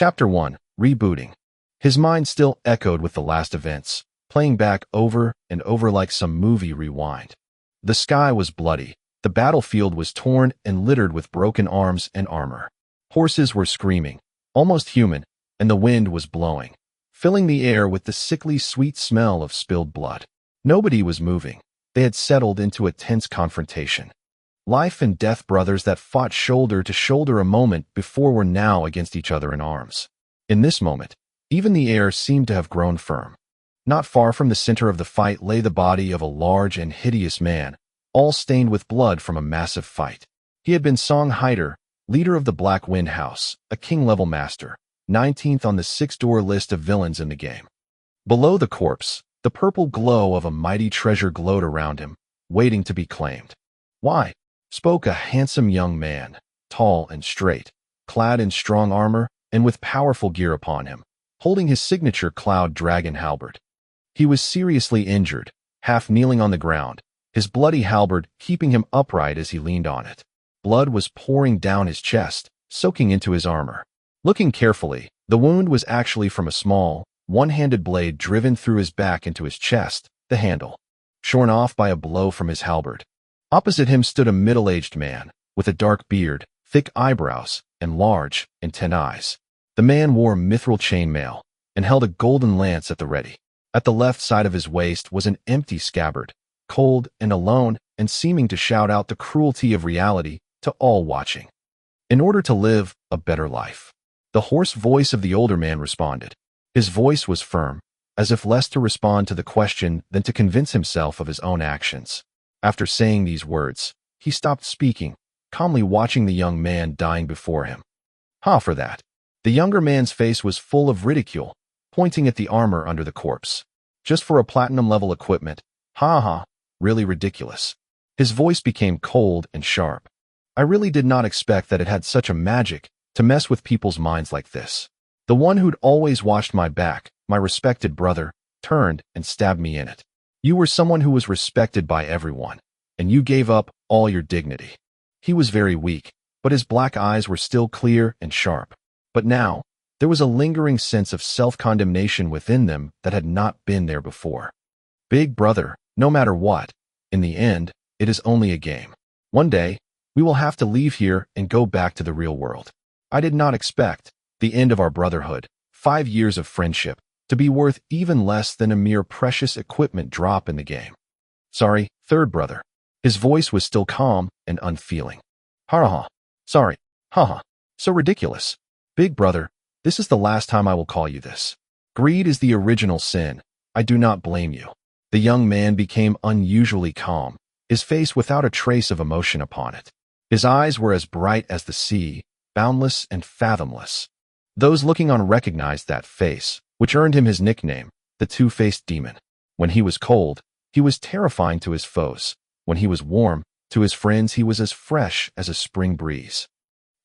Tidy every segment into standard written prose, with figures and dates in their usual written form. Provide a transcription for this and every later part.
Chapter 1. Rebooting. His mind still echoed with the last events, playing back over and over like some movie rewind. The sky was bloody, the battlefield was torn and littered with broken arms and armor. Horses were screaming, almost human, and the wind was blowing, filling the air with the sickly sweet smell of spilled blood. Nobody was moving. They had settled into a tense confrontation. Life and death brothers that fought shoulder to shoulder a moment before were now against each other in arms. In this moment, even the air seemed to have grown firm. Not far from the center of the fight lay the body of a large and hideous man, all stained with blood from a massive fight. He had been Song Hider, leader of the Black Wind House, a king-level master, 19th on the six-door list of villains in the game. Below the corpse, the purple glow of a mighty treasure glowed around him, waiting to be claimed. "Why?" spoke a handsome young man, tall and straight, clad in strong armor and with powerful gear upon him, holding his signature Cloud Dragon halberd. He was seriously injured, half kneeling on the ground, his bloody halberd keeping him upright as he leaned on it. Blood was pouring down his chest, soaking into his armor. Looking carefully, the wound was actually from a small, one-handed blade driven through his back into his chest, the handle shorn off by a blow from his halberd. Opposite him stood a middle-aged man, with a dark beard, thick eyebrows, and large, intent eyes. The man wore mithril chainmail and held a golden lance at the ready. At the left side of his waist was an empty scabbard, cold and alone and seeming to shout out the cruelty of reality to all watching. In order to live a better life. The hoarse voice of the older man responded. His voice was firm, as if less to respond to the question than to convince himself of his own actions. After saying these words, he stopped speaking, calmly watching the young man dying before him. "Ha for that." The younger man's face was full of ridicule, pointing at the armor under the corpse. "Just for a platinum-level equipment. Ha ha, really ridiculous." His voice became cold and sharp. "I really did not expect that it had such a magic to mess with people's minds like this. The one who'd always watched my back, my respected brother, turned and stabbed me in it. You were someone who was respected by everyone, and you gave up all your dignity." He was very weak, but his black eyes were still clear and sharp. But now, there was a lingering sense of self-condemnation within them that had not been there before. "Big brother, no matter what, in the end, it is only a game. One day, we will have to leave here and go back to the real world. I did not expect the end of our brotherhood, 5 years of friendship, to be worth even less than a mere precious equipment drop in the game. Sorry, third brother." His voice was still calm and unfeeling. "Ha. Sorry. Ha. So ridiculous. Big brother, this is the last time I will call you this. Greed is the original sin. I do not blame you." The young man became unusually calm, his face without a trace of emotion upon it. His eyes were as bright as the sea, boundless and fathomless. Those looking on recognized that face, which earned him his nickname, the Two-Faced Demon. When he was cold, he was terrifying to his foes. When he was warm, to his friends he was as fresh as a spring breeze.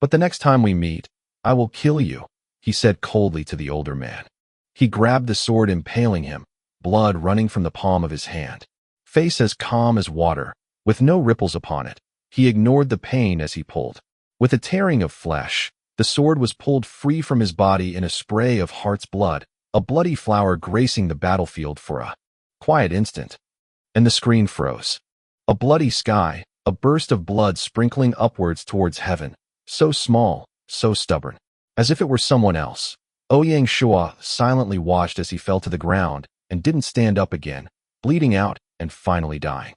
"But the next time we meet, I will kill you," he said coldly to the older man. He grabbed the sword impaling him, blood running from the palm of his hand. Face as calm as water, with no ripples upon it, he ignored the pain as he pulled. With a tearing of flesh, the sword was pulled free from his body in a spray of heart's blood, a bloody flower gracing the battlefield for a quiet instant. And the screen froze. A bloody sky, a burst of blood sprinkling upwards towards heaven, so small, so stubborn. As if it were someone else, Ouyang Shuo silently watched as he fell to the ground and didn't stand up again, bleeding out and finally dying.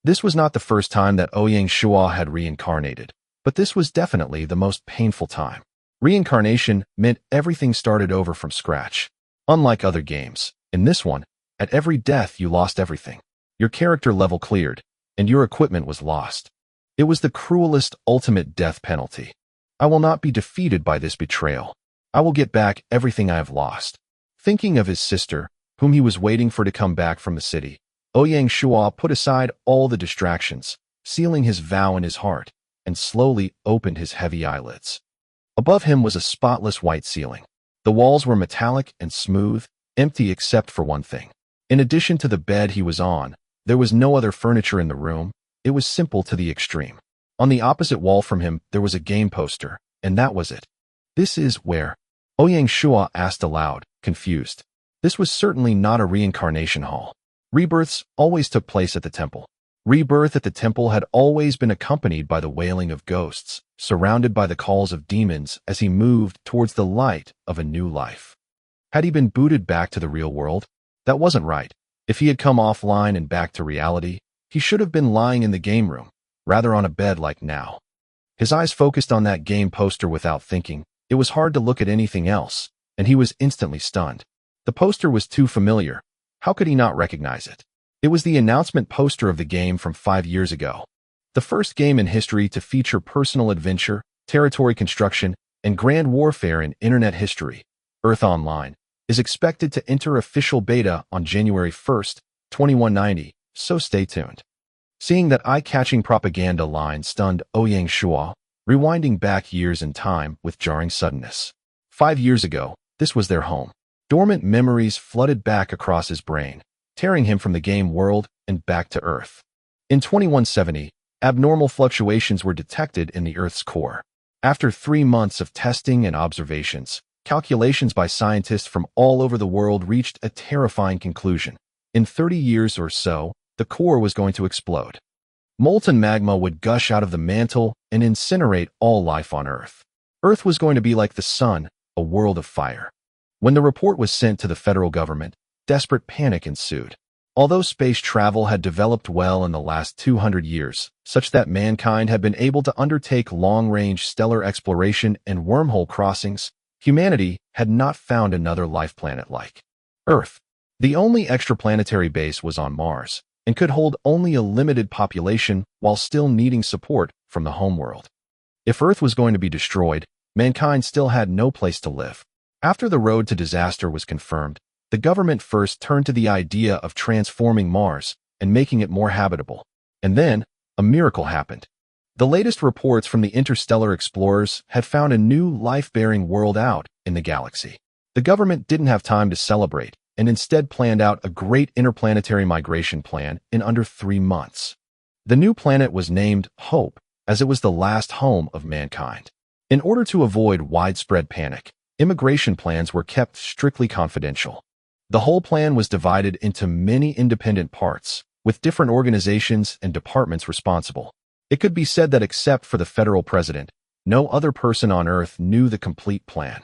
This was not the first time that Ouyang Shuo had reincarnated, but this was definitely the most painful time. Reincarnation meant everything started over from scratch. Unlike other games, in this one, at every death you lost everything. Your character level cleared, and your equipment was lost. It was the cruelest ultimate death penalty. "I will not be defeated by this betrayal. I will get back everything I have lost." Thinking of his sister, whom he was waiting for to come back from the city, Ouyang Shuo put aside all the distractions, sealing his vow in his heart, and slowly opened his heavy eyelids. Above him was a spotless white ceiling. The walls were metallic and smooth, empty except for one thing. In addition to the bed he was on, there was no other furniture in the room. It was simple to the extreme. On the opposite wall from him, there was a game poster, and that was it. "This is where Ouyang Shuo asked aloud, confused. This was certainly not a reincarnation hall. Rebirths always took place at the temple. Rebirth at the temple had always been accompanied by the wailing of ghosts, surrounded by the calls of demons as he moved towards the light of a new life. Had he been booted back to the real world? That wasn't right. If he had come offline and back to reality, he should have been lying in the game room, rather on a bed like now. His eyes focused on that game poster without thinking. It was hard to look at anything else, and he was instantly stunned. The poster was too familiar. How could he not recognize it? It was the announcement poster of the game from 5 years ago. The first game in history to feature personal adventure, territory construction, and grand warfare in internet history, Earth Online, is expected to enter official beta on January 1st, 2190, so stay tuned. Seeing that eye-catching propaganda line stunned Ouyang Shuo, rewinding back years in time with jarring suddenness. 5 years ago, this was their home. Dormant memories flooded back across his brain, tearing him from the game world and back to Earth. In 2170, abnormal fluctuations were detected in the Earth's core. After 3 months of testing and observations, calculations by scientists from all over the world reached a terrifying conclusion. In 30 years or so, the core was going to explode. Molten magma would gush out of the mantle and incinerate all life on Earth. Earth was going to be like the sun, a world of fire. When the report was sent to the federal government, desperate panic ensued. Although space travel had developed well in the last 200 years, such that mankind had been able to undertake long-range stellar exploration and wormhole crossings, humanity had not found another life planet like Earth. The only extraplanetary base was on Mars, and could hold only a limited population while still needing support from the homeworld. If Earth was going to be destroyed, mankind still had no place to live. After the road to disaster was confirmed, the government first turned to the idea of transforming Mars and making it more habitable. And then, a miracle happened. The latest reports from the interstellar explorers had found a new life-bearing world out in the galaxy. The government didn't have time to celebrate, and instead planned out a great interplanetary migration plan in under 3 months. The new planet was named Hope, as it was the last home of mankind. In order to avoid widespread panic, immigration plans were kept strictly confidential. The whole plan was divided into many independent parts, with different organizations and departments responsible. It could be said that except for the federal president, no other person on Earth knew the complete plan.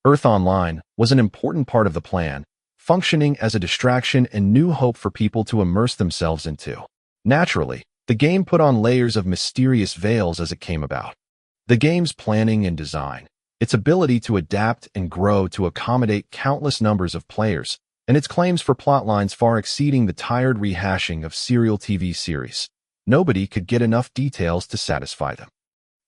Earth Online was an important part of the plan, functioning as a distraction and new hope for people to immerse themselves into. Naturally, the game put on layers of mysterious veils as it came about. The game's planning and design, its ability to adapt and grow to accommodate countless numbers of players, and its claims for plotlines far exceeding the tired rehashing of serial TV series. Nobody could get enough details to satisfy them.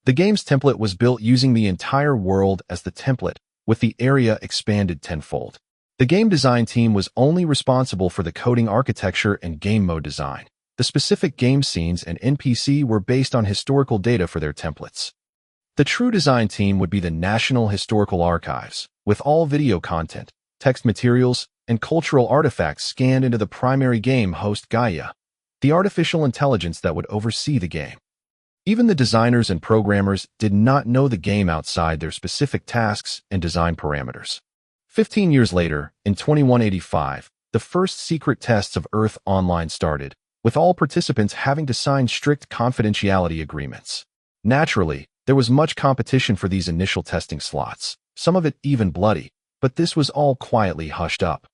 The game's template was built using the entire world as the template, with the area expanded tenfold. The game design team was only responsible for the coding architecture and game mode design. The specific game scenes and NPC were based on historical data for their templates. The true design team would be the National Historical Archives, with all video content, text materials, and cultural artifacts scanned into the primary game host Gaia, the artificial intelligence that would oversee the game. Even the designers and programmers did not know the game outside their specific tasks and design parameters. 15 years later, in 2185, the first secret tests of Earth Online started, with all participants having to sign strict confidentiality agreements. Naturally, there was much competition for these initial testing slots, some of it even bloody, but this was all quietly hushed up.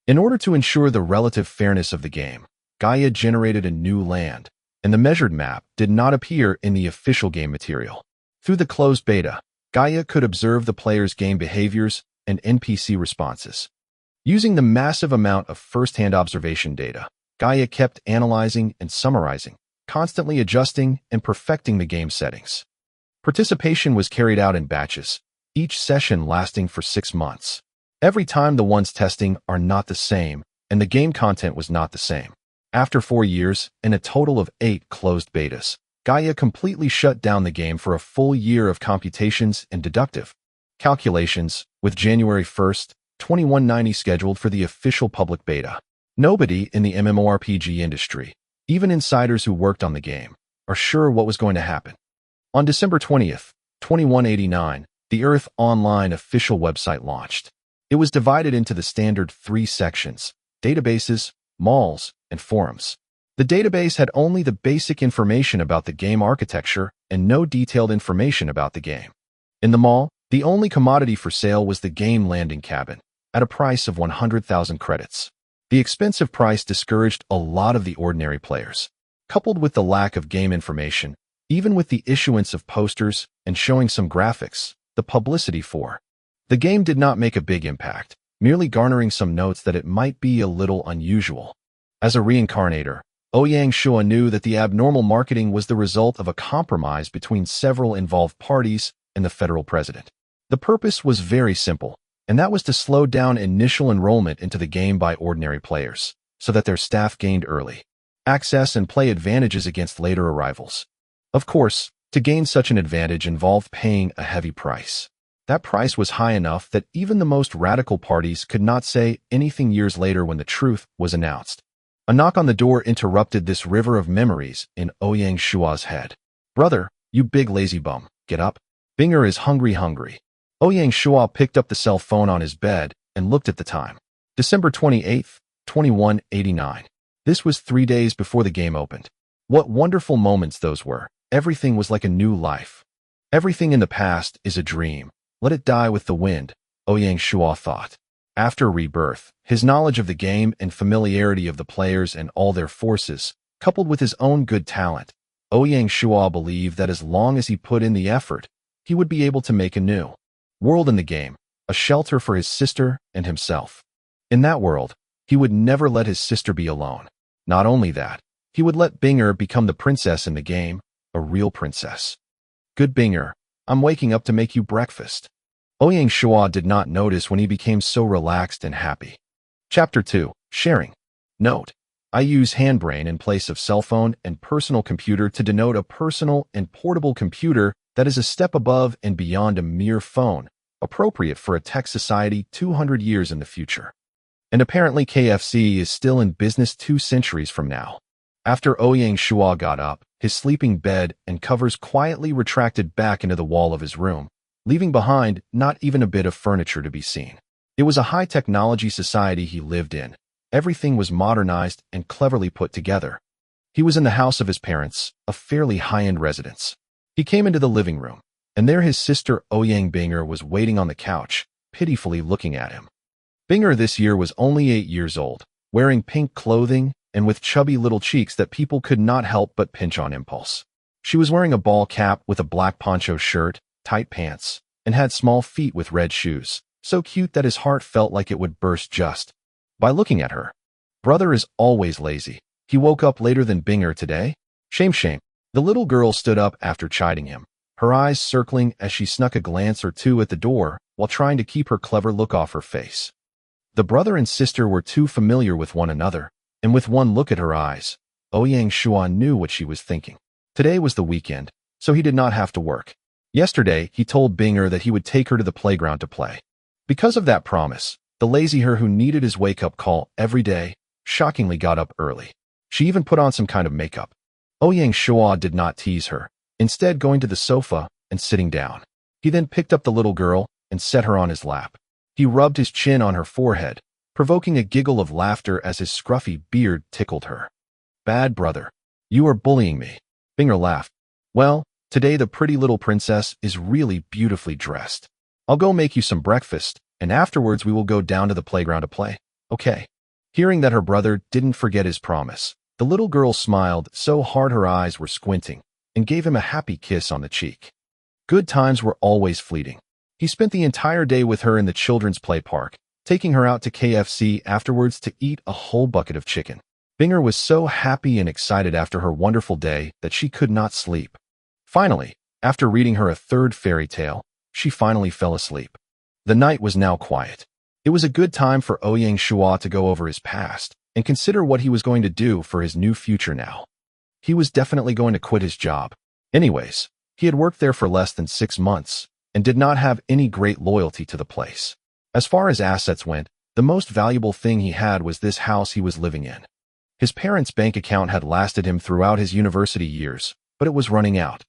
In order to ensure the relative fairness of the game, Gaia generated a new land, and the measured map did not appear in the official game material. Through the closed beta, Gaia could observe the player's game behaviors and NPC responses. Using the massive amount of first-hand observation data, Gaia kept analyzing and summarizing, constantly adjusting and perfecting the game settings. Participation was carried out in batches, each session lasting for 6 months. Every time the ones testing are not the same, and the game content was not the same. After 4 years and a total of 8 closed betas, Gaia completely shut down the game for a full year of computations and deductive calculations, with January 1st, 2190 scheduled for the official public beta. Nobody in the MMORPG industry, even insiders who worked on the game, are sure what was going to happen. On December 20th, 2189, the Earth Online official website launched. It was divided into the standard 3 sections: databases, malls, and forums. The database had only the basic information about the game architecture and no detailed information about the game. In the mall, the only commodity for sale was the game landing cabin, at a price of 100,000 credits. The expensive price discouraged a lot of the ordinary players. Coupled with the lack of game information, even with the issuance of posters and showing some graphics, the publicity for the game did not make a big impact, merely garnering some notes that it might be a little unusual. As a reincarnator, Ouyang Shuo knew that the abnormal marketing was the result of a compromise between several involved parties and the federal president. The purpose was very simple, and that was to slow down initial enrollment into the game by ordinary players, so that their staff gained early access and play advantages against later arrivals. Of course, to gain such an advantage involved paying a heavy price. That price was high enough that even the most radical parties could not say anything years later when the truth was announced. A knock on the door interrupted this river of memories in Ouyang Shuo's head. "Brother, you big lazy bum, get up. Binger is hungry. Ouyang Shuo picked up the cell phone on his bed and looked at the time. December 28th, 2189. This was 3 days before the game opened. What wonderful moments those were. Everything was like a new life. Everything in the past is a dream. Let it die with the wind, Ouyang Shuo thought. After rebirth, his knowledge of the game and familiarity of the players and all their forces, coupled with his own good talent, Ouyang Shuo believed that as long as he put in the effort, he would be able to make a new world in the game, a shelter for his sister and himself. In that world, he would never let his sister be alone. Not only that, he would let Binger become the princess in the game, a real princess. "Good Binger, I'm waking up to make you breakfast." Ouyang Shuo did not notice when he became so relaxed and happy. Chapter 2. Sharing. Note: I use handbrain in place of cell phone and personal computer to denote a personal and portable computer that is a step above and beyond a mere phone, appropriate for a tech society 200 years in the future. And apparently KFC is still in business 2 centuries from now. After Ouyang Shuo got up, his sleeping bed and covers quietly retracted back into the wall of his room, leaving behind not even a bit of furniture to be seen. It was a high-technology society he lived in. Everything was modernized and cleverly put together. He was in the house of his parents, a fairly high-end residence. He came into the living room, and there his sister Ouyang Binger was waiting on the couch, pitifully looking at him. Binger this year was only 8 years old, wearing pink clothing and with chubby little cheeks that people could not help but pinch on impulse. She was wearing a ball cap with a black poncho shirt, tight pants, and had small feet with red shoes, so cute that his heart felt like it would burst just by looking at her. Brother is always lazy. He woke up later than Binger today. Shame. The little girl stood up after chiding him, her eyes circling as she snuck a glance or two at the door while trying to keep her clever look off her face. The brother and sister were too familiar with one another, and with one look at her eyes, Ouyang Shuo knew what she was thinking. Today was the weekend, so he did not have to work. Yesterday, he told Binger that he would take her to the playground to play. Because of that promise, the lazy her who needed his wake-up call every day shockingly got up early. She even put on some kind of makeup. Ouyang Shuo did not tease her, instead going to the sofa and sitting down. He then picked up the little girl and set her on his lap. He rubbed his chin on her forehead, provoking a giggle of laughter as his scruffy beard tickled her. "Bad brother, you are bullying me." Binger laughed. "Well, today the pretty little princess is really beautifully dressed. I'll go make you some breakfast, and afterwards we will go down to the playground to play, okay?" Hearing that her brother didn't forget his promise, the little girl smiled so hard her eyes were squinting and gave him a happy kiss on the cheek. Good times were always fleeting. He spent the entire day with her in the children's play park, taking her out to KFC afterwards to eat a whole bucket of chicken. Binger was so happy and excited after her wonderful day that she could not sleep. Finally, after reading her a 3rd fairy tale, she finally fell asleep. The night was now quiet. It was a good time for Ouyang Shuo to go over his past and consider what he was going to do for his new future now. He was definitely going to quit his job. Anyways, he had worked there for less than 6 months and did not have any great loyalty to the place. As far as assets went, the most valuable thing he had was this house he was living in. His parents' bank account had lasted him throughout his university years, but it was running out.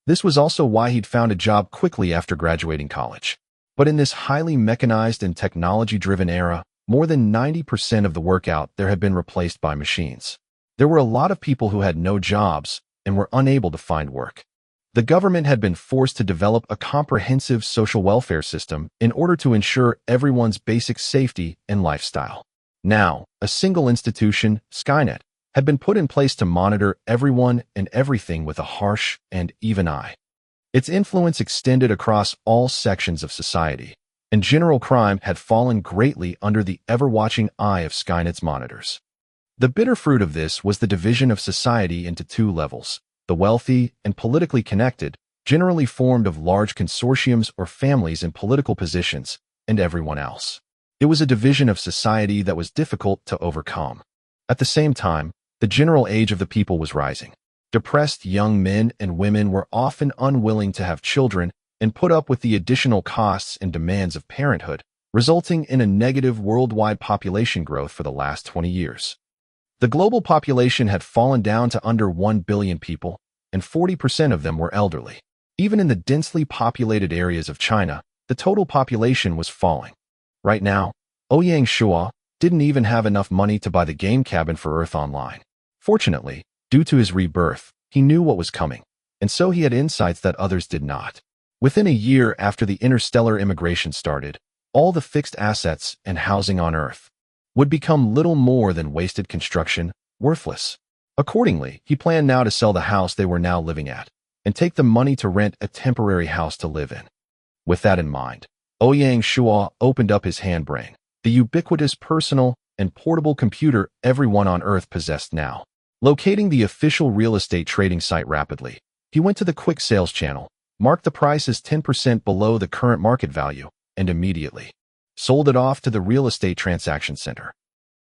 This was also why he'd found a job quickly after graduating college. But in this highly mechanized and technology-driven era, more than 90% of the work out there had been replaced by machines. There were a lot of people who had no jobs and were unable to find work. The government had been forced to develop a comprehensive social welfare system in order to ensure everyone's basic safety and lifestyle. Now, a single institution, Skynet, had been put in place to monitor everyone and everything with a harsh and even eye. Its influence extended across all sections of society, and general crime had fallen greatly under the ever-watching eye of Skynet's monitors. The bitter fruit of this was the division of society into two levels: the wealthy and politically connected, generally formed of large consortiums or families in political positions, and everyone else. It was a division of society that was difficult to overcome. At the same time, the general age of the people was rising. Depressed young men and women were often unwilling to have children and put up with the additional costs and demands of parenthood, resulting in a negative worldwide population growth for the last 20 years. The global population had fallen down to under 1 billion people, and 40% of them were elderly. Even in the densely populated areas of China, the total population was falling. Right now, Ouyang Shuo didn't even have enough money to buy the game cabin for Earth Online. Fortunately, due to his rebirth, he knew what was coming, and so he had insights that others did not. Within a year after the interstellar immigration started, all the fixed assets and housing on Earth would become little more than wasted construction, worthless. Accordingly, he planned now to sell the house they were now living at and take the money to rent a temporary house to live in. With that in mind, Ouyang Shuo opened up his handbrain, the ubiquitous personal and portable computer everyone on Earth possessed now. Locating the official real estate trading site rapidly, he went to the quick sales channel, marked the price as 10% below the current market value, and immediately sold it off to the real estate transaction center.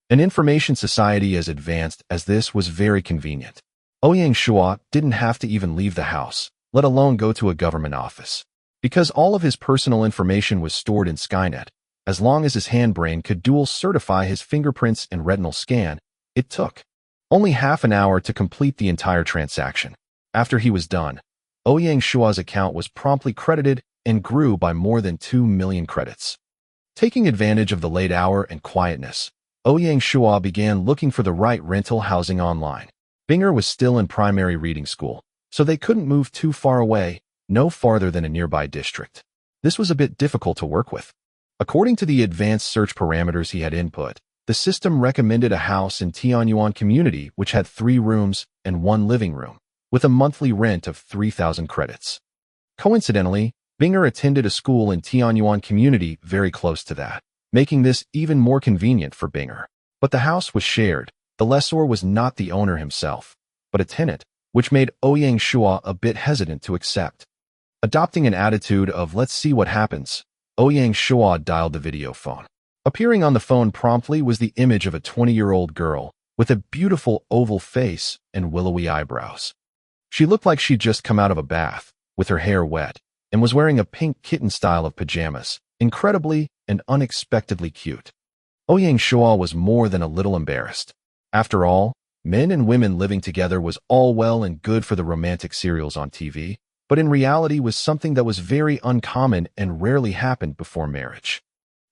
An information society as advanced as this was very convenient. Ouyang Shuo didn't have to even leave the house, let alone go to a government office. Because all of his personal information was stored in Skynet, as long as his handbrain could dual certify his fingerprints and retinal scan, it took only half an hour to complete the entire transaction. After he was done, Ouyang Shuo's account was promptly credited and grew by more than 2 million credits. Taking advantage of the late hour and quietness, Ouyang Shuo began looking for the right rental housing online. Binger was still in primary reading school, so they couldn't move too far away, no farther than a nearby district. This was a bit difficult to work with. According to the advanced search parameters he had input, the system recommended a house in Tianyuan community which had 3 rooms and 1 living room, with a monthly rent of 3,000 credits. Coincidentally, Binger attended a school in Tianyuan community very close to that, making this even more convenient for Binger. But the house was shared. The lessor was not the owner himself, but a tenant, which made Ouyang Shuo a bit hesitant to accept. Adopting an attitude of "let's see what happens," Ouyang Shuo dialed the video phone. Appearing on the phone promptly was the image of a 20-year-old girl with a beautiful oval face and willowy eyebrows. She looked like she'd just come out of a bath, with her hair wet, and was wearing a pink kitten style of pajamas, incredibly and unexpectedly cute. Ouyang Shuo was more than a little embarrassed. After all, men and women living together was all well and good for the romantic serials on TV, but in reality was something that was very uncommon and rarely happened before marriage.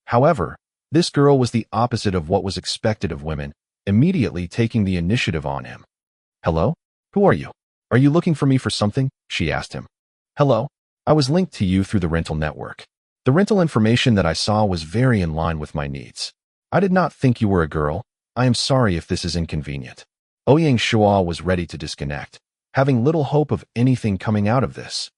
However, this girl was the opposite of what was expected of women, immediately taking the initiative on him. "Hello? Who are you? Are you looking for me for something?" she asked him. "Hello. I was linked to you through the rental network. The rental information that I saw was very in line with my needs. I did not think you were a girl. I am sorry if this is inconvenient." Ouyang Shuo was ready to disconnect, having little hope of anything coming out of this.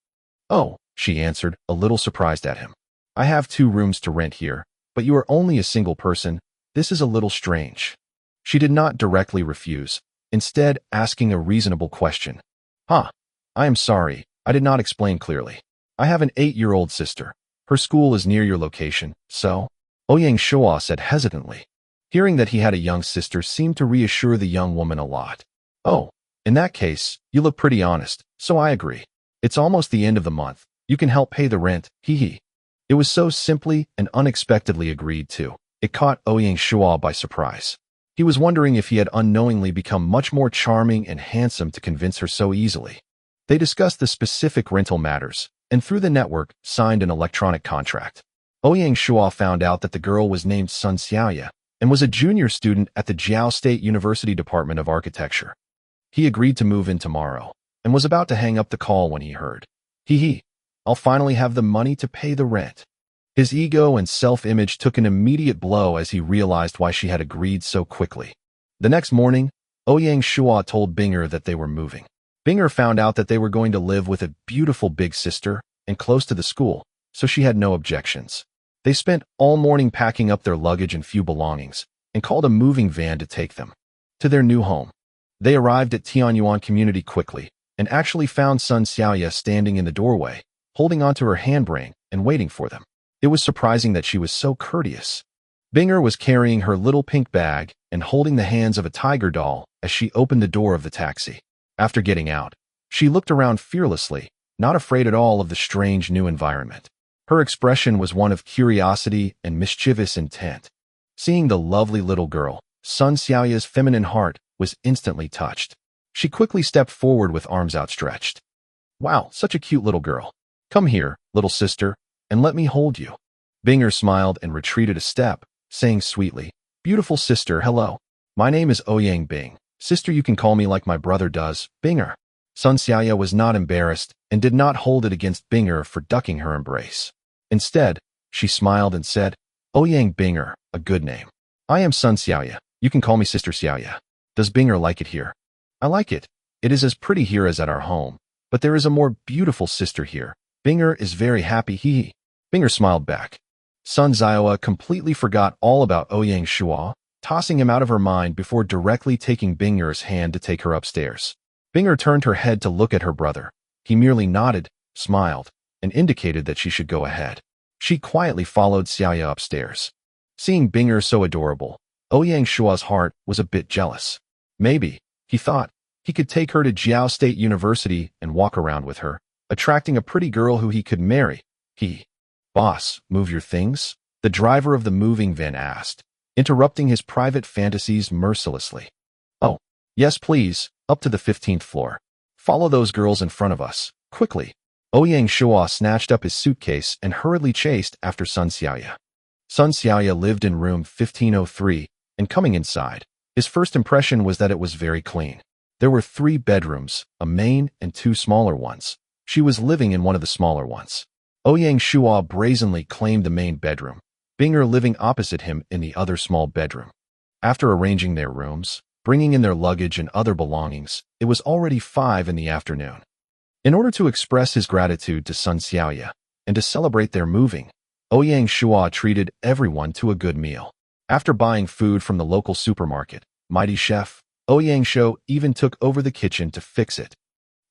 "Oh," she answered, a little surprised at him. "I have 2 rooms to rent here, but you are only a single person. This is a little strange." She did not directly refuse, instead asking a reasonable question. "Huh. I am sorry, I did not explain clearly. I have an 8-year-old sister. Her school is near your location, so?" Ouyang Shuo said hesitantly. Hearing that he had a young sister seemed to reassure the young woman a lot. "Oh, in that case, you look pretty honest, so I agree. It's almost the end of the month. You can help pay the rent, hee hee." It was so simply and unexpectedly agreed to. It caught Ouyang Shuo by surprise. He was wondering if he had unknowingly become much more charming and handsome to convince her so easily. They discussed the specific rental matters, and through the network, signed an electronic contract. Ouyang Shuo found out that the girl was named Sun Xiaoya and was a junior student at the Jiao State University Department of Architecture. He agreed to move in tomorrow, and was about to hang up the call when he heard, "Hee, I'll finally have the money to pay the rent." His ego and self-image took an immediate blow as he realized why she had agreed so quickly. The next morning, Ouyang Shuo told Binger that they were moving. Binger found out that they were going to live with a beautiful big sister and close to the school, so she had no objections. They spent all morning packing up their luggage and few belongings, and called a moving van to take them to their new home. They arrived at Tianyuan Community quickly, and actually found Sun Xiaoya standing in the doorway, holding onto her handbrake and waiting for them. It was surprising that she was so courteous. Binger was carrying her little pink bag and holding the hands of a tiger doll as she opened the door of the taxi. After getting out, she looked around fearlessly, not afraid at all of the strange new environment. Her expression was one of curiosity and mischievous intent. Seeing the lovely little girl, Sun Xiaoya's feminine heart was instantly touched. She quickly stepped forward with arms outstretched. "Wow, such a cute little girl. Come here, little sister, and let me hold you." Binger smiled and retreated a step, saying sweetly, "Beautiful sister, hello. My name is Ouyang Bing. Sister, you can call me like my brother does, Binger." Sun Xiaoya was not embarrassed and did not hold it against Binger for ducking her embrace. Instead, she smiled and said, "Ouyang Binger, a good name. I am Sun Xiaoya. You can call me Sister Xiaoya. Does Binger like it here?" "I like it. It is as pretty here as at our home, but there is a more beautiful sister here. Binger is very happy, hee." Binger smiled back. Sun Xiaoya completely forgot all about Ouyang Shuo, tossing him out of her mind before directly taking Binger's hand to take her upstairs. Binger turned her head to look at her brother. He merely nodded, smiled, and indicated that she should go ahead. She quietly followed Xiaoya upstairs. Seeing Binger so adorable, Ouyang Shuo's heart was a bit jealous. Maybe, he thought, he could take her to Jiao State University and walk around with her, attracting a pretty girl who he could marry. "Boss, move your things?" the driver of the moving van asked, interrupting his private fantasies mercilessly. "Oh, yes please, up to the 15th floor. Follow those girls in front of us, quickly." Ouyang Shuo snatched up his suitcase and hurriedly chased after Sun Xiaoya. Sun Xiaoya lived in room 1503, and coming inside, his first impression was that it was very clean. There were 3 bedrooms, a main and 2 smaller ones. She was living in one of the smaller ones. Ouyang Shuo brazenly claimed the main bedroom, Binger living opposite him in the other small bedroom. After arranging their rooms, bringing in their luggage and other belongings, it was already 5 in the afternoon. In order to express his gratitude to Sun Xiaoya and to celebrate their moving, Ouyang Shuo treated everyone to a good meal. After buying food from the local supermarket, Mighty Chef Ouyang Shuo even took over the kitchen to fix it.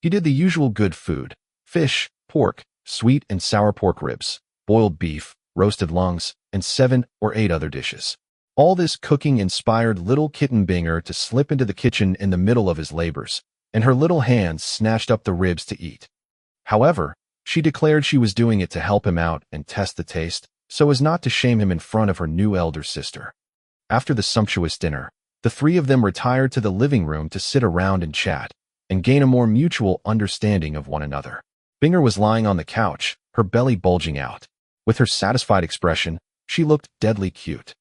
He did the usual good food: fish, pork, sweet and sour pork ribs, boiled beef, roasted lungs, and 7 or 8 other dishes. All this cooking inspired little kitten Binger to slip into the kitchen in the middle of his labors, and her little hands snatched up the ribs to eat. However, she declared she was doing it to help him out and test the taste, so as not to shame him in front of her new elder sister. After the sumptuous dinner, the 3 of them retired to the living room to sit around and chat, and gain a more mutual understanding of one another. Binger was lying on the couch, her belly bulging out. With her satisfied expression, she looked deadly cute.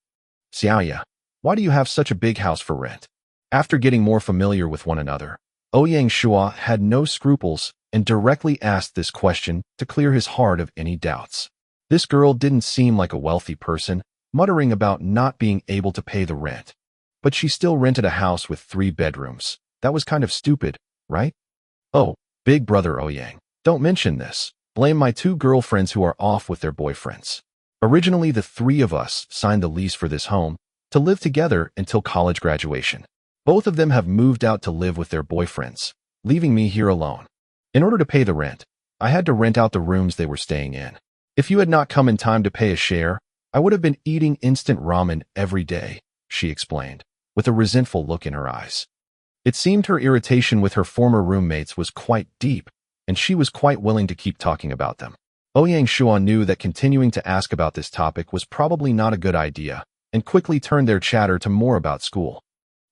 "Xiaoya, why do you have such a big house for rent?" After getting more familiar with one another, Ouyang Shuo had no scruples and directly asked this question to clear his heart of any doubts. This girl didn't seem like a wealthy person, muttering about not being able to pay the rent. But she still rented a house with 3 bedrooms. That was kind of stupid, right? "Oh, big brother Ouyang, don't mention this. Blame my 2 girlfriends who are off with their boyfriends. Originally, the 3 of us signed the lease for this home to live together until college graduation. Both of them have moved out to live with their boyfriends, leaving me here alone. In order to pay the rent, I had to rent out the rooms they were staying in. If you had not come in time to pay a share, I would have been eating instant ramen every day," she explained, with a resentful look in her eyes. It seemed her irritation with her former roommates was quite deep, and she was quite willing to keep talking about them. Ouyang Shuo knew that continuing to ask about this topic was probably not a good idea, and quickly turned their chatter to more about school.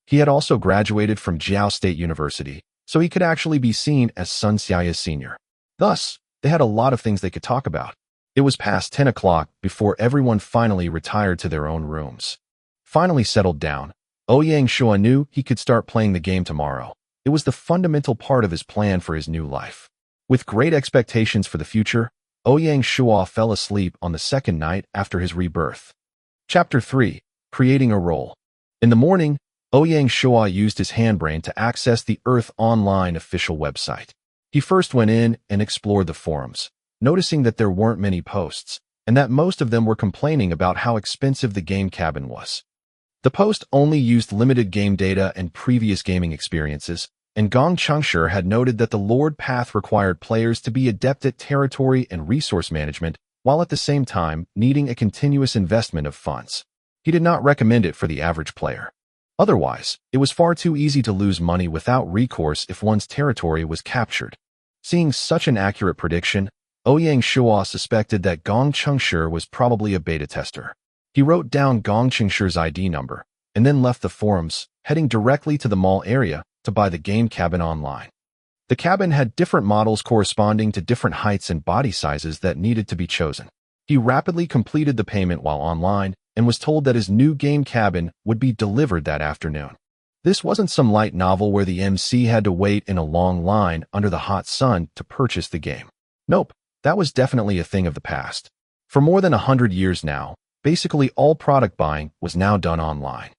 He had also graduated from Jiao State University, so he could actually be seen as Sun Xiaoya Sr. Thus, they had a lot of things they could talk about. It was past 10 o'clock before everyone finally retired to their own rooms. Finally settled down, Ouyang Shuo knew he could start playing the game tomorrow. It was the fundamental part of his plan for his new life. With great expectations for the future, Ouyang Shuo fell asleep on the second night after his rebirth. Chapter 3. Creating a Role. In the morning, Ouyang Shuo used his handbrain to access the Earth Online official website. He first went in and explored the forums, noticing that there weren't many posts, and that most of them were complaining about how expensive the game cabin was. The post only used limited game data and previous gaming experiences, and Gong Changshi had noted that the Lord Path required players to be adept at territory and resource management, while at the same time needing a continuous investment of funds. He did not recommend it for the average player. Otherwise, it was far too easy to lose money without recourse if one's territory was captured. Seeing such an accurate prediction, Ouyang Shuo suspected that Gong Changshi was probably a beta tester. He wrote down Gong Changshi's ID number, and then left the forums, heading directly to the mall area to buy the game cabin online. The cabin had different models corresponding to different heights and body sizes that needed to be chosen. He rapidly completed the payment while online and was told that his new game cabin would be delivered that afternoon. This wasn't some light novel where the MC had to wait in a long line under the hot sun to purchase the game. Nope, that was definitely a thing of the past. For more than 100 years now, basically all product buying was now done online.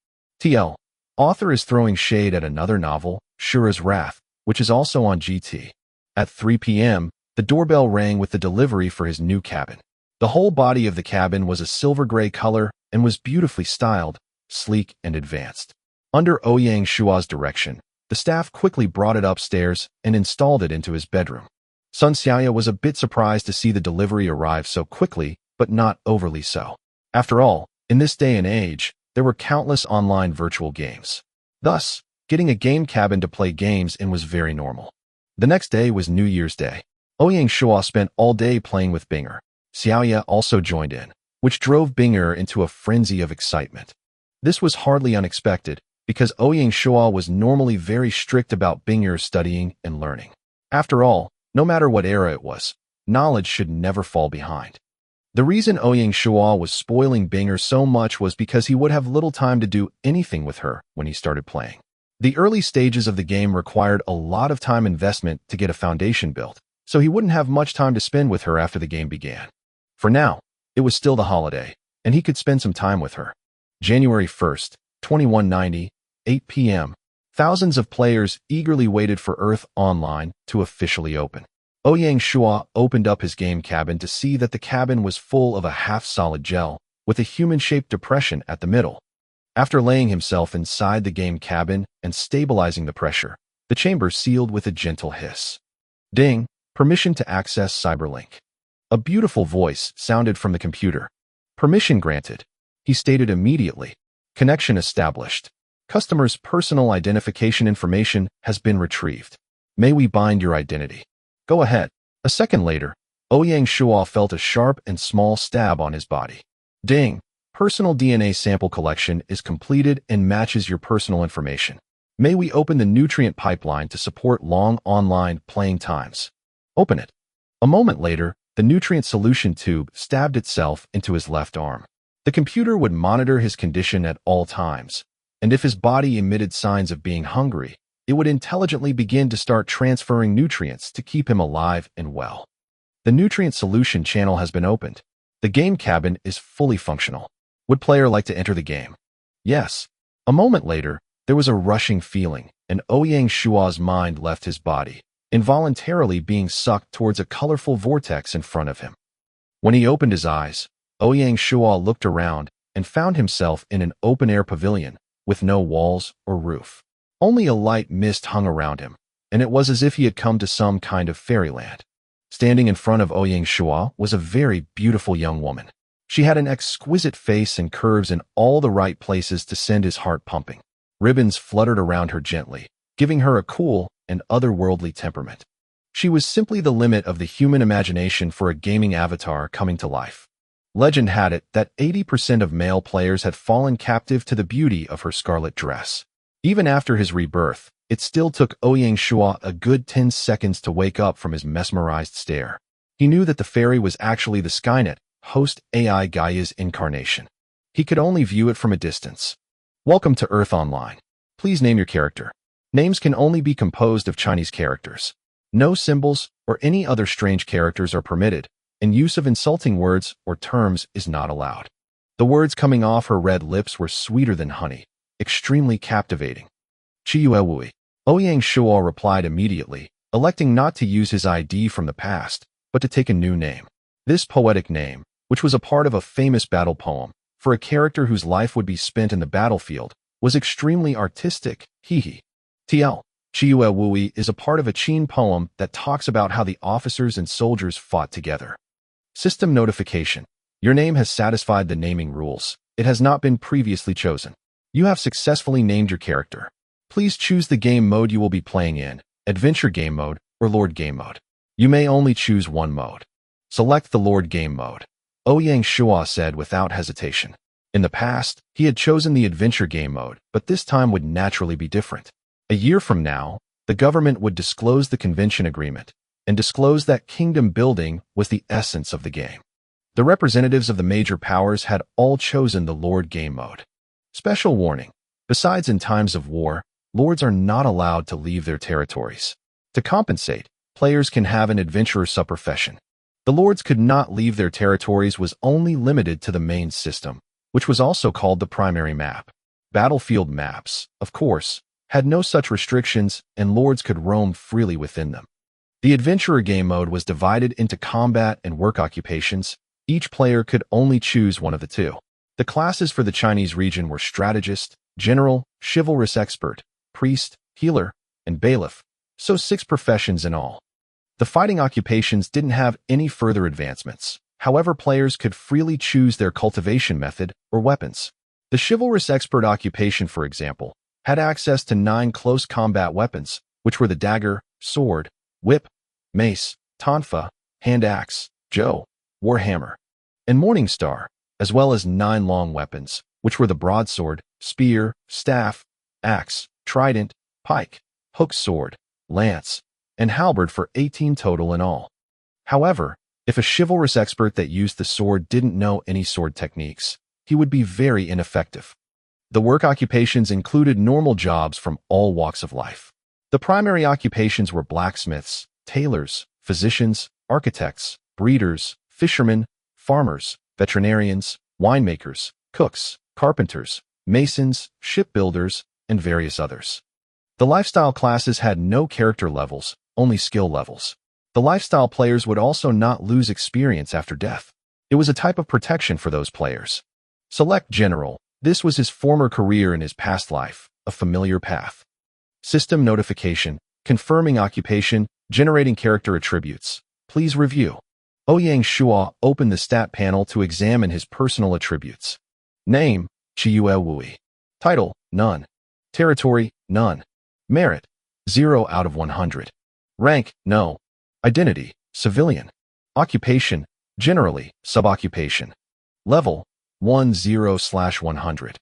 TL. Author is throwing shade at another novel, Shura's Wrath, which is also on GT. At 3 p.m., the doorbell rang with the delivery for his new cabin. The whole body of the cabin was a silver gray color and was beautifully styled, sleek, and advanced. Under Ouyang Shuo's direction, the staff quickly brought it upstairs and installed it into his bedroom. Sun Xiaoya was a bit surprised to see the delivery arrive so quickly, but not overly so. After all, in this day and age, there were countless online virtual games. Thus, getting a game cabin to play games in was very normal. The next day was New Year's Day. Ouyang Shuo spent all day playing with Binger. Xiaoya also joined in, which drove Binger into a frenzy of excitement. This was hardly unexpected, because Ouyang Shuo was normally very strict about Binger's studying and learning. After all, no matter what era it was, knowledge should never fall behind. The reason Ouyang Shuo was spoiling Binger so much was because he would have little time to do anything with her when he started playing. The early stages of the game required a lot of time investment to get a foundation built, so he wouldn't have much time to spend with her after the game began. For now, it was still the holiday, and he could spend some time with her. January 1st, 2190, 8 p.m. Thousands of players eagerly waited for Earth Online to officially open. Ouyang Shuo opened up his game cabin to see that the cabin was full of a half-solid gel with a human-shaped depression at the middle. After laying himself inside the game cabin and stabilizing the pressure, the chamber sealed with a gentle hiss. Ding! Permission to access Cyberlink. A beautiful voice sounded from the computer. Permission granted. He stated immediately. Connection established. Customer's personal identification information has been retrieved. May we bind your identity? Go ahead. A second later, Ouyang Shuo felt a sharp and small stab on his body. Ding! Personal DNA sample collection is completed and matches your personal information. May we open the nutrient pipeline to support long online playing times? Open it. A moment later, the nutrient solution tube stabbed itself into his left arm. The computer would monitor his condition at all times, and if his body emitted signs of being hungry, it would intelligently begin to start transferring nutrients to keep him alive and well. The nutrient solution channel has been opened. The game cabin is fully functional. Would player like to enter the game? Yes. A moment later, there was a rushing feeling, and Ouyang Shuo's mind left his body, involuntarily being sucked towards a colorful vortex in front of him. When he opened his eyes, Ouyang Shuo looked around and found himself in an open-air pavilion with no walls or roof. Only a light mist hung around him, and it was as if he had come to some kind of fairyland. Standing in front of Ouyang Shuo was a very beautiful young woman. She had an exquisite face and curves in all the right places to send his heart pumping. Ribbons fluttered around her gently, giving her a cool and otherworldly temperament. She was simply the limit of the human imagination for a gaming avatar coming to life. Legend had it that 80% of male players had fallen captive to the beauty of her scarlet dress. Even after his rebirth, It still took Ouyang Shuo a good 10 seconds to wake up from his mesmerized stare. He knew that the fairy was actually the Skynet, host AI Gaia's incarnation. He could only view it from a distance. Welcome to Earth Online. Please name your character. Names can only be composed of Chinese characters. No symbols or any other strange characters are permitted, and use of insulting words or terms is not allowed. The words coming off her red lips were sweeter than honey, extremely captivating. Wui. Ouyang Shuo replied immediately, electing not to use his ID from the past, but to take a new name. This poetic name, which was a part of a famous battle poem, for a character whose life would be spent in the battlefield, was extremely artistic. Hehe. TL. Wui is a part of a Qin poem that talks about how the officers and soldiers fought together. System notification. Your name has satisfied the naming rules. It has not been previously chosen. You have successfully named your character. Please choose the game mode you will be playing in, Adventure Game Mode or Lord Game Mode. You may only choose one mode. Select the Lord Game Mode. Ouyang Shuo said without hesitation. In the past, he had chosen the Adventure Game Mode, but this time would naturally be different. A year from now, the government would disclose the convention agreement and disclose that kingdom building was the essence of the game. The representatives of the major powers had all chosen the Lord Game Mode. Special warning. Besides, in times of war, lords are not allowed to leave their territories. To compensate, players can have an adventurer subprofession. The lords could not leave their territories was only limited to the main system, which was also called the primary map. Battlefield maps, of course, had no such restrictions and lords could roam freely within them. The Adventurer Game Mode was divided into combat and work occupations. Each player could only choose one of the two. The classes for the Chinese region were Strategist, General, Chivalrous Expert, Priest, Healer, and Bailiff, so 6 professions in all. The fighting occupations didn't have any further advancements. However, players could freely choose their cultivation method or weapons. The Chivalrous Expert occupation, for example, had access to 9 close combat weapons, which were the dagger, sword, whip, mace, tonfa, hand axe, jo, warhammer, and morning star, as well as 9 long weapons, which were the broadsword, spear, staff, axe, trident, pike, hook sword, lance, and halberd for 18 total in all. However, if a chivalrous expert that used the sword didn't know any sword techniques, he would be very ineffective. The work occupations included normal jobs from all walks of life. The primary occupations were blacksmiths, tailors, physicians, architects, breeders, fishermen, farmers, veterinarians, winemakers, cooks, carpenters, masons, shipbuilders, and various others. The lifestyle classes had no character levels, only skill levels. The lifestyle players would also not lose experience after death. It was a type of protection for those players. Select General. This was his former career in his past life, a familiar path. System notification, confirming occupation, generating character attributes. Please review. Ouyang Shuo opened the stat panel to examine his personal attributes. Name, Wui. Title, none. Territory, none. Merit, 0 out of 100. Rank, no. Identity, civilian. Occupation, generally, suboccupation. Level, 10/100.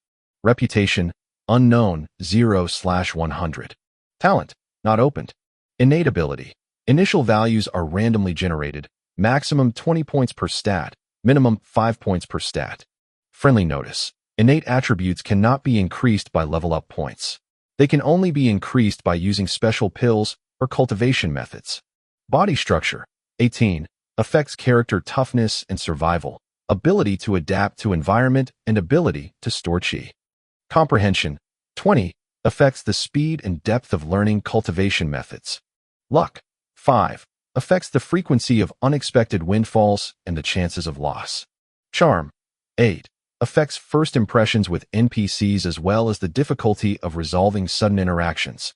Reputation, unknown, 0/100. Talent, not opened. Innate ability. Initial values are randomly generated. Maximum 20 points per stat, minimum 5 points per stat. Friendly notice. Innate attributes cannot be increased by level up points. They can only be increased by using special pills or cultivation methods. Body structure, 18, affects character toughness and survival, ability to adapt to environment, and ability to store chi. Comprehension, 20, affects the speed and depth of learning cultivation methods. Luck, 5, affects the frequency of unexpected windfalls and the chances of loss. Charm, 8, affects first impressions with NPCs as well as the difficulty of resolving sudden interactions.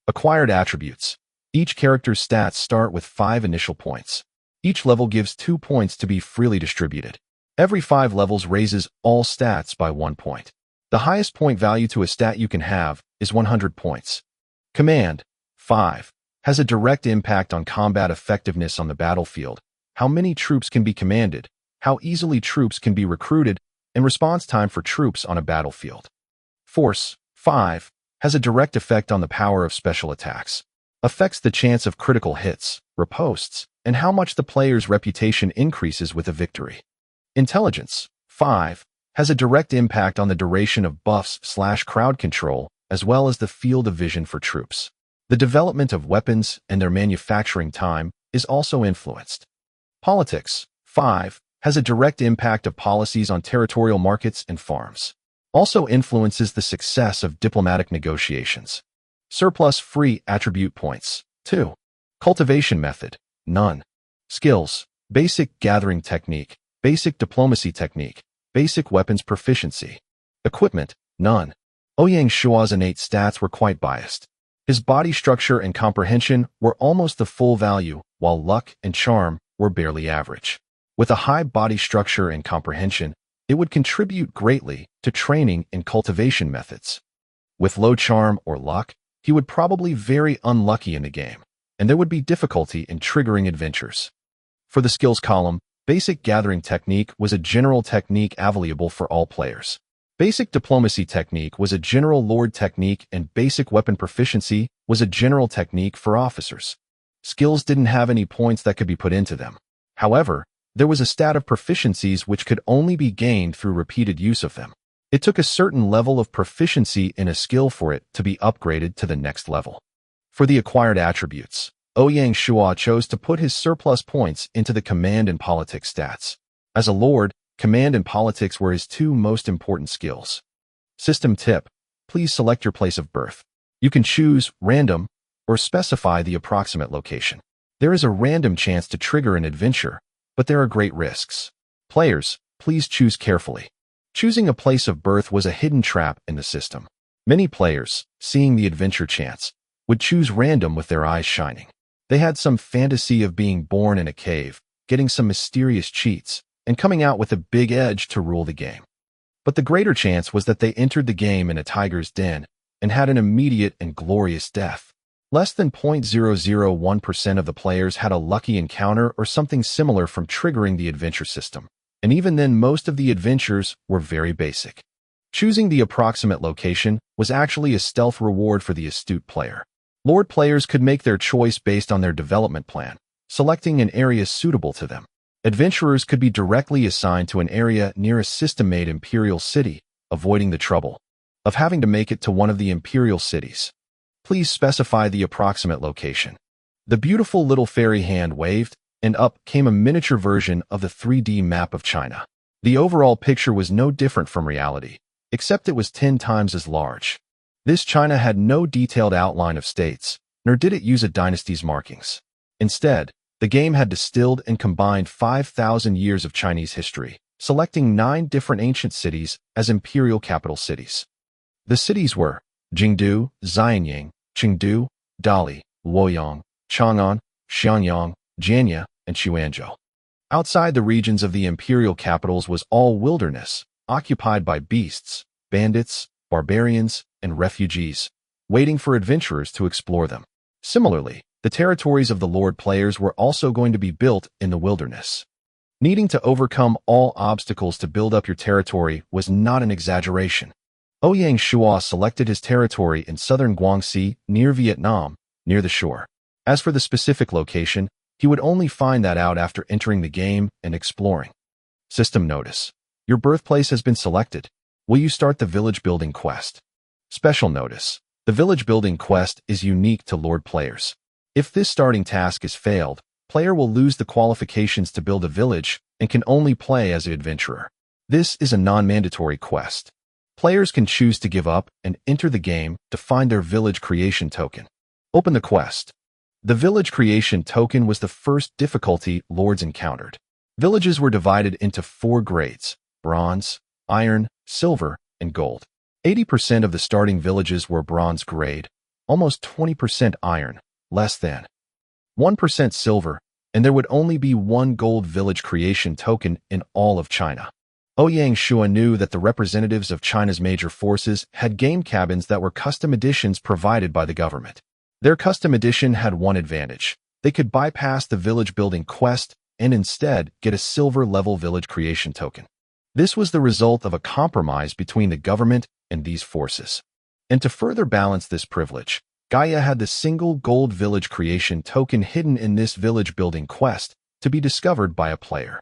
Acquired attributes. Each character's stats start with 5 initial points. Each level gives 2 points to be freely distributed. Every 5 levels raises all stats by 1 point. The highest point value to a stat you can have is 100 points. Command, 5, has a direct impact on combat effectiveness on the battlefield, how many troops can be commanded, how easily troops can be recruited, and response time for troops on a battlefield. Force, 5, has a direct effect on the power of special attacks, affects the chance of critical hits, ripostes, and how much the player's reputation increases with a victory. Intelligence, 5, has a direct impact on the duration of buffs/crowd control, as well as the field of vision for troops. The development of weapons and their manufacturing time is also influenced. Politics, 5, has a direct impact of policies on territorial markets and farms. Also influences the success of diplomatic negotiations. Surplus free attribute points, 2. Cultivation method, none. Skills, basic gathering technique, basic diplomacy technique, basic weapons proficiency. Equipment, none. Ouyang Shuo's innate stats were quite biased. His body structure and comprehension were almost the full value, while luck and charm were barely average. With a high body structure and comprehension, it would contribute greatly to training in cultivation methods. With low charm or luck, he would probably very unlucky in the game, and there would be difficulty in triggering adventures. For the skills column, basic gathering technique was a general technique available for all players. Basic diplomacy technique was a general lord technique, and basic weapon proficiency was a general technique for officers. Skills didn't have any points that could be put into them. However, there was a stat of proficiencies which could only be gained through repeated use of them. It took a certain level of proficiency in a skill for it to be upgraded to the next level. For the acquired attributes, Ouyang Shuo chose to put his surplus points into the command and politics stats. As a lord, command and politics were his two most important skills. System tip: please select your place of birth. You can choose random or specify the approximate location. There is a random chance to trigger an adventure, but there are great risks. Players, please choose carefully. Choosing a place of birth was a hidden trap in the system. Many players, seeing the adventure chance, would choose random with their eyes shining. They had some fantasy of being born in a cave, getting some mysterious cheats, and coming out with a big edge to rule the game. But the greater chance was that they entered the game in a tiger's den and had an immediate and glorious death. Less than 0.001% of the players had a lucky encounter or something similar from triggering the adventure system, and even then most of the adventures were very basic. Choosing the approximate location was actually a stealth reward for the astute player. Lord players could make their choice based on their development plan, selecting an area suitable to them. Adventurers could be directly assigned to an area near a system-made imperial city, avoiding the trouble of having to make it to one of the imperial cities. Please specify the approximate location. The beautiful little fairy hand waved, and up came a miniature version of the 3D map of China. The overall picture was no different from reality, except it was 10 times as large. This China had no detailed outline of states, nor did it use a dynasty's markings. Instead, the game had distilled and combined 5,000 years of Chinese history, selecting 9 different ancient cities as imperial capital cities. The cities were Jingdu, Xianyang, Chengdu, Dali, Luoyang, Chang'an, Xianyang, Jianya, and Xuanzhou. Outside the regions of the imperial capitals was all wilderness, occupied by beasts, bandits, barbarians, and refugees, waiting for adventurers to explore them. Similarly, the territories of the Lord players were also going to be built in the wilderness. Needing to overcome all obstacles to build up your territory was not an exaggeration. Ouyang Shuo selected his territory in southern Guangxi, near Vietnam, near the shore. As for the specific location, he would only find that out after entering the game and exploring. System notice: your birthplace has been selected. Will you start the village building quest? Special notice: the village building quest is unique to Lord players. If this starting task is failed, player will lose the qualifications to build a village and can only play as an adventurer. This is a non-mandatory quest. Players can choose to give up and enter the game to find their village creation token. Open the quest. The village creation token was the first difficulty Lords encountered. Villages were divided into 4 grades: bronze, iron, silver, and gold. 80% of the starting villages were bronze grade, almost 20% iron, less than 1% silver, and there would only be 1 gold village creation token in all of China. Ouyang Shuo knew that the representatives of China's major forces had game cabins that were custom editions provided by the government. Their custom edition had one advantage: they could bypass the village building quest and instead get a silver-level village creation token. This was the result of a compromise between the government and these forces. And to further balance this privilege, Gaia had the single gold village creation token hidden in this village building quest to be discovered by a player.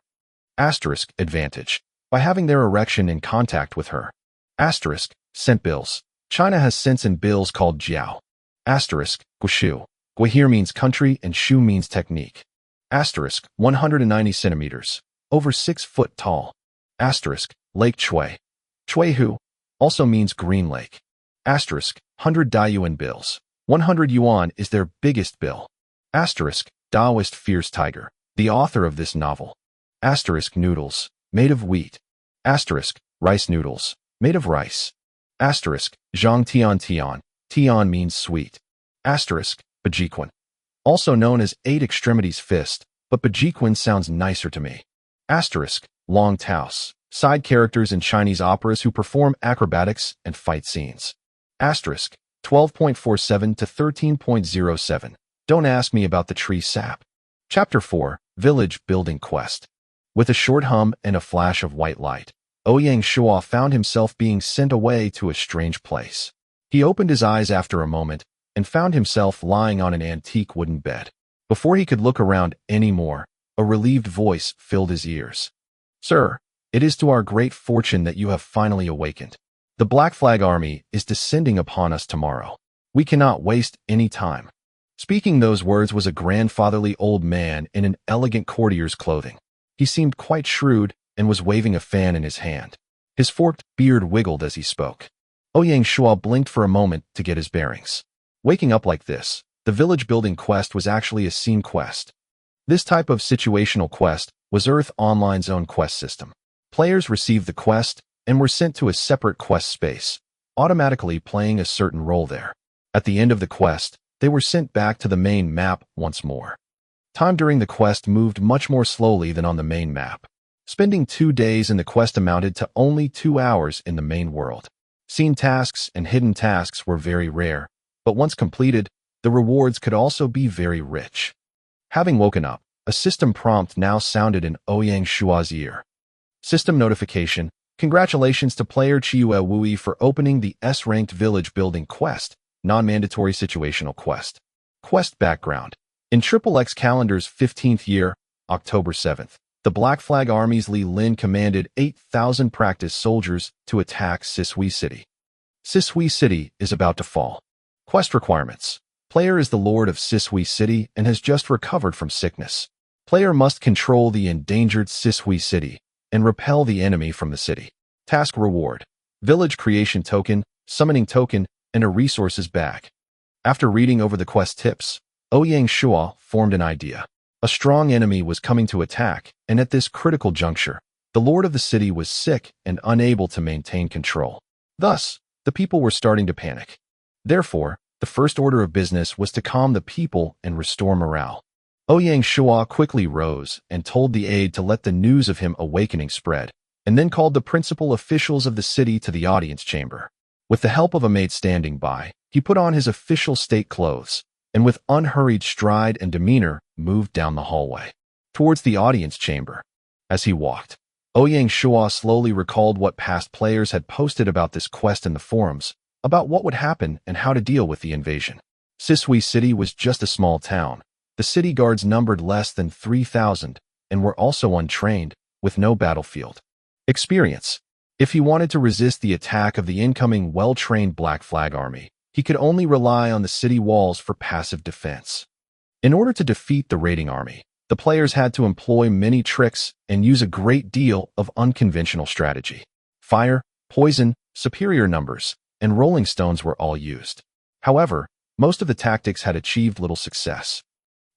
Asterisk advantage. By having their erection in contact with her. Asterisk cent bills. China has cents and bills called jiao. Asterisk guishu. Gui here means country and shu means technique. Asterisk 190 centimeters. Over 6 foot tall. Asterisk Lake Chui. Chuihu also means green lake. Asterisk 100 Dayuan bills. 100 yuan is their biggest bill. Asterisk Taoist fierce tiger. The author of this novel. Asterisk noodles, made of wheat. Asterisk rice noodles, made of rice. Asterisk zhang tian tian. Tian means sweet. Asterisk Bajiquan. Also known as 8 extremities fist, but Bajiquan sounds nicer to me. Asterisk long taos. Side characters in Chinese operas who perform acrobatics and fight scenes. Asterisk 12.47 to 13.07. Don't ask me about the tree sap. Chapter 4, Village Building Quest. With a short hum and a flash of white light, Ouyang Shuo found himself being sent away to a strange place. He opened his eyes after a moment and found himself lying on an antique wooden bed. Before he could look around any more, a relieved voice filled his ears. "Sir, it is to our great fortune that you have finally awakened. The Black Flag Army is descending upon us tomorrow. We cannot waste any time." Speaking those words was a grandfatherly old man in an elegant courtier's clothing. He seemed quite shrewd and was waving a fan in his hand. His forked beard wiggled as he spoke. Ouyang Shuo blinked for a moment to get his bearings. Waking up like this, the village building quest was actually a scene quest. This type of situational quest was Earth Online's own quest system. Players received the quest and were sent to a separate quest space, automatically playing a certain role there. At the end of the quest, they were sent back to the main map once more. Time during the quest moved much more slowly than on the main map. Spending 2 days in the quest amounted to only 2 hours in the main world. Scene tasks and hidden tasks were very rare, but once completed, the rewards could also be very rich. Having woken up, a system prompt now sounded in Ouyang Shuo's ear. System notification: congratulations to player Chiue Wui for opening the S-ranked village building quest, non-mandatory situational quest. Quest background. In XXX calendar's 15th year, October 7th, the Black Flag Army's Li Lin commanded 8,000 practice soldiers to attack Sisui City. Sisui City is about to fall. Quest requirements. Player is the lord of Sisui City and has just recovered from sickness. Player must control the endangered Sisui City and repel the enemy from the city. Task reward: village creation token, summoning token, and a resources bag. After reading over the quest tips, Ouyang Shuo formed an idea. A strong enemy was coming to attack, and at this critical juncture, the lord of the city was sick and unable to maintain control. Thus, the people were starting to panic. Therefore, the first order of business was to calm the people and restore morale. Ouyang Shuo quickly rose and told the aide to let the news of him awakening spread, and then called the principal officials of the city to the audience chamber. With the help of a maid standing by, he put on his official state clothes, and with unhurried stride and demeanor moved down the hallway towards the audience chamber. As he walked, Ouyang Shuo slowly recalled what past players had posted about this quest in the forums, about what would happen and how to deal with the invasion. Sisui City was just a small town. The city guards numbered less than 3,000 and were also untrained, with no battlefield experience. If he wanted to resist the attack of the incoming well-trained Black Flag Army, he could only rely on the city walls for passive defense. In order to defeat the raiding army, the players had to employ many tricks and use a great deal of unconventional strategy. Fire, poison, superior numbers, and rolling stones were all used. However, most of the tactics had achieved little success.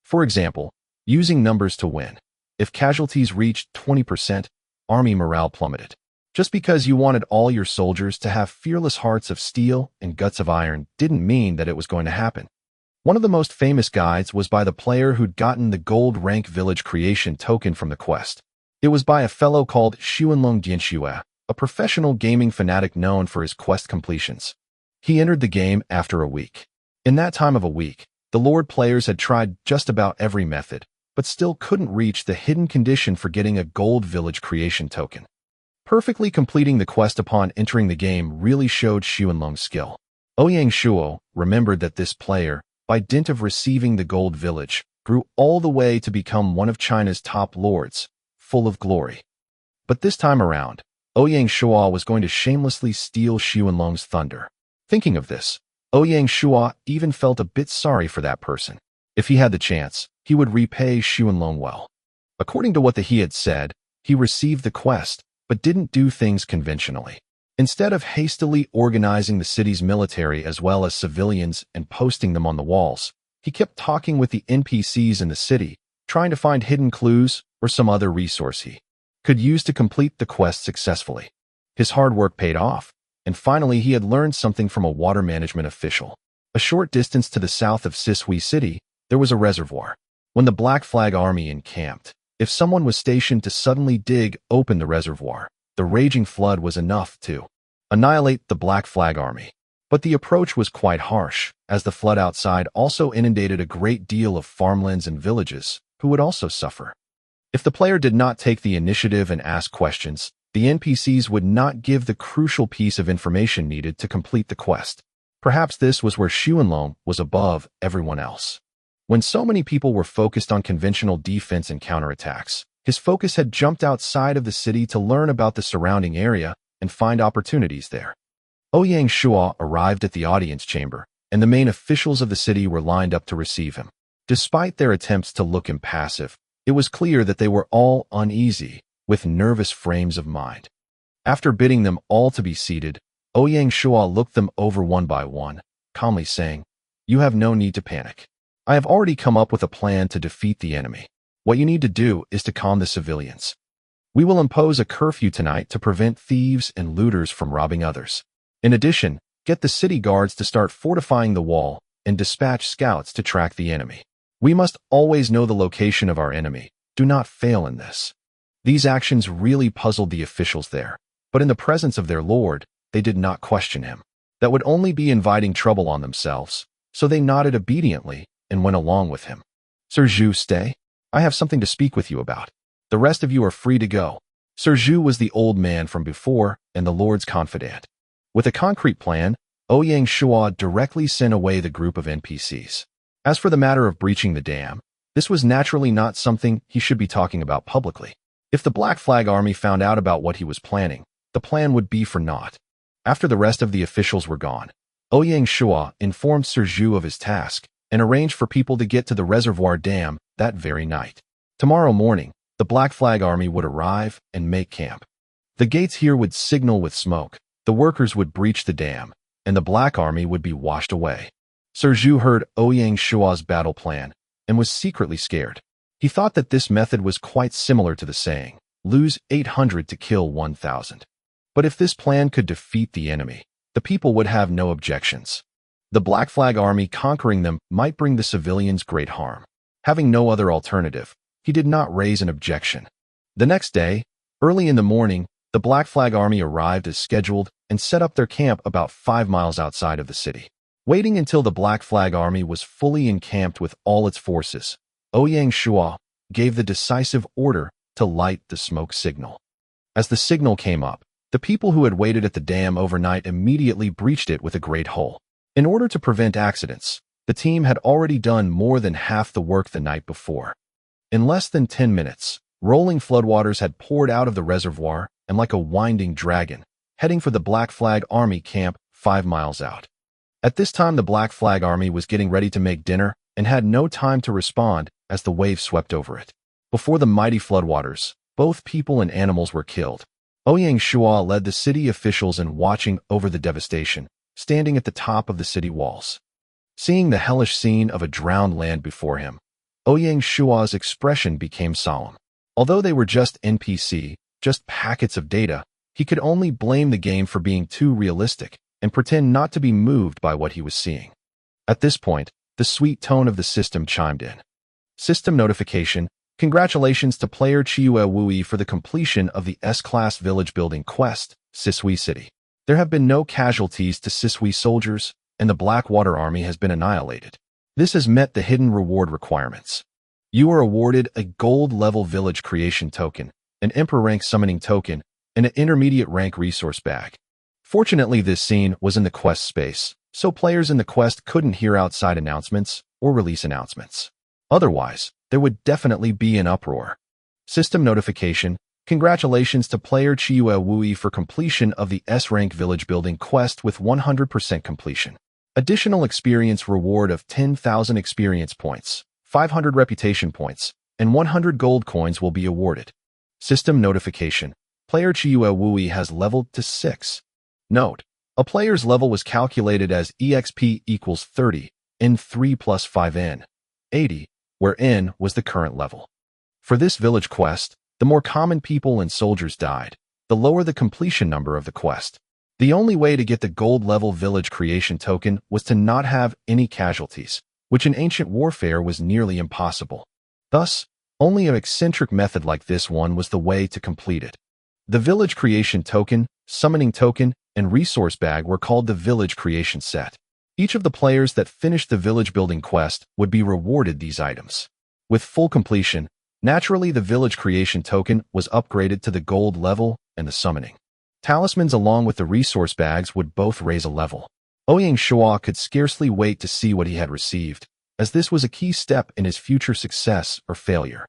For example, using numbers to win. If casualties reached 20%, army morale plummeted. Just because you wanted all your soldiers to have fearless hearts of steel and guts of iron didn't mean that it was going to happen. One of the most famous guides was by the player who'd gotten the gold rank village creation token from the quest. It was by a fellow called Xuanlong Dianxue, a professional gaming fanatic known for his quest completions. He entered the game after a week. In that time of a week, the Lord players had tried just about every method, but still couldn't reach the hidden condition for getting a gold village creation token. Perfectly completing the quest upon entering the game really showed Xuanlong's skill. Ouyang Shuo remembered that this player, by dint of receiving the Gold Village, grew all the way to become one of China's top lords, full of glory. But this time around, Ouyang Shuo was going to shamelessly steal Xuanlong's thunder. Thinking of this, Ouyang Shuo even felt a bit sorry for that person. If he had the chance, he would repay Xuanlong well. According to what he had said, he received the quest, but didn't do things conventionally. Instead of hastily organizing the city's military as well as civilians and posting them on the walls, he kept talking with the NPCs in the city, trying to find hidden clues or some other resource he could use to complete the quest successfully. His hard work paid off, and finally he had learned something from a water management official. A short distance to the south of Sisui City, there was a reservoir. When the Black Flag Army encamped, if someone was stationed to suddenly dig open the reservoir, the raging flood was enough to annihilate the Black Flag Army. But the approach was quite harsh, as the flood outside also inundated a great deal of farmlands and villages, who would also suffer. If the player did not take the initiative and ask questions, the NPCs would not give the crucial piece of information needed to complete the quest. Perhaps this was where Xuanlong was above everyone else. When so many people were focused on conventional defense and counterattacks, his focus had jumped outside of the city to learn about the surrounding area and find opportunities there. Ouyang Shuo arrived at the audience chamber, and the main officials of the city were lined up to receive him. Despite their attempts to look impassive, it was clear that they were all uneasy, with nervous frames of mind. After bidding them all to be seated, Ouyang Shuo looked them over one by one, calmly saying, "You have no need to panic. I have already come up with a plan to defeat the enemy. What you need to do is to calm the civilians. We will impose a curfew tonight to prevent thieves and looters from robbing others. In addition, get the city guards to start fortifying the wall and dispatch scouts to track the enemy. We must always know the location of our enemy. Do not fail in this." These actions really puzzled the officials there, but in the presence of their lord, they did not question him. That would only be inviting trouble on themselves, so they nodded obediently and went along with him. "Sir Zhu, stay. I have something to speak with you about. The rest of you are free to go." Sir Zhu was the old man from before and the lord's confidant. With a concrete plan, Ouyang Shuo directly sent away the group of NPCs. As for the matter of breaching the dam, this was naturally not something he should be talking about publicly. If the Black Flag Army found out about what he was planning, the plan would be for naught. After the rest of the officials were gone, Ouyang Shuo informed Sir Zhu of his task and arranged for people to get to the reservoir dam that very night. Tomorrow morning, the Black Flag Army would arrive and make camp. The gates here would signal with smoke, the workers would breach the dam, and the Black Army would be washed away. Sir Zhu heard Ouyang Shuo's battle plan and was secretly scared. He thought that this method was quite similar to the saying, "Lose 800 to kill 1,000." But if this plan could defeat the enemy, the people would have no objections. The Black Flag Army conquering them might bring the civilians great harm. Having no other alternative, he did not raise an objection. The next day, early in the morning, the Black Flag Army arrived as scheduled and set up their camp about 5 miles outside of the city. Waiting until the Black Flag Army was fully encamped with all its forces, Ouyang Shuo gave the decisive order to light the smoke signal. As the signal came up, the people who had waited at the dam overnight immediately breached it with a great hole. In order to prevent accidents, the team had already done more than half the work the night before. In less than 10 minutes, rolling floodwaters had poured out of the reservoir and like a winding dragon, heading for the Black Flag Army camp 5 miles out. At this time, the Black Flag Army was getting ready to make dinner and had no time to respond as the wave swept over it. Before the mighty floodwaters, both people and animals were killed. Ouyang Shuo led the city officials in watching over the devastation, standing at the top of the city walls. Seeing the hellish scene of a drowned land before him, Ouyang Shuo's expression became solemn. Although they were just NPC, just packets of data, he could only blame the game for being too realistic and pretend not to be moved by what he was seeing. At this point, the sweet tone of the system chimed in. System notification: congratulations to player Chiue Wui for the completion of the S-Class Village Building Quest, Sisui City. There have been no casualties to Sisui soldiers, and the Blackwater Army has been annihilated. This has met the hidden reward requirements. You are awarded a gold-level village creation token, an Emperor rank summoning token, and an intermediate rank resource bag. Fortunately, this scene was in the quest space, so players in the quest couldn't hear outside announcements or release announcements. Otherwise, there would definitely be an uproar. System notification: congratulations to player Chiue Wui for completion of the S-rank village building quest with 100% completion. Additional experience reward of 10,000 experience points, 500 reputation points, and 100 gold coins will be awarded. System notification: player Chiue Wui has leveled to 6. Note: a player's level was calculated as EXP equals 30, N3 plus 5N, 80, where N was the current level. For this village quest, the more common people and soldiers died, the lower the completion number of the quest. The only way to get the gold level village creation token was to not have any casualties, which in ancient warfare was nearly impossible. Thus, only an eccentric method like this one was the way to complete it. The village creation token, summoning token, and resource bag were called the village creation set. Each of the players that finished the village building quest would be rewarded these items. With full completion, naturally the village creation token was upgraded to the gold level, and the summoning talismans along with the resource bags would both raise a level. Ouyang Shuo could scarcely wait to see what he had received, as this was a key step in his future success or failure.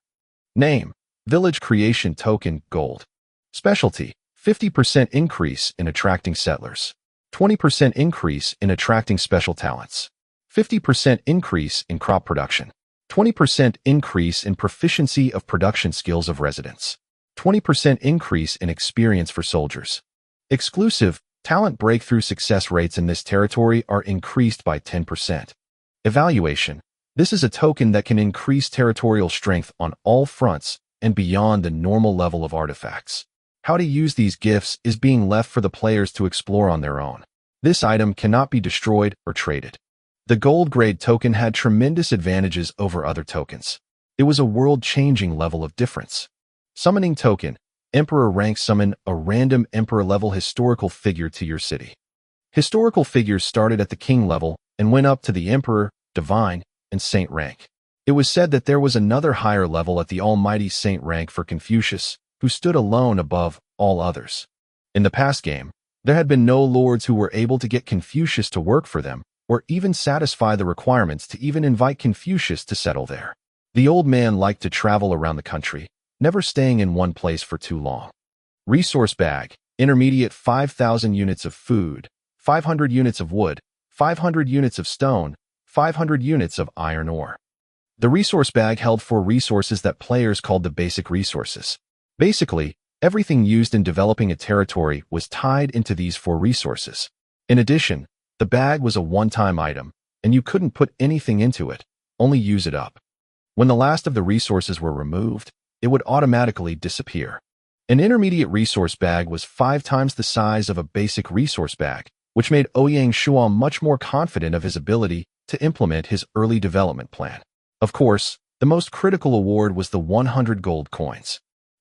Name: Village Creation Token Gold. Specialty: 50% increase in attracting settlers, 20% increase in attracting special talents, 50% increase in crop production, 20% increase in proficiency of production skills of residents, 20% increase in experience for soldiers. Exclusive: talent breakthrough success rates in this territory are increased by 10%. Evaluation: this is a token that can increase territorial strength on all fronts and beyond the normal level of artifacts. How to use these gifts is being left for the players to explore on their own. This item cannot be destroyed or traded. The gold grade token had tremendous advantages over other tokens. It was a world-changing level of difference. Summoning token: Emperor rank: summon a random Emperor level historical figure to your city. Historical figures started at the king level and went up to the Emperor, Divine, and Saint rank. It was said that there was another higher level at the Almighty Saint rank for Confucius, who stood alone above all others. In the past game, there had been no lords who were able to get Confucius to work for them, or even satisfy the requirements to even invite Confucius to settle there. The old man liked to travel around the country, never staying in one place for too long. Resource bag: intermediate 5,000 units of food, 500 units of wood, 500 units of stone, 500 units of iron ore. The resource bag held 4 resources that players called the basic resources. Basically, everything used in developing a territory was tied into these 4 resources. In addition, the bag was a one-time item, and you couldn't put anything into it, only use it up. When the last of the resources were removed, it would automatically disappear. An intermediate resource bag was 5 times the size of a basic resource bag, which made Ouyang Shuo much more confident of his ability to implement his early development plan. Of course, the most critical award was the 100 gold coins.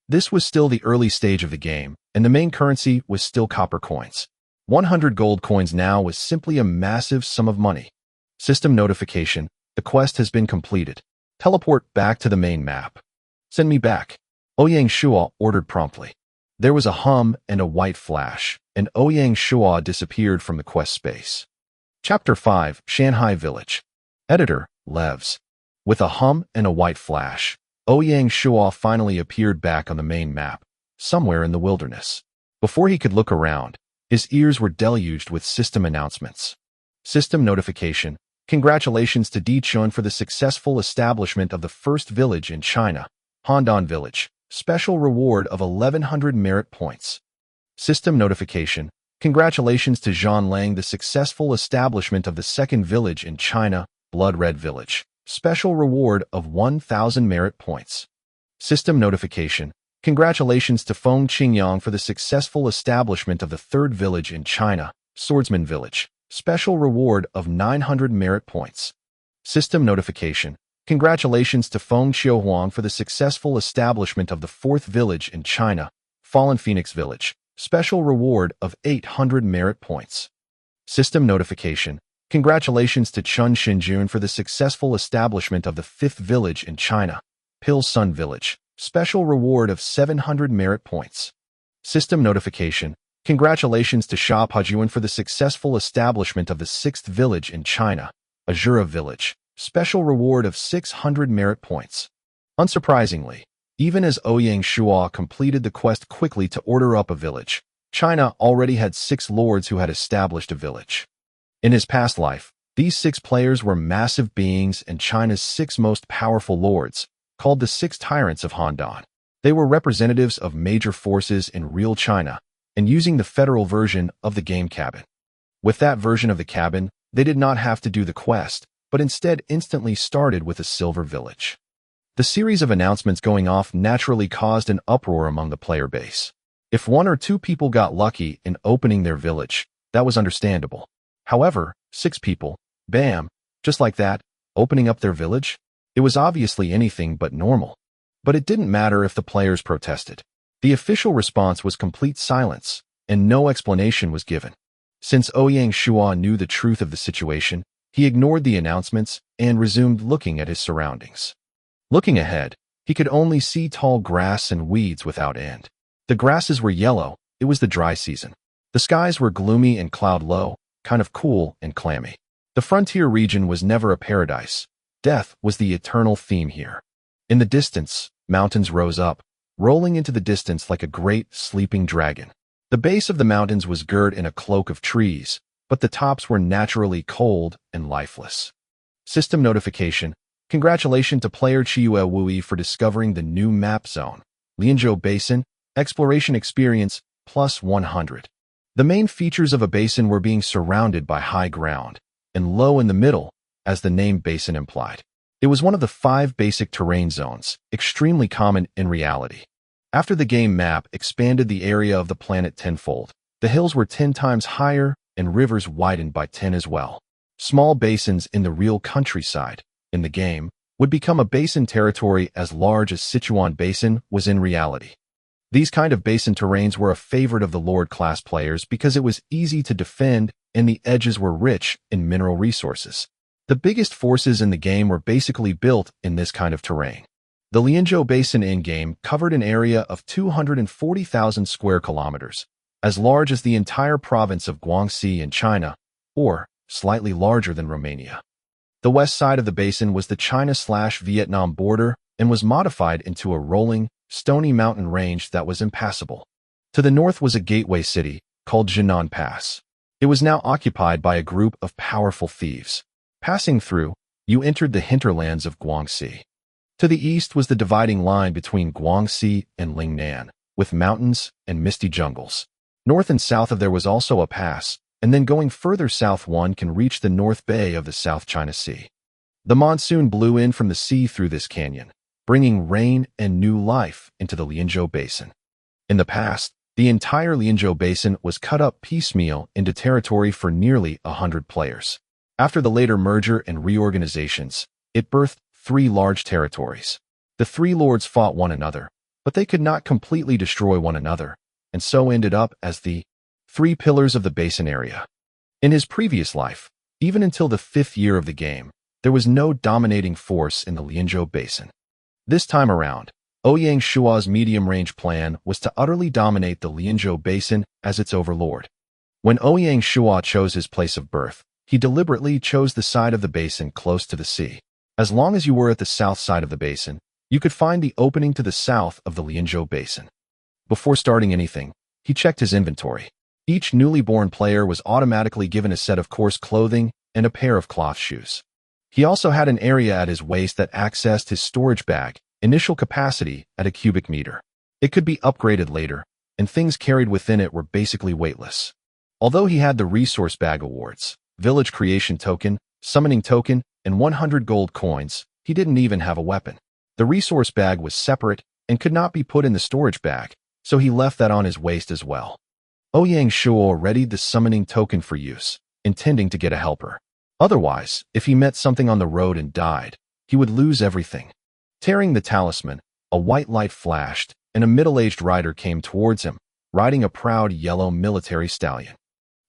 This was still the early stage of the game, and the main currency was still copper coins. 100 gold coins now was simply a massive sum of money. System notification: the quest has been completed. Teleport back to the main map. Send me back, Ouyang Shuo ordered promptly. There was a hum and a white flash, and Ouyang Shuo disappeared from the quest space. Chapter 5: Shanghai Village. Editor: Levs. With a hum and a white flash, Ouyang Shuo finally appeared back on the main map, somewhere in the wilderness. Before he could look around, his ears were deluged with system announcements. System notification: congratulations to Di Chun for the successful establishment of the first village in China, Handan Village. Special reward of 1100 merit points. System notification: congratulations to Zhang Lang the successful establishment of the second village in China, Blood Red Village. Special reward of 1000 merit points. System notification: congratulations to Feng Qingyang for the successful establishment of the third village in China, Swordsman Village. Special reward of 900 merit points. System notification: congratulations to Feng Xiuhuang for the successful establishment of the fourth village in China, Fallen Phoenix Village. Special reward of 800 merit points. System notification: congratulations to Chun Xinjun for the successful establishment of the fifth village in China, Pil Sun Village. Special reward of 700 merit points. System notification: Congratulations to Sha Pajuan for the successful establishment of the 6th village in China, Azura Village. Special reward of 600 merit points. Unsurprisingly, even as Ouyang Shuo completed the quest quickly to order up a village, China already had 6 lords who had established a village. In his past life, these 6 players were massive beings and China's 6 most powerful lords, called the 6 tyrants of Handan. They were representatives of major forces in real China, and using the federal version of the game cabin. With that version of the cabin, they did not have to do the quest, but instead instantly started with a silver village. The series of announcements going off naturally caused an uproar among the player base. If 1 or 2 people got lucky in opening their village, that was understandable. However, 6 people, bam, just like that, opening up their village? It was obviously anything but normal. But it didn't matter if the players protested. The official response was complete silence, and no explanation was given. Since Ouyang Shuo knew the truth of the situation, he ignored the announcements and resumed looking at his surroundings. Looking ahead, he could only see tall grass and weeds without end. The grasses were yellow, it was the dry season. The skies were gloomy and cloud low, kind of cool and clammy. The frontier region was never a paradise. Death was the eternal theme here. In the distance, mountains rose up, rolling into the distance like a great, sleeping dragon. The base of the mountains was girt in a cloak of trees, but the tops were naturally cold and lifeless. System notification. Congratulations to player Chiue Wui for discovering the new map zone. Lianzhou Basin, exploration experience, plus 100. The main features of a basin were being surrounded by high ground, and low in the middle, as the name basin implied. It was one of the 5 basic terrain zones, extremely common in reality. After the game map expanded the area of the planet tenfold, the hills were 10 times higher and rivers widened by 10 as well. Small basins in the real countryside, in the game, would become a basin territory as large as Sichuan Basin was in reality. These kind of basin terrains were a favorite of the Lord class players because it was easy to defend and the edges were rich in mineral resources. The biggest forces in the game were basically built in this kind of terrain. The Lianzhou Basin in-game covered an area of 240,000 square kilometers, as large as the entire province of Guangxi in China, or slightly larger than Romania. The west side of the basin was the China/Vietnam border and was modified into a rolling, stony mountain range that was impassable. To the north was a gateway city called Jinan Pass. It was now occupied by a group of powerful thieves. Passing through, you entered the hinterlands of Guangxi. To the east was the dividing line between Guangxi and Lingnan, with mountains and misty jungles. North and south of there was also a pass, and then going further south one can reach the North Bay of the South China Sea. The monsoon blew in from the sea through this canyon, bringing rain and new life into the Lianzhou Basin. In the past, the entire Lianzhou Basin was cut up piecemeal into territory for nearly 100 players. After the later merger and reorganizations, it birthed 3 large territories. The 3 lords fought one another, but they could not completely destroy one another, and so ended up as the 3 pillars of the basin area. In his previous life, even until the 5th year of the game, there was no dominating force in the Lianzhou Basin. This time around, Ouyang Shuo's medium-range plan was to utterly dominate the Lianzhou Basin as its overlord. When Ouyang Shuo chose his place of birth, he deliberately chose the side of the basin close to the sea. As long as you were at the south side of the basin, you could find the opening to the south of the Lianzhou Basin. Before starting anything, he checked his inventory. Each newly born player was automatically given a set of coarse clothing and a pair of cloth shoes. He also had an area at his waist that accessed his storage bag, initial capacity at a cubic meter. It could be upgraded later, and things carried within it were basically weightless. Although he had the resource bag awards, village creation token, summoning token, and 100 gold coins, he didn't even have a weapon. The resource bag was separate and could not be put in the storage bag, so he left that on his waist as well. Ouyang Shuo readied the summoning token for use, intending to get a helper. Otherwise, if he met something on the road and died, he would lose everything. Tearing the talisman, a white light flashed, and a middle-aged rider came towards him, riding a proud yellow military stallion.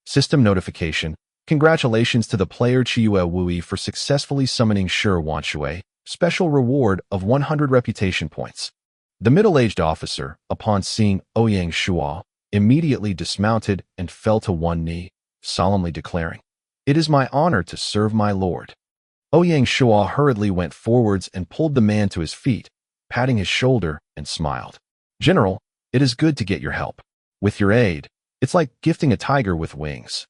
System notification. Congratulations to the player Chiue Wui for successfully summoning Shi Shui, special reward of 100 reputation points. The middle-aged officer, upon seeing Ouyang Shuo, immediately dismounted and fell to one knee, solemnly declaring, "It is my honor to serve my lord." Ouyang Shuo hurriedly went forwards and pulled the man to his feet, patting his shoulder and smiled. "General, it is good to get your help. With your aid, it's like gifting a tiger with wings."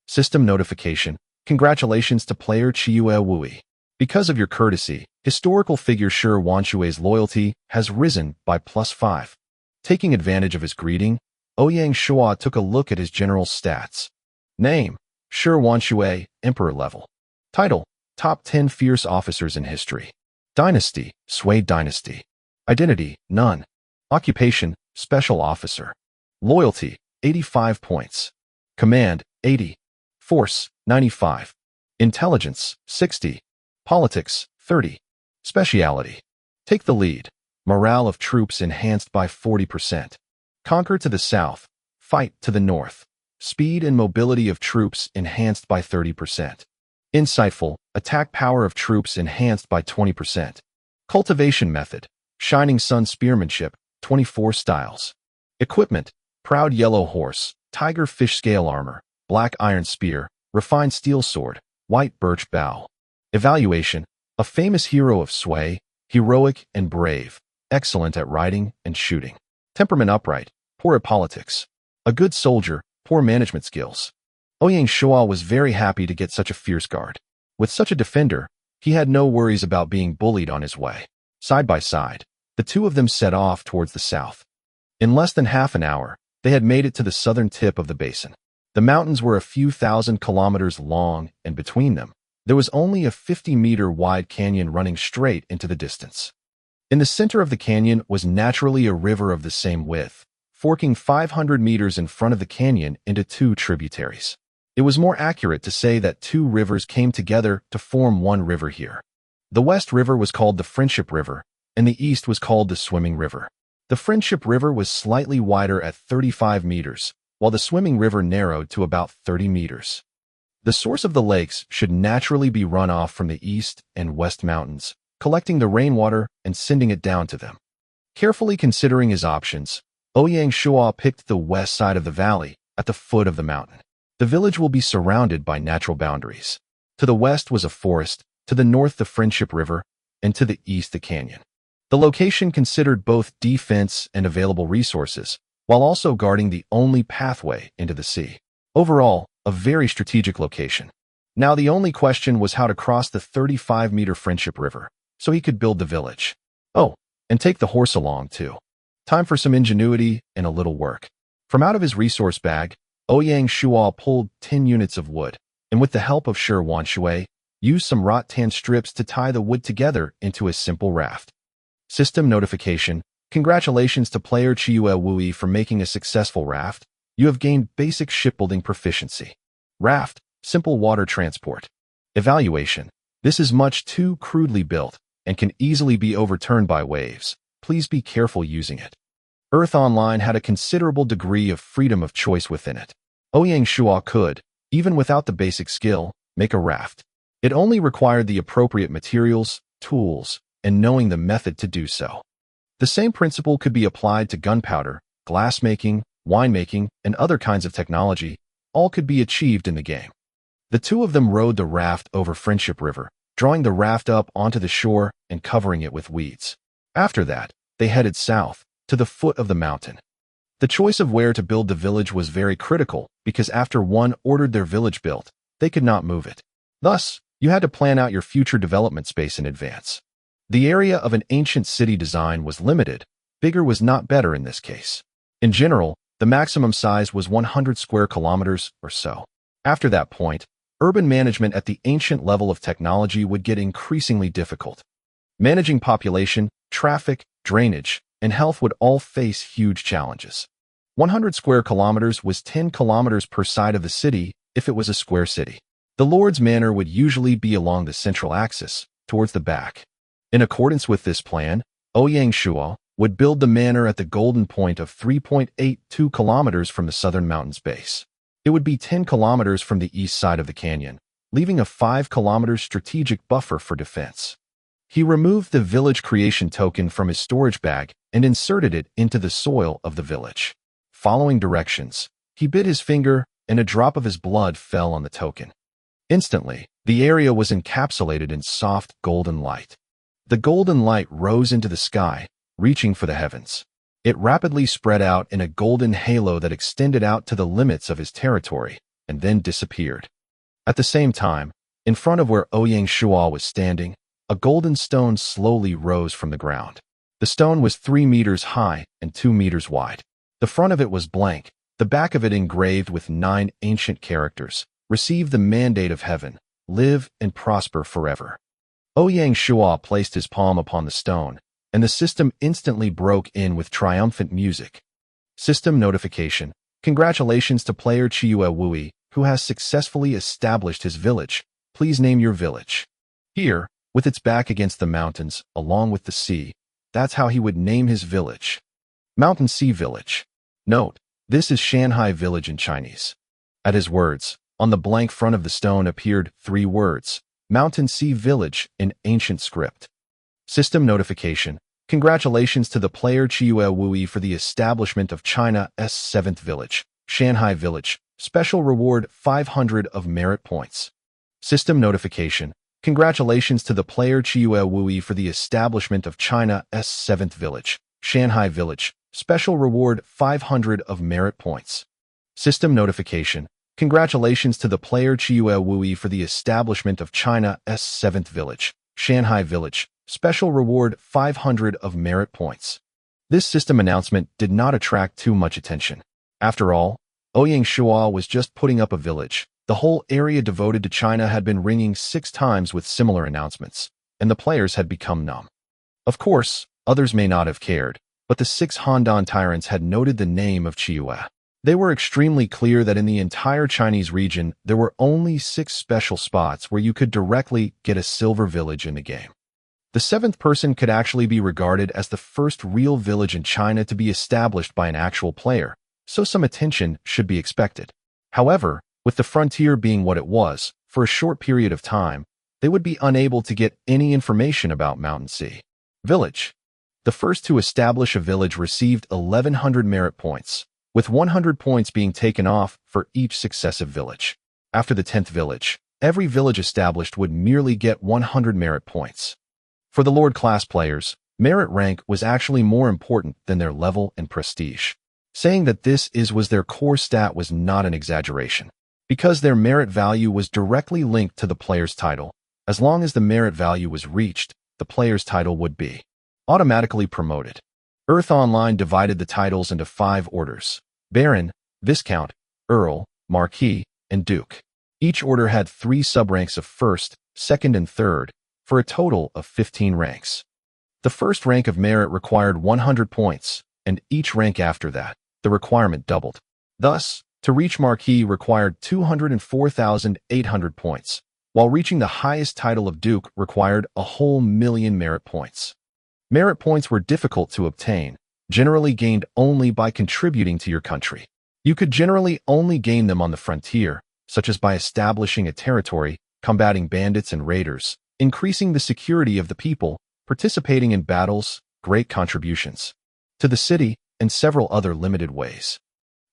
System notification: congratulations to player Chiue Wui. Because of your courtesy, historical figure Shi Wanshue's loyalty has risen by +5. Taking advantage of his greeting, Ouyang Shuo took a look at his general's stats. Name: Shi Wanshue, Emperor level. Title: Top 10 Fierce Officers in History. Dynasty: Sui Dynasty. Identity: None. Occupation: Special Officer. Loyalty: 85 points. Command: 80. Force: 95. Intelligence: 60. Politics: 30. Speciality: Take the lead. Morale of troops enhanced by 40%. Conquer to the south. Fight to the north. Speed and mobility of troops enhanced by 30%. Insightful: Attack power of troops enhanced by 20%. Cultivation method: Shining Sun Spearmanship, 24 styles. Equipment: Proud Yellow Horse, Tiger Fish Scale Armor, Black Iron Spear, Refined Steel Sword, White Birch Bow. Evaluation: A famous hero of Sui, heroic and brave, excellent at riding and shooting. Temperament: Upright, poor at politics. A good soldier, poor management skills. Ouyang Shuo was very happy to get such a fierce guard. With such a defender, he had no worries about being bullied on his way. Side by side, the two of them set off towards the south. In less than half an hour, they had made it to the southern tip of the basin. The mountains were a few thousand kilometers long, and between them, there was only a 50-meter wide canyon running straight into the distance. In the center of the canyon was naturally a river of the same width, forking 500 meters in front of the canyon into two tributaries. It was more accurate to say that two rivers came together to form one river here. The West River was called the Friendship River, and the East was called the Swimming River. The Friendship River was slightly wider at 35 meters, while the Swimming River narrowed to about 30 meters. The source of the lakes should naturally be runoff from the East and West Mountains, collecting the rainwater and sending it down to them. Carefully considering his options, Ouyang Shuo picked the west side of the valley, at the foot of the mountain. The village will be surrounded by natural boundaries. To the west was a forest, to the north the Friendship River, and to the east the canyon. The location considered both defense and available resources, while also guarding the only pathway into the sea. Overall, a very strategic location. Now the only question was how to cross the 35-meter Friendship River, so he could build the village. Oh, and take the horse along too. Time for some ingenuity and a little work. From out of his resource bag, Ouyang Shuo pulled 10 units of wood, and with the help of Shi Wanshue, used some rattan strips to tie the wood together into a simple raft. System notification: congratulations to player Chiue Wui for making a successful raft. You have gained basic shipbuilding proficiency. Raft: simple water transport. Evaluation: this is much too crudely built and can easily be overturned by waves. Please be careful using it. Earth Online had a considerable degree of freedom of choice within it. Ouyang Shuo could, even without the basic skill, make a raft. It only required the appropriate materials, tools, and knowing the method to do so. The same principle could be applied to gunpowder, glassmaking, winemaking, and other kinds of technology. All could be achieved in the game. The two of them rowed the raft over Friendship River, drawing the raft up onto the shore and covering it with weeds. After that, they headed south, to the foot of the mountain. The choice of where to build the village was very critical, because after one ordered their village built, they could not move it. Thus, you had to plan out your future development space in advance. The area of an ancient city design was limited. Bigger was not better in this case. In general, the maximum size was 100 square kilometers or so. After that point, urban management at the ancient level of technology would get increasingly difficult. Managing population, traffic, drainage, and health would all face huge challenges. 100 square kilometers was 10 kilometers per side of the city if it was a square city. The Lord's Manor would usually be along the central axis, towards the back. In accordance with this plan, Ouyang Shuo would build the manor at the golden point of 3.82 kilometers from the southern mountain's base. It would be 10 kilometers from the east side of the canyon, leaving a 5-kilometer strategic buffer for defense. He removed the village creation token from his storage bag and inserted it into the soil of the village. Following directions, he bit his finger, and a drop of his blood fell on the token. Instantly, the area was encapsulated in soft, golden light. The golden light rose into the sky, reaching for the heavens. It rapidly spread out in a golden halo that extended out to the limits of his territory, and then disappeared. At the same time, in front of where Ouyang Shuo was standing, a golden stone slowly rose from the ground. The stone was 3 meters high and 2 meters wide. The front of it was blank, the back of it engraved with 9 ancient characters. Receive the mandate of heaven, live and prosper forever. Ouyang Shuo placed his palm upon the stone, and the system instantly broke in with triumphant music. System notification. Congratulations to player Chiyue Wui, who has successfully established his village. Please name your village. Here, with its back against the mountains, along with the sea, that's how he would name his village. Mountain Sea Village. Note, this is Shanghai Village in Chinese. At his words, on the blank front of the stone appeared 3 words, Mountain Sea Village in ancient script. System notification. Congratulations to the player Chiyue Wui for the establishment of China's 7th village, Shanghai Village. Special reward 500 of merit points. System notification. Congratulations to the player Chiyue Wui for the establishment of China's 7th village, Shanghai Village. Special reward 500 of merit points. System notification. Congratulations to the player Chiyue Wui for the establishment of China's 7th village, Shanghai Village. Special reward 500 of merit points. This system announcement did not attract too much attention. After all, Ouyang Shuo was just putting up a village. The whole area devoted to China had been ringing 6 times with similar announcements, and the players had become numb. Of course, others may not have cared, but the 6 Handan tyrants had noted the name of Chiyue. They were extremely clear that in the entire Chinese region, there were only 6 special spots where you could directly get a silver village in the game. The 7th person could actually be regarded as the first real village in China to be established by an actual player, so some attention should be expected. However, with the frontier being what it was, for a short period of time, they would be unable to get any information about Mountain Sea Village. The first to establish a village received 1,100 merit points, with 100 points being taken off for each successive village. After the 10th village, every village established would merely get 100 merit points. For the Lord class players, merit rank was actually more important than their level and prestige. Saying that this was their core stat was not an exaggeration, because their merit value was directly linked to the player's title. As long as the merit value was reached, the player's title would be automatically promoted. Earth Online divided the titles into 5 orders: Baron, Viscount, Earl, Marquis, and Duke. Each order had 3 subranks of first, second, and third, for a total of 15 ranks. The first rank of merit required 100 points, and each rank after that, the requirement doubled. Thus, to reach Marquis required 204,800 points, while reaching the highest title of Duke required a whole million merit points. Merit points were difficult to obtain, generally gained only by contributing to your country. You could generally only gain them on the frontier, such as by establishing a territory, combating bandits and raiders, increasing the security of the people, participating in battles, great contributions to the city, and several other limited ways.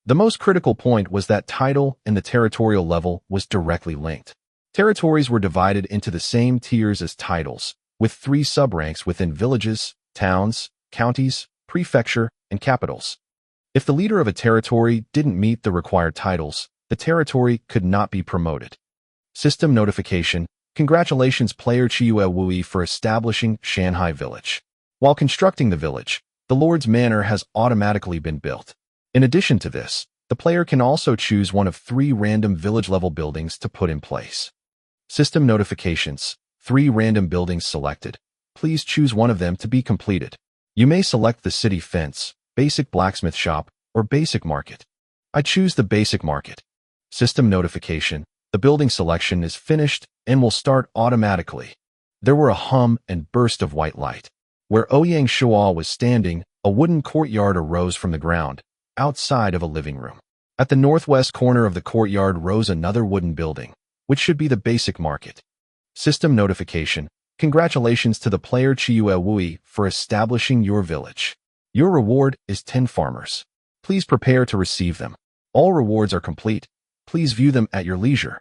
The most critical point was that title and the territorial level was directly linked. Territories were divided into the same tiers as titles, with 3 subranks within villages, towns, counties, prefecture, and capitals. If the leader of a territory didn't meet the required titles, the territory could not be promoted. System notification. Congratulations player Chiyue Wui for establishing Shanghai Village. While constructing the village, the Lord's Manor has automatically been built. In addition to this, the player can also choose one of 3 random village-level buildings to put in place. System notifications. 3 random buildings selected. Please choose one of them to be completed. You may select the city fence, basic blacksmith shop, or basic market. I choose the basic market. System notification. The building selection is finished and will start automatically. There were a hum and burst of white light. Where Ouyang Shuo was standing, a wooden courtyard arose from the ground, outside of a living room. At the northwest corner of the courtyard rose another wooden building, which should be the basic market. System notification. Congratulations to the player Chiyue Wui for establishing your village. Your reward is 10 farmers. Please prepare to receive them. All rewards are complete. Please view them at your leisure.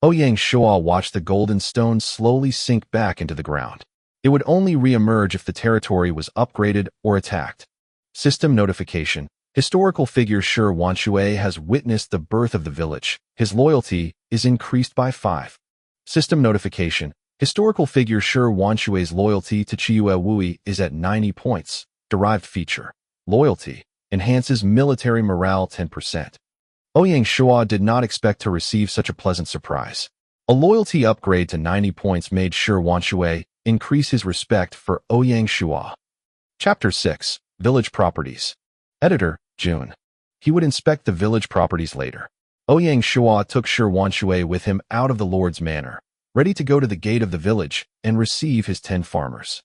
Ouyang Shuo watched the golden stone slowly sink back into the ground. It would only re-emerge if the territory was upgraded or attacked. System notification. Historical figure Shi Wanshui has witnessed the birth of the village. His loyalty is increased by 5. System notification. Historical figure Shi Wanshui's loyalty to Chiyue Wui is at 90 points. Derived feature. Loyalty. Enhances military morale 10%. Ouyang Shuo did not expect to receive such a pleasant surprise. A loyalty upgrade to 90 points made Shi Wanshui increase his respect for Ouyang Shuo. Chapter 6. Village Properties. Editor, June. He would inspect the village properties later. Ouyang Shuo took Shi Wanshui with him out of the Lord's manor, ready to go to the gate of the village and receive his 10 farmers.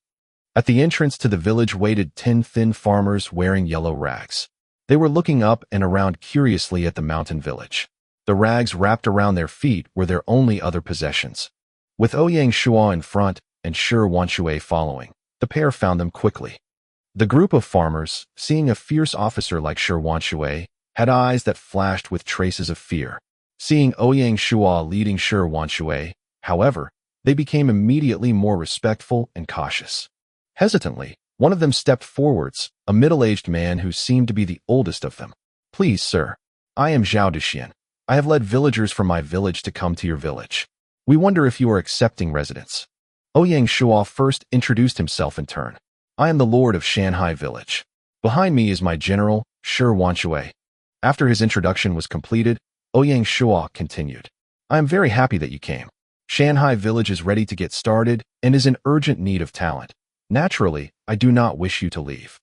At the entrance to the village waited 10 thin farmers wearing yellow rags. They were looking up and around curiously at the mountain village. The rags wrapped around their feet were their only other possessions. With Ouyang Shuo in front and Shi Wanshui following, the pair found them quickly. The group of farmers, seeing a fierce officer like Shi Wanshui, had eyes that flashed with traces of fear. Seeing Ouyang Shuo leading Shi Wanshui, however, they became immediately more respectful and cautious. Hesitantly, one of them stepped forwards, a middle-aged man who seemed to be the oldest of them. Please, sir, I am Zhao Duxian. I have led villagers from my village to come to your village. We wonder if you are accepting residents. Ouyang Shuo first introduced himself in turn. I am the lord of Shanhai village. Behind me is my general, Shi Wanshui. After his introduction was completed, Ouyang Shuo continued. I am very happy that you came. Shanhai village is ready to get started and is in urgent need of talent. Naturally, I do not wish you to leave.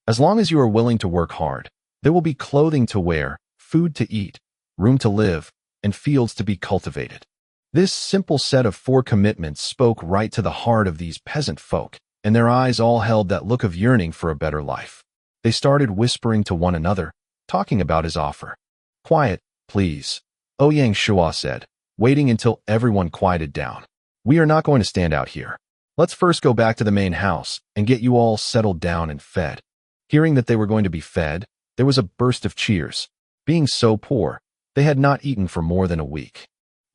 As long as you are willing to work hard, there will be clothing to wear, food to eat, room to live, and fields to be cultivated. This simple set of 4 commitments spoke right to the heart of these peasant folk, and their eyes all held that look of yearning for a better life. They started whispering to one another, talking about his offer. Quiet, please, Ouyang Shuo said, waiting until everyone quieted down. We are not going to stand out here. Let's first go back to the main house and get you all settled down and fed. Hearing that they were going to be fed, there was a burst of cheers. Being so poor, they had not eaten for more than a week.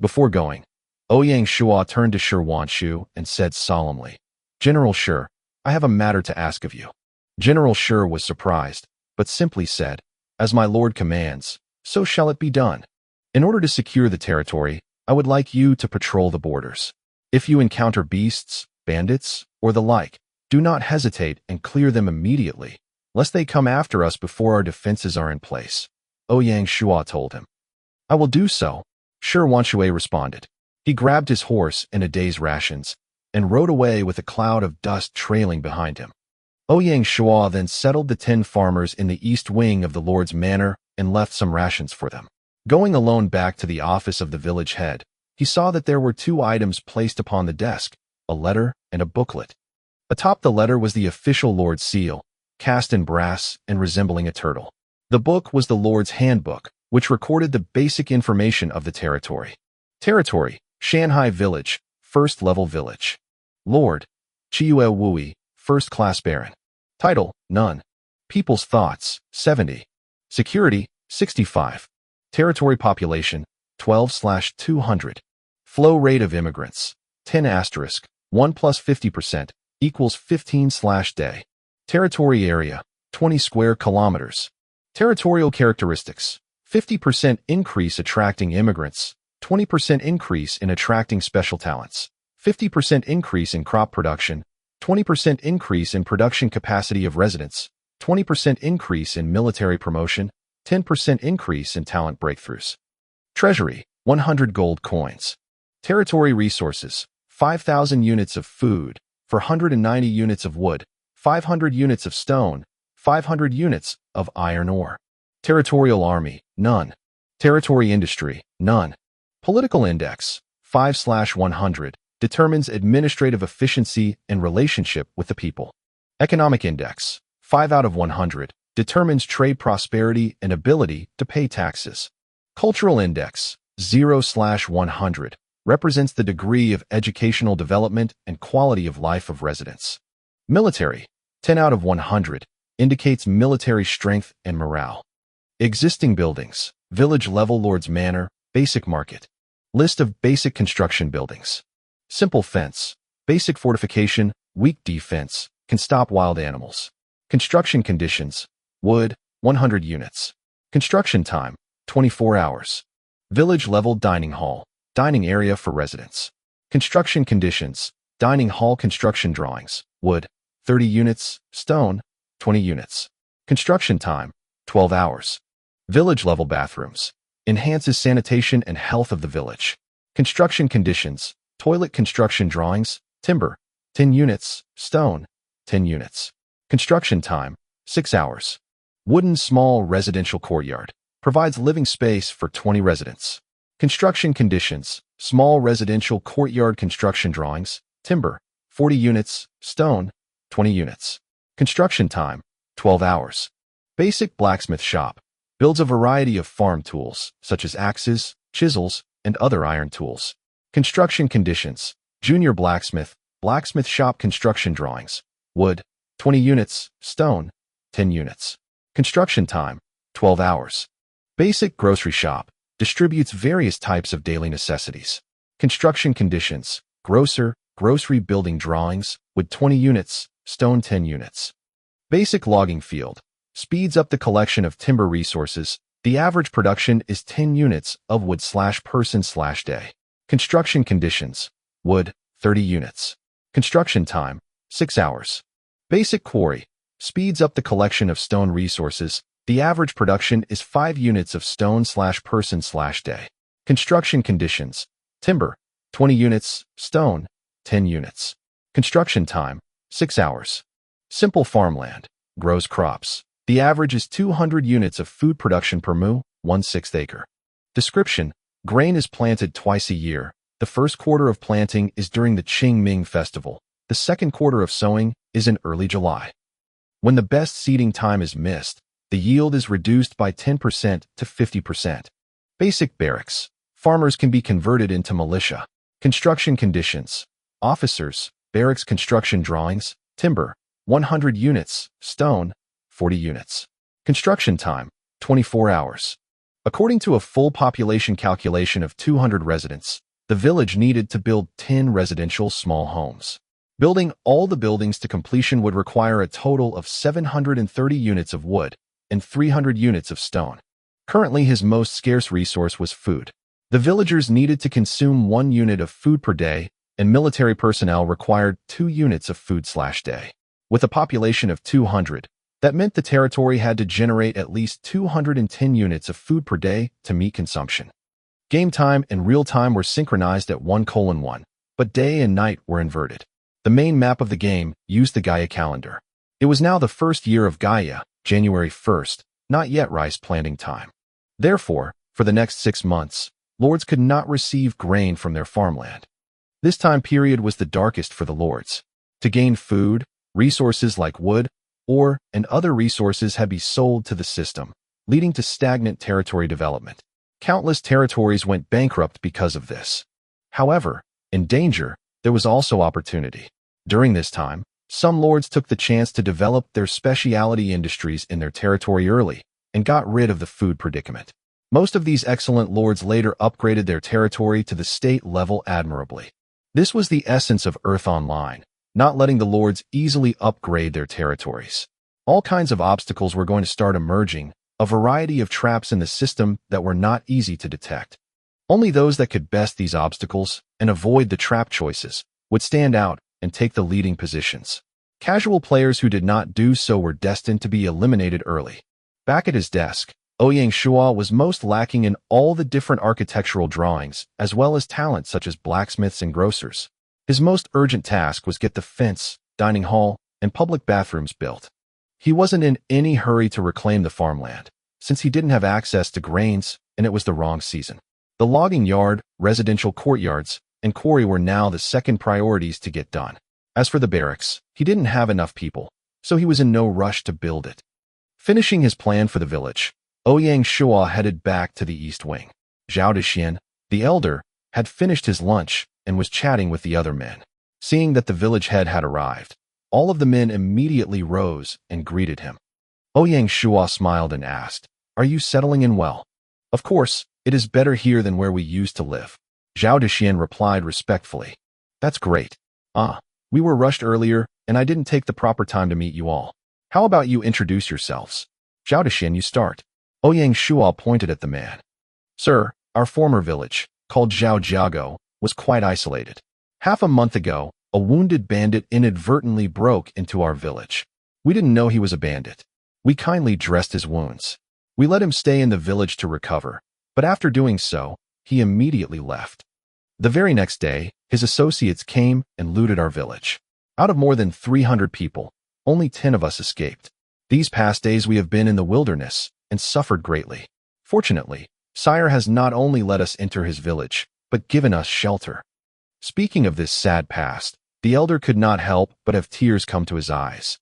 Before going, Ouyang Shuo turned to Shi Wanshu and said solemnly, General Shi, I have a matter to ask of you. General Shi was surprised, but simply said, As my lord commands, so shall it be done. In order to secure the territory, I would like you to patrol the borders. If you encounter beasts, bandits, or the like, do not hesitate and clear them immediately, lest they come after us before our defenses are in place. Ouyang Shuo told him. I will do so, Shi Wanshui responded. He grabbed his horse and a day's rations, and rode away with a cloud of dust trailing behind him. Ouyang Shuo then settled the 10 farmers in the east wing of the Lord's manor and left some rations for them. Going alone back to the office of the village head, he saw that there were 2 items placed upon the desk, a letter and a booklet. Atop the letter was the official Lord's seal, cast in brass and resembling a turtle. The book was the Lord's handbook, which recorded the basic information of the territory. Territory, Shanhai Village, First Level Village. Lord, Chiyue Wui, First Class Baron. Title, None. People's Thoughts, 70. Security, 65. Territory population, 12/200. Flow rate of immigrants, 10 * 1 plus 50% equals 15/day. Territory area, 20 square kilometers. Territorial characteristics, 50% increase attracting immigrants, 20% increase in attracting special talents, 50% increase in crop production, 20% increase in production capacity of residents, 20% increase in military promotion, 10% increase in talent breakthroughs. Treasury, 100 gold coins. Territory resources, 5,000 units of food, 490 units of wood, 500 units of stone, 500 units of iron ore. Territorial army, none. Territory industry, none. Political index, 5/100, determines administrative efficiency and relationship with the people. Economic index, 5 out of 100, determines trade prosperity and ability to pay taxes. Cultural index, 0/100, represents the degree of educational development and quality of life of residents. Military, 10 out of 100, indicates military strength and morale. Existing buildings. Village level Lord's Manor. Basic market. List of basic construction buildings. Simple fence. Basic fortification. Weak defense. Can stop wild animals. Construction conditions. Wood, 100 units. Construction time, 24 hours. Village level dining hall. Dining area for residents. Construction conditions. Dining hall construction drawings. Wood, 30 units. Stone, 20 units. Construction time, 12 hours. Village level bathrooms. Enhances sanitation and health of the village. Construction conditions. Toilet construction drawings. Timber, 10 units. Stone, 10 units. Construction time, 6 hours. Wooden small residential courtyard. Provides living space for 20 residents. Construction conditions. Small residential courtyard construction drawings. Timber, 40 units. Stone, 20 units. Construction time, 12 hours. Basic blacksmith shop. Builds a variety of farm tools, such as axes, chisels, and other iron tools. Construction conditions. Junior blacksmith. Blacksmith shop construction drawings. Wood, 20 units. Stone, 10 units. Construction time, 12 hours. Basic grocery shop. Distributes various types of daily necessities. Construction conditions. Grocer, grocery building drawings. Wood, 20 units. Stone, 10 units. Basic logging field. Speeds up the collection of timber resources. The average production is 10 units of wood/person/day. Construction conditions. Wood, 30 units. Construction time, 6 hours. Basic quarry. Speeds up the collection of stone resources. The average production is 5 units of stone/person/day. Construction conditions. Timber, 20 units. Stone, 10 units. Construction time, 6 hours. Simple farmland. Grows crops. The average is 200 units of food production per mu, 1/6 acre. Description. Grain is planted twice a year. The first quarter of planting is during the Qingming festival. The second quarter of sowing is in early July. When the best seeding time is missed, the yield is reduced by 10% to 50%. Basic barracks. Farmers can be converted into militia. Construction conditions. Officers. Barracks construction drawings. Timber, 100 units. Stone, 40 units. Construction time, 24 hours. According to a full population calculation of 200 residents, the village needed to build 10 residential small homes. Building all the buildings to completion would require a total of 730 units of wood and 300 units of stone. Currently, his most scarce resource was food. The villagers needed to consume 1 unit of food per day, and military personnel required 2 units of food/day. With a population of 200, that meant the territory had to generate at least 210 units of food per day to meet consumption. Game time and real time were synchronized at 1:1, but day and night were inverted. The main map of the game used the Gaia calendar. It was now the first year of Gaia, January 1st, not yet rice planting time. Therefore, for the next 6 months, lords could not receive grain from their farmland. This time period was the darkest for the lords. To gain food, resources like wood, ore, and other resources had been sold to the system, leading to stagnant territory development. Countless territories went bankrupt because of this. However, in danger, there was also opportunity. During this time, some lords took the chance to develop their specialty industries in their territory early and got rid of the food predicament. Most of these excellent lords later upgraded their territory to the state level admirably. This was the essence of Earth Online, not letting the lords easily upgrade their territories. All kinds of obstacles were going to start emerging, a variety of traps in the system that were not easy to detect. Only those that could best these obstacles and avoid the trap choices would stand out and take the leading positions. Casual players who did not do so were destined to be eliminated early. Back at his desk, Ouyang Shuo was most lacking in all the different architectural drawings, as well as talent such as blacksmiths and grocers. His most urgent task was get the fence, dining hall, and public bathrooms built. He wasn't in any hurry to reclaim the farmland, since he didn't have access to grains and it was the wrong season. The logging yard, residential courtyards, and quarry were now the second priorities to get done. As for the barracks, he didn't have enough people, so he was in no rush to build it. Finishing his plan for the village, Ouyang Shuo headed back to the east wing. Zhao Dexian, the elder, had finished his lunch and was chatting with the other men. Seeing that the village head had arrived, all of the men immediately rose and greeted him. Ouyang Shuo smiled and asked, Are you settling in well? Of course, it is better here than where we used to live. Zhao Dexian replied respectfully. That's great. We were rushed earlier, and I didn't take the proper time to meet you all. How about you introduce yourselves? Zhao Dexian, you start. Ouyang Shuo pointed at the man. Sir, our former village, called Zhao Jiago, was quite isolated. Half a month ago, a wounded bandit inadvertently broke into our village. We didn't know he was a bandit. We kindly dressed his wounds. We let him stay in the village to recover, but after doing so, he immediately left. The very next day, his associates came and looted our village. Out of more than 300 people, only 10 of us escaped. These past days we have been in the wilderness and suffered greatly. Fortunately, Sire has not only let us enter his village, but given us shelter. Speaking of this sad past, the elder could not help but have tears come to his eyes.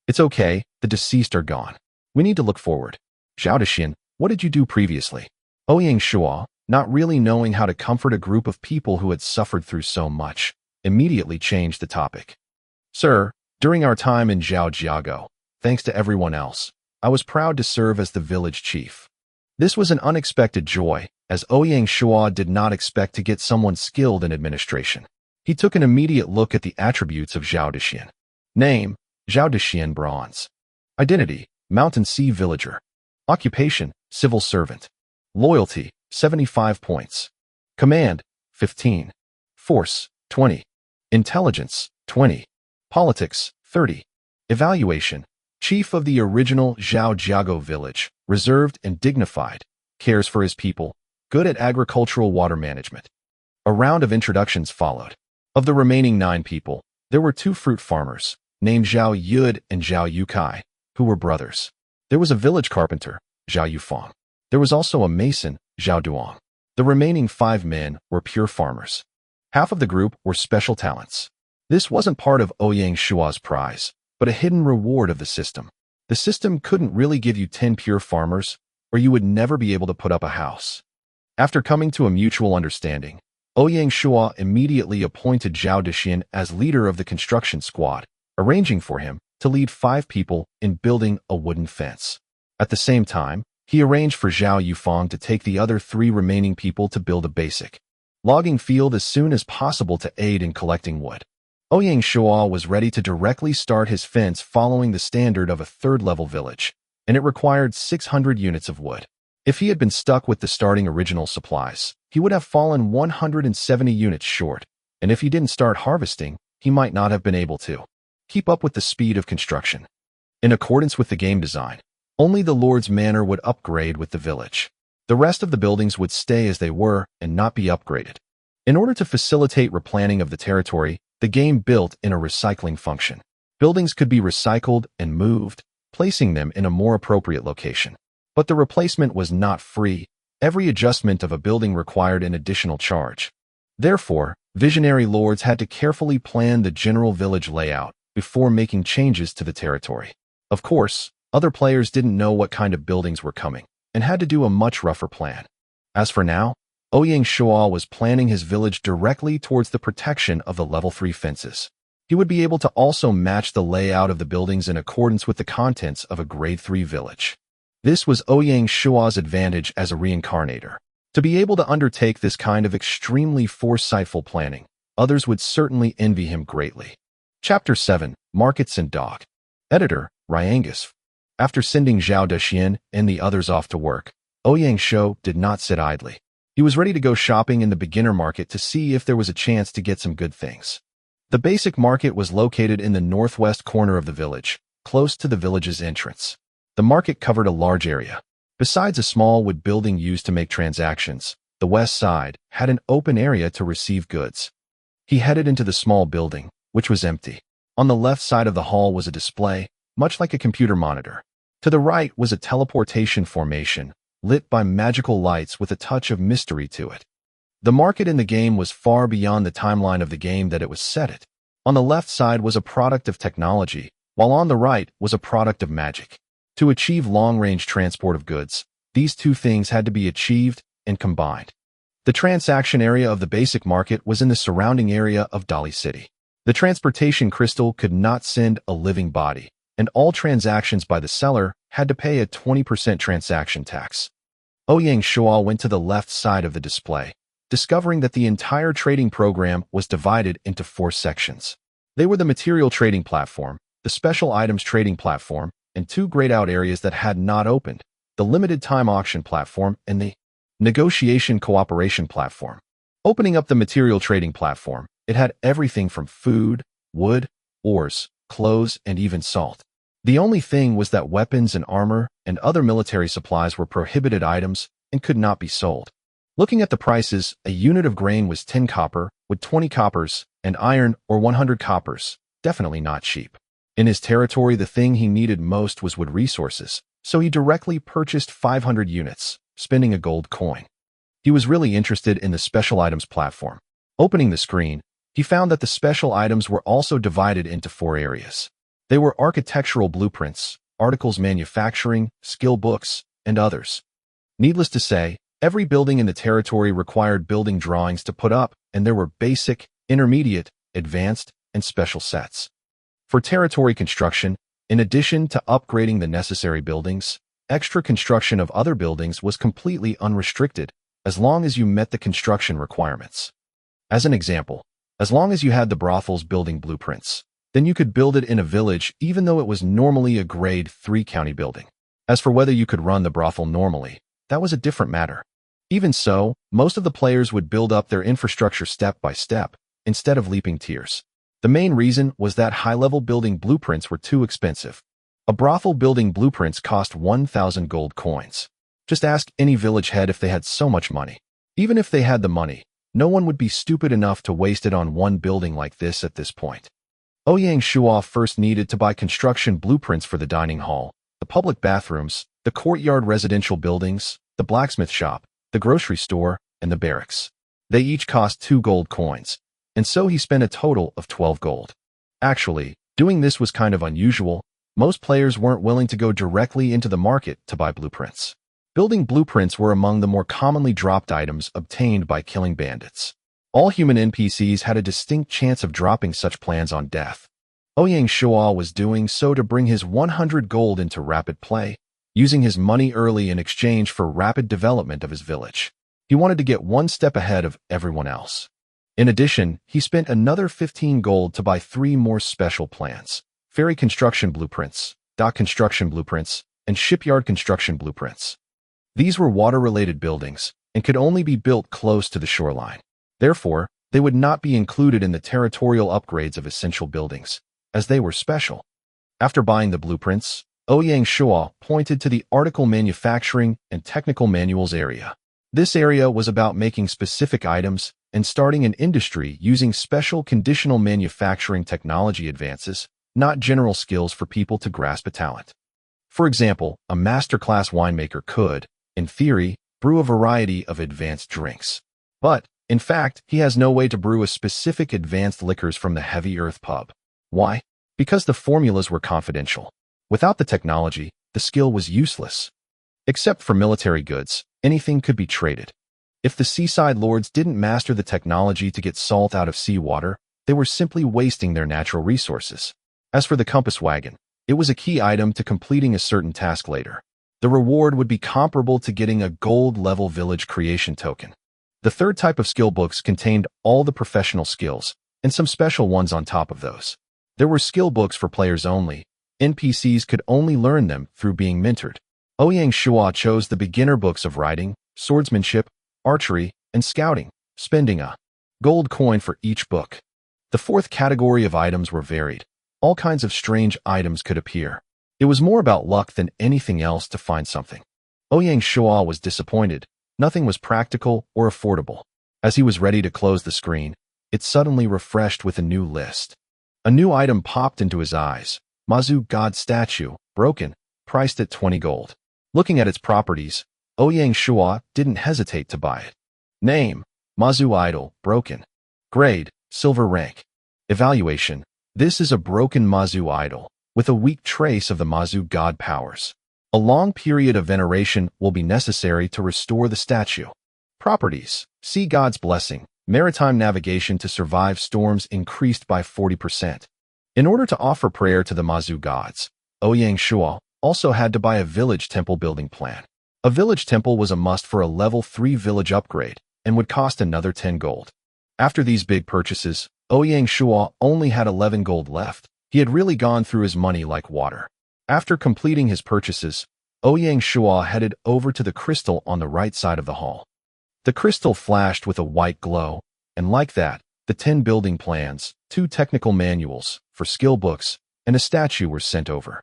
It's okay, the deceased are gone. We need to look forward. Zhao Dexian, what did you do previously? Ouyang Shuo, not really knowing how to comfort a group of people who had suffered through so much, immediately changed the topic. Sir, during our time in Zhao Jiago, thanks to everyone else, I was proud to serve as the village chief. This was an unexpected joy, as Ouyang Shuo did not expect to get someone skilled in administration. He took an immediate look at the attributes of Zhao Dexian. Name, Zhao Dexian Bronze. Identity, Mountain Sea Villager. Occupation, Civil Servant. Loyalty, 75 points. Command, 15. Force, 20. Intelligence, 20. Politics, 30. Evaluation, Chief of the original Zhao Jiago village, reserved and dignified, cares for his people, good at agricultural water management. A round of introductions followed. Of the remaining 9 people, there were 2 fruit farmers, named Zhao Yud and Zhao Yukai, who were brothers. There was a village carpenter, Zhao Yufang. There was also a mason, Zhao Duong. The remaining 5 men were pure farmers. Half of the group were special talents. This wasn't part of Ouyang Shuo's prize, but a hidden reward of the system. The system couldn't really give you 10 pure farmers, or you would never be able to put up a house. After coming to a mutual understanding, Ouyang Shuo immediately appointed Zhao Dexian as leader of the construction squad, arranging for him to lead 5 people in building a wooden fence. At the same time, he arranged for Zhao Yufang to take the other 3 remaining people to build a basic logging field as soon as possible to aid in collecting wood. Ouyang Shuo was ready to directly start his fence following the standard of a 3rd-level village, and it required 600 units of wood. If he had been stuck with the starting original supplies, he would have fallen 170 units short, and if he didn't start harvesting, he might not have been able to keep up with the speed of construction. In accordance with the game design, only the Lord's Manor would upgrade with the village. The rest of the buildings would stay as they were and not be upgraded. In order to facilitate replanning of the territory, the game built in a recycling function. Buildings could be recycled and moved, placing them in a more appropriate location. But the replacement was not free. Every adjustment of a building required an additional charge. Therefore, visionary lords had to carefully plan the general village layout before making changes to the territory. Of course, other players didn't know what kind of buildings were coming and had to do a much rougher plan. As for now, Ouyang Shuo was planning his village directly towards the protection of the level 3 fences. He would be able to also match the layout of the buildings in accordance with the contents of a grade 3 village. This was Ouyang Shuo's advantage as a reincarnator. To be able to undertake this kind of extremely foresightful planning, others would certainly envy him greatly. Chapter 7, Markets and Dog. Editor, Ryangus. After sending Zhao Dexian and the others off to work, Ouyang Shuo did not sit idly. He was ready to go shopping in the beginner market to see if there was a chance to get some good things. The basic market was located in the northwest corner of the village, close to the village's entrance. The market covered a large area. Besides a small wood building used to make transactions, the west side had an open area to receive goods. He headed into the small building, which was empty. On the left side of the hall was a display, much like a computer monitor. To the right was a teleportation formation, lit by magical lights with a touch of mystery to it. The market in the game was far beyond the timeline of the game that it was set at. On the left side was a product of technology, while on the right was a product of magic. To achieve long-range transport of goods, these 2 things had to be achieved and combined. The transaction area of the basic market was in the surrounding area of Dali City. The transportation crystal could not send a living body, and all transactions by the seller had to pay a 20% transaction tax. Ouyang Shuo went to the left side of the display, discovering that the entire trading program was divided into 4 sections. They were the material trading platform, the special items trading platform, and 2 grayed-out areas that had not opened, the limited time auction platform and the negotiation cooperation platform. Opening up the material trading platform, it had everything from food, wood, ores, clothes, and even salt. The only thing was that weapons and armor and other military supplies were prohibited items and could not be sold. Looking at the prices, a unit of grain was 10 copper, with 20 coppers, and iron or 100 coppers, definitely not cheap. In his territory, the thing he needed most was wood resources, so he directly purchased 500 units, spending a gold coin. He was really interested in the special items platform. Opening the screen, he found that the special items were also divided into 4 areas. They were architectural blueprints, articles manufacturing, skill books, and others. Needless to say, every building in the territory required building drawings to put up, and there were basic, intermediate, advanced, and special sets. For territory construction, in addition to upgrading the necessary buildings, extra construction of other buildings was completely unrestricted, as long as you met the construction requirements. As an example, as long as you had the brothels building blueprints, then you could build it in a village even though it was normally a grade 3 county building. As for whether you could run the brothel normally, that was a different matter. Even so, most of the players would build up their infrastructure step by step, instead of leaping tiers. The main reason was that high-level building blueprints were too expensive. A brothel building blueprints cost 1,000 gold coins. Just ask any village head if they had so much money. Even if they had the money, no one would be stupid enough to waste it on one building like this at this point. Ouyang Shuo first needed to buy construction blueprints for the dining hall, the public bathrooms, the courtyard residential buildings, the blacksmith shop, the grocery store, and the barracks. They each cost 2 gold coins, and so he spent a total of 12 gold. Actually, doing this was kind of unusual. Most players weren't willing to go directly into the market to buy blueprints. Building blueprints were among the more commonly dropped items obtained by killing bandits. All human NPCs had a distinct chance of dropping such plans on death. Ouyang Shuo was doing so to bring his 100 gold into rapid play, using his money early in exchange for rapid development of his village. He wanted to get one step ahead of everyone else. In addition, he spent another 15 gold to buy 3 more special plans: ferry construction blueprints, dock construction blueprints, and shipyard construction blueprints. These were water-related buildings and could only be built close to the shoreline. Therefore, they would not be included in the territorial upgrades of essential buildings, as they were special. After buying the blueprints, Ouyang Shuo pointed to the article manufacturing and technical manuals area. This area was about making specific items and starting an industry using special conditional manufacturing technology advances, not general skills for people to grasp a talent. For example, a master-class winemaker could, in theory, brew a variety of advanced drinks. But, in fact, he has no way to brew a specific advanced liquors from the heavy earth pub. Why? Because the formulas were confidential. Without the technology, the skill was useless. Except for military goods, anything could be traded. If the seaside lords didn't master the technology to get salt out of seawater, they were simply wasting their natural resources. As for the compass wagon, it was a key item to completing a certain task later. The reward would be comparable to getting a gold-level village creation token. The third type of skill books contained all the professional skills, and some special ones on top of those. There were skill books for players only. NPCs could only learn them through being mentored. Ouyang Shuo chose the beginner books of riding, swordsmanship, archery, and scouting, spending a gold coin for each book. The fourth category of items were varied. All kinds of strange items could appear. It was more about luck than anything else to find something. Ouyang Shuo was disappointed. Nothing was practical or affordable. As he was ready to close the screen, it suddenly refreshed with a new list. A new item popped into his eyes. Mazu God statue, broken, priced at 20 gold. Looking at its properties, Ouyang Shuo didn't hesitate to buy it. Name: Mazu idol, broken. Grade: silver rank. Evaluation: this is a broken Mazu idol, with a weak trace of the Mazu God powers. A long period of veneration will be necessary to restore the statue. Properties: Sea God's blessing, maritime navigation to survive storms increased by 40%. In order to offer prayer to the Mazu gods, Ouyang Shuo also had to buy a village temple building plan. A village temple was a must for a level 3 village upgrade and would cost another 10 gold. After these big purchases, Ouyang Shuo only had 11 gold left. He had really gone through his money like water. After completing his purchases, Ouyang Shuo headed over to the crystal on the right side of the hall. The crystal flashed with a white glow, and like that, the 10 building plans, 2 technical manuals for skill books, and a statue were sent over.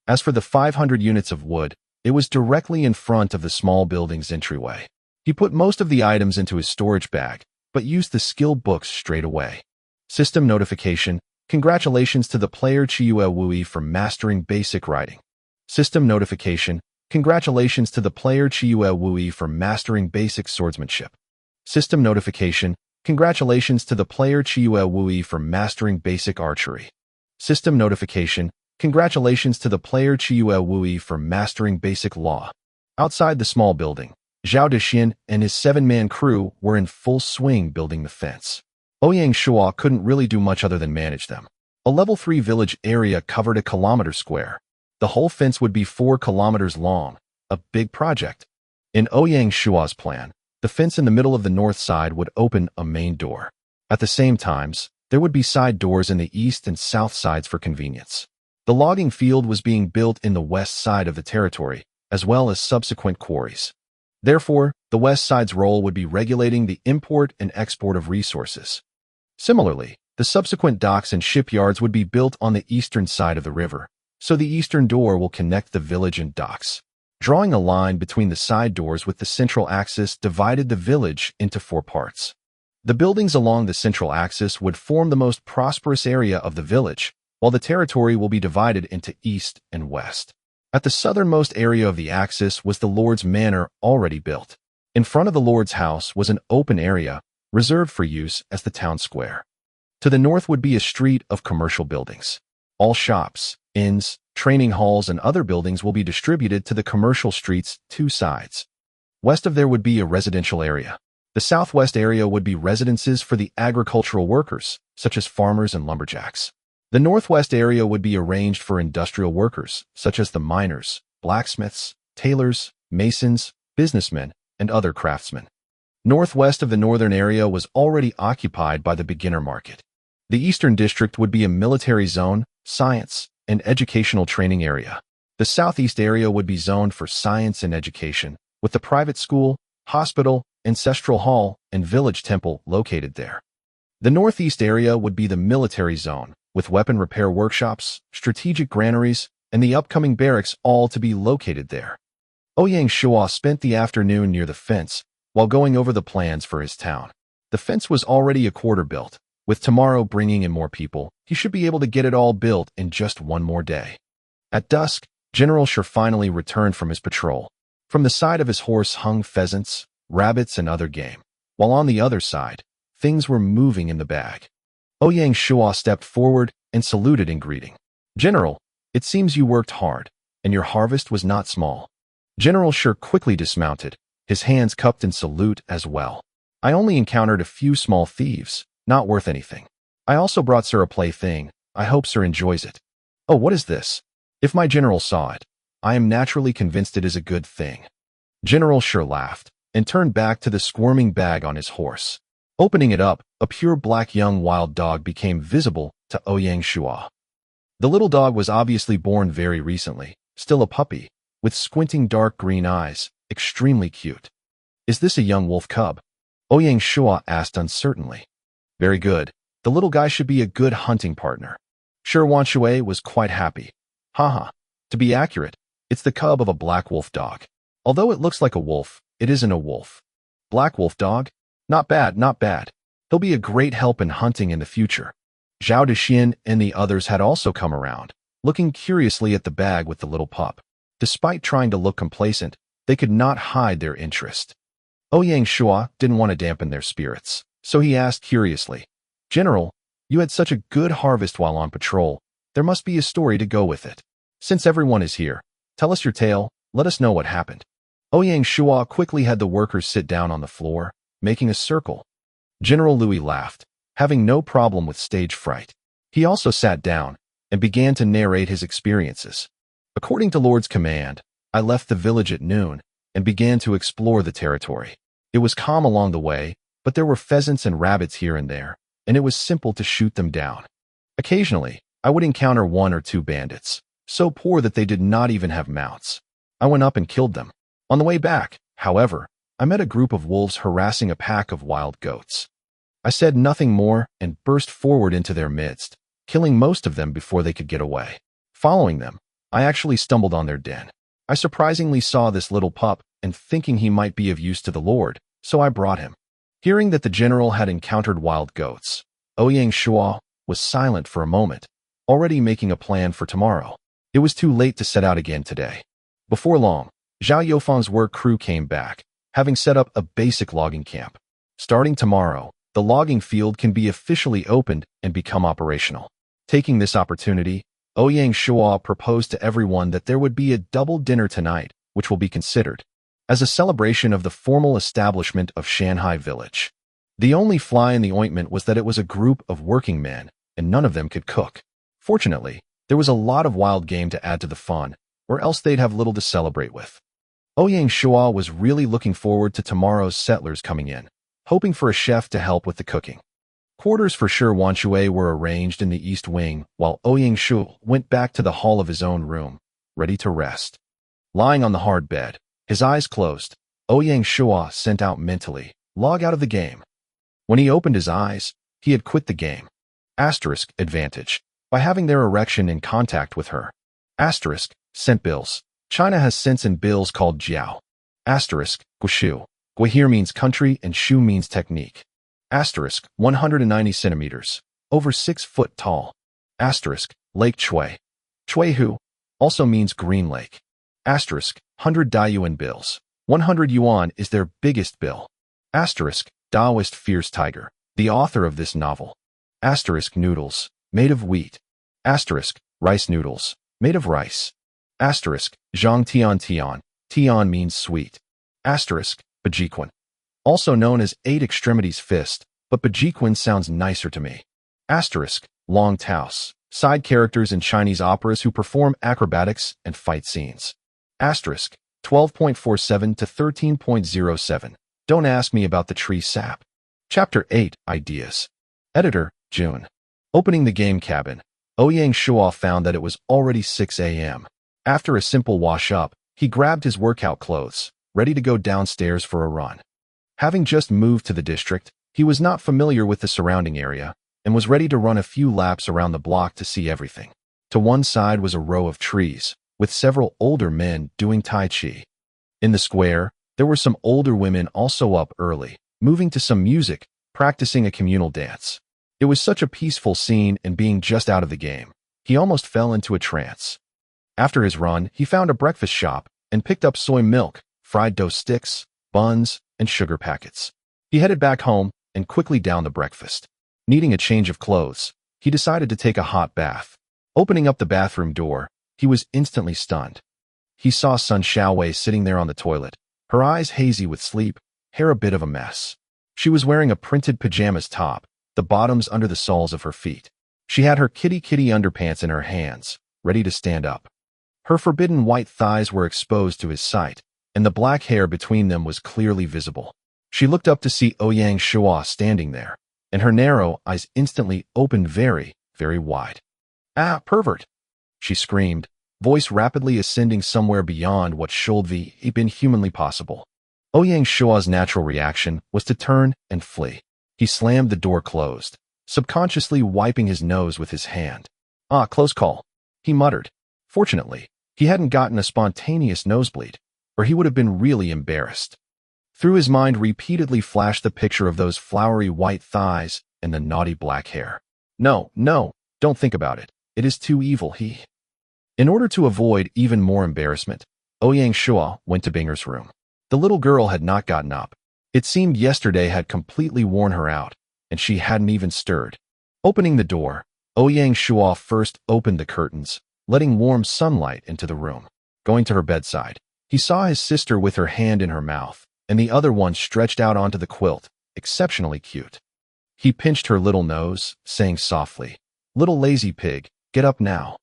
As for the 500 units of wood, it was directly in front of the small building's entryway. He put most of the items into his storage bag, but used the skill books straight away. System notification: congratulations to the player Chiyue Wui for mastering basic writing. System notification: congratulations to the player Chiyue Wui for mastering basic swordsmanship. System notification: congratulations to the player Chiyue Wui for mastering basic archery. System notification: congratulations to the player Chiyue Wui for mastering basic law. Outside the small building, Zhao Dexin and his 7-man crew were in full swing building the fence. Ouyang Shuo couldn't really do much other than manage them. A level 3 village area covered a kilometer square. The whole fence would be 4 kilometers long, a big project. In Ouyang Shuo's plan, the fence in the middle of the north side would open a main door. At the same times, there would be side doors in the east and south sides for convenience. The logging field was being built in the west side of the territory, as well as subsequent quarries. Therefore, the west side's role would be regulating the import and export of resources. Similarly, the subsequent docks and shipyards would be built on the eastern side of the river, so the eastern door will connect the village and docks. Drawing a line between the side doors with the central axis divided the village into 4 parts. The buildings along the central axis would form the most prosperous area of the village, while the territory will be divided into east and west. At the southernmost area of the axis was the Lord's Manor already built. In front of the Lord's house was an open area, reserved for use as the town square. To the north would be a street of commercial buildings. All shops, inns, training halls, and other buildings will be distributed to the commercial street's 2 sides. West of there would be a residential area. The southwest area would be residences for the agricultural workers, such as farmers and lumberjacks. The northwest area would be arranged for industrial workers, such as the miners, blacksmiths, tailors, masons, businessmen, and other craftsmen. Northwest of the northern area was already occupied by the beginner market. The eastern district would be a military zone, science, and educational training area. The southeast area would be zoned for science and education, with the private school, hospital, ancestral hall, and village temple located there. The northeast area would be the military zone, with weapon repair workshops, strategic granaries, and the upcoming barracks all to be located there. Ouyang Shuo spent the afternoon near the fence while going over the plans for his town. The fence was already a quarter built. With tomorrow bringing in more people, he should be able to get it all built in just one more day. At dusk, General Shuo finally returned from his patrol. From the side of his horse hung pheasants, rabbits, and other game, while on the other side, things were moving in the bag. Ouyang Shuo stepped forward and saluted in greeting. "General, it seems you worked hard, and your harvest was not small." General Shuo quickly dismounted, his hands cupped in salute as well. "I only encountered a few small thieves, not worth anything. I also brought Sir a plaything. I hope Sir enjoys it." "Oh, what is this?" "If my general saw it, I am naturally convinced it is a good thing." General Shuo laughed and turned back to the squirming bag on his horse. Opening it up, a pure black young wild dog became visible to Ouyang Shuo. The little dog was obviously born very recently, still a puppy, with squinting dark green eyes, extremely cute. "Is this a young wolf cub?" Ouyang Shuo asked uncertainly. "Very good. The little guy should be a good hunting partner." Wan Shui was quite happy. "Haha. To be accurate, it's the cub of a black wolf dog. Although it looks like a wolf, it isn't a wolf." "Black wolf dog? Not bad, not bad. He'll be a great help in hunting in the future." Zhao Dexin and the others had also come around, looking curiously at the bag with the little pup. Despite trying to look complacent, they could not hide their interest. Ouyang Shuo didn't want to dampen their spirits, so he asked curiously, "General, you had such a good harvest while on patrol. There must be a story to go with it. Since everyone is here, tell us your tale, let us know what happened." Ouyang Shuo quickly had the workers sit down on the floor, making a circle. General Louis laughed, having no problem with stage fright. He also sat down and began to narrate his experiences. According to Lord's command, I left the village at noon and began to explore the territory. It was calm along the way, but there were pheasants and rabbits here and there, and it was simple to shoot them down. Occasionally, I would encounter one or two bandits, so poor that they did not even have mounts. I went up and killed them. On the way back, however, I met a group of wolves harassing a pack of wild goats. I said nothing more and burst forward into their midst, killing most of them before they could get away. Following them, I actually stumbled on their den. I surprisingly saw this little pup and thinking he might be of use to the Lord, so I brought him. Hearing that the general had encountered wild goats, Ouyang Shuo was silent for a moment, already making a plan for tomorrow. It was too late to set out again today. Before long, Zhao Yofeng's work crew came back, having set up a basic logging camp. Starting tomorrow, the logging field can be officially opened and become operational. Taking this opportunity, Ouyang Shuo proposed to everyone that there would be a double dinner tonight, which will be considered as a celebration of the formal establishment of Shanghai Village. The only fly in the ointment was that it was a group of working men, and none of them could cook. Fortunately, there was a lot of wild game to add to the fun, or else they'd have little to celebrate with. Ouyang Shuo was really looking forward to tomorrow's settlers coming in, hoping for a chef to help with the cooking. Quarters for Shi Wanshui were arranged in the east wing, while Ouyang Shuo went back to the hall of his own room, ready to rest. Lying on the hard bed, his eyes closed, Ouyang Shuo sent out mentally, "Log out of the game." When he opened his eyes, he had quit the game. Asterisk advantage. By having their erection in contact with her. Asterisk cent bills. China has cents and bills called jiao. Asterisk guishu. Gui here means country and shu means technique. Asterisk 190 centimeters. Over 6 foot tall. Asterisk Lake Chui. Chuihu also means green lake. Asterisk 100 Daiyuan bills. 100 yuan is their biggest bill. Asterisk Taoist fierce tiger, the author of this novel. Asterisk noodles, made of wheat. Asterisk rice noodles, made of rice. Asterisk zhang tian tian, tian means sweet. Asterisk bajiquan, also known as 8 extremities fist, but bajiquan sounds nicer to me. Asterisk long taos, side characters in Chinese operas who perform acrobatics and fight scenes. Asterisk 12.47 to 13.07. Don't ask me about the tree sap. Chapter 8 Ideas. Editor, June. Opening the game cabin, Ouyang Shuo found that it was already 6 a.m. After a simple wash-up, he grabbed his workout clothes, ready to go downstairs for a run. Having just moved to the district, he was not familiar with the surrounding area and was ready to run a few laps around the block to see everything. To one side was a row of trees, with several older men doing Tai Chi. In the square, there were some older women also up early, moving to some music, practicing a communal dance. It was such a peaceful scene, and being just out of the game, he almost fell into a trance. After his run, he found a breakfast shop and picked up soy milk, fried dough sticks, buns, and sugar packets. He headed back home and quickly downed the breakfast. Needing a change of clothes, he decided to take a hot bath. Opening up the bathroom door, he was instantly stunned. He saw Sun Xiaowei sitting there on the toilet, her eyes hazy with sleep, hair a bit of a mess. She was wearing a printed pajamas top, the bottoms under the soles of her feet. She had her kitty underpants in her hands, ready to stand up. Her forbidden white thighs were exposed to his sight, and the black hair between them was clearly visible. She looked up to see Ouyang Shuo standing there, and her narrow eyes instantly opened very, very wide. "Ah, pervert!" she screamed, voice rapidly ascending somewhere beyond what should have been humanly possible. Ouyang Shuo's natural reaction was to turn and flee. He slammed the door closed, subconsciously wiping his nose with his hand. "Ah, close call," he muttered. Fortunately, he hadn't gotten a spontaneous nosebleed, or he would have been really embarrassed. Through his mind repeatedly flashed the picture of those flowery white thighs and the naughty black hair. No, don't think about it. It is too evil, In order to avoid even more embarrassment, Ouyang Shuo went to Binger's room. The little girl had not gotten up. It seemed yesterday had completely worn her out, and she hadn't even stirred. Opening the door, Ouyang Shuo first opened the curtains, letting warm sunlight into the room. Going to her bedside, he saw his sister with her hand in her mouth, and the other one stretched out onto the quilt, exceptionally cute. He pinched her little nose, saying softly, "Little lazy pig, get up now."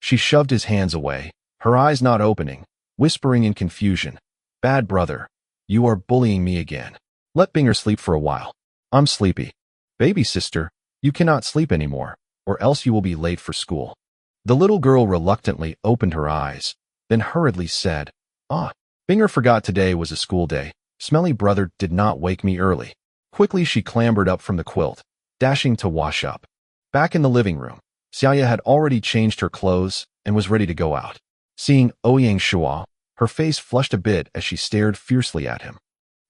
She shoved his hands away, her eyes not opening, whispering in confusion, "Bad brother, you are bullying me again. Let Binger sleep for a while. I'm sleepy. Baby sister, you cannot sleep anymore, or else you will be late for school." The little girl reluctantly opened her eyes, then hurriedly said, "Ah, Binger forgot today was a school day. Smelly brother did not wake me early." Quickly she clambered up from the quilt, dashing to wash up. Back in the living room, Xiaoya had already changed her clothes and was ready to go out. Seeing Ouyang Shuo, her face flushed a bit as she stared fiercely at him.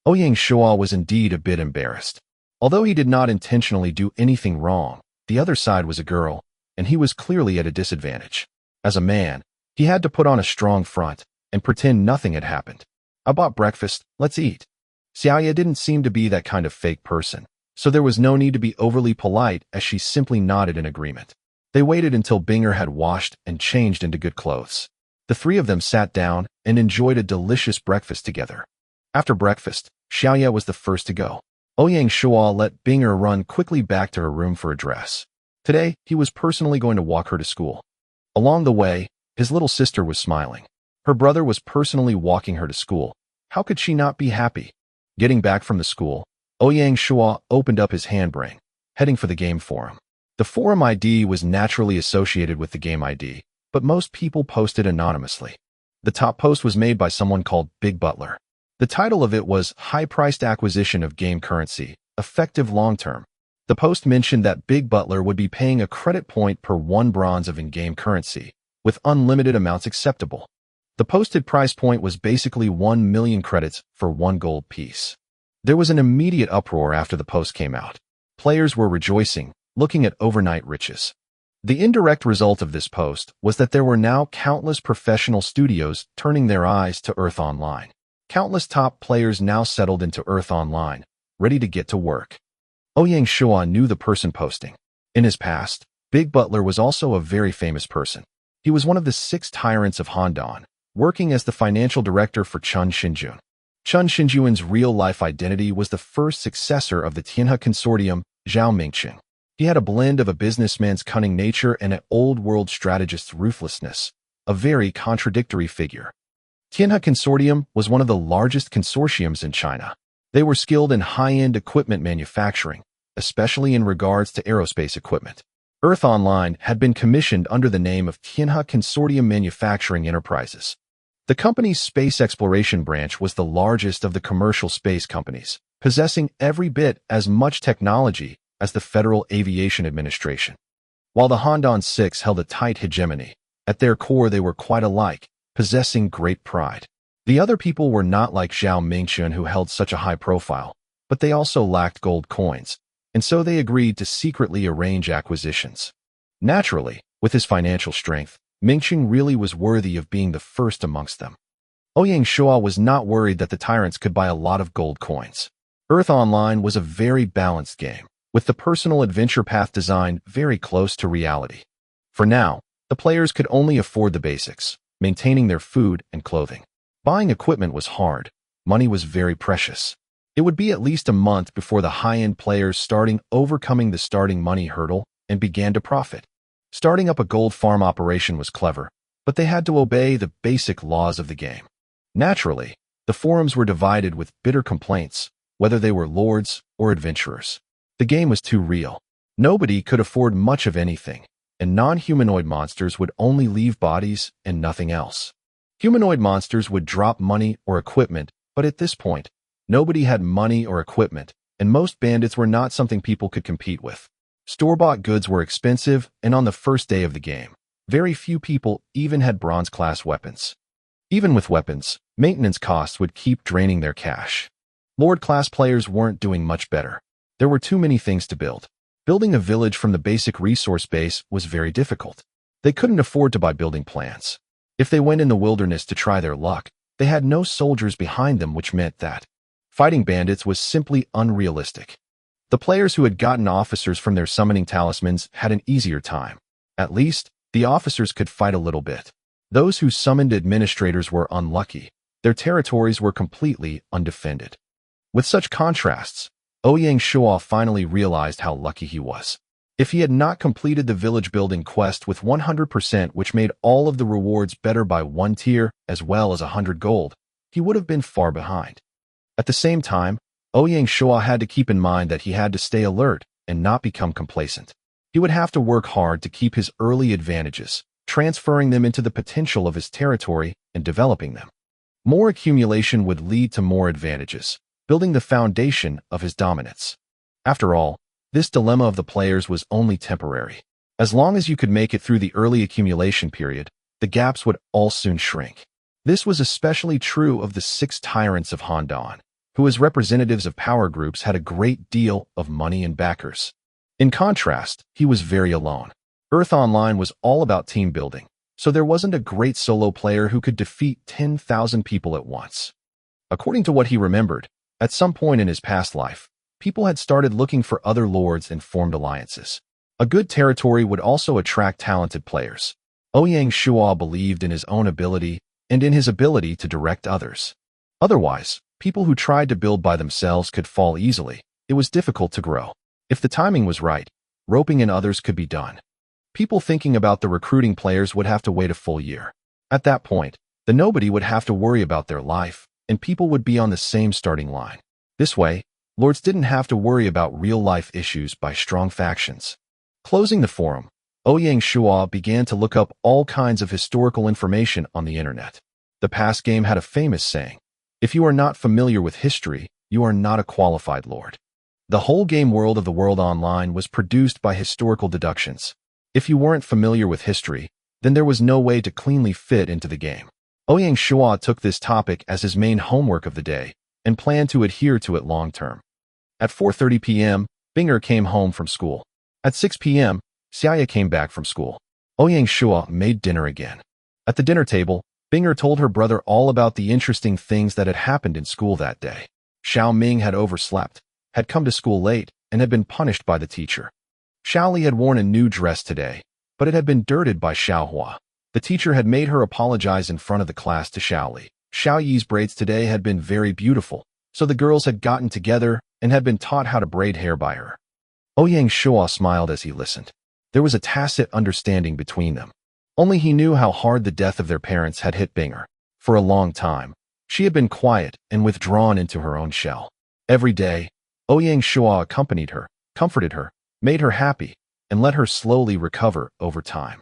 Ouyang Shuo was indeed a bit embarrassed. Although he did not intentionally do anything wrong, the other side was a girl, and he was clearly at a disadvantage. As a man, he had to put on a strong front and pretend nothing had happened. "I bought breakfast, let's eat." Xiaoya didn't seem to be that kind of fake person, so there was no need to be overly polite as she simply nodded in agreement. They waited until Binger had washed and changed into good clothes. The three of them sat down and enjoyed a delicious breakfast together. After breakfast, Xiaoya was the first to go. Ouyang Shuo let Binger run quickly back to her room for a dress. Today, he was personally going to walk her to school. Along the way, his little sister was smiling. Her brother was personally walking her to school. How could she not be happy? Getting back from the school, Ouyang Shuo opened up his handbrake, heading for the game forum. The forum ID was naturally associated with the game ID, but most people posted anonymously. The top post was made by someone called Big Butler. The title of it was High-Priced Acquisition of Game Currency, Effective Long-Term. The post mentioned that Big Butler would be paying a credit point per 1 bronze of in-game currency, with unlimited amounts acceptable. The posted price point was basically 1 million credits for 1 gold piece. There was an immediate uproar after the post came out. Players were rejoicing, looking at overnight riches. The indirect result of this post was that there were now countless professional studios turning their eyes to Earth Online. Countless top players now settled into Earth Online, ready to get to work. Ouyang Shuo knew the person posting. In his past, Big Butler was also a very famous person. He was one of the 6 tyrants of Handan, working as the financial director for Chun Xinjun. Chun Xinjun's real-life identity was the first successor of the Tianhe Consortium, Zhao Mingqing. He had a blend of a businessman's cunning nature and an old-world strategist's ruthlessness, a very contradictory figure. Tianhe Consortium was one of the largest consortiums in China. They were skilled in high-end equipment manufacturing, especially in regards to aerospace equipment. Earth Online had been commissioned under the name of Tianhe Consortium Manufacturing Enterprises. The company's space exploration branch was the largest of the commercial space companies, possessing every bit as much technology as the Federal Aviation Administration. While the Handan Six held a tight hegemony, at their core they were quite alike, possessing great pride. The other people were not like Zhao Mingqian, who held such a high profile, but they also lacked gold coins, and so they agreed to secretly arrange acquisitions. Naturally, with his financial strength, Mingqing really was worthy of being the first amongst them. Ouyang Shuo was not worried that the tyrants could buy a lot of gold coins. Earth Online was a very balanced game, with the personal adventure path design very close to reality. For now, the players could only afford the basics, maintaining their food and clothing. Buying equipment was hard. Money was very precious. It would be at least a month before the high-end players starting overcoming the starting money hurdle and began to profit. Starting up a gold farm operation was clever, but they had to obey the basic laws of the game. Naturally, the forums were divided with bitter complaints, whether they were lords or adventurers. The game was too real. Nobody could afford much of anything, and non-humanoid monsters would only leave bodies and nothing else. Humanoid monsters would drop money or equipment, but at this point, nobody had money or equipment, and most bandits were not something people could compete with. Store-bought goods were expensive, and on the first day of the game, very few people even had bronze-class weapons. Even with weapons, maintenance costs would keep draining their cash. Lord-class players weren't doing much better. There were too many things to build. Building a village from the basic resource base was very difficult. They couldn't afford to buy building plans. If they went in the wilderness to try their luck, they had no soldiers behind them, which meant that fighting bandits was simply unrealistic. The players who had gotten officers from their summoning talismans had an easier time. At least, the officers could fight a little bit. Those who summoned administrators were unlucky. Their territories were completely undefended. With such contrasts, Ouyang Shuo finally realized how lucky he was. If he had not completed the village building quest with 100%, which made all of the rewards better by 1 tier as well as 100 gold, he would have been far behind. At the same time, Ouyang Shuo had to keep in mind that he had to stay alert and not become complacent. He would have to work hard to keep his early advantages, transferring them into the potential of his territory and developing them. More accumulation would lead to more advantages, building the foundation of his dominance. After all, this dilemma of the players was only temporary. As long as you could make it through the early accumulation period, the gaps would all soon shrink. This was especially true of the 6 tyrants of Handan, who as representatives of power groups had a great deal of money and backers. In contrast, he was very alone. Earth Online was all about team building, so there wasn't a great solo player who could defeat 10,000 people at once. According to what he remembered, at some point in his past life, people had started looking for other lords and formed alliances. A good territory would also attract talented players. Ouyang Shuo believed in his own ability and in his ability to direct others. Otherwise, people who tried to build by themselves could fall easily. It was difficult to grow. If the timing was right, roping in others could be done. People thinking about the recruiting players would have to wait a full year. At that point, the nobody would have to worry about their life, and people would be on the same starting line. This way, lords didn't have to worry about real-life issues by strong factions. Closing the forum, Ouyang Shuo began to look up all kinds of historical information on the internet. The past game had a famous saying, "If you are not familiar with history, you are not a qualified lord." The whole game world of the world online was produced by historical deductions. If you weren't familiar with history, then there was no way to cleanly fit into the game. Ouyang Shuo took this topic as his main homework of the day and planned to adhere to it long term. At 4:30 p.m., Binger came home from school. At 6 p.m., Xiaya came back from school. Ouyang Shuo made dinner again. At the dinner table, Binger told her brother all about the interesting things that had happened in school that day. Xiao Ming had overslept, had come to school late, and had been punished by the teacher. Xiao Li had worn a new dress today, but it had been dirted by Xiao Hua. The teacher had made her apologize in front of the class to Xiao Li. Xiao Yi's braids today had been very beautiful, so the girls had gotten together and had been taught how to braid hair by her. Ouyang Shuo smiled as he listened. There was a tacit understanding between them. Only he knew how hard the death of their parents had hit Binger. For a long time, she had been quiet and withdrawn into her own shell. Every day, Ouyang Shuo accompanied her, comforted her, made her happy, and let her slowly recover over time.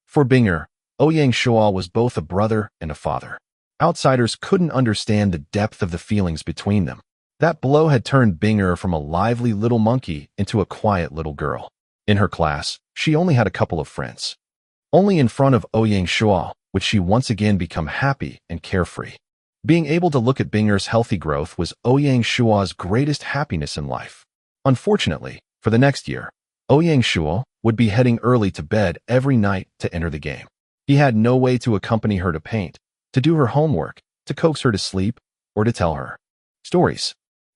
For Binger, Ouyang Shuo was both a brother and a father. Outsiders couldn't understand the depth of the feelings between them. That blow had turned Binger from a lively little monkey into a quiet little girl. In her class, she only had a couple of friends. Only in front of Ouyang Shuo would she once again become happy and carefree. Being able to look at Binger's healthy growth was Ouyang Shuo's greatest happiness in life. Unfortunately, for the next year, Ouyang Shuo would be heading early to bed every night to enter the game. He had no way to accompany her to paint, to do her homework, to coax her to sleep, or to tell her stories.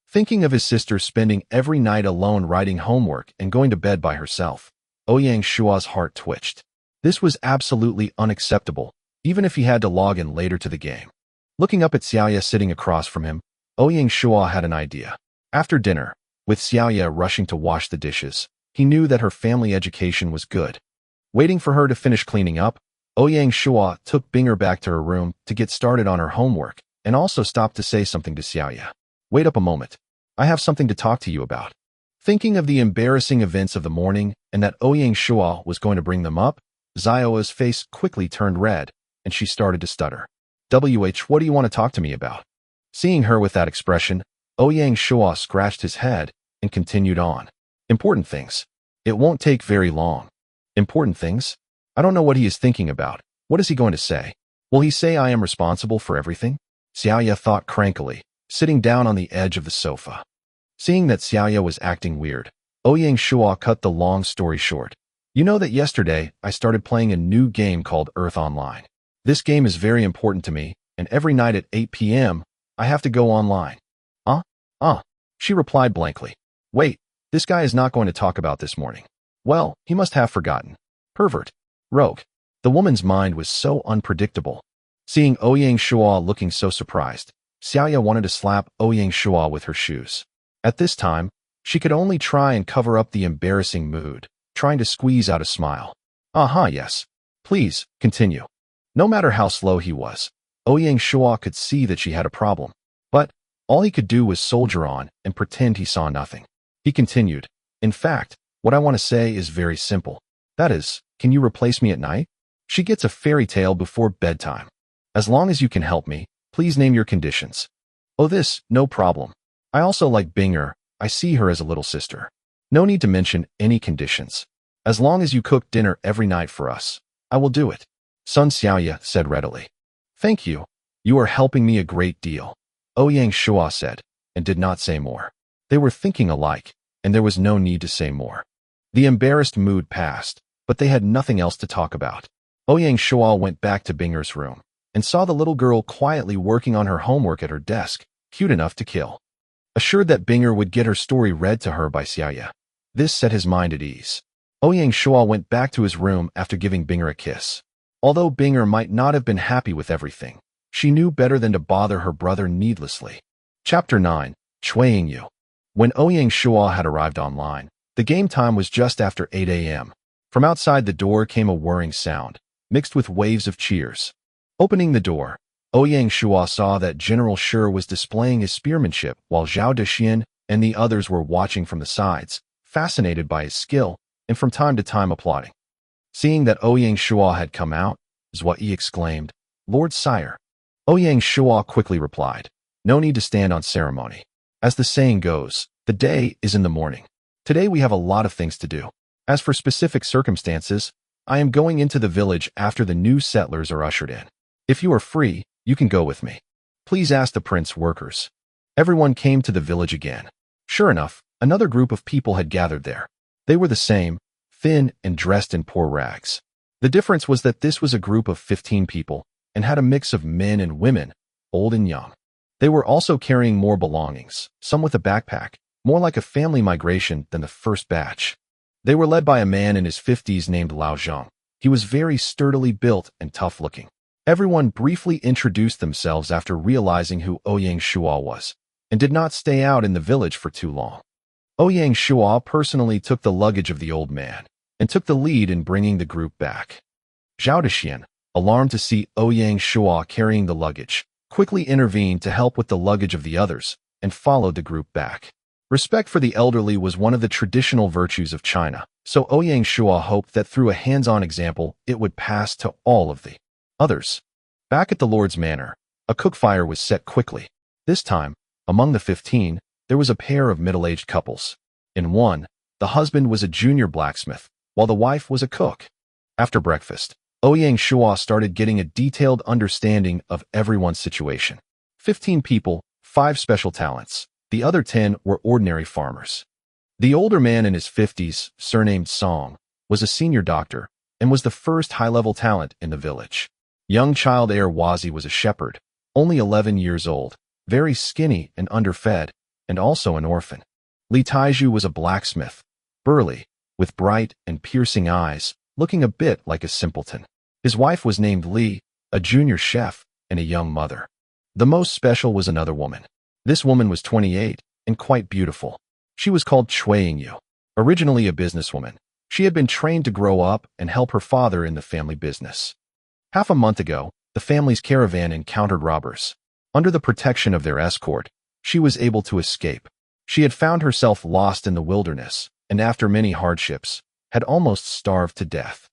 Thinking of his sister spending every night alone writing homework and going to bed by herself, Ouyang Shuo's heart twitched. This was absolutely unacceptable, even if he had to log in later to the game. Looking up at Xiaoya sitting across from him, Ouyang Shuo had an idea. After dinner, with Xiaoya rushing to wash the dishes, he knew that her family education was good. Waiting for her to finish cleaning up, Ouyang Shuo took Binger back to her room to get started on her homework and also stopped to say something to Xiaoya. "Wait up a moment. I have something to talk to you about." Thinking of the embarrassing events of the morning and that Ouyang Shuo was going to bring them up, Xiaoya's face quickly turned red, and she started to stutter. What do you want to talk to me about?" Seeing her with that expression, Ouyang Shuo scratched his head and continued on. "Important things. It won't take very long." "Important things? I don't know what he is thinking about. What is he going to say? Will he say I am responsible for everything?" Xiaoya thought crankily, sitting down on the edge of the sofa. Seeing that Xiaoya was acting weird, Ouyang Shuo cut the long story short. "You know that yesterday I started playing a new game called Earth Online. This game is very important to me, and every night at 8 p.m., I have to go online." She replied blankly. "Wait, this guy is not going to talk about this morning. Well, he must have forgotten. Pervert. Rogue." The woman's mind was so unpredictable. Seeing Ouyang Shuo looking so surprised, Xiaoya wanted to slap Ouyang Shuo with her shoes. At this time, she could only try and cover up the embarrassing mood, trying to squeeze out a smile. Yes. Please, continue. No matter how slow he was, Ouyang Shuo could see that she had a problem. But all he could do was soldier on and pretend he saw nothing. He continued, in fact, what I want to say is very simple. That is, can you replace me at night? She gets a fairy tale before bedtime. As long as you can help me, please name your conditions. Oh, this, no problem. I also like Binger. I see her as a little sister. No need to mention any conditions. As long as you cook dinner every night for us, I will do it. Sun Xiaoya said readily. Thank you. You are helping me a great deal. Ouyang Shuo said, and did not say more. They were thinking alike, and there was no need to say more. The embarrassed mood passed, but they had nothing else to talk about. Ouyang Shuo went back to Binger's room and saw the little girl quietly working on her homework at her desk, cute enough to kill. Assured that Binger would get her story read to her by Xiaoya, this set his mind at ease. Ouyang Shuo went back to his room after giving Binger a kiss. Although Binger might not have been happy with everything, she knew better than to bother her brother needlessly. Chapter 9, Shuoing Yu. When Ouyang Shuo had arrived online, the game time was just after 8 a.m. From outside the door came a whirring sound, mixed with waves of cheers. Opening the door, Ouyang Shuo saw that General Shi was displaying his spearmanship while Zhao Dexian and the others were watching from the sides, fascinated by his skill, and from time to time applauding. Seeing that Ouyang Shuo had come out, Zhao Yi exclaimed, Lord Sire. Ouyang Shuo quickly replied, no need to stand on ceremony. As the saying goes, the day is in the morning. Today we have a lot of things to do. As for specific circumstances, I am going into the village after the new settlers are ushered in. If you are free, you can go with me. Please ask the prince workers. Everyone came to the village again. Sure enough, another group of people had gathered there. They were the same, thin and dressed in poor rags. The difference was that this was a group of 15 people and had a mix of men and women, old and young. They were also carrying more belongings, some with a backpack, more like a family migration than the first batch. They were led by a man in his 50s named Lao Zhang. He was very sturdily built and tough-looking. Everyone briefly introduced themselves after realizing who Ouyang Shuo was, and did not stay out in the village for too long. Ouyang Shuo personally took the luggage of the old man, and took the lead in bringing the group back. Zhao Dexian, alarmed to see Ouyang Shuo carrying the luggage, quickly intervened to help with the luggage of the others, and followed the group back. Respect for the elderly was one of the traditional virtues of China, so Ouyang Shuo hoped that through a hands-on example it would pass to all of the others. Back at the Lord's manor, a cook fire was set quickly. This time, among the 15, there was a pair of middle-aged couples. In one, the husband was a junior blacksmith, while the wife was a cook. After breakfast, Ouyang Shuo started getting a detailed understanding of everyone's situation. 15 people, 5 special talents. The other 10 were ordinary farmers. The older man in his 50s, surnamed Song, was a senior doctor and was the first high-level talent in the village. Young child heir Wazi was a shepherd, only 11 years old, very skinny and underfed, and also an orphan. Li Taiju was a blacksmith, burly, with bright and piercing eyes, looking a bit like a simpleton. His wife was named Li, a junior chef, and a young mother. The most special was another woman. This woman was 28 and quite beautiful. She was called Shuoing Yu. Originally a businesswoman, she had been trained to grow up and help her father in the family business. Half a month ago, the family's caravan encountered robbers. Under the protection of their escort, she was able to escape. She had found herself lost in the wilderness, and after many hardships, had almost starved to death.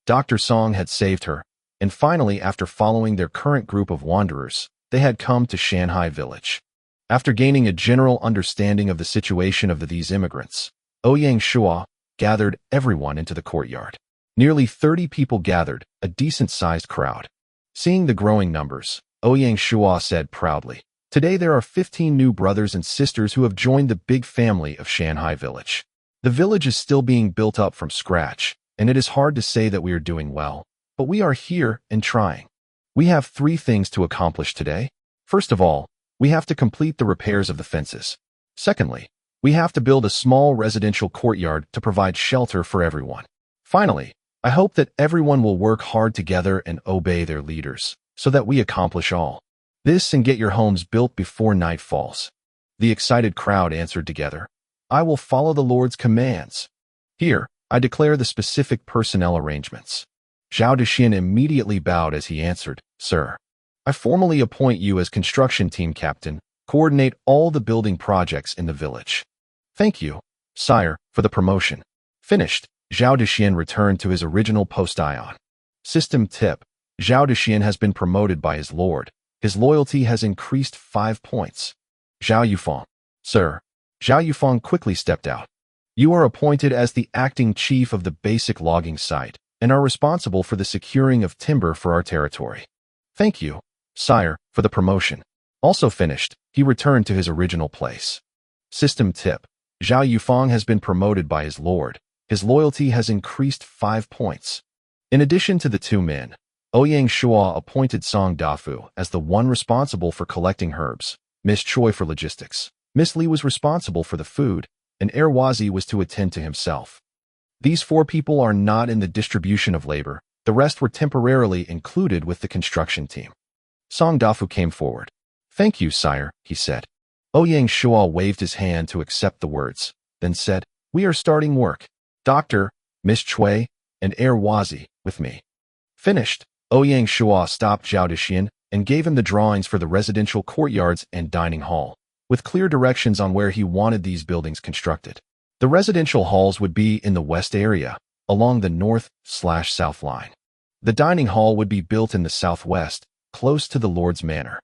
Dr. Song had saved her, and finally, after following their current group of wanderers, they had come to Shanghai village. After gaining a general understanding of the situation of these immigrants, Ouyang Shuo gathered everyone into the courtyard. Nearly 30 people gathered, a decent-sized crowd. Seeing the growing numbers, Ouyang Shuo said proudly, "Today there are 15 new brothers and sisters who have joined the big family of Shanghai village. The village is still being built up from scratch, and it is hard to say that we are doing well, but we are here and trying. We have 3 things to accomplish today. First of all, we have to complete the repairs of the fences. Secondly, we have to build a small residential courtyard to provide shelter for everyone. Finally, I hope that everyone will work hard together and obey their leaders, so that we accomplish all this and get your homes built before night falls." The excited crowd answered together, "I will follow the Lord's commands." Here, I declare the specific personnel arrangements. Zhao Dexian immediately bowed as he answered, Sir, I formally appoint you as construction team captain, coordinate all the building projects in the village. Thank you, sire, for the promotion. Finished. Zhao Dexian returned to his original post-ion. System tip. Zhao Dexian has been promoted by his lord. His loyalty has increased 5 points. Zhao Yufeng. Sir. Zhao Yufeng quickly stepped out. You are appointed as the acting chief of the basic logging site and are responsible for the securing of timber for our territory. Thank you, sire, for the promotion. Also finished, he returned to his original place. System tip. Zhao Yufeng has been promoted by his lord. His loyalty has increased 5 points. In addition to the 2 men, Ouyang Shuo appointed Song Dafu as the one responsible for collecting herbs, Miss Choi for logistics, Miss Li was responsible for the food, and Erwazi was to attend to himself. These 4 people are not in the distribution of labor. The rest were temporarily included with the construction team. Song Dafu came forward. Thank you, sire, he said. Ouyang Shuo waved his hand to accept the words, then said, We are starting work. Doctor, Miss Choi, and Erwazi, with me. Finished. Ouyang Shuo stopped Zhao Dexian and gave him the drawings for the residential courtyards and dining hall, with clear directions on where he wanted these buildings constructed. The residential halls would be in the west area, along the north/south line. The dining hall would be built in the southwest, close to the Lord's manor.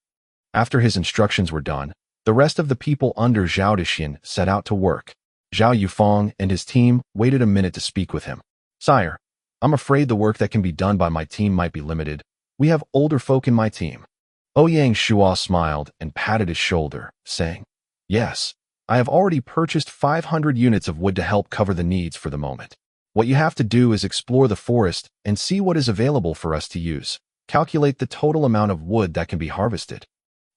After his instructions were done, the rest of the people under Zhao Dexian set out to work. Zhao Yufeng and his team waited a minute to speak with him. Sire, I'm afraid the work that can be done by my team might be limited. We have older folk in my team. Ouyang Shuo smiled and patted his shoulder, saying, Yes, I have already purchased 500 units of wood to help cover the needs for the moment. What you have to do is explore the forest and see what is available for us to use. Calculate the total amount of wood that can be harvested.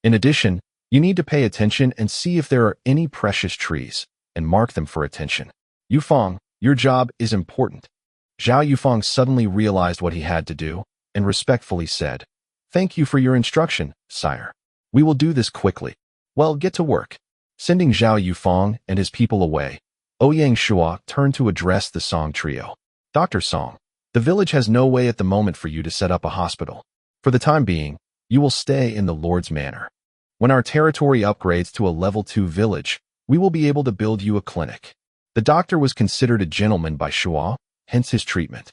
In addition, you need to pay attention and see if there are any precious trees, and mark them for attention. Yufeng, your job is important. Zhao Yufeng suddenly realized what he had to do, and respectfully said, Thank you for your instruction, sire. We will do this quickly. Well, get to work. Sending Zhao Yufeng and his people away, Ouyang Shuo turned to address the Song trio. Dr. Song, the village has no way at the moment for you to set up a hospital. For the time being, you will stay in the Lord's manor. When our territory upgrades to a level 2 village, we will be able to build you a clinic. The doctor was considered a gentleman by Shuo, hence his treatment.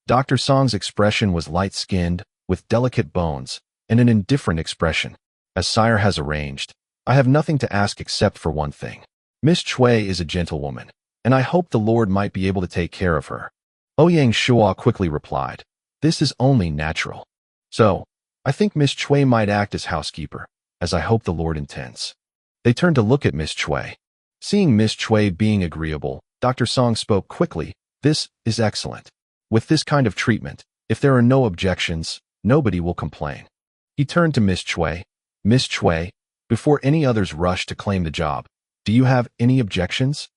Dr. Song's expression was light-skinned, with delicate bones, and an indifferent expression. As sire has arranged, I have nothing to ask except for one thing. Miss Choi is a gentlewoman, and I hope the Lord might be able to take care of her. Ouyang Shuo quickly replied, This is only natural. So, I think Miss Choi might act as housekeeper, as I hope the Lord intends. They turned to look at Miss Choi. Seeing Miss Choi being agreeable, Dr. Song spoke quickly, This is excellent. With this kind of treatment, if there are no objections, nobody will complain. He turned to Miss Choi. Miss Choi, before any others rushed to claim the job, do you have any objections?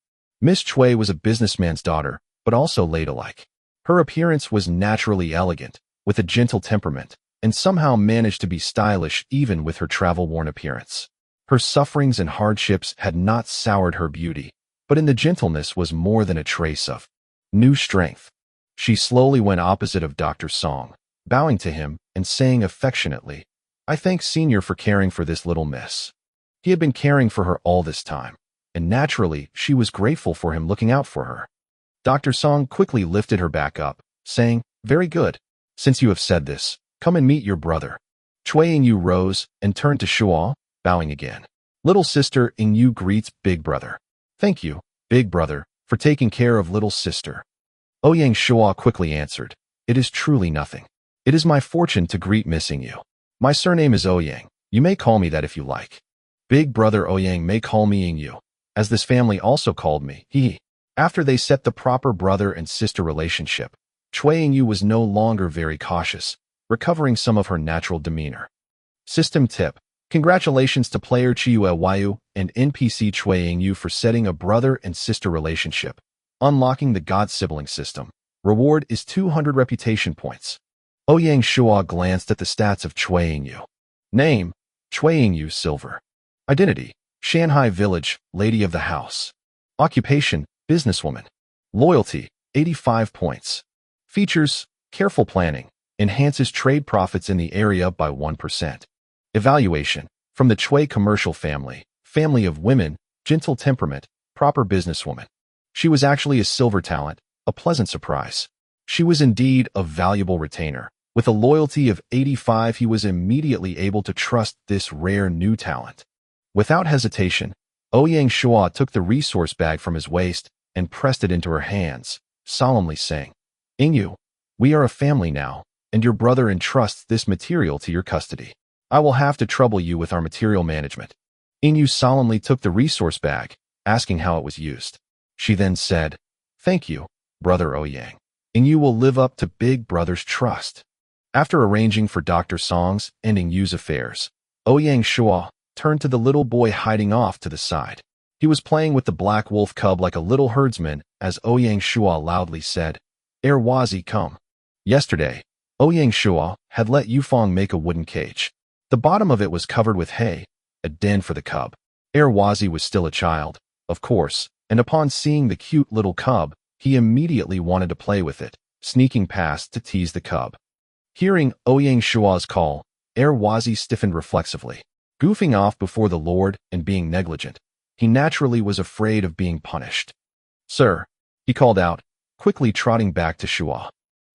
Miss Choi was a businessman's daughter, but also ladylike. Her appearance was naturally elegant, with a gentle temperament, and somehow managed to be stylish even with her travel-worn appearance. Her sufferings and hardships had not soured her beauty, but in the gentleness was more than a trace of new strength. She slowly went opposite of Dr. Song, bowing to him and saying affectionately, I thank Senior for caring for this little miss. He had been caring for her all this time, and naturally she was grateful for him looking out for her. Dr. Song quickly lifted her back up, saying, Very good. Since you have said this, come and meet your brother. Chui Yingyu rose and turned to Shuo, bowing again. Little sister Yingyu greets big brother. Thank you, big brother, for taking care of little sister. Ouyang Shuo quickly answered, It is truly nothing. It is my fortune to greet Miss Yingyu. My surname is Ouyang. You may call me that if you like. Big brother Ouyang may call me Yingyu, as this family also called me. After they set the proper brother and sister relationship, Chui Yingyu was no longer very cautious, recovering some of her natural demeanor. System tip. Congratulations to player Chiyu Wayu and NPC Chui Yingyu for setting a brother and sister relationship. Unlocking the God Sibling system. Reward is 200 reputation points. Ouyang Shuo glanced at the stats of Chui Yingyu. Name, Chui Yingyu Silver. Identity, Shanghai Village, Lady of the House. Occupation, businesswoman. Loyalty, 85 points. Features: careful planning, enhances trade profits in the area by 1%. Evaluation: from the Chui commercial family of women, gentle temperament, proper businesswoman. She was actually a silver talent, a pleasant surprise. She was indeed a valuable retainer. With a loyalty of 85, he was immediately able to trust this rare new talent. Without hesitation, Ouyang Shuo took the resource bag from his waist and pressed it into her hands, solemnly saying, "Ingyu, we are a family now, and your brother entrusts this material to your custody. I will have to trouble you with our material management." Ingyu solemnly took the resource bag, asking how it was used. She then said, "Thank you, Brother Ouyang. Ingyu will live up to Big Brother's trust." After arranging for Dr. Song's ending Yu's affairs, Ouyang Shuo turned to the little boy hiding off to the side. He was playing with the black wolf cub like a little herdsman as Ouyang Shuo loudly said, "Wazi, come." Yesterday, Ouyang Shuo had let Yufeng make a wooden cage. The bottom of it was covered with hay, a den for the cub. Wazi was still a child, of course, and upon seeing the cute little cub, he immediately wanted to play with it, sneaking past to tease the cub. Hearing Ouyang Shuo's call, Wazi stiffened reflexively. Goofing off before the Lord and being negligent, he naturally was afraid of being punished. "Sir," he called out, quickly trotting back to Shuo.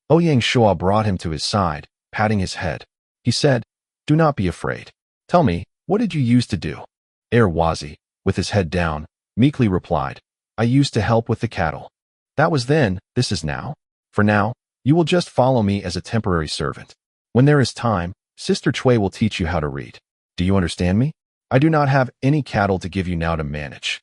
Ouyang Shuo brought him to his side, patting his head. He said, "Do not be afraid. Tell me, what did you used to do?" Wazi, with his head down, meekly replied, "I used to help with the cattle. That was then, this is now. For now, you will just follow me as a temporary servant. When there is time, Sister Chui will teach you how to read. Do you understand me? I do not have any cattle to give you now to manage."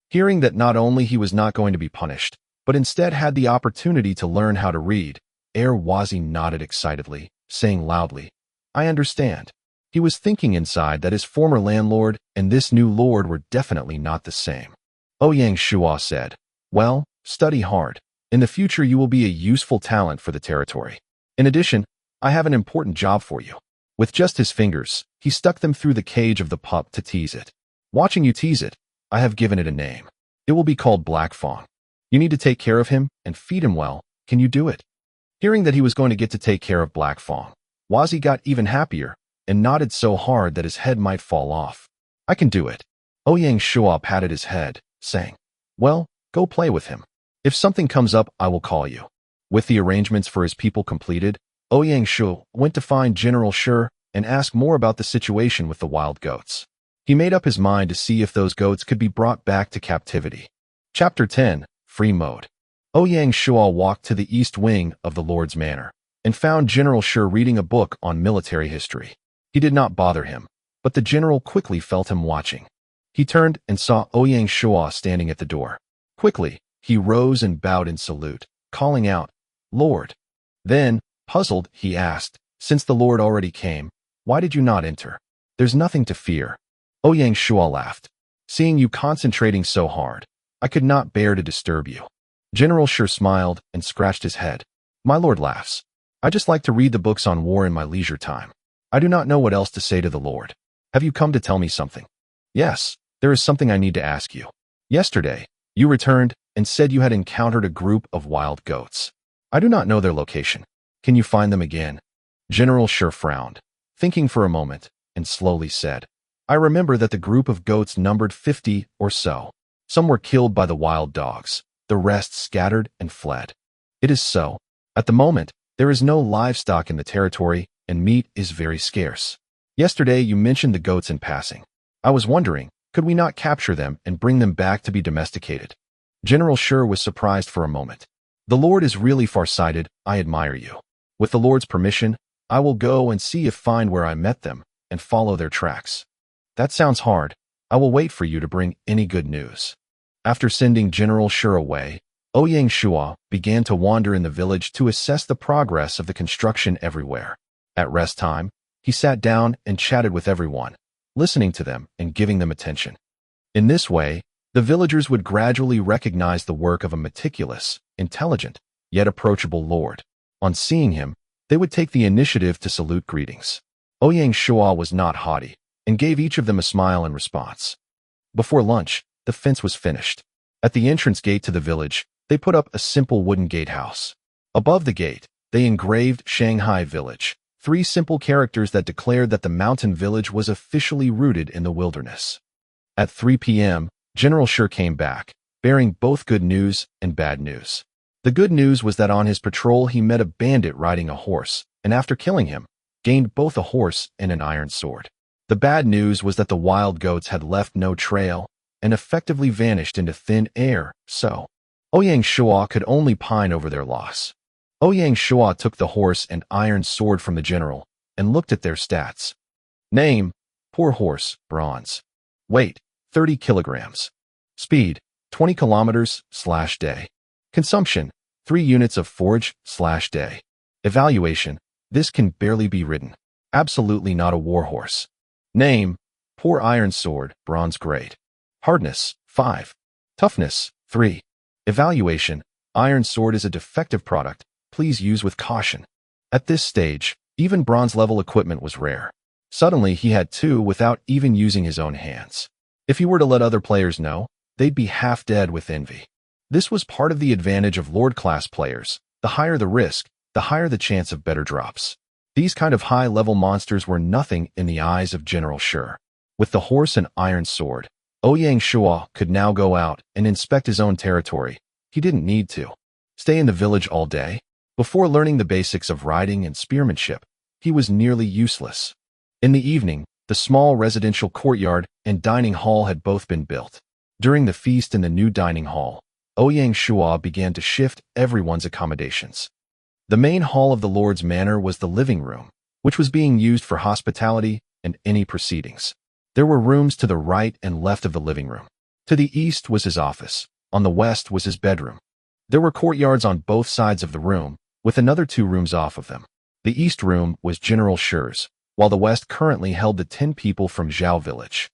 Hearing that not only he was not going to be punished, but instead had the opportunity to learn how to read, Wazi nodded excitedly, saying loudly, "I understand." He was thinking inside that his former landlord and this new lord were definitely not the same. Ouyang Shuo said, "Well, study hard. In the future you will be a useful talent for the territory. In addition, I have an important job for you." With just his fingers, he stuck them through the cage of the pup to tease it. "Watching you tease it, I have given it a name. It will be called Black Fong. You need to take care of him and feed him well. Can you do it?" Hearing that he was going to get to take care of Black Fong, Wazi got even happier and nodded so hard that his head might fall off. "I can do it." Ouyang Shuo patted his head, saying, "Well, go play with him. If something comes up, I will call you." With the arrangements for his people completed, Ouyang Shuo went to find General Shi and ask more about the situation with the wild goats. He made up his mind to see if those goats could be brought back to captivity. Chapter 10, Free Mode. Ouyang Shuo walked to the east wing of the Lord's Manor and found General Shi reading a book on military history. He did not bother him, but the general quickly felt him watching. He turned and saw Ouyang Shuo standing at the door. Quickly, he rose and bowed in salute, calling out, "Lord." Then, puzzled, he asked, "Since the Lord already came, why did you not enter? There's nothing to fear." Ouyang Shuo laughed. "Seeing you concentrating so hard, I could not bear to disturb you." General Shi smiled and scratched his head. "My lord laughs. I just like to read the books on war in my leisure time. I do not know what else to say to the Lord. Have you come to tell me something?" "Yes, there is something I need to ask you. Yesterday, you returned and said you had encountered a group of wild goats. I do not know their location. Can you find them again?" General Shi frowned, thinking for a moment, and slowly said, "I remember that the group of goats numbered 50 or so. Some were killed by the wild dogs, the rest scattered and fled. It is so. At the moment, there is no livestock in the territory, and meat is very scarce. Yesterday you mentioned the goats in passing. I was wondering, could we not capture them and bring them back to be domesticated?" General Shi was surprised for a moment. "The Lord is really far-sighted. I admire you. With the Lord's permission, I will go and see if find where I met them and follow their tracks." "That sounds hard. I will wait for you to bring any good news." After sending General Shi away, Ouyang Shuo began to wander in the village to assess the progress of the construction everywhere. At rest time, he sat down and chatted with everyone, listening to them and giving them attention. In this way, the villagers would gradually recognize the work of a meticulous, intelligent, yet approachable lord. On seeing him, they would take the initiative to salute greetings. Ouyang Shuo was not haughty and gave each of them a smile in response. Before lunch, the fence was finished. At the entrance gate to the village, They put up a simple wooden gatehouse. Above the gate, they engraved Shanghai Village, 3 simple characters that declared that the mountain village was officially rooted in the wilderness. At 3 p.m., General Shuo came back, bearing both good news and bad news. The good news was that on his patrol he met a bandit riding a horse, and after killing him, gained both a horse and an iron sword. The bad news was that the wild goats had left no trail and effectively vanished into thin air, so Ouyang Shuo could only pine over their loss. Ouyang Shuo took the horse and iron sword from the general and looked at their stats. Name: poor horse, bronze. Weight: 30 kilograms. Speed: 20 kilometers/day. Consumption: 3 units of forage/day. Evaluation: this can barely be ridden. Absolutely not a warhorse. Name: poor iron sword, bronze grade. Hardness: 5. Toughness: 3. Evaluation: iron sword is a defective product. Please use with caution. At this stage, even bronze-level equipment was rare. Suddenly, he had 2 without even using his own hands. If he were to let other players know, they'd be half dead with envy. This was part of the advantage of Lord-class players. The higher the risk, the higher the chance of better drops. These kind of high-level monsters were nothing in the eyes of General Shuo. With the horse and iron sword, Ouyang Shuo could now go out and inspect his own territory. He didn't need to stay in the village all day. Before learning the basics of riding and spearmanship, he was nearly useless. In the evening, the small residential courtyard and dining hall had both been built. During the feast in the new dining hall, Ouyang Shuo began to shift everyone's accommodations. The main hall of the Lord's Manor was the living room, which was being used for hospitality and any proceedings. There were rooms to the right and left of the living room. To the east was his office. On the west was his bedroom. There were courtyards on both sides of the room, with another 2 rooms off of them. The east room was General Shuo's, while the west currently held the 10 people from Zhao village.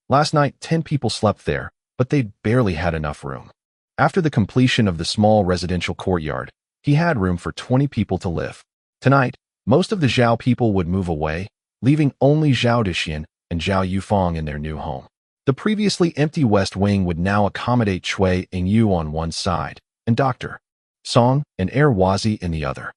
Last night, 10 people slept there, but they'd barely had enough room. After the completion of the small residential courtyard, he had room for 20 people to live. Tonight, most of the Zhao people would move away, leaving only Zhao Dexian and Zhao Yufeng in their new home. The previously empty west wing would now accommodate Cui and Yu on one side, and Dr. Song and Air Wazi in the other.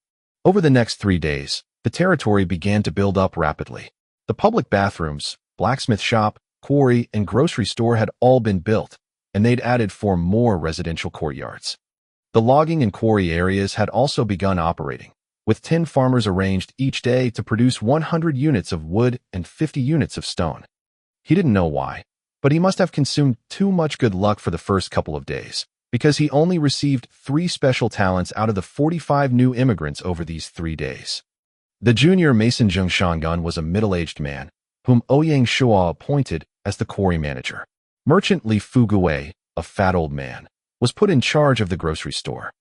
Over the next 3 days, the territory began to build up rapidly. The public bathrooms, blacksmith shop, quarry, and grocery store had all been built, and they'd added 4 more residential courtyards. The logging and quarry areas had also begun operating, with 10 farmers arranged each day to produce 100 units of wood and 50 units of stone. He didn't know why, but he must have consumed too much good luck for the first couple of days, because he only received 3 special talents out of the 45 new immigrants over these 3 days. The junior Mason Zheng Shangun was a middle-aged man, whom Ouyang Shuo appointed as the quarry manager. Merchant Li Fuguwei, a fat old man, was put in charge of the grocery store.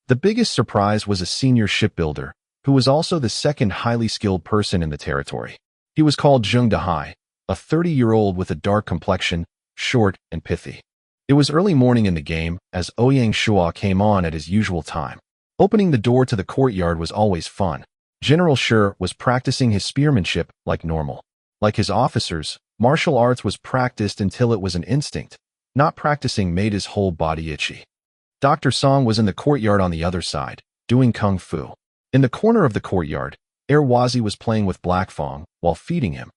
The biggest surprise was a senior shipbuilder, who was also the second highly skilled person in the territory. He was called Zheng Dehai, a 30-year-old with a dark complexion, short and pithy. It was early morning in the game as Ouyang Shuo came on at his usual time. Opening the door to the courtyard was always fun. General Shuo was practicing his spearmanship like normal. Like his officers, martial arts was practiced until it was an instinct. Not practicing made his whole body itchy. Dr. Song was in the courtyard on the other side, doing kung fu. In the corner of the courtyard, Air Wazi was playing with Black Fong while feeding him.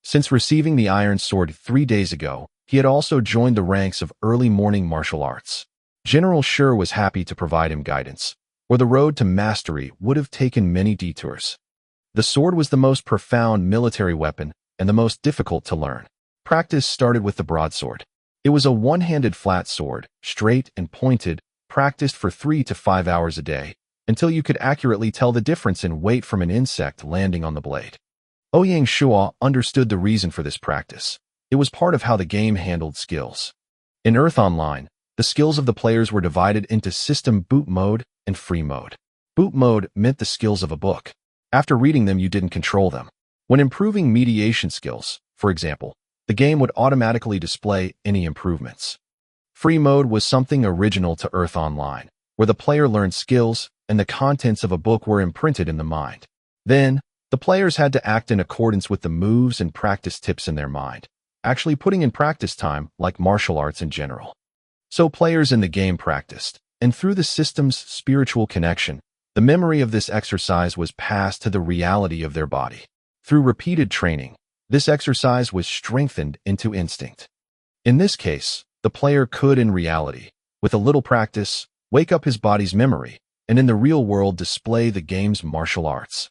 Since receiving the iron sword 3 days ago, he had also joined the ranks of early morning martial arts. General Shuo was happy to provide him guidance, or the road to mastery would have taken many detours. The sword was the most profound military weapon and the most difficult to learn. Practice started with the broadsword. It was a one-handed flat sword, straight and pointed, practiced for 3 to 5 hours a day, until you could accurately tell the difference in weight from an insect landing on the blade. Ouyang Shuo understood the reason for this practice. It was part of how the game handled skills. In Earth Online, the skills of the players were divided into system boot mode and free mode. Boot mode meant the skills of a book. After reading them, you didn't control them. When improving mediation skills, for example, the game would automatically display any improvements. Free mode was something original to Earth Online, where the player learned skills and the contents of a book were imprinted in the mind. Then, the players had to act in accordance with the moves and practice tips in their mind, actually putting in practice time like martial arts in general. So players in the game practiced, and through the system's spiritual connection, the memory of this exercise was passed to the reality of their body. Through repeated training, this exercise was strengthened into instinct. In this case, the player could, in reality, with a little practice, wake up his body's memory, and in the real world display the game's martial arts.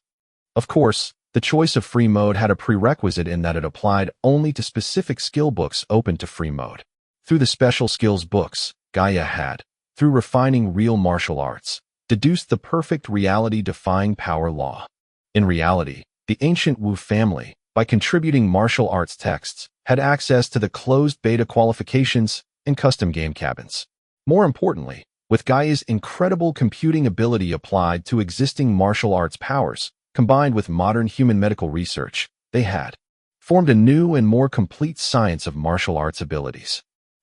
Of course, the choice of free mode had a prerequisite in that it applied only to specific skill books open to free mode. Through the special skills books, Gaia had, through refining real martial arts, deduced the perfect reality-defying power law. In reality, the ancient Wu family, by contributing martial arts texts, had access to the closed beta qualifications and custom game cabins. More importantly, with Gaia's incredible computing ability applied to existing martial arts powers, combined with modern human medical research, they had formed a new and more complete science of martial arts abilities.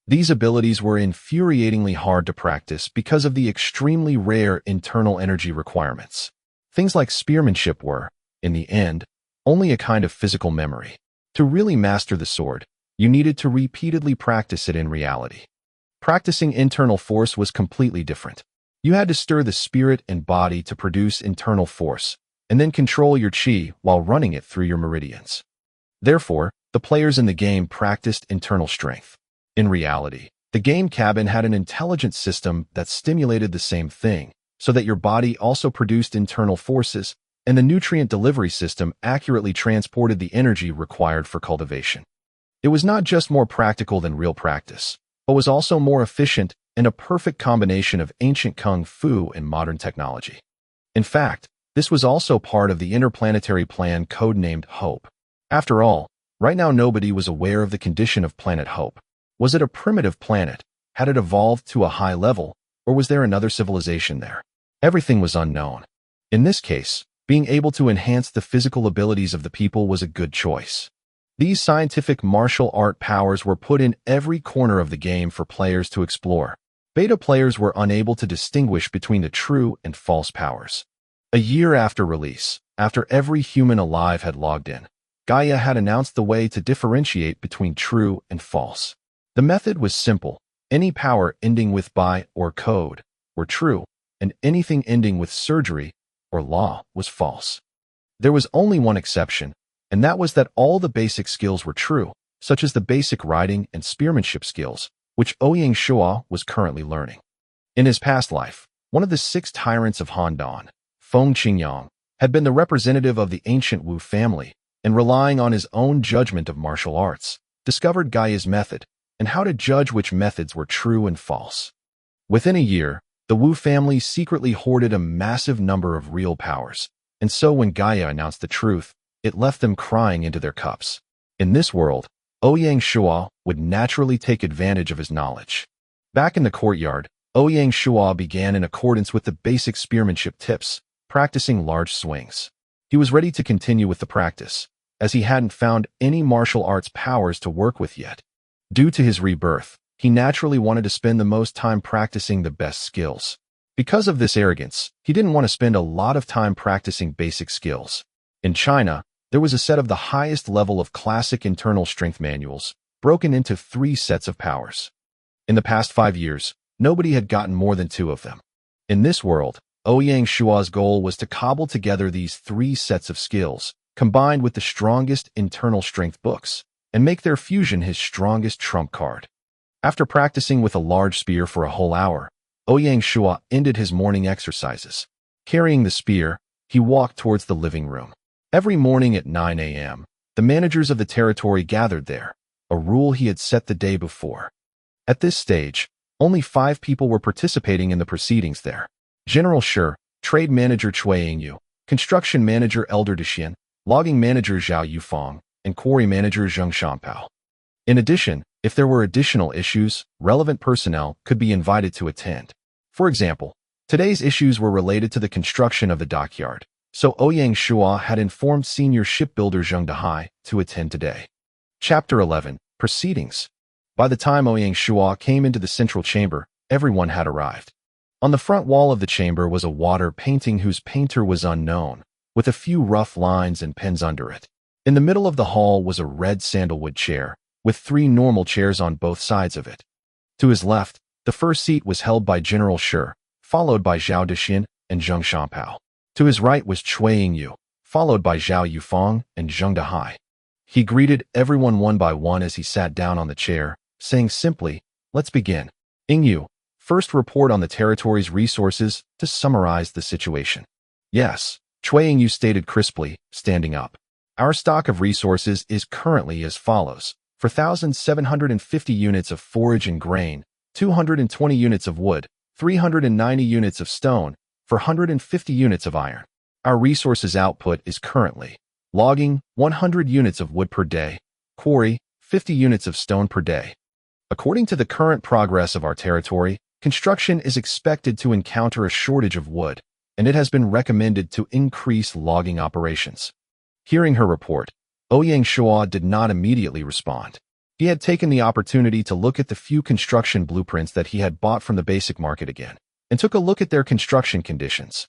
These abilities were infuriatingly hard to practice because of the extremely rare internal energy requirements. Things like spearmanship were, in the end, only a kind of physical memory. To really master the sword, you needed to repeatedly practice it in reality. Practicing internal force was completely different. You had to stir the spirit and body to produce internal force, and then control your chi while running it through your meridians. Therefore, the players in the game practiced internal strength. In reality, the game cabin had an intelligent system that stimulated the same thing, so that your body also produced internal forces, and the nutrient delivery system accurately transported the energy required for cultivation. It was not just more practical than real practice, but was also more efficient and a perfect combination of ancient kung fu and modern technology. In fact, this was also part of the interplanetary plan codenamed Hope. After all, right now nobody was aware of the condition of Planet Hope. Was it a primitive planet? Had it evolved to a high level? Or was there another civilization there? Everything was unknown. In this case, being able to enhance the physical abilities of the people was a good choice. These scientific martial art powers were put in every corner of the game for players to explore. Beta players were unable to distinguish between the true and false powers. A year after release, after every human alive had logged in, Gaia had announced the way to differentiate between true and false. The method was simple. Any power ending with by or code were true, and anything ending with surgery or law was false. There was only one exception, and that was that all the basic skills were true, such as the basic riding and spearmanship skills, which Ouyang Shuo was currently learning. In his past life, one of the 6 tyrants of Handan, Feng Qingyang, had been the representative of the ancient Wu family, and relying on his own judgment of martial arts, discovered Gaia's method, and how to judge which methods were true and false. Within a year, the Wu family secretly hoarded a massive number of real powers, and so when Gaia announced the truth, it left them crying into their cups. In this world, Ouyang Shuo would naturally take advantage of his knowledge. Back in the courtyard, Ouyang Shuo began in accordance with the basic spearmanship tips, practicing large swings. He was ready to continue with the practice, as he hadn't found any martial arts powers to work with yet. Due to his rebirth, he naturally wanted to spend the most time practicing the best skills. Because of this arrogance, he didn't want to spend a lot of time practicing basic skills. In China, there was a set of the highest level of classic internal strength manuals, broken into 3 sets of powers. In the past 5 years, nobody had gotten more than 2 of them. In this world, Ouyang Shuo's goal was to cobble together these 3 sets of skills, combined with the strongest internal strength books, and make their fusion his strongest trump card. After practicing with a large spear for a whole hour, Ouyang Shuo ended his morning exercises. Carrying the spear, he walked towards the living room. Every morning at 9 a.m., the managers of the territory gathered there, a rule he had set the day before. At this stage, only 5 people were participating in the proceedings there. General Shi, Trade Manager Cui Yingyu, Construction Manager Elder Dexian, Logging Manager Zhao Yufang, and Quarry Manager Zheng Xiaopao. In addition, if there were additional issues, relevant personnel could be invited to attend. For example, today's issues were related to the construction of the dockyard, so Ouyang Shuo had informed senior shipbuilder Zheng Dehai to attend today. Chapter 11, Proceedings. By the time Ouyang Shuo came into the central chamber, everyone had arrived. On the front wall of the chamber was a water painting whose painter was unknown, with a few rough lines and pens under it. In the middle of the hall was a red sandalwood chair, with 3 normal chairs on both sides of it. To his left, the first seat was held by General Shi, followed by Zhao Dexin and Zheng Xiaopao. To his right was Cui Yingyu, followed by Zhao Yufang and Zheng Dehai. He greeted everyone one by one as he sat down on the chair, saying simply, "Let's begin. Yingyu, first report on the territory's resources to summarize the situation." "Yes," Cui Yingyu stated crisply, standing up. "Our stock of resources is currently as follows. 4,750 units of forage and grain, 220 units of wood, 390 units of stone, 450 units of iron. Our resources output is currently logging 100 units of wood per day, quarry 50 units of stone per day. According to the current progress of our territory, construction is expected to encounter a shortage of wood, and it has been recommended to increase logging operations." Hearing her report, Ouyang Shuo did not immediately respond. He had taken the opportunity to look at the few construction blueprints that he had bought from the basic market again, and took a look at their construction conditions.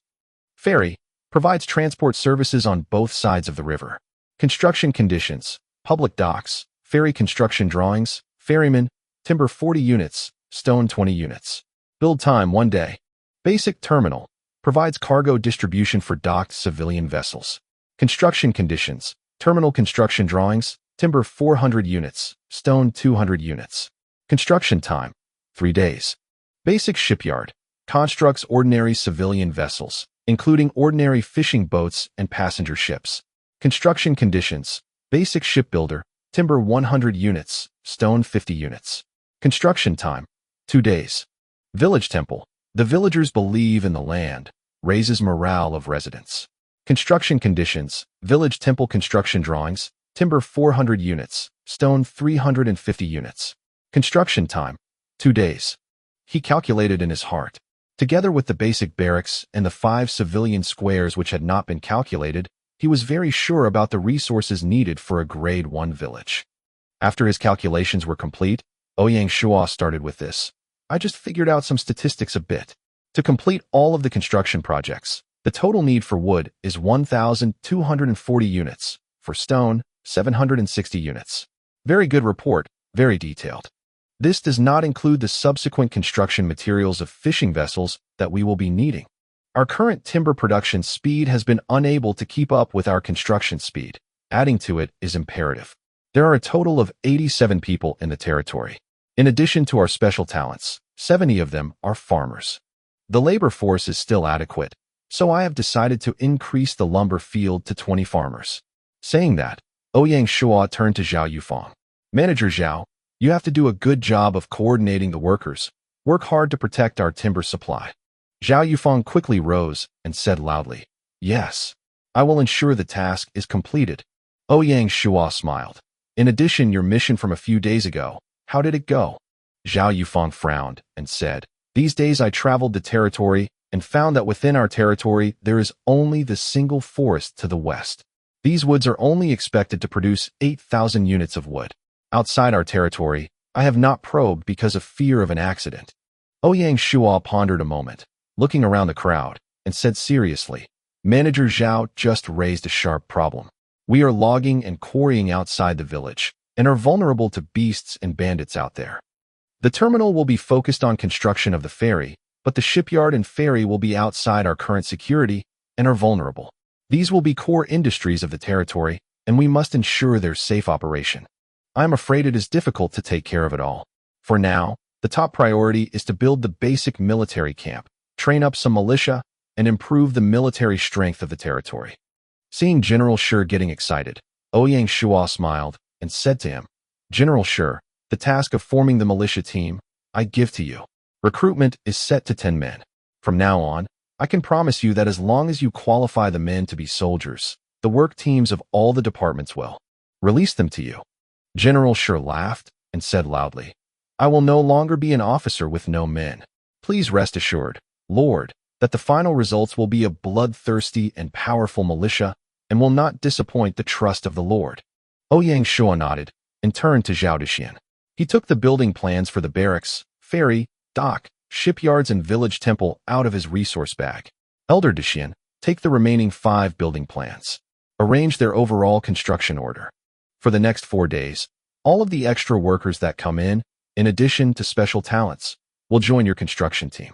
Ferry provides transport services on both sides of the river. Construction conditions: public docks, ferry construction drawings, ferryman, timber 40 units, stone 20 units. Build time 1 day. Basic terminal provides cargo distribution for docked civilian vessels. Construction conditions: terminal construction drawings, timber 400 units, stone 200 units. Construction time 3 days. Basic shipyard constructs ordinary civilian vessels, including ordinary fishing boats and passenger ships. Construction conditions: basic shipbuilder, timber 100 units, stone 50 units. Construction time 2 days. Village temple. The villagers believe in the land, raises morale of residents. Construction conditions: village temple construction drawings, timber 400 units, stone 350 units. Construction time 2 days. He calculated in his heart. Together with the basic barracks and the 5 civilian squares which had not been calculated, he was very sure about the resources needed for a grade 1 village. After his calculations were complete, Ouyang Shuo started with this. "I just figured out some statistics a bit. To complete all of the construction projects, the total need for wood is 1,240 units, for stone, 760 units. Very good report, very detailed. This does not include the subsequent construction materials of fishing vessels that we will be needing. Our current timber production speed has been unable to keep up with our construction speed. Adding to it is imperative. There are a total of 87 people in the territory. In addition to our special talents, 70 of them are farmers. The labor force is still adequate, so I have decided to increase the lumber field to 20 farmers." Saying that, Ouyang Shuo turned to Zhao Yufang. "Manager Zhao, you have to do a good job of coordinating the workers. Work hard to protect our timber supply." Zhao Yufang quickly rose and said loudly, "Yes, I will ensure the task is completed." Ouyang Shuo smiled. "In addition, your mission from a few days ago, how did it go?" Zhao Yufang frowned and said, "These days I traveled the territory and found that within our territory there is only the single forest to the west. These woods are only expected to produce 8,000 units of wood. Outside our territory, I have not probed because of fear of an accident." Ouyang Shuo pondered a moment, looking around the crowd, and said seriously, "Manager Zhao just raised a sharp problem. We are logging and quarrying outside the village, and are vulnerable to beasts and bandits out there. The terminal will be focused on construction of the ferry, but the shipyard and ferry will be outside our current security and are vulnerable. These will be core industries of the territory, and we must ensure their safe operation. I am afraid it is difficult to take care of it all. For now, the top priority is to build the basic military camp, train up some militia, and improve the military strength of the territory." Seeing General Shi getting excited, Ouyang Shuo smiled and said to him, "General Shi, the task of forming the militia team, I give to you. Recruitment is set to 10 men. From now on, I can promise you that as long as you qualify the men to be soldiers, the work teams of all the departments will release them to you." General Shi laughed and said loudly, "I will no longer be an officer with no men. Please rest assured, Lord, that the final results will be a bloodthirsty and powerful militia and will not disappoint the trust of the Lord." Ouyang Shuo nodded and turned to Zhao Dexin. He took the building plans for the barracks, ferry, dock, shipyards, and village temple out of his resource bag. "Elder Dexin, take the remaining 5 building plans. Arrange their overall construction order. For the next 4 days, all of the extra workers that come in addition to special talents, will join your construction team.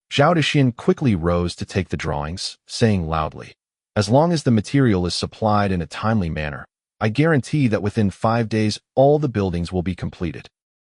Zhao Dexin quickly rose to take the drawings, saying loudly, "As long as the material is supplied in a timely manner, I guarantee that within 5 days all the buildings will be completed."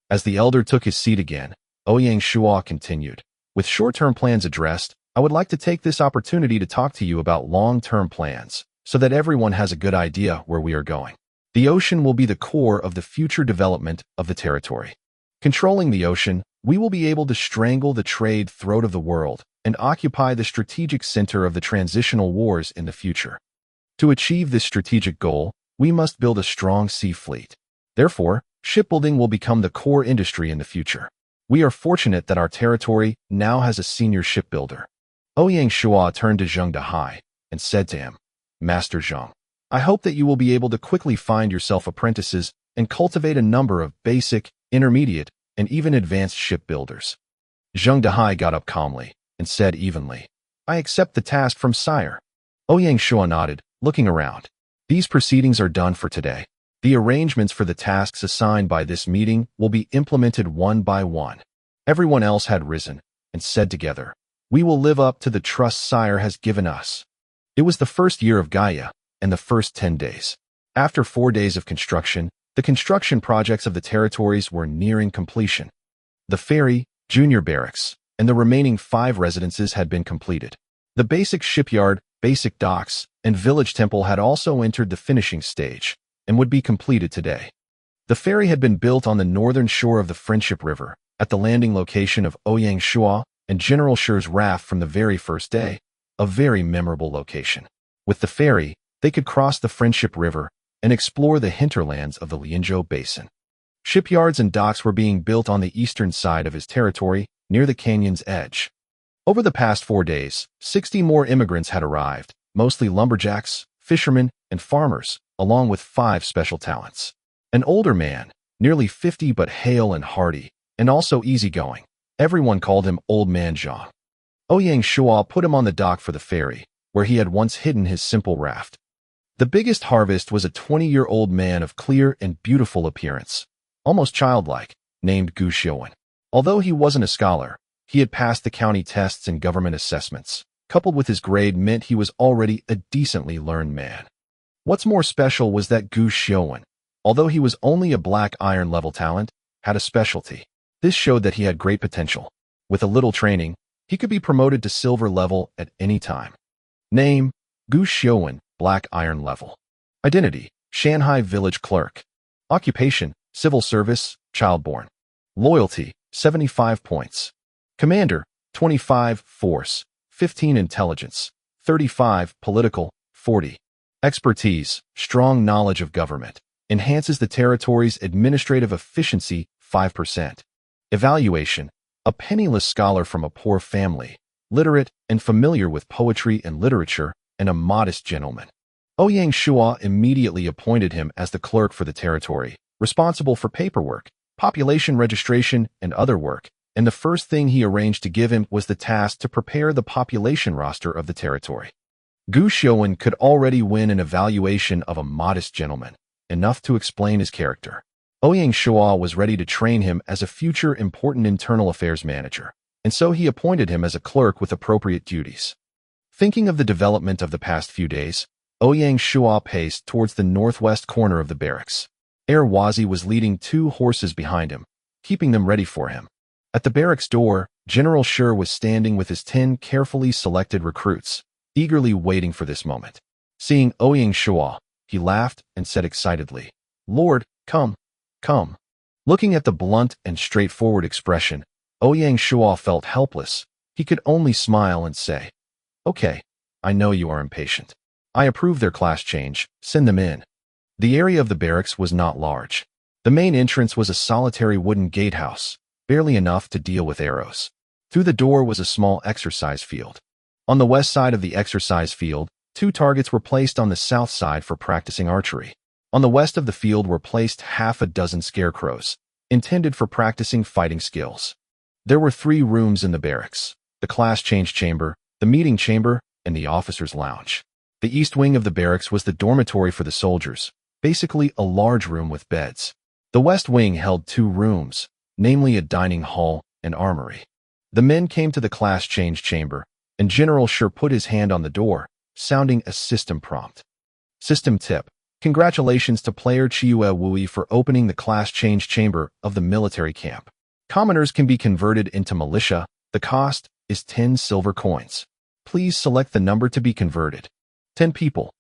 As the elder took his seat again, Ouyang Shuo continued, "With short-term plans addressed, I would like to take this opportunity to talk to you about long-term plans, so that everyone has a good idea where we are going. The ocean will be the core of the future development of the territory. Controlling the ocean, we will be able to strangle the trade throat of the world and occupy the strategic center of the transitional wars in the future. To achieve this strategic goal, we must build a strong sea fleet. Therefore, shipbuilding will become the core industry in the future. We are fortunate that our territory now has a senior shipbuilder." Ouyang Shuo turned to Zheng Dehai and said to him, "Master Zheng, I hope that you will be able to quickly find yourself apprentices and cultivate a number of basic, intermediate, and even advanced shipbuilders." Zheng Dehai got up calmly and said evenly, "I accept the task from sire." Ouyang Shuo nodded, looking around. "These proceedings are done for today. The arrangements for the tasks assigned by this meeting will be implemented one by one." Everyone else had risen and said together, "We will live up to the trust sire has given us." It was the first year of Gaia and the first 10 days. After 4 days of construction, the construction projects of the territories were nearing completion. The ferry, junior barracks, and the remaining 5 residences had been completed. The basic shipyard, basic docks, and village temple had also entered the finishing stage and would be completed today. The ferry had been built on the northern shore of the Friendship River, at the landing location of Ouyang Shuo and General Shi's raft from the very first day, a very memorable location. With the ferry, they could cross the Friendship River and explore the hinterlands of the Lianzhou Basin. Shipyards and docks were being built on the eastern side of his territory, near the canyon's edge. Over the past 4 days, 60 more immigrants had arrived, mostly lumberjacks, fishermen, and farmers, along with 5 special talents. An older man, nearly 50 but hale and hearty, and also easygoing. Everyone called him Old Man Zhang. Ouyang Shuo put him on the dock for the ferry, where he had once hidden his simple raft. The biggest harvest was a 20-year-old man of clear and beautiful appearance, almost childlike, named Gu Xiuwen. Although he wasn't a scholar, he had passed the county tests and government assessments. Coupled with his grade meant he was already a decently learned man. What's more special was that Gu Xiuwen, although he was only a black iron level talent, had a specialty. This showed that he had great potential. With a little training, he could be promoted to silver level at any time. Name, Gu Xiuwen, black iron level. Identity, Shanghai village clerk. Occupation, civil service, childborn. Loyalty, 75 points. Commander, 25 force, 15 intelligence, 35 political, 40. Expertise, strong knowledge of government. Enhances the territory's administrative efficiency, 5%. Evaluation, a penniless scholar from a poor family, literate and familiar with poetry and literature, and a modest gentleman. Ouyang Shuo immediately appointed him as the clerk for the territory, responsible for paperwork, population registration, and other work, and the first thing he arranged to give him was the task to prepare the population roster of the territory. Gu Xiuwen could already win an evaluation of a modest gentleman, enough to explain his character. Ouyang Shuo was ready to train him as a future important internal affairs manager, and so he appointed him as a clerk with appropriate duties. Thinking of the development of the past few days, Ouyang Shuo paced towards the northwest corner of the barracks. Wazi was leading 2 horses behind him, keeping them ready for him. At the barracks door, General Shi was standing with his 10 carefully selected recruits, eagerly waiting for this moment. Seeing Ouyang Shuo, he laughed and said excitedly, "Lord, come, come." Looking at the blunt and straightforward expression, Ouyang Shuo felt helpless. He could only smile and say, "Okay, I know you are impatient. I approve their class change, send them in." The area of the barracks was not large. The main entrance was a solitary wooden gatehouse, barely enough to deal with arrows. Through the door was a small exercise field. On the west side of the exercise field, 2 targets were placed on the south side for practicing archery. On the west of the field were placed half a dozen scarecrows, intended for practicing fighting skills. There were 3 rooms in the barracks: the class change chamber, the meeting chamber, and the officers' lounge. The east wing of the barracks was the dormitory for the soldiers, basically a large room with beds. The west wing held 2 rooms, namely a dining hall and armory. The men came to the class change chamber, and General Shuo put his hand on the door, sounding a system prompt. System tip. Congratulations to player Chiue Wui for opening the class change chamber of the military camp. Commoners can be converted into militia. The cost is 10 silver coins. Please select the number to be converted. 10 people.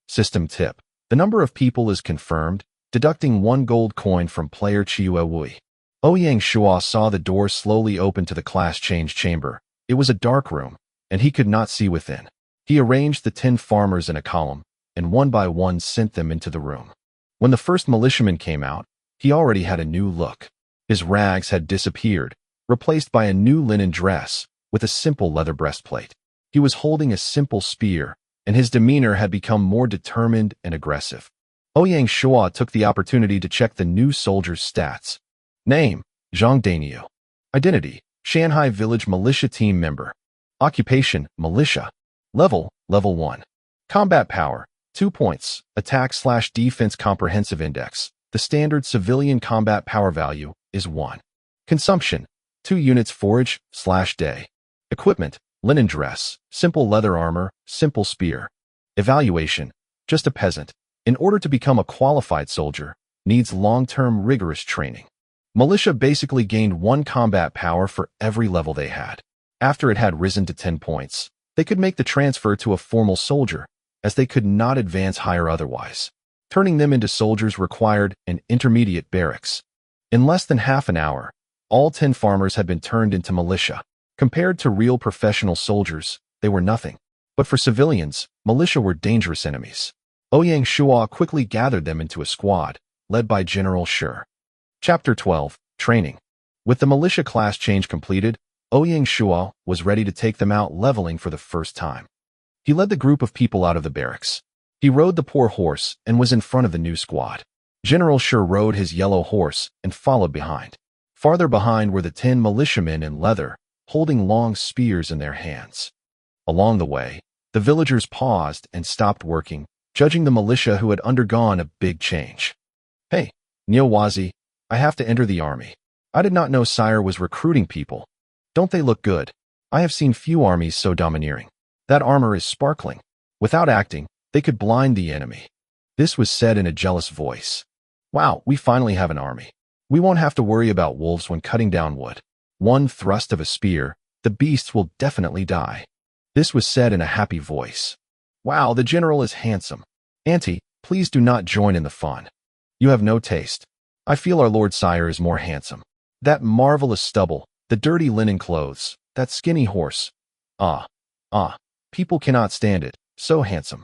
System tip. The number of people is confirmed, deducting 1 gold coin from player Chiue Wui. Ouyang Shuo saw the door slowly open to the class change chamber. It was a dark room, and he could not see within. He arranged the 10 farmers in a column, and one by one sent them into the room. When the first militiaman came out, he already had a new look. His rags had disappeared, replaced by a new linen dress with a simple leather breastplate. He was holding a simple spear, and his demeanor had become more determined and aggressive. Ouyang Shuo took the opportunity to check the new soldier's stats. Name, Zhang Dainiu. Identity, Shanghai Village Militia Team Member. Occupation, Militia. Level 1. Combat Power, 2 points. Attack/Defense Comprehensive Index. The standard civilian combat power value is 1. Consumption, 2 units forage/day. Equipment, linen dress, simple leather armor, simple spear. Evaluation, just a peasant. In order to become a qualified soldier, needs long-term rigorous training. Militia basically gained 1 combat power for every level they had. After it had risen to 10 points, they could make the transfer to a formal soldier, as they could not advance higher otherwise. Turning them into soldiers required an intermediate barracks. In less than half an hour, all 10 farmers had been turned into militia. Compared to real professional soldiers, they were nothing. But for civilians, militia were dangerous enemies. Ouyang Shuo quickly gathered them into a squad, led by General Shuo. Chapter 12. Training. With the militia class change completed, Ouyang Shuo was ready to take them out leveling for the first time. He led the group of people out of the barracks. He rode the poor horse and was in front of the new squad. General Shuo rode his yellow horse and followed behind. Farther behind were the 10 militiamen in leather, holding long spears in their hands. Along the way, the villagers paused and stopped working, judging the militia who had undergone a big change. Hey, Nyowazi, I have to enter the army. I did not know Sire was recruiting people. Don't they look good? I have seen few armies so domineering. That armor is sparkling. Without acting, they could blind the enemy. This was said in a jealous voice. Wow, we finally have an army. We won't have to worry about wolves when cutting down wood. 1 thrust of a spear, the beasts will definitely die. This was said in a happy voice. Wow, the general is handsome. Auntie, please do not join in the fun. You have no taste. I feel our Lord Sire is more handsome. That marvelous stubble, the dirty linen clothes, that skinny horse. People cannot stand it, so handsome.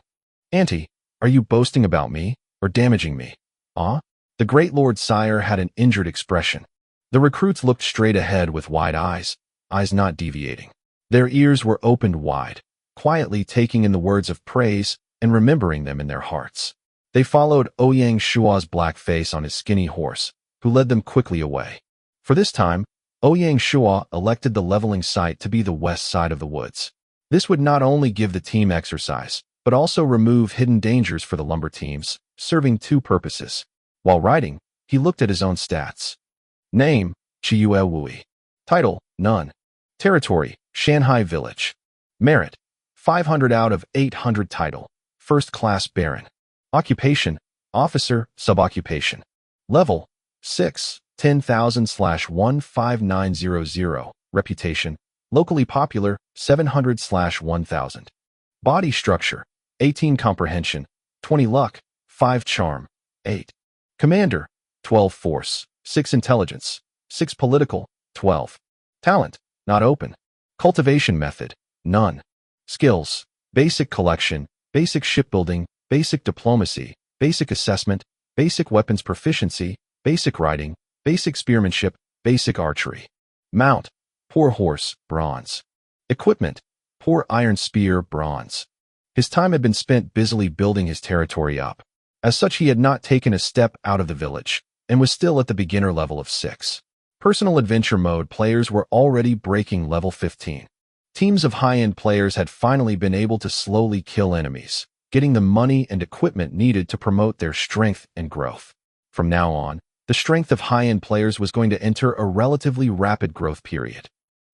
Auntie, are you boasting about me, or damaging me? The great Lord Sire had an injured expression. The recruits looked straight ahead with wide eyes not deviating. Their ears were opened wide, quietly taking in the words of praise and remembering them in their hearts. They followed Ouyang Shuo's black face on his skinny horse, who led them quickly away. For this time, Ouyang Shuo elected the leveling site to be the west side of the woods. This would not only give the team exercise, but also remove hidden dangers for the lumber teams, serving 2 purposes. While riding, he looked at his own stats. Name, Chiue Wui. Title, None. Territory, Shanghai Village. Merit, 500 out of 800. Title, First Class Baron. Occupation, Officer, Suboccupation. Level, 6, 10,000/15900. Reputation, locally popular, 700/1000. Body structure, 18 comprehension, 20 luck, 5 charm, 8. Commander, 12 force, 6 intelligence, 6 political, 12. Talent, not open. Cultivation method, none. Skills, basic collection, basic shipbuilding, basic diplomacy, basic assessment, basic weapons proficiency, basic riding, basic spearmanship, basic archery. Mount, poor horse, bronze. Equipment, poor iron spear, bronze. His time had been spent busily building his territory up. As such, he had not taken a step out of the village, and was still at the beginner level of 6. Personal adventure mode players were already breaking level 15. Teams of high-end players had finally been able to slowly kill enemies, getting the money and equipment needed to promote their strength and growth. From now on, the strength of high-end players was going to enter a relatively rapid growth period.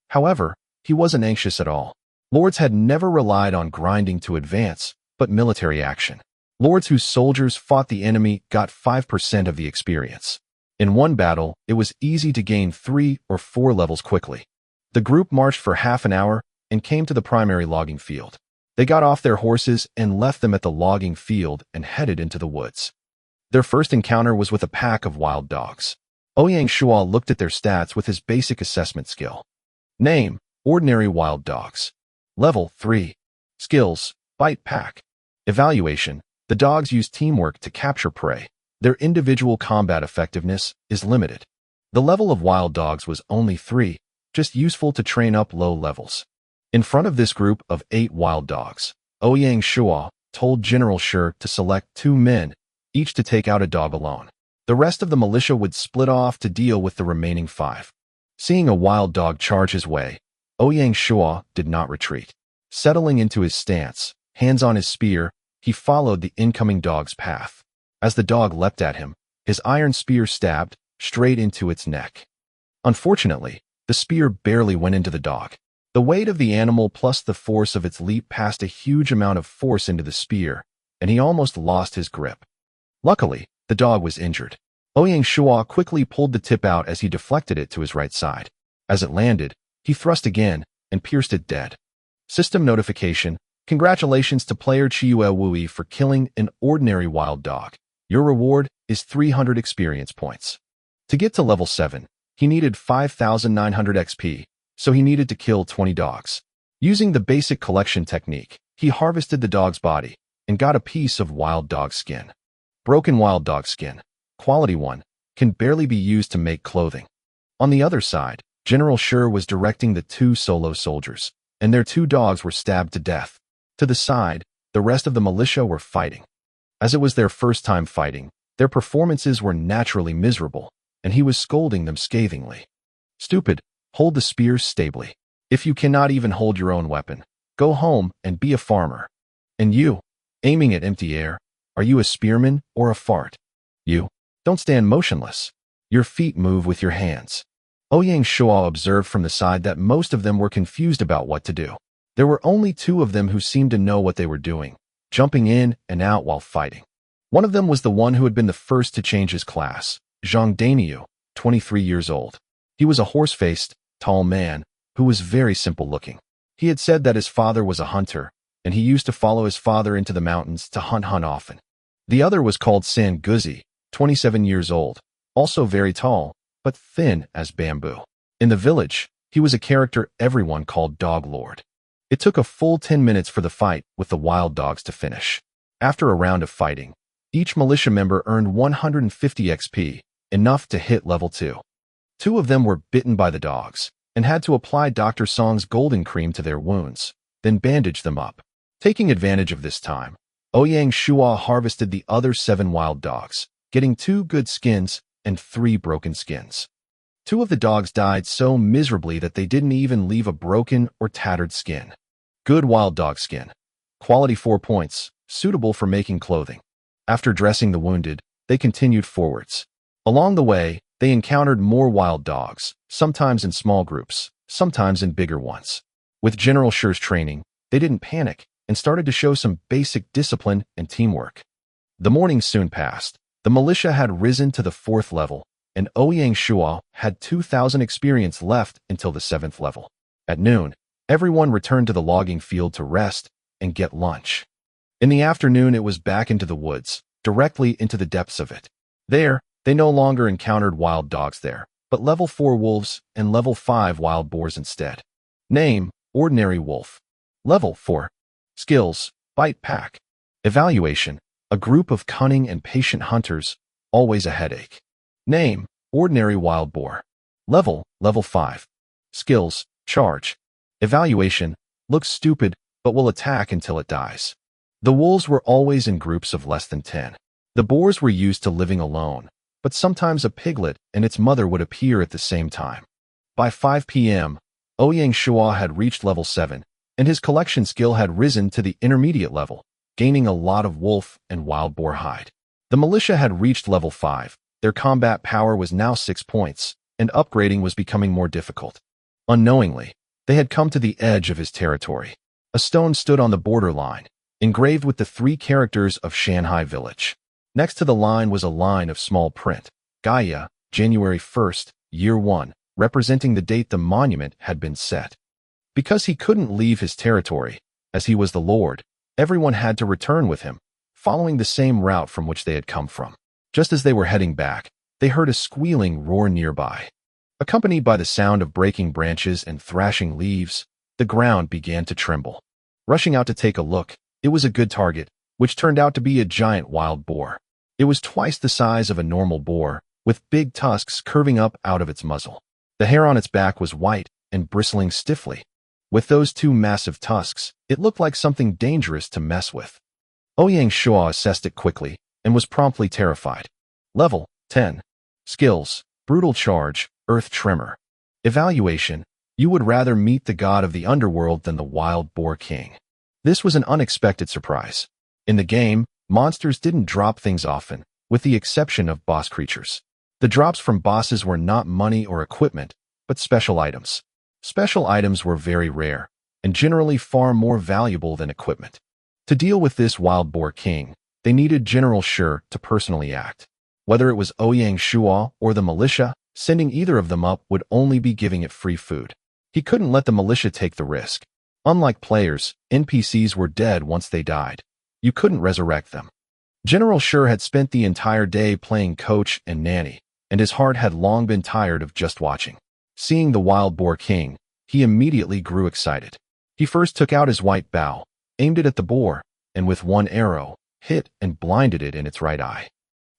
However, he wasn't anxious at all. Lords had never relied on grinding to advance, but military action. Lords whose soldiers fought the enemy got 5% of the experience. In one battle, it was easy to gain 3 or 4 levels quickly. The group marched for half an hour and came to the primary logging field. They got off their horses and left them at the logging field and headed into the woods. Their first encounter was with a pack of wild dogs. Ouyang Shuo looked at their stats with his basic assessment skill. Name: Ordinary Wild Dogs. Level 3. Skills: Bite Pack. Evaluation: the dogs use teamwork to capture prey. Their individual combat effectiveness is limited. The level of wild dogs was only 3, just useful to train up low levels. In front of this group of 8 wild dogs, Ouyang Shuo told General Shi to select 2 men, each to take out a dog alone. The rest of the militia would split off to deal with the remaining 5. Seeing a wild dog charge his way, Ouyang Shuo did not retreat. Settling into his stance, hands on his spear, he followed the incoming dog's path. As the dog leapt at him, his iron spear stabbed straight into its neck. Unfortunately, the spear barely went into the dog. The weight of the animal plus the force of its leap passed a huge amount of force into the spear, and he almost lost his grip. Luckily, the dog was injured. Ouyang Shuo quickly pulled the tip out as he deflected it to his right side. As it landed, he thrust again and pierced it dead. System notification: congratulations to player Chiyue Wui for killing an ordinary wild dog. Your reward is 300 experience points. To get to level 7, he needed 5,900 XP, so he needed to kill 20 dogs. Using the basic collection technique, he harvested the dog's body and got a piece of wild dog skin. Broken wild dog skin, quality 1, can barely be used to make clothing. On the other side, General Shi was directing the 2 solo soldiers, and their 2 dogs were stabbed to death. To the side, the rest of the militia were fighting. As it was their first time fighting, their performances were naturally miserable, and he was scolding them scathingly. Stupid, hold the spears stably. If you cannot even hold your own weapon, go home and be a farmer. And you, aiming at empty air, are you a spearman or a fart? You, don't stand motionless. Your feet move with your hands. Ouyang Shuo observed from the side that most of them were confused about what to do. There were only 2 of them who seemed to know what they were doing, jumping in and out while fighting. One of them was the one who had been the first to change his class, Zhang Daniu, 23 years old. He was a horse-faced, tall man who was very simple-looking. He had said that his father was a hunter, and he used to follow his father into the mountains to hunt often. The other was called San Guzi, 27 years old, also very tall, but thin as bamboo. In the village, he was a character everyone called Dog Lord. It took a full 10 minutes for the fight with the wild dogs to finish. After a round of fighting, each militia member earned 150 XP, enough to hit level 2. 2 of them were bitten by the dogs and had to apply Dr. Song's golden cream to their wounds, then bandage them up. Taking advantage of this time, Ouyang Shuo harvested the other 7 wild dogs, getting 2 good skins and 3 broken skins. 2 of the dogs died so miserably that they didn't even leave a broken or tattered skin. Good wild dog skin. Quality 4 points, suitable for making clothing. After dressing the wounded, they continued forwards. Along the way, they encountered more wild dogs, sometimes in small groups, sometimes in bigger ones. With General Shi's training, they didn't panic and started to show some basic discipline and teamwork. The morning soon passed. The militia had risen to the 4th level, and Ouyang Shuo had 2,000 experience left until the 7th level. At noon, everyone returned to the logging field to rest and get lunch. In the afternoon, it was back into the woods, directly into the depths of it. There, they no longer encountered wild dogs there, but level 4 wolves and level 5 wild boars instead. Name: Ordinary Wolf. Level 4. Skills: Bite Pack. Evaluation: a group of cunning and patient hunters, always a headache. Name: Ordinary Wild Boar. Level 5. Skills: Charge. Evaluation: looks stupid, but will attack until it dies. The wolves were always in groups of less than 10. The boars were used to living alone, but sometimes a piglet and its mother would appear at the same time. By 5 p.m., Ouyang Shuo had reached level 7, and his collection skill had risen to the intermediate level, gaining a lot of wolf and wild boar hide. The militia had reached level 5. Their combat power was now 6 points, and upgrading was becoming more difficult. Unknowingly, They had come to the edge of his territory. A stone stood on the borderline, engraved with the 3 characters of Shanghai Village. Next to the line was a line of small print, Gaia, January 1st, Year 1, representing the date the monument had been set. Because he couldn't leave his territory, as he was the lord, everyone had to return with him, following the same route from which they had come from. Just as they were heading back, they heard a squealing roar nearby. Accompanied by the sound of breaking branches and thrashing leaves, the ground began to tremble. Rushing out to take a look, it was a good target, which turned out to be a giant wild boar. It was twice the size of a normal boar, with big tusks curving up out of its muzzle. The hair on its back was white and bristling stiffly. With those 2 massive tusks, it looked like something dangerous to mess with. Ouyang Shuo assessed it quickly and was promptly terrified. Level 10. Skills: Brutal Charge, Earth Tremor. Evaluation: You would rather meet the god of the underworld than the wild boar king. This was an unexpected surprise. In the game, monsters didn't drop things often, with the exception of boss creatures. The drops from bosses were not money or equipment, but special items. Special items were very rare, and generally far more valuable than equipment. To deal with this wild boar king, they needed General Shuo to personally act. Whether it was Ouyang Shuo or the militia, sending either of them up would only be giving it free food. He couldn't let the militia take the risk. Unlike players, NPCs were dead once they died. You couldn't resurrect them. General Shuo had spent the entire day playing coach and nanny, and his heart had long been tired of just watching. Seeing the wild boar king, he immediately grew excited. He first took out his white bow, aimed it at the boar, and with one arrow, hit and blinded it in its right eye.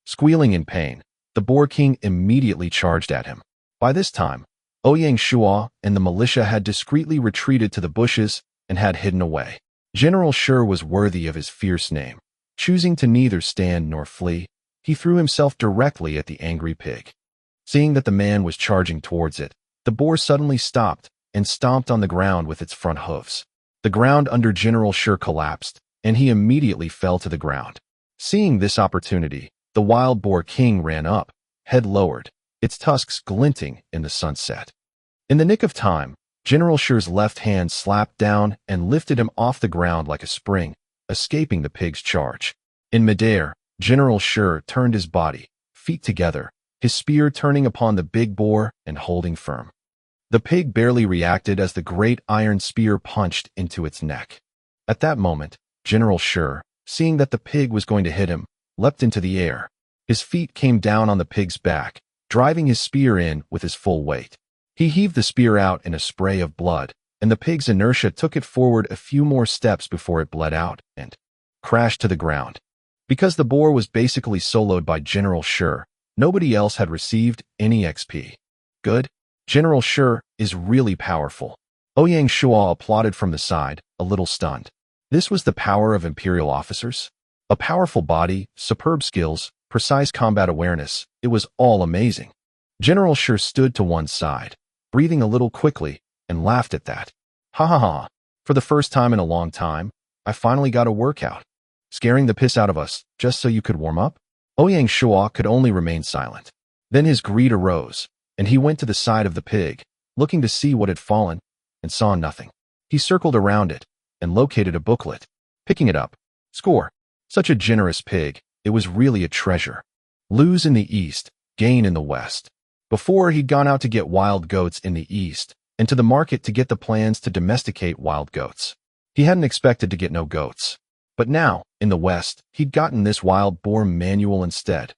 Squealing in pain, the boar king immediately charged at him. By this time, Ouyang Shuo and the militia had discreetly retreated to the bushes and had hidden away. General Shuo was worthy of his fierce name. Choosing to neither stand nor flee, he threw himself directly at the angry pig. Seeing that the man was charging towards it, the boar suddenly stopped and stomped on the ground with its front hoofs. The ground under General Shuo collapsed, and he immediately fell to the ground. Seeing this opportunity, the wild boar king ran up, head lowered, its tusks glinting in the sunset. In the nick of time, General Shuo's left hand slapped down and lifted him off the ground like a spring, escaping the pig's charge. In midair, General Shuo turned his body, feet together, his spear turning upon the big boar and holding firm. The pig barely reacted as the great iron spear punched into its neck. At that moment, General Shuo, seeing that the pig was going to hit him, leapt into the air. His feet came down on the pig's back, driving his spear in with his full weight. He heaved the spear out in a spray of blood, and the pig's inertia took it forward a few more steps before it bled out and crashed to the ground. Because the boar was basically soloed by General Shuo, nobody else had received any XP. Good. General Shuo is really powerful. Ouyang Shuo applauded from the side, a little stunned. This was the power of imperial officers? A powerful body, superb skills, precise combat awareness, it was all amazing. General Shuo stood to one side, breathing a little quickly, and laughed at that. Ha ha ha, for the first time in a long time, I finally got a workout. Scaring the piss out of us, just so you could warm up? Ouyang Shuo could only remain silent. Then his greed arose, and he went to the side of the pig, looking to see what had fallen, and saw nothing. He circled around it, and located a booklet. Picking it up. Score. Such a generous pig, it was really a treasure. Lose in the east, gain in the west. Before, he'd gone out to get wild goats in the east, and to the market to get the plans to domesticate wild goats. He hadn't expected to get no goats. But now, in the west, he'd gotten this wild boar manual instead.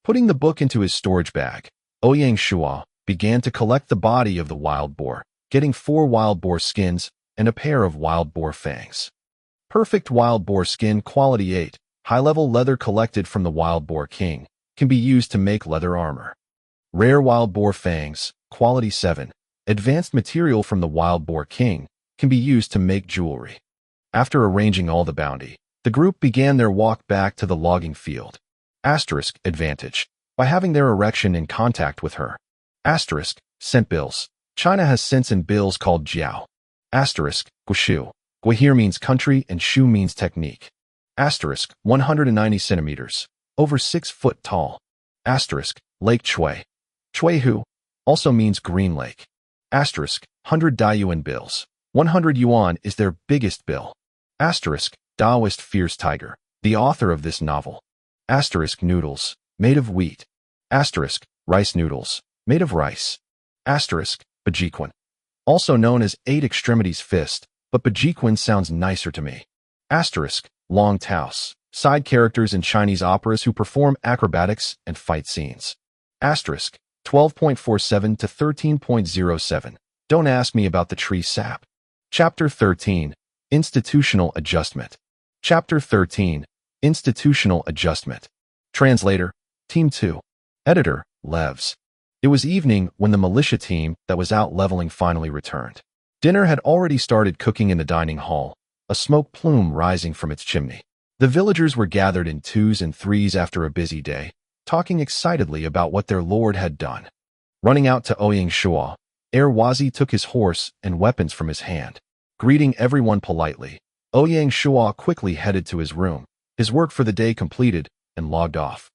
Putting the book into his storage bag, Ouyang Shuo began to collect the body of the wild boar, getting 4 wild boar skins and a pair of wild boar fangs. Perfect wild boar skin quality 8, high-level leather collected from the wild boar king, can be used to make leather armor. Rare wild boar fangs, quality 7, advanced material from the wild boar king, can be used to make jewelry. After arranging all the bounty, the group began their walk back to the logging field. Asterisk advantage. By having their erection in contact with her. Asterisk scent bills. China has scents in bills called jiao. Asterisk guishu. Gui here means country and shu means technique. Asterisk 190 centimeters. Over 6 foot tall. Asterisk Lake Chui. Chuihu also means green lake. Asterisk 100 Daiyuan bills. 100 yuan is their biggest bill. Asterisk, Taoist fierce tiger, the author of this novel. Asterisk, noodles, made of wheat. Asterisk, rice noodles, made of rice. Asterisk, Bajiquan. Also known as 8 extremities fist, but Bajiquan sounds nicer to me. Asterisk, long taos, side characters in Chinese operas who perform acrobatics and fight scenes. Asterisk, 12.47 to 13.07. Don't ask me about the tree sap. Chapter 13, Institutional Adjustment. Chapter 13, Institutional Adjustment. Translator, Team 2. Editor, Levs. It was evening when the militia team that was out leveling finally returned. Dinner had already started cooking in the dining hall, a smoke plume rising from its chimney. The villagers were gathered in 2s and 3s after a busy day, talking excitedly about what their lord had done. Running out to Ouyang Shuo, Wazi took his horse and weapons from his hand. Greeting everyone politely, Ouyang Shuo quickly headed to his room, his work for the day completed, and logged off.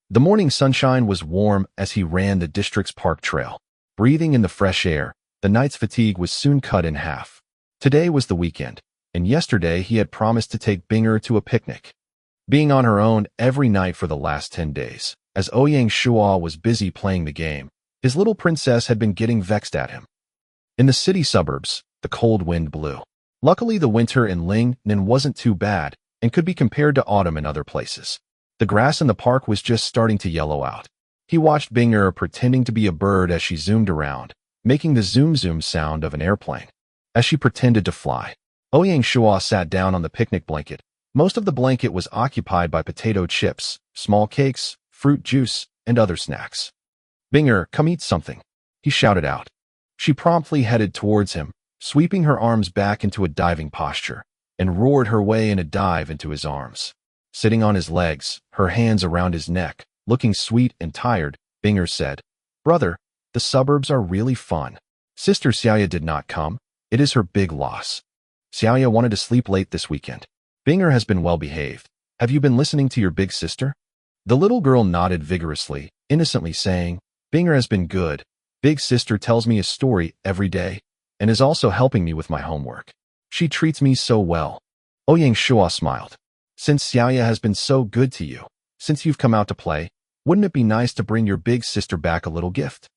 The morning sunshine was warm as he ran the district's park trail. Breathing in the fresh air, the night's fatigue was soon cut in half. Today was the weekend, and yesterday he had promised to take Binger to a picnic. Being on her own every night for the last 10 days, as Ouyang Shuo was busy playing the game, his little princess had been getting vexed at him. In the city suburbs, the cold wind blew. Luckily, the winter in Lingnan wasn't too bad and could be compared to autumn in other places. The grass in the park was just starting to yellow out. He watched Binger pretending to be a bird as she zoomed around, making the zoom-zoom sound of an airplane. As she pretended to fly, Ouyang Shuo sat down on the picnic blanket. Most of the blanket was occupied by potato chips, small cakes, fruit juice, and other snacks. Binger, come eat something, he shouted out. She promptly headed towards him, sweeping her arms back into a diving posture, and roared her way in a dive into his arms. Sitting on his legs, her hands around his neck, looking sweet and tired, Binger said, "Brother, the suburbs are really fun. Sister Xiaoya did not come. It is her big loss. Xiaoya wanted to sleep late this weekend. Binger has been well behaved. Have you been listening to your big sister?" The little girl nodded vigorously, innocently saying, "Binger has been good. Big sister tells me a story every day, and is also helping me with my homework. She treats me so well." Ouyang Shuo smiled. "Since Xiaoya has been so good to you, since you've come out to play, wouldn't it be nice to bring your big sister back a little gift?"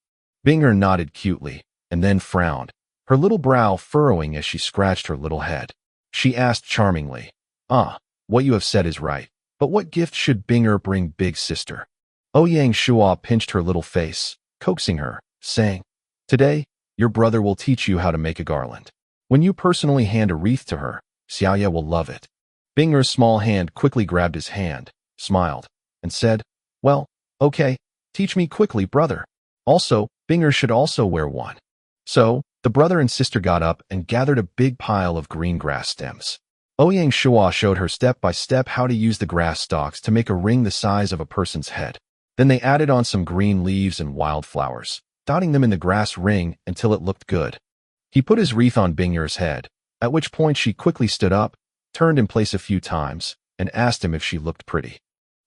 Binger nodded cutely, and then frowned, her little brow furrowing as she scratched her little head. She asked charmingly, "What you have said is right, but what gift should Binger bring big sister?" Ouyang Shuo pinched her little face, coaxing her, saying, "Today, your brother will teach you how to make a garland. When you personally hand a wreath to her, Xiaoya will love it." Binger's small hand quickly grabbed his hand, smiled, and said, "Well, okay, teach me quickly, brother. Also, Binger should also wear one." So, the brother and sister got up and gathered a big pile of green grass stems. Ouyang Shuo showed her step by step how to use the grass stalks to make a ring the size of a person's head. Then they added on some green leaves and wildflowers, dotting them in the grass ring until it looked good. He put his wreath on Binger's head, at which point she quickly stood up, turned in place a few times, and asked him if she looked pretty.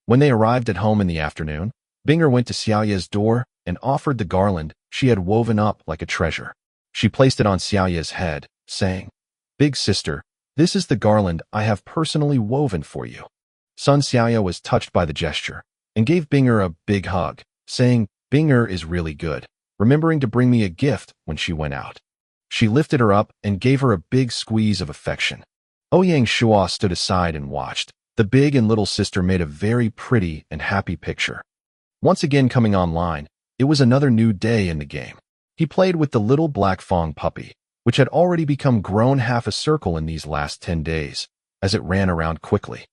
When they arrived at home in the afternoon, Binger went to Xiaoya's door and offered the garland she had woven up like a treasure. She placed it on Xiaoya's head, saying, "Big sister, this is the garland I have personally woven for you." Son Xiaoya was touched by the gesture and gave Binger a big hug, saying, "Binger is really good, remembering to bring me a gift when she went out." She lifted her up and gave her a big squeeze of affection. Ouyang Shuo stood aside and watched. The big and little sister made a very pretty and happy picture. Once again coming online, it was another new day in the game. He played with the little black Fong puppy, which had already become grown half a circle in these last 10 days, as it ran around quickly.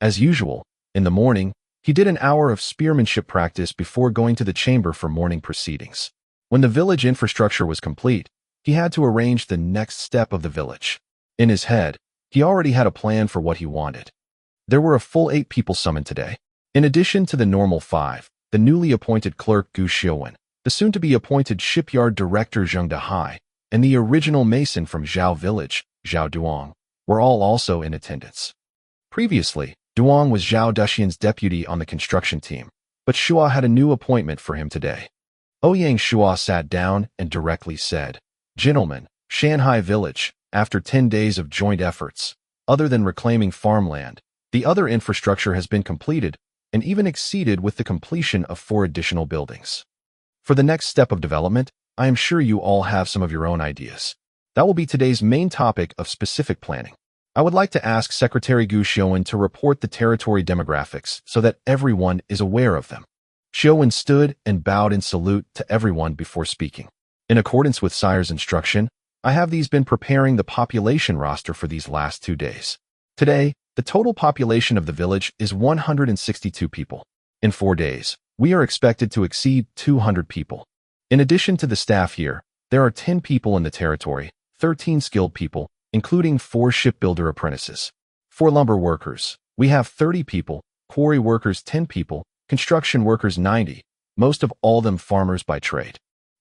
As usual, in the morning, he did an hour of spearmanship practice before going to the chamber for morning proceedings. When the village infrastructure was complete, he had to arrange the next step of the village. In his head, he already had a plan for what he wanted. There were a full 8 people summoned today. In addition to the normal 5, the newly appointed clerk Gu Xiuwen, the soon-to-be appointed shipyard director Zheng Dehai, and the original mason from Zhao Village, Zhao Duong, were all also in attendance. Previously, Duong was Zhao Duxian's deputy on the construction team, but Shuo had a new appointment for him today. Ouyang Shuo sat down and directly said, Gentlemen, Shanghai Village, after 10 days of joint efforts, other than reclaiming farmland, the other infrastructure has been completed and even exceeded with the completion of 4 additional buildings. For the next step of development, I am sure you all have some of your own ideas. That will be today's main topic of specific planning. I would like to ask Secretary Gu Xiaowen to report the territory demographics so that everyone is aware of them. Xiaowen stood and bowed in salute to everyone before speaking. In accordance with Sire's instruction, I have been preparing the population roster for these last 2 days. Today, the total population of the village is 162 people. In 4 days, we are expected to exceed 200 people. In addition to the staff here, there are 10 people in the territory, 13 skilled people, including 4 shipbuilder apprentices. 4 lumber workers, we have 30 people, quarry workers 10 people, construction workers 90, most of all them farmers by trade.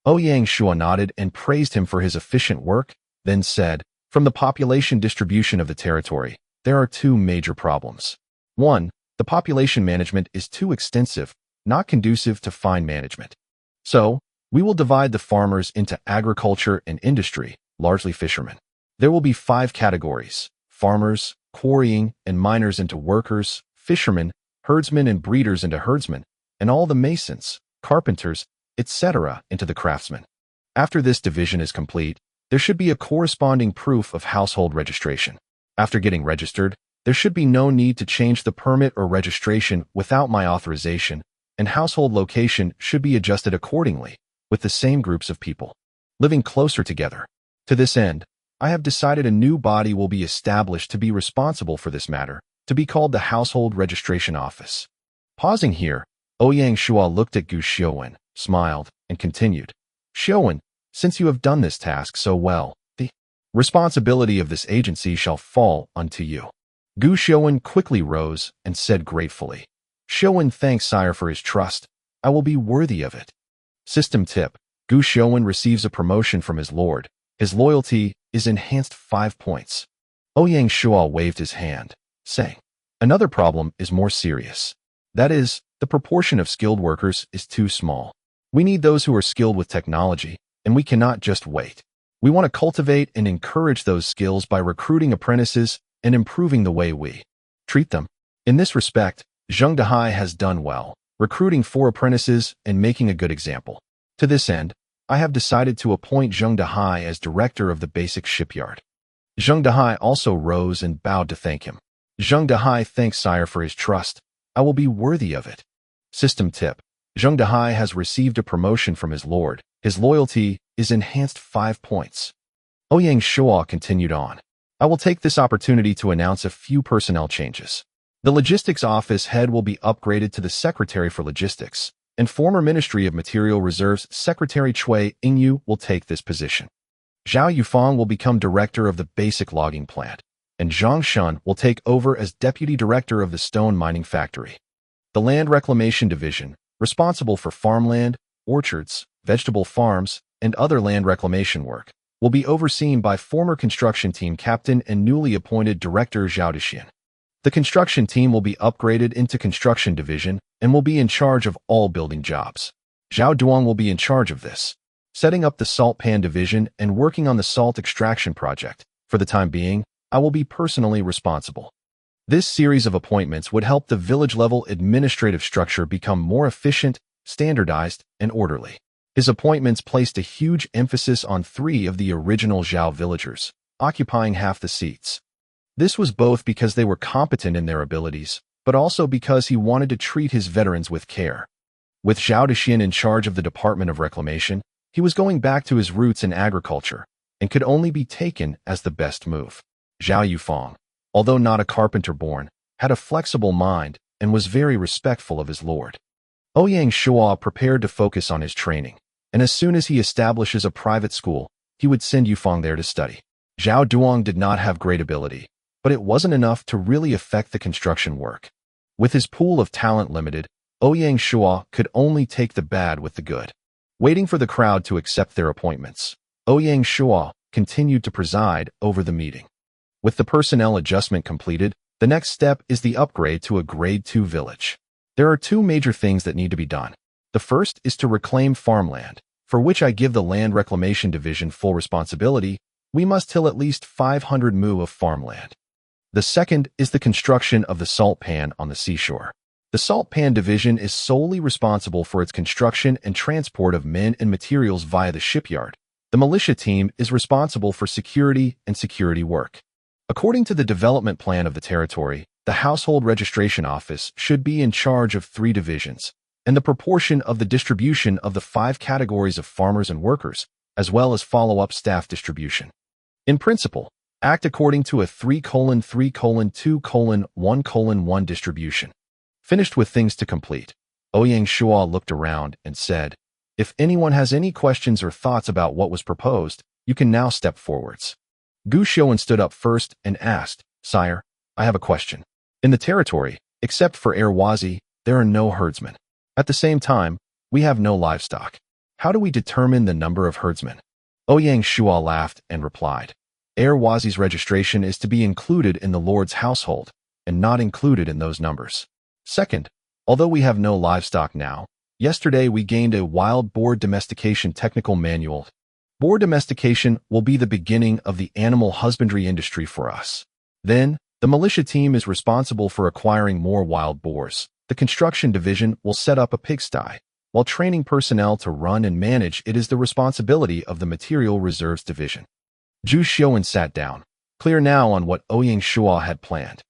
Ouyang Shuo nodded and praised him for his efficient work, then said, from the population distribution of the territory, there are 2 major problems. 1, the population management is too extensive, not conducive to fine management. So, we will divide the farmers into agriculture and industry, largely fishermen. There will be 5 categories: farmers, quarrying, and miners into workers, fishermen, herdsmen and breeders into herdsmen, and all the masons, carpenters, etc. into the craftsmen. After this division is complete, there should be a corresponding proof of household registration. After getting registered, there should be no need to change the permit or registration without my authorization, and household location should be adjusted accordingly, with the same groups of people, living closer together. To this end, I have decided a new body will be established to be responsible for this matter, to be called the Household Registration Office. Pausing here, Ouyang Shuo looked at Gu Xiaowen, smiled, and continued. Xiaowen, since you have done this task so well, the responsibility of this agency shall fall unto you. Gu Xiaowen quickly rose and said gratefully, Xiaowen thanks Sire for his trust. I will be worthy of it. System tip: Gu Xiaowen receives a promotion from his lord. His loyalty is enhanced 5 points. Ouyang Shuo waved his hand, saying, another problem is more serious. That is, the proportion of skilled workers is too small. We need those who are skilled with technology, and we cannot just wait. We want to cultivate and encourage those skills by recruiting apprentices and improving the way we treat them. In this respect, Zheng Dehai has done well, recruiting 4 apprentices and making a good example. To this end, I have decided to appoint Zheng Dehai as director of the basic shipyard. Zheng Dehai also rose and bowed to thank him. Zheng Dehai thanks Sire for his trust. I will be worthy of it. System tip: Zheng Dehai has received a promotion from his lord. His loyalty is enhanced 5 points. Ouyang Shuo continued on. I will take this opportunity to announce a few personnel changes. The logistics office head will be upgraded to the secretary for logistics, and former Ministry of Material Reserves Secretary Cui Ingyu will take this position. Zhao Yufang will become director of the basic logging plant, and Zhang Shun will take over as deputy director of the stone mining factory. The Land Reclamation Division, responsible for farmland, orchards, vegetable farms, and other land reclamation work, will be overseen by former construction team captain and newly appointed director Zhao Dexian. The construction team will be upgraded into construction division and will be in charge of all building jobs. Zhao Duong will be in charge of this, setting up the salt pan division and working on the salt extraction project. For the time being, I will be personally responsible. This series of appointments would help the village-level administrative structure become more efficient, standardized, and orderly. His appointments placed a huge emphasis on 3 of the original Zhao villagers, occupying half the seats. This was both because they were competent in their abilities, but also because he wanted to treat his veterans with care. With Zhao Dexian in charge of the Department of Reclamation, he was going back to his roots in agriculture and could only be taken as the best move. Zhao Yufang, although not a carpenter born, had a flexible mind and was very respectful of his lord. Ouyang Shuo prepared to focus on his training, and as soon as he establishes a private school, he would send Yufang there to study. Zhao Duong did not have great ability, but it wasn't enough to really affect the construction work. With his pool of talent limited, Ouyang Shuo could only take the bad with the good. Waiting for the crowd to accept their appointments, Ouyang Shuo continued to preside over the meeting. With the personnel adjustment completed, the next step is the upgrade to a Grade 2 village. There are 2 major things that need to be done. The first is to reclaim farmland, for which I give the Land Reclamation Division full responsibility, we must till at least 500 mu of farmland. The second is the construction of the salt pan on the seashore. The Salt Pan Division is solely responsible for its construction and transport of men and materials via the shipyard. The militia team is responsible for security and security work. According to the development plan of the territory, the Household Registration Office should be in charge of 3 divisions, and the proportion of the distribution of the 5 categories of farmers and workers, as well as follow-up staff distribution. In principle, act according to a 3:3:2:1:1 distribution. Finished with things to complete, Ouyang Shuo looked around and said, "If anyone has any questions or thoughts about what was proposed, you can now step forwards." Gu Xiuan stood up first and asked, "Sire, I have a question. In the territory, except for Erwazi, there are no herdsmen. At the same time, we have no livestock. How do we determine the number of herdsmen?" Ouyang Shuo laughed and replied, "Erwazi's registration is to be included in the Lord's household, and not included in those numbers. Second, although we have no livestock now, yesterday we gained a wild boar domestication technical manual. Boar domestication will be the beginning of the animal husbandry industry for us. Then, the militia team is responsible for acquiring more wild boars. The construction division will set up a pigsty, while training personnel to run and manage it is the responsibility of the material reserves division." Zhu Xiuan sat down, clear now on what Ouyang Shuo had planned.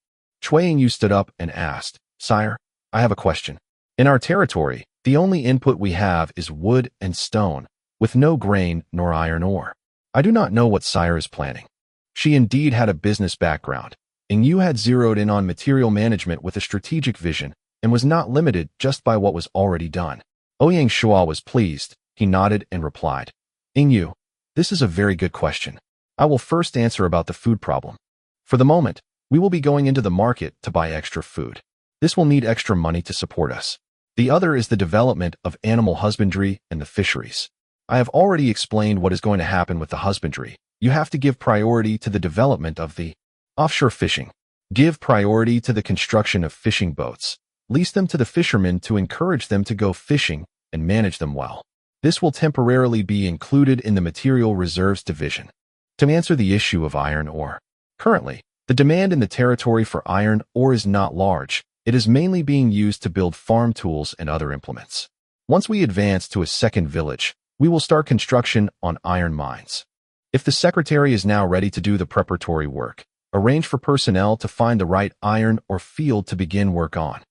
Cui Yingyu stood up and asked, "Sire, I have a question. In our territory, the only input we have is wood and stone, with no grain nor iron ore. I do not know what Sire is planning." She indeed had a business background. Yingyu had zeroed in on material management with a strategic vision and was not limited just by what was already done. Ouyang Shuo was pleased. He nodded and replied, "Yingyu, this is a very good question. I will first answer about the food problem. For the moment, we will be going into the market to buy extra food. This will need extra money to support us. The other is the development of animal husbandry and the fisheries. I have already explained what is going to happen with the husbandry. You have to give priority to the development of the offshore fishing. Give priority to the construction of fishing boats. Lease them to the fishermen to encourage them to go fishing and manage them well. This will temporarily be included in the material reserves division. To answer the issue of iron ore. Currently, the demand in the territory for iron ore is not large. It is mainly being used to build farm tools and other implements. Once we advance to a second village, we will start construction on iron mines. If the secretary is now ready to do the preparatory work, arrange for personnel to find the right iron or field to begin work on."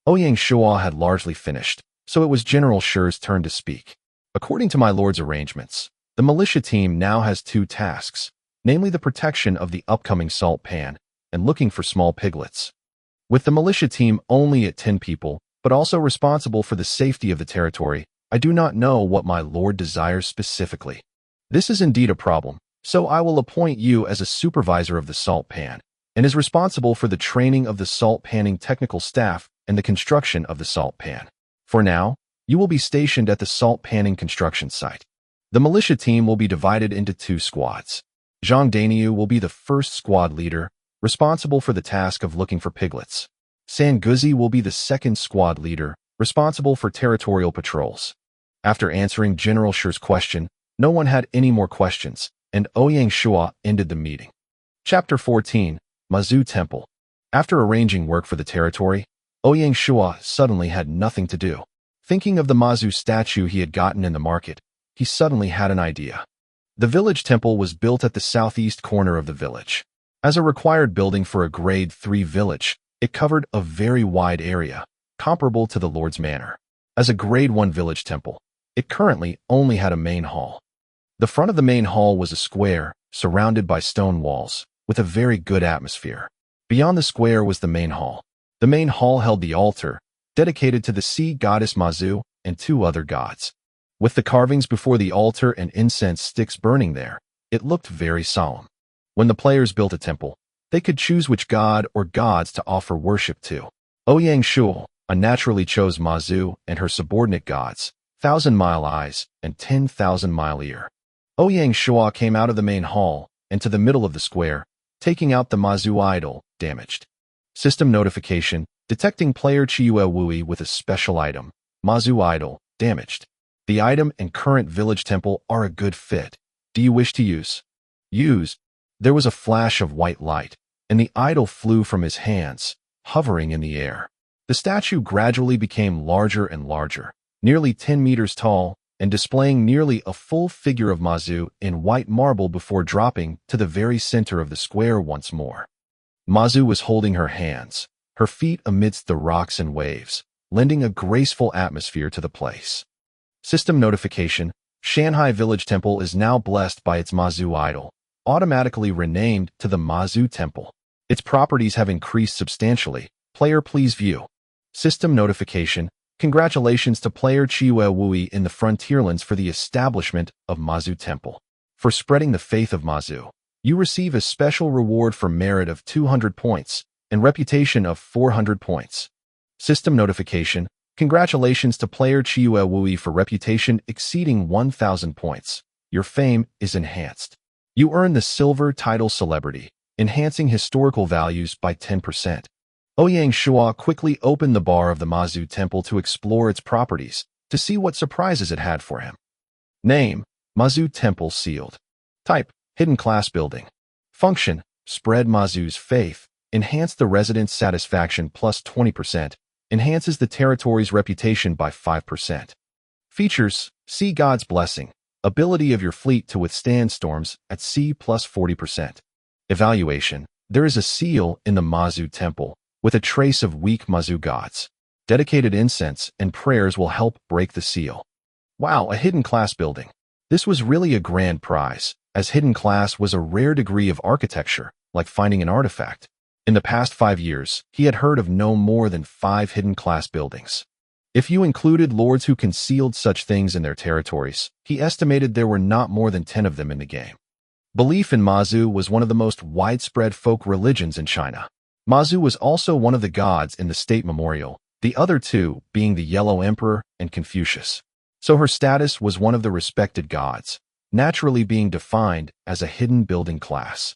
Ouyang Shuo had largely finished, so it was General Shi's turn to speak. "According to my lord's arrangements, the militia team now has 2 tasks, namely the protection of the upcoming salt pan and looking for small piglets. With the militia team only at 10 people, but also responsible for the safety of the territory, I do not know what my lord desires specifically. This is indeed a problem, so I will appoint you as a supervisor of the salt pan, and is responsible for the training of the salt panning technical staff and the construction of the salt pan. For now, you will be stationed at the salt panning construction site. The militia team will be divided into 2 squads. Zhang Daniu will be the first squad leader, responsible for the task of looking for piglets. San Guzi will be the second squad leader, responsible for territorial patrols." After answering General Shi's question, no one had any more questions, and Ouyang Shuo ended the meeting. Chapter 14, Mazu Temple. After arranging work for the territory, Ouyang Shuo suddenly had nothing to do. Thinking of the Mazu statue he had gotten in the market, he suddenly had an idea. The village temple was built at the southeast corner of the village. As a required building for a Grade 3 village, it covered a very wide area, comparable to the Lord's Manor. As a Grade 1 village temple, it currently only had a main hall. The front of the main hall was a square, surrounded by stone walls, with a very good atmosphere. Beyond the square was the main hall. The main hall held the altar, dedicated to the sea goddess Mazu and 2 other gods. With the carvings before the altar and incense sticks burning there, it looked very solemn. When the players built a temple, they could choose which god or gods to offer worship to. Ouyang Shuo unnaturally chose Mazu and her subordinate gods, 1,000-mile eyes and 10,000-mile ear. Ouyang Shuo came out of the main hall and to the middle of the square, taking out the Mazu idol, damaged. System notification, detecting player Chiyue Wui with a special item, Mazu idol, damaged. The item and current village temple are a good fit. Do you wish to use? Use. There was a flash of white light, and the idol flew from his hands, hovering in the air. The statue gradually became larger and larger, nearly 10 meters tall, and displaying nearly a full figure of Mazu in white marble before dropping to the very center of the square once more. Mazu was holding her hands, her feet amidst the rocks and waves, lending a graceful atmosphere to the place. System notification: Shanghai Village Temple is now blessed by its Mazu idol, automatically renamed to the Mazu Temple. Its properties have increased substantially. Player, please view. System notification: Congratulations to player Chiwe Wui in the Frontierlands for the establishment of Mazu Temple. For spreading the faith of Mazu, you receive a special reward for merit of 200 points and reputation of 400 points. System notification: Congratulations to player Chiwe Wui for reputation exceeding 1,000 points. Your fame is enhanced. You earn the silver title celebrity, enhancing historical values by 10%. Ouyang Shuo quickly opened the bar of the Mazu Temple to explore its properties, to see what surprises it had for him. Name: Mazu Temple sealed. Type: hidden class building. Function: spread Mazu's faith, enhance the residents' satisfaction plus 20%, enhances the territory's reputation by 5%. Features: Sea God's Blessing, ability of your fleet to withstand storms at sea plus 40%. Evaluation: there is a seal in the Mazu Temple, with a trace of weak Mazu gods. Dedicated incense and prayers will help break the seal. Wow, a hidden class building. This was really a grand prize, as hidden class was a rare degree of architecture, like finding an artifact. In the past 5 years, he had heard of no more than 5 hidden class buildings. If you included lords who concealed such things in their territories, he estimated there were not more than 10 of them in the game. Belief in Mazu was one of the most widespread folk religions in China. Mazu was also one of the gods in the state memorial, the other two being the Yellow Emperor and Confucius. So her status was one of the respected gods, naturally being defined as a hidden building class.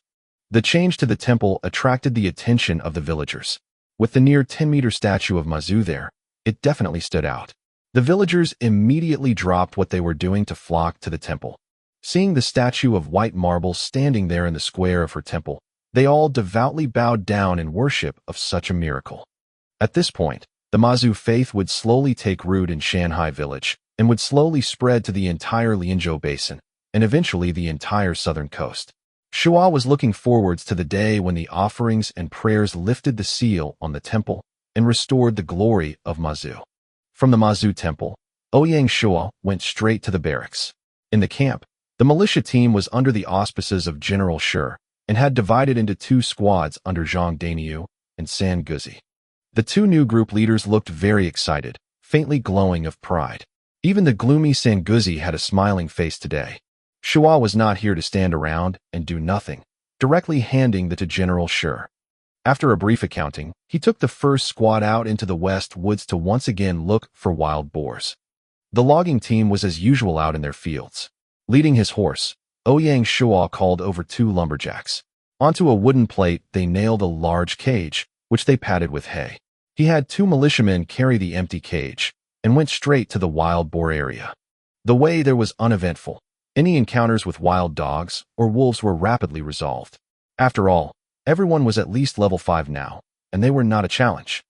The change to the temple attracted the attention of the villagers. With the near 10-meter statue of Mazu there, it definitely stood out. The villagers immediately dropped what they were doing to flock to the temple. Seeing the statue of white marble standing there in the square of her temple, they all devoutly bowed down in worship of such a miracle. At this point, the Mazu faith would slowly take root in Shanghai Village and would slowly spread to the entire Lianzhou Basin and eventually the entire southern coast. Shuo was looking forwards to the day when the offerings and prayers lifted the seal on the temple and restored the glory of Mazu. From the Mazu Temple, Ouyang Shuo went straight to the barracks. In the camp, the militia team was under the auspices of General Shi and had divided into 2 squads under Zhang Daniu and San Guzi. The 2 new group leaders looked very excited, faintly glowing of pride. Even the gloomy San Guzi had a smiling face today. Shuo was not here to stand around and do nothing, directly handing the to General Shi. After a brief accounting, he took the first squad out into the west woods to once again look for wild boars. The logging team was as usual out in their fields. Leading his horse, Ouyang Shuo called over 2 lumberjacks. Onto a wooden plate, they nailed a large cage, which they padded with hay. He had 2 militiamen carry the empty cage and went straight to the wild boar area. The way there was uneventful. Any encounters with wild dogs or wolves were rapidly resolved. After all, everyone was at least level 5 now, and they were not a challenge.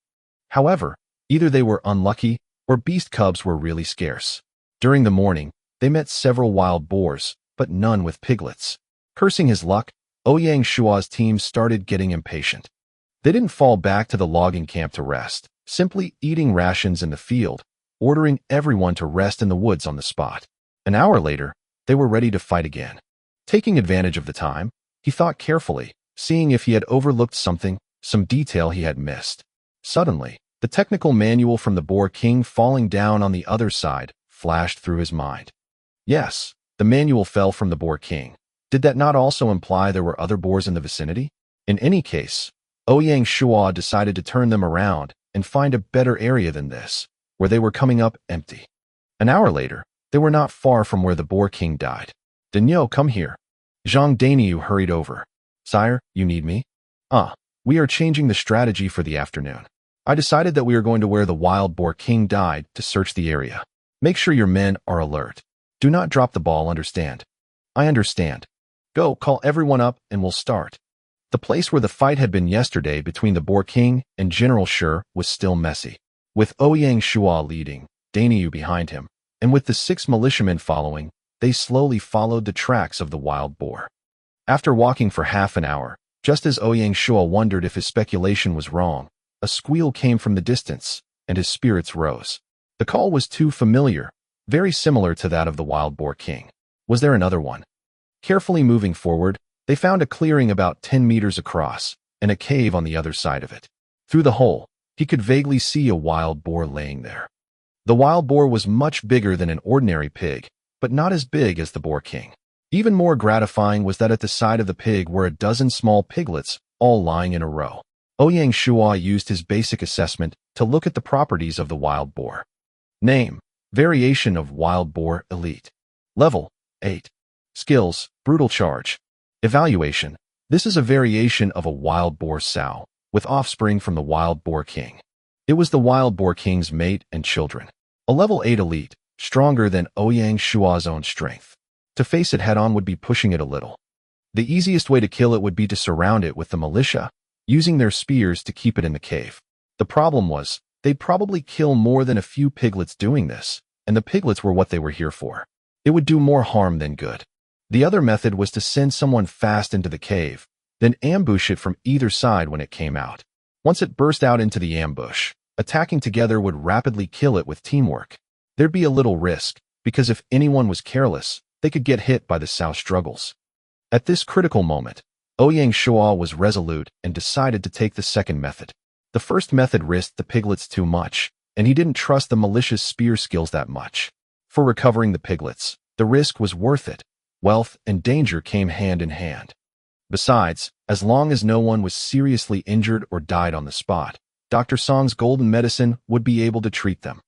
However, either they were unlucky or beast cubs were really scarce. During the morning, they met several wild boars, but none with piglets. Cursing his luck, Ouyang Shuo's team started getting impatient. They didn't fall back to the logging camp to rest, simply eating rations in the field, ordering everyone to rest in the woods on the spot. An hour later, they were ready to fight again. Taking advantage of the time, he thought carefully, seeing if he had overlooked something, some detail he had missed. Suddenly, the technical manual from the Boar King falling down on the other side flashed through his mind. Yes, the manual fell from the Boar King. Did that not also imply there were other boars in the vicinity? In any case, Ouyang Shuo decided to turn them around and find a better area than this, where they were coming up empty. An hour later, they were not far from where the Boar King died. Daniel, come here. Zhang Daniu hurried over. Sire, you need me? We are changing the strategy for the afternoon. I decided that we are going to where the wild Boar King died to search the area. Make sure your men are alert. Do not drop the ball, understand? I understand. Go, call everyone up and we'll start. The place where the fight had been yesterday between the Boar King and General Shuo was still messy. With Ouyang Shuo leading, Daniu behind him, and with the 6 militiamen following, they slowly followed the tracks of the wild boar. After walking for half an hour, just as Ouyang Shuo wondered if his speculation was wrong, a squeal came from the distance, and his spirits rose. The call was too familiar, very similar to that of the wild boar king. Was there another one? Carefully moving forward, they found a clearing about 10 meters across, and a cave on the other side of it. Through the hole, he could vaguely see a wild boar laying there. The wild boar was much bigger than an ordinary pig, but not as big as the Boar King. Even more gratifying was that at the side of the pig were a dozen small piglets, all lying in a row. Ouyang Shuo used his basic assessment to look at the properties of the wild boar. Name: variation of wild boar elite. Level: 8. Skills: brutal charge. Evaluation: this is a variation of a wild boar sow, with offspring from the wild boar king. It was the wild boar king's mate and children. A level 8 elite, stronger than Ouyang Shuo's own strength. To face it head-on would be pushing it a little. The easiest way to kill it would be to surround it with the militia, using their spears to keep it in the cave. The problem was, they'd probably kill more than a few piglets doing this, and the piglets were what they were here for. It would do more harm than good. The other method was to send someone fast into the cave, then ambush it from either side when it came out. Once it burst out into the ambush, attacking together would rapidly kill it with teamwork. There'd be a little risk, because if anyone was careless, they could get hit by the sow's struggles. At this critical moment, Ouyang Shuo was resolute and decided to take the second method. The first method risked the piglets too much, and he didn't trust the militia's spear skills that much. For recovering the piglets, the risk was worth it. Wealth and danger came hand in hand. Besides, as long as no one was seriously injured or died on the spot, Dr. Song's golden medicine would be able to treat them.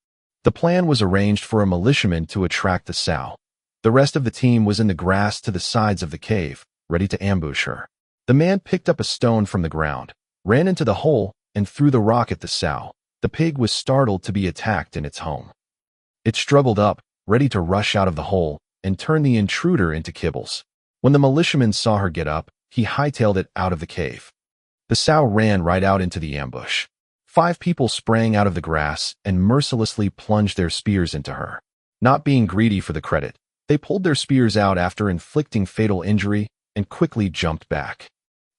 The plan was arranged for a militiaman to attract the sow. The rest of the team was in the grass to the sides of the cave, ready to ambush her. The man picked up a stone from the ground, ran into the hole, and threw the rock at the sow. The pig was startled to be attacked in its home. It struggled up, ready to rush out of the hole, and turn the intruder into kibbles. When the militiaman saw her get up, he hightailed it out of the cave. The sow ran right out into the ambush. 5 people sprang out of the grass and mercilessly plunged their spears into her. Not being greedy for the credit, they pulled their spears out after inflicting fatal injury and quickly jumped back.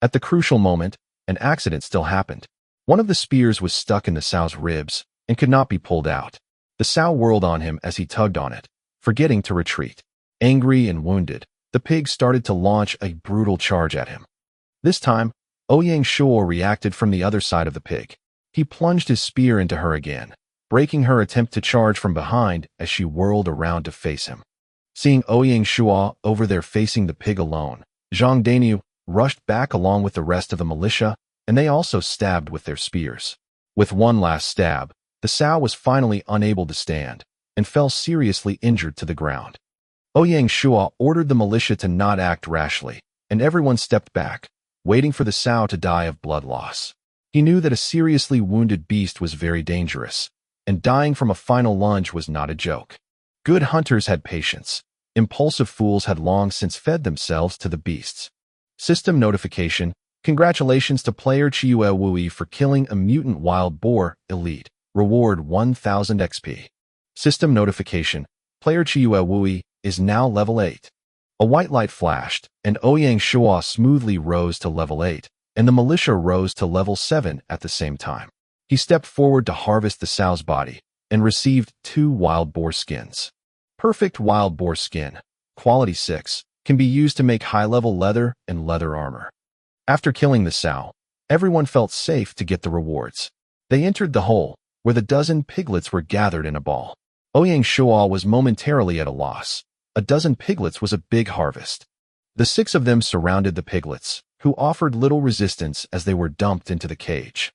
At the crucial moment, an accident still happened. One of the spears was stuck in the sow's ribs and could not be pulled out. The sow whirled on him as he tugged on it, forgetting to retreat. Angry and wounded, the pig started to launch a brutal charge at him. This time, Ouyang Shuo reacted from the other side of the pig. He plunged his spear into her again, breaking her attempt to charge from behind as she whirled around to face him. Seeing Ouyang Shuo over there facing the pig alone, Zhang Daniu rushed back along with the rest of the militia, and they also stabbed with their spears. With one last stab, the sow was finally unable to stand and fell seriously injured to the ground. Ouyang Shuo ordered the militia to not act rashly, and everyone stepped back, waiting for the sow to die of blood loss. He knew that a seriously wounded beast was very dangerous, and dying from a final lunge was not a joke. Good hunters had patience. Impulsive fools had long since fed themselves to the beasts. System notification: congratulations to player Chiue Wui for killing a mutant wild boar elite. Reward 1000 XP. System notification: player Chiue Wui is now level 8. A white light flashed, and Ouyang Shuo smoothly rose to level 8, and the militia rose to level 7 at the same time. He stepped forward to harvest the sow's body, and received 2 wild boar skins. Perfect wild boar skin, quality 6, can be used to make high-level leather and leather armor. After killing the sow, everyone felt safe to get the rewards. They entered the hole, where the dozen piglets were gathered in a ball. Ouyang Shuo was momentarily at a loss. A dozen piglets was a big harvest. The 6 of them surrounded the piglets, who offered little resistance as they were dumped into the cage.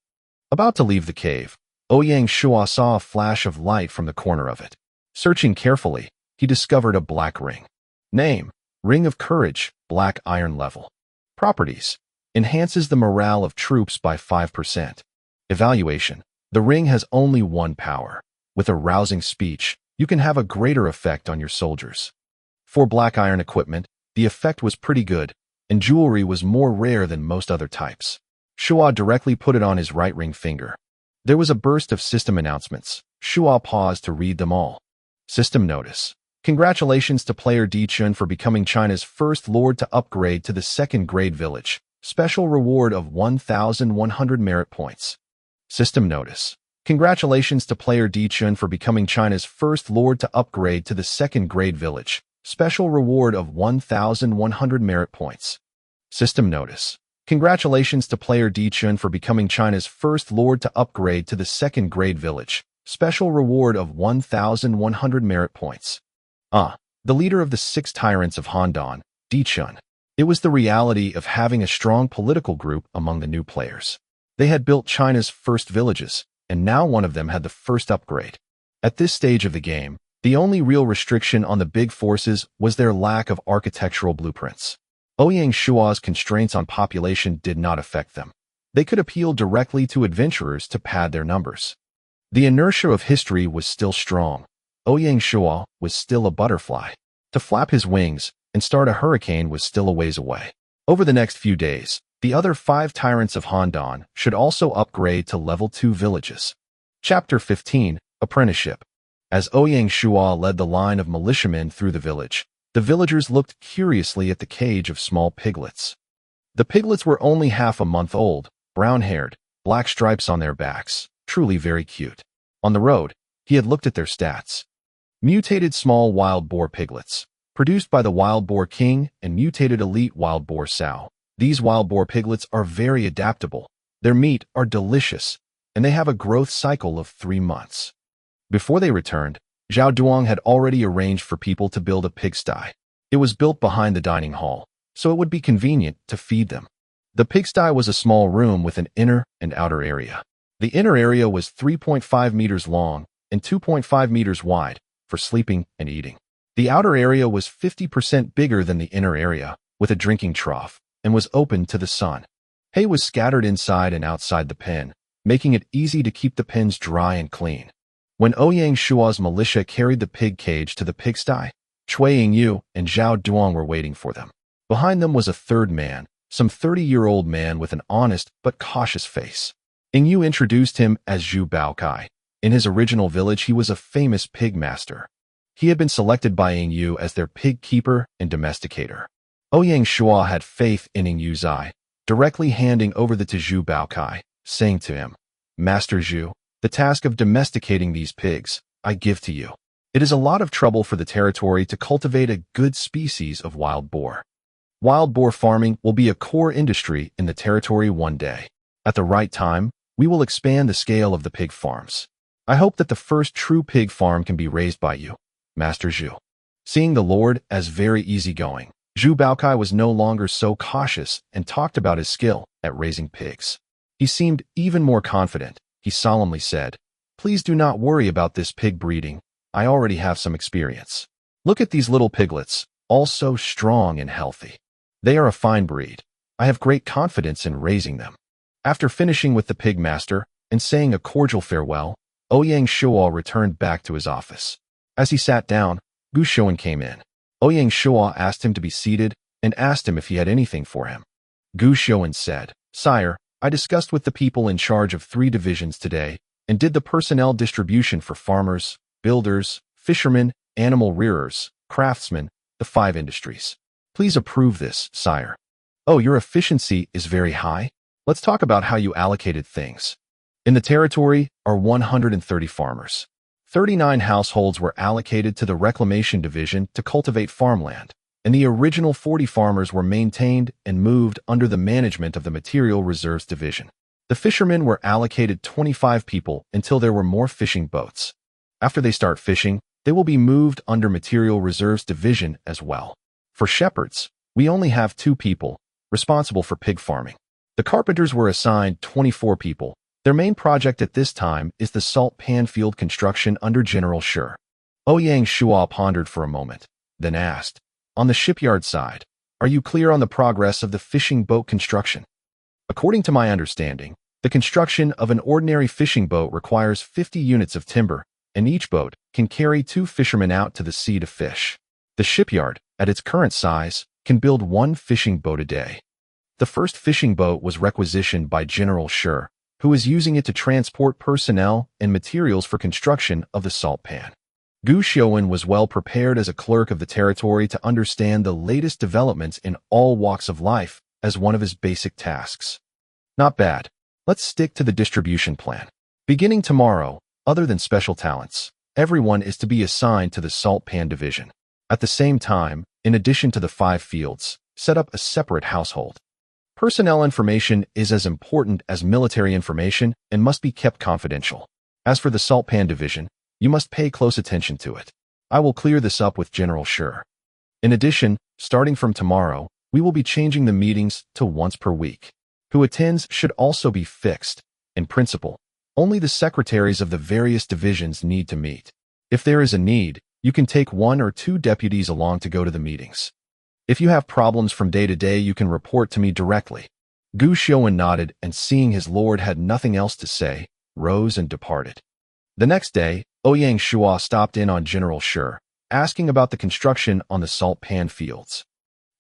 About to leave the cave, Ouyang Shuo saw a flash of light from the corner of it. Searching carefully, he discovered a black ring. Name: Ring of Courage, black iron level. Properties: enhances the morale of troops by 5%. Evaluation: the ring has only one power. With a rousing speech, you can have a greater effect on your soldiers. For black iron equipment, the effect was pretty good, and jewelry was more rare than most other types. Shuo directly put it on his right ring finger. There was a burst of system announcements. Shuo paused to read them all. System notice. Congratulations to player Di Chun for becoming China's first lord to upgrade to the second grade village. Special reward of 1,100 merit points. System notice. Congratulations to player Di Chun for becoming China's first lord to upgrade to the second grade village. Special reward of 1,100 merit points. System notice. Congratulations to player Di Chun for becoming China's first lord to upgrade to the second grade village. Special reward of 1,100 merit points. The leader of the 6 tyrants of Handan, Di Chun. It was the reality of having a strong political group among the new players. They had built China's first villages, and now one of them had the first upgrade. At this stage of the game, the only real restriction on the big forces was their lack of architectural blueprints. Ouyang Shuo's constraints on population did not affect them. They could appeal directly to adventurers to pad their numbers. The inertia of history was still strong. Ouyang Shuo was still a butterfly. To flap his wings and start a hurricane was still a ways away. Over the next few days, the other 5 tyrants of Handan should also upgrade to level 2 villages. Chapter 15, Apprenticeship. As Ouyang Shuo led the line of militiamen through the village, the villagers looked curiously at the cage of small piglets. The piglets were only half a month old, brown-haired, black stripes on their backs, truly very cute. On the road, he had looked at their stats. Mutated small wild boar piglets, produced by the wild boar king and mutated elite wild boar sow. These wild boar piglets are very adaptable, their meat are delicious, and they have a growth cycle of 3 months. Before they returned, Zhao Duong had already arranged for people to build a pigsty. It was built behind the dining hall, so it would be convenient to feed them. The pigsty was a small room with an inner and outer area. The inner area was 3.5 meters long and 2.5 meters wide for sleeping and eating. The outer area was 50% bigger than the inner area, with a drinking trough, and was open to the sun. Hay was scattered inside and outside the pen, making it easy to keep the pens dry and clean. When Ouyang Shuo's militia carried the pig cage to the pigsty, Cui Yingyu and Zhao Duong were waiting for them. Behind them was a third man, some 30-year-old man with an honest but cautious face. Yingyu introduced him as Zhu Baokai. In his original village, he was a famous pig master. He had been selected by Yingyu as their pig keeper and domesticator. Ouyang Shuo had faith in Yingyu's eye, directly handing over the to Zhu Baokai, saying to him, "Master Zhu, the task of domesticating these pigs, I give to you. It is a lot of trouble for the territory to cultivate a good species of wild boar. Wild boar farming will be a core industry in the territory one day. At the right time, we will expand the scale of the pig farms. I hope that the first true pig farm can be raised by you, Master Zhu." Seeing the Lord as very easygoing, Zhu Baokai was no longer so cautious and talked about his skill at raising pigs. He seemed even more confident. He solemnly said, "Please do not worry about this pig breeding. I already have some experience. Look at these little piglets, all so strong and healthy. They are a fine breed. I have great confidence in raising them." After finishing with the pig master and saying a cordial farewell, Ouyang Shuo returned back to his office. As he sat down, Gu Shuowen came in. Ouyang Shuo asked him to be seated and asked him if he had anything for him. Gu Shuowen said, "Sire, I discussed with the people in charge of 3 divisions today and did the personnel distribution for farmers, builders, fishermen, animal rearers, craftsmen, the 5 industries. Please approve this, sire." "Oh, your efficiency is very high? Let's talk about how you allocated things." In the territory are 130 farmers. 39 households were allocated to the reclamation division to cultivate farmland, and the original 40 farmers were maintained and moved under the management of the material reserves division. The fishermen were allocated 25 people until there were more fishing boats. After they start fishing, they will be moved under material reserves division as well. For shepherds, we only have 2 people responsible for pig farming. The carpenters were assigned 24 people. Their main project at this time is the salt pan field construction under General Shi. Ouyang Shuo pondered for a moment, then asked, "On the shipyard side, are you clear on the progress of the fishing boat construction?" "According to my understanding, the construction of an ordinary fishing boat requires 50 units of timber, and each boat can carry 2 fishermen out to the sea to fish. The shipyard, at its current size, can build 1 fishing boat a day. The first fishing boat was requisitioned by General Shuo, who was using it to transport personnel and materials for construction of the salt pan. Gu Xiaowen was well prepared as a clerk of the territory to understand the latest developments in all walks of life as one of his basic tasks. Not bad. Let's stick to the distribution plan. Beginning tomorrow, other than special talents, everyone is to be assigned to the salt pan division. At the same time, in addition to the 5 fields, set up a separate household. Personnel information is as important as military information and must be kept confidential. As for the salt pan division, you must pay close attention to it. I will clear this up with General Shuo. In addition, starting from tomorrow, we will be changing the meetings to once per week. Who attends should also be fixed. In principle, only the secretaries of the various divisions need to meet. If there is a need, you can take 1 or 2 deputies along to go to the meetings. If you have problems from day to day, you can report to me directly. Gu Xiaowen nodded and, seeing his lord had nothing else to say, rose and departed. The next day, Ouyang Shuo stopped in on General Shuo, asking about the construction on the salt pan fields.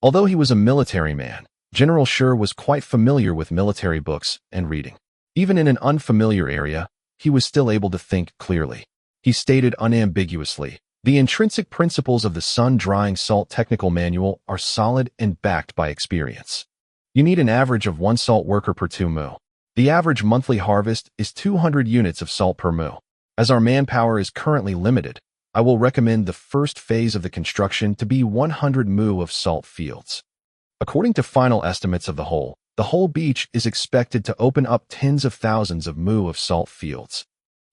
Although he was a military man, General Shuo was quite familiar with military books and reading. Even in an unfamiliar area, he was still able to think clearly. He stated unambiguously, "The intrinsic principles of the sun-drying salt technical manual are solid and backed by experience. You need an average of 1 salt worker per 2 mu. The average monthly harvest is 200 units of salt per mu. As our manpower is currently limited, I will recommend the first phase of the construction to be 100 mu of salt fields. According to final estimates of the whole beach is expected to open up tens of thousands of mu of salt fields."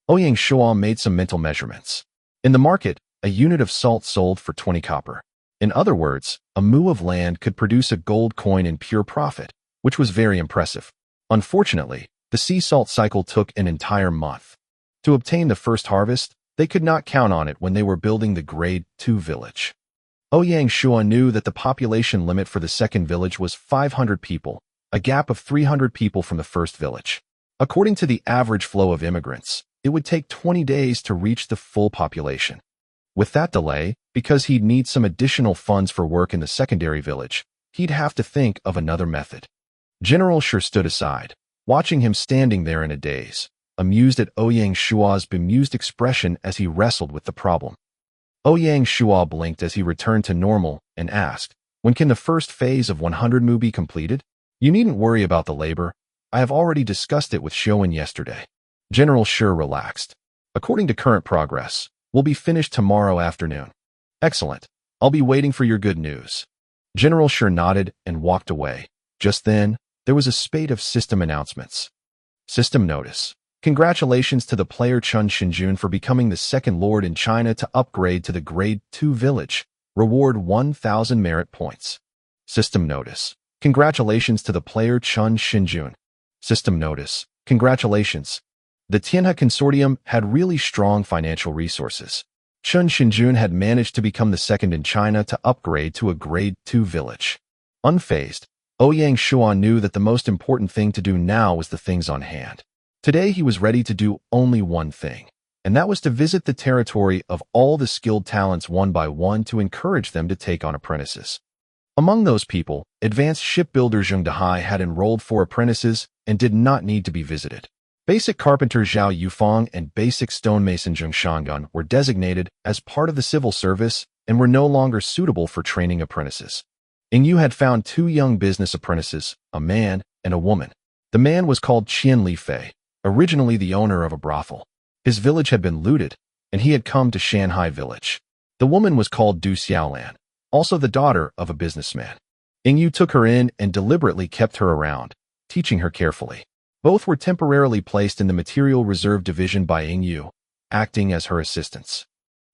Ouyang Shuo made some mental measurements. In the market, a unit of salt sold for 20 copper. In other words, a mu of land could produce a gold coin in pure profit, which was very impressive. Unfortunately, the sea salt cycle took an entire month. To obtain the first harvest, they could not count on it when they were building the Grade 2 village. Ouyang Shuo knew that the population limit for the second village was 500 people, a gap of 300 people from the first village. According to the average flow of immigrants, it would take 20 days to reach the full population. With that delay, because he'd need some additional funds for work in the secondary village, he'd have to think of another method. General Shuo stood aside, watching him standing there in a daze, amused at Ouyang Shuo's bemused expression as he wrestled with the problem. Ouyang Shuo blinked as he returned to normal and asked, "When can the first phase of 100 mu be completed?" "You needn't worry about the labor. I have already discussed it with Xiaowen yesterday." General Shuo relaxed. "According to current progress, we'll be finished tomorrow afternoon." "Excellent. I'll be waiting for your good news." General Shuo nodded and walked away. Just then, there was a spate of system announcements. System notice. Congratulations to the player Chun Xinjun for becoming the second lord in China to upgrade to the Grade 2 village. Reward 1,000 merit points. System notice. Congratulations to the player Chun Xinjun. System notice. Congratulations. The Tianhe Consortium had really strong financial resources. Chun Xinjun had managed to become the second in China to upgrade to a Grade 2 village. Unfazed, Ouyang Shuo knew that the most important thing to do now was the things on hand. Today he was ready to do only one thing, and that was to visit the territory of all the skilled talents one by one to encourage them to take on apprentices. Among those people, advanced shipbuilder Zheng Dehai had enrolled 4 apprentices and did not need to be visited. Basic carpenter Zhao Yufang and basic stonemason Zheng Shangan were designated as part of the civil service and were no longer suitable for training apprentices. Ying Yu had found 2 young business apprentices, a man and a woman. The man was called Qian Li Fei, originally the owner of a brothel. His village had been looted, and he had come to Shanghai village. The woman was called Du Xiaolan, also the daughter of a businessman. Ying Yu took her in and deliberately kept her around, teaching her carefully. Both were temporarily placed in the Material Reserve Division by Ying Yu, acting as her assistants.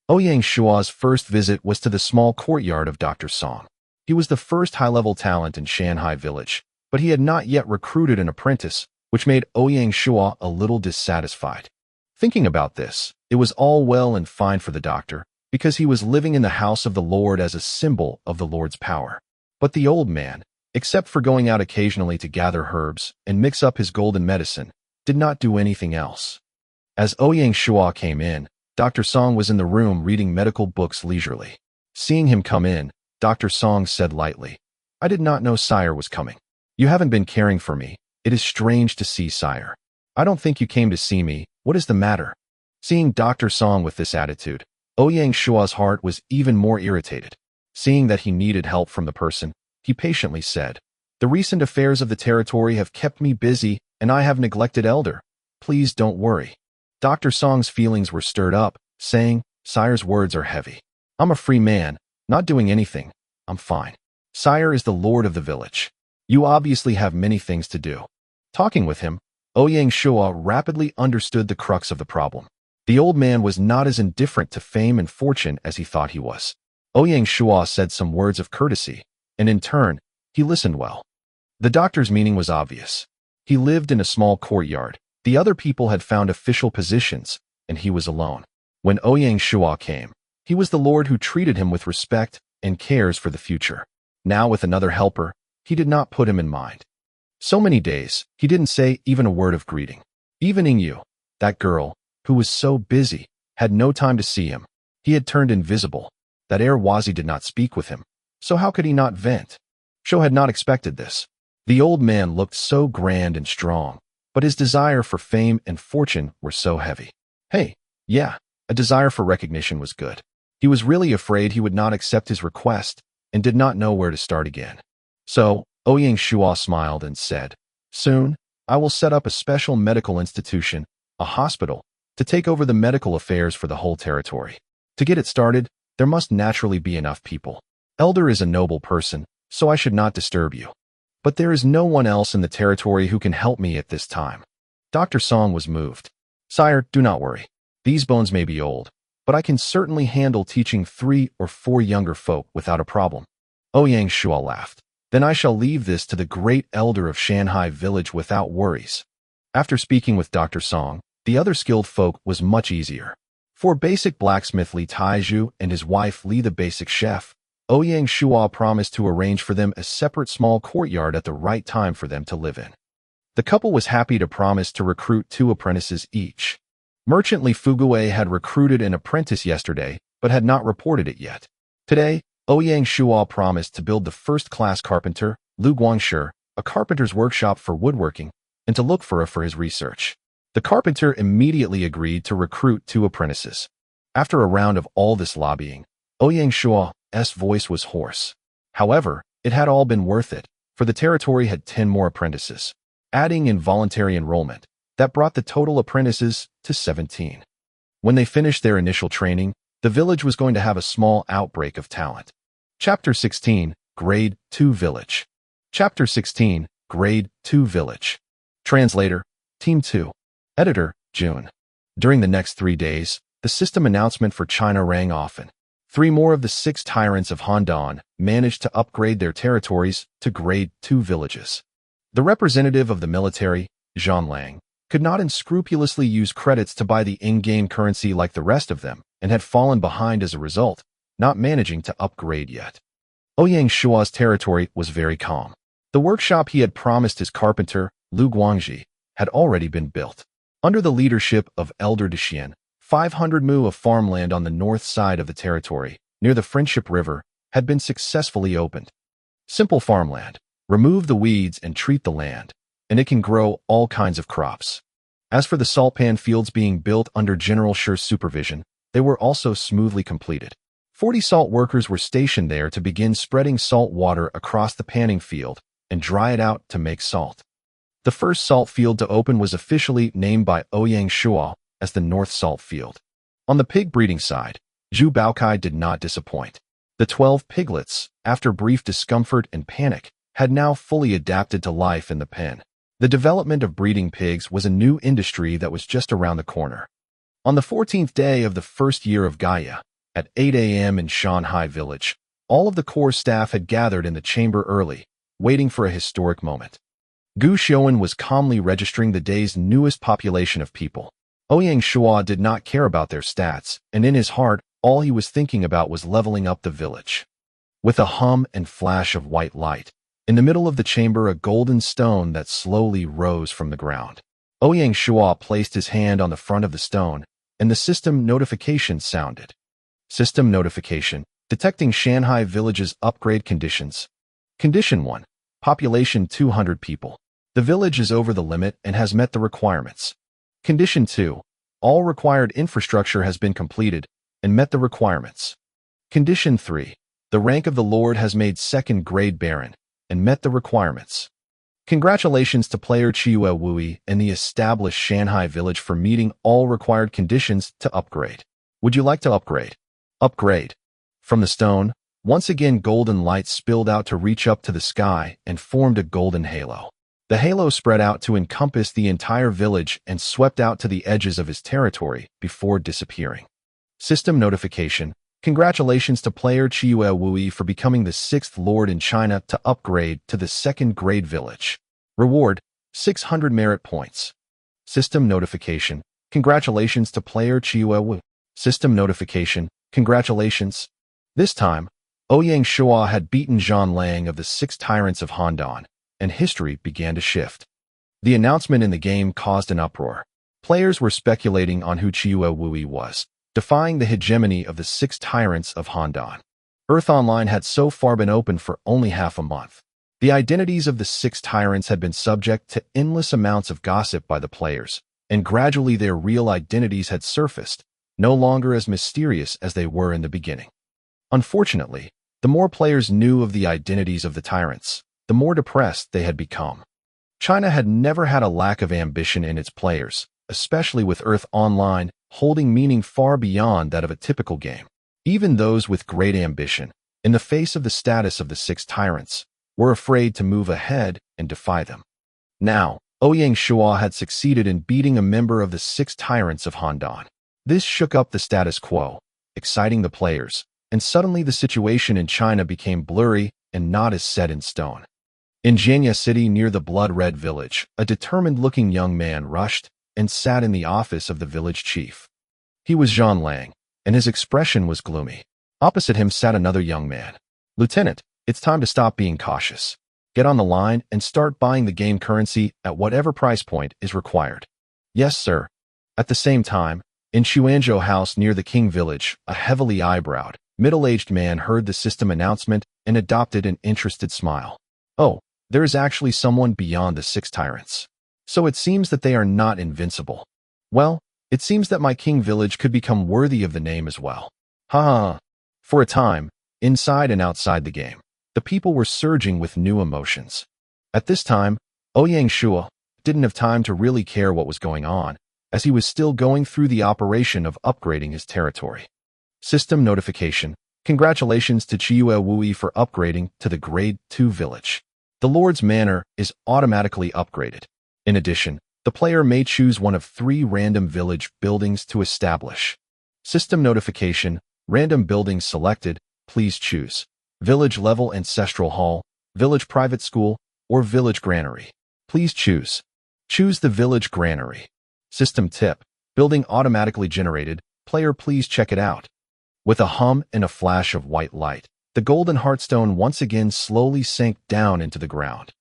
Ouyang Shuo's first visit was to the small courtyard of Dr. Song. He was the first high-level talent in Shanghai village, but he had not yet recruited an apprentice, which made Ouyang Shuo a little dissatisfied. Thinking about this, it was all well and fine for the doctor, because he was living in the house of the Lord as a symbol of the Lord's power. But the old man, except for going out occasionally to gather herbs and mix up his golden medicine, did not do anything else. As Ouyang Shuo came in, Dr. Song was in the room reading medical books leisurely. Seeing him come in, Dr. Song said lightly, "I did not know Sire was coming. You haven't been caring for me. It is strange to see Sire. I don't think you came to see me. What is the matter?" Seeing Dr. Song with this attitude, Ouyang Shuo's heart was even more irritated. Seeing that he needed help from the person, he patiently said, "The recent affairs of the territory have kept me busy, and I have neglected Elder. Please don't worry." Dr. Song's feelings were stirred up, saying, "Sire's words are heavy. I'm a free man, not doing anything. I'm fine. Sire is the lord of the village. You obviously have many things to do." Talking with him, Ouyang Shuo rapidly understood the crux of the problem. The old man was not as indifferent to fame and fortune as he thought he was. Ouyang Shuo said some words of courtesy, and in turn, he listened well. The doctor's meaning was obvious. He lived in a small courtyard. The other people had found official positions, and he was alone. When Ouyang Shuo came, he was the lord who treated him with respect and cares for the future. Now with another helper, he did not put him in mind. So many days, he didn't say even a word of greeting. Even Ingyu, that girl, who was so busy, had no time to see him. He had turned invisible. That Wazi did not speak with him, so how could he not vent? Sho had not expected this. The old man looked so grand and strong, but his desire for fame and fortune were so heavy. Hey, yeah, a desire for recognition was good. He was really afraid he would not accept his request and did not know where to start again. So, Ouyang Shuo smiled and said, "Soon, I will set up a special medical institution, a hospital, to take over the medical affairs for the whole territory. To get it started, there must naturally be enough people. Elder is a noble person, so I should not disturb you. But there is no one else in the territory who can help me at this time." Dr. Song was moved. "Sire, do not worry. These bones may be old, but I can certainly handle teaching 3 or 4 younger folk without a problem." Ouyang Shuo laughed. "Then I shall leave this to the great elder of Shanghai village without worries." After speaking with Dr. Song, the other skilled folk was much easier. For basic blacksmith Li Taizhu and his wife Li the basic chef, Ouyang Shuo promised to arrange for them a separate small courtyard at the right time for them to live in. The couple was happy to promise to recruit 2 apprentices each. Merchant Li Fugue had recruited an apprentice yesterday, but had not reported it yet. Today, Ouyang Shuo promised to build the first-class carpenter, Lu Guangshi, a carpenter's workshop for woodworking, and to look for his research. The carpenter immediately agreed to recruit 2 apprentices. After a round of all this lobbying, Ouyang Shuo's voice was hoarse. However, it had all been worth it, for the territory had 10 more apprentices. Adding in voluntary enrollment, that brought the total apprentices to 17. When they finished their initial training, the village was going to have a small outbreak of talent. Chapter 16, Grade 2 Village. Chapter 16, Grade 2 Village. Translator, Team 2. Editor, June. During the next 3 days, the system announcement for China rang often. 3 more of the 6 tyrants of Handan managed to upgrade their territories to Grade 2 villages. The representative of the military, Zhang Lang, could not unscrupulously use credits to buy the in-game currency like the rest of them and had fallen behind as a result, not managing to upgrade yet. Ouyang Shuo's territory was very calm. The workshop he had promised his carpenter, Lu Guangji, had already been built. Under the leadership of Elder Dexian, 500 mu of farmland on the north side of the territory, near the Friendship River, had been successfully opened. Simple farmland. Remove the weeds and treat the land, and it can grow all kinds of crops. As for the salt pan fields being built under General Shi's supervision, they were also smoothly completed. 40 salt workers were stationed there to begin spreading salt water across the panning field and dry it out to make salt. The first salt field to open was officially named by Ouyang Shuo as the North Salt Field. On the pig breeding side, Zhu Baokai did not disappoint. The 12 piglets, after brief discomfort and panic, had now fully adapted to life in the pen. The development of breeding pigs was a new industry that was just around the corner. On the 14th day of the first year of Gaia, at 8 a.m. in Shanghai village, all of the core staff had gathered in the chamber early, waiting for a historic moment. Gu Xiaowen was calmly registering the day's newest population of people. Ouyang Shuo did not care about their stats, and in his heart, all he was thinking about was leveling up the village. With a hum and flash of white light, in the middle of the chamber a golden stone that slowly rose from the ground. Ouyang Shuo placed his hand on the front of the stone, and the system notification sounded. System notification, detecting Shanghai village's upgrade conditions. Condition 1. Population 200 people. The village is over the limit and has met the requirements. Condition 2. All required infrastructure has been completed and met the requirements. Condition 3. The rank of the Lord has made second-grade Baron and met the requirements. Congratulations to player Chiue Wui and the established Shanghai village for meeting all required conditions to upgrade. Would you like to upgrade? Upgrade. From the stone, once again golden light spilled out to reach up to the sky and formed a golden halo. The halo spread out to encompass the entire village and swept out to the edges of his territory before disappearing. System notification. Congratulations to player Chiue Wui for becoming the 6th Lord in China to upgrade to the second-grade village. Reward, 600 merit points. System notification. Congratulations to player Chiue Wui. System notification. Congratulations. This time, Ouyang Shuo had beaten Zhang Lang of the 6 tyrants of Handan, and history began to shift. The announcement in the game caused an uproar. Players were speculating on who Chiue Wui was, defying the hegemony of the 6 tyrants of Handan. Earth Online had so far been open for only half a month. The identities of the 6 tyrants had been subject to endless amounts of gossip by the players, and gradually their real identities had surfaced, no longer as mysterious as they were in the beginning. Unfortunately, the more players knew of the identities of the tyrants, the more depressed they had become. China had never had a lack of ambition in its players, especially with Earth Online holding meaning far beyond that of a typical game. Even those with great ambition, in the face of the status of the 6 tyrants, were afraid to move ahead and defy them. Now, Ouyang Shuo had succeeded in beating a member of the 6 tyrants of Handan. This shook up the status quo, exciting the players, and suddenly the situation in China became blurry and not as set in stone. In Jianya City near the blood-red village, a determined-looking young man rushed and sat in the office of the village chief. He was Zhang Lang, and his expression was gloomy. Opposite him sat another young man. "Lieutenant, it's time to stop being cautious. Get on the line and start buying the game currency at whatever price point is required." "Yes, sir." At the same time, in Xuanzhou House near the King Village, a heavily eyebrowed, middle-aged man heard the system announcement and adopted an interested smile. "Oh, there is actually someone beyond the 6 tyrants. So it seems that they are not invincible. Well, it seems that my King Village could become worthy of the name as well." Ha ha. For a time, inside and outside the game, the people were surging with new emotions. At this time, Ouyang Shuo didn't have time to really care what was going on, as he was still going through the operation of upgrading his territory. System notification. Congratulations to Chiue Wui for upgrading to the Grade 2 village. The Lord's Manor is automatically upgraded. In addition, the player may choose one of 3 random village buildings to establish. System notification. Random buildings selected. Please choose Village Level Ancestral Hall, Village Private School, or Village Granary. Please choose. Choose the Village Granary. System tip. Building automatically generated. Player, please check it out. With a hum and a flash of white light, the golden heartstone once again slowly sank down into the ground.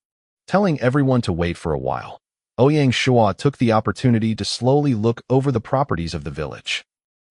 Telling everyone to wait for a while, Ouyang Shuo took the opportunity to slowly look over the properties of the village.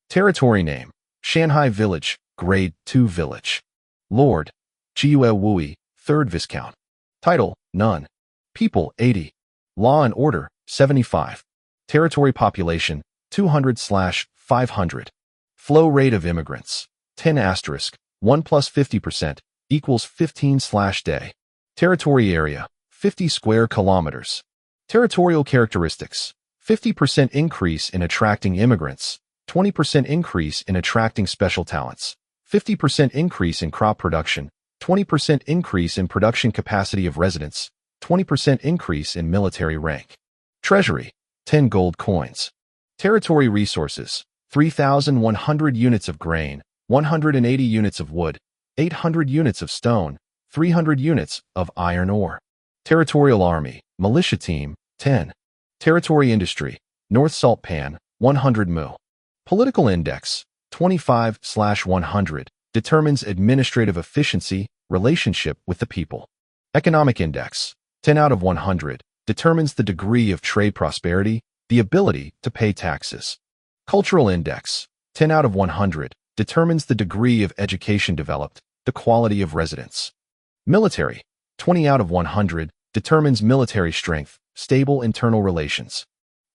Territory name: Shanghai Village, Grade 2 Village. Lord: Chiue Wui, 3rd Viscount. Title: None. People: 80. Law and Order: 75. Territory population: 200/500. Flow rate of immigrants: 10 * 1 plus 50% equals 15/day. Territory area: 50 square kilometers. Territorial characteristics: 50% increase in attracting immigrants, 20% increase in attracting special talents, 50% increase in crop production, 20% increase in production capacity of residents, 20% increase in military rank. Treasury: 10 gold coins. Territory resources: 3,100 units of grain, 180 units of wood, 800 units of stone, 300 units of iron ore. Territorial army, militia team, 10. Territory industry, North Salt Pan, 100 mu. Political index, 25/100, determines administrative efficiency, relationship with the people. Economic index, 10 out of 100, determines the degree of trade prosperity, the ability to pay taxes. Cultural index, 10 out of 100, determines the degree of education developed, the quality of residence. Military, 20 out of 100, determines military strength, stable internal relations.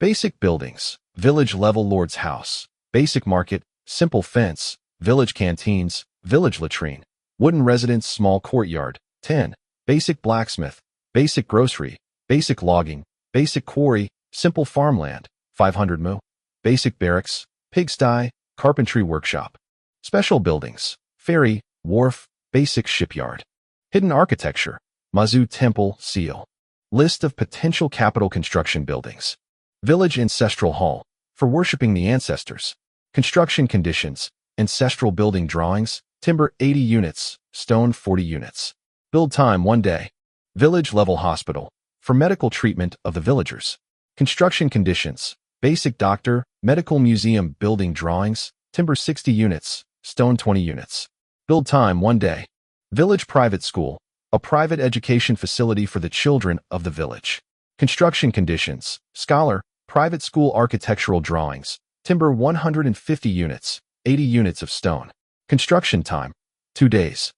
Basic buildings, village-level lord's house, basic market, simple fence, village canteens, village latrine, wooden residence, small courtyard, 10, basic blacksmith, basic grocery, basic logging, basic quarry, simple farmland, 500 mu, basic barracks, pigsty, carpentry workshop. Special buildings, ferry, wharf, basic shipyard. Hidden architecture, Mazu temple, seal. List of potential capital construction buildings. Village ancestral hall, for worshipping the ancestors. Construction conditions, ancestral building drawings, timber 80 units, stone 40 units. Build time 1 day. Village level hospital, for medical treatment of the villagers. Construction conditions, basic doctor, medical museum building drawings, timber 60 units, stone 20 units. Build time 1 day. Village private school, a private education facility for the children of the village. Construction conditions, scholar, private school architectural drawings, timber 150 units, 80 units of stone. Construction time, 2 days.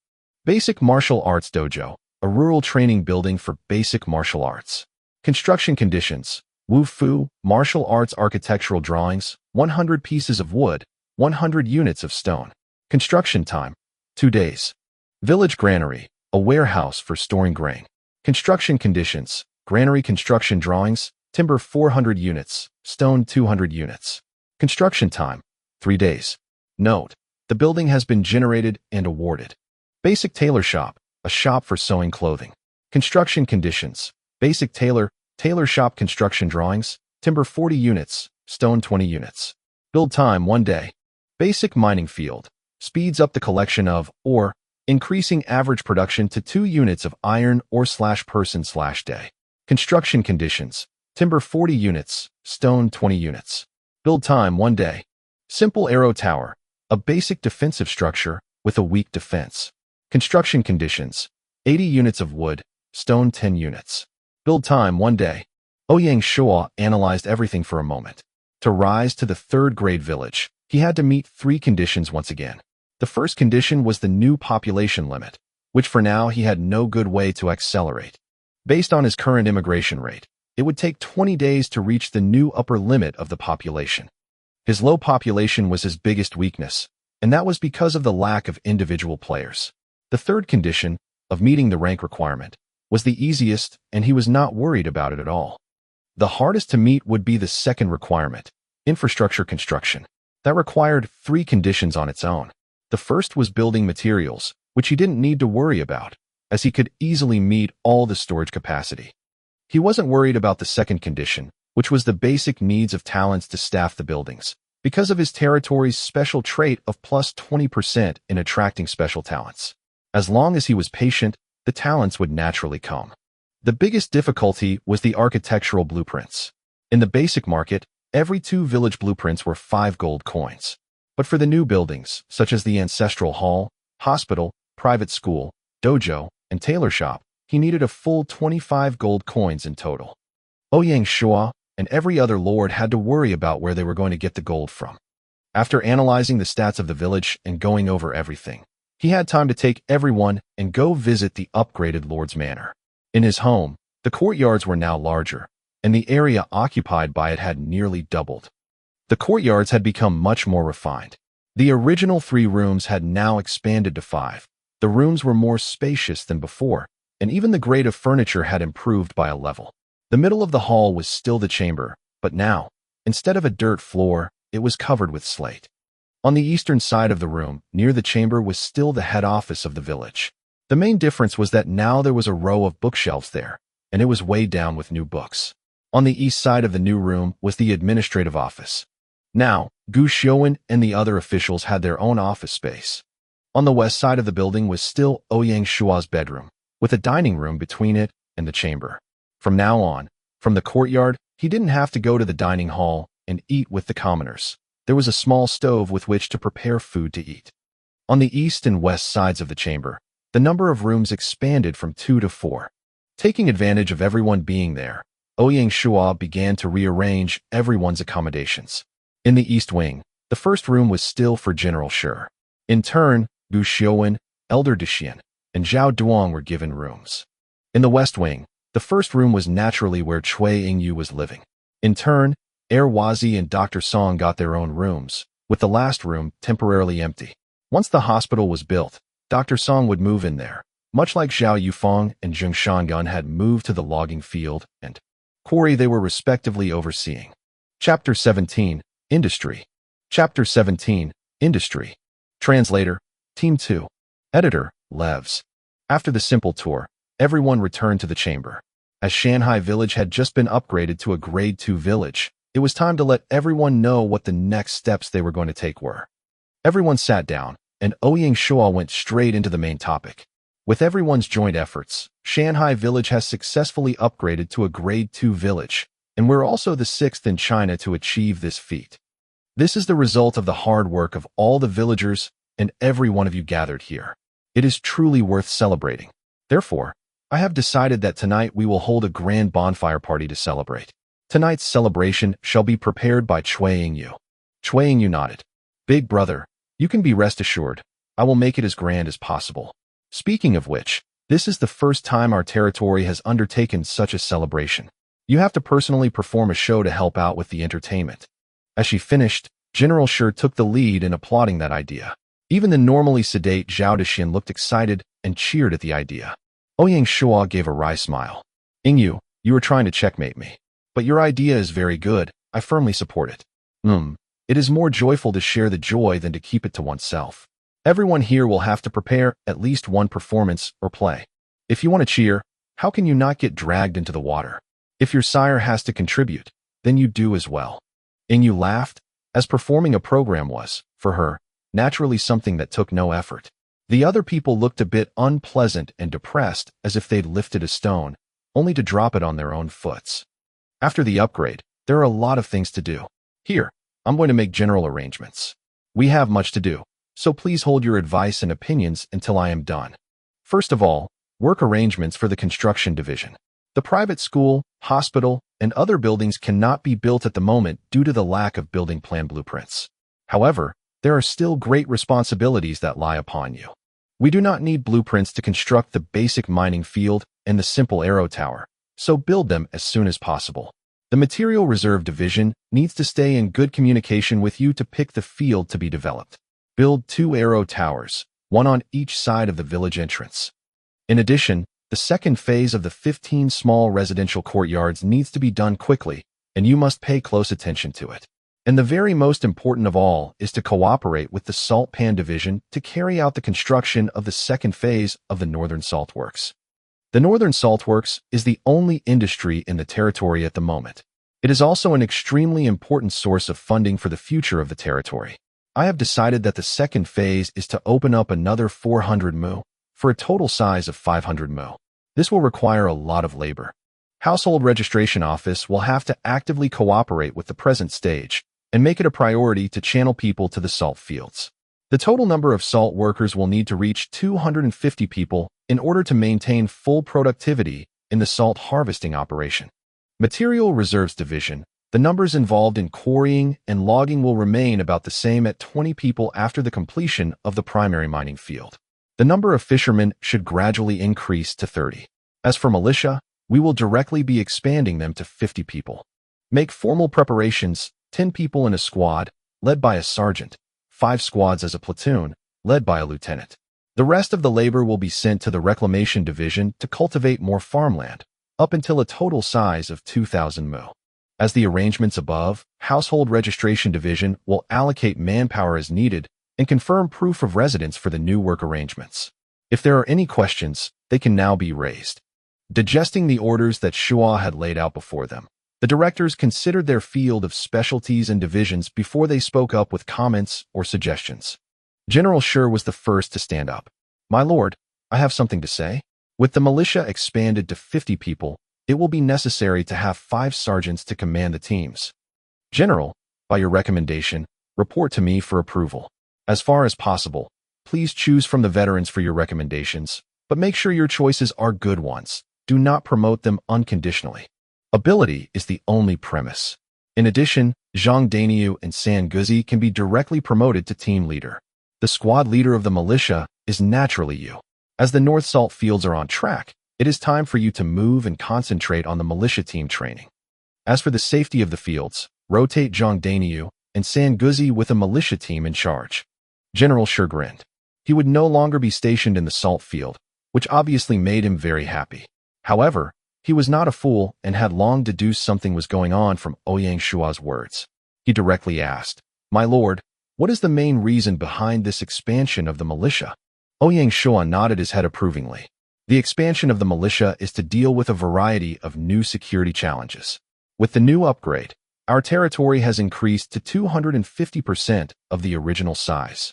Basic martial arts dojo, a rural training building for basic martial arts. Construction conditions, Wu Fu, martial arts architectural drawings, 100 pieces of wood, 100 units of stone. Construction time, 2 days. Village granary, a warehouse for storing grain. Construction conditions, granary construction drawings, timber 400 units, stone 200 units. Construction time, 3 days. Note, the building has been generated and awarded. Basic tailor shop, a shop for sewing clothing. Construction conditions, basic tailor shop construction drawings, timber 40 units, stone 20 units. Build time 1 day. Basic mining field, speeds up the collection of ore, increasing average production to 2 units of iron ore/person/day. Construction conditions, timber 40 units, stone 20 units. Build time 1 day. Simple arrow tower, a basic defensive structure with a weak defense. Construction conditions, 80 units of wood, stone 10 units. Build time 1 day. Ouyang Shuo analyzed everything for a moment. To rise to the 3rd grade village, he had to meet 3 conditions once again. The first condition was the new population limit, which for now he had no good way to accelerate. Based on his current immigration rate, it would take 20 days to reach the new upper limit of the population. His low population was his biggest weakness, and that was because of the lack of individual players. The third condition, of meeting the rank requirement, was the easiest, and he was not worried about it at all. The hardest to meet would be the second requirement, infrastructure construction. That required 3 conditions on its own. The first was building materials, which he didn't need to worry about, as he could easily meet all the storage capacity. He wasn't worried about the second condition, which was the basic needs of talents to staff the buildings, because of his territory's special trait of plus 20% in attracting special talents. As long as he was patient, the talents would naturally come. The biggest difficulty was the architectural blueprints. In the basic market, every 2 village blueprints were 5 gold coins. But for the new buildings, such as the ancestral hall, hospital, private school, dojo, and tailor shop, he needed a full 25 gold coins in total. Ouyang Shuo and every other lord had to worry about where they were going to get the gold from. After analyzing the stats of the village and going over everything, he had time to take everyone and go visit the upgraded lord's manor. In his home, the courtyards were now larger, and the area occupied by it had nearly doubled. The courtyards had become much more refined. The original 3 rooms had now expanded to 5. The rooms were more spacious than before, and even the grade of furniture had improved by a level. The middle of the hall was still the chamber, but now, instead of a dirt floor, it was covered with slate. On the eastern side of the room, near the chamber, was still the head office of the village. The main difference was that now there was a row of bookshelves there, and it was weighed down with new books. On the east side of the new room was the administrative office. Now, Gu Xiuwen and the other officials had their own office space. On the west side of the building was still Ouyang Shuo's bedroom, with a dining room between it and the chamber. From now on, from the courtyard, he didn't have to go to the dining hall and eat with the commoners. There was a small stove with which to prepare food to eat. On the east and west sides of the chamber, the number of rooms expanded from 2 to 4. Taking advantage of everyone being there, Ouyang Shuo began to rearrange everyone's accommodations. In the East Wing, the first room was still for General Shuo. In turn, Gu Xiuwen, Elder Dexian, and Zhao Duong were given rooms. In the West Wing, the first room was naturally where Cui Yingyu was living. In turn, Air Wazi and Dr. Song got their own rooms, with the last room temporarily empty. Once the hospital was built, Dr. Song would move in there, much like Zhao Yufeng and Zheng Shangan had moved to the logging field and quarry they were respectively overseeing. Chapter 17, Industry. Chapter 17, Industry. Translator, Team 2. Editor, Levs. After the simple tour, everyone returned to the chamber. As Shanghai Village had just been upgraded to a Grade 2 village, it was time to let everyone know what the next steps they were going to take were. Everyone sat down, and Ouyang Shuo went straight into the main topic. With everyone's joint efforts, Shanghai Village has successfully upgraded to a Grade 2 village, and we're also the 6th in China to achieve this feat. This is the result of the hard work of all the villagers and every one of you gathered here. It is truly worth celebrating. Therefore, I have decided that tonight we will hold a grand bonfire party to celebrate. Tonight's celebration shall be prepared by Cui Yingyu. Cui Yingyu nodded. Big brother, you can be rest assured, I will make it as grand as possible. Speaking of which, this is the first time our territory has undertaken such a celebration. You have to personally perform a show to help out with the entertainment. As she finished, General Shuo took the lead in applauding that idea. Even the normally sedate Zhao Dexian looked excited and cheered at the idea. Ouyang Shuo gave a wry smile. Yingyu, you are trying to checkmate me. But your idea is very good, I firmly support it. It is more joyful to share the joy than to keep it to oneself. Everyone here will have to prepare at least one performance or play. If you want to cheer, how can you not get dragged into the water? If your sire has to contribute, then you do as well. Yingyu laughed, as performing a program was, for her, naturally something that took no effort. The other people looked a bit unpleasant and depressed as if they'd lifted a stone, only to drop it on their own foots. After the upgrade, there are a lot of things to do. Here, I'm going to make general arrangements. We have much to do, so please hold your advice and opinions until I am done. First of all, work arrangements for the construction division. The private school, hospital, and other buildings cannot be built at the moment due to the lack of building plan blueprints. However, there are still great responsibilities that lie upon you. We do not need blueprints to construct the basic mining field and the simple arrow tower, so build them as soon as possible. The Material Reserve Division needs to stay in good communication with you to pick the field to be developed. Build 2 arrow towers, one on each side of the village entrance. In addition, the second phase of the 15 small residential courtyards needs to be done quickly, and you must pay close attention to it. And the very most important of all is to cooperate with the Salt Pan Division to carry out the construction of the second phase of the Northern Salt Works. The Northern Salt Works is the only industry in the territory at the moment. It is also an extremely important source of funding for the future of the territory. I have decided that the second phase is to open up another 400 mu, for a total size of 500 mu. This will require a lot of labor. Household Registration Office will have to actively cooperate with the present stage and make it a priority to channel people to the salt fields. The total number of salt workers will need to reach 250 people in order to maintain full productivity in the salt harvesting operation. Material Reserves Division, the numbers involved in quarrying and logging will remain about the same at 20 people after the completion of the primary mining field. The number of fishermen should gradually increase to 30. As for militia, we will directly be expanding them to 50 people. Make formal preparations, 10 people in a squad, led by a sergeant, 5 squads as a platoon, led by a lieutenant. The rest of the labor will be sent to the Reclamation Division to cultivate more farmland, up until a total size of 2,000 mu. As the arrangements above, Household Registration Division will allocate manpower as needed and confirm proof of residence for the new work arrangements. If there are any questions, they can now be raised. Digesting the orders that Shuo had laid out before them, the directors considered their field of specialties and divisions before they spoke up with comments or suggestions. General Shuo was the first to stand up. My lord, I have something to say. With the militia expanded to 50 people, it will be necessary to have 5 sergeants to command the teams. General, by your recommendation, report to me for approval. As far as possible, please choose from the veterans for your recommendations, but make sure your choices are good ones. Do not promote them unconditionally. Ability is the only premise. In addition, Zhang Dainiu and San Guzi can be directly promoted to team leader. The squad leader of the militia is naturally you. As the North Salt fields are on track, it is time for you to move and concentrate on the militia team training. As for the safety of the fields, rotate Zhang Dainiu and San Guzi with a militia team in charge. General Shuo grinned. He would no longer be stationed in the salt field, which obviously made him very happy. However, he was not a fool and had long deduced something was going on from Ouyang Shuo's words. He directly asked, "My lord, what is the main reason behind this expansion of the militia?" Ouyang Shuo nodded his head approvingly. The expansion of the militia is to deal with a variety of new security challenges. With the new upgrade, our territory has increased to 250% of the original size.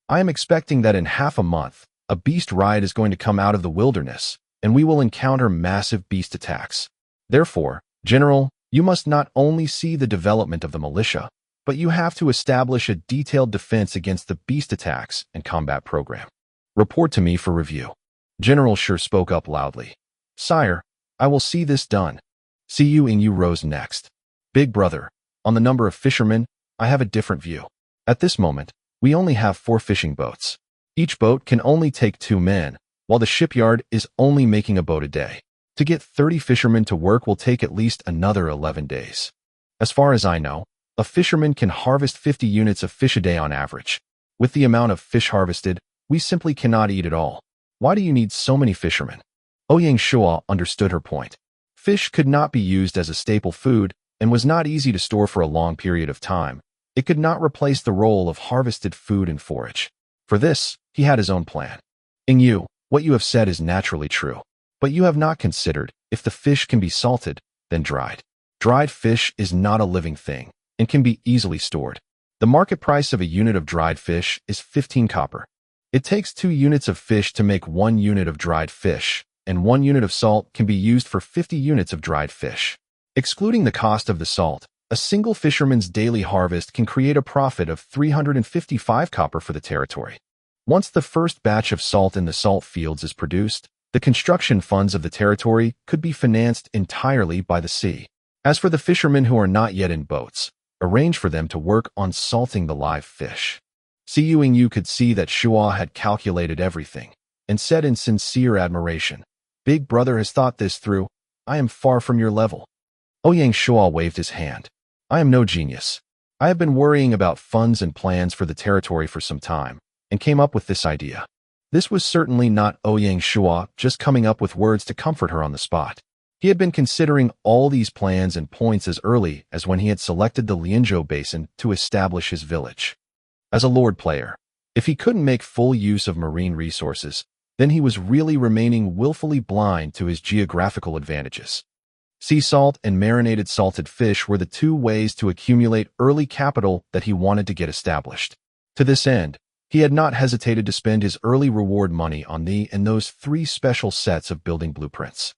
I am expecting that in half a month, a beast riot is going to come out of the wilderness, and we will encounter massive beast attacks. Therefore, General, you must not only see the development of the militia, but you have to establish a detailed defense against the beast attacks and combat program. Report to me for review. General Shuo spoke up loudly. Sire, I will see this done. Siyu Ingyu rose next. Big brother, on the number of fishermen, I have a different view. At this moment, we only have 4 fishing boats. Each boat can only take 2 men, while the shipyard is only making a boat a day. To get 30 fishermen to work will take at least another 11 days. As far as I know, a fisherman can harvest 50 units of fish a day on average. With the amount of fish harvested, we simply cannot eat it all. Why do you need so many fishermen? Ouyang Shuo understood her point. Fish could not be used as a staple food and was not easy to store for a long period of time. It could not replace the role of harvested food and forage. For this, he had his own plan. Ingyu, what you have said is naturally true. But you have not considered, if the fish can be salted, then dried. Dried fish is not a living thing and can be easily stored. The market price of a unit of dried fish is 15 copper. It takes 2 units of fish to make 1 unit of dried fish, and 1 unit of salt can be used for 50 units of dried fish. Excluding the cost of the salt, a single fisherman's daily harvest can create a profit of 355 copper for the territory. Once the first batch of salt in the salt fields is produced, the construction funds of the territory could be financed entirely by the sea. As for the fishermen who are not yet in boats, arrange for them to work on salting the live fish. Siyu Ingyu could see that Shuo had calculated everything, and said in sincere admiration, "Big brother has thought this through. I am far from your level." Ouyang Shuo waved his hand. "I am no genius. I have been worrying about funds and plans for the territory for some time, and came up with this idea." This was certainly not Ouyang Shuo just coming up with words to comfort her on the spot. He had been considering all these plans and points as early as when he had selected the Lianzhou Basin to establish his village. As a lord player, if he couldn't make full use of marine resources, then he was really remaining willfully blind to his geographical advantages. Sea salt and marinated salted fish were the 2 ways to accumulate early capital that he wanted to get established. To this end, he had not hesitated to spend his early reward money on those 3 special sets of building blueprints.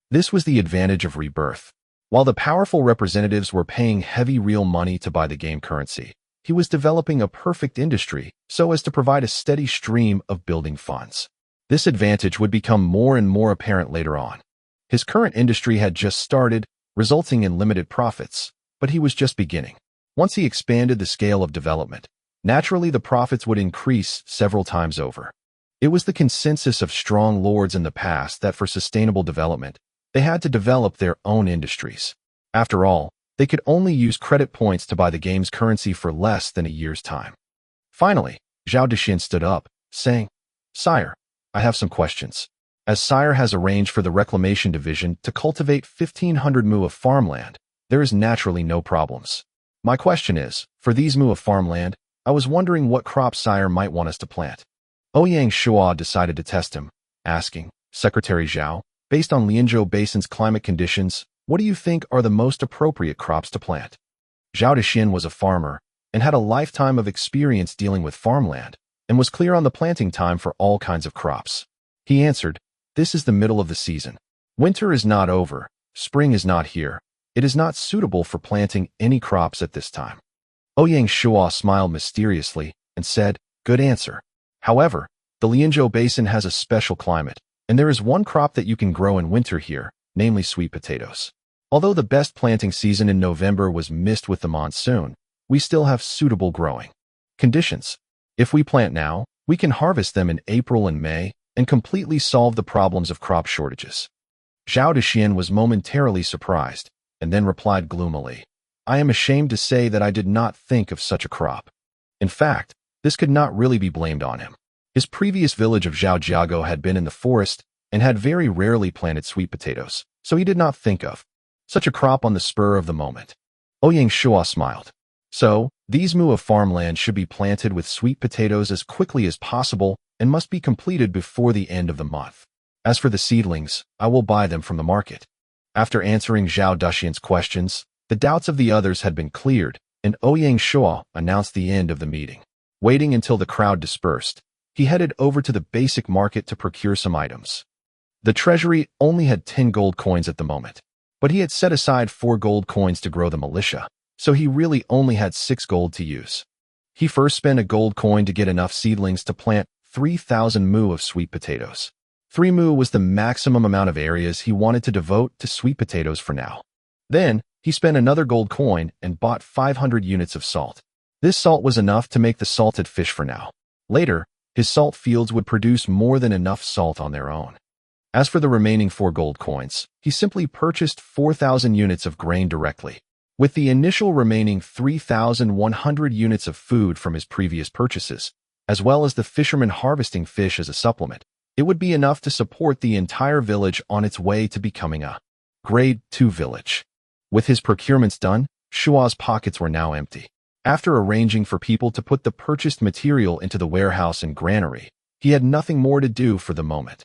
This was the advantage of rebirth. While the powerful representatives were paying heavy real money to buy the game currency, he was developing a perfect industry so as to provide a steady stream of building funds. This advantage would become more and more apparent later on. His current industry had just started, resulting in limited profits, but he was just beginning. Once he expanded the scale of development, naturally the profits would increase several times over. It was the consensus of strong lords in the past that for sustainable development, they had to develop their own industries. After all, they could only use credit points to buy the game's currency for less than a year's time. Finally, Zhao Dexin stood up, saying, "Sire, I have some questions. As Sire has arranged for the Reclamation Division to cultivate 1,500 mu of farmland, there is naturally no problems. My question is, for these mu of farmland, I was wondering what crops Sire might want us to plant." Ouyang Shuo decided to test him, asking, "Secretary Zhao, based on Lianzhou Basin's climate conditions, what do you think are the most appropriate crops to plant?" Zhao Dexin was a farmer and had a lifetime of experience dealing with farmland and was clear on the planting time for all kinds of crops. He answered, "This is the middle of the season. Winter is not over, spring is not here. It is not suitable for planting any crops at this time." Ouyang Shuo smiled mysteriously and said, "Good answer. However, the Lianzhou Basin has a special climate, and there is one crop that you can grow in winter here, namely sweet potatoes. Although the best planting season in November was missed with the monsoon, we still have suitable growing conditions. If we plant now, we can harvest them in April and May and completely solve the problems of crop shortages. Zhao Dexian was momentarily surprised, and then replied gloomily, I am ashamed to say that I did not think of such a crop. In fact, this could not really be blamed on him. His previous village of Zhaojiago had been in the forest and had very rarely planted sweet potatoes, so he did not think of such a crop on the spur of the moment. Ouyang Shuo smiled. So, these mu of farmland should be planted with sweet potatoes as quickly as possible and must be completed before the end of the month. As for the seedlings, I will buy them from the market. After answering Zhao Dexian's questions, the doubts of the others had been cleared, and Ouyang Shuo announced the end of the meeting. Waiting until the crowd dispersed, he headed over to the basic market to procure some items. The treasury only had 10 gold coins at the moment, but he had set aside 4 gold coins to grow the militia, so he really only had 6 gold to use. He first spent a gold coin to get enough seedlings to plant 3,000 mu of sweet potatoes. 3 mu was the maximum amount of areas he wanted to devote to sweet potatoes for now. Then, he spent another gold coin and bought 500 units of salt. This salt was enough to make the salted fish for now. Later, his salt fields would produce more than enough salt on their own. As for the remaining 4 gold coins, he simply purchased 4,000 units of grain directly. With the initial remaining 3,100 units of food from his previous purchases, as well as the fisherman harvesting fish as a supplement, it would be enough to support the entire village on its way to becoming a Grade 2 village. With his procurements done, Shuo's pockets were now empty. After arranging for people to put the purchased material into the warehouse and granary, he had nothing more to do for the moment.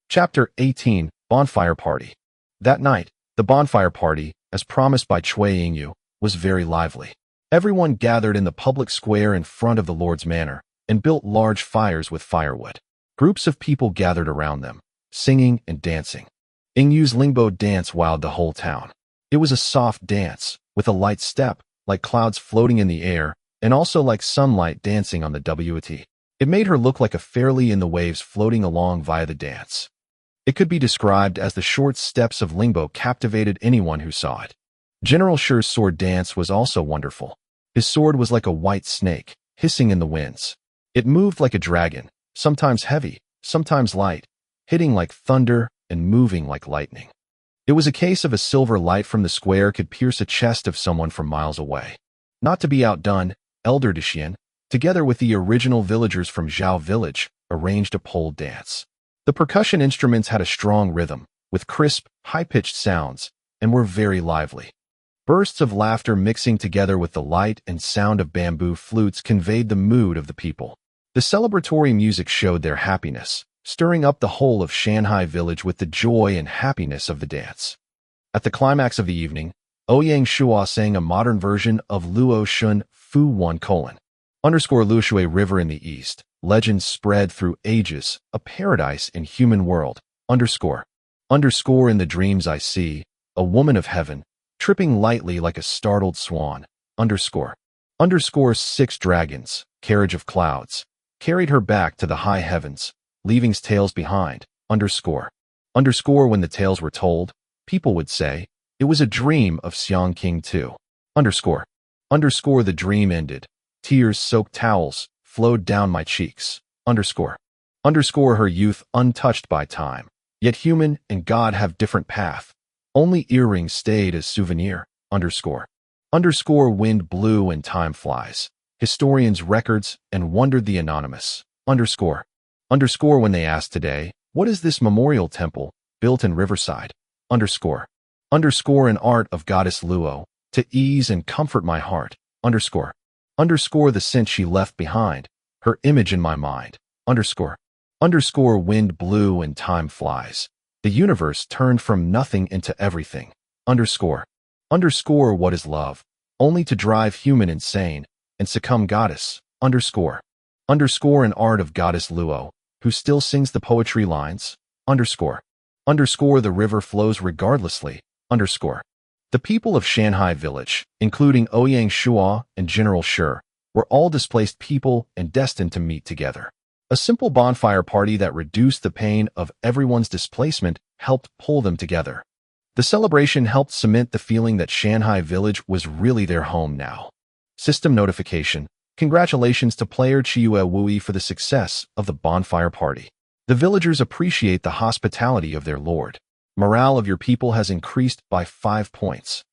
Chapter 18, Bonfire Party. That night, the bonfire party, as promised by Cui Yingyu, was very lively. Everyone gathered in the public square in front of the Lord's manor and built large fires with firewood. Groups of people gathered around them, singing and dancing. Yingyu's Lingbo dance wowed the whole town. It was a soft dance, with a light step, like clouds floating in the air, and also like sunlight dancing on the WT. It made her look like a fairy in the waves floating along via the dance. It could be described as the short steps of Lingbo captivated anyone who saw it. General Shi's sword dance was also wonderful. His sword was like a white snake, hissing in the winds. It moved like a dragon, sometimes heavy, sometimes light, hitting like thunder and moving like lightning. It was a case of a silver light from the square could pierce a chest of someone from miles away. Not to be outdone, Elder Dexian, together with the original villagers from Zhao Village, arranged a pole dance. The percussion instruments had a strong rhythm, with crisp, high-pitched sounds, and were very lively. Bursts of laughter mixing together with the light and sound of bamboo flutes conveyed the mood of the people. The celebratory music showed their happiness, stirring up the whole of Shanghai village with the joy and happiness of the dance. At the climax of the evening, Ouyang Shuo sang a modern version of Luo Shun Fu 1: Luoshui River in the east. Legends spread through ages, a paradise in human world. In the dreams I see, a woman of heaven, tripping lightly like a startled swan. 6 dragons, carriage of clouds, carried her back to the high heavens, leaving tails behind. When the tales were told, people would say, it was a dream of Xiang King too. The dream ended. Tears-soaked towels flowed down my cheeks. Her youth untouched by time. Yet human and God have different path. Only earrings stayed as souvenir. Wind blew and time flies. Historians records and wondered the anonymous. When they asked today, what is this memorial temple, built in Riverside? An art of Goddess Luo, to ease and comfort my heart. The scent she left behind, her image in my mind. Wind blew and time flies. The universe turned from nothing into everything. What is love? Only to drive human insane and succumb goddess. An art of Goddess Luo, who still sings the poetry lines. The river flows regardlessly. The people of Shanghai village, including Ouyang Shuo and General Shi, were all displaced people and destined to meet together. A simple bonfire party that reduced the pain of everyone's displacement helped pull them together. The celebration helped cement the feeling that Shanghai Village was really their home now. System notification. Congratulations to player Chiyue Wui for the success of the bonfire party. The villagers appreciate the hospitality of their lord. Morale of your people has increased by 5 points.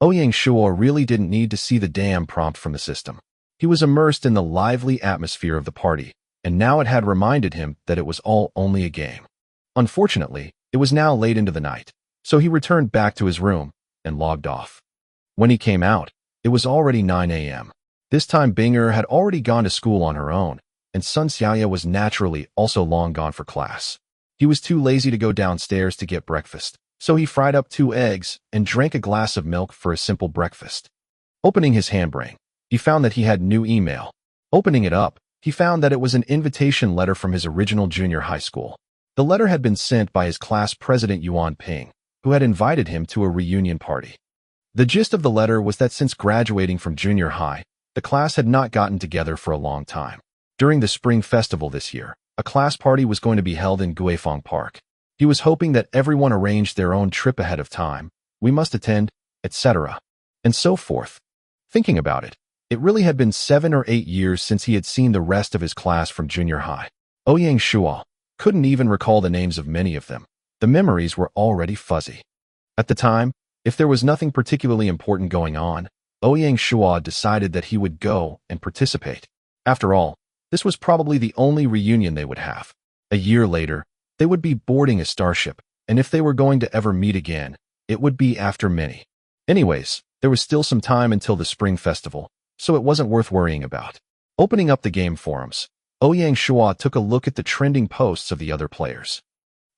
Ouyang Shuo really didn't need to see the damn prompt from the system. He was immersed in the lively atmosphere of the party, and now it had reminded him that it was all only a game. Unfortunately, it was now late into the night, so he returned back to his room and logged off. When he came out, it was already 9 a.m. This time Binger had already gone to school on her own, and Sun Xiaoya was naturally also long gone for class. He was too lazy to go downstairs to get breakfast, so he fried up 2 eggs and drank a glass of milk for a simple breakfast. Opening his handbag, he found that he had new email. Opening it up, he found that it was an invitation letter from his original junior high school. The letter had been sent by his class president Yuan Ping, who had invited him to a reunion party. The gist of the letter was that since graduating from junior high, the class had not gotten together for a long time. During the spring festival this year, a class party was going to be held in Guifeng Park. He was hoping that everyone arranged their own trip ahead of time. We must attend, etc. and so forth. Thinking about it, it really had been 7 or 8 years since he had seen the rest of his class from junior high. Ouyang Shuo couldn't even recall the names of many of them. The memories were already fuzzy. At the time, if there was nothing particularly important going on, Ouyang Shuo decided that he would go and participate. After all, this was probably the only reunion they would have. A year later, they would be boarding a starship, and if they were going to ever meet again, it would be after many. Anyways, there was still some time until the spring festival, so it wasn't worth worrying about. Opening up the game forums, Ouyang Shuo took a look at the trending posts of the other players.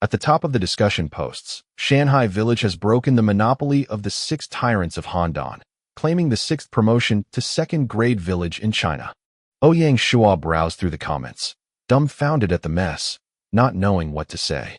At the top of the discussion posts, Shanghai Village has broken the monopoly of the 6 tyrants of Handan, claiming the 6th promotion to 2nd grade village in China. Ouyang Shuo browsed through the comments, dumbfounded at the mess, not knowing what to say.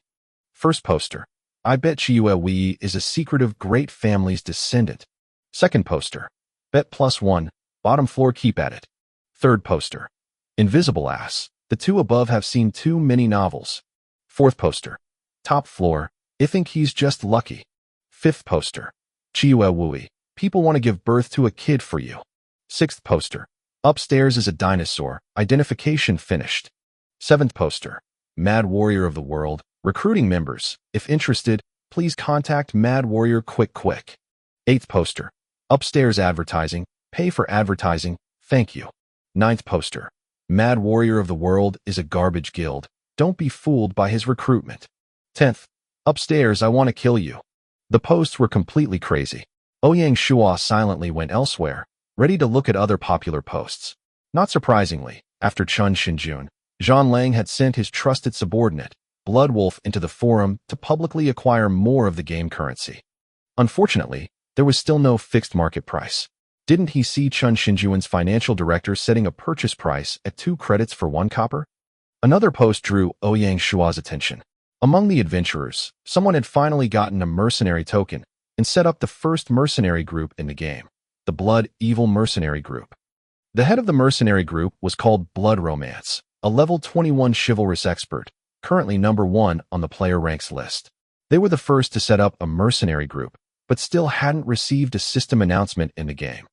First poster. I bet Chiyue Wei is a secretive great family's descendant. Second poster. Bet +1, bottom floor keep at it. Third poster. Invisible ass. The 2 above have seen too many novels. Fourth poster. Top floor. I think he's just lucky. Fifth poster. Chiyue Wei. People want to give birth to a kid for you. Sixth poster. Upstairs is a dinosaur. Identification finished. Seventh poster. Mad Warrior of the World. Recruiting members. If interested, please contact Mad Warrior quick. Eighth poster. Upstairs advertising. Pay for advertising. Thank you. Ninth poster. Mad Warrior of the World is a garbage guild. Don't be fooled by his recruitment. 10th. Upstairs, I want to kill you. The posts were completely crazy. Ouyang Shuo silently went elsewhere, ready to look at other popular posts. Not surprisingly, after Chun Shinjun, Zhang Lang had sent his trusted subordinate, Bloodwolf, into the forum to publicly acquire more of the game currency. Unfortunately, there was still no fixed market price. Didn't he see Chun Shinjuan's financial director setting a purchase price at 2 credits for 1 copper? Another post drew Ouyang Shuo's attention. Among the adventurers, someone had finally gotten a mercenary token and set up the first mercenary group in the game, the Blood Evil Mercenary Group. The head of the mercenary group was called Blood Romance, a level 21 chivalrous expert, currently number 1 on the player ranks list. They were the first to set up a mercenary group, but still hadn't received a system announcement in the game.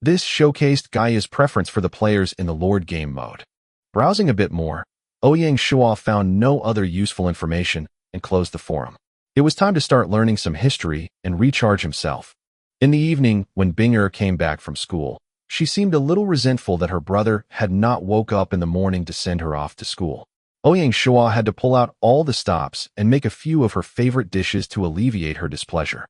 This showcased Gaia's preference for the players in the Lord game mode. Browsing a bit more, Ouyang Shuo found no other useful information and closed the forum. It was time to start learning some history and recharge himself. In the evening, when Binger came back from school, she seemed a little resentful that her brother had not woke up in the morning to send her off to school. Ouyang Shuo had to pull out all the stops and make a few of her favorite dishes to alleviate her displeasure.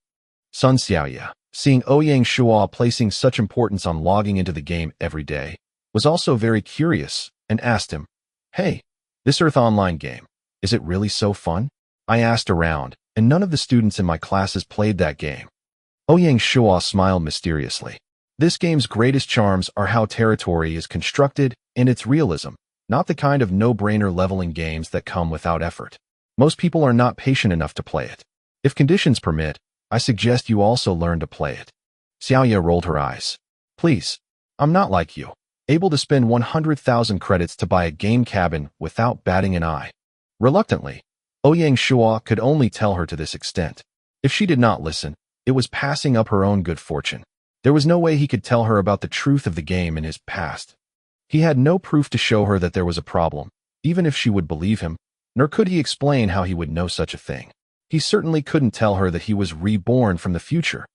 Sun Xiaoya, seeing Ouyang Shuo placing such importance on logging into the game every day, was also very curious and asked him, "Hey, this Earth Online game, is it really so fun?" I asked around, and none of the students in my classes played that game. Ouyang Shuo smiled mysteriously. This game's greatest charms are how territory is constructed and its realism, not the kind of no-brainer leveling games that come without effort. Most people are not patient enough to play it. If conditions permit, I suggest you also learn to play it. Xiaoya rolled her eyes. Please, I'm not like you, able to spend 100,000 credits to buy a game cabin without batting an eye. Reluctantly, Ouyang Shuo could only tell her to this extent. If she did not listen, it was passing up her own good fortune. There was no way he could tell her about the truth of the game in his past. He had no proof to show her that there was a problem, even if she would believe him, nor could he explain how he would know such a thing. He certainly couldn't tell her that he was reborn from the future.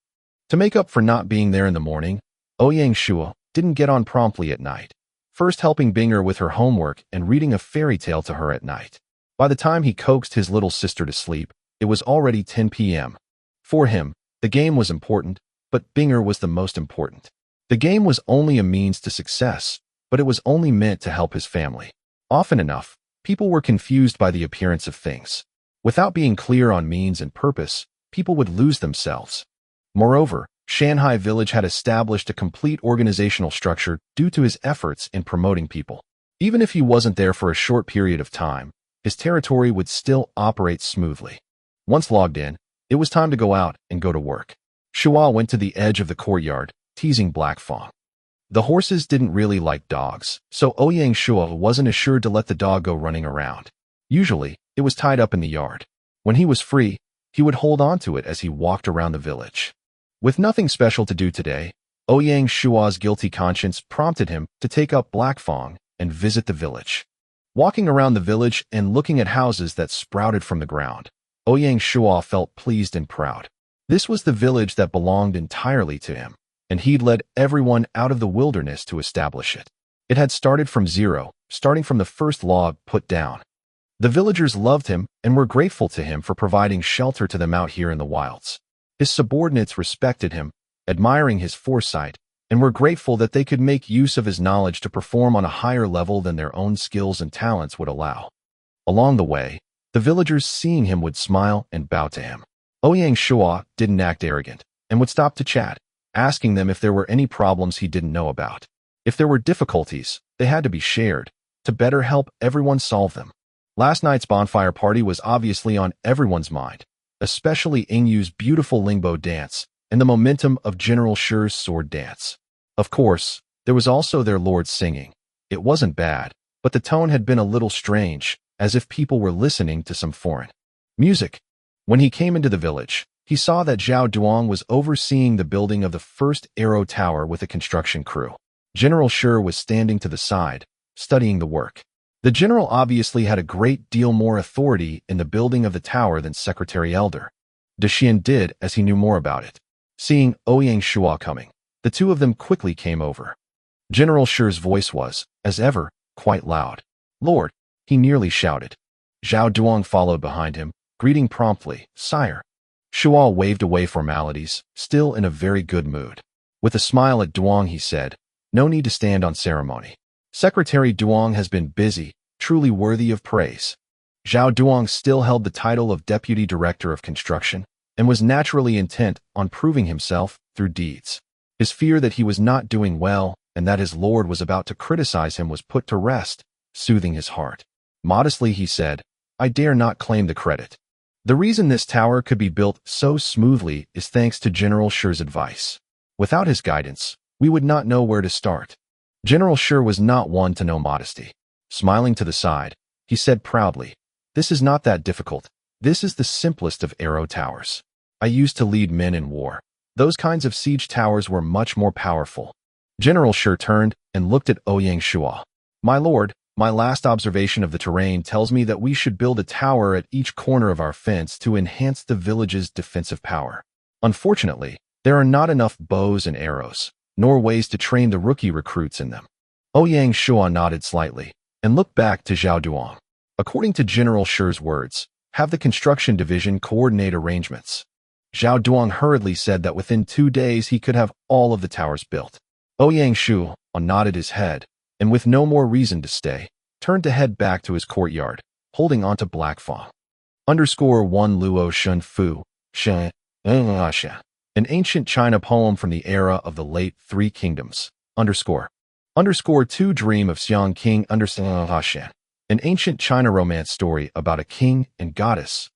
To make up for not being there in the morning, Ouyang Shuo didn't get on promptly at night, first helping Binger with her homework and reading a fairy tale to her at night. By the time he coaxed his little sister to sleep, it was already 10 p.m. For him, the game was important, but Binger was the most important. The game was only a means to success, but it was only meant to help his family. Often enough, people were confused by the appearance of things. Without being clear on means and purpose, people would lose themselves. Moreover, Shanghai Village had established a complete organizational structure due to his efforts in promoting people. Even if he wasn't there for a short period of time, his territory would still operate smoothly. Once logged in, it was time to go out and go to work. Shuo went to the edge of the courtyard, teasing Black Fong. The horses didn't really like dogs, so Ouyang Shuo wasn't assured to let the dog go running around. Usually, it was tied up in the yard. When he was free, he would hold on to it as he walked around the village. With nothing special to do today, Ouyang Shuo's guilty conscience prompted him to take up Black Fong and visit the village. Walking around the village and looking at houses that sprouted from the ground, Ouyang Shuo felt pleased and proud. This was the village that belonged entirely to him, and he'd led everyone out of the wilderness to establish it. It had started from zero, starting from the first log put down. The villagers loved him and were grateful to him for providing shelter to them out here in the wilds. His subordinates respected him, admiring his foresight, and were grateful that they could make use of his knowledge to perform on a higher level than their own skills and talents would allow. Along the way, the villagers seeing him would smile and bow to him. Ouyang Shuo didn't act arrogant and would stop to chat, asking them if there were any problems he didn't know about. If there were difficulties, they had to be shared, to better help everyone solve them. Last night's bonfire party was obviously on everyone's mind, especially Ingyu's beautiful Lingbo dance and the momentum of General Shi's sword dance. Of course, there was also their lord singing. It wasn't bad, but the tone had been a little strange, as if people were listening to some foreign music. When he came into the village, he saw that Zhao Duong was overseeing the building of the first arrow tower with a construction crew. General Shi was standing to the side, studying the work. The general obviously had a great deal more authority in the building of the tower than Secretary Elder. Dexian did as he knew more about it. Seeing Ouyang Shuo coming, the two of them quickly came over. General Shi's voice was, as ever, quite loud. "Lord," he nearly shouted. Zhao Duong followed behind him, greeting promptly, "Sire." Shuo waved away formalities, still in a very good mood. With a smile at Duong he said, "No need to stand on ceremony. Secretary Duong has been busy, truly worthy of praise." Zhao Duong still held the title of Deputy Director of Construction and was naturally intent on proving himself through deeds. His fear that he was not doing well and that his lord was about to criticize him was put to rest, soothing his heart. Modestly he said, "I dare not claim the credit. The reason this tower could be built so smoothly is thanks to General Shi's advice. Without his guidance, we would not know where to start." General Shi was not one to know modesty. Smiling to the side, he said proudly, "This is not that difficult. This is the simplest of arrow towers. I used to lead men in war. Those kinds of siege towers were much more powerful." General Shi turned and looked at Ouyang Shuo. "My lord, my last observation of the terrain tells me that we should build a tower at each corner of our fence to enhance the village's defensive power. Unfortunately, there are not enough bows and arrows, nor ways to train the rookie recruits in them." Ouyang Shuo nodded slightly and looked back to Zhao Duong. According to General Shi's words, have the construction division coordinate arrangements. Zhao Duong hurriedly said that within 2 days he could have all of the towers built. Ouyang Shuo nodded his head, and with no more reason to stay, turned to head back to his courtyard, holding onto Black Fong. _1 Luo Shun Fu, Shen, an ancient China poem from the era of the late Three Kingdoms, _2 Dream of Xiang King, an ancient China romance story about a king and goddess,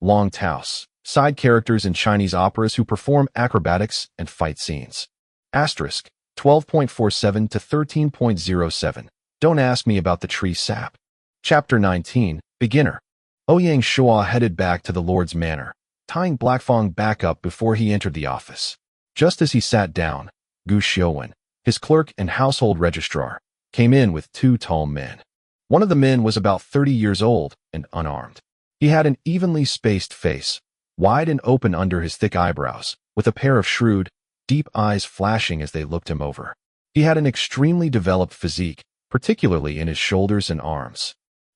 Long Taos, side characters in Chinese operas who perform acrobatics and fight scenes. 12.47 to 13.07. Don't ask me about the tree sap. Chapter 19, Beginner. Ouyang Shuo headed back to the Lord's manor, tying Blackfang back up before he entered the office. Just as he sat down, Gu Xiuwen, his clerk and household registrar, came in with two tall men. One of the men was about 30 years old and unarmed. He had an evenly spaced face, wide and open under his thick eyebrows, with a pair of shrewd, deep eyes flashing as they looked him over. He had an extremely developed physique, particularly in his shoulders and arms.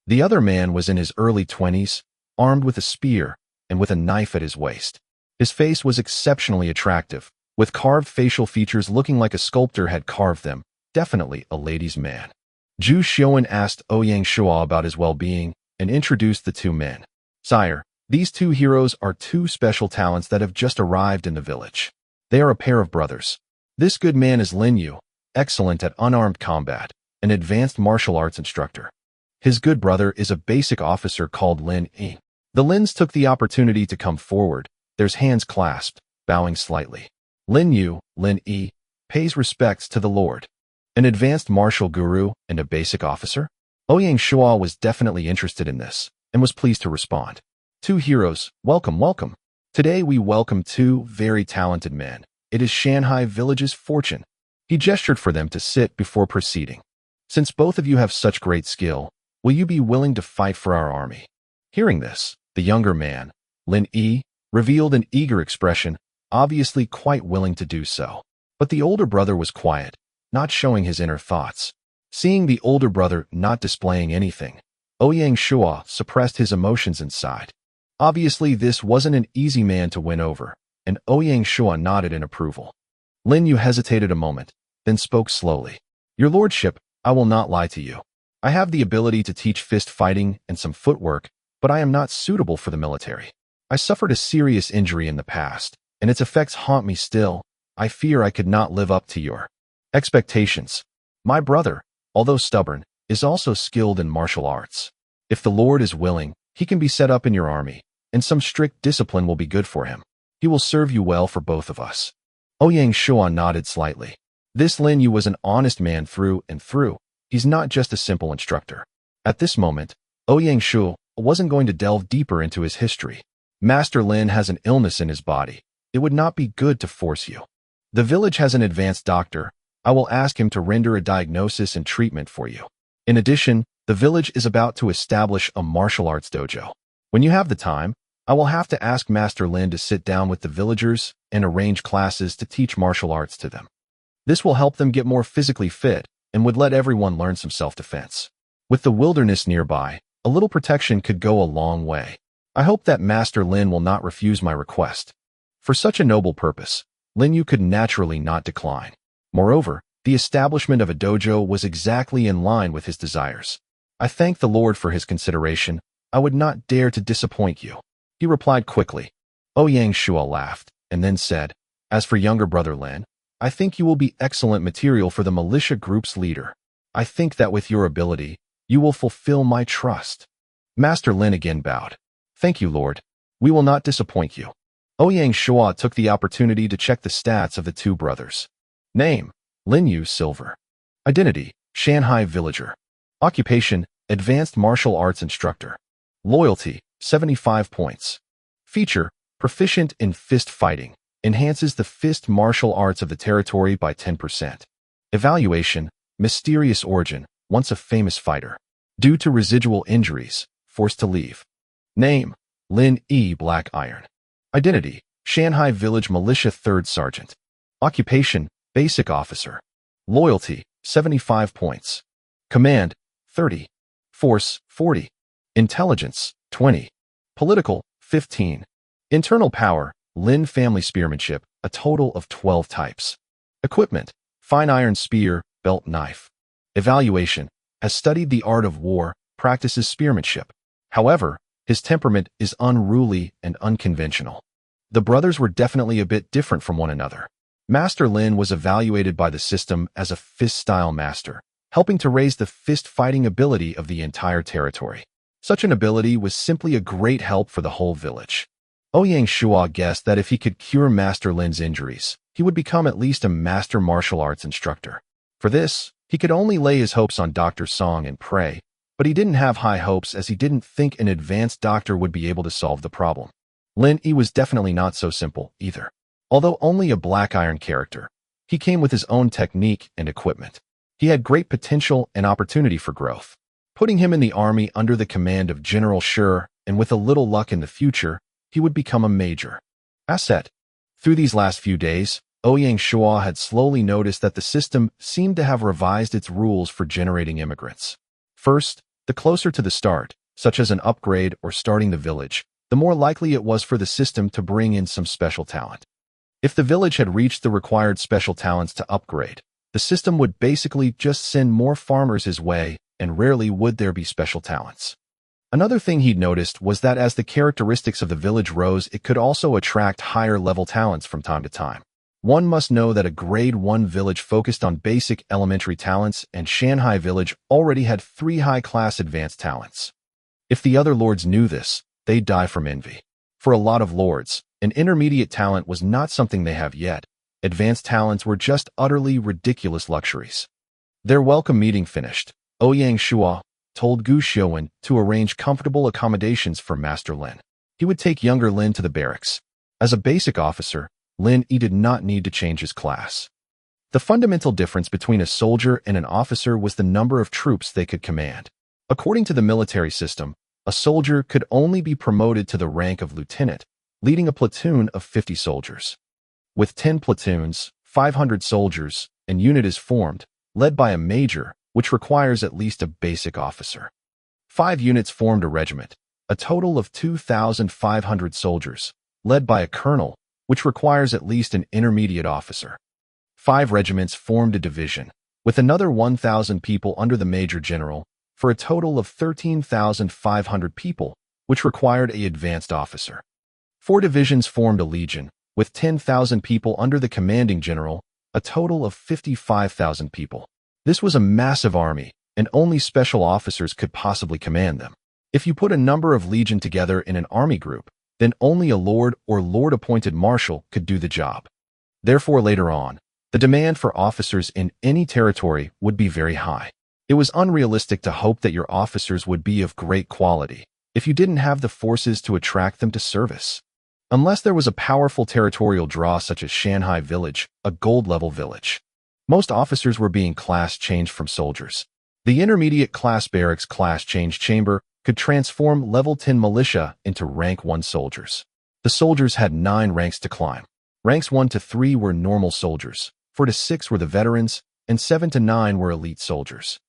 The other man was in his early 20s, armed with a spear and with a knife at his waist. His face was exceptionally attractive, with carved facial features looking like a sculptor had carved them, definitely a ladies' man. Zhu Xiuwen asked Ouyang Shuo about his well-being and introduced the two men. Sire, these two heroes are two special talents that have just arrived in the village. They are a pair of brothers. This good man is Lin Yu, excellent at unarmed combat, an advanced martial arts instructor. His good brother is a basic officer called Lin Yi. The Lins took the opportunity to come forward, their hands clasped, bowing slightly. Lin Yu, Lin Yi, pays respects to the Lord. An advanced martial guru and a basic officer? Ouyang Shuo was definitely interested in this, and was pleased to respond. Two heroes, welcome, welcome. Today we welcome two very talented men. It is Shanghai Village's fortune. He gestured for them to sit before proceeding. Since both of you have such great skill, will you be willing to fight for our army? Hearing this, the younger man, Lin Yi, revealed an eager expression, obviously quite willing to do so. But the older brother was quiet, not showing his inner thoughts. Seeing the older brother not displaying anything, Ouyang Shuo suppressed his emotions inside. Obviously, this wasn't an easy man to win over, and Ouyang Shuo nodded in approval. Lin Yu hesitated a moment, then spoke slowly. Your lordship, I will not lie to you. I have the ability to teach fist fighting and some footwork, but I am not suitable for the military. I suffered a serious injury in the past, and its effects haunt me still. I fear I could not live up to your expectations. My brother, although stubborn, is also skilled in martial arts. If the Lord is willing, he can be set up in your army, and some strict discipline will be good for him. He will serve you well for both of us. Ouyang Shuo nodded slightly. This Lin Yu was an honest man through and through. He's not just a simple instructor. At this moment, Ouyang Shuo wasn't going to delve deeper into his history. Master Lin has an illness in his body. It would not be good to force you. The village has an advanced doctor. I will ask him to render a diagnosis and treatment for you. In addition, the village is about to establish a martial arts dojo. When you have the time, I will have to ask Master Lin to sit down with the villagers and arrange classes to teach martial arts to them. This will help them get more physically fit and would let everyone learn some self-defense. With the wilderness nearby, a little protection could go a long way. I hope that Master Lin will not refuse my request. For such a noble purpose, Lin Yu could naturally not decline. Moreover, the establishment of a dojo was exactly in line with his desires. I thank the Lord for his consideration. I would not dare to disappoint you. He replied quickly. Ouyang Shuo laughed, and then said, As for younger brother Lin, I think you will be excellent material for the militia group's leader. I think that with your ability, you will fulfill my trust. Master Lin again bowed. Thank you, Lord. We will not disappoint you. Ouyang Shuo took the opportunity to check the stats of the two brothers. Name, Lin Yu Silver. Identity, Shanghai Villager. Occupation, Advanced Martial Arts Instructor. Loyalty, 75 points. Feature, Proficient in Fist Fighting. Enhances the fist martial arts of the territory by 10%. Evaluation, Mysterious Origin, once a famous fighter. Due to residual injuries, forced to leave. Name, Lin E. Black Iron. Identity, Shanghai Village Militia 3rd Sergeant. Occupation, Basic Officer. Loyalty, 75 points. Command, 30. Force, 40. Intelligence, 20. Political, 15. Internal power, Lin family spearmanship, a total of 12 types. Equipment, fine iron spear, belt knife. Evaluation, has studied the art of war, practices spearmanship. However, his temperament is unruly and unconventional. The brothers were definitely a bit different from one another. Master Lin was evaluated by the system as a fist-style master, helping to raise the fist-fighting ability of the entire territory. Such an ability was simply a great help for the whole village. Ouyang Shuo guessed that if he could cure Master Lin's injuries, he would become at least a master martial arts instructor. For this, he could only lay his hopes on Dr. Song and pray, but he didn't have high hopes as he didn't think an advanced doctor would be able to solve the problem. Lin Yi was definitely not so simple, either. Although only a black iron character, he came with his own technique and equipment. He had great potential and opportunity for growth. Putting him in the army under the command of General Shuo, and with a little luck in the future, he would become a major asset. Through these last few days, Ouyang Shuo had slowly noticed that the system seemed to have revised its rules for generating immigrants. First, the closer to the start, such as an upgrade or starting the village, the more likely it was for the system to bring in some special talent. If the village had reached the required special talents to upgrade, the system would basically just send more farmers his way, and rarely would there be special talents. Another thing he'd noticed was that as the characteristics of the village rose, it could also attract higher-level talents from time to time. One must know that a Grade 1 village focused on basic elementary talents, and Shanghai village already had 3 high-class advanced talents. If the other lords knew this, they'd die from envy. For a lot of lords, an intermediate talent was not something they have yet. Advanced talents were just utterly ridiculous luxuries. Their welcome meeting finished, Ouyang Shuo told Gu Xiuwen to arrange comfortable accommodations for Master Lin. He would take younger Lin to the barracks. As a basic officer, Lin Yi did not need to change his class. The fundamental difference between a soldier and an officer was the number of troops they could command. According to the military system, a soldier could only be promoted to the rank of lieutenant, leading a platoon of 50 soldiers. With 10 platoons, 500 soldiers, an unit is formed, led by a major, which requires at least a basic officer. 5 units formed a regiment, a total of 2,500 soldiers, led by a colonel, which requires at least an intermediate officer. 5 regiments formed a division, with another 1,000 people under the major general, for a total of 13,500 people, which required an advanced officer. 4 divisions formed a legion, with 10,000 people under the commanding general, a total of 55,000 people. This was a massive army, and only special officers could possibly command them. If you put a number of legion together in an army group, then only a lord or lord-appointed marshal could do the job. Therefore, later on, the demand for officers in any territory would be very high. It was unrealistic to hope that your officers would be of great quality if you didn't have the forces to attract them to service. Unless there was a powerful territorial draw such as Shanghai village, a gold-level village. Most officers were being class changed from soldiers. The intermediate class barracks class change chamber could transform level 10 militia into rank 1 soldiers. The soldiers had 9 ranks to climb. Ranks 1 to 3 were normal soldiers, 4 to 6 were the veterans, and 7 to 9 were elite soldiers.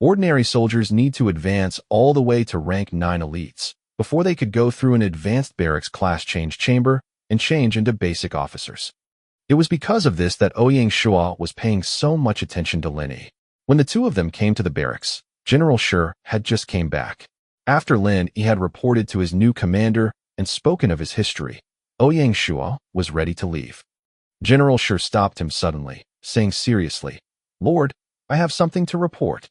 Ordinary soldiers need to advance all the way to rank 9 elites before they could go through an advanced barracks class change chamber and change into basic officers. It was because of this that Ouyang Shuo was paying so much attention to Lin Yi. When the two of them came to the barracks, General Shuo had just came back. After Lin Yi had reported to his new commander and spoken of his history, Ouyang Shuo was ready to leave. General Shuo stopped him suddenly, saying seriously, "Lord, I have something to report."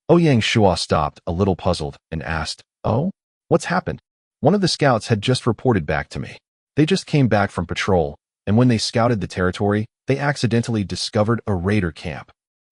Ouyang Shuo stopped, a little puzzled, and asked, "Oh? What's happened?" "One of the scouts had just reported back to me. They just came back from patrol, and when they scouted the territory, they accidentally discovered a raider camp."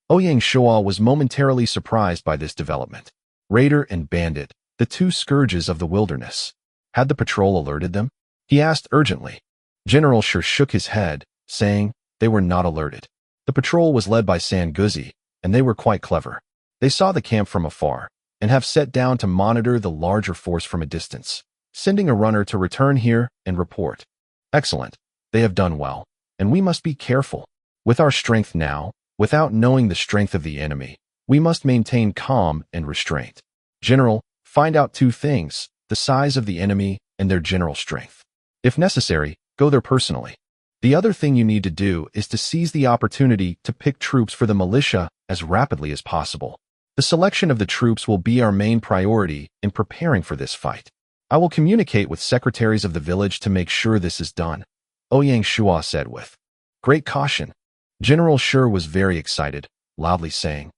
Ouyang Shuo was momentarily surprised by this development. Raider and bandit, the two scourges of the wilderness. Had the patrol alerted them? He asked urgently. General Shuo shook his head, saying they were not alerted. The patrol was led by San Guzi, and they were quite clever. They saw the camp from afar, and have set down to monitor the larger force from a distance, sending a runner to return here and report. Excellent. They have done well, and we must be careful. With our strength now, without knowing the strength of the enemy, we must maintain calm and restraint. General, find out 2 things, the size of the enemy and their general strength. If necessary, go there personally. The other thing you need to do is to seize the opportunity to pick troops for the militia as rapidly as possible. The selection of the troops will be our main priority in preparing for this fight. I will communicate with secretaries of the village to make sure this is done, Ouyang Shuo said with great caution. General Shuo was very excited, loudly saying,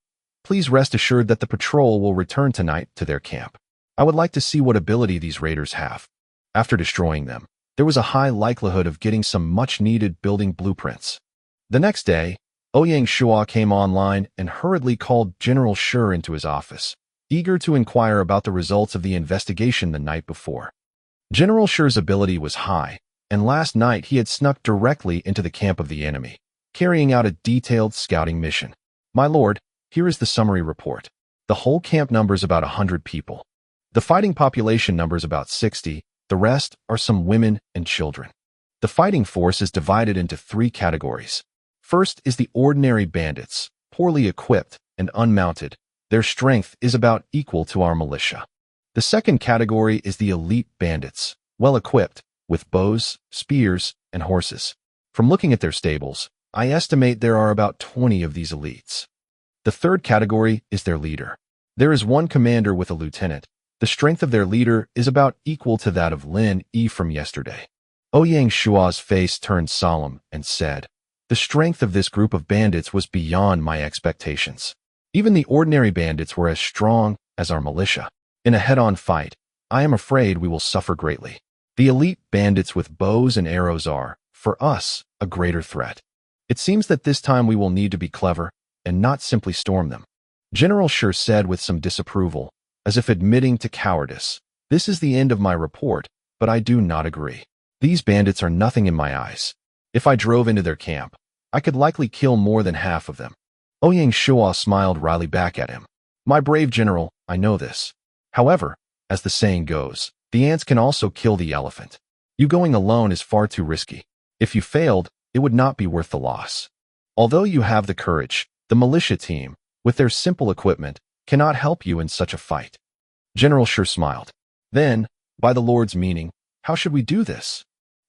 "Please rest assured that the patrol will return tonight to their camp. I would like to see what ability these raiders have." After destroying them, there was a high likelihood of getting some much-needed building blueprints. The next day, Ouyang Shuo came online and hurriedly called General Shuo into his office. eager to inquire about the results of the investigation the night before. General Shuo's ability was high, and last night he had snuck directly into the camp of the enemy, carrying out a detailed scouting mission. My lord, here is the summary report. The whole camp numbers about 100 people. The fighting population numbers about 60, the rest are some women and children. The fighting force is divided into 3 categories. First is the ordinary bandits, poorly equipped and unmounted. Their strength is about equal to our militia. The second category is the elite bandits, well equipped, with bows, spears, and horses. From looking at their stables, I estimate there are about 20 of these elites. The third category is their leader. There is one commander with a lieutenant. The strength of their leader is about equal to that of Lin Yi from yesterday. Ouyang Shuo's face turned solemn and said, "The strength of this group of bandits was beyond my expectations. Even the ordinary bandits were as strong as our militia. In a head-on fight, I am afraid we will suffer greatly. The elite bandits with bows and arrows are, for us, a greater threat. It seems that this time we will need to be clever and not simply storm them." General Shuo said with some disapproval, as if admitting to cowardice, "This is the end of my report, but I do not agree. These bandits are nothing in my eyes. If I drove into their camp, I could likely kill more than half of them." Ouyang Shuo smiled wryly back at him. "My brave general, I know this. However, as the saying goes, the ants can also kill the elephant. You going alone is far too risky. If you failed, it would not be worth the loss. Although you have the courage, the militia team, with their simple equipment, cannot help you in such a fight." General Shuo smiled. "Then, by the Lord's meaning, how should we do this?"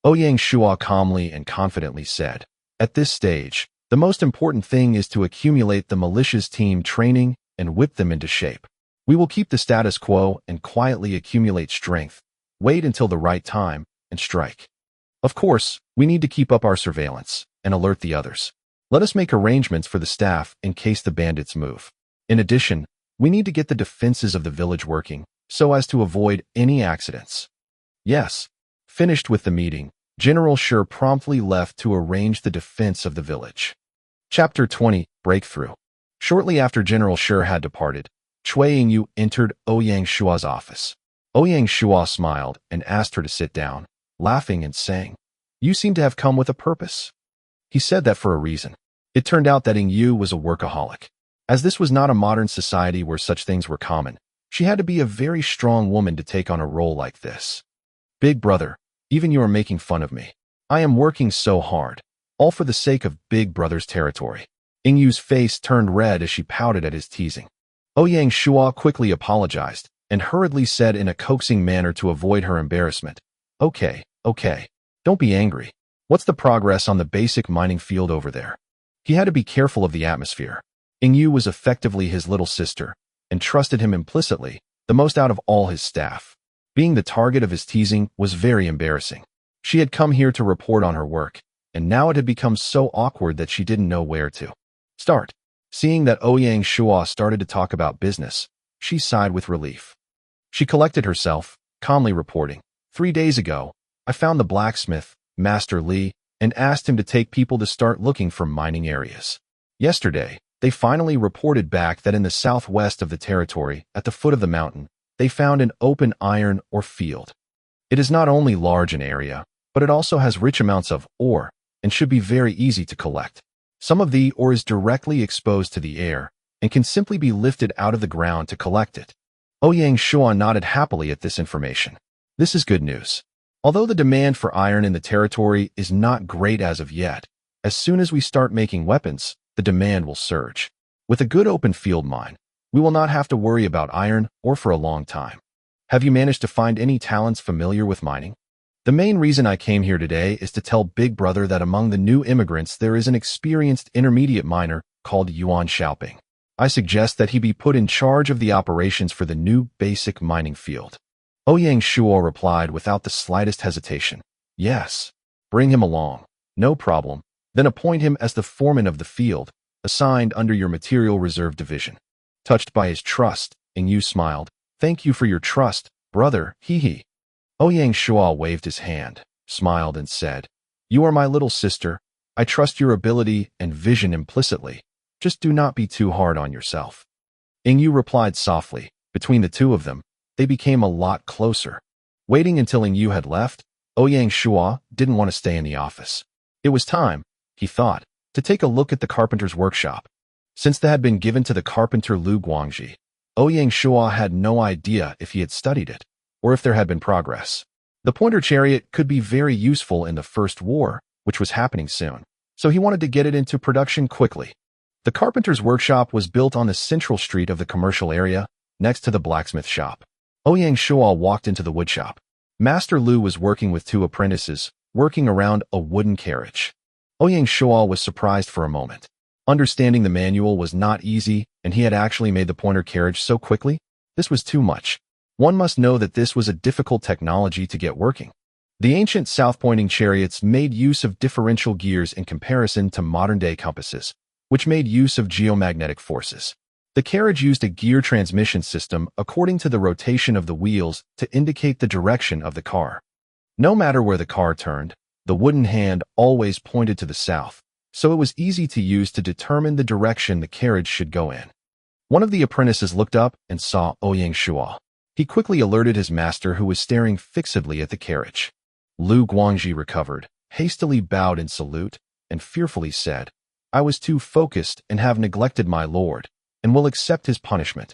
Ouyang Shuo calmly and confidently said, "At this stage, the most important thing is to accumulate the militia's team training and whip them into shape. We will keep the status quo and quietly accumulate strength, wait until the right time, and strike. Of course, we need to keep up our surveillance and alert the others. Let us make arrangements for the staff in case the bandits move. In addition, we need to get the defenses of the village working so as to avoid any accidents." Yes. Finished with the meeting, General Shuo promptly left to arrange the defense of the village. Chapter 20, Breakthrough. Shortly after General Shuo had departed, Cui Yingyu entered Ouyang Shuo's office. Ouyang Shuo smiled and asked her to sit down, laughing and saying, "You seem to have come with a purpose." He said that for a reason. It turned out that Yingyu was a workaholic. As this was not a modern society where such things were common, she had to be a very strong woman to take on a role like this. "Big brother, even you are making fun of me. I am working so hard, all for the sake of Big Brother's territory." Yingyu's face turned red as she pouted at his teasing. Ouyang Shuo quickly apologized and hurriedly said in a coaxing manner to avoid her embarrassment, Okay, don't be angry. What's the progress on the basic mining field over there?" He had to be careful of the atmosphere. Yingyu was effectively his little sister and trusted him implicitly, the most out of all his staff. Being the target of his teasing was very embarrassing. She had come here to report on her work, and now it had become so awkward that she didn't know where to start. Seeing that Ouyang Shuo started to talk about business, she sighed with relief. She collected herself, calmly reporting, 3 days ago, I found the blacksmith, Master Li, and asked him to take people to start looking for mining areas. Yesterday, they finally reported back that in the southwest of the territory, at the foot of the mountain, they found an open iron ore field. It is not only large in area, but it also has rich amounts of ore and should be very easy to collect. Some of the ore is directly exposed to the air and can simply be lifted out of the ground to collect it. Ouyang Shuo nodded happily at this information. This is good news. Although the demand for iron in the territory is not great as of yet, as soon as we start making weapons, the demand will surge. With a good open field mine, we will not have to worry about iron ore for a long time. Have you managed to find any talents familiar with mining? The main reason I came here today is to tell Big Brother that among the new immigrants there is an experienced intermediate miner called Yuan Xiaoping. I suggest that he be put in charge of the operations for the new basic mining field. Ouyang Shuo replied without the slightest hesitation. Yes, bring him along. No problem. Then appoint him as the foreman of the field, assigned under your material reserve division. Touched by his trust, Yingyu smiled. Thank you for your trust, brother, hee. Ouyang Shuo waved his hand, smiled and said, You are my little sister. I trust your ability and vision implicitly. Just do not be too hard on yourself. Yingyu replied softly, Between the two of them, they became a lot closer. Waiting until Yu had left, Ouyang Shuo didn't want to stay in the office. It was time, he thought, to take a look at the carpenter's workshop. Since they had been given to the carpenter Lu Guangji, Ouyang Shuo had no idea if he had studied it, or if there had been progress. The pointer chariot could be very useful in the First War, which was happening soon, so he wanted to get it into production quickly. The carpenter's workshop was built on the central street of the commercial area, next to the blacksmith shop. Ouyang Shuo walked into the woodshop. Master Lu was working with two apprentices, working around a wooden carriage. Ouyang Shuo was surprised for a moment. Understanding the manual was not easy, and he had actually made the pointer carriage so quickly. This was too much. One must know that this was a difficult technology to get working. The ancient south-pointing chariots made use of differential gears in comparison to modern-day compasses, which made use of geomagnetic forces. The carriage used a gear transmission system according to the rotation of the wheels to indicate the direction of the car. No matter where the car turned, the wooden hand always pointed to the south, so it was easy to use to determine the direction the carriage should go in. One of the apprentices looked up and saw Ouyang Shuo. He quickly alerted his master, who was staring fixedly at the carriage. Lu Guangji recovered, hastily bowed in salute, and fearfully said, "I was too focused and have neglected my lord, and will accept his punishment."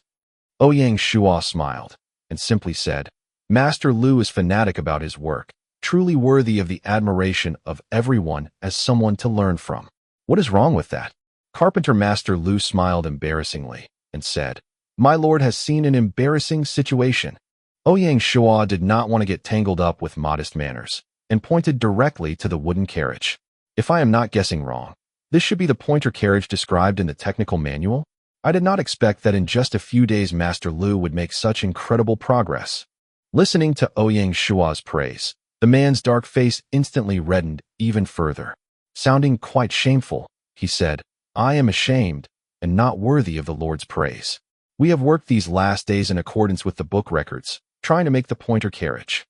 Ouyang Shuo smiled, and simply said, "Master Lu is fanatic about his work, truly worthy of the admiration of everyone as someone to learn from." "What is wrong with that?" Carpenter Master Lu smiled embarrassingly, and said, "My lord has seen an embarrassing situation." Ouyang Shuo did not want to get tangled up with modest manners, and pointed directly to the wooden carriage. "If I am not guessing wrong, this should be the pointer carriage described in the technical manual? I did not expect that in just a few days Master Lu would make such incredible progress." Listening to Ouyang Shuo's praise, the man's dark face instantly reddened even further. Sounding quite shameful, he said, "I am ashamed and not worthy of the Lord's praise. We have worked these last days in accordance with the book records, trying to make the pointer carriage.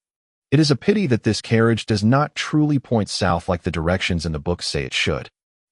It is a pity that this carriage does not truly point south like the directions in the books say it should."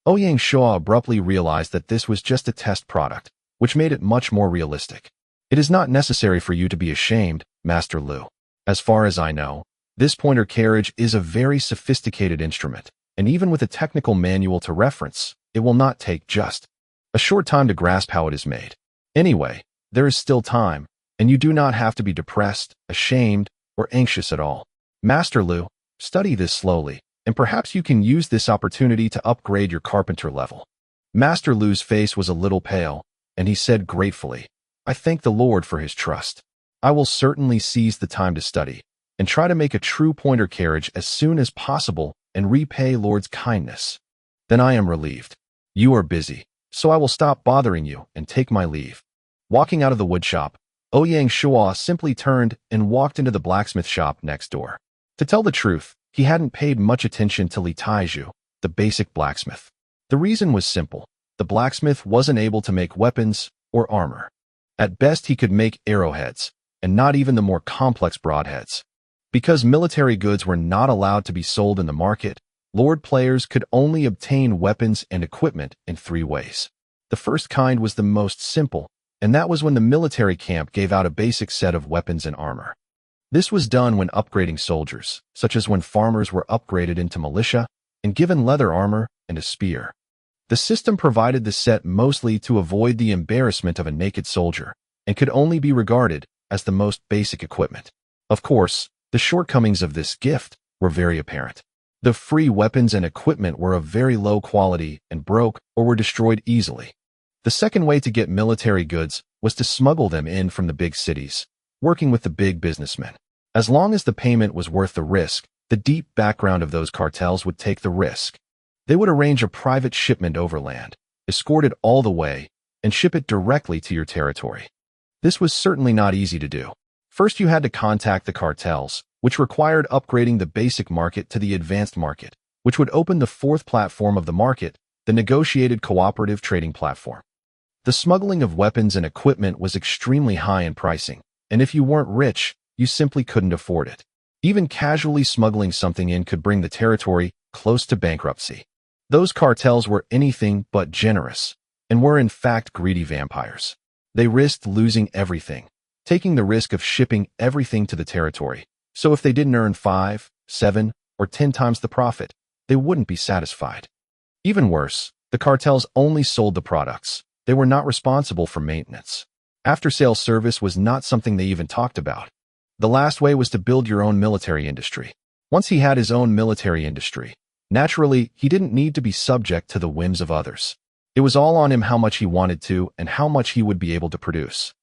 Ouyang Shuo abruptly realized that this was just a test product, which made it much more realistic. "It is not necessary for you to be ashamed, Master Lu. As far as I know, this pointer carriage is a very sophisticated instrument, and even with a technical manual to reference, it will not take just a short time to grasp how it is made. Anyway, there is still time, and you do not have to be depressed, ashamed, or anxious at all. Master Lu, study this slowly, and perhaps you can use this opportunity to upgrade your carpenter level." Master Lu's face was a little pale, and he said gratefully, "I thank the Lord for his trust. I will certainly seize the time to study, and try to make a true pointer carriage as soon as possible and repay Lord's kindness." "Then I am relieved. You are busy, so I will stop bothering you and take my leave." Walking out of the woodshop, Ouyang Shuo simply turned and walked into the blacksmith shop next door. To tell the truth, he hadn't paid much attention to Li Taiju, the basic blacksmith. The reason was simple. The blacksmith wasn't able to make weapons or armor. At best, he could make arrowheads, and not even the more complex broadheads. Because military goods were not allowed to be sold in the market, Lord players could only obtain weapons and equipment in three ways. The first kind was the most simple, and that was when the military camp gave out a basic set of weapons and armor. This was done when upgrading soldiers, such as when farmers were upgraded into militia and given leather armor and a spear. The system provided the set mostly to avoid the embarrassment of a naked soldier, and could only be regarded as the most basic equipment. Of course, the shortcomings of this gift were very apparent. The free weapons and equipment were of very low quality and broke or were destroyed easily. The second way to get military goods was to smuggle them in from the big cities, working with the big businessmen. As long as the payment was worth the risk, the deep background of those cartels would take the risk. They would arrange a private shipment overland, escort it all the way, and ship it directly to your territory. This was certainly not easy to do. First, you had to contact the cartels, which required upgrading the basic market to the advanced market, which would open the fourth platform of the market, the negotiated cooperative trading platform. The smuggling of weapons and equipment was extremely high in pricing, and if you weren't rich, you simply couldn't afford it. Even casually smuggling something in could bring the territory close to bankruptcy. Those cartels were anything but generous, and were in fact greedy vampires. They risked losing everything, taking the risk of shipping everything to the territory. So if they didn't earn 5, 7, or 10 times the profit, they wouldn't be satisfied. Even worse, the cartels only sold the products. They were not responsible for maintenance. After-sales service was not something they even talked about. The last way was to build your own military industry. Once he had his own military industry, naturally, he didn't need to be subject to the whims of others. It was all on him how much he wanted to and how much he would be able to produce.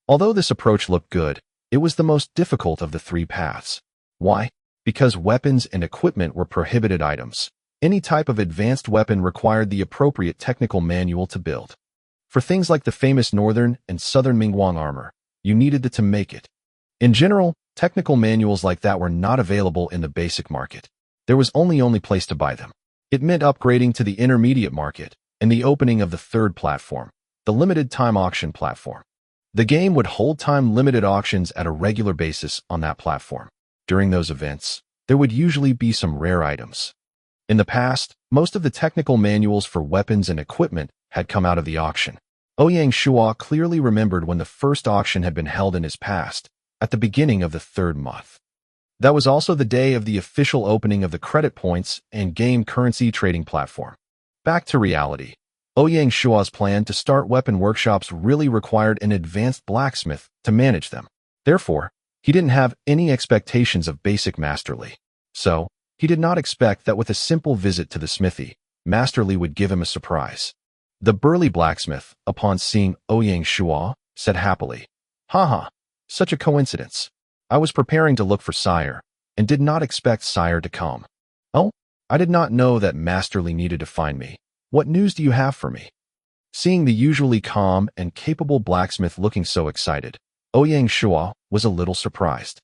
Although this approach looked good, it was the most difficult of the 3 paths. Why? Because weapons and equipment were prohibited items. Any type of advanced weapon required the appropriate technical manual to build. For things like the famous Northern and Southern Mingguang armor, you needed to make it. In general, technical manuals like that were not available in the basic market. There was only place to buy them. It meant upgrading to the intermediate market and the opening of the 3rd platform, the limited time auction platform. The game would hold time-limited auctions at a regular basis on that platform. During those events, there would usually be some rare items. In the past, most of the technical manuals for weapons and equipment had come out of the auction. Ouyang Shuo clearly remembered when the first auction had been held in his past, at the beginning of the 3rd month. That was also the day of the official opening of the credit points and game currency trading platform. Back to reality. Ouyang Shuo's plan to start weapon workshops really required an advanced blacksmith to manage them. Therefore, he didn't have any expectations of basic masterly. So, he did not expect that with a simple visit to the smithy, Masterly would give him a surprise. The burly blacksmith, upon seeing Ouyang Shuo, said happily, "Haha, such a coincidence. I was preparing to look for Sire, and did not expect Sire to come. Oh, I did not know that Masterly needed to find me. What news do you have for me?" Seeing the usually calm and capable blacksmith looking so excited, Ouyang Shuo was a little surprised.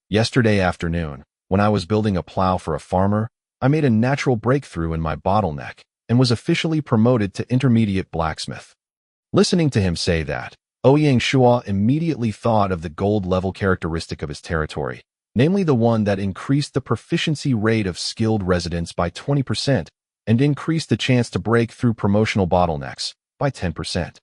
Yesterday afternoon, when I was building a plow for a farmer, I made a natural breakthrough in my bottleneck and was officially promoted to intermediate blacksmith. Listening to him say that, Ouyang Shuo immediately thought of the gold-level characteristic of his territory, namely the one that increased the proficiency rate of skilled residents by 20% and increased the chance to break through promotional bottlenecks by 10%.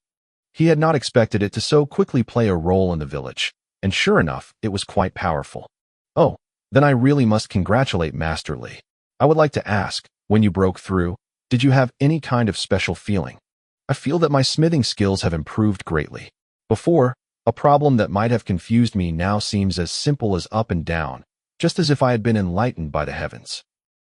He had not expected it to so quickly play a role in the village, and sure enough, it was quite powerful. Oh, then I really must congratulate Masterly. I would like to ask, when you broke through, did you have any kind of special feeling? I feel that my smithing skills have improved greatly. Before, a problem that might have confused me now seems as simple as up and down, just as if I had been enlightened by the heavens.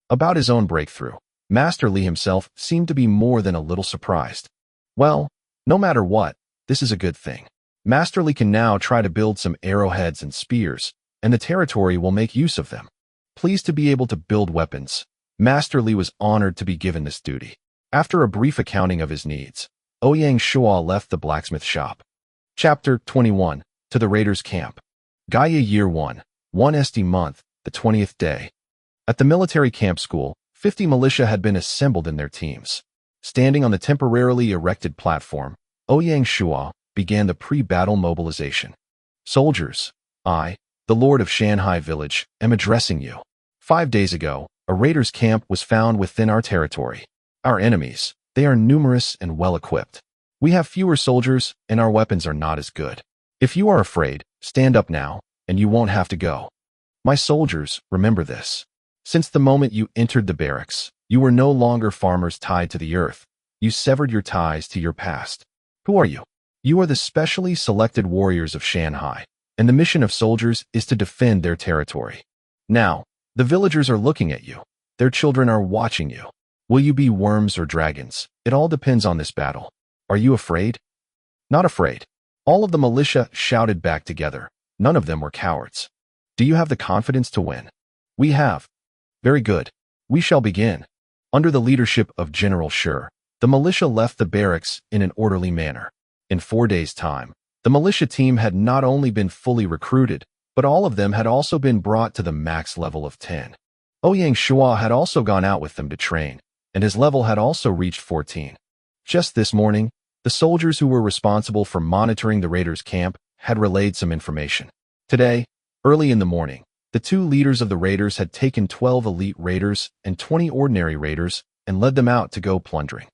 About his own breakthrough, Masterly himself seemed to be more than a little surprised. Well, no matter what, this is a good thing. Masterly can now try to build some arrowheads and spears, and the territory will make use of them. Pleased to be able to build weapons, Masterly was honored to be given this duty. After a brief accounting of his needs, Ouyang Shuo left the blacksmith shop. Chapter 21. To the Raiders' Camp. Gaia Year 1, 1 ST month, the 20th day. At the military camp school, 50 militia had been assembled in their teams. Standing on the temporarily erected platform, Ouyang Shuo began the pre-battle mobilization. Soldiers, I, the Lord of Shanghai Village, am addressing you. 5 days ago, a raiders' camp was found within our territory. Our enemies, they are numerous and well-equipped. We have fewer soldiers, and our weapons are not as good. If you are afraid, stand up now, and you won't have to go. My soldiers, remember this. Since the moment you entered the barracks, you were no longer farmers tied to the earth. You severed your ties to your past. Who are you? You are the specially selected warriors of Shanghai, and the mission of soldiers is to defend their territory. Now, the villagers are looking at you. Their children are watching you. Will you be worms or dragons? It all depends on this battle. Are you afraid? Not afraid. All of the militia shouted back together. None of them were cowards. Do you have the confidence to win? We have. Very good. We shall begin. Under the leadership of General Shi, the militia left the barracks in an orderly manner. In 4 days' time, the militia team had not only been fully recruited, but all of them had also been brought to the max level of 10. Ouyang Shuo had also gone out with them to train, and his level had also reached 14. Just this morning, the soldiers who were responsible for monitoring the raiders' camp had relayed some information. Today, early in the morning, the 2 leaders of the raiders had taken 12 elite raiders and 20 ordinary raiders and led them out to go plundering.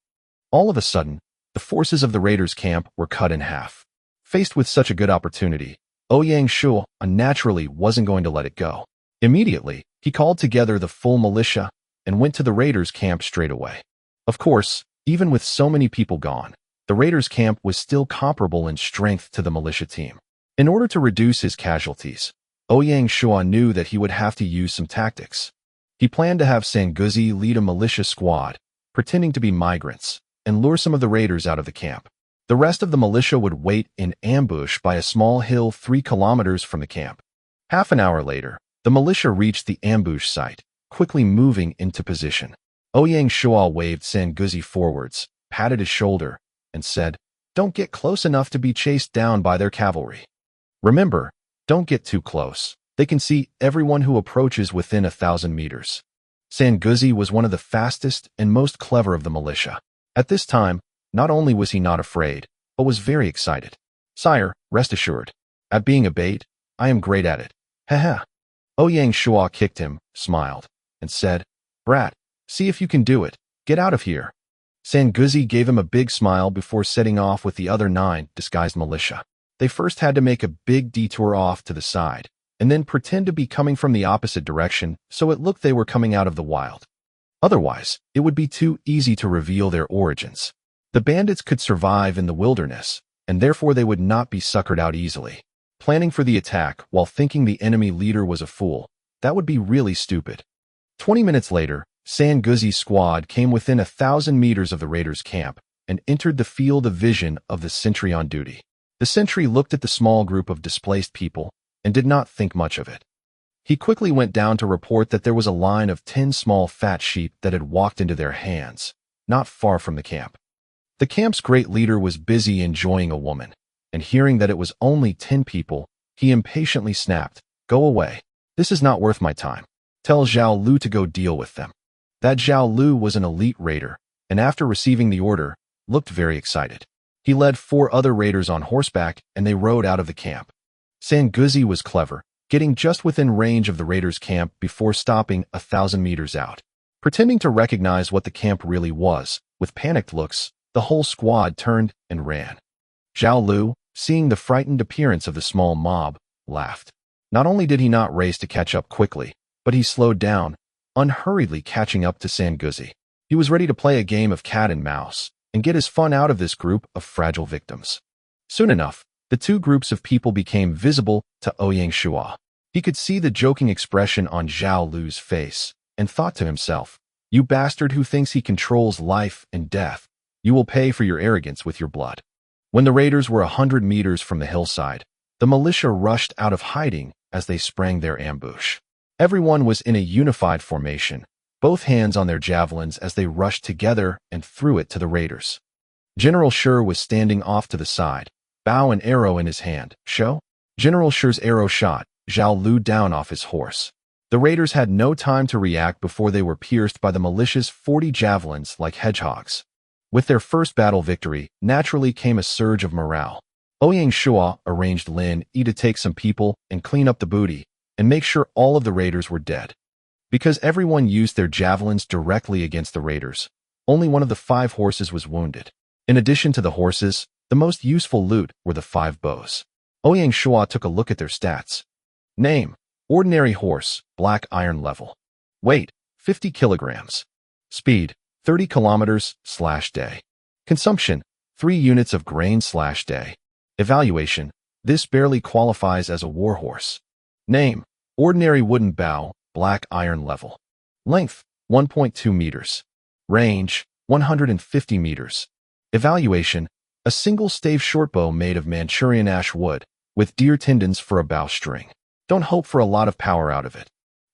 All of a sudden, the forces of the raiders' camp were cut in half. Faced with such a good opportunity, Ouyang Shuo naturally wasn't going to let it go. Immediately, he called together the full militia and went to the raiders' camp straight away. Of course, even with so many people gone, the raiders' camp was still comparable in strength to the militia team. In order to reduce his casualties, Ouyang Shuo knew that he would have to use some tactics. He planned to have Sanguzi lead a militia squad, pretending to be migrants, and lure some of the raiders out of the camp. The rest of the militia would wait in ambush by a small hill 3 kilometers from the camp. Half an hour later, the militia reached the ambush site, quickly moving into position. Ouyang Shuo waved Sanguzi forwards, patted his shoulder, and said, "Don't get close enough to be chased down by their cavalry. Remember, don't get too close. They can see everyone who approaches within 1,000 meters." Sanguzi was one of the fastest and most clever of the militia. At this time, not only was he not afraid, but was very excited. "Sire, rest assured. At being a bait, I am great at it. Haha." Ouyang Shuo kicked him, smiled, and said, "Brat, see if you can do it. Get out of here." Sanguzi gave him a big smile before setting off with the other 9 disguised militia. They first had to make a big detour off to the side, and then pretend to be coming from the opposite direction so it looked they were coming out of the wild. Otherwise, it would be too easy to reveal their origins. The bandits could survive in the wilderness, and therefore they would not be suckered out easily. Planning for the attack while thinking the enemy leader was a fool, that would be really stupid. 20 minutes later, Sanguzi's squad came within 1,000 meters of the raiders' camp and entered the field of vision of the sentry on duty. The sentry looked at the small group of displaced people and did not think much of it. He quickly went down to report that there was a line of 10 small fat sheep that had walked into their hands, not far from the camp. The camp's great leader was busy enjoying a woman, and hearing that it was only 10 people, he impatiently snapped, "Go away. This is not worth my time. Tell Zhao Lu to go deal with them." That Zhao Lu was an elite raider, and after receiving the order, looked very excited. He led 4 other raiders on horseback, and they rode out of the camp. Sanguzi was clever, getting just within range of the raiders' camp before stopping 1,000 meters out. Pretending to recognize what the camp really was, with panicked looks, the whole squad turned and ran. Zhao Lu, seeing the frightened appearance of the small mob, laughed. Not only did he not race to catch up quickly, but he slowed down, unhurriedly catching up to Sanguzi. He was ready to play a game of cat and mouse and get his fun out of this group of fragile victims. Soon enough, the 2 groups of people became visible to Ouyang Shuo. He could see the joking expression on Zhao Lu's face and thought to himself, "You bastard who thinks he controls life and death, you will pay for your arrogance with your blood." When the raiders were 100 meters from the hillside, the militia rushed out of hiding as they sprang their ambush. Everyone was in a unified formation, both hands on their javelins as they rushed together and threw it to the raiders. General Shi was standing off to the side, bow and arrow in his hand. "Show?" General Shi's arrow shot Zhao Lu down off his horse. The raiders had no time to react before they were pierced by the militia's 40 javelins like hedgehogs. With their first battle victory, naturally came a surge of morale. Ouyang Shuo arranged Lin Yi to take some people and clean up the booty and make sure all of the raiders were dead. Because everyone used their javelins directly against the raiders, only one of the 5 horses was wounded. In addition to the horses, the most useful loot were the 5 bows. Ouyang Shuo took a look at their stats. Name: ordinary horse, black iron level. Weight: 50 kilograms. Speed: 30 kilometers/day. Consumption: 3 units of grain/day. Evaluation: this barely qualifies as a war horse. Name: ordinary wooden bow, black iron level. Length: 1.2 meters. Range: 150 meters. Evaluation: a single stave shortbow made of Manchurian ash wood, with deer tendons for a bowstring. Don't hope for a lot of power out of it.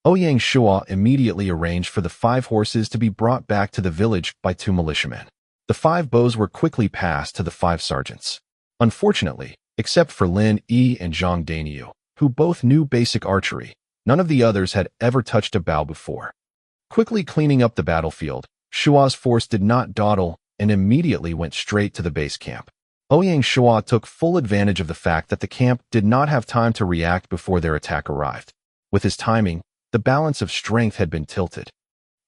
Ouyang Shuo immediately arranged for the 5 horses to be brought back to the village by 2 militiamen. The 5 bows were quickly passed to the 5 sergeants. Unfortunately, except for Lin Yi and Zhang Daniu, who both knew basic archery, none of the others had ever touched a bow before. Quickly cleaning up the battlefield, Shuo's force did not dawdle and immediately went straight to the base camp. Ouyang Shuo took full advantage of the fact that the camp did not have time to react before their attack arrived. With his timing, the balance of strength had been tilted.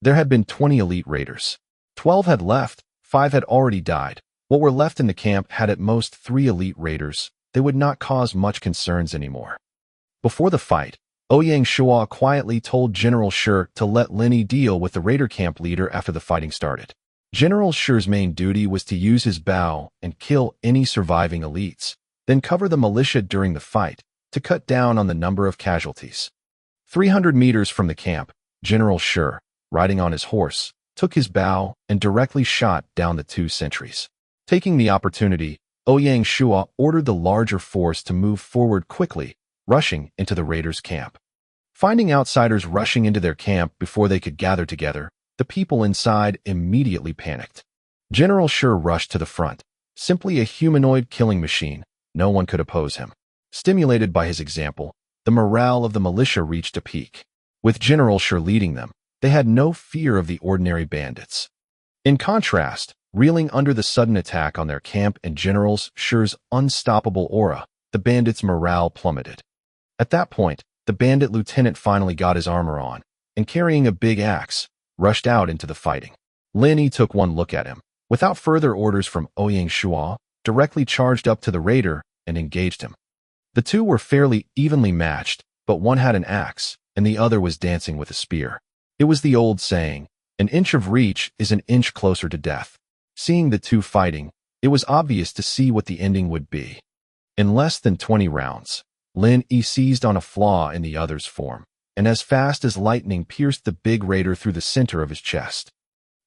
There had been 20 elite raiders. 12 had left, 5 had already died. What were left in the camp had at most 3 elite raiders, they would not cause much concerns anymore. Before the fight, Ouyang Shuo quietly told General Shi to let Lin Yi deal with the raider camp leader after the fighting started. General Shi's main duty was to use his bow and kill any surviving elites, then cover the militia during the fight to cut down on the number of casualties. 300 meters from the camp, General Shi, riding on his horse, took his bow and directly shot down the two sentries. Taking the opportunity, Ouyang Shuo ordered the larger force to move forward quickly, rushing into the raiders' camp. Finding outsiders rushing into their camp before they could gather together, the people inside immediately panicked. General Shi rushed to the front, simply a humanoid killing machine. No one could oppose him. Stimulated by his example, the morale of the militia reached a peak. With General Shi leading them, they had no fear of the ordinary bandits. In contrast, reeling under the sudden attack on their camp and General Shi's unstoppable aura, the bandits' morale plummeted. At that point, the bandit lieutenant finally got his armor on, and carrying a big axe, rushed out into the fighting. Lin Yi took one look at him, without further orders from Ouyang Shuo, directly charged up to the raider and engaged him. The two were fairly evenly matched, but one had an axe, and the other was dancing with a spear. It was the old saying, an inch of reach is an inch closer to death. Seeing the two fighting, it was obvious to see what the ending would be. In less than 20 rounds, Lin Yi seized on a flaw in the other's form, and as fast as lightning pierced the big raider through the center of his chest.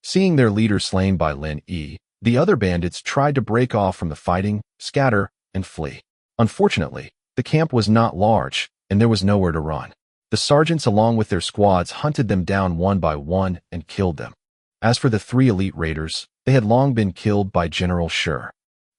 Seeing their leader slain by Lin Yi, the other bandits tried to break off from the fighting, scatter, and flee. Unfortunately, the camp was not large, and there was nowhere to run. The sergeants along with their squads hunted them down one by one and killed them. As for the three elite raiders, they had long been killed by General Shi.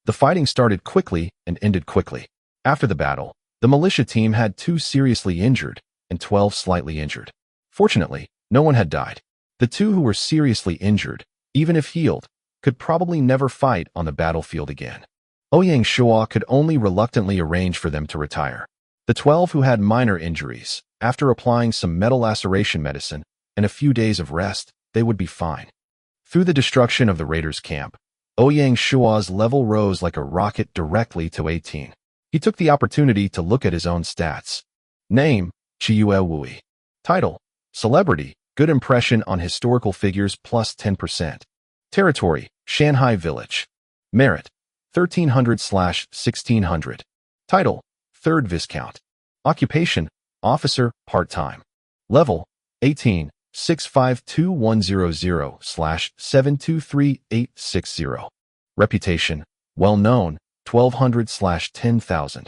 The fighting started quickly and ended quickly. After the battle, the militia team had 2 seriously injured and 12 slightly injured. Fortunately, no one had died. The 2 who were seriously injured, even if healed, could probably never fight on the battlefield again. Ouyang Shuo could only reluctantly arrange for them to retire. The 12 who had minor injuries, after applying some metal laceration medicine and a few days of rest, they would be fine. Through the destruction of the raiders' camp, Ouyang Shuo's level rose like a rocket directly to 18. He took the opportunity to look at his own stats. Name, Chiyue Wui. Title, Celebrity, Good Impression on Historical Figures plus 10%. Territory, Shanghai Village. Merit, 1300/1600. Title, 3rd Viscount. Occupation, Officer, part-time. Level, 18, 652-100/723860. Reputation, well-known, 1200/10,000.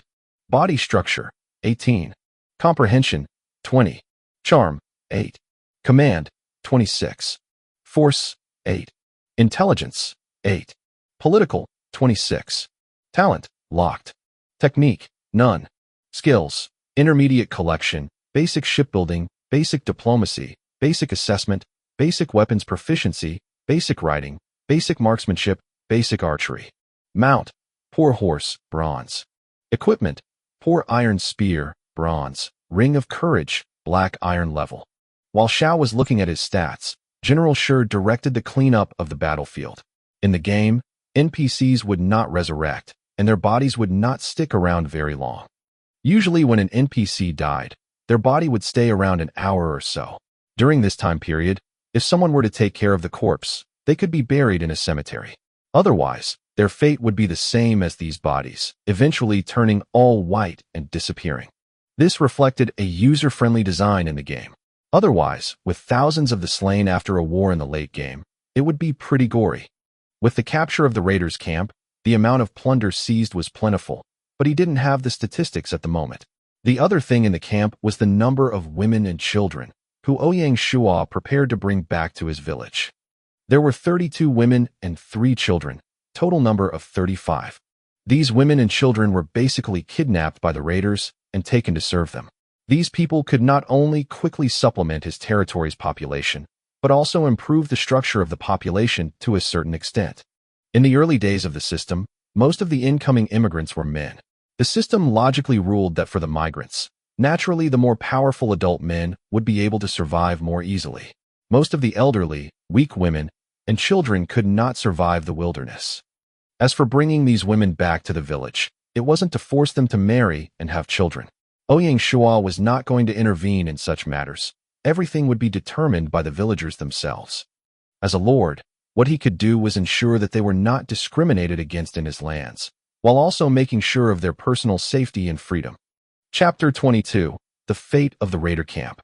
Body structure, 18. Comprehension, 20. Charm, 8. Command, 26. Force, 8. Intelligence, 8. Political, 26. Talent, locked. Technique, none. Skills, intermediate collection, basic shipbuilding, basic diplomacy, basic assessment, basic weapons proficiency, basic writing, basic marksmanship, basic archery. Mount, poor horse, bronze. Equipment, poor iron spear, bronze. Ring of courage, black iron level. While Xiao was looking at his stats, General Shi directed the cleanup of the battlefield. In the game, NPCs would not resurrect, and their bodies would not stick around very long. Usually when an NPC died, their body would stay around an hour or so. During this time period, if someone were to take care of the corpse, they could be buried in a cemetery. Otherwise, their fate would be the same as these bodies, eventually turning all white and disappearing. This reflected a user-friendly design in the game. Otherwise, with thousands of the slain after a war in the late game, it would be pretty gory. With the capture of the raiders' camp, the amount of plunder seized was plentiful, but he didn't have the statistics at the moment. The other thing in the camp was the number of women and children, who Ouyang Shuo prepared to bring back to his village. There were 32 women and 3 children, total number of 35. These women and children were basically kidnapped by the raiders and taken to serve them. These people could not only quickly supplement his territory's population, but also improve the structure of the population to a certain extent. In the early days of the system, most of the incoming immigrants were men. The system logically ruled that for the migrants, naturally the more powerful adult men would be able to survive more easily. Most of the elderly, weak women, and children could not survive the wilderness. As for bringing these women back to the village, It wasn't to force them to marry and have children. Ouyang Shuo was not going to intervene in such matters. Everything would be determined by the villagers themselves. As a lord, what he could do was ensure that they were not discriminated against in his lands, while also making sure of their personal safety and freedom. Chapter 22. The Fate of the Raider Camp.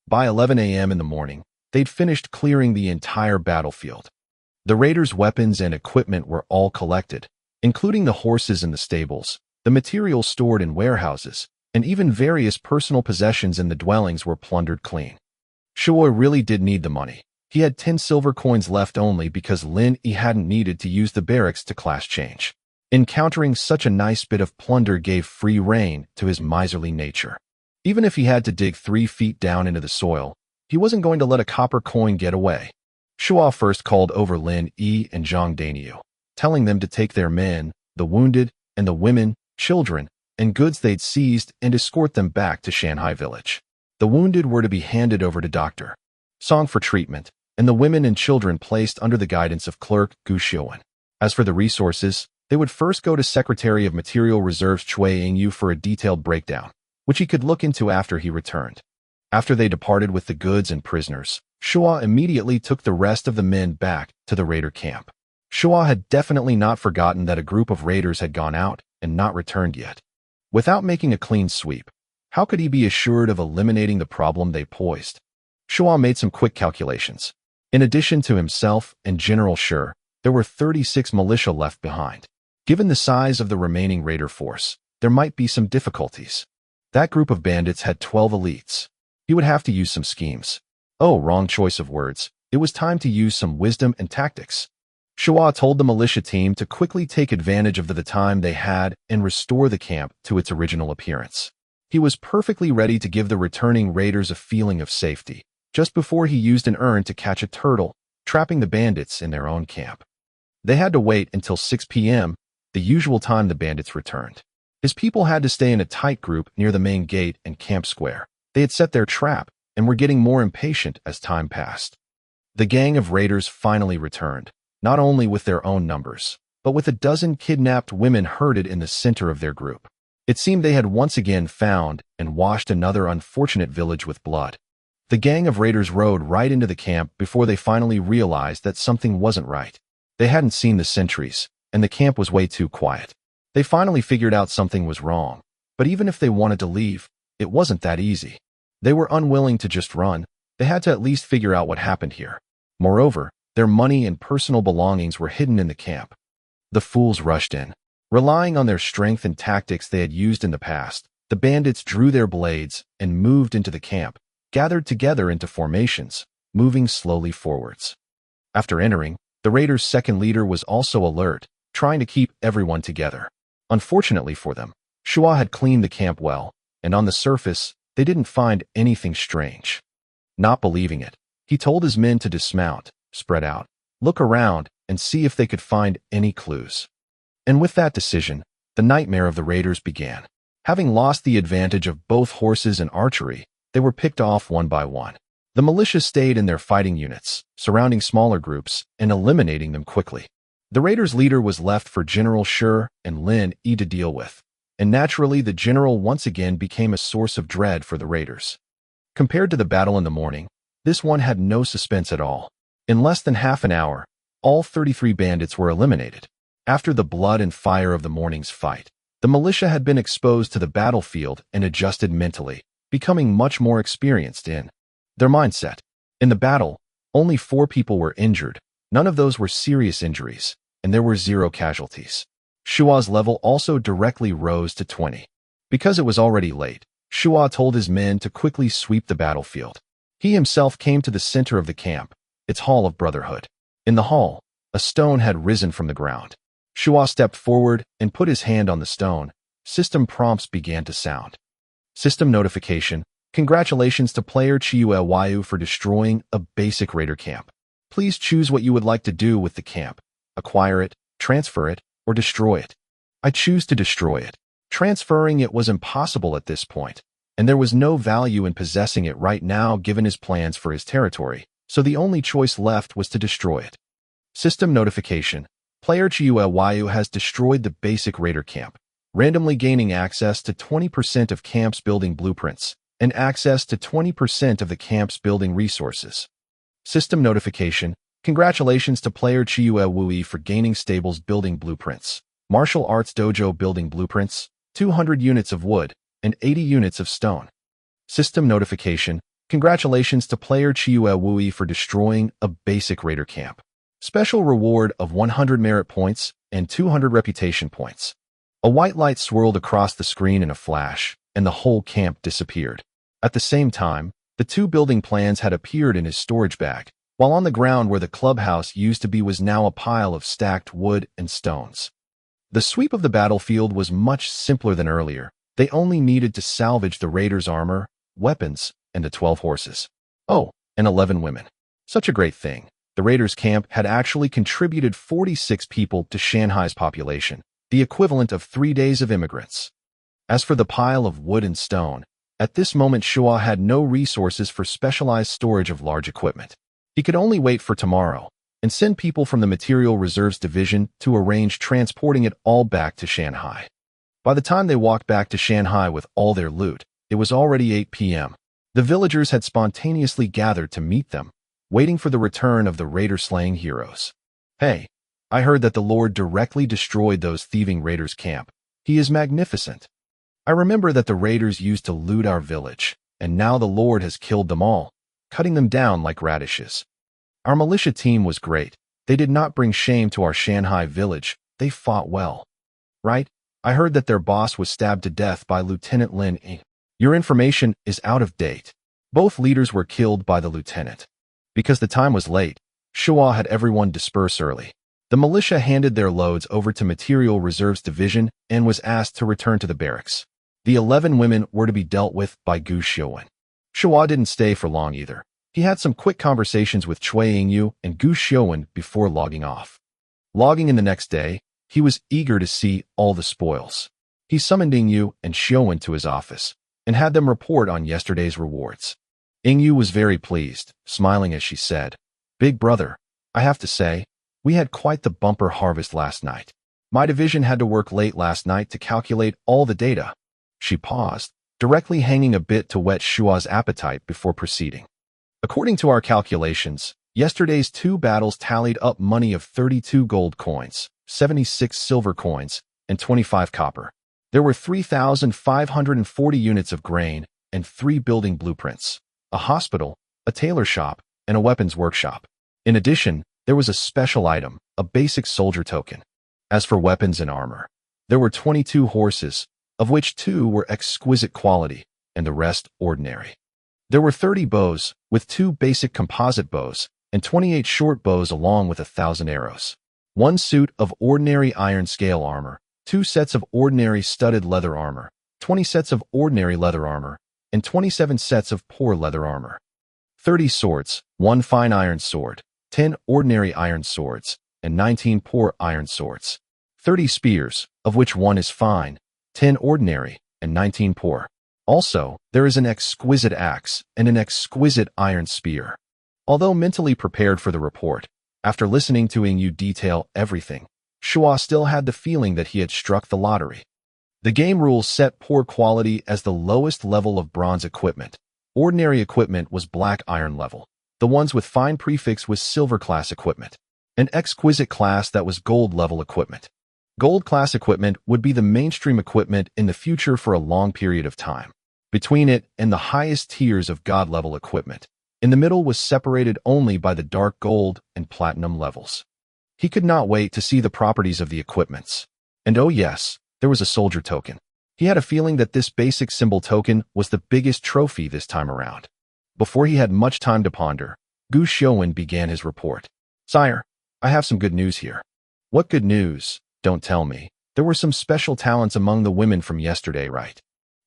By 11 a.m. in the morning, they'd finished clearing the entire battlefield. The raiders' weapons and equipment were all collected, including the horses in the stables, the materials stored in warehouses, and even various personal possessions in the dwellings were plundered clean. Shuo really did need the money. He had 10 silver coins left only because Lin Yi hadn't needed to use the barracks to class change. Encountering such a nice bit of plunder gave free rein to his miserly nature. Even if he had to dig 3 feet down into the soil, he wasn't going to let a copper coin get away. Shuo first called over Lin Yi and Zhang Daniu, telling them to take their men, the wounded, and the women, children, and goods they'd seized and escort them back to Shanghai village. The wounded were to be handed over to Dr. Song for treatment, and the women and children placed under the guidance of clerk Gu Xiuan. As for the resources, they would first go to Secretary of Material Reserves Cui Yingyu for a detailed breakdown, which he could look into after he returned. After they departed with the goods and prisoners, Shuo immediately took the rest of the men back to the raider camp. Shuo had definitely not forgotten that a group of raiders had gone out and not returned yet. Without making a clean sweep, how could he be assured of eliminating the problem they posed? Shuo made some quick calculations. In addition to himself and General Shi, there were 36 militia left behind. Given the size of the remaining raider force, there might be some difficulties. That group of bandits had 12 elites. He would have to use some schemes. Oh, wrong choice of words. It was time to use some wisdom and tactics. Shuo told the militia team to quickly take advantage of the time they had and restore the camp to its original appearance. He was perfectly ready to give the returning raiders a feeling of safety, just before he used an urn to catch a turtle, trapping the bandits in their own camp. They had to wait until 6 p.m., the usual time the bandits returned. His people had to stay in a tight group near the main gate and camp square. They had set their trap and were getting more impatient as time passed. The gang of raiders finally returned, not only with their own numbers, but with a dozen kidnapped women herded in the center of their group. It seemed they had once again found and washed another unfortunate village with blood. The gang of raiders rode right into the camp before they finally realized that something wasn't right. They hadn't seen the sentries, and the camp was way too quiet. They finally figured out something was wrong, but even if they wanted to leave, it wasn't that easy. They were unwilling to just run. They had to at least figure out what happened here. Moreover, their money and personal belongings were hidden in the camp. The fools rushed in. Relying on their strength and tactics they had used in the past, the bandits drew their blades and moved into the camp, gathered together into formations, moving slowly forwards. After entering, the raiders' second leader was also alert, trying to keep everyone together. Unfortunately for them, Shuo had cleaned the camp well, and on the surface, they didn't find anything strange. Not believing it, he told his men to dismount, spread out, look around, and see if they could find any clues. And with that decision, the nightmare of the raiders began. Having lost the advantage of both horses and archery, they were picked off one by one. The militia stayed in their fighting units, surrounding smaller groups and eliminating them quickly. The raiders' leader was left for General Shi and Lin Yi to deal with, and naturally the general once again became a source of dread for the raiders. Compared to the battle in the morning, this one had no suspense at all. In less than half an hour, all 33 bandits were eliminated. After the blood and fire of the morning's fight, the militia had been exposed to the battlefield and adjusted mentally, becoming much more experienced in their mindset. In the battle, only 4 people were injured. None of those were serious injuries, and there were 0 casualties. Shuo's level also directly rose to 20. Because it was already late, Shuo told his men to quickly sweep the battlefield. He himself came to the center of the camp, its Hall of Brotherhood. In the hall, a stone had risen from the ground. Shuo stepped forward and put his hand on the stone. System prompts began to sound. System notification: congratulations to player Chiyu for destroying a basic raider camp. Please choose what you would like to do with the camp. Acquire it, transfer it, or destroy it. I choose to destroy it. Transferring it was impossible at this point, and there was no value in possessing it right now given his plans for his territory, so the only choice left was to destroy it. System notification: player Chiyu has destroyed the basic raider camp. randomly gaining access to 20% of camp's building blueprints, and access to 20% of the camp's building resources. System notification: congratulations to player Chiyu Wui for gaining stables building blueprints, martial arts dojo building blueprints, 200 units of wood, and 80 units of stone. System notification: congratulations to player Chiyu Wui for destroying a basic raider camp. Special reward of 100 merit points and 200 reputation points. A white light swirled across the screen in a flash, and the whole camp disappeared. At the same time, the 2 building plans had appeared in his storage bag, while on the ground where the clubhouse used to be was now a pile of stacked wood and stones. The sweep of the battlefield was much simpler than earlier. They only needed to salvage the raiders' armor, weapons, and the 12 horses. Oh, and 11 women. Such a great thing. The raiders' camp had actually contributed 46 people to Shanghai's population, the equivalent of 3 days of immigrants. As for the pile of wood and stone, at this moment Shuo had no resources for specialized storage of large equipment. He could only wait for tomorrow and send people from the Material Reserves Division to arrange transporting it all back to Shanghai. By the time they walked back to Shanghai with all their loot, it was already 8 p.m. The villagers had spontaneously gathered to meet them, waiting for the return of the raider-slaying heroes. Hey, I heard that the Lord directly destroyed those thieving raiders' camp. He is magnificent. I remember that the raiders used to loot our village, and now the Lord has killed them all, cutting them down like radishes. Our militia team was great. They did not bring shame to our Shanghai village. They fought well. Right? I heard that their boss was stabbed to death by Lieutenant Lin Ying. Your information is out of date. Both leaders were killed by the lieutenant. Because the time was late, Shuo had everyone disperse early. The militia handed their loads over to Material Reserves Division and was asked to return to the barracks. The 11 women were to be dealt with by Gu Xiuwen. Shuo didn't stay for long either. He had some quick conversations with Cui Yingyu and Gu Xiuwen before logging off. Logging in the next day, he was eager to see all the spoils. He summoned Yingyu and Xiuwen to his office and had them report on yesterday's rewards. Yingyu was very pleased, smiling as she said, "Big brother, I have to say, we had quite the bumper harvest last night. My division had to work late last night to calculate all the data." She paused, directly hanging a bit to whet Shuo's appetite before proceeding. According to our calculations, yesterday's 2 battles tallied up money of 32 gold coins, 76 silver coins, and 25 copper. There were 3,540 units of grain and 3 building blueprints, a hospital, a tailor shop, and a weapons workshop. In addition, there was a special item, a basic soldier token. As for weapons and armor, there were 22 horses, of which 2 were exquisite quality, and the rest ordinary. There were 30 bows, with 2 basic composite bows, and 28 short bows along with 1,000 arrows. 1 suit of ordinary iron scale armor, 2 sets of ordinary studded leather armor, 20 sets of ordinary leather armor, and 27 sets of poor leather armor. 30 swords, 1 fine iron sword, 10 ordinary iron swords, and 19 poor iron swords. 30 spears, of which 1 is fine, 10 ordinary, and 19 poor. Also, there is an exquisite axe and an exquisite iron spear. Although mentally prepared for the report, after listening to Yingyu detail everything, Shuo still had the feeling that he had struck the lottery. The game rules set poor quality as the lowest level of bronze equipment. Ordinary equipment was black iron level. The ones with fine prefix was silver class equipment. An exquisite class that was gold level equipment. Gold class equipment would be the mainstream equipment in the future for a long period of time. Between it and the highest tiers of god level equipment, in the middle was separated only by the dark gold and platinum levels. He could not wait to see the properties of the equipments. And oh yes, there was a soldier token. He had a feeling that this basic symbol token was the biggest trophy this time around. Before he had much time to ponder, Gu Xiuwen began his report. "Sire, I have some good news here." "What good news? Don't tell me. There were some special talents among the women from yesterday, right?"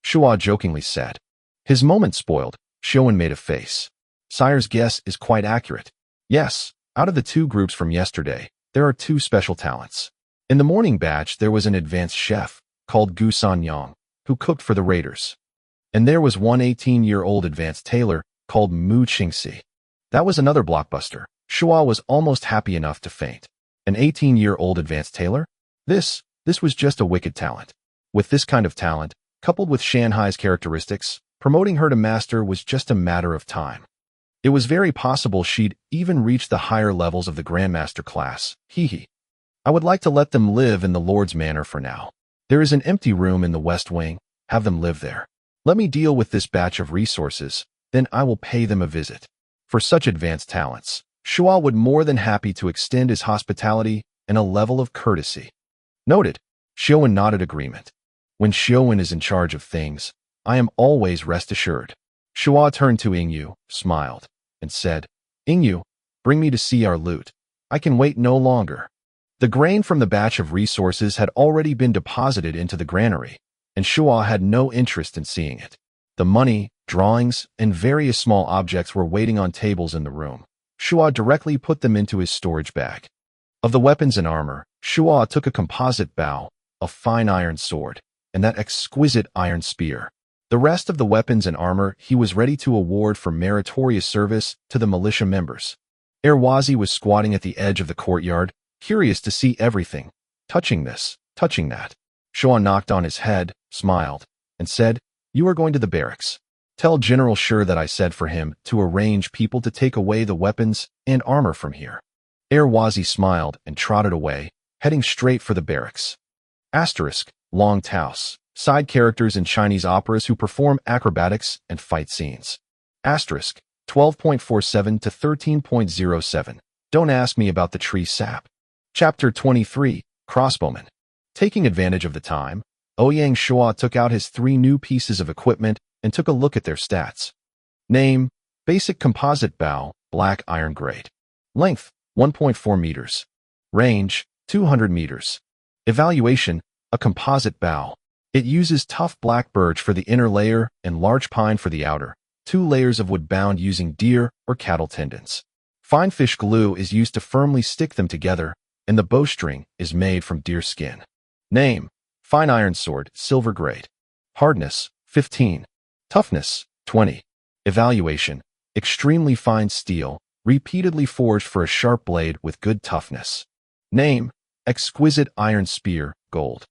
Shuo jokingly said. His moment spoiled, Xiuwen made a face. "Sire's guess is quite accurate. Yes, out of the 2 groups from yesterday, there are 2 special talents. In the morning batch, there was an advanced chef, called Gu Sanyang, who cooked for the raiders. And there was one 18-year-old advanced tailor, called Mu Qingxi. That was another blockbuster. Shuo was almost happy enough to faint. An 18-year-old advanced tailor? This was just a wicked talent. With this kind of talent, coupled with Shanhai's characteristics, promoting her to master was just a matter of time. It was very possible she'd even reach the higher levels of the Grandmaster class. Hee. I would like to let them live in the Lord's Manor for now. There is an empty room in the West Wing. Have them live there. Let me deal with this batch of resources, then I will pay them a visit. For such advanced talents, Shuo would more than happy to extend his hospitality and a level of courtesy. Noted. Xiaowen nodded agreement. When Xiaowen is in charge of things, I am always rest assured. Shuo turned to Yingyu, smiled, and said, Yingyu, bring me to see our loot. I can wait no longer. The grain from the batch of resources had already been deposited into the granary, and Shuo had no interest in seeing it. The money, drawings, and various small objects were waiting on tables in the room. Shuo directly put them into his storage bag. Of the weapons and armor, Shuo took a composite bow, a fine iron sword, and that exquisite iron spear. The rest of the weapons and armor he was ready to award for meritorious service to the militia members. Erwazi was squatting at the edge of the courtyard, curious to see everything, touching this, touching that. Shuo knocked on his head, smiled, and said, You are going to the barracks. Tell General Shuo that I said for him to arrange people to take away the weapons and armor from here. Erwazi smiled and trotted away, heading straight for the barracks. Asterisk, Long Taos, side characters in Chinese operas who perform acrobatics and fight scenes. Asterisk, 12.47 to 13.07. Don't ask me about the tree sap. Chapter 23, Crossbowman. Taking advantage of the time, Ouyang Shuo took out his 3 new pieces of equipment and took a look at their stats. Name, basic composite bow, black iron grade. Length, 1.4 meters. Range, 200 meters. Evaluation, a composite bow. It uses tough black birch for the inner layer and large pine for the outer, 2 layers of wood bound using deer or cattle tendons. Fine fish glue is used to firmly stick them together, and the bowstring is made from deer skin. Name, fine iron sword, silver grade. Hardness, 15. Toughness, 20. Evaluation, extremely fine steel, repeatedly forged for a sharp blade with good toughness. Name, exquisite iron spear, gold.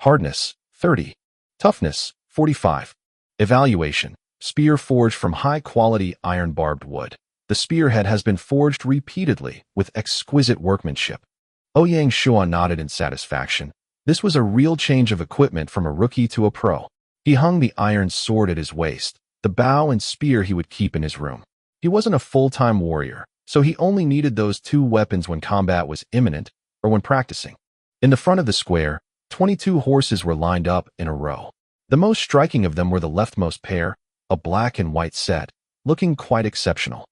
Hardness, 30. Toughness, 45. Evaluation, spear forged from high-quality iron barbed wood. The spearhead has been forged repeatedly with exquisite workmanship. Ouyang Shuo nodded in satisfaction. This was a real change of equipment from a rookie to a pro. He hung the iron sword at his waist. The bow and spear he would keep in his room. He wasn't a full-time warrior, so he only needed those 2 weapons when combat was imminent or when practicing. In the front of the square, 22 horses were lined up in a row. The most striking of them were the leftmost pair, a black and white set, looking quite exceptional.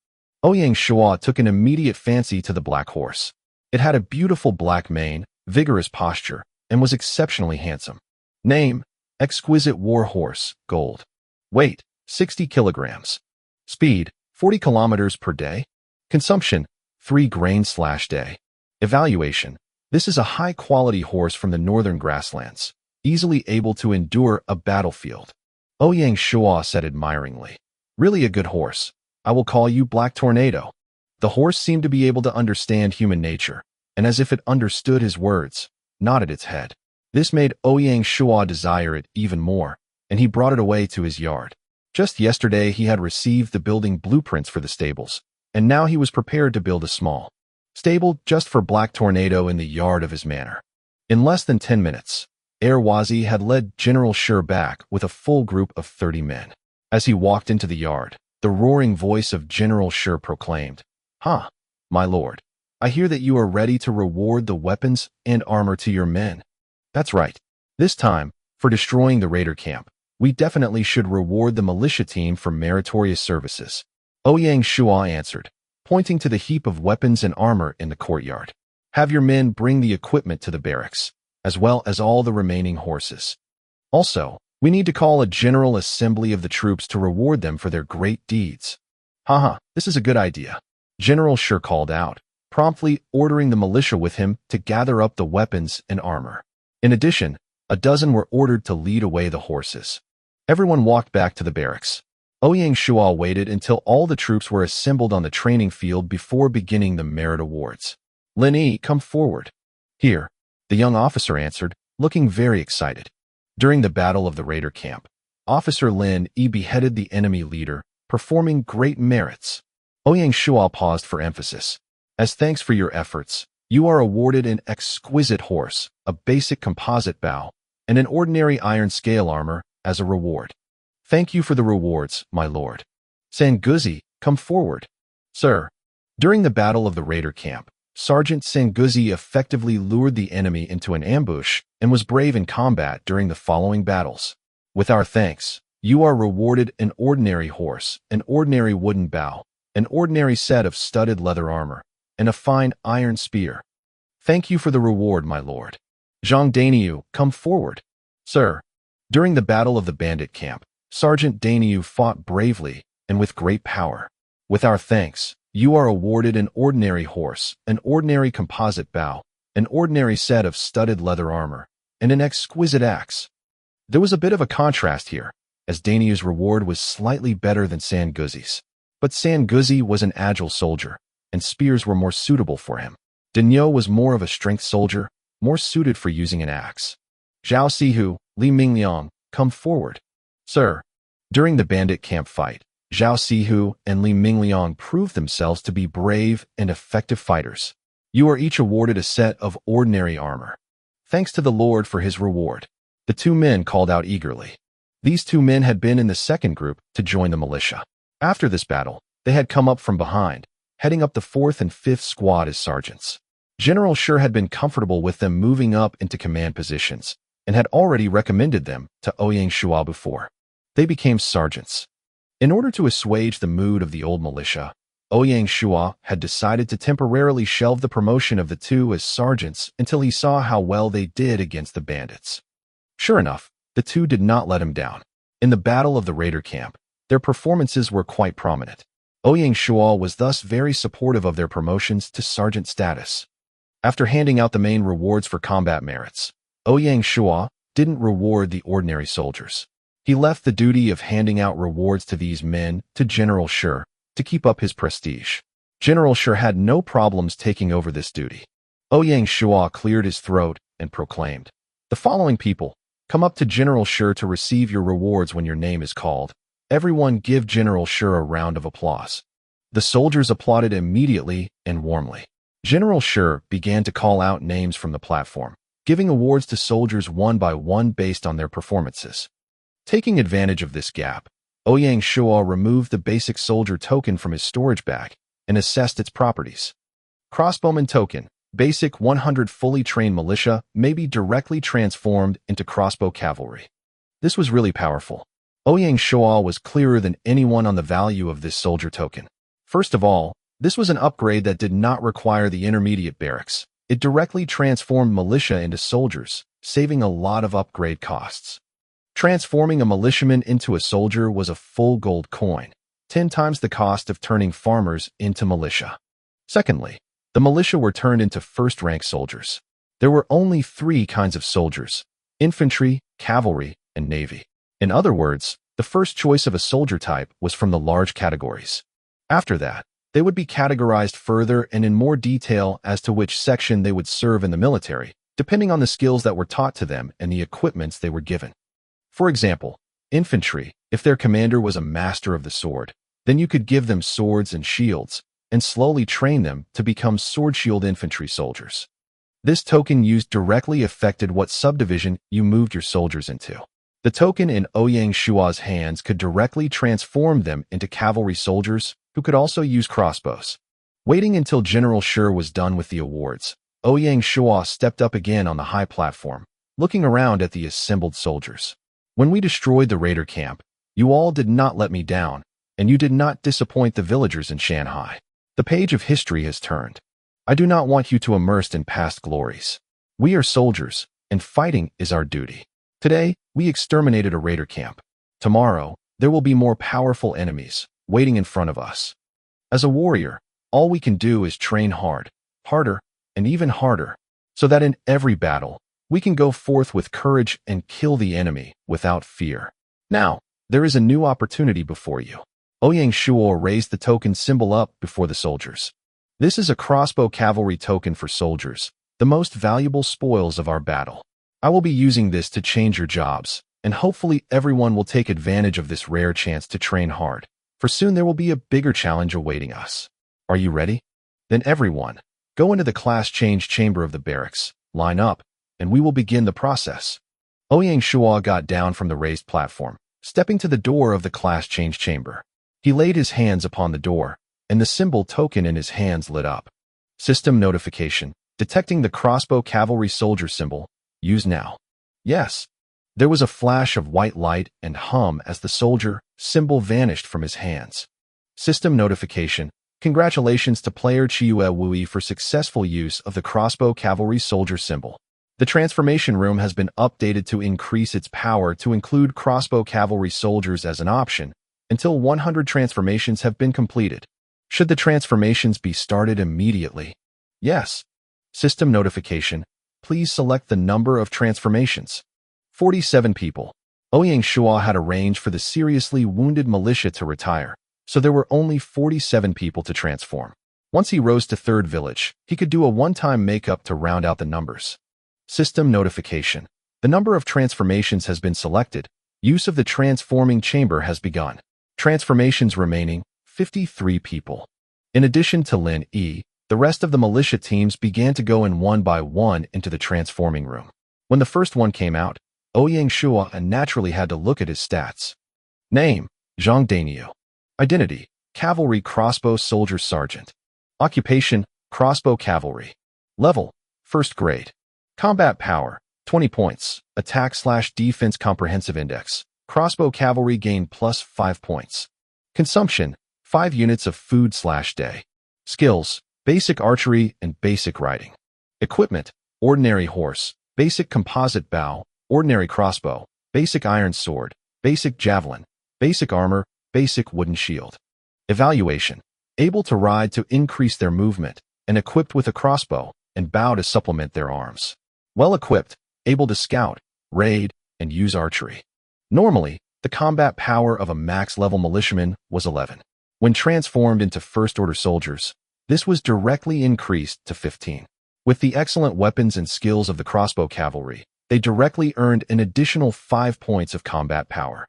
Ouyang Shuo took an immediate fancy to the black horse. It had a beautiful black mane, vigorous posture, and was exceptionally handsome. Name, exquisite war horse, gold. Weight, 60 kilograms. Speed, 40 kilometers per day. Consumption, 3 grains/day. Evaluation, this is a high-quality horse from the northern grasslands, easily able to endure a battlefield. Ouyang Shuo said admiringly, Really a good horse. I will call you Black Tornado. The horse seemed to be able to understand human nature, and as if it understood his words, nodded its head. This made Ouyang Shuo desire it even more, and he brought it away to his yard. Just yesterday he had received the building blueprints for the stables, and now he was prepared to build a small stable just for Black Tornado in the yard of his manor. In less than 10 minutes, Erwazi had led General Shuo back with a full group of 30 men. As he walked into the yard, the roaring voice of General Shuo proclaimed, My lord, I hear that you are ready to reward the weapons and armor to your men. That's right. This time, for destroying the raider camp, we definitely should reward the militia team for meritorious services. Ouyang Shuo answered, pointing to the heap of weapons and armor in the courtyard. Have your men bring the equipment to the barracks, as well as all the remaining horses. Also, we need to call a general assembly of the troops to reward them for their great deeds. This is a good idea. General Shuo called out, promptly ordering the militia with him to gather up the weapons and armor. In addition, a dozen were ordered to lead away the horses. Everyone walked back to the barracks. Ouyang Shuo waited until all the troops were assembled on the training field before beginning the merit awards. Lin Yi, come forward. Here, the young officer answered, looking very excited. During the Battle of the Raider Camp, Officer Lin Yi beheaded the enemy leader, performing great merits. Ouyang Shuo paused for emphasis. As thanks for your efforts, you are awarded an exquisite horse, a basic composite bow, and an ordinary iron scale armor as a reward. Thank you for the rewards, my lord. Sanguzi, come forward. Sir. During the Battle of the Raider Camp, Sergeant Sanguzi effectively lured the enemy into an ambush and was brave in combat during the following battles. With our thanks, you are rewarded an ordinary horse, an ordinary wooden bow, an ordinary set of studded leather armor, and a fine iron spear. Thank you for the reward, my lord. Zhang Dainiu, come forward. Sir. During the Battle of the Bandit Camp, Sergeant Dainiu fought bravely and with great power. With our thanks, you are awarded an ordinary horse, an ordinary composite bow, an ordinary set of studded leather armor, and an exquisite axe. There was a bit of a contrast here, as Dainiu's reward was slightly better than Sanguzi's. But Sanguzi was an agile soldier, and spears were more suitable for him. Denyo was more of a strength soldier, more suited for using an axe. Zhao Sihu, Li Mingliang, come forward. Sir. During the bandit camp fight, Zhao Sihu and Li Mingliang proved themselves to be brave and effective fighters. You are each awarded a set of ordinary armor. Thanks to the Lord for his reward. The two men called out eagerly. These two men had been in the second group to join the militia. After this battle, they had come up from behind, heading up the 4th and 5th squad as sergeants. General Shuo had been comfortable with them moving up into command positions and had already recommended them to Ouyang Shuo before. They became sergeants. In order to assuage the mood of the old militia, Ouyang Shuo had decided to temporarily shelve the promotion of the two as sergeants until he saw how well they did against the bandits. Sure enough, the two did not let him down. In the Battle of the Raider Camp, their performances were quite prominent. Ouyang Shuo was thus very supportive of their promotions to sergeant status. After handing out the main rewards for combat merits, Ouyang Shuo didn't reward the ordinary soldiers. He left the duty of handing out rewards to these men to General Shuo to keep up his prestige. General Shuo had no problems taking over this duty. Ouyang Shuo cleared his throat and proclaimed, "The following people, come up to General Shuo to receive your rewards when your name is called. Everyone give General Shuo a round of applause." The soldiers applauded immediately and warmly. General Shuo began to call out names from the platform, giving awards to soldiers one by one based on their performances. Taking advantage of this gap, Ouyang Shuo removed the basic soldier token from his storage bag and assessed its properties. Crossbowman token, basic 100 fully trained militia may be directly transformed into crossbow cavalry. This was really powerful. Ouyang Shuo was clearer than anyone on the value of this soldier token. First of all, this was an upgrade that did not require the intermediate barracks. It directly transformed militia into soldiers, saving a lot of upgrade costs. Transforming a militiaman into a soldier was a full gold coin, 10 times the cost of turning farmers into militia. Secondly, the militia were turned into first-rank soldiers. There were only 3 kinds of soldiers: infantry, cavalry, and navy. In other words, the first choice of a soldier type was from the large categories. After that, they would be categorized further and in more detail as to which section they would serve in the military, depending on the skills that were taught to them and the equipments they were given. For example, infantry, if their commander was a master of the sword, then you could give them swords and shields, and slowly train them to become sword-shield infantry soldiers. This token used directly affected what subdivision you moved your soldiers into. The token in Ouyang Shuo's hands could directly transform them into cavalry soldiers who could also use crossbows. Waiting until General Shuo was done with the awards, Ouyang Shuo stepped up again on the high platform, looking around at the assembled soldiers. "When we destroyed the raider camp, you all did not let me down, and you did not disappoint the villagers in Shanghai. The page of history has turned. I do not want you to immerse in past glories. We are soldiers, and fighting is our duty. Today, we exterminated a raider camp. Tomorrow, there will be more powerful enemies waiting in front of us. As a warrior, all we can do is train hard, harder, and even harder, so that in every battle, we can go forth with courage and kill the enemy without fear. Now, there is a new opportunity before you." Ouyang Shuo raised the token symbol up before the soldiers. "This is a crossbow cavalry token for soldiers, the most valuable spoils of our battle. I will be using this to change your jobs, and hopefully everyone will take advantage of this rare chance to train hard, for soon there will be a bigger challenge awaiting us. Are you ready? Then everyone, go into the class change chamber of the barracks, line up, and we will begin the process. Ouyang Shuo got down from the raised platform, stepping to the door of the class change chamber. He laid his hands upon the door, and the symbol token in his hands lit up. System notification, detecting the crossbow cavalry soldier symbol, use now. Yes. There was a flash of white light and hum as the soldier symbol vanished from his hands. System notification, congratulations to player Chiue Wui for successful use of the crossbow cavalry soldier symbol. The transformation room has been updated to increase its power to include crossbow cavalry soldiers as an option until 100 transformations have been completed. Should the transformations be started immediately? Yes. System notification, please select the number of transformations. 47 people. Ouyang Shuo had arranged for the seriously wounded militia to retire, so there were only 47 people to transform. Once he rose to 3rd village, he could do a one-time makeup to round out the numbers. System notification. The number of transformations has been selected. Use of the transforming chamber has begun. Transformations remaining, 53 people. In addition to Lin Yi, the rest of the militia teams began to go in one by one into the transforming room. When the first one came out, Ouyang Shuo naturally had to look at his stats. Name, Zhang Daniu. Identity, Cavalry Crossbow Soldier Sergeant. Occupation, Crossbow Cavalry. Level, 1st grade. Combat power, 20 points. Attack/defense comprehensive index. Crossbow cavalry gain plus 5 points. Consumption, 5 units of food/day. Skills, basic archery and basic riding. Equipment, ordinary horse, basic composite bow, ordinary crossbow, basic iron sword, basic javelin, basic armor, basic wooden shield. Evaluation, able to ride to increase their movement, and equipped with a crossbow and bow to supplement their arms. Well-equipped, able to scout, raid, and use archery. Normally, the combat power of a max-level militiaman was 11. When transformed into first-order soldiers, this was directly increased to 15. With the excellent weapons and skills of the crossbow cavalry, they directly earned an additional 5 points of combat power.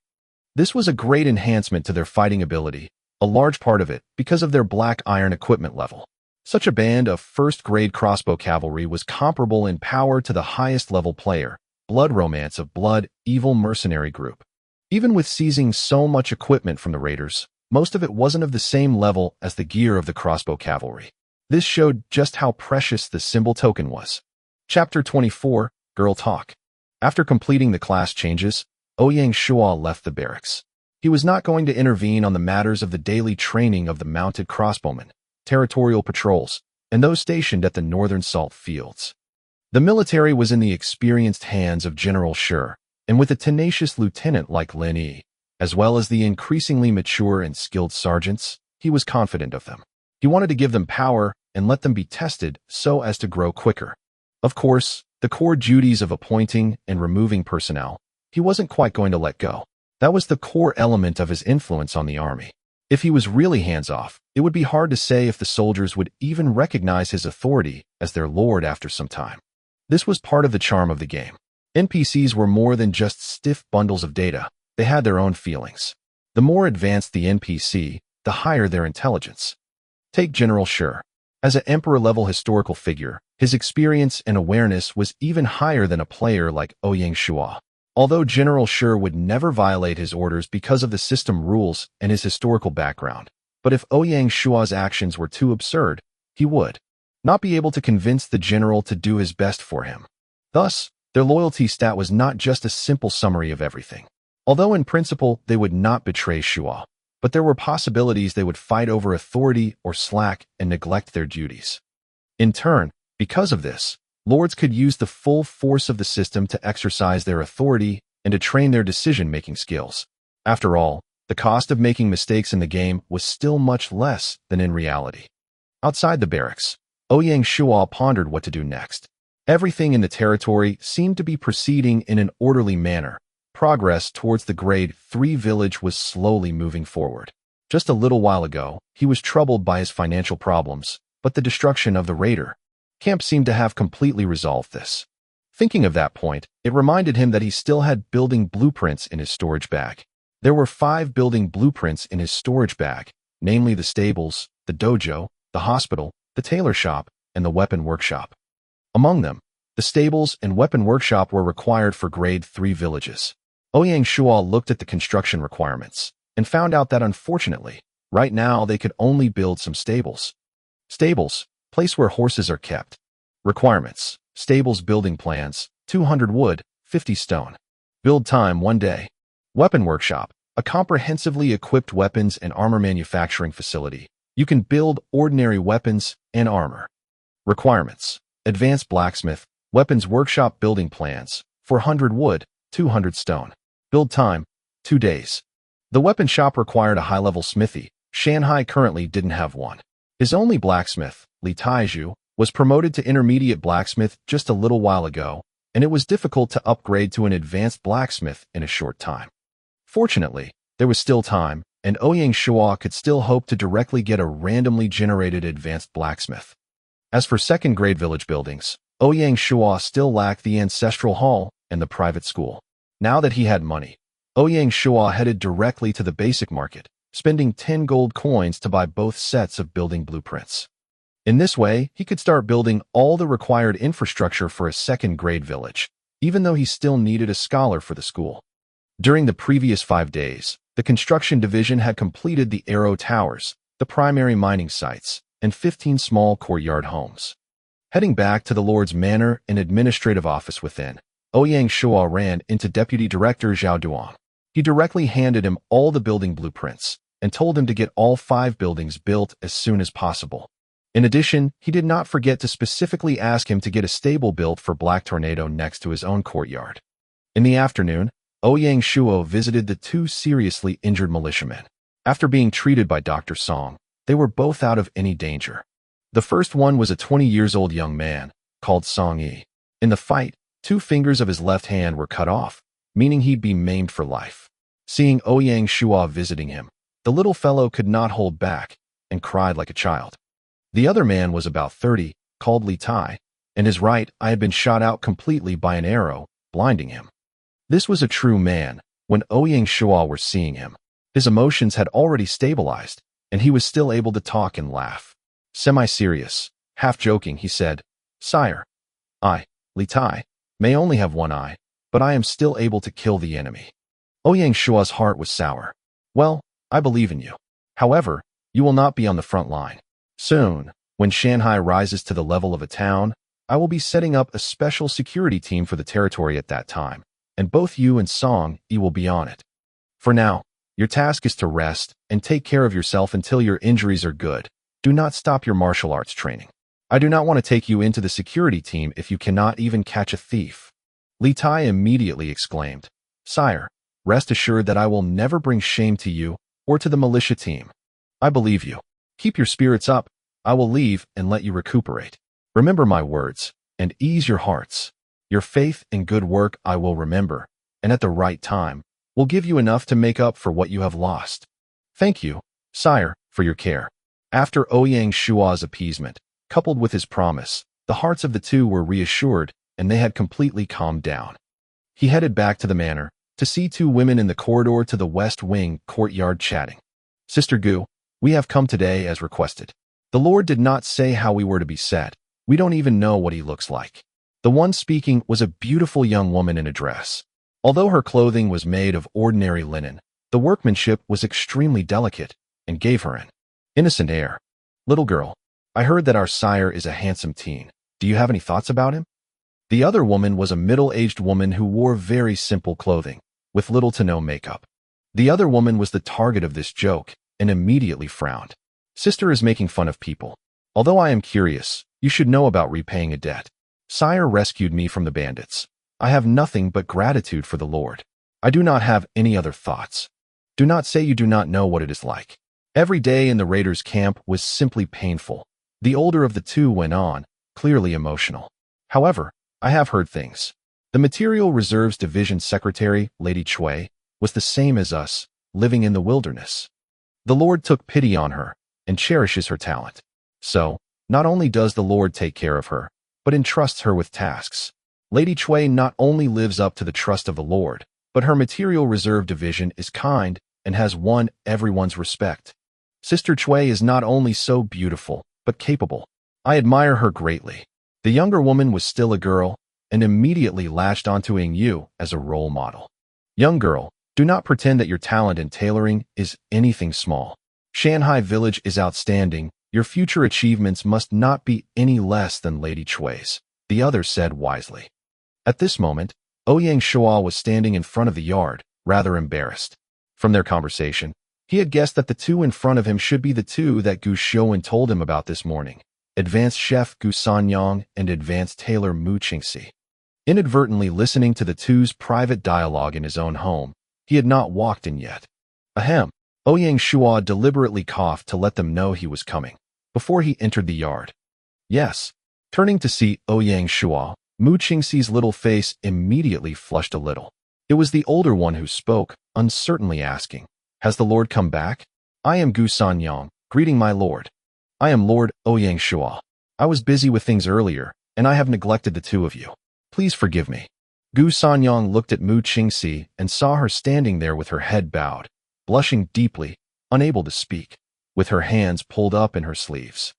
This was a great enhancement to their fighting ability, a large part of it because of their black iron equipment level. Such a band of first-grade crossbow cavalry was comparable in power to the highest-level player, Blood Romance of Blood Evil Mercenary Group. Even with seizing so much equipment from the raiders, most of it wasn't of the same level as the gear of the crossbow cavalry. This showed just how precious the symbol token was. Chapter 24, Girl Talk. After completing the class changes, Ouyang Shuo left the barracks. He was not going to intervene on the matters of the daily training of the mounted crossbowmen, territorial patrols, and those stationed at the northern salt fields. The military was in the experienced hands of General Shuo, and with a tenacious lieutenant like Lin Yi, as well as the increasingly mature and skilled sergeants, he was confident of them. He wanted to give them power and let them be tested so as to grow quicker. Of course, the core duties of appointing and removing personnel, he wasn't quite going to let go. That was the core element of his influence on the army. If he was really hands-off, it would be hard to say if the soldiers would even recognize his authority as their lord after some time. This was part of the charm of the game. NPCs were more than just stiff bundles of data. They had their own feelings. The more advanced the NPC, the higher their intelligence. Take General Shuo. As an emperor-level historical figure, his experience and awareness was even higher than a player like Ouyang Shuo. Although General Shuo would never violate his orders because of the system rules and his historical background, but if Ouyang Shuo's actions were too absurd, he would not be able to convince the general to do his best for him. Thus, their loyalty stat was not just a simple summary of everything. Although in principle they would not betray Shuo, but there were possibilities they would fight over authority or slack and neglect their duties. In turn, because of this, lords could use the full force of the system to exercise their authority and to train their decision-making skills. After all, the cost of making mistakes in the game was still much less than in reality. Outside the barracks, Ouyang Shuo pondered what to do next. Everything in the territory seemed to be proceeding in an orderly manner. Progress towards the Grade 3 village was slowly moving forward. Just a little while ago, he was troubled by his financial problems, but the destruction of the raider camp seemed to have completely resolved this. Thinking of that point, it reminded him that he still had building blueprints in his storage bag. There were 5 building blueprints in his storage bag, namely the stables, the dojo, the hospital, the tailor shop, and the weapon workshop. Among them, the stables and weapon workshop were required for grade 3 villages. Ouyang Shuo looked at the construction requirements and found out that unfortunately, right now they could only build some stables. Stables, place where horses are kept. Requirements, stables building plans, 200 wood, 50 stone. Build time 1 day. Weapon workshop, a comprehensively equipped weapons and armor manufacturing facility. You can build ordinary weapons and armor. Requirements, advanced blacksmith, weapons workshop building plans, 400 wood, 200 stone. Build time, 2 days. The weapon shop required a high-level smithy. Shanghai currently didn't have one. His only blacksmith, Li Taiju, was promoted to intermediate blacksmith just a little while ago, and it was difficult to upgrade to an advanced blacksmith in a short time. Fortunately, there was still time, and Ouyang Shuo could still hope to directly get a randomly generated advanced blacksmith. As for second-grade village buildings, Ouyang Shuo still lacked the ancestral hall and the private school. Now that he had money, Ouyang Shuo headed directly to the basic market, spending 10 gold coins to buy both sets of building blueprints. In this way, he could start building all the required infrastructure for a second-grade village, even though he still needed a scholar for the school. During the previous 5 days, the construction division had completed the arrow towers, the primary mining sites, and 15 small courtyard homes. Heading back to the Lord's manor and administrative office within, Ouyang Shuo ran into Deputy Director Zhao Duan. He directly handed him all the building blueprints and told him to get all 5 buildings built as soon as possible. In addition, he did not forget to specifically ask him to get a stable built for Black Tornado next to his own courtyard. In the afternoon, Ouyang Shuo visited the 2 seriously injured militiamen. After being treated by Dr. Song, they were both out of any danger. The first one was a 20-year-old young man, called Song Yi. In the fight, 2 fingers of his left hand were cut off, meaning he'd be maimed for life. Seeing Ouyang Shuo visiting him, the little fellow could not hold back and cried like a child. The other man was about 30, called Li Tai, and his right eye had been shot out completely by an arrow, blinding him. This was a true man. When Ouyang Shuo were seeing him, his emotions had already stabilized, and he was still able to talk and laugh. Semi-serious, half-joking, he said, "Sire, I, Li Tai, may only have 1 eye, but I am still able to kill the enemy." Ouyang Shuo's heart was sour. "Well, I believe in you. However, you will not be on the front line. Soon, when Shanghai rises to the level of a town, I will be setting up a special security team for the territory at that time, and both you and Song Yi will be on it. For now, your task is to rest and take care of yourself until your injuries are good. Do not stop your martial arts training. I do not want to take you into the security team if you cannot even catch a thief." Li Tai immediately exclaimed, "Sire, rest assured that I will never bring shame to you or to the militia team. I believe you. Keep your spirits up. I will leave and let you recuperate. Remember my words and ease your hearts. Your faith and good work I will remember, and at the right time, will give you enough to make up for what you have lost. Thank you, sire, for your care." After Ouyang Shuo's appeasement, coupled with his promise, the hearts of the 2 were reassured, and they had completely calmed down. He headed back to the manor to see 2 women in the corridor to the west wing courtyard chatting. "Sister Gu, we have come today as requested. The Lord did not say how we were to be set. We don't even know what he looks like." The one speaking was a beautiful young woman in a dress. Although her clothing was made of ordinary linen, the workmanship was extremely delicate and gave her an innocent air. "Little girl, I heard that our sire is a handsome teen. Do you have any thoughts about him?" The other woman was a middle-aged woman who wore very simple clothing, with little to no makeup. The other woman was the target of this joke and immediately frowned. "Sister is making fun of people. Although I am curious, you should know about repaying a debt. Sire rescued me from the bandits. I have nothing but gratitude for the Lord. I do not have any other thoughts. Do not say you do not know what it is like." Every day in the raiders' camp was simply painful. The older of the 2 went on, clearly emotional. "However, I have heard things. The Material Reserves Division Secretary, Lady Chui, was the same as us, living in the wilderness. The Lord took pity on her and cherishes her talent. So, not only does the Lord take care of her, but entrusts her with tasks. Lady Chui not only lives up to the trust of the Lord, but her material reserve division is kind and has won everyone's respect. Sister Chui is not only so beautiful, but capable. I admire her greatly. The younger woman was still a girl and immediately latched onto Ouyang Yu as a role model. Young girl, do not pretend that your talent in tailoring is anything small. Shanghai Village is outstanding. Your future achievements must not be any less than Lady Chui's, the other said wisely. At this moment, Ouyang Shuo was standing in front of the yard, rather embarrassed. From their conversation, he had guessed that the two in front of him should be the two that Gu Xiaowen told him about this morning, advanced chef Gu Sanyang and advanced tailor Mu Qingxi. Inadvertently listening to the two's private dialogue in his own home, he had not walked in yet. Ahem. Ouyang Shuo deliberately coughed to let them know he was coming, before he entered the yard. Yes. Turning to see Ouyang Shuo, Mu Qingxi's little face immediately flushed a little. It was the older one who spoke, uncertainly asking, "Has the Lord come back? I am Gu Sanyang, greeting my Lord. I am Lord Ouyang Shuo. I was busy with things earlier, and I have neglected the two of you. Please forgive me." Gu Sanyang looked at Mu Qingxi and saw her standing there with her head bowed, blushing deeply, unable to speak, with her hands pulled up in her sleeves.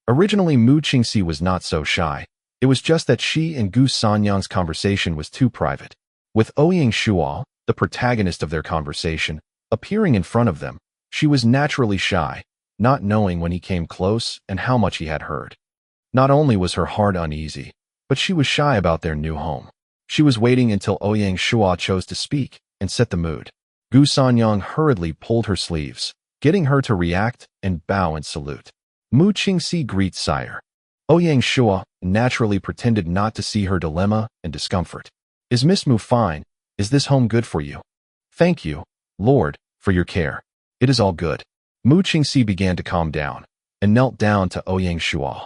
Originally, Mu Qingxi was not so shy. It was just that she and Gu Sanyang's conversation was too private. With Ouyang Shuo, the protagonist of their conversation, appearing in front of them, she was naturally shy, not knowing when he came close and how much he had heard. Not only was her heart uneasy, but she was shy about their new home. She was waiting until Ouyang Shuo chose to speak and set the mood. Gu Sanyang hurriedly pulled her sleeves, getting her to react and bow and salute. Mu Qingxi greets sire. Ouyang Shuo naturally pretended not to see her dilemma and discomfort. Is Miss Mu fine? Is this home good for you? Thank you, Lord, for your care. It is all good. Mu Qingxi began to calm down and knelt down to Ouyang Shuo.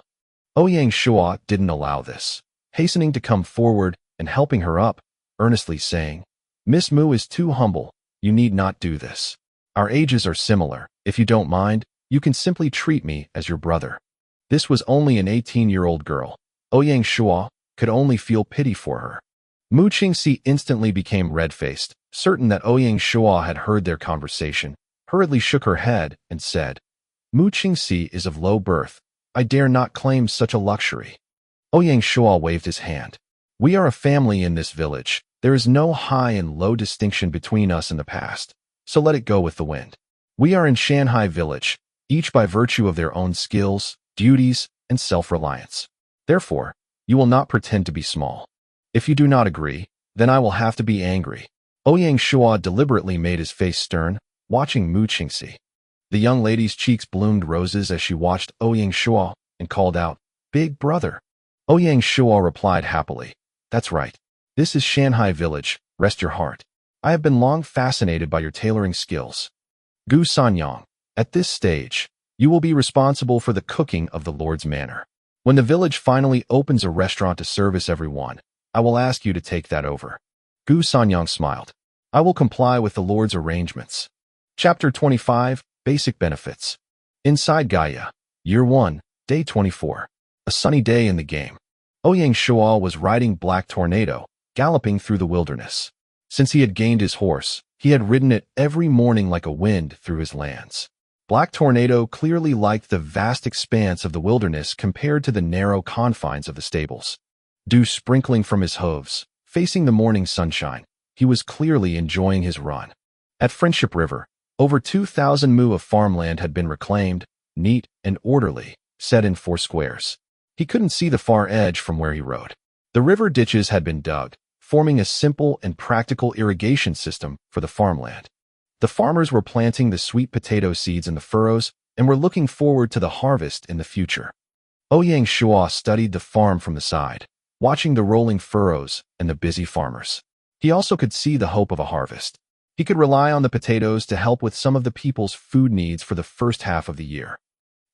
Ouyang Shuo didn't allow this, hastening to come forward and helping her up, earnestly saying, "Miss Mu is too humble. You need not do this. Our ages are similar. If you don't mind, you can simply treat me as your brother." This was only an 18-year-old girl. Ouyang Shuo could only feel pity for her. Mu Qingxi instantly became red-faced, certain that Ouyang Shuo had heard their conversation, hurriedly shook her head and said, "Mu Qingxi is of low birth. I dare not claim such a luxury." Ouyang Shuo waved his hand. "We are a family in this village. There is no high and low distinction between us in the past, so let it go with the wind. We are in Shanghai Village, each by virtue of their own skills, duties, and self-reliance. Therefore, you will not pretend to be small. If you do not agree, then I will have to be angry." Ouyang Shuo deliberately made his face stern, watching Mu Qingxi. The young lady's cheeks bloomed roses as she watched Ouyang Shuo and called out, "Big brother." Ouyang Shuo replied happily, "That's right. This is Shanghai Village. Rest your heart. I have been long fascinated by your tailoring skills. Gu Sanyang, at this stage, you will be responsible for the cooking of the Lord's manor. When the village finally opens a restaurant to service everyone, I will ask you to take that over." Gu Sanyang smiled. "I will comply with the Lord's arrangements." Chapter 25, Basic Benefits. Inside Gaia, Year 1, Day 24. A sunny day in the game. Ouyang Shuo was riding Black Tornado, galloping through the wilderness. Since he had gained his horse, he had ridden it every morning like a wind through his lands. Black Tornado clearly liked the vast expanse of the wilderness compared to the narrow confines of the stables. Dew sprinkling from his hooves, facing the morning sunshine, he was clearly enjoying his run. At Friendship River, over 2,000 mu of farmland had been reclaimed, neat and orderly, set in 4 squares. He couldn't see the far edge from where he rode. The river ditches had been dug, forming a simple and practical irrigation system for the farmland. The farmers were planting the sweet potato seeds in the furrows and were looking forward to the harvest in the future. Ouyang Shuo studied the farm from the side, watching the rolling furrows and the busy farmers. He also could see the hope of a harvest. He could rely on the potatoes to help with some of the people's food needs for the first half of the year.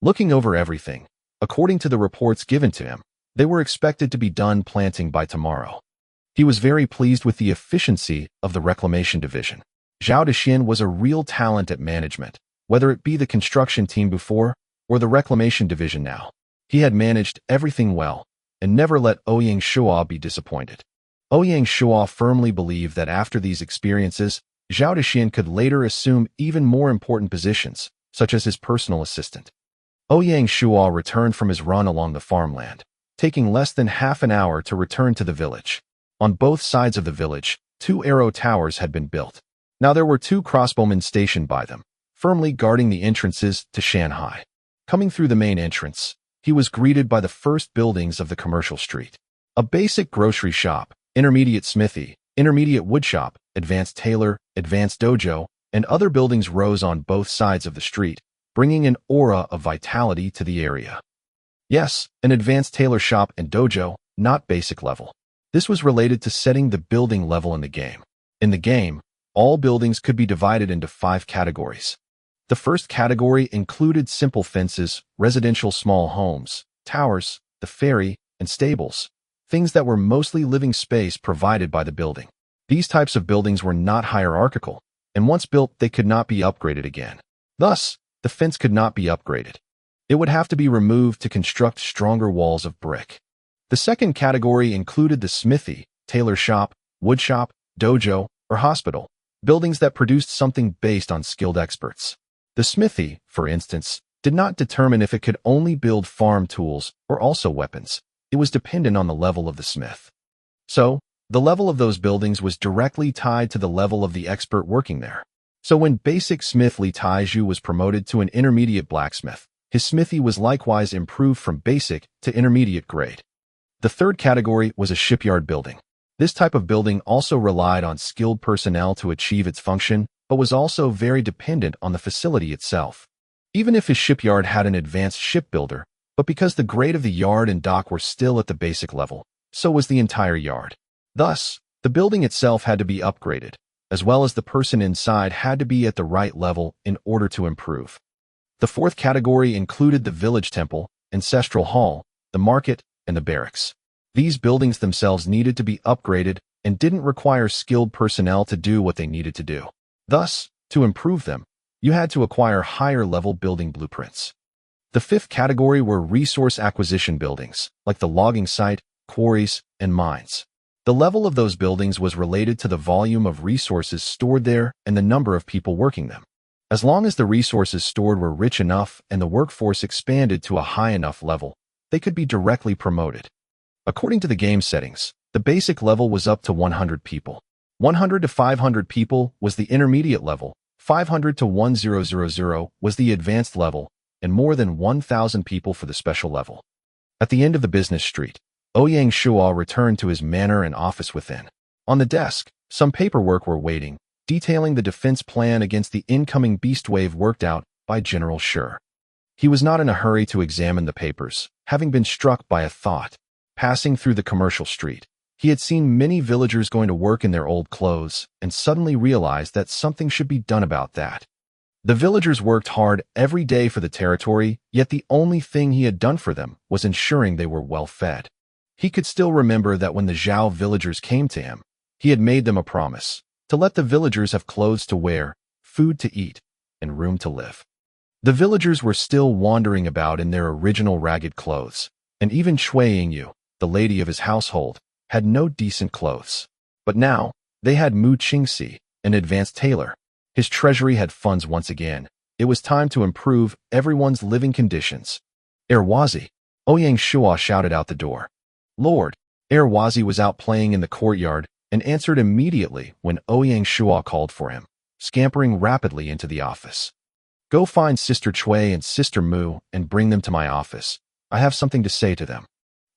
Looking over everything, according to the reports given to him, they were expected to be done planting by tomorrow. He was very pleased with the efficiency of the reclamation division. Zhao Dexian was a real talent at management, whether it be the construction team before or the reclamation division now. He had managed everything well and never let Ouyang Shuo be disappointed. Ouyang Shuo firmly believed that after these experiences, Zhao Dexian could later assume even more important positions, such as his personal assistant. Ouyang Shuo returned from his run along the farmland, taking less than half an hour to return to the village. On both sides of the village, 2 arrow towers had been built. Now there were 2 crossbowmen stationed by them, firmly guarding the entrances to Shanghai. Coming through the main entrance, he was greeted by the first buildings of the commercial street. A basic grocery shop, intermediate smithy, intermediate woodshop, advanced tailor, advanced dojo, and other buildings rose on both sides of the street, bringing an aura of vitality to the area. Yes, an advanced tailor shop and dojo, not basic level. This was related to setting the building level in the game. In the game, all buildings could be divided into 5 categories. The first category included simple fences, residential small homes, towers, the ferry, and stables, things that were mostly living space provided by the building. These types of buildings were not hierarchical, and once built, they could not be upgraded again. Thus, the fence could not be upgraded. It would have to be removed to construct stronger walls of brick. The second category included the smithy, tailor shop, woodshop, dojo, or hospital, buildings that produced something based on skilled experts. The smithy, for instance, did not determine if it could only build farm tools or also weapons. It was dependent on the level of the smith. So, the level of those buildings was directly tied to the level of the expert working there. So when basic smith Li Taiju was promoted to an intermediate blacksmith, his smithy was likewise improved from basic to intermediate grade. The third category was a shipyard building. This type of building also relied on skilled personnel to achieve its function, but was also very dependent on the facility itself. Even if his shipyard had an advanced shipbuilder, but because the grade of the yard and dock were still at the basic level, so was the entire yard. Thus, the building itself had to be upgraded, as well as the person inside had to be at the right level in order to improve. The fourth category included the village temple, ancestral hall, the market, and the barracks. These buildings themselves needed to be upgraded and didn't require skilled personnel to do what they needed to do. Thus, to improve them, you had to acquire higher-level building blueprints. The fifth category were resource acquisition buildings, like the logging site, quarries, and mines. The level of those buildings was related to the volume of resources stored there and the number of people working them. As long as the resources stored were rich enough and the workforce expanded to a high enough level, they could be directly promoted. According to the game settings, the basic level was up to 100 people. 100 to 500 people was the intermediate level, 500 to 1000 was the advanced level, and more than 1,000 people for the special level. At the end of the business street, Ouyang Shuo returned to his manor and office within. On the desk, some paperwork were waiting, detailing the defense plan against the incoming beast wave worked out by General Shuo. He was not in a hurry to examine the papers, having been struck by a thought. Passing through the commercial street, he had seen many villagers going to work in their old clothes and suddenly realized that something should be done about that. The villagers worked hard every day for the territory, yet the only thing he had done for them was ensuring they were well fed. He could still remember that when the Zhao villagers came to him, he had made them a promise to let the villagers have clothes to wear, food to eat, and room to live. The villagers were still wandering about in their original ragged clothes, and even Cui Yingyu, the lady of his household, had no decent clothes. But now, they had Mu Qingxi, an advanced tailor. His treasury had funds once again. It was time to improve everyone's living conditions. Erwazi, Ouyang Shuo shouted out the door. Lord, Erwazi was out playing in the courtyard and answered immediately when Ouyang Shuo called for him, scampering rapidly into the office. Go find Sister Cui and Sister Mu and bring them to my office. I have something to say to them.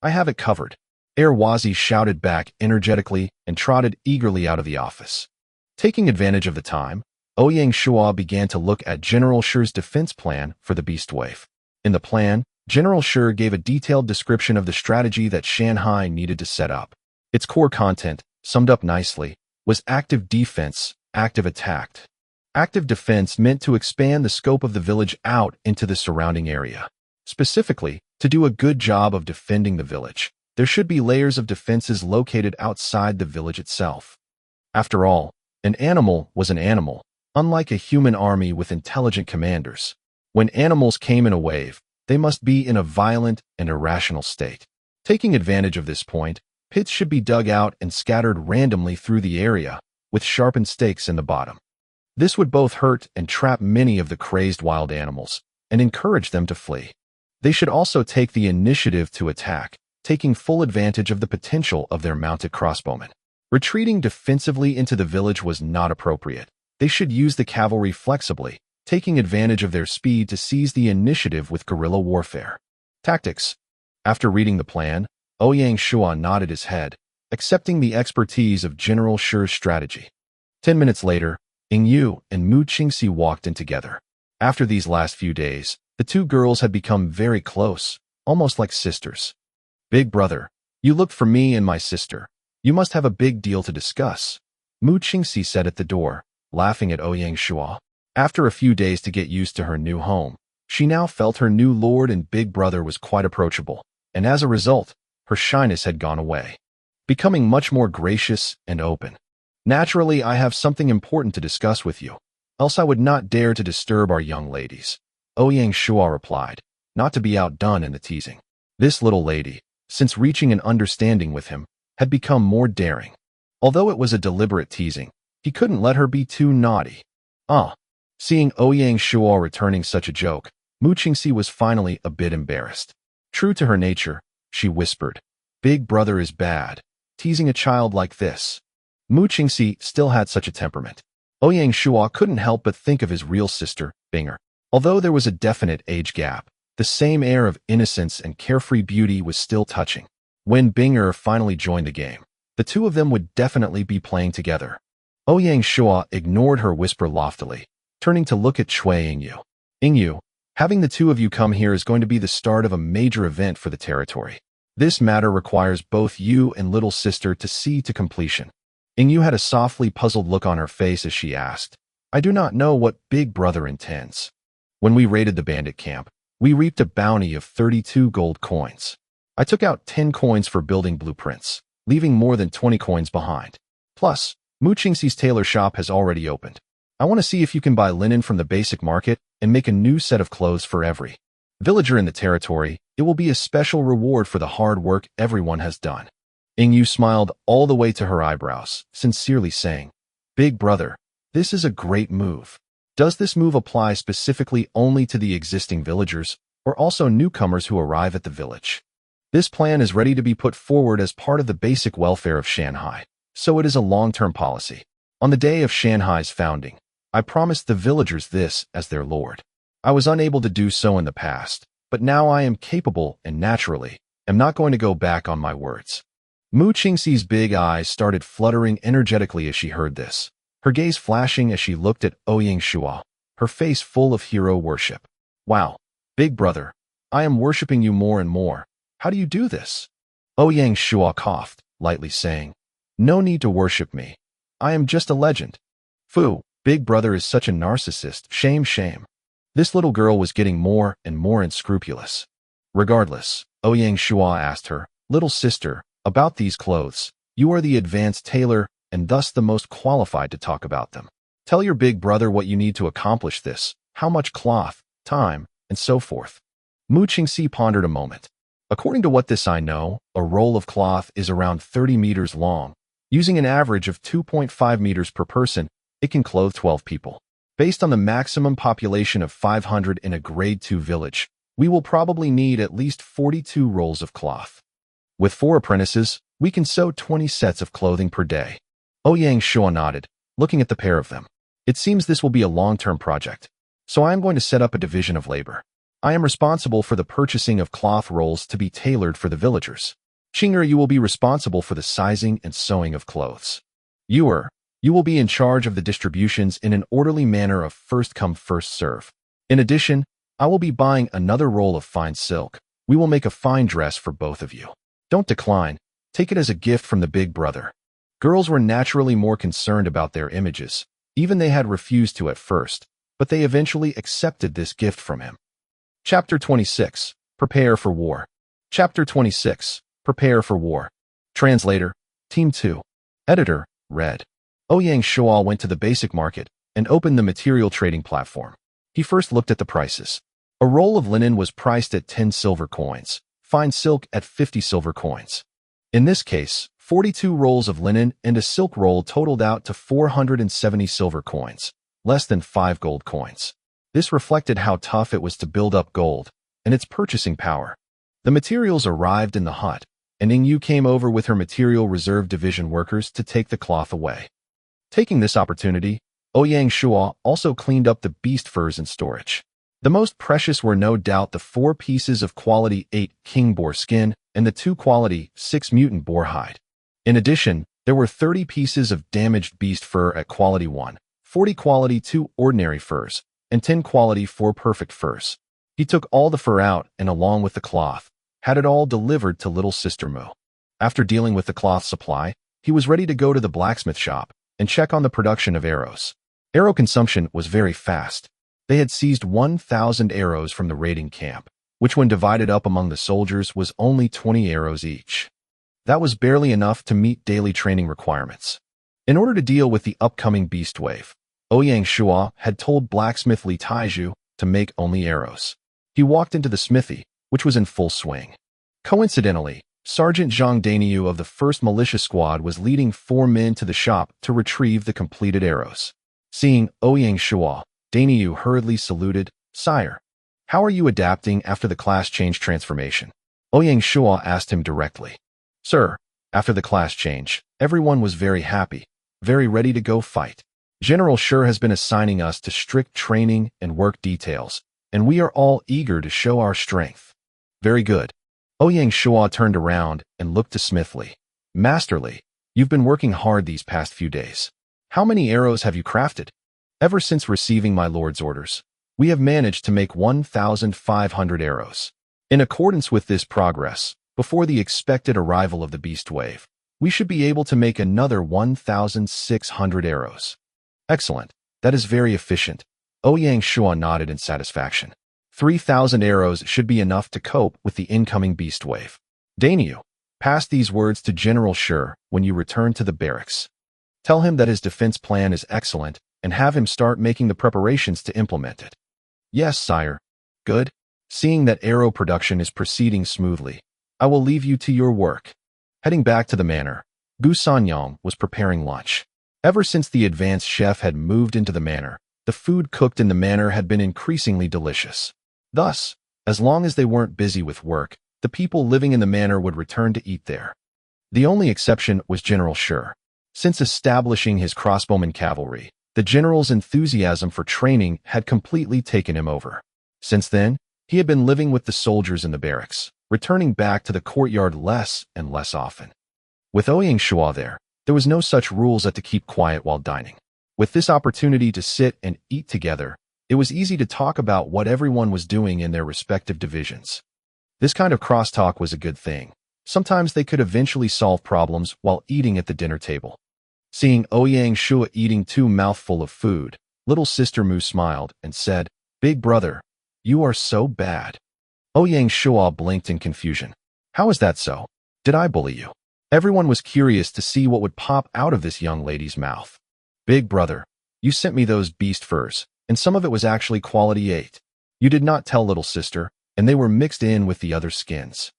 I have it covered. Erwazi shouted back energetically and trotted eagerly out of the office. Taking advantage of the time, Ouyang Shuo began to look at General Shuo's defense plan for the beast wave. In the plan, General Shuo gave a detailed description of the strategy that Shanghai needed to set up. Its core content, summed up nicely, was active defense, active attack. Active defense meant to expand the scope of the village out into the surrounding area. Specifically, to do a good job of defending the village, there should be layers of defenses located outside the village itself. After all, an animal was an animal, unlike a human army with intelligent commanders. When animals came in a wave, they must be in a violent and irrational state. Taking advantage of this point, Pits should be dug out and scattered randomly through the area, with sharpened stakes in the bottom. This would both hurt and trap many of the crazed wild animals, and encourage them to flee. They should also take the initiative to attack, taking full advantage of the potential of their mounted crossbowmen. Retreating defensively into the village was not appropriate. They should use the cavalry flexibly, taking advantage of their speed to seize the initiative with guerrilla warfare. Tactics. After reading the plan, Ouyang Shuo nodded his head, accepting the expertise of General Shi's strategy. 10 minutes later, Yu and Mu Qingxi walked in together. After these last few days, the two girls had become very close, almost like sisters. Big brother, you looked for me and my sister. You must have a big deal to discuss, Mu Qingxi said at the door, laughing at Ouyang Shuo. After a few days to get used to her new home, she now felt her new lord and big brother was quite approachable, and as a result, her shyness had gone away, becoming much more gracious and open. Naturally, I have something important to discuss with you, else I would not dare to disturb our young ladies, Ouyang Shuo replied, not to be outdone in the teasing. This little lady, since reaching an understanding with him, had become more daring. Although it was a deliberate teasing, he couldn't let her be too naughty. Seeing Ouyang Shuo returning such a joke, Mu Qingxi was finally a bit embarrassed. True to her nature, she whispered, "Big brother is bad, teasing a child like this." Mu Qingxi still had such a temperament. Ouyang Shuo couldn't help but think of his real sister, Binger. Although there was a definite age gap, the same air of innocence and carefree beauty was still touching. When Binger finally joined the game, the two of them would definitely be playing together. Ouyang Shuo ignored her whisper loftily, turning to look at Cui Yingyu. Yingyu, having the two of you come here is going to be the start of a major event for the territory. This matter requires both you and little sister to see to completion. Yingyu had a softly puzzled look on her face as she asked, I do not know what big brother intends. When we raided the bandit camp, we reaped a bounty of 32 gold coins. I took out 10 coins for building blueprints, leaving more than 20 coins behind. Plus, Mu Qingxi's tailor shop has already opened. I want to see if you can buy linen from the basic market and make a new set of clothes for every villager in the territory. It will be a special reward for the hard work everyone has done. Yingyu smiled all the way to her eyebrows, sincerely saying, Big brother, this is a great move. Does this move apply specifically only to the existing villagers, or also newcomers who arrive at the village? This plan is ready to be put forward as part of the basic welfare of Shanghai, so it is a long-term policy. On the day of Shanghai's founding, I promised the villagers this as their lord. I was unable to do so in the past, but now I am capable and naturally am not going to go back on my words. Mu Qingxi's big eyes started fluttering energetically as she heard this, her gaze flashing as she looked at Ouyang Shuo, her face full of hero worship. Wow, big brother, I am worshipping you more and more. How do you do this? Ouyang Shuo coughed, lightly saying, No need to worship me. I am just a legend. Fu, big brother is such a narcissist. Shame, shame. This little girl was getting more and more unscrupulous. Regardless, Ouyang Shuo asked her, Little sister, about these clothes. You are the advanced tailor and thus the most qualified to talk about them. Tell your big brother what you need to accomplish this, how much cloth, time, and so forth. Mu Qingxi pondered a moment. According to what this I know, a roll of cloth is around 30 meters long. Using an average of 2.5 meters per person, it can clothe 12 people. Based on the maximum population of 500 in a grade 2 village, we will probably need at least 42 rolls of cloth. With 4 apprentices, we can sew 20 sets of clothing per day. Ouyang Shuo nodded, looking at the pair of them. It seems this will be a long-term project, so I am going to set up a division of labor. I am responsible for the purchasing of cloth rolls to be tailored for the villagers. Qinger, you will be responsible for the sizing and sewing of clothes. You will be in charge of the distributions in an orderly manner of first come first serve. In addition, I will be buying another roll of fine silk. We will make a fine dress for both of you. Don't decline. Take it as a gift from the big brother. Girls were naturally more concerned about their images. Even they had refused to at first, but they eventually accepted this gift from him. Chapter 26. Prepare for War. Chapter 26. Prepare for War. Translator, Team 2. Editor, Red. Ouyang Shuo went to the basic market and opened the material trading platform. He first looked at the prices. A roll of linen was priced at 10 silver coins, fine silk at 50 silver coins. In this case, 42 rolls of linen and a silk roll totaled out to 470 silver coins, less than 5 gold coins. This reflected how tough it was to build up gold and its purchasing power. The materials arrived in the hut, and Yu came over with her material reserve division workers to take the cloth away. Taking this opportunity, Ouyang Shuo also cleaned up the beast furs in storage. The most precious were no doubt the 4 pieces of quality 8 king boar skin and the 2 quality 6 mutant boar hide. In addition, there were 30 pieces of damaged beast fur at quality 1, 40 quality 2 ordinary furs, and 10 quality 4 perfect furs. He took all the fur out and along with the cloth, had it all delivered to little sister Mu. After dealing with the cloth supply, he was ready to go to the blacksmith shop and check on the production of arrows. Arrow consumption was very fast. They had seized 1,000 arrows from the raiding camp, which when divided up among the soldiers was only 20 arrows each. That was barely enough to meet daily training requirements. In order to deal with the upcoming beast wave, Ouyang Shuo had told blacksmith Li Taiju to make only arrows. He walked into the smithy, which was in full swing. Coincidentally, Sergeant Zhang Daniu of the 1st Militia Squad was leading 4 men to the shop to retrieve the completed arrows. Seeing Ouyang Shuo, Daniu hurriedly saluted, "Sire, how are you adapting after the class change transformation?" Ouyang Shuo asked him directly. "Sir, after the class change, everyone was very happy, very ready to go fight. General Shi has been assigning us to strict training and work details, and we are all eager to show our strength." "Very good." Ouyang Shuo turned around and looked to Smith Li. "Master Li, you've been working hard these past few days. How many arrows have you crafted?" "Ever since receiving my lord's orders, we have managed to make 1,500 arrows. In accordance with this progress, before the expected arrival of the beast wave, we should be able to make another 1,600 arrows." "Excellent. That is very efficient." Ouyang Shuo nodded in satisfaction. 3,000 arrows should be enough to cope with the incoming beast wave. "Daniu, pass these words to General Shi when you return to the barracks. Tell him that his defense plan is excellent and have him start making the preparations to implement it." "Yes, sire." "Good. Seeing that arrow production is proceeding smoothly, I will leave you to your work." Heading back to the manor, Gu Sanyang was preparing lunch. Ever since the advanced chef had moved into the manor, the food cooked in the manor had been increasingly delicious. Thus, as long as they weren't busy with work, the people living in the manor would return to eat there. The only exception was General Shi. Since establishing his crossbowman cavalry, the general's enthusiasm for training had completely taken him over. Since then, he had been living with the soldiers in the barracks, returning back to the courtyard less and less often. With Ouyang Shuo there was no such rules as to keep quiet while dining. With this opportunity to sit and eat together, it was easy to talk about what everyone was doing in their respective divisions. This kind of crosstalk was a good thing. Sometimes they could eventually solve problems while eating at the dinner table. Seeing Ouyang Shuo eating 2 mouthfuls of food, little sister Mu smiled and said, "Big brother, you are so bad." Ouyang Shuo blinked in confusion. "How is that so? Did I bully you?" Everyone was curious to see what would pop out of this young lady's mouth. "Big brother, you sent me those beast furs, and some of it was actually quality 8. You did not tell little sister, and they were mixed in with the other skins.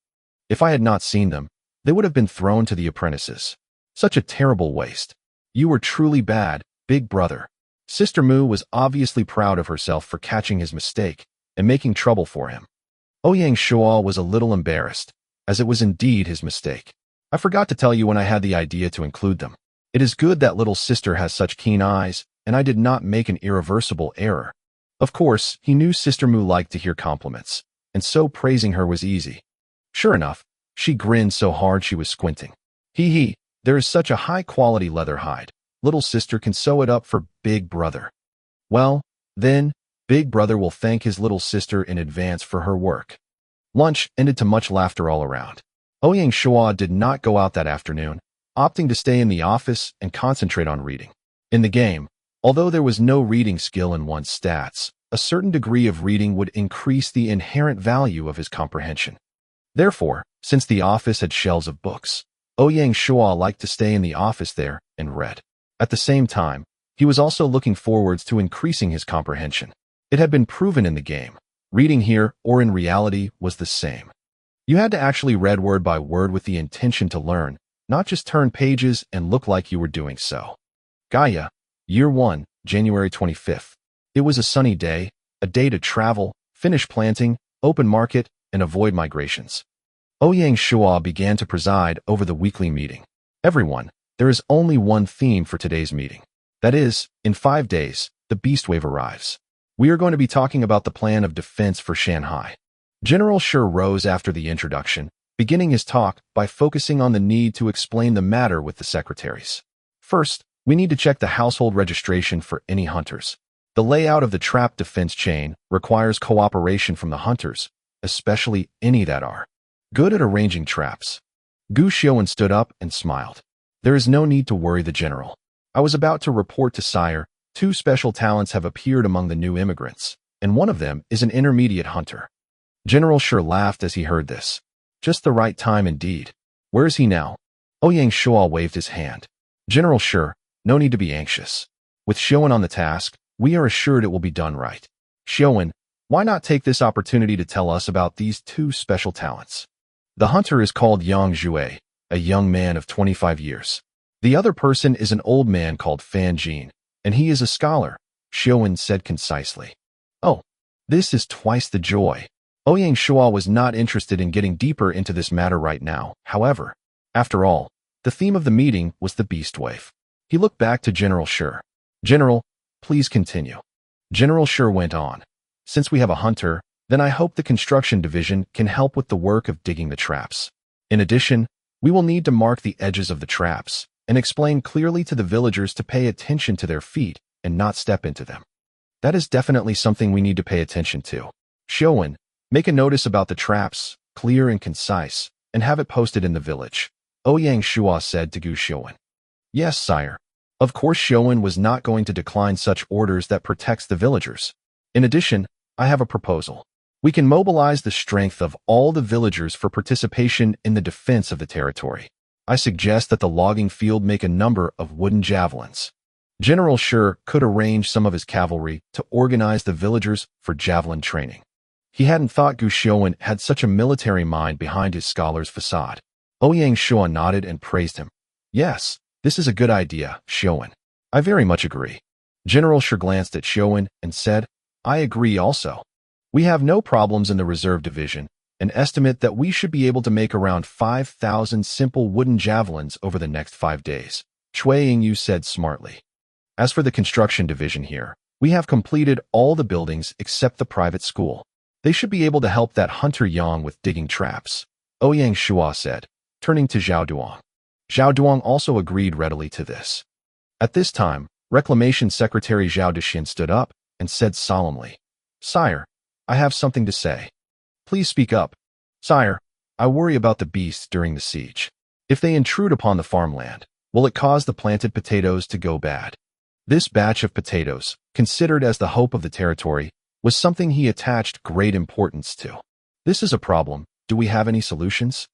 If I had not seen them, they would have been thrown to the apprentices. Such a terrible waste. You were truly bad, big brother." Sister Mu was obviously proud of herself for catching his mistake and making trouble for him. Ouyang Shuo was a little embarrassed, as it was indeed his mistake. "I forgot to tell you when I had the idea to include them. It is good that little sister has such keen eyes, and I did not make an irreversible error." Of course, he knew Sister Mu liked to hear compliments, and so praising her was easy. Sure enough, she grinned so hard she was squinting. "Hee, there is such a high-quality leather hide. Little sister can sew it up for Big Brother." "Well, then, Big Brother will thank his little sister in advance for her work." Lunch ended to much laughter all around. Ouyang Shuo did not go out that afternoon, opting to stay in the office and concentrate on reading. In the game, although there was no reading skill in one's stats, a certain degree of reading would increase the inherent value of his comprehension. Therefore, since the office had shelves of books, Ouyang Shuo liked to stay in the office there and read. At the same time, he was also looking forwards to increasing his comprehension. It had been proven in the game. Reading here, or in reality, was the same. You had to actually read word by word with the intention to learn, not just turn pages and look like you were doing so. Gaia, Year 1, January 25th. It was a sunny day, a day to travel, finish planting, open market, and avoid migrations. Ouyang Shuo began to preside over the weekly meeting. Everyone, there is only one theme for today's meeting. That is, in 5 days, the beast wave arrives. We are going to be talking about the plan of defense for Shanghai. General Shi rose after the introduction, beginning his talk by focusing on the need to explain the matter with the secretaries. First, we need to check the household registration for any hunters. The layout of the trap defense chain requires cooperation from the hunters, especially any that are good at arranging traps. Gu Xiuan stood up and smiled. There is no need to worry the general. I was about to report to Sire, 2 special talents have appeared among the new immigrants, and one of them is an intermediate hunter. General Shi laughed as he heard this. Just the right time indeed. Where is he now? Ouyang Shuo waved his hand. General Shi, no need to be anxious. With Xiuan on the task, we are assured it will be done right. Xiuan, why not take this opportunity to tell us about these 2 special talents? The hunter is called Ouyang Shuo, a young man of 25 years. The other person is an old man called Fan Jin, and he is a scholar, Xiuan said concisely. Oh, this is twice the joy. Ouyang Shuo was not interested in getting deeper into this matter right now. However, after all, the theme of the meeting was the beast wave. He looked back to General Shi. General, please continue. General Shi went on. Since we have a hunter, then I hope the construction division can help with the work of digging the traps. In addition, we will need to mark the edges of the traps and explain clearly to the villagers to pay attention to their feet and not step into them. That is definitely something we need to pay attention to. Xiuan, make a notice about the traps, clear and concise, and have it posted in the village. Ouyang Shuo said to Gu Xiuan. Yes, sire. Of course Xiuan was not going to decline such orders that protects the villagers. In addition, I have a proposal. We can mobilize the strength of all the villagers for participation in the defense of the territory. I suggest that the logging field make a number of wooden javelins. General Shi could arrange some of his cavalry to organize the villagers for javelin training. He hadn't thought Gu Xiuan had such a military mind behind his scholar's facade. Ouyang Shuo nodded and praised him. Yes, this is a good idea, Xiuan. I very much agree. General Shi glanced at Xiuan and said, I agree also. We have no problems in the reserve division, and estimate that we should be able to make around 5,000 simple wooden javelins over the next 5 days. Cui Yingyu said smartly. As for the construction division here, we have completed all the buildings except the private school. They should be able to help that Hunter Yang with digging traps, Ouyang Shuo said, turning to Zhao Duang. Zhao Duang also agreed readily to this. At this time, Reclamation Secretary Zhao Dexin stood up and said solemnly, Sire, I have something to say. Please speak up. Sire, I worry about the beasts during the siege. If they intrude upon the farmland, will it cause the planted potatoes to go bad? This batch of potatoes, considered as the hope of the territory, was something he attached great importance to. This is a problem. Do we have any solutions?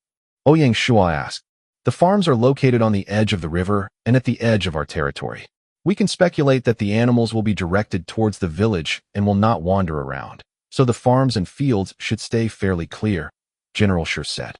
Ouyang Shuo asked. The farms are located on the edge of the river and at the edge of our territory. We can speculate that the animals will be directed towards the village and will not wander around, so the farms and fields should stay fairly clear, General Shi said.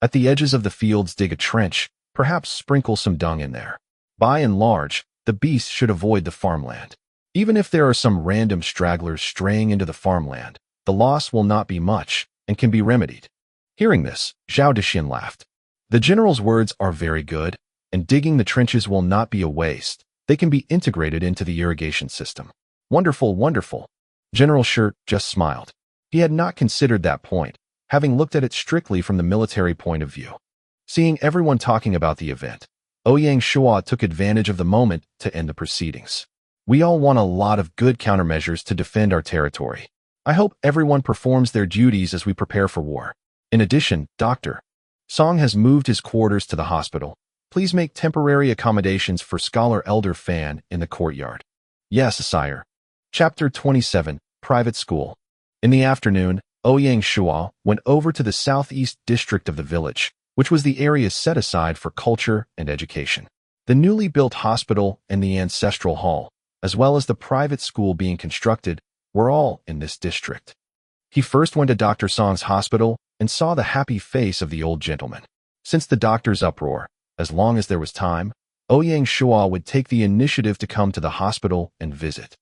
At the edges of the fields dig a trench, perhaps sprinkle some dung in there. By and large, the beasts should avoid the farmland. Even if there are some random stragglers straying into the farmland, the loss will not be much and can be remedied. Hearing this, Zhao Dexin laughed. The general's words are very good, and digging the trenches will not be a waste. They can be integrated into the irrigation system. Wonderful, wonderful. General Shi just smiled. He had not considered that point, having looked at it strictly from the military point of view. Seeing everyone talking about the event, Ouyang Shuo took advantage of the moment to end the proceedings. We all want a lot of good countermeasures to defend our territory. I hope everyone performs their duties as we prepare for war. In addition, Dr. Song has moved his quarters to the hospital. Please make temporary accommodations for Scholar Elder Fan in the courtyard. Yes, sire. Chapter 27, Private School. In the afternoon, Ouyang Shuo went over to the southeast district of the village, which was the area set aside for culture and education. The newly built hospital and the ancestral hall, as well as the private school being constructed, were all in this district. He first went to Dr. Song's hospital and saw the happy face of the old gentleman. Since the doctor's uproar, as long as there was time, Ouyang Shuo would take the initiative to come to the hospital and visit.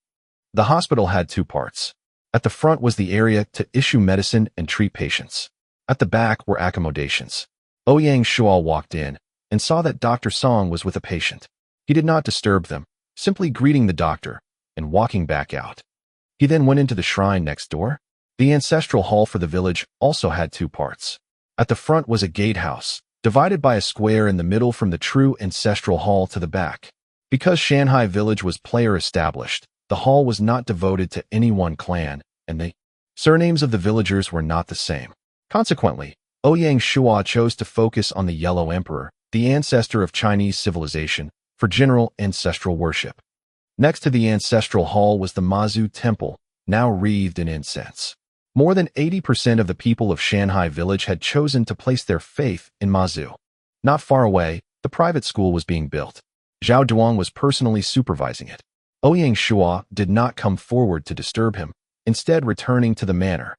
The hospital had two parts. At the front was the area to issue medicine and treat patients. At the back were accommodations. Ouyang Shuo walked in and saw that Dr. Song was with a patient. He did not disturb them, simply greeting the doctor and walking back out. He then went into the shrine next door. The ancestral hall for the village also had two parts. At the front was a gatehouse, divided by a square in the middle from the true ancestral hall to the back. Because Shanghai village was player established, the hall was not devoted to any one clan, and the surnames of the villagers were not the same. Consequently, Ouyang Shuo chose to focus on the Yellow Emperor, the ancestor of Chinese civilization, for general ancestral worship. Next to the ancestral hall was the Mazu Temple, now wreathed in incense. More than 80% of the people of Shanghai village had chosen to place their faith in Mazu. Not far away, the private school was being built. Zhao Duang was personally supervising it. Ouyang Shuo did not come forward to disturb him, instead returning to the manor.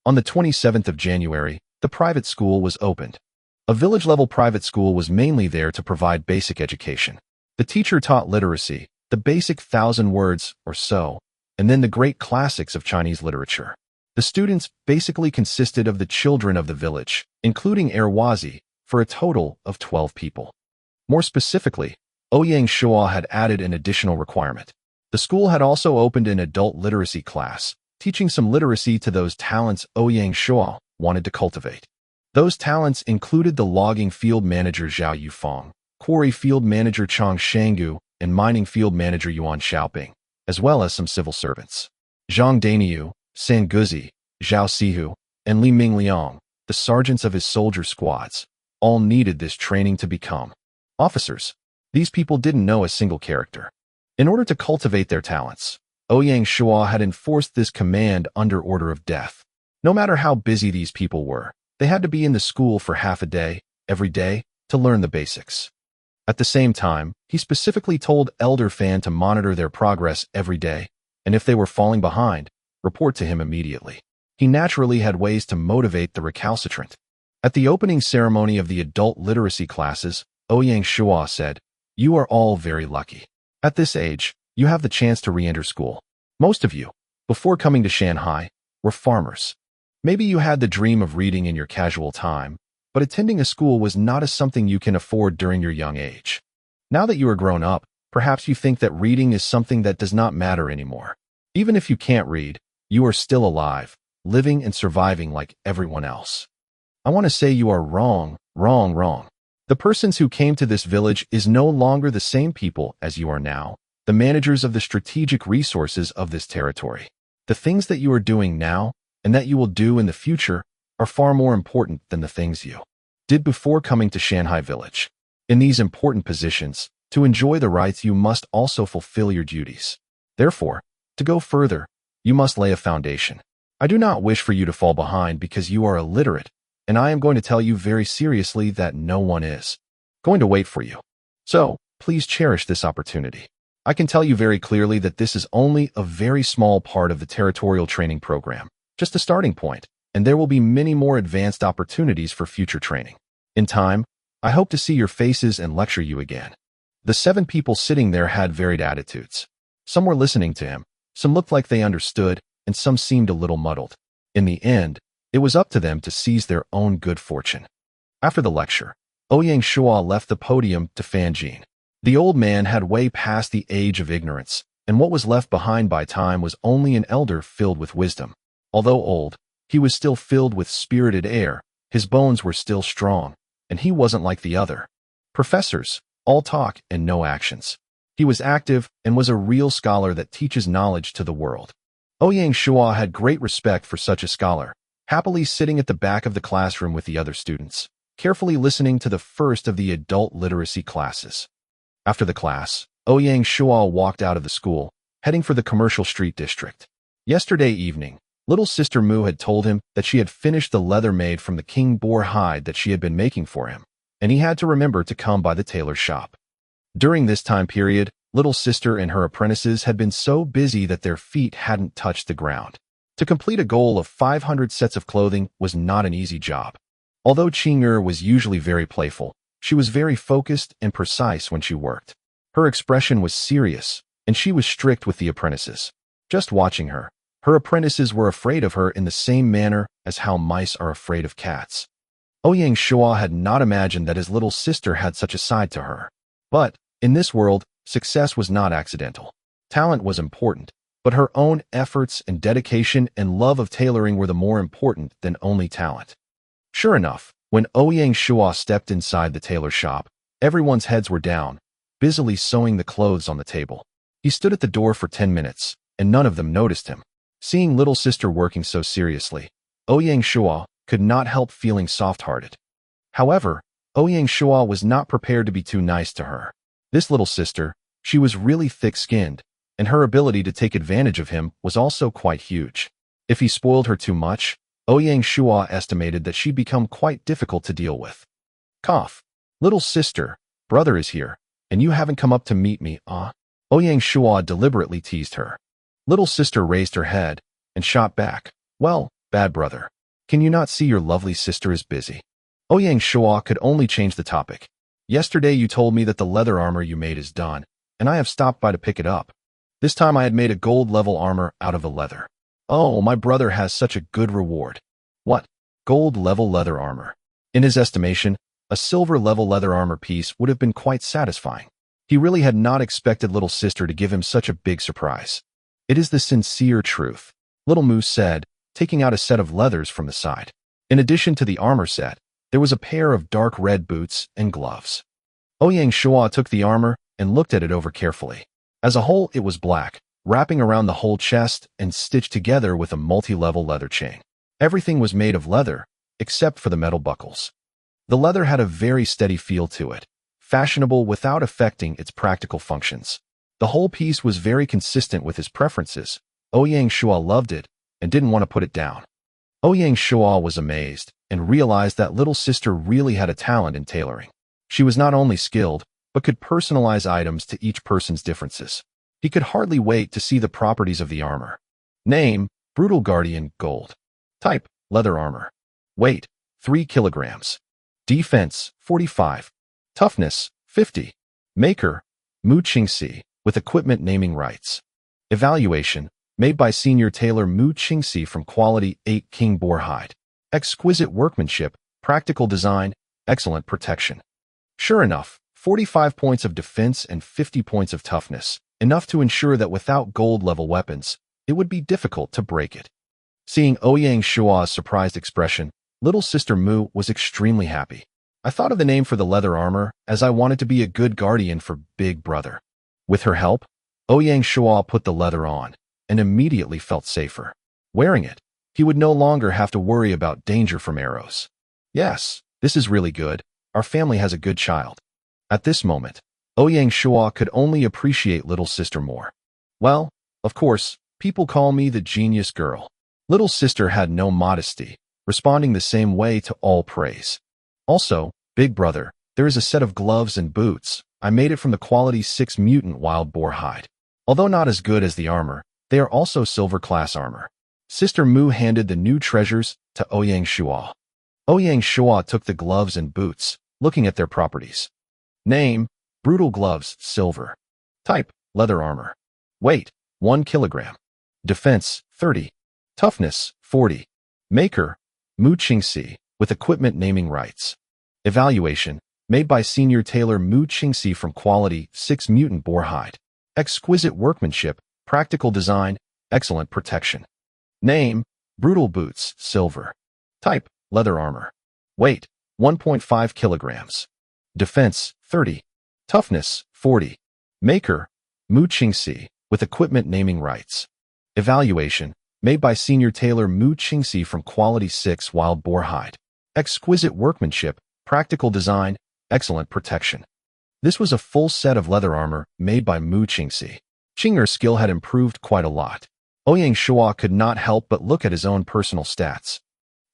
On the 27th of January, the private school was opened. A village-level private school was mainly there to provide basic education. The teacher taught literacy, the basic 1,000 words or so, and then the great classics of Chinese literature. The students basically consisted of the children of the village, including Erwazi, for a total of 12 people. More specifically, Ouyang Shuo had added an additional requirement. The school had also opened an adult literacy class, teaching some literacy to those talents Ouyang Shuo wanted to cultivate. Those talents included the logging field manager Zhao Yufeng, quarry field manager Chang Shanggu, and mining field manager Yuan Xiaoping, as well as some civil servants. Zhang Dainiu, San Guzi, Zhao Sihu, and Li Mingliang, the sergeants of his soldier squads, all needed this training to become officers. These people didn't know a single character. In order to cultivate their talents, Ouyang Shuo had enforced this command under order of death. No matter how busy these people were, they had to be in the school for half a day, every day, to learn the basics. At the same time, he specifically told Elder Fan to monitor their progress every day, and if they were falling behind, report to him immediately. He naturally had ways to motivate the recalcitrant. At the opening ceremony of the adult literacy classes, Ouyang Shuo said, "You are all very lucky. At this age, you have the chance to re-enter school. Most of you, before coming to Shanghai, were farmers. Maybe you had the dream of reading in your casual time, but attending a school was not something you can afford during your young age. Now that you are grown up, perhaps you think that reading is something that does not matter anymore. Even if you can't read, you are still alive, living and surviving like everyone else. I want to say you are wrong. The persons who came to this village is no longer the same people as you are now, the managers of the strategic resources of this territory. The things that you are doing now and that you will do in the future are far more important than the things you did before coming to Shanghai village. In these important positions, to enjoy the rights you must also fulfill your duties. Therefore, to go further, you must lay a foundation. I do not wish for you to fall behind because you are illiterate, and I am going to tell you very seriously that no one is going to wait for you. So, please cherish this opportunity. I can tell you very clearly that this is only a very small part of the territorial training program, just a starting point, and there will be many more advanced opportunities for future training. In time, I hope to see your faces and lecture you again." The 7 people sitting there had varied attitudes. Some were listening to him, some looked like they understood, and some seemed a little muddled. In the end, it was up to them to seize their own good fortune. After the lecture, Ouyang Shuo left the podium to Fan Jin. The old man had way past the age of ignorance, and what was left behind by time was only an elder filled with wisdom. Although old, he was still filled with spirited air, his bones were still strong, and he wasn't like the other professors, all talk and no actions. He was active and was a real scholar that teaches knowledge to the world. Ouyang Shuo had great respect for such a scholar, happily sitting at the back of the classroom with the other students, carefully listening to the first of the adult literacy classes. After the class, Ouyang Shuo walked out of the school, heading for the commercial street district. Yesterday evening, little sister Mu had told him that she had finished the leather made from the king boar hide that she had been making for him, and he had to remember to come by the tailor's shop. During this time period, little sister and her apprentices had been so busy that their feet hadn't touched the ground. To complete a goal of 500 sets of clothing was not an easy job. Although Qing'er was usually very playful, she was very focused and precise when she worked. Her expression was serious, and she was strict with the apprentices. Just watching her, her apprentices were afraid of her in the same manner as how mice are afraid of cats. Ouyang Shuo had not imagined that his little sister had such a side to her. But, in this world, success was not accidental. Talent was important, but her own efforts and dedication and love of tailoring were the more important than only talent. Sure enough, when Ouyang Shuo stepped inside the tailor shop, everyone's heads were down, busily sewing the clothes on the table. He stood at the door for 10 minutes, and none of them noticed him. Seeing little sister working so seriously, Ouyang Shuo could not help feeling soft-hearted. However, Ouyang Shuo was not prepared to be too nice to her. This little sister, she was really thick-skinned, and her ability to take advantage of him was also quite huge. If he spoiled her too much, Ouyang Shuo estimated that she'd become quite difficult to deal with. Cough. Little sister, brother is here, and you haven't come up to meet me, Ouyang Shuo deliberately teased her. Little sister raised her head and shot back. Well, bad brother. Can you not see your lovely sister is busy? Ouyang Shuo could only change the topic. Yesterday you told me that the leather armor you made is done, and I have stopped by to pick it up. This time I had made a gold-level armor out of a leather. Oh, my brother has such a good reward. What? Gold-level leather armor. In his estimation, a silver-level leather armor piece would have been quite satisfying. He really had not expected little sister to give him such a big surprise. It is the sincere truth, little Moose said, taking out a set of leathers from the side. In addition to the armor set, there was a pair of dark red boots and gloves. Ouyang Shuo took the armor and looked at it over carefully. As a whole, it was black, wrapping around the whole chest and stitched together with a multi-level leather chain. Everything was made of leather, except for the metal buckles. The leather had a very steady feel to it, fashionable without affecting its practical functions. The whole piece was very consistent with his preferences. Ouyang Shuo loved it and didn't want to put it down. Ouyang Shuo was amazed and realized that little sister really had a talent in tailoring. She was not only skilled, but could personalize items to each person's differences. He could hardly wait to see the properties of the armor. Name, Brutal Guardian, Gold. Type, Leather Armor. Weight, 3 kilograms. Defense, 45. Toughness, 50. Maker, Mu Qingxi, with equipment naming rights. Evaluation, made by senior tailor Mu Qingxi from quality 8 King Boar hide. Exquisite workmanship, practical design, excellent protection. Sure enough, 45 points of defense and 50 points of toughness, enough to ensure that without gold-level weapons, it would be difficult to break it. Seeing Ouyang Shuo's surprised expression, little sister Mu was extremely happy. I thought of the name for the leather armor as I wanted to be a good guardian for Big Brother. With her help, Ouyang Shuo put the leather on and immediately felt safer. Wearing it, he would no longer have to worry about danger from arrows. Yes, this is really good. Our family has a good child. At this moment, Ouyang Shuo could only appreciate little sister more. Well, of course, people call me the genius girl. Little sister had no modesty, responding the same way to all praise. Also, Big Brother, there is a set of gloves and boots. I made it from the quality 6 mutant wild boar hide. Although not as good as the armor, they are also silver class armor. Sister Mu handed the new treasures to Ouyang Shuo. Ouyang Shuo took the gloves and boots, looking at their properties. Name, Brutal Gloves, Silver. Type, Leather Armor. Weight, 1 kilogram. Defense, 30. Toughness, 40. Maker, Mu Qingxi, with equipment naming rights. Evaluation, made by senior tailor Mu Qingxi from quality 6 mutant boar hide. Exquisite workmanship, practical design, excellent protection. Name, Brutal Boots, Silver. Type, Leather Armor. Weight, 1.5 kilograms. Defense, 30. Toughness, 40. Maker, Mu Qingxi, with equipment naming rights. Evaluation, made by senior tailor Mu Qingxi from quality 6 wild boar hide. Exquisite workmanship, practical design, excellent protection. This was a full set of leather armor made by Mu Qingxi. Qing'er's skill had improved quite a lot. Ouyang Shuo could not help but look at his own personal stats.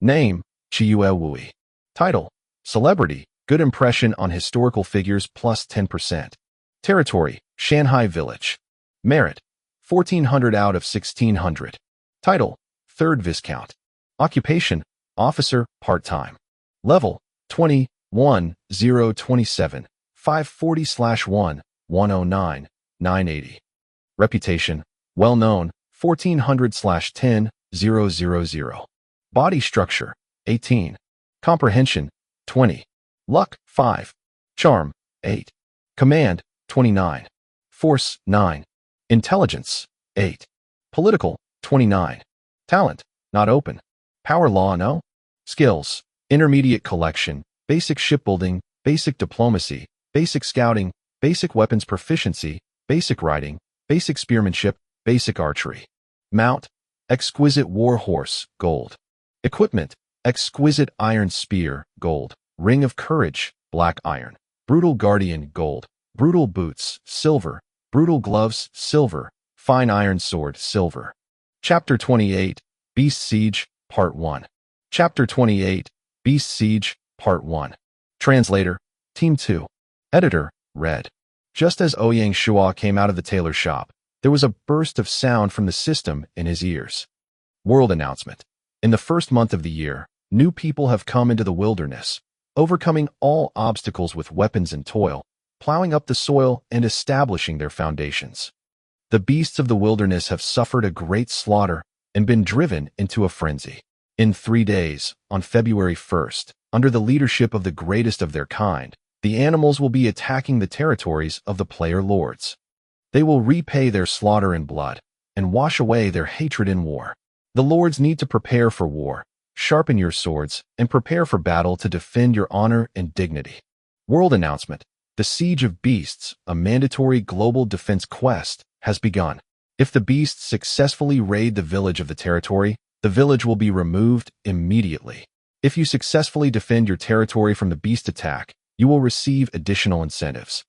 Name, Chiyue Wui. Title, Celebrity, good impression on historical figures plus 10%. Territory, Shanghai Village. Merit, 1400 out of 1600. Title, 3rd Viscount. Occupation, officer, part-time. Level, 21-027, 540/1, 109, 980. Reputation, well-known, 1400/10, 000. Body structure, 18. Comprehension, 20. Luck, 5. Charm, 8. Command, 29. Force, 9. Intelligence, 8. Political, 29. Talent, not open. Power law, no. Skills, intermediate collection, basic shipbuilding, basic diplomacy, basic scouting, basic weapons proficiency, basic riding, basic spearmanship, basic archery. Mount, exquisite war horse, gold. Equipment, exquisite iron spear, gold. Ring of courage, black iron. Brutal guardian, gold. Brutal boots, silver. Brutal gloves, silver. Fine iron sword, silver. Chapter 28, Beast Siege, Part 1. Chapter 28, Beast Siege, Part 1. Translator, Team 2. Editor, Red. Just as Ouyang Shuo came out of the tailor shop, there was a burst of sound from the system in his ears. World announcement. In the first month of the year, new people have come into the wilderness, overcoming all obstacles with weapons and toil, plowing up the soil and establishing their foundations. The beasts of the wilderness have suffered a great slaughter and been driven into a frenzy. In 3 days, on February 1st, under the leadership of the greatest of their kind, the animals will be attacking the territories of the player lords. They will repay their slaughter in blood and wash away their hatred in war. The lords need to prepare for war, sharpen your swords, and prepare for battle to defend your honor and dignity. World announcement. The Siege of Beasts, a mandatory global defense quest, has begun. If the beasts successfully raid the village of the territory, the village will be removed immediately. If you successfully defend your territory from the beast attack, you will receive additional incentives.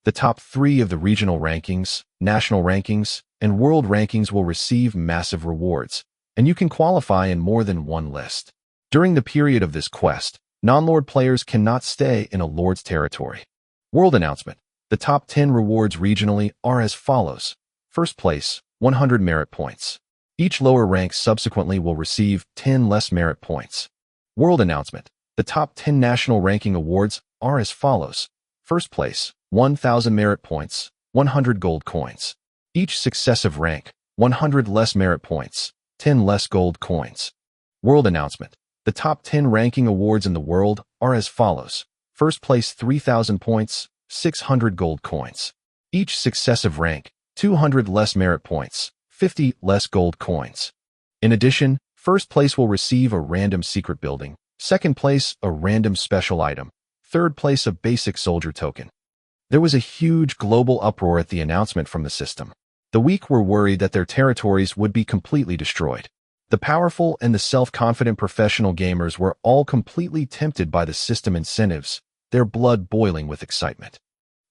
The top 3 of the regional rankings, national rankings, and world rankings will receive massive rewards, and you can qualify in more than one list. During the period of this quest, non-lord players cannot stay in a lord's territory. World announcement. The top 10 rewards regionally are as follows. First place, 100 merit points. Each lower rank subsequently will receive 10 less merit points. World announcement. The top 10 national ranking awards are as follows. First place, 1,000 merit points, 100 gold coins. Each successive rank, 100 less merit points, 10 less gold coins. World announcement. The top 10 ranking awards in the world are as follows. First place, 3,000 points, 600 gold coins. Each successive rank, 200 less merit points, 50 less gold coins. In addition, first place will receive a random secret building, second place a random special item, third place a basic soldier token. There was a huge global uproar at the announcement from the system. The weak were worried that their territories would be completely destroyed. The powerful and the self-confident professional gamers were all completely tempted by the system incentives, their blood boiling with excitement.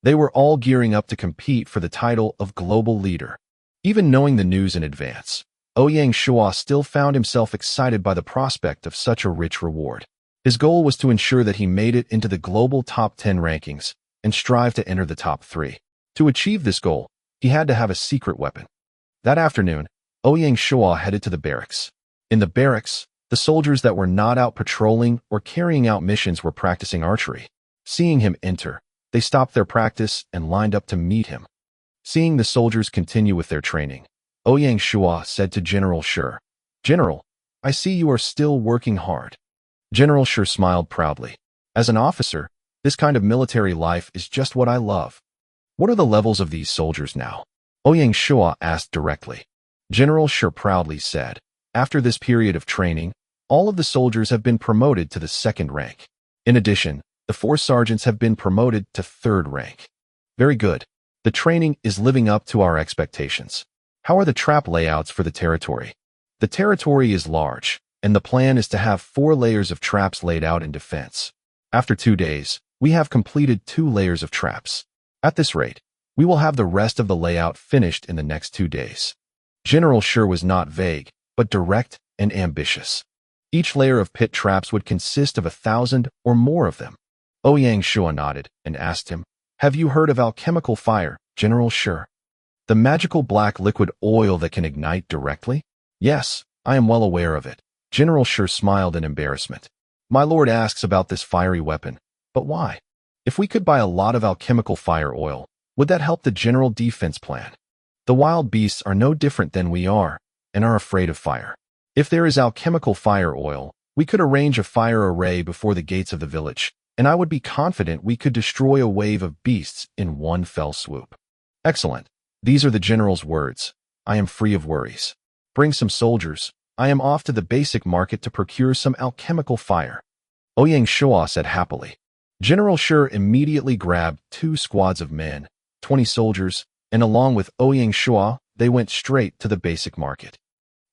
They were all gearing up to compete for the title of global leader. Even knowing the news in advance, Ouyang Shuo still found himself excited by the prospect of such a rich reward. His goal was to ensure that he made it into the global top 10 rankings and strive to enter the top 3. To achieve this goal, he had to have a secret weapon. That afternoon, Ouyang Shuo headed to the barracks. In the barracks, the soldiers that were not out patrolling or carrying out missions were practicing archery. Seeing him enter, they stopped their practice and lined up to meet him. Seeing the soldiers continue with their training, Ouyang Shuo said to General Shi, "General, I see you are still working hard." General Shi smiled proudly. "As an officer, this kind of military life is just what I love." "What are the levels of these soldiers now?" Ouyang Shuo asked directly. General Shi proudly said, "After this period of training, all of the soldiers have been promoted to the 2nd rank. In addition, the 4 sergeants have been promoted to 3rd rank." "Very good. The training is living up to our expectations. How are the trap layouts for the territory?" "The territory is large, and the plan is to have 4 layers of traps laid out in defense. After 2 days, we have completed 2 layers of traps. At this rate, we will have the rest of the layout finished in the next 2 days." General Shi was not vague, but direct and ambitious. Each layer of pit traps would consist of 1,000 or more of them. Ouyang Shuo nodded and asked him, "Have you heard of alchemical fire, General Shi? The magical black liquid oil that can ignite directly?" "Yes, I am well aware of it. General Shuo smiled in embarrassment. My lord asks about this fiery weapon, but why? If we could buy a lot of alchemical fire oil, would that help the general defense plan? The wild beasts are no different than we are, and are afraid of fire. If there is alchemical fire oil, we could arrange a fire array before the gates of the village, and I would be confident we could destroy a wave of beasts in one fell swoop. Excellent. These are the general's words. I am free of worries. Bring some soldiers. I am off to the basic market to procure some alchemical fire. Ouyang Shuo said happily. General Shuo immediately grabbed 2 squads of men, 20 soldiers, and along with Ouyang Shuo, they went straight to the basic market.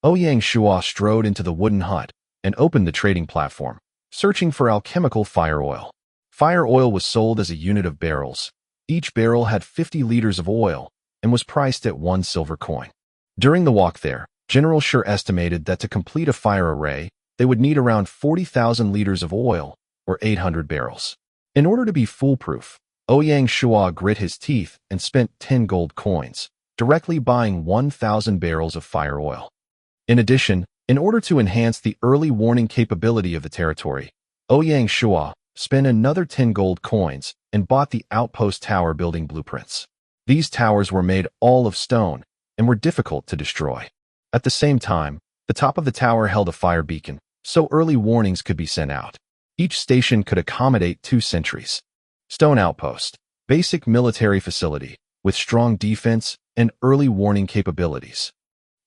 Ouyang Shuo strode into the wooden hut and opened the trading platform, searching for alchemical fire oil. Fire oil was sold as a unit of barrels. Each barrel had 50 liters of oil and was priced at 1 silver coin. During the walk there, General Shuo estimated that to complete a fire array, they would need around 40,000 liters of oil, or 800 barrels. In order to be foolproof, Ouyang Shuo grit his teeth and spent 10 gold coins, directly buying 1,000 barrels of fire oil. In addition, in order to enhance the early warning capability of the territory, Ouyang Shuo spent another 10 gold coins and bought the outpost tower building blueprints. These towers were made all of stone and were difficult to destroy. At the same time, the top of the tower held a fire beacon, so early warnings could be sent out. Each station could accommodate 2 sentries. Stone outpost, basic military facility, with strong defense and early warning capabilities.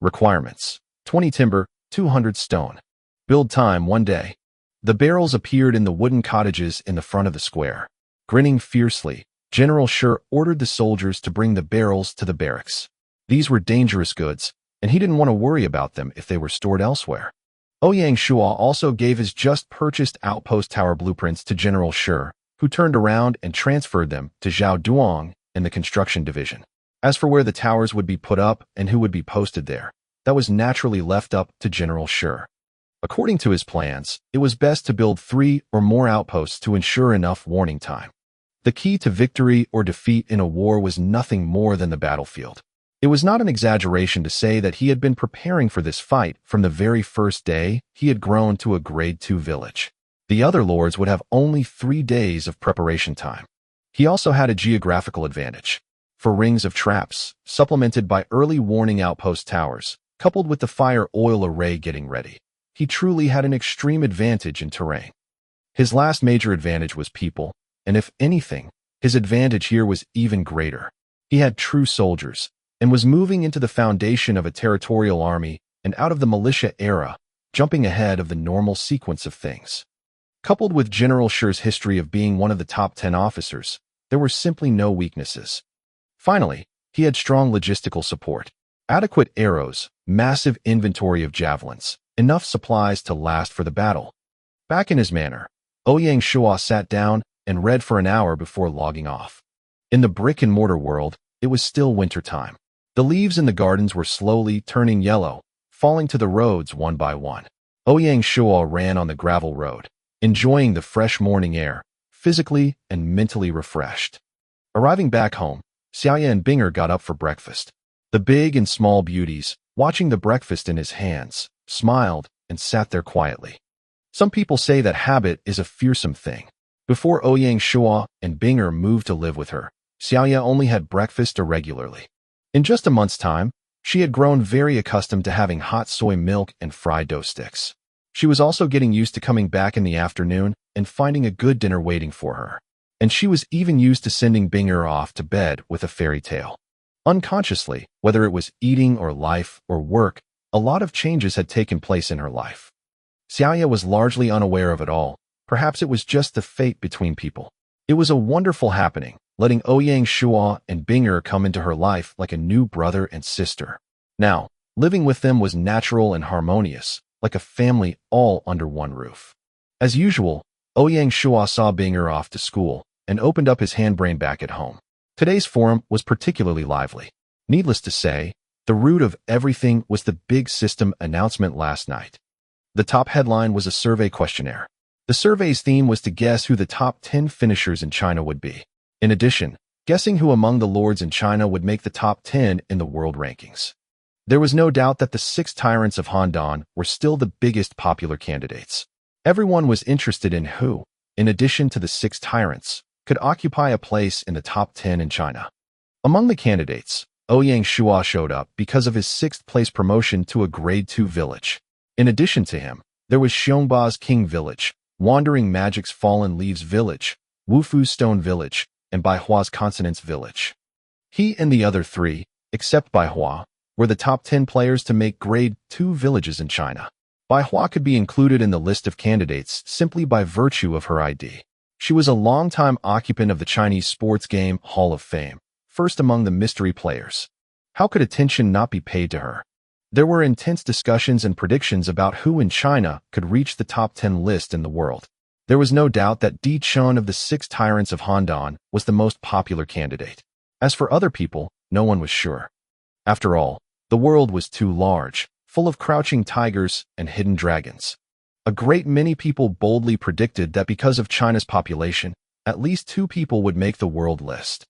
Requirements: 20 timber, 200 stone. Build time 1 day. The barrels appeared in the wooden cottages in the front of the square. Grinning fiercely, General Shuo ordered the soldiers to bring the barrels to the barracks. These were dangerous goods, and he didn't want to worry about them if they were stored elsewhere. Ouyang Shuo also gave his just-purchased outpost tower blueprints to General Shuo, who turned around and transferred them to Zhao Duong in the construction division. As for where the towers would be put up and who would be posted there, that was naturally left up to General Shuo. According to his plans, it was best to build 3 or more outposts to ensure enough warning time. The key to victory or defeat in a war was nothing more than the battlefield. It was not an exaggeration to say that he had been preparing for this fight from the very first day he had grown to a grade 2 village. The other lords would have only 3 days of preparation time. He also had a geographical advantage. For rings of traps, supplemented by early warning outpost towers, coupled with the fire oil array getting ready, he truly had an extreme advantage in terrain. His last major advantage was people, and if anything, his advantage here was even greater. He had true soldiers, and was moving into the foundation of a territorial army and out of the militia era, jumping ahead of the normal sequence of things. Coupled with General Shuo's history of being one of the top 10 officers, there were simply no weaknesses. Finally, he had strong logistical support, adequate arrows, massive inventory of javelins, enough supplies to last for the battle. Back in his manor, Ouyang Shuo sat down and read for an hour before logging off. In the brick-and-mortar world, it was still winter time. The leaves in the gardens were slowly turning yellow, falling to the roads one by one. Ouyang Shuo ran on the gravel road, enjoying the fresh morning air, physically and mentally refreshed. Arriving back home, Xiaoya and Binger got up for breakfast. The big and small beauties, watching the breakfast in his hands, smiled and sat there quietly. Some people say that habit is a fearsome thing. Before Ouyang Shuo and Binger moved to live with her, Xiaoya only had breakfast irregularly. In just a month's time, she had grown very accustomed to having hot soy milk and fried dough sticks. She was also getting used to coming back in the afternoon and finding a good dinner waiting for her. And she was even used to sending Binger off to bed with a fairy tale. Unconsciously, whether it was eating or life or work, a lot of changes had taken place in her life. Xiaoya was largely unaware of it all. Perhaps it was just the fate between people. It was a wonderful happening, letting Ouyang Shuo and Binger come into her life like a new brother and sister. Now, living with them was natural and harmonious, like a family all under one roof. As usual, Ouyang Shuo saw Binger off to school and opened up his handbrain back at home. Today's forum was particularly lively. Needless to say, the root of everything was the big system announcement last night. The top headline was a survey questionnaire. The survey's theme was to guess who the top 10 finishers in China would be. In addition, guessing who among the lords in China would make the top 10 in the world rankings. There was no doubt that the 6 tyrants of Han were still the biggest popular candidates. Everyone was interested in who, in addition to the 6 tyrants, could occupy a place in the top 10 in China. Among the candidates, Ouyang Shuo showed up because of his 6th-place promotion to a Grade 2 village. In addition to him, there was Xiongba's King Village, Wandering Magic's Fallen Leaves Village, Wufu's Stone Village, and Baihua's Consonance Village. He and the other 3, except Baihua, were the top 10 players to make Grade 2 villages in China. Baihua could be included in the list of candidates simply by virtue of her ID. She was a longtime occupant of the Chinese sports game Hall of Fame, first among the mystery players. How could attention not be paid to her? There were intense discussions and predictions about who in China could reach the top 10 list in the world. There was no doubt that Di Chun of the 6 tyrants of Han was the most popular candidate. As for other people, no one was sure. After all, the world was too large, full of crouching tigers and hidden dragons. A great many people boldly predicted that because of China's population, at least 2 people would make the world list.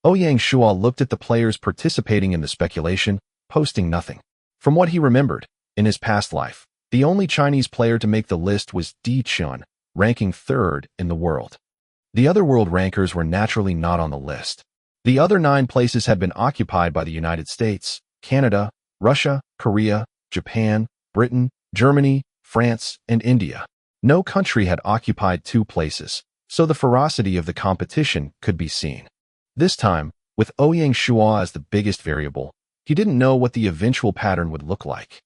Ouyang Shuo looked at the players participating in the speculation, posting nothing. From what he remembered, in his past life, the only Chinese player to make the list was Di Chun, ranking 3rd in the world. The other world rankers were naturally not on the list. The other 9 places had been occupied by the United States, Canada, Russia, Korea, Japan, Britain, Germany, France, and India. No country had occupied 2 places, so the ferocity of the competition could be seen. This time, with Ouyang Shuo as the biggest variable, he didn't know what the eventual pattern would look like.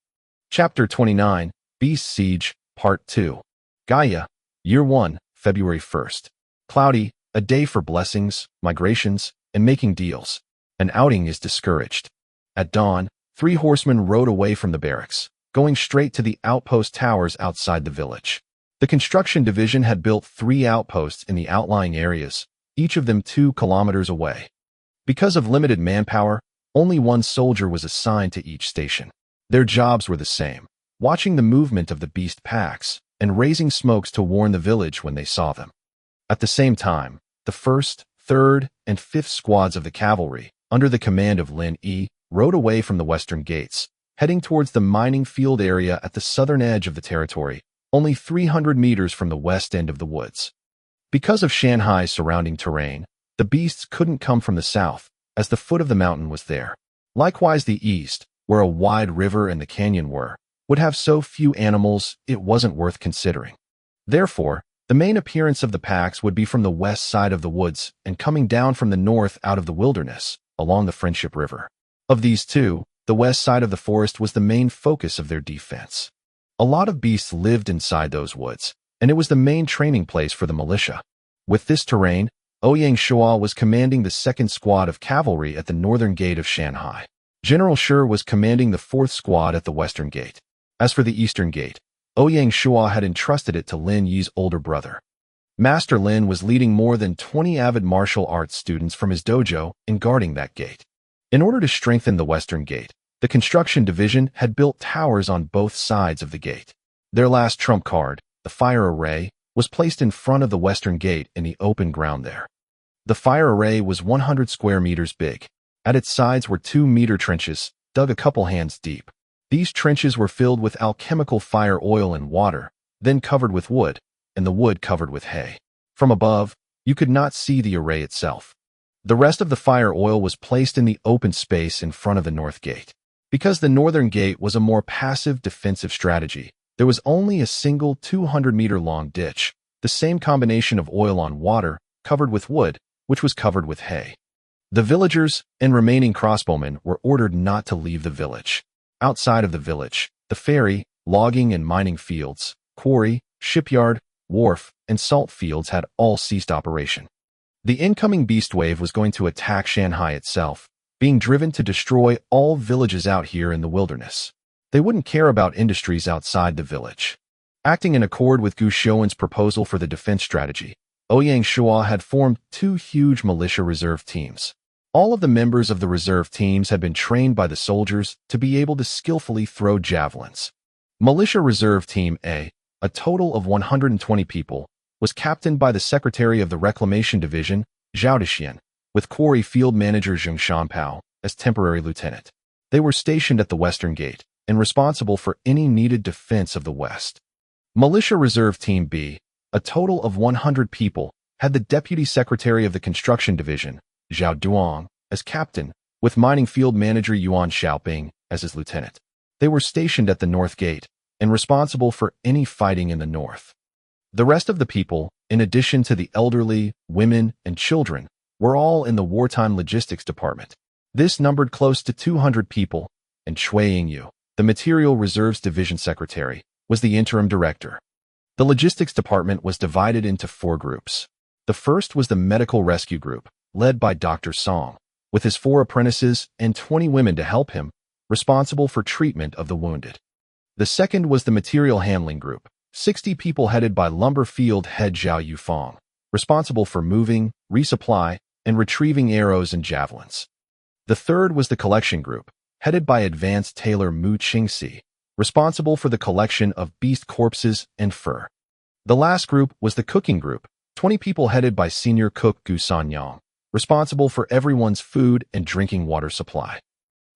Chapter 29, Beast Siege, Part 2. Gaia, Year 1, February 1st. Cloudy, a day for blessings, migrations, and making deals. An outing is discouraged. At dawn, 3 horsemen rode away from the barracks, going straight to the outpost towers outside the village. The construction division had built 3 outposts in the outlying areas, each of them 2 kilometers away. Because of limited manpower, only 1 soldier was assigned to each station. Their jobs were the same, watching the movement of the beast packs and raising smokes to warn the village when they saw them. At the same time, the 1st, 3rd, and 5th squads of the cavalry, under the command of Lin Yi, rode away from the western gates, heading towards the mining field area at the southern edge of the territory, only 300 meters from the west end of the woods. Because of Shanghai's surrounding terrain, the beasts couldn't come from the south, as the foot of the mountain was there. Likewise, the east, where a wide river and the canyon were, would have so few animals it wasn't worth considering. Therefore, the main appearance of the packs would be from the west side of the woods and coming down from the north out of the wilderness, along the Friendship River. Of these 2, the west side of the forest was the main focus of their defense. A lot of beasts lived inside those woods, and it was the main training place for the militia. With this terrain, Ouyang Shuo was commanding the 2nd squad of cavalry at the northern gate of Shanghai. General Shi was commanding the 4th squad at the western gate. As for the eastern gate, Ouyang Shuo had entrusted it to Lin Yi's older brother. Master Lin was leading more than 20 avid martial arts students from his dojo in guarding that gate. In order to strengthen the western gate, the construction division had built towers on both sides of the gate. Their last trump card, the fire array, was placed in front of the western gate in the open ground there. The fire array was 100 square meters big. At its sides were 2-meter trenches, dug a couple hands deep. These trenches were filled with alchemical fire oil and water, then covered with wood, and the wood covered with hay. From above, you could not see the array itself. The rest of the fire oil was placed in the open space in front of the north gate. Because the northern gate was a more passive defensive strategy, there was only a single 200-meter-long ditch, the same combination of oil on water, covered with wood, which was covered with hay. The villagers and remaining crossbowmen were ordered not to leave the village. Outside of the village, the ferry, logging and mining fields, quarry, shipyard, wharf, and salt fields had all ceased operation. The incoming beast wave was going to attack Shanghai itself, being driven to destroy all villages out here in the wilderness. They wouldn't care about industries outside the village. Acting in accord with Gu Shouen's proposal for the defense strategy, Ouyang Shuo had formed 2 huge militia reserve teams. All of the members of the reserve teams had been trained by the soldiers to be able to skillfully throw javelins. Militia Reserve Team A, a total of 120 people, was captained by the Secretary of the Reclamation Division, Zhao Dexian, with Quarry Field Manager Zheng Shanpao as temporary lieutenant. They were stationed at the Western Gate and responsible for any needed defense of the West. Militia Reserve Team B, a total of 100 people, had the Deputy Secretary of the Construction Division, Zhao Duong, as captain, with Mining Field Manager Yuan Xiaoping as his lieutenant. They were stationed at the North Gate and responsible for any fighting in the north. The rest of the people, in addition to the elderly, women, and children, were all in the Wartime Logistics Department. This numbered close to 200 people, and Cui Yingyu, the Material Reserves Division Secretary, was the interim director. The Logistics Department was divided into 4 groups. The first was the Medical Rescue Group, led by Dr. Song, with his 4 apprentices and 20 women to help him, responsible for treatment of the wounded. The second was the Material Handling Group, 60 people headed by Lumber Field Head Zhao Yufang, responsible for moving, resupply, and retrieving arrows and javelins. The third was the Collection Group, headed by Advanced Tailor Mu Qingxi, responsible for the collection of beast corpses and fur. The last group was the Cooking Group, 20 people headed by Senior Cook Gu Sanyang, responsible for everyone's food and drinking water supply.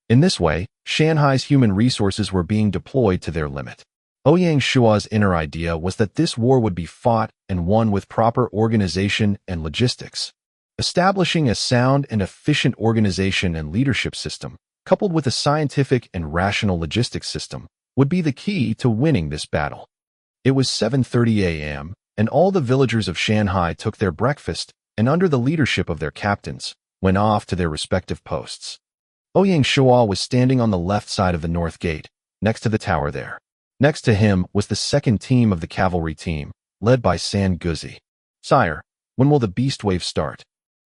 In this way, Shanghai's human resources were being deployed to their limit. Ouyang Shuo's inner idea was that this war would be fought and won with proper organization and logistics. Establishing a sound and efficient organization and leadership system, coupled with a scientific and rational logistics system, would be the key to winning this battle. It was 7:30 a.m., and all the villagers of Shanghai took their breakfast and, under the leadership of their captains, went off to their respective posts. Ouyang Shuo was standing on the left side of the North Gate, next to the tower there. Next to him was the second team of the cavalry team, led by San Guzi. "Sire, when will the beast wave start?"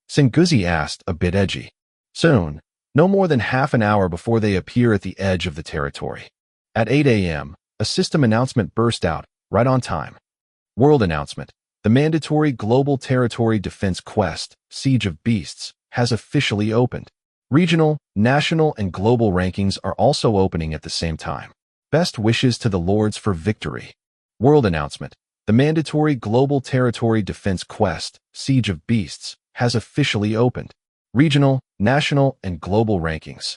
San Guzi asked, a bit edgy. "Soon, no more than half an hour before they appear at the edge of the territory." At 8 a.m., a system announcement burst out, right on time. World announcement: the mandatory Global Territory Defense Quest, Siege of Beasts, has officially opened. Regional, national, and global rankings are also opening at the same time. Best wishes to the Lords for victory. World announcement: the mandatory Global Territory Defense Quest, Siege of Beasts, has officially opened. Regional, national, and global rankings.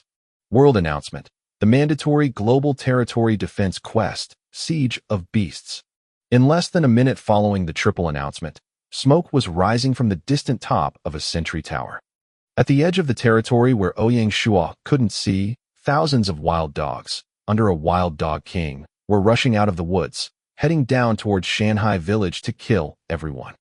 World announcement: the mandatory Global Territory Defense Quest, Siege of Beasts. In less than a minute following the triple announcement, smoke was rising from the distant top of a sentry tower. At the edge of the territory where Ouyang Shuo couldn't see, thousands of wild dogs, under a wild dog king, were rushing out of the woods, heading down towards Shanghai Village to kill everyone.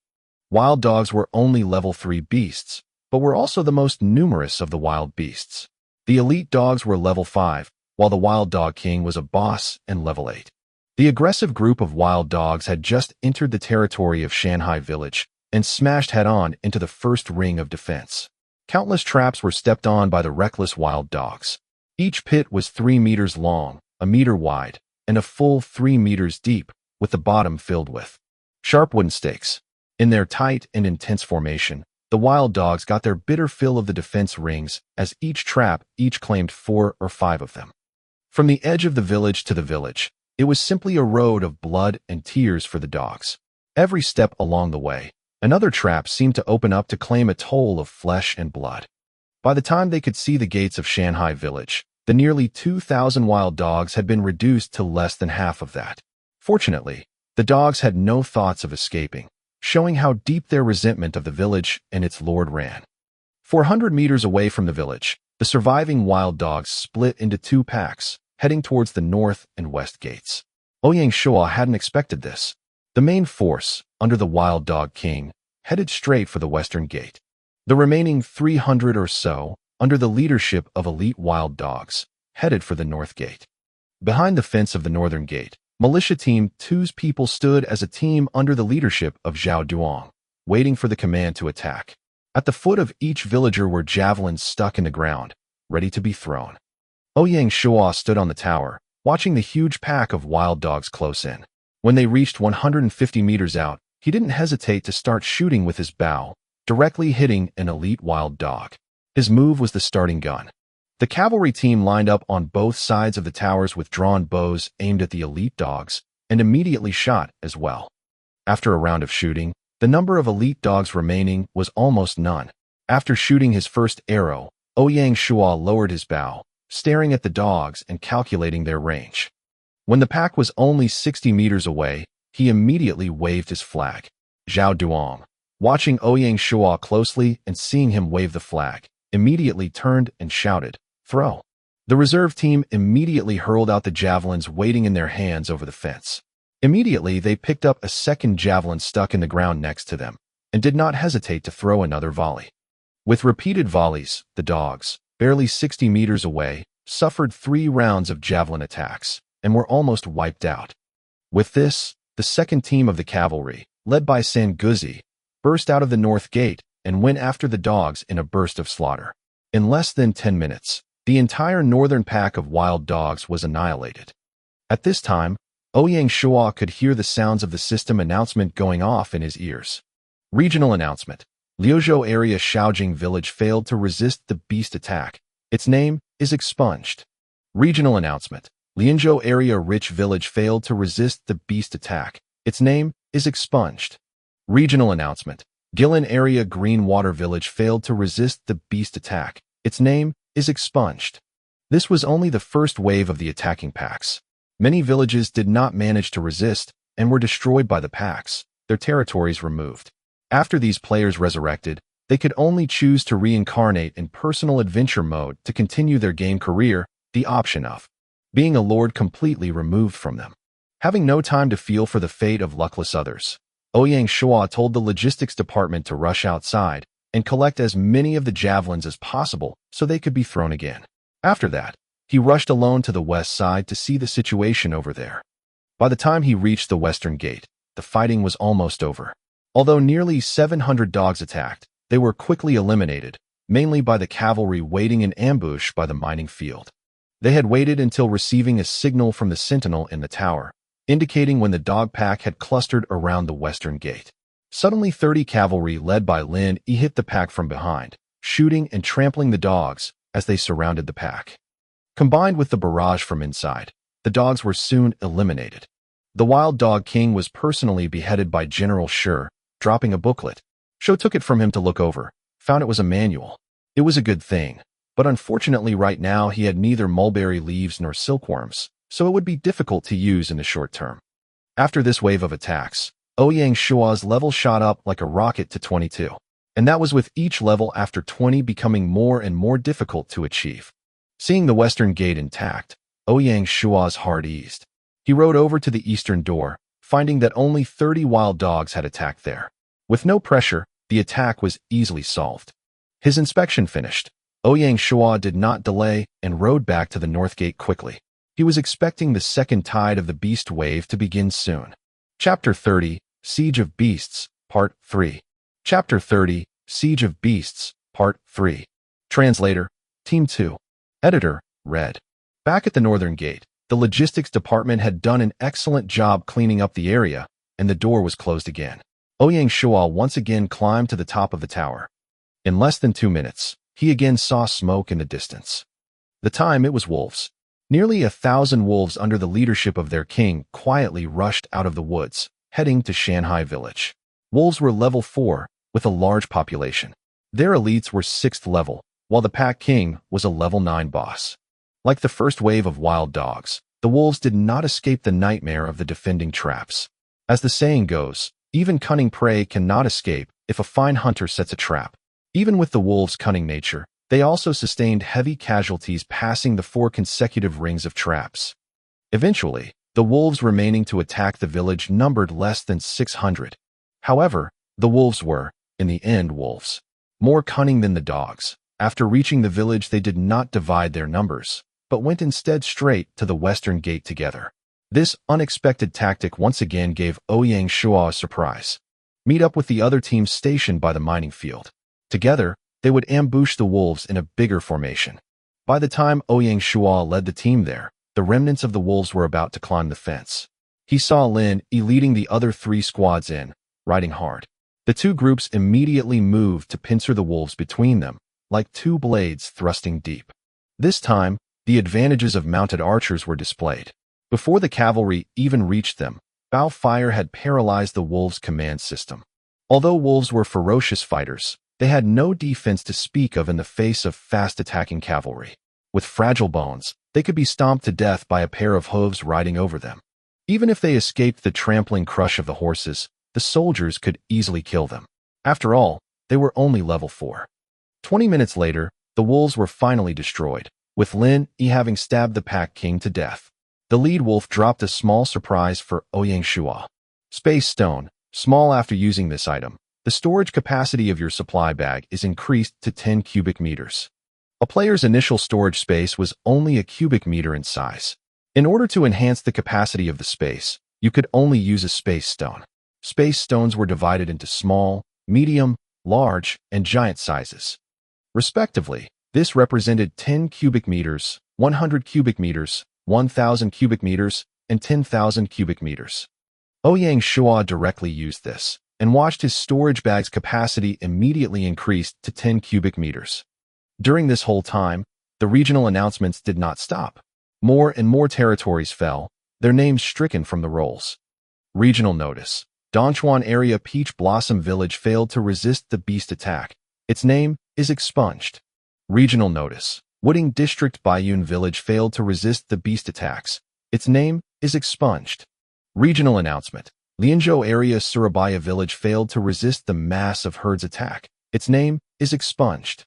Wild dogs were only level 3 beasts, but were also the most numerous of the wild beasts. The elite dogs were level 5, while the wild dog king was a boss and level 8. The aggressive group of wild dogs had just entered the territory of Shanghai Village and smashed head-on into the first ring of defense. Countless traps were stepped on by the reckless wild dogs. Each pit was 3 meters long, a meter wide, and a full 3 meters deep, with the bottom filled with sharp wooden stakes. In their tight and intense formation, the wild dogs got their bitter fill of the defense rings, as each claimed 4 or 5 of them. From the edge of the village to the village, it was simply a road of blood and tears for the dogs. Every step along the way, another trap seemed to open up to claim a toll of flesh and blood. By the time they could see the gates of Shanghai Village, the nearly 2,000 wild dogs had been reduced to less than half of that. Fortunately, the dogs had no thoughts of escaping, showing how deep their resentment of the village and its lord ran. 400 meters away from the village, the surviving wild dogs split into 2 packs, heading towards the north and west gates. Ouyang Shuo hadn't expected this. The main force, under the wild dog king, headed straight for the western gate. The remaining 300 or so, under the leadership of elite wild dogs, headed for the north gate. Behind the fence of the northern gate, Militia Team 2's people stood as a team under the leadership of Zhao Duong, waiting for the command to attack. At the foot of each villager were javelins stuck in the ground, ready to be thrown. Ouyang Shuo stood on the tower, watching the huge pack of wild dogs close in. When they reached 150 meters out, he didn't hesitate to start shooting with his bow, directly hitting an elite wild dog. His move was the starting gun. The cavalry team lined up on both sides of the towers with drawn bows aimed at the elite dogs, and immediately shot as well. After a round of shooting, the number of elite dogs remaining was almost none. After shooting his first arrow, Ouyang Shuo lowered his bow, staring at the dogs and calculating their range. When the pack was only 60 meters away, he immediately waved his flag. Zhao Duong, watching Ouyang Shuo closely and seeing him wave the flag, immediately turned and shouted, "Throw!" The reserve team immediately hurled out the javelins waiting in their hands over the fence. Immediately, they picked up a second javelin stuck in the ground next to them, and did not hesitate to throw another volley. With repeated volleys, the dogs, barely 60 meters away, suffered 3 rounds of javelin attacks, and were almost wiped out. With this, the second team of the cavalry, led by Sanguzi, burst out of the north gate and went after the dogs in a burst of slaughter. In less than 10 minutes, the entire northern pack of wild dogs was annihilated. At this time, Ouyang Shuo could hear the sounds of the system announcement going off in his ears. Regional announcement. Liuzhou area Shaojing village failed to resist the beast attack. Its name is expunged. Regional announcement. Lianzhou area rich village failed to resist the beast attack. Its name is expunged. Regional announcement. Gilin area green water village failed to resist the beast attack. Its name is expunged. This was only the first wave of the attacking packs. Many villages did not manage to resist and were destroyed by the packs, their territories removed. After these players resurrected, they could only choose to reincarnate in personal adventure mode to continue their game career, the option of being a lord completely removed from them. Having no time to feel for the fate of luckless others, Ouyang Shuo told the logistics department to rush outside and collect as many of the javelins as possible so they could be thrown again. After that, he rushed alone to the west side to see the situation over there. By the time he reached the western gate, the fighting was almost over. Although nearly 700 dogs attacked, they were quickly eliminated, mainly by the cavalry waiting in ambush by the mining field. They had waited until receiving a signal from the sentinel in the tower, indicating when the dog pack had clustered around the western gate. Suddenly 30 cavalry led by Lin Yi hit the pack from behind, shooting and trampling the dogs as they surrounded the pack. Combined with the barrage from inside, the dogs were soon eliminated. The Wild Dog King was personally beheaded by General Shi, dropping a booklet. Shuo took it from him to look over, found it was a manual. It was a good thing, but unfortunately right now he had neither mulberry leaves nor silkworms, so it would be difficult to use in the short term. After this wave of attacks, Ouyang Shuo's level shot up like a rocket to 22, and that was with each level after 20 becoming more and more difficult to achieve. Seeing the western gate intact, Ouyang Shuo's heart eased. He rode over to the eastern door, finding that only 30 wild dogs had attacked there. With no pressure, the attack was easily solved. His inspection finished, Ouyang Shuo did not delay and rode back to the north gate quickly. He was expecting the second tide of the beast wave to begin soon. Chapter 30, Siege of Beasts, Part 3. Chapter 30, Siege of Beasts, Part 3. Translator, Team 2. Editor, Red. Back at the northern gate, the logistics department had done an excellent job cleaning up the area, and the door was closed again. Ouyang Shuo once again climbed to the top of the tower. In less than 2 minutes, he again saw smoke in the distance. The time it was wolves. Nearly 1,000 wolves under the leadership of their king quietly rushed out of the woods, heading to Shanghai village. Wolves were level 4, with a large population. Their elites were 6th level, while the pack king was a level 9 boss. Like the first wave of wild dogs, the wolves did not escape the nightmare of the defending traps. As the saying goes, even cunning prey cannot escape if a fine hunter sets a trap. Even with the wolves' cunning nature, they also sustained heavy casualties passing the 4 consecutive rings of traps. Eventually, the wolves remaining to attack the village numbered less than 600. However, the wolves were, in the end wolves, more cunning than the dogs. After reaching the village they did not divide their numbers, but went instead straight to the western gate together. This unexpected tactic once again gave Ouyang Shuo a surprise. Meet up with the other teams stationed by the mining field. Together, they would ambush the wolves in a bigger formation. By the time Ouyang Shuo led the team there, the remnants of the wolves were about to climb the fence. He saw Lin Yi leading the other 3 squads in, riding hard. The 2 groups immediately moved to pincer the wolves between them, like 2 blades thrusting deep. This time, the advantages of mounted archers were displayed. Before the cavalry even reached them, bow fire had paralyzed the wolves' command system. Although wolves were ferocious fighters, they had no defense to speak of in the face of fast-attacking cavalry. With fragile bones, they could be stomped to death by a pair of hooves riding over them. Even if they escaped the trampling crush of the horses, the soldiers could easily kill them. After all, they were only level 4. 20 minutes later, the wolves were finally destroyed, with Lin Yi having stabbed the pack king to death. The lead wolf dropped a small surprise for Ouyang Shuo. Space Stone. Small. After using this item, the storage capacity of your supply bag is increased to 10 cubic meters. A player's initial storage space was only a cubic meter in size. In order to enhance the capacity of the space, you could only use a space stone. Space stones were divided into small, medium, large, and giant sizes. Respectively, this represented 10 cubic meters, 100 cubic meters, 1,000 cubic meters, and 10,000 cubic meters. Ouyang Shuo directly used this, and watched his storage bag's capacity immediately increase to 10 cubic meters. During this whole time, the regional announcements did not stop. More and more territories fell, their names stricken from the rolls. Regional notice. Dongchuan area Peach Blossom Village failed to resist the beast attack. Its name is expunged. Regional notice. Wooding District Baiyun Village failed to resist the beast attacks. Its name is expunged. Regional announcement. Lianzhou area Surabaya Village failed to resist the mass of herds attack. Its name is expunged.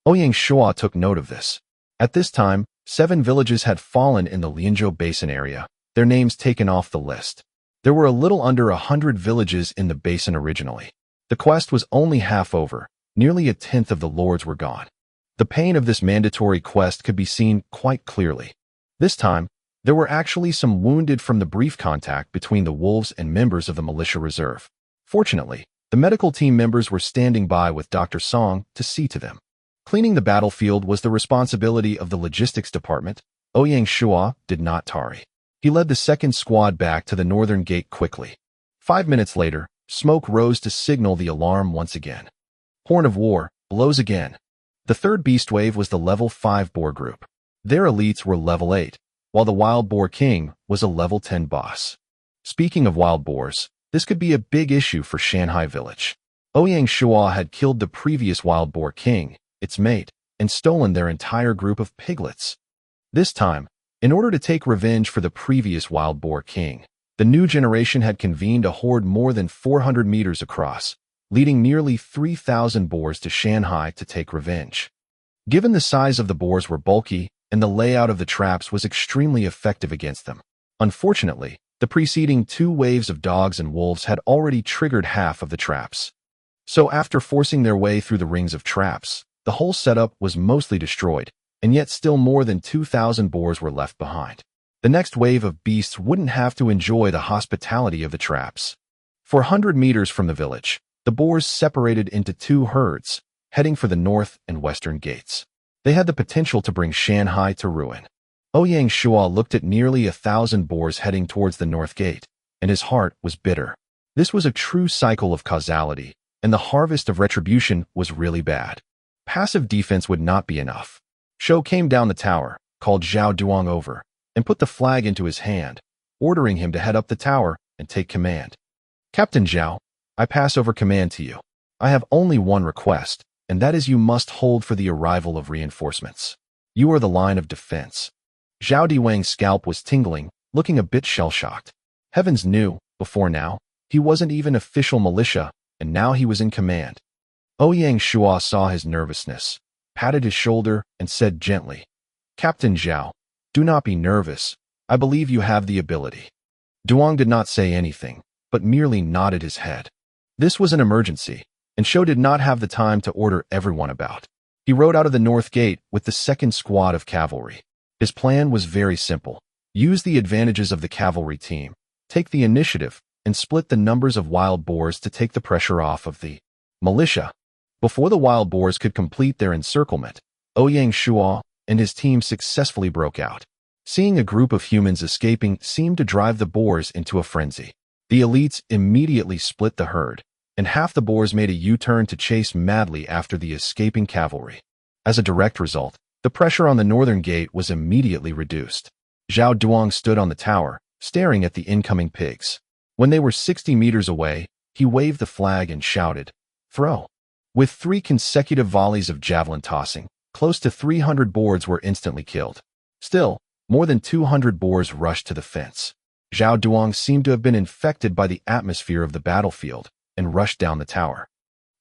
Ouyang Shuo took note of this. At this time, 7 villages had fallen in the Lianzhou Basin area, their names taken off the list. There were a little under 100 villages in the basin originally. The quest was only half over, nearly a tenth of the lords were gone. The pain of this mandatory quest could be seen quite clearly. This time, there were actually some wounded from the brief contact between the wolves and members of the militia reserve. Fortunately, the medical team members were standing by with Dr. Song to see to them. Cleaning the battlefield was the responsibility of the logistics department. Ouyang Shuo did not tarry. He led the second squad back to the northern gate quickly. 5 minutes later, smoke rose to signal the alarm once again. Horn of War blows again. The third beast wave was the level 5 boar group. Their elites were level 8, while the wild boar king was a level 10 boss. Speaking of wild boars, this could be a big issue for Shanghai Village. Ouyang Shuo had killed the previous wild boar king, its mate, and stolen their entire group of piglets. This time, in order to take revenge for the previous wild boar king, the new generation had convened a horde more than 400 meters across, leading nearly 3,000 boars to Shanghai to take revenge. Given the size of the boars were bulky, and the layout of the traps was extremely effective against them. Unfortunately, the preceding 2 waves of dogs and wolves had already triggered half of the traps. So after forcing their way through the rings of traps, the whole setup was mostly destroyed, and yet still more than 2,000 boars were left behind. The next wave of beasts wouldn't have to enjoy the hospitality of the traps. 400 meters from the village, the boars separated into 2 herds, heading for the north and western gates. They had the potential to bring Shanghai to ruin. Ouyang Shuo looked at nearly 1,000 boars heading towards the north gate, and his heart was bitter. This was a true cycle of causality, and the harvest of retribution was really bad. Passive defense would not be enough. Shou came down the tower, called Zhao Duong over, and put the flag into his hand, ordering him to head up the tower and take command. Captain Zhao, I pass over command to you. I have only one request, and that is you must hold for the arrival of reinforcements. You are the line of defense. Zhao Diwang's scalp was tingling, looking a bit shell-shocked. Heavens knew, before now, he wasn't even official militia, and now he was in command. Ouyang Shuo saw his nervousness, patted his shoulder, and said gently, Captain Zhao, do not be nervous. I believe you have the ability. Duong did not say anything, but merely nodded his head. This was an emergency, and Shou did not have the time to order everyone about. He rode out of the north gate with the second squad of cavalry. His plan was very simple. Use the advantages of the cavalry team, take the initiative, and split the numbers of wild boars to take the pressure off of the militia. Before the wild boars could complete their encirclement, Ouyang Shuo and his team successfully broke out. Seeing a group of humans escaping seemed to drive the boars into a frenzy. The elites immediately split the herd, and half the boars made a U-turn to chase madly after the escaping cavalry. As a direct result, the pressure on the northern gate was immediately reduced. Zhao Duong stood on the tower, staring at the incoming pigs. When they were 60 meters away, he waved the flag and shouted, "Throw!" With 3 consecutive volleys of javelin tossing, Close to 300 boars were instantly killed. Still, more than 200 boars rushed to the fence. Zhao Duang seemed to have been infected by the atmosphere of the battlefield and rushed down the tower.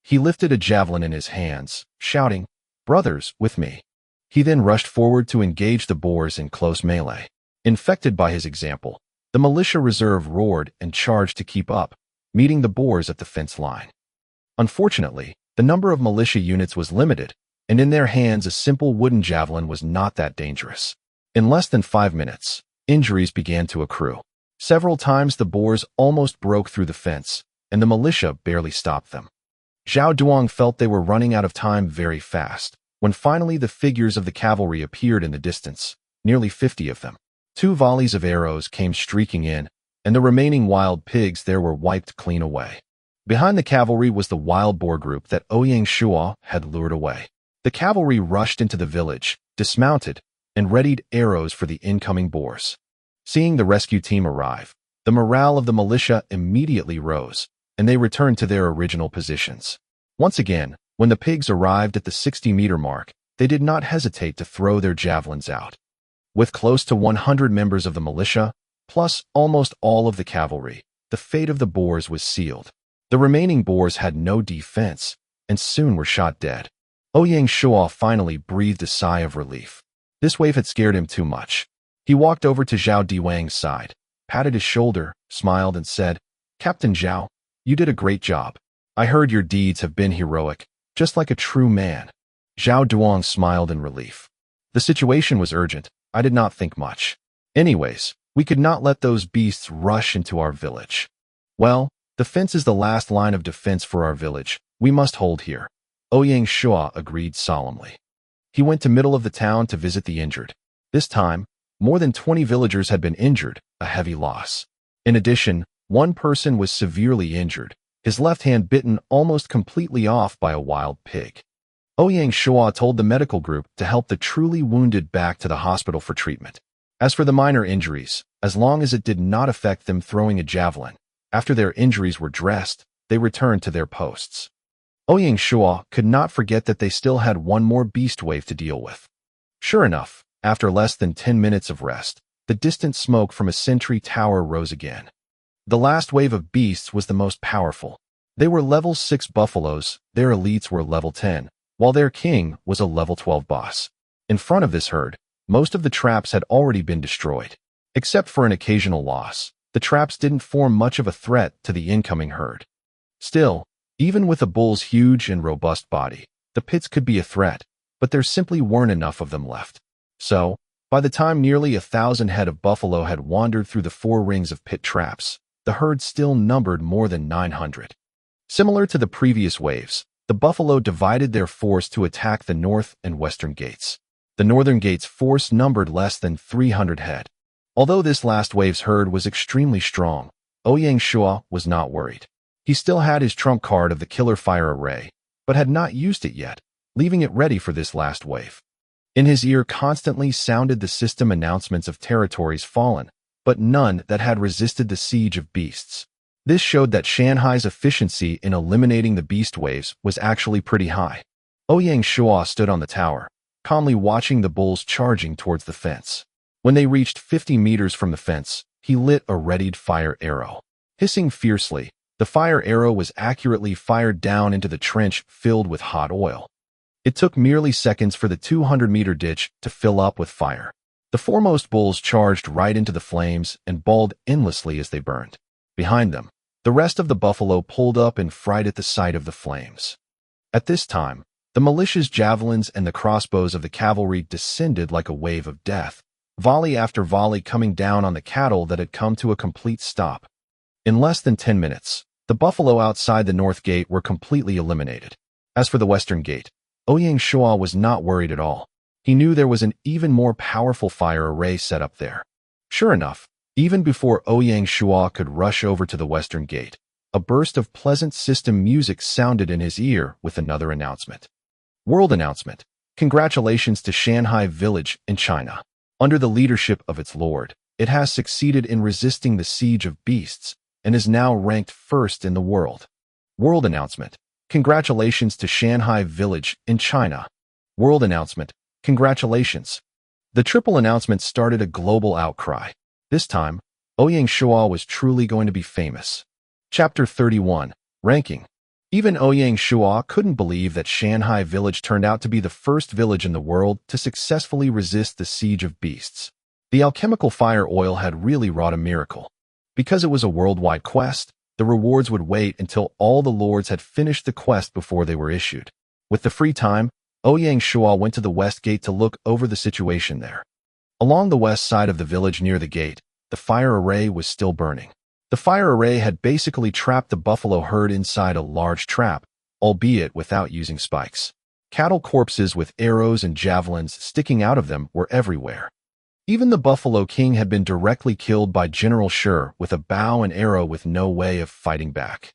He lifted a javelin in his hands, shouting, "Brothers, with me." He then rushed forward to engage the boars in close melee. Infected by his example, the militia reserve roared and charged to keep up, meeting the boars at the fence line. Unfortunately, the number of militia units was limited, and in their hands a simple wooden javelin was not that dangerous. In less than 5 minutes, injuries began to accrue. Several times the boars almost broke through the fence, and the militia barely stopped them. Zhao Duang felt they were running out of time very fast, when finally the figures of the cavalry appeared in the distance, nearly 50 of them. 2 volleys of arrows came streaking in, and the remaining wild pigs there were wiped clean away. Behind the cavalry was the wild boar group that Ouyang Shuo had lured away. The cavalry rushed into the village, dismounted, and readied arrows for the incoming boars. Seeing the rescue team arrive, the morale of the militia immediately rose, and they returned to their original positions. Once again, when the pigs arrived at the 60-meter mark, they did not hesitate to throw their javelins out. With close to 100 members of the militia, plus almost all of the cavalry, the fate of the boars was sealed. The remaining boars had no defense, and soon were shot dead. Ouyang Shuo finally breathed a sigh of relief. This wave had scared him too much. He walked over to Zhao Diwang's side, patted his shoulder, smiled, and said, "Captain Zhao, you did a great job. I heard your deeds have been heroic, just like a true man." Zhao Duang smiled in relief. "The situation was urgent. I did not think much. Anyways, we could not let those beasts rush into our village. Well, the fence is the last line of defense for our village. We must hold here." Ouyang Shuo agreed solemnly. He went to middle of the town to visit the injured. This time, more than 20 villagers had been injured, a heavy loss. In addition, one person was severely injured, his left hand bitten almost completely off by a wild pig. Ouyang Shuo told the medical group to help the truly wounded back to the hospital for treatment. As for the minor injuries, as long as it did not affect them throwing a javelin, after their injuries were dressed, they returned to their posts. Ouyang Shuo could not forget that they still had one more beast wave to deal with. Sure enough, after less than 10 minutes of rest, the distant smoke from a sentry tower rose again. The last wave of beasts was the most powerful. They were level 6 buffaloes, their elites were level 10, while their king was a level 12 boss. In front of this herd, most of the traps had already been destroyed. Except for an occasional loss, the traps didn't form much of a threat to the incoming herd. Still, even with a bull's huge and robust body, the pits could be a threat, but there simply weren't enough of them left. So, by the time nearly 1,000 head of buffalo had wandered through the 4 rings of pit traps, the herd still numbered more than 900. Similar to the previous waves, the buffalo divided their force to attack the north and western gates. The northern gate's force numbered less than 300 head. Although this last wave's herd was extremely strong, Ouyang Shuo was not worried. He still had his trump card of the killer fire array, but had not used it yet, leaving it ready for this last wave. In his ear constantly sounded the system announcements of territories fallen, but none that had resisted the siege of beasts. This showed that Shanghai's efficiency in eliminating the beast waves was actually pretty high. Ouyang Shuo stood on the tower, calmly watching the bulls charging towards the fence. When they reached 50 meters from the fence, he lit a readied fire arrow. Hissing fiercely, the fire arrow was accurately fired down into the trench filled with hot oil. It took merely seconds for the 200-meter ditch to fill up with fire. The foremost bulls charged right into the flames and bawled endlessly as they burned. Behind them, the rest of the buffalo pulled up in fright at the sight of the flames. At this time, the militia's javelins and the crossbows of the cavalry descended like a wave of death, volley after volley coming down on the cattle that had come to a complete stop. In less than 10 minutes, the buffalo outside the north gate were completely eliminated. As for the western gate, Ouyang Shuo was not worried at all. He knew there was an even more powerful fire array set up there. Sure enough, even before Ouyang Shuo could rush over to the western gate, a burst of pleasant system music sounded in his ear with another announcement. World announcement. Congratulations to Shanghai Village in China. Under the leadership of its lord, it has succeeded in resisting the siege of beasts and is now ranked first in the world. World announcement. Congratulations to Shanghai Village in China. World announcement. Congratulations. The triple announcement started a global outcry. This time, Ouyang Shuo was truly going to be famous. Chapter 31. Ranking. Even Ouyang Shuo couldn't believe that Shanghai Village turned out to be the first village in the world to successfully resist the siege of beasts. The alchemical fire oil had really wrought a miracle. Because it was a worldwide quest, the rewards would wait until all the lords had finished the quest before they were issued. With the free time, Ouyang Shuo went to the west gate to look over the situation there. Along the west side of the village near the gate, the fire array was still burning. The fire array had basically trapped the buffalo herd inside a large trap, albeit without using spikes. Cattle corpses with arrows and javelins sticking out of them were everywhere. Even the Buffalo King had been directly killed by General Shuo with a bow and arrow with no way of fighting back.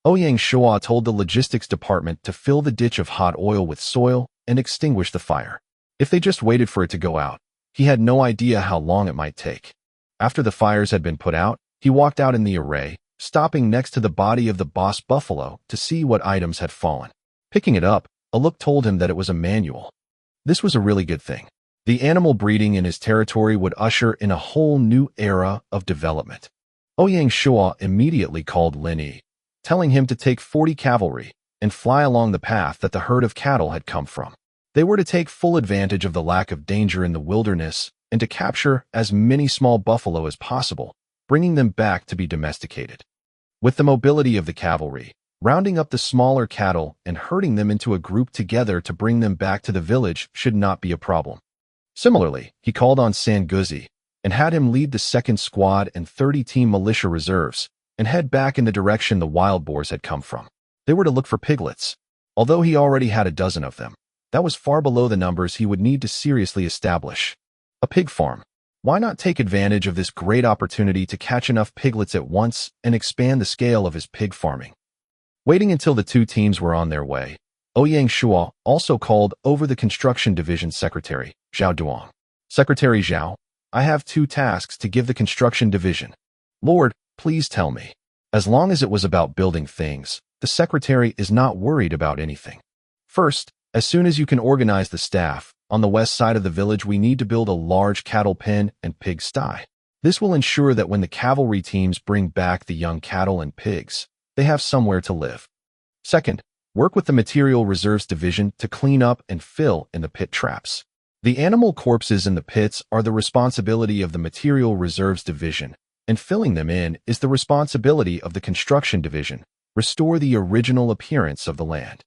Ouyang Shuo told the logistics department to fill the ditch of hot oil with soil and extinguish the fire. If they just waited for it to go out, he had no idea how long it might take. After the fires had been put out, he walked out in the array, stopping next to the body of the boss buffalo to see what items had fallen. Picking it up, a look told him that it was a manual. This was a really good thing. The animal breeding in his territory would usher in a whole new era of development. Ouyang Shuo immediately called Lin Yi, telling him to take 40 cavalry and fly along the path that the herd of cattle had come from. They were to take full advantage of the lack of danger in the wilderness and to capture as many small buffalo as possible, bringing them back to be domesticated. With the mobility of the cavalry, rounding up the smaller cattle and herding them into a group together to bring them back to the village should not be a problem. Similarly, he called on Sanguzi and had him lead the 2nd Squad and 30-team militia reserves and head back in the direction the wild boars had come from. They were to look for piglets. Although he already had a dozen of them, that was far below the numbers he would need to seriously establish a pig farm. Why not take advantage of this great opportunity to catch enough piglets at once and expand the scale of his pig farming? Waiting until the two teams were on their way, Ouyang Shuo also called over the construction division secretary, Zhao Duong. Secretary Zhao, I have 2 tasks to give the construction division. Lord, please tell me. As long as it was about building things, the secretary is not worried about anything. First, as soon as you can organize the staff, on the west side of the village we need to build a large cattle pen and pig sty. This will ensure that when the cavalry teams bring back the young cattle and pigs, they have somewhere to live. Second, work with the material reserves division to clean up and fill in the pit traps. The animal corpses in the pits are the responsibility of the material reserves division, and filling them in is the responsibility of the construction division. Restore the original appearance of the land.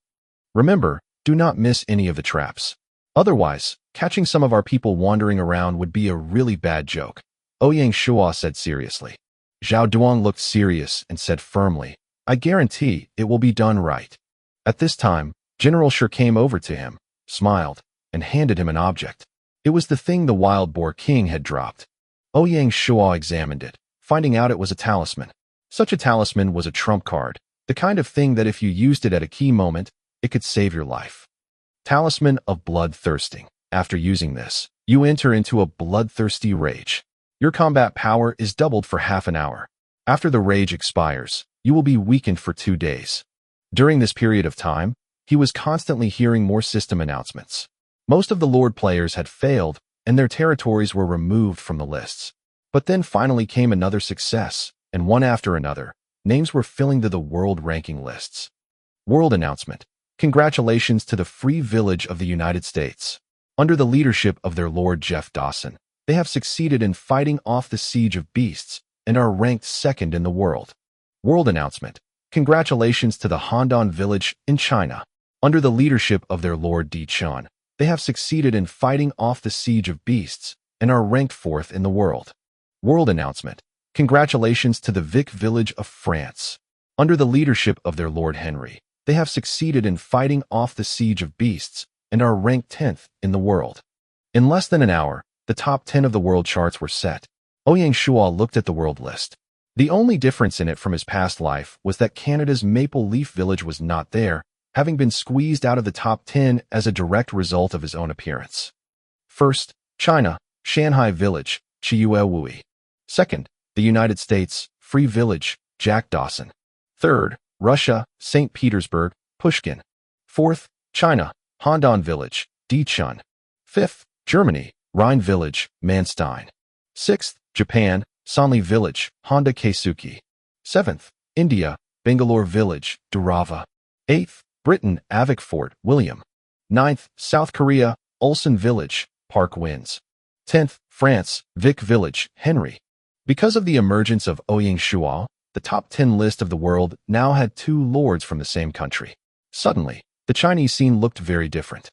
Remember, do not miss any of the traps. Otherwise, catching some of our people wandering around would be a really bad joke, Ouyang Shuo said seriously. Zhao Duong looked serious and said firmly, I guarantee it will be done right. At this time, General Shuo came over to him, smiled, and handed him an object. It was the thing the wild boar king had dropped. Ouyang Shuo examined it, finding out it was a talisman. Such a talisman was a trump card, the kind of thing that if you used it at a key moment, it could save your life. Talisman of Bloodthirsting. After using this, you enter into a bloodthirsty rage. Your combat power is doubled for half an hour. After the rage expires, you will be weakened for 2 days. During this period of time, he was constantly hearing more system announcements. Most of the Lord players had failed, and their territories were removed from the lists. But then finally came another success, and one after another, names were filling the world ranking lists. World announcement. Congratulations to the Free Village of the United States. Under the leadership of their Lord Jeff Dawson, they have succeeded in fighting off the siege of beasts and are ranked 2nd in the world. World announcement. Congratulations to the Handan Village in China. Under the leadership of their Lord Di Chun, they have succeeded in fighting off the siege of beasts and are ranked 4th in the world. World announcement. Congratulations to the Vic Village of France. Under the leadership of their Lord Henry, they have succeeded in fighting off the siege of beasts and are ranked 10th in the world. In less than an hour, the top 10 of the world charts were set. Ouyang Shuo looked at the world list. The only difference in it from his past life was that Canada's Maple Leaf Village was not there, having been squeezed out of the top 10 as a direct result of his own appearance. First, China, Shanghai Village, Chiyue Wui. Second, the United States, Free Village, Jack Dawson. Third, Russia, St. Petersburg, Pushkin. Fourth, China, Handan Village, Dichun. 5th, Germany, Rhine Village, Manstein. 6th, Japan, Sanli Village, Honda Keisuke. 7th, India, Bangalore Village, Durava. 8th, Britain, Avik Fort, William. 9th, South Korea, Ulsan Village, Park Winds. 10th, France, Vic Village, Henry. Because of the emergence of Ouyang Shuo, the top 10 list of the world now had 2 lords from the same country. Suddenly, the Chinese scene looked very different.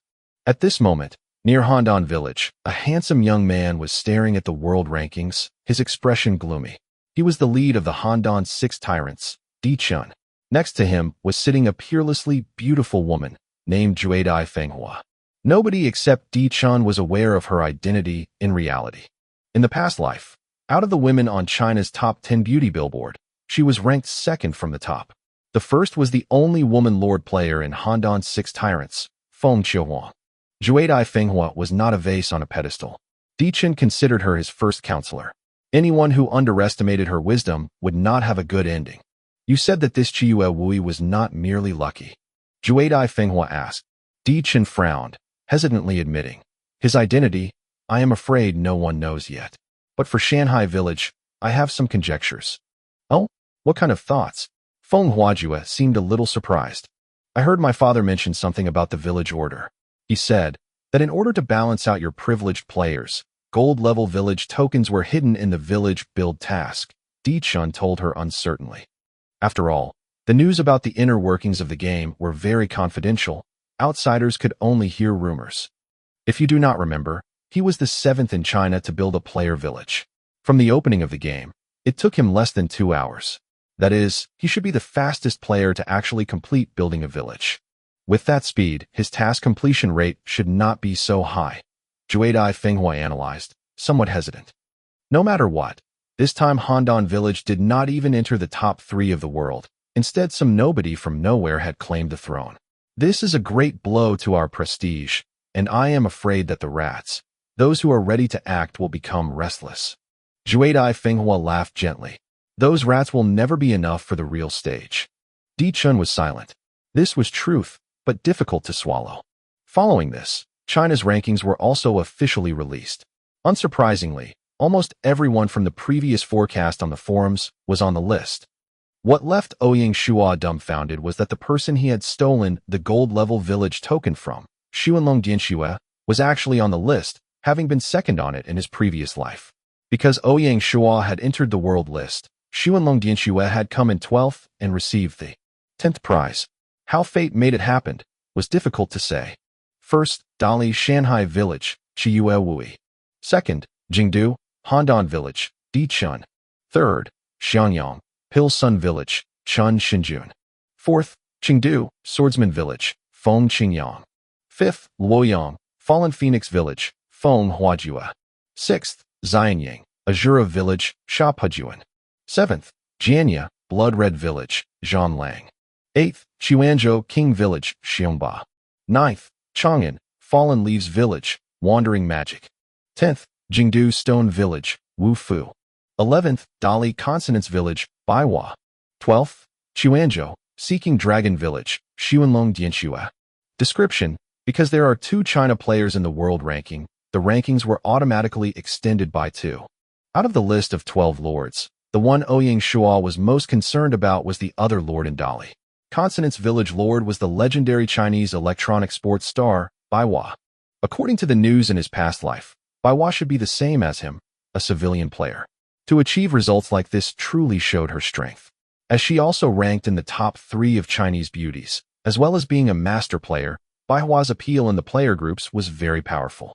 At this moment, near Handan Village, a handsome young man was staring at the world rankings, his expression gloomy. He was the lead of the Handan 6 tyrants, Dichun. Next to him was sitting a peerlessly beautiful woman named Juedai Fenghua. Nobody except Dichun was aware of her identity in reality. In the past life, out of the women on China's top 10 beauty billboard, she was ranked second from the top. The first was the only woman lord player in Handan 6 tyrants, Feng Qiuhuang. Juedai Fenghua was not a vase on a pedestal. Dichun considered her his first counselor. Anyone who underestimated her wisdom would not have a good ending. You said that this Chiyu Wui was not merely lucky. Juedai Fenghua asked. Dichun frowned, hesitantly admitting. His identity, I am afraid no one knows yet. But for Shanghai Village, I have some conjectures. Oh? What kind of thoughts? Feng Huajue seemed a little surprised. I heard my father mention something about the village order. He said that in order to balance out your privileged players, gold-level village tokens were hidden in the village build task, Dichun told her uncertainly. After all, the news about the inner workings of the game were very confidential. Outsiders could only hear rumors. If you do not remember, he was the 7th in China to build a player village. From the opening of the game, it took him less than 2 hours. That is, he should be the fastest player to actually complete building a village. With that speed, his task completion rate should not be so high. Juedai Fenghua analyzed, somewhat hesitant. No matter what, this time Handan Village did not even enter the top 3 of the world. Instead, some nobody from nowhere had claimed the throne. This is a great blow to our prestige, and I am afraid that the rats, those who are ready to act, will become restless. Juedai Fenghua laughed gently. Those rats will never be enough for the real stage. Dichun was silent. This was truth, but difficult to swallow. Following this, China's rankings were also officially released. Unsurprisingly, almost everyone from the previous forecast on the forums was on the list. What left Ouyang Shuo dumbfounded was that the person he had stolen the gold-level village token from, Xuanlong Dianxue, was actually on the list, having been second on it in his previous life. Because Ouyang Shuo had entered the world list, Xuanlong Dianxue had come in 12th and received the 10th prize. How fate made it happen was difficult to say. First, Dali Shanghai Village, Chiyu Wui. Second, Jingdu, Handan Village, Dichun. Third, Xianyang, Pilsun Village, Chun Shinjun. Fourth, Chengdu, Swordsman Village, Feng Qingyang. Fifth, Luoyang, Fallen Phoenix Village, Feng Huajue. Sixth, Xianyang, Azura Village, Shapujuan. Seventh, Jianya, Blood Red Village, Zhanlang. Eighth, Xuanzhou King Village, Xiongba. Ninth, Chang'an, Fallen Leaves Village, Wandering Magic. 10th, Jingdu Stone Village, Wufu. 11th, Dali Consonance Village, Baiwa. 12th, Xuanzhou, Seeking Dragon Village, Xuanlong Dianxue. Description: because there are 2 China players in the world ranking, the rankings were automatically extended by 2. Out of the list of 12 lords, the one Ouyang Shuo was most concerned about was the other lord in Dali. Consonance Village Lord was the legendary Chinese electronic sports star, Baiwa. According to the news in his past life, Baiwa should be the same as him, a civilian player. To achieve results like this truly showed her strength, as she also ranked in the top 3 of Chinese beauties. As well as being a master player, Baihua's appeal in the player groups was very powerful.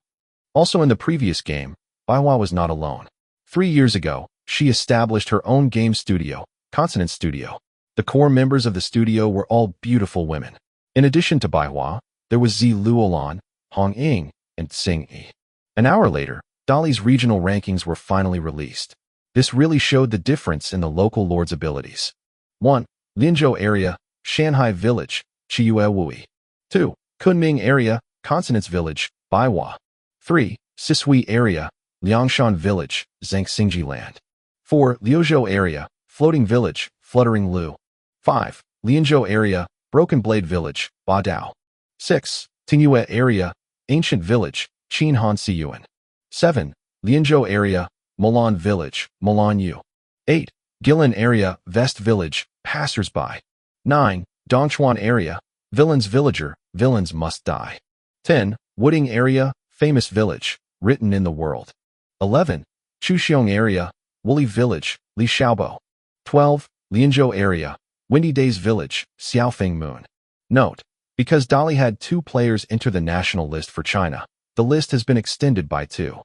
Also in the previous game, Baihua was not alone. 3 years ago, she established her own game studio, Consonant Studio. The core members of the studio were all beautiful women. In addition to Baihua, there was Zi Luolan, Hong Ying, and Xing Yi. An hour later, Dali's regional rankings were finally released. This really showed the difference in the local lord's abilities. 1. Linzhou Area, Shanghai Village, Chiyu Wui. 2. Kunming Area, Consonance Village, Baiwa. 3. Sisui Area, Liangshan Village, Zhangxingji Land. 4. Liuzhou Area, Floating Village, Fluttering Lu. 5. Lianzhou Area, Broken Blade Village, Ba Dao. 6. Tingyue Area, Ancient Village, Qinhan Siyuan. 7. Lianzhou Area, Mulan Village, Mulan Yu. 8. Guilin Area, Vest Village, Passers-by. 9. Dongchuan Area, Villains Villager, Villains Must Die. 10. Wooding Area, Famous Village, Written in the World. 11. Chuxiong Area, Woolly Village, Li Xiaobo. 12. Lianzhou Area, Windy Days Village, Xiaofeng Moon. Note: because Dali had 2 players enter the national list for China, the list has been extended by 2.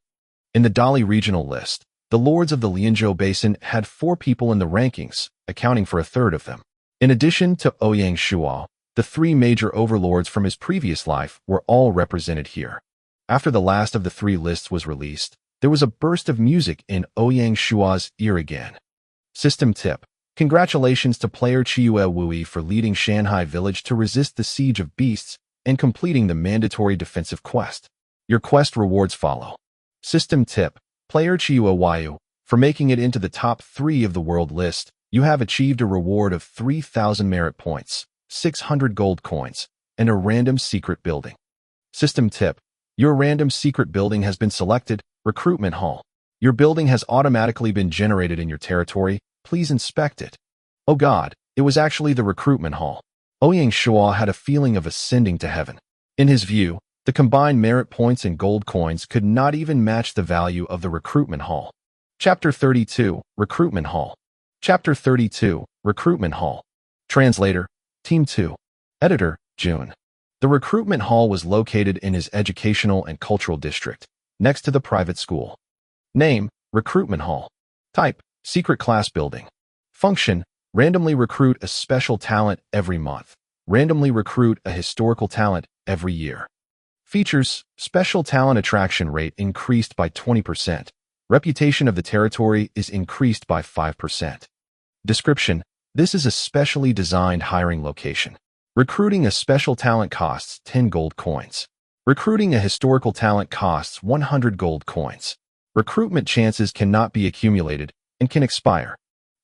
In the Dali regional list, the lords of the Lianzhou Basin had 4 people in the rankings, accounting for a third of them. In addition to Ouyang Shuo, the 3 major overlords from his previous life were all represented here. After the last of the 3 lists was released, there was a burst of music in Ouyang Shuo's ear again. System tip: congratulations to player Chiyue Wui for leading Shanghai Village to resist the siege of beasts and completing the mandatory defensive quest. Your quest rewards follow. System tip: player Chiyue Wui, for making it into the top 3 of the world list, you have achieved a reward of 3,000 merit points, 600 gold coins, and a random secret building. System tip: your random secret building has been selected, Recruitment Hall. Your building has automatically been generated in your territory. Please inspect it. Oh God, it was actually the Recruitment Hall. Ouyang Shuo had a feeling of ascending to heaven. In his view, the combined merit points and gold coins could not even match the value of the Recruitment Hall. Chapter 32, Recruitment Hall. Chapter 32, Recruitment Hall. Translator, Team 2. Editor, June. The Recruitment Hall was located in his educational and cultural district, next to the private school. Name: Recruitment Hall. Type: Secret Class Building. Function: randomly recruit a special talent every month. Randomly recruit a historical talent every year. Features: special talent attraction rate increased by 20%. Reputation of the territory is increased by 5%. Description: this is a specially designed hiring location. Recruiting a special talent costs 10 gold coins. Recruiting a historical talent costs 100 gold coins. Recruitment chances cannot be accumulated and can expire.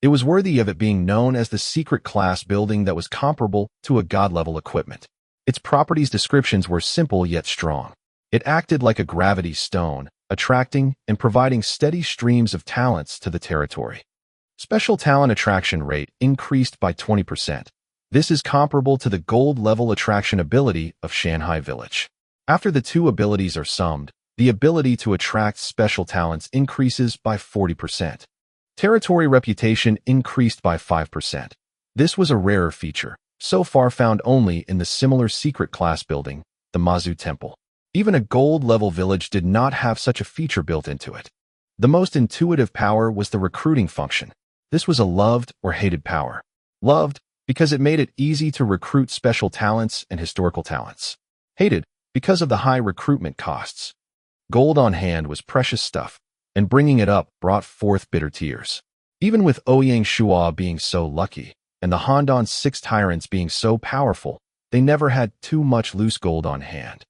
It was worthy of it being known as the secret class building that was comparable to a god-level equipment. Its properties descriptions were simple yet strong. It acted like a gravity stone, attracting and providing steady streams of talents to the territory. Special talent attraction rate increased by 20%. This is comparable to the gold-level attraction ability of Shanghai Village. After the 2 abilities are summed, the ability to attract special talents increases by 40%. Territory reputation increased by 5%. This was a rarer feature, so far found only in the similar secret class building, the Mazu Temple. Even a gold-level village did not have such a feature built into it. The most intuitive power was the recruiting function. This was a loved or hated power. Loved, because it made it easy to recruit special talents and historical talents. Hated, because of the high recruitment costs. Gold on hand was precious stuff, and bringing it up brought forth bitter tears. Even with Ouyang Shuo being so lucky, and the Handan 6 tyrants being so powerful, they never had too much loose gold on hand.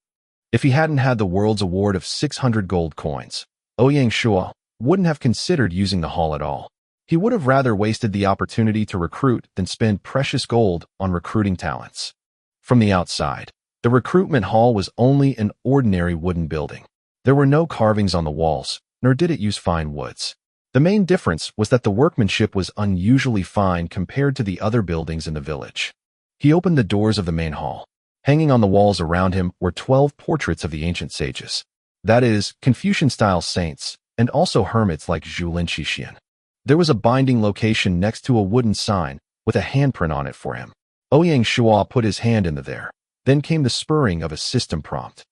If he hadn't had the world's award of 600 gold coins, Ouyang Shuo wouldn't have considered using the hall at all. He would have rather wasted the opportunity to recruit than spend precious gold on recruiting talents. From the outside, the recruitment hall was only an ordinary wooden building. There were no carvings on the walls, nor did it use fine woods. The main difference was that the workmanship was unusually fine compared to the other buildings in the village. He opened the doors of the main hall. Hanging on the walls around him were 12 portraits of the ancient sages. That is, Confucian-style saints, and also hermits like Zhulin Qixian. There was a binding location next to a wooden sign with a handprint on it for him. Ouyang Shuo put his hand in there. Then came the spurring of a system prompt.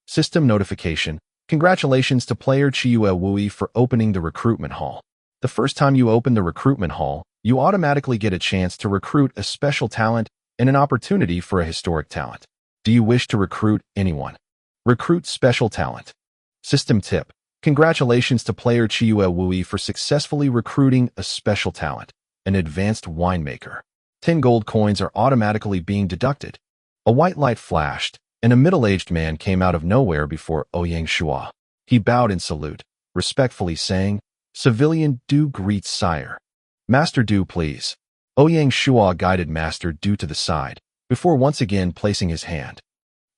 System notification. Congratulations to player Chiyue Wui for opening the recruitment hall. The first time you open the recruitment hall, you automatically get a chance to recruit a special talent and an opportunity for a historic talent. Do you wish to recruit anyone? Recruit special talent. System tip. Congratulations to player Chiyue Wui for successfully recruiting a special talent, an advanced winemaker. 10 gold coins are automatically being deducted. A white light flashed, and a middle-aged man came out of nowhere before Ouyang Shuo. He bowed in salute, respectfully saying, "Civilian Du greets sire." "Master Du, please." Ouyang Shuo guided Master Du to the side, before once again placing his hand.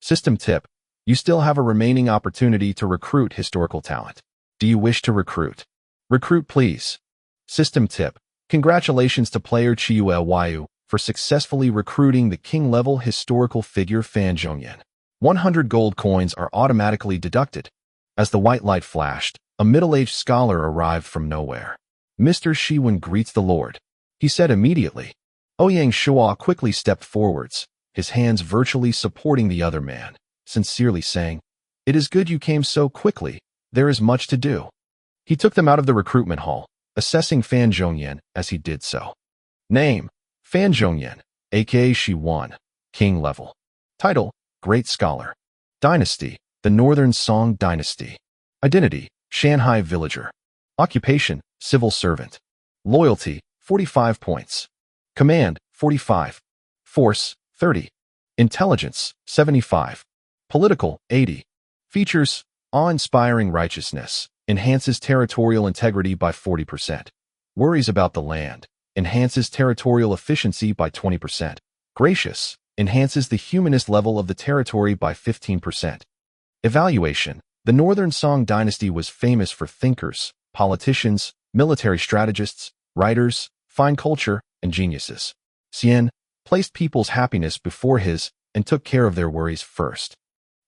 System tip. You still have a remaining opportunity to recruit historical talent. Do you wish to recruit? Recruit, please. System tip. Congratulations to player Chiu for successfully recruiting the king-level historical figure Fan Zhongyan. 100 gold coins are automatically deducted. As the white light flashed, a middle-aged scholar arrived from nowhere. Mr. Shiwen greets the Lord, he said immediately. Ouyang Shuo quickly stepped forwards, his hands virtually supporting the other man, sincerely saying, "It is good you came so quickly. There is much to do." He took them out of the recruitment hall, assessing Fan Zhongyan as he did so. Name: Fan Zhongyan, aka Shiwan, king level. Title: Great Scholar. Dynasty: the Northern Song Dynasty. Identity: Shanghai villager. Occupation: civil servant. Loyalty: 45 points. Command: 45. Force: 30. Intelligence: 75. Political: 80. Features: awe-inspiring righteousness, enhances territorial integrity by 40%. Worries about the land, enhances territorial efficiency by 20%. Gracious, enhances the humanist level of the territory by 15%. Evaluation: the Northern Song Dynasty was famous for thinkers, politicians, military strategists, writers, fine culture, and geniuses. Xian placed people's happiness before his and took care of their worries first.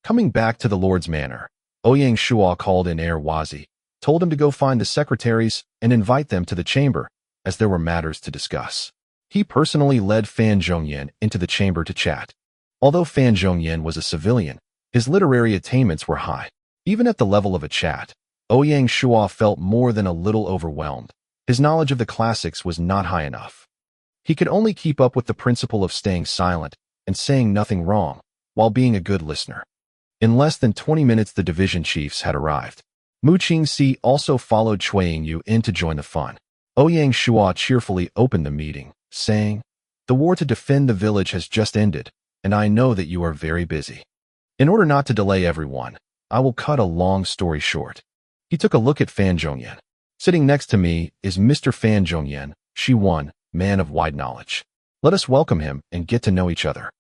Coming back to the Lord's manor, Ouyang Shuo called in Heir Wazi, told him to go find the secretaries and invite them to the chamber, as there were matters to discuss. He personally led Fan Zhongyan into the chamber to chat. Although Fan Zhongyan was a civilian, his literary attainments were high. Even at the level of a chat, Ouyang Shuo felt more than a little overwhelmed. His knowledge of the classics was not high enough. He could only keep up with the principle of staying silent and saying nothing wrong, while being a good listener. In less than 20 minutes the division chiefs had arrived. Mu Qingxi also followed Cui Yingyu in to join the fun. Ouyang Shuo cheerfully opened the meeting, saying, "The war to defend the village has just ended, and I know that you are very busy. In order not to delay everyone, I will cut a long story short." He took a look at Fan Zhongyan. "Sitting next to me is Mr. Fan Zhongyan, Shiwan, man of wide knowledge. Let us welcome him and get to know each other."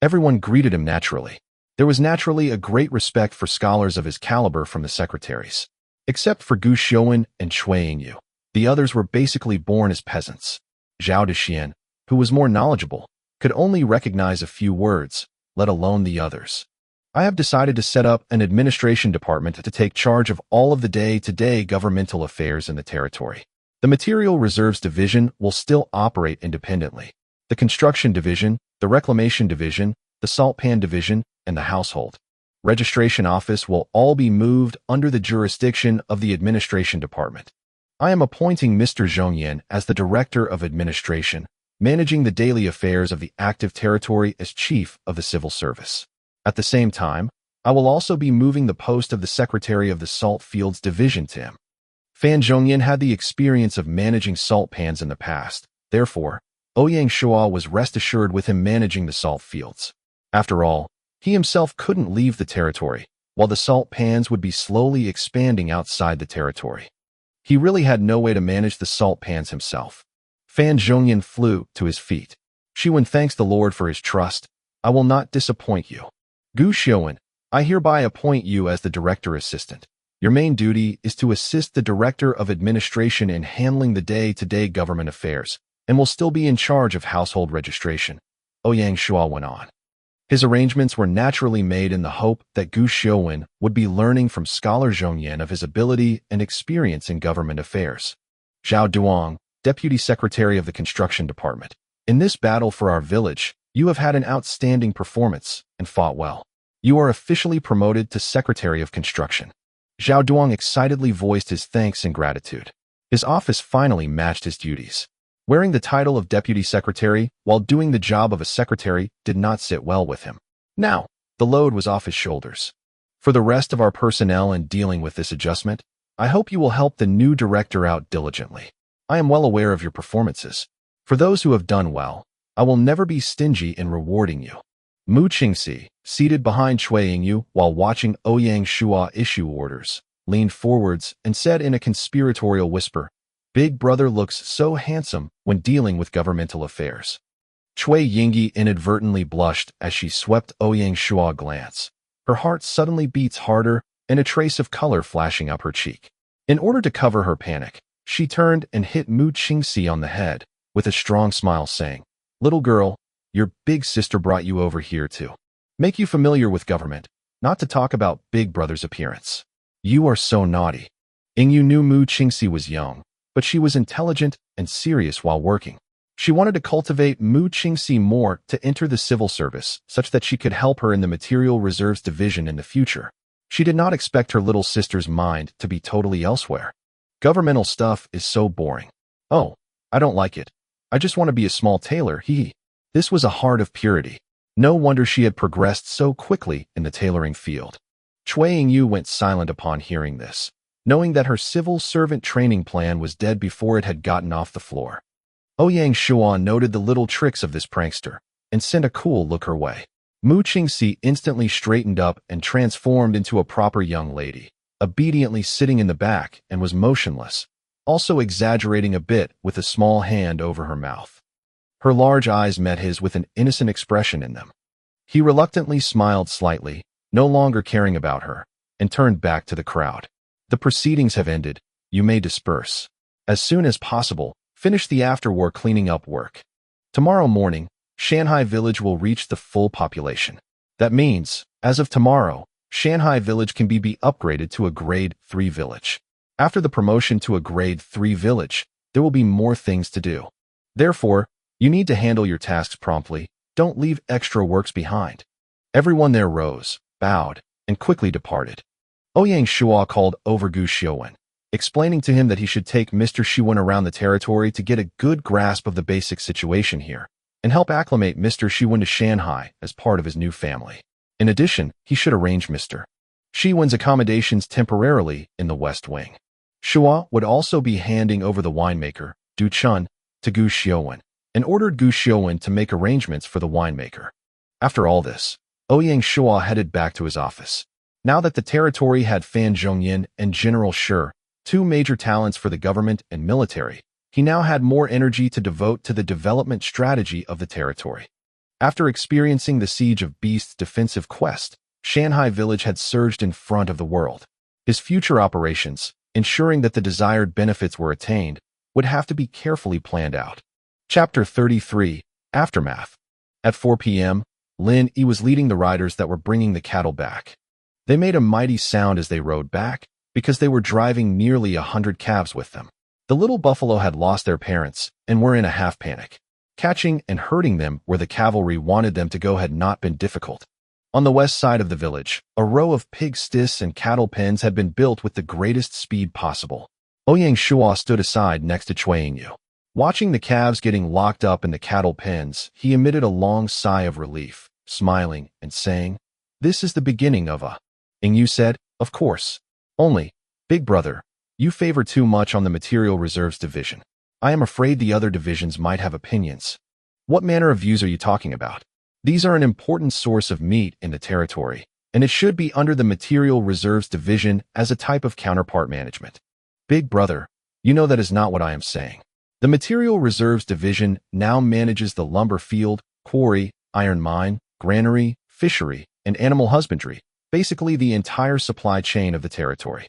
Everyone greeted him naturally. There was naturally a great respect for scholars of his caliber from the secretaries. Except for Gu Xiuwen and Cui Yingyu, the others were basically born as peasants. Zhao Dexian, who was more knowledgeable, could only recognize a few words, let alone the others. "I have decided to set up an administration department to take charge of all of the day-to-day governmental affairs in the territory. The Material Reserves Division will still operate independently. The Construction Division, the Reclamation Division, the Salt Pan Division, and the Household Registration Office will all be moved under the jurisdiction of the Administration Department. I am appointing Mr. Zhongyan as the Director of Administration, managing the daily affairs of the active territory as Chief of the Civil Service. At the same time, I will also be moving the post of the Secretary of the Salt Fields Division to him." Fan Zhongyan had the experience of managing salt pans in the past. Therefore, Ouyang Shuo was rest assured with him managing the salt fields. After all, he himself couldn't leave the territory, while the salt pans would be slowly expanding outside the territory. He really had no way to manage the salt pans himself. Fan Zhongyan flew to his feet. "Shiwen thanks the Lord for his trust. I will not disappoint you. Gu Xiuwen, I hereby appoint you as the Director Assistant. Your main duty is to assist the Director of Administration in handling the day-to-day government affairs, and will still be in charge of household registration," Ouyang Shuo went on. His arrangements were naturally made in the hope that Gu Xiuwen would be learning from Scholar Zhongyan of his ability and experience in government affairs. "Zhao Duong, Deputy Secretary of the Construction Department. In this battle for our village, you have had an outstanding performance and fought well. You are officially promoted to Secretary of Construction." Zhao Duong excitedly voiced his thanks and gratitude. His office finally matched his duties. Wearing the title of Deputy Secretary while doing the job of a secretary did not sit well with him. Now, the load was off his shoulders. "For the rest of our personnel in dealing with this adjustment, I hope you will help the new director out diligently. I am well aware of your performances. For those who have done well, I will never be stingy in rewarding you." Mu Qingxi, seated behind Cui Yingyu while watching Ouyang Shuo issue orders, leaned forwards and said in a conspiratorial whisper, "Big brother looks so handsome when dealing with governmental affairs." Cui Yingyi inadvertently blushed as she swept Ouyang Shuo a glance. Her heart suddenly beats harder and a trace of color flashing up her cheek. In order to cover her panic, she turned and hit Mu Qingxi on the head with a strong smile saying, "Little girl, your big sister brought you over here to make you familiar with government, not to talk about Big Brother's appearance. You are so naughty." Ingyu knew Mu Qingxi was young, but she was intelligent and serious while working. She wanted to cultivate Mu Qingxi more to enter the civil service such that she could help her in the Material Reserves Division in the future. She did not expect her little sister's mind to be totally elsewhere. Governmental stuff is so boring. Oh, I don't like it. I just want to be a small tailor, hee. This was a heart of purity. No wonder she had progressed so quickly in the tailoring field. Cui Yingyu went silent upon hearing this, knowing that her civil servant training plan was dead before it had gotten off the floor. Ouyang Shuo noted the little tricks of this prankster and sent a cool look her way. Mu Qingxi instantly straightened up and transformed into a proper young lady, obediently sitting in the back and was motionless, also exaggerating a bit with a small hand over her mouth. Her large eyes met his with an innocent expression in them. He reluctantly smiled slightly, no longer caring about her, and turned back to the crowd. "The proceedings have ended. You may disperse. As soon as possible, finish the after-war cleaning up work. Tomorrow morning, Shanghai Village will reach the full population. That means, as of tomorrow, Shanghai Village can be upgraded to a Grade 3 village. After the promotion to a Grade 3 village, there will be more things to do. Therefore, you need to handle your tasks promptly. Don't leave extra works behind." Everyone there rose, bowed, and quickly departed. Ouyang Shuo called over Gu Xiuwen, explaining to him that he should take Mr. Xiuwen around the territory to get a good grasp of the basic situation here, and help acclimate Mr. Xiuwen to Shanghai as part of his new family. In addition, he should arrange Mr. Xiuwen's accommodations temporarily in the West Wing. Shuo would also be handing over the winemaker, Du Chun, to Gu Xiuwen, and ordered Gu Xiuwen to make arrangements for the winemaker. After all this, Ouyang Shuo headed back to his office. Now that the territory had Fan Zhongyin and General Shi, two major talents for the government and military, he now had more energy to devote to the development strategy of the territory. After experiencing the Siege of Beast's defensive quest, Shanghai Village had surged in front of the world. His future operations, ensuring that the desired benefits were attained, would have to be carefully planned out. Chapter 33, Aftermath. At 4 p.m., Lin Yi was leading the riders that were bringing the cattle back. They made a mighty sound as they rode back, because they were driving nearly 100 calves with them. The little buffalo had lost their parents and were in a half-panic. Catching and herding them where the cavalry wanted them to go had not been difficult. On the west side of the village, a row of pig sties and cattle pens had been built with the greatest speed possible. Ouyang Shuo stood aside next to Cui Yingyu. Watching the calves getting locked up in the cattle pens, he emitted a long sigh of relief, smiling and saying, "This is the beginning of a..." Yingyu said, "Of course. Only, Big Brother, you favor too much on the Material Reserves Division. I am afraid the other divisions might have opinions." "What manner of views are you talking about?" "These are an important source of meat in the territory, and it should be under the Material Reserves Division as a type of counterpart management." "Big Brother, you know that is not what I am saying. The Material Reserves Division now manages the lumber field, quarry, iron mine, granary, fishery, and animal husbandry, basically the entire supply chain of the territory.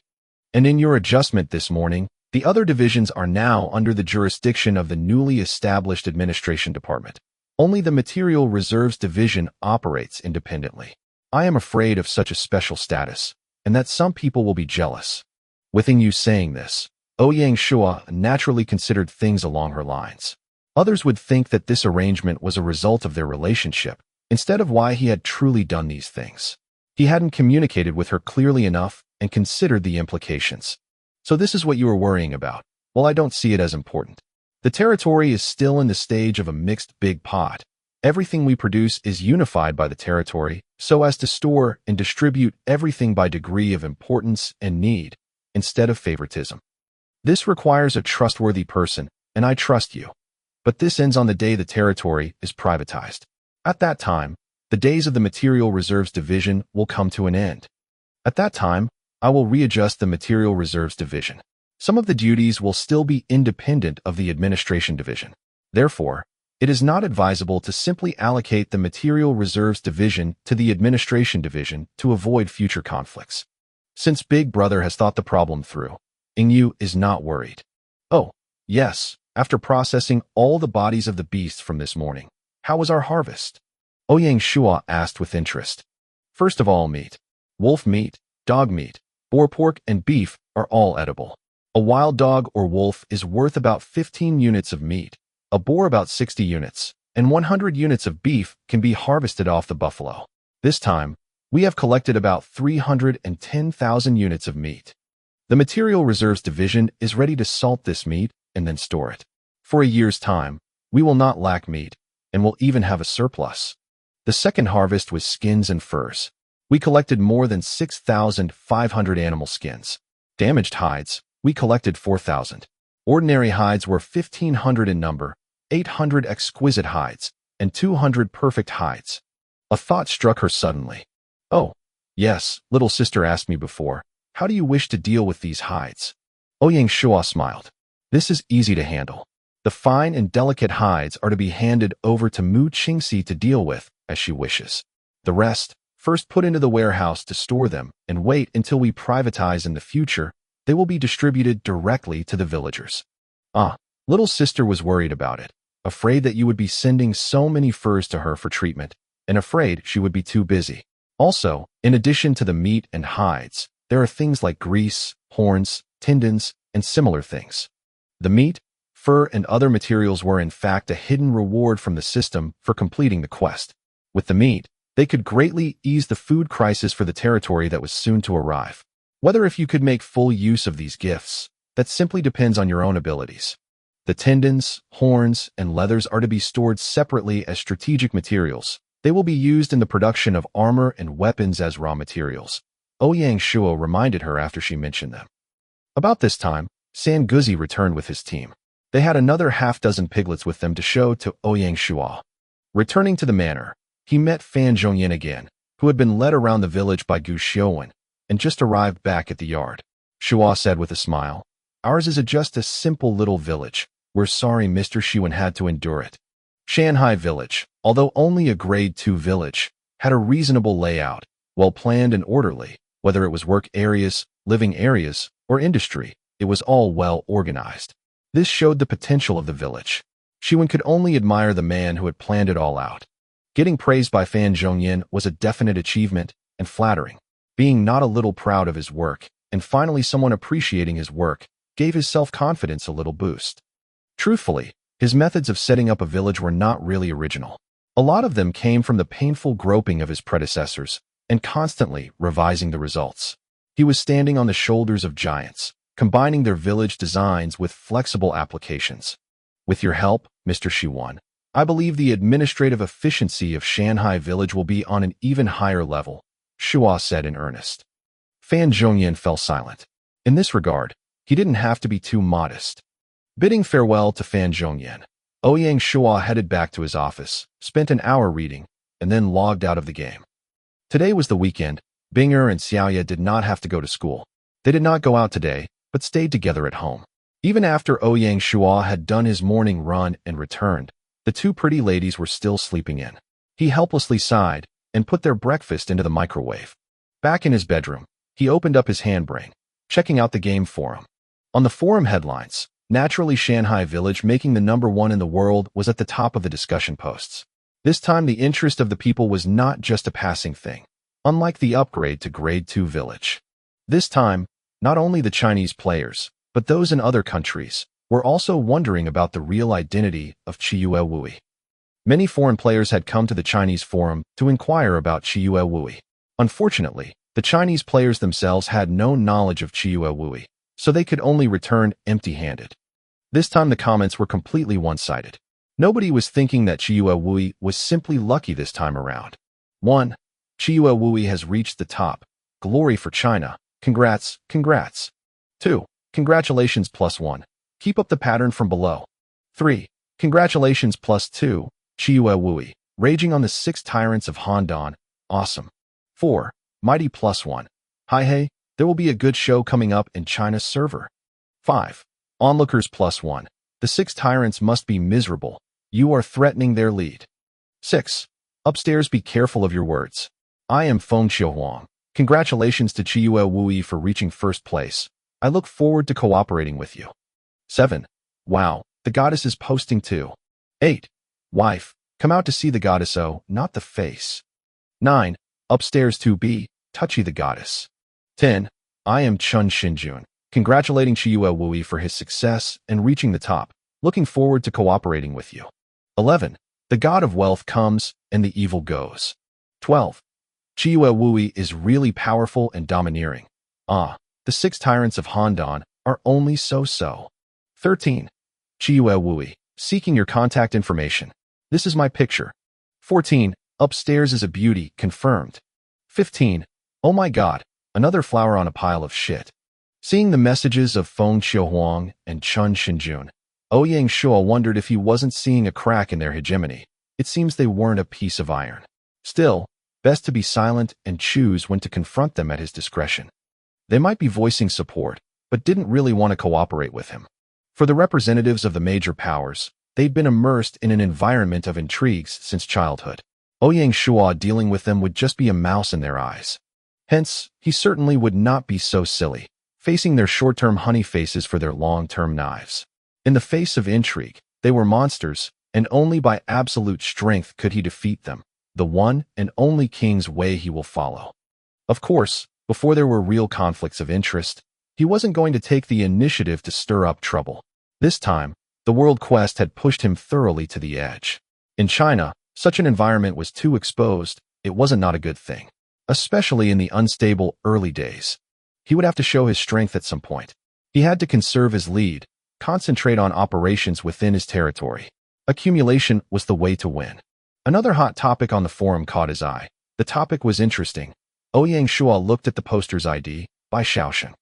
And in your adjustment this morning, the other divisions are now under the jurisdiction of the newly established administration department. Only the Material Reserves Division operates independently. I am afraid of such a special status, and that some people will be jealous." With you saying this, Ouyang Shuo naturally considered things along her lines. Others would think that this arrangement was a result of their relationship, instead of why he had truly done these things. He hadn't communicated with her clearly enough and considered the implications. "So this is what you are worrying about. Well, I don't see it as important. The territory is still in the stage of a mixed big pot. Everything we produce is unified by the territory, so as to store and distribute everything by degree of importance and need, instead of favoritism. This requires a trustworthy person, and I trust you. But this ends on the day the territory is privatized. At that time, the days of the Material Reserves Division will come to an end. At that time, I will readjust the Material Reserves Division. Some of the duties will still be independent of the Administration Division. Therefore, It is not advisable to simply allocate the Material Reserves Division to the Administration Division to avoid future conflicts. Since Big Brother has thought the problem through, Ingyu is not worried. Oh, yes, after processing all the bodies of the beasts from this morning, how was our harvest? Ouyang Shuo asked with interest. First of all, meat. Wolf meat, dog meat, boar pork, and beef are all edible. A wild dog or wolf is worth about 15 units of meat, a boar about 60 units, and 100 units of beef can be harvested off the buffalo. This time, we have collected about 310,000 units of meat. The Material Reserves Division is ready to salt this meat and then store it. For a year's time, we will not lack meat, and will even have a surplus. The second harvest was skins and furs. We collected more than 6,500 animal skins. Damaged hides, we collected 4,000. Ordinary hides were 1,500 in number, 800 exquisite hides, and 200 perfect hides. A thought struck her suddenly. Oh, yes, little sister asked me before, how do you wish to deal with these hides? Ouyang Shuo smiled. This is easy to handle. The fine and delicate hides are to be handed over to Mu Qingxi to deal with, as she wishes. The rest, first put into the warehouse to store them, and wait until we privatize in the future, they will be distributed directly to the villagers. Little sister was worried about it, afraid that you would be sending so many furs to her for treatment, and afraid she would be too busy. Also, in addition to the meat and hides, there are things like grease, horns, tendons, and similar things. The meat, fur, and other materials were in fact a hidden reward from the system for completing the quest. With the meat, they could greatly ease the food crisis for the territory that was soon to arrive. Whether if you could make full use of these gifts, that simply depends on your own abilities. The tendons, horns, and leathers are to be stored separately as strategic materials. They will be used in the production of armor and weapons as raw materials. Ouyang Shuo reminded her after she mentioned them. About this time, San Guzi returned with his team. They had another half-dozen piglets with them to show to Ouyang Shuo. Returning to the manor, he met Fan Zhongyan again, who had been led around the village by Gu Xiuwen, and just arrived back at the yard. Shuo said with a smile, ours is just a simple little village. We're sorry Mr. Xiuwen had to endure it. Shanghai Village, although only a grade 2 village, had a reasonable layout, well planned and orderly. Whether it was work areas, living areas, or industry, it was all well organized. This showed the potential of the village. Xiuwen could only admire the man who had planned it all out. Getting praised by Fan Zhongyan was a definite achievement and flattering. Being not a little proud of his work, and finally someone appreciating his work, gave his self-confidence a little boost. Truthfully, his methods of setting up a village were not really original. A lot of them came from the painful groping of his predecessors, and constantly revising the results. He was standing on the shoulders of giants, combining their village designs with flexible applications. With your help, Mr. Xiuwen, I believe the administrative efficiency of Shanghai Village will be on an even higher level, Shuo said in earnest. Fan Zhongyan fell silent. In this regard, he didn't have to be too modest. Bidding farewell to Fan Zhongyan, Ouyang Shuo headed back to his office, spent an hour reading, and then logged out of the game. Today was the weekend. Binger and Xiaoya did not have to go to school. They did not go out today, but stayed together at home. Even after Ouyang Shuo had done his morning run and returned, the two pretty ladies were still sleeping in. He helplessly sighed and put their breakfast into the microwave. Back in his bedroom, he opened up his handbrain, checking out the game forum. On the forum headlines, naturally Shanghai Village making the #1 in the world was at the top of the discussion posts. This time the interest of the people was not just a passing thing, unlike the upgrade to Grade 2 Village. This time, not only the Chinese players, but those in other countries, were also wondering about the real identity of Chiyue Wui. Many foreign players had come to the Chinese forum to inquire about Chiyue Wui. Unfortunately, the Chinese players themselves had no knowledge of Chiyue Wui, so they could only return empty-handed. This time the comments were completely one-sided. Nobody was thinking that Chiyue Wui was simply lucky this time around. 1. Chiyue Wui has reached the top. Glory for China. Congrats, congrats. 2. Congratulations +1. Keep up the pattern from below. 3. Congratulations +2. Chiyue Wui. Raging on the 6 tyrants of Handan. Awesome. 4. Mighty +1. Hi hey, there will be a good show coming up in China's server. 5. Onlookers +1. The 6 tyrants must be miserable. You are threatening their lead. 6. Upstairs, be careful of your words. I am Feng Xiaohuang. Congratulations to Chiyue Wui for reaching first place. I look forward to cooperating with you. 7. Wow, the goddess is posting too. 8. Wife, come out to see the goddess, oh, not the face. 9. Upstairs 2B, touchy the goddess. 10. I am Chun Xinjun, congratulating Chiyue Wui for his success and reaching the top. Looking forward to cooperating with you. 11. The god of wealth comes, and the evil goes. 12. Chiyue Wui is really powerful and domineering. Ah, the 6 tyrants of Handan are only so-so. 13. Chiyue Wui, seeking your contact information. This is my picture. 14. Upstairs is a beauty, confirmed. 15. Oh my god, another flower on a pile of shit. Seeing the messages of Feng Xiaohuang and Chun Xinjun, Ouyang Shuo wondered if he wasn't seeing a crack in their hegemony. It seems they weren't a piece of iron. Still, best to be silent and choose when to confront them at his discretion. They might be voicing support, but didn't really want to cooperate with him. For the representatives of the major powers, they'd been immersed in an environment of intrigues since childhood. Ouyang Shuo dealing with them would just be a mouse in their eyes. Hence, he certainly would not be so silly, facing their short-term honey faces for their long-term knives. In the face of intrigue, they were monsters, and only by absolute strength could he defeat them, the one and only king's way he will follow. Of course, before there were real conflicts of interest, he wasn't going to take the initiative to stir up trouble. This time, the world quest had pushed him thoroughly to the edge. In China, such an environment was too exposed. It wasn't not a good thing, especially in the unstable early days. He would have to show his strength at some point. He had to conserve his lead, concentrate on operations within his territory. Accumulation was the way to win. Another hot topic on the forum caught his eye. The topic was interesting. Ouyang Shuo looked at the poster's ID, by Shaosheng.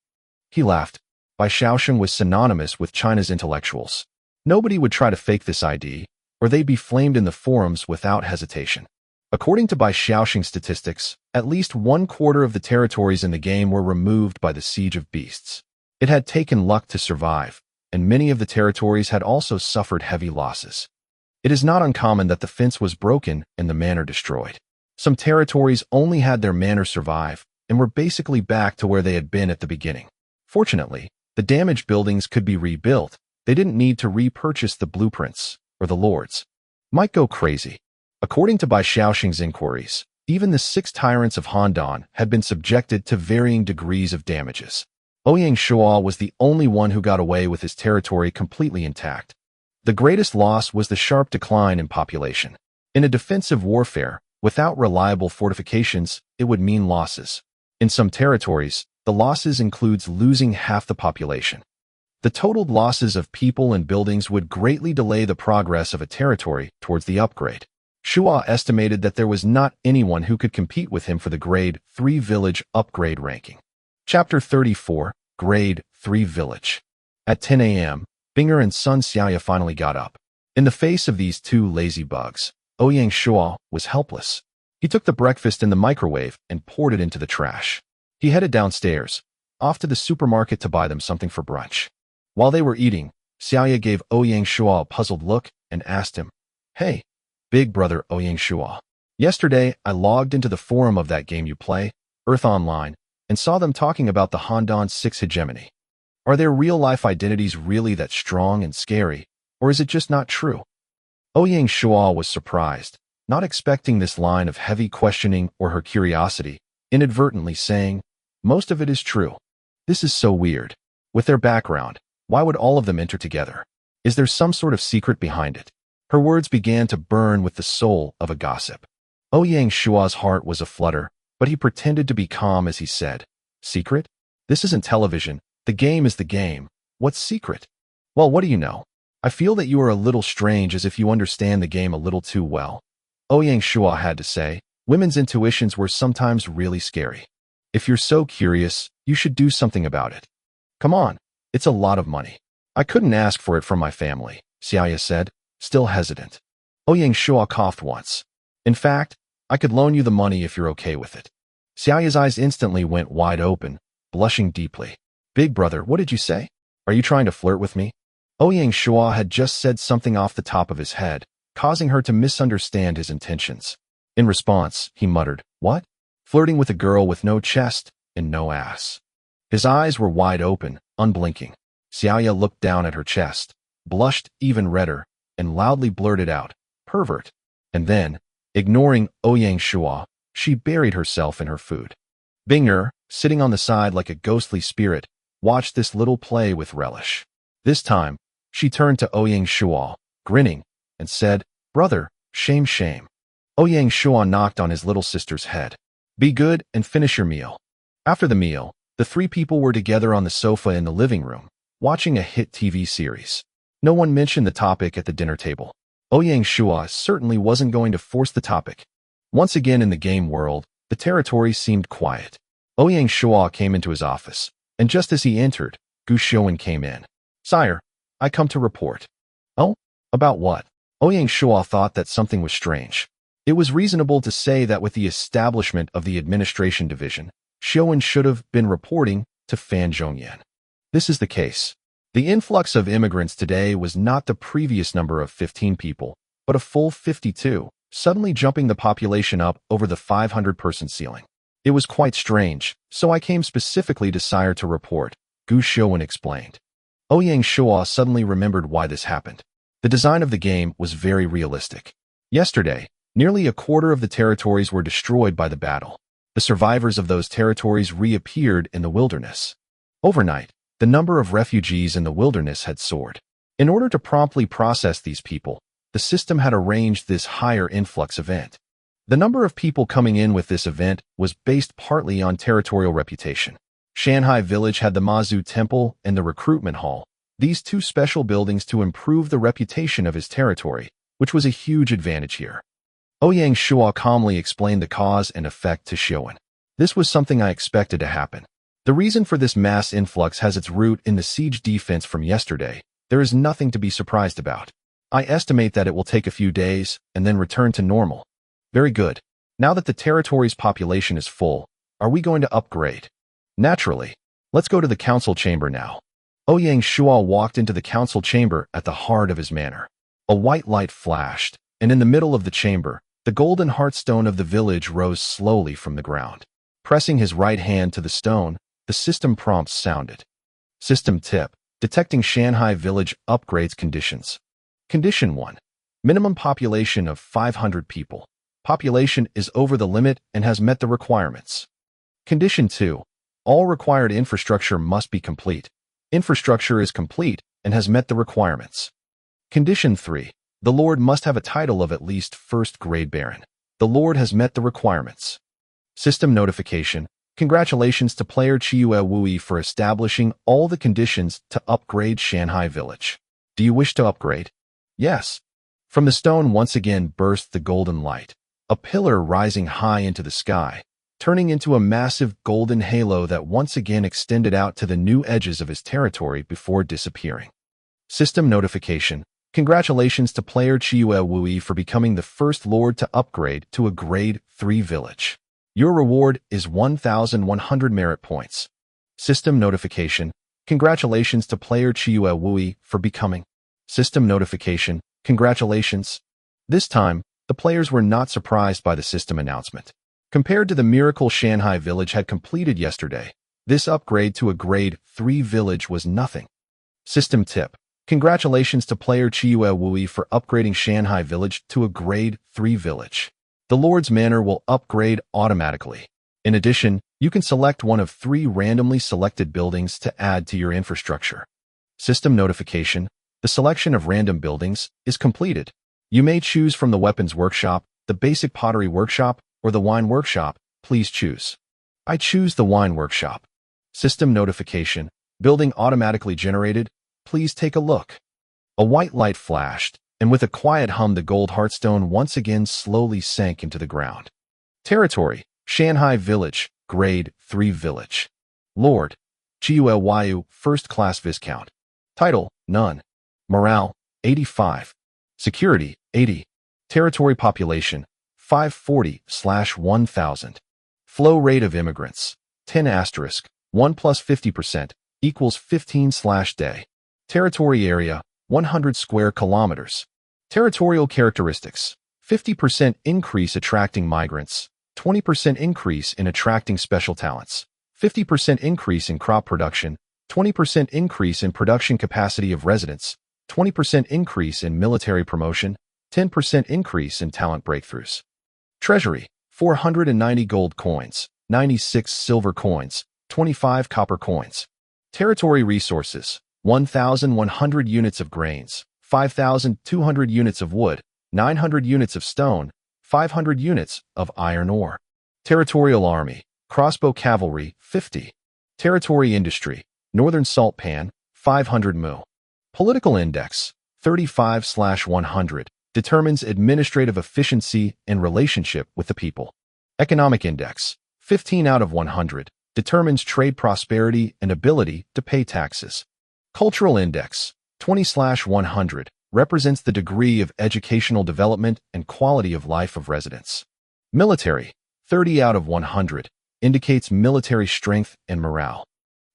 He laughed. By Shaosheng was synonymous with China's intellectuals. Nobody would try to fake this ID, or they'd be flamed in the forums without hesitation. According to Bai Xiaosheng statistics, at least 1/4 of the territories in the game were removed by the Siege of Beasts. It had taken luck to survive, and many of the territories had also suffered heavy losses. It is not uncommon that the fence was broken and the manor destroyed. Some territories only had their manor survive and were basically back to where they had been at the beginning. Fortunately, the damaged buildings could be rebuilt. They didn't need to repurchase the blueprints, or the lords might go crazy. According to Bai Xiaosheng's inquiries, even the 6 tyrants of Handan had been subjected to varying degrees of damages. Ouyang Shuo was the only one who got away with his territory completely intact. The greatest loss was the sharp decline in population. In a defensive warfare, without reliable fortifications, it would mean losses. In some territories, the losses includes losing half the population. The totaled losses of people and buildings would greatly delay the progress of a territory towards the upgrade. Shuo estimated that there was not anyone who could compete with him for the Grade 3 Village upgrade ranking. Chapter 34, Grade 3 Village. At 10 a.m., Binger and Sun Xiaoya finally got up. In the face of these 2 lazy bugs, Ouyang Shuo was helpless. He took the breakfast in the microwave and poured it into the trash. He headed downstairs, off to the supermarket to buy them something for brunch. While they were eating, Xiaoya gave Ouyang Shuo a puzzled look and asked him, "Hey, big brother Ouyang Shuo. Yesterday, I logged into the forum of that game you play, Earth Online, and saw them talking about the Handan 6 hegemony. Are their real-life identities really that strong and scary, or is it just not true?" Ouyang Shuo was surprised, not expecting this line of heavy questioning or her curiosity, inadvertently saying, "Most of it is true. This is so weird. With their background, why would all of them enter together? Is there some sort of secret behind it?" Her words began to burn with the soul of a gossip. Ouyang Shuo's heart was aflutter, but he pretended to be calm as he said, "Secret? This isn't television. The game is the game. What's secret? Well, what do you know? I feel that you are a little strange, as if you understand the game a little too well." Ouyang Shuo had to say, women's intuitions were sometimes really scary. If you're so curious, you should do something about it. Come on, it's a lot of money. I couldn't ask for it from my family, Xiaoya said, still hesitant. Ouyang Shuo coughed once. In fact, I could loan you the money if you're okay with it. Xiaoya's eyes instantly went wide open, blushing deeply. Big brother, what did you say? Are you trying to flirt with me? Ouyang Shuo had just said something off the top of his head, causing her to misunderstand his intentions. In response, he muttered, "What? Flirting with a girl with no chest and no ass." His eyes were wide open, unblinking. Xiaoya looked down at her chest, blushed even redder, and loudly blurted out, "Pervert." And then, ignoring Ouyang Shuo, she buried herself in her food. Bing'er, sitting on the side like a ghostly spirit, watched this little play with relish. This time, she turned to Ouyang Shuo, grinning, and said, "Brother, shame, shame." Ouyang Shuo knocked on his little sister's head. "Be good and finish your meal." After the meal, the three people were together on the sofa in the living room, watching a hit TV series. No one mentioned the topic at the dinner table. Ouyang Shuo certainly wasn't going to force the topic. Once again in the game world, the territory seemed quiet. Ouyang Shuo came into his office, and just as he entered, Gu Xiaowen came in. "Sire, I come to report." "Oh? About what?" Ouyang Shuo thought that something was strange. It was reasonable to say that with the establishment of the administration division, Xiaowen should have been reporting to Fan Zhongyan. This is the case. The influx of immigrants today was not the previous number of 15 people, but a full 52, suddenly jumping the population up over the 500-person ceiling. It was quite strange, so I came specifically to Sire to report, Gu Xiaowen explained. Ouyang Shuo suddenly remembered why this happened. The design of the game was very realistic. Yesterday, nearly a quarter of the territories were destroyed by the battle. The survivors of those territories reappeared in the wilderness. Overnight, the number of refugees in the wilderness had soared. In order to promptly process these people, the system had arranged this higher influx event. The number of people coming in with this event was based partly on territorial reputation. Shanghai Village had the Mazu Temple and the Recruitment Hall, these two special buildings to improve the reputation of his territory, which was a huge advantage here. Ouyang Shuo calmly explained the cause and effect to Xiaowen. This was something I expected to happen. The reason for this mass influx has its root in the siege defense from yesterday. There is nothing to be surprised about. I estimate that it will take a few days and then return to normal. Very good. Now that the territory's population is full, are we going to upgrade? Naturally. Let's go to the council chamber now. Ouyang Shuo walked into the council chamber at the heart of his manor. A white light flashed, and in the middle of the chamber, the golden heartstone of the village rose slowly from the ground. Pressing his right hand to the stone, the system prompts sounded. System tip, detecting Shanghai Village upgrades conditions. Condition 1. Minimum population of 500 people. Population is over the limit and has met the requirements. Condition 2. All required infrastructure must be complete. Infrastructure is complete and has met the requirements. Condition 3. The Lord must have a title of at least first-grade Baron. The Lord has met the requirements. System notification. Congratulations to player Chiyu Wui for establishing all the conditions to upgrade Shanghai Village. Do you wish to upgrade? Yes. From the stone once again burst the golden light, a pillar rising high into the sky, turning into a massive golden halo that once again extended out to the new edges of his territory before disappearing. System notification. Congratulations to player Chiyu Wui for becoming the first lord to upgrade to a grade 3 village. Your reward is 1,100 merit points. System notification. Congratulations to player Chiyu Wui for becoming. System notification. Congratulations. This time, the players were not surprised by the system announcement. Compared to the miracle Shanghai Village had completed yesterday, this upgrade to a grade 3 village was nothing. System tip. Congratulations to player Chiyu Wui for upgrading Shanghai Village to a grade 3 village. The Lord's Manor will upgrade automatically. In addition, you can select one of 3 randomly selected buildings to add to your infrastructure. System notification. The selection of random buildings is completed. You may choose from the Weapons Workshop, the Basic Pottery Workshop, or the Wine Workshop. Please choose. I choose the Wine Workshop. System notification. Building automatically generated. Please take a look. A white light flashed, and with a quiet hum the gold heartstone once again slowly sank into the ground. Territory, Shanghai Village, Grade 3 Village. Lord, Chiyu Wyu, First Class Viscount. Title, None. Morale, 85. Security, 80. Territory population, 540/1000. Flow rate of immigrants, 10 asterisk, 1 plus 50% equals 15/day. Territory area, 100 square kilometers. Territorial characteristics: 50% increase attracting migrants, 20% increase in attracting special talents, 50% increase in crop production, 20% increase in production capacity of residents, 20% increase in military promotion, 10% increase in talent breakthroughs. Treasury: 490 gold coins, 96 silver coins, 25 copper coins. Territory resources: 1,100 units of grains, 5,200 units of wood, 900 units of stone, 500 units of iron ore. Territorial army: crossbow cavalry, 50. Territory industry: northern salt pan, 500 mu. Political index: 35/100, determines administrative efficiency and relationship with the people. Economic index: 15 out of 100, determines trade prosperity and ability to pay taxes. Cultural index: 20/100, represents the degree of educational development and quality of life of residents. Military: 30 out of 100, indicates military strength and morale.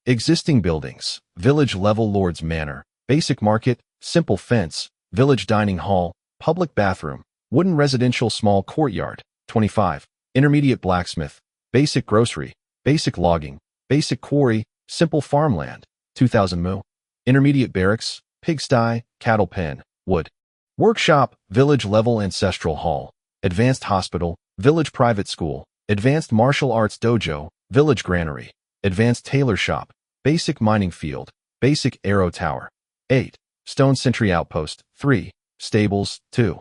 Existing buildings: village level lord's manor, basic market, simple fence, village dining hall, public bathroom, wooden residential small courtyard, 25, intermediate blacksmith, basic grocery, basic logging, basic quarry, simple farmland, 2,000 mu, intermediate barracks, pigsty, cattle pen, wood. Workshop: village level ancestral hall, advanced hospital, village private school, advanced martial arts dojo, village granary, advanced tailor shop, basic mining field, basic arrow tower. 8. Stone sentry outpost, 3. Stables, 2.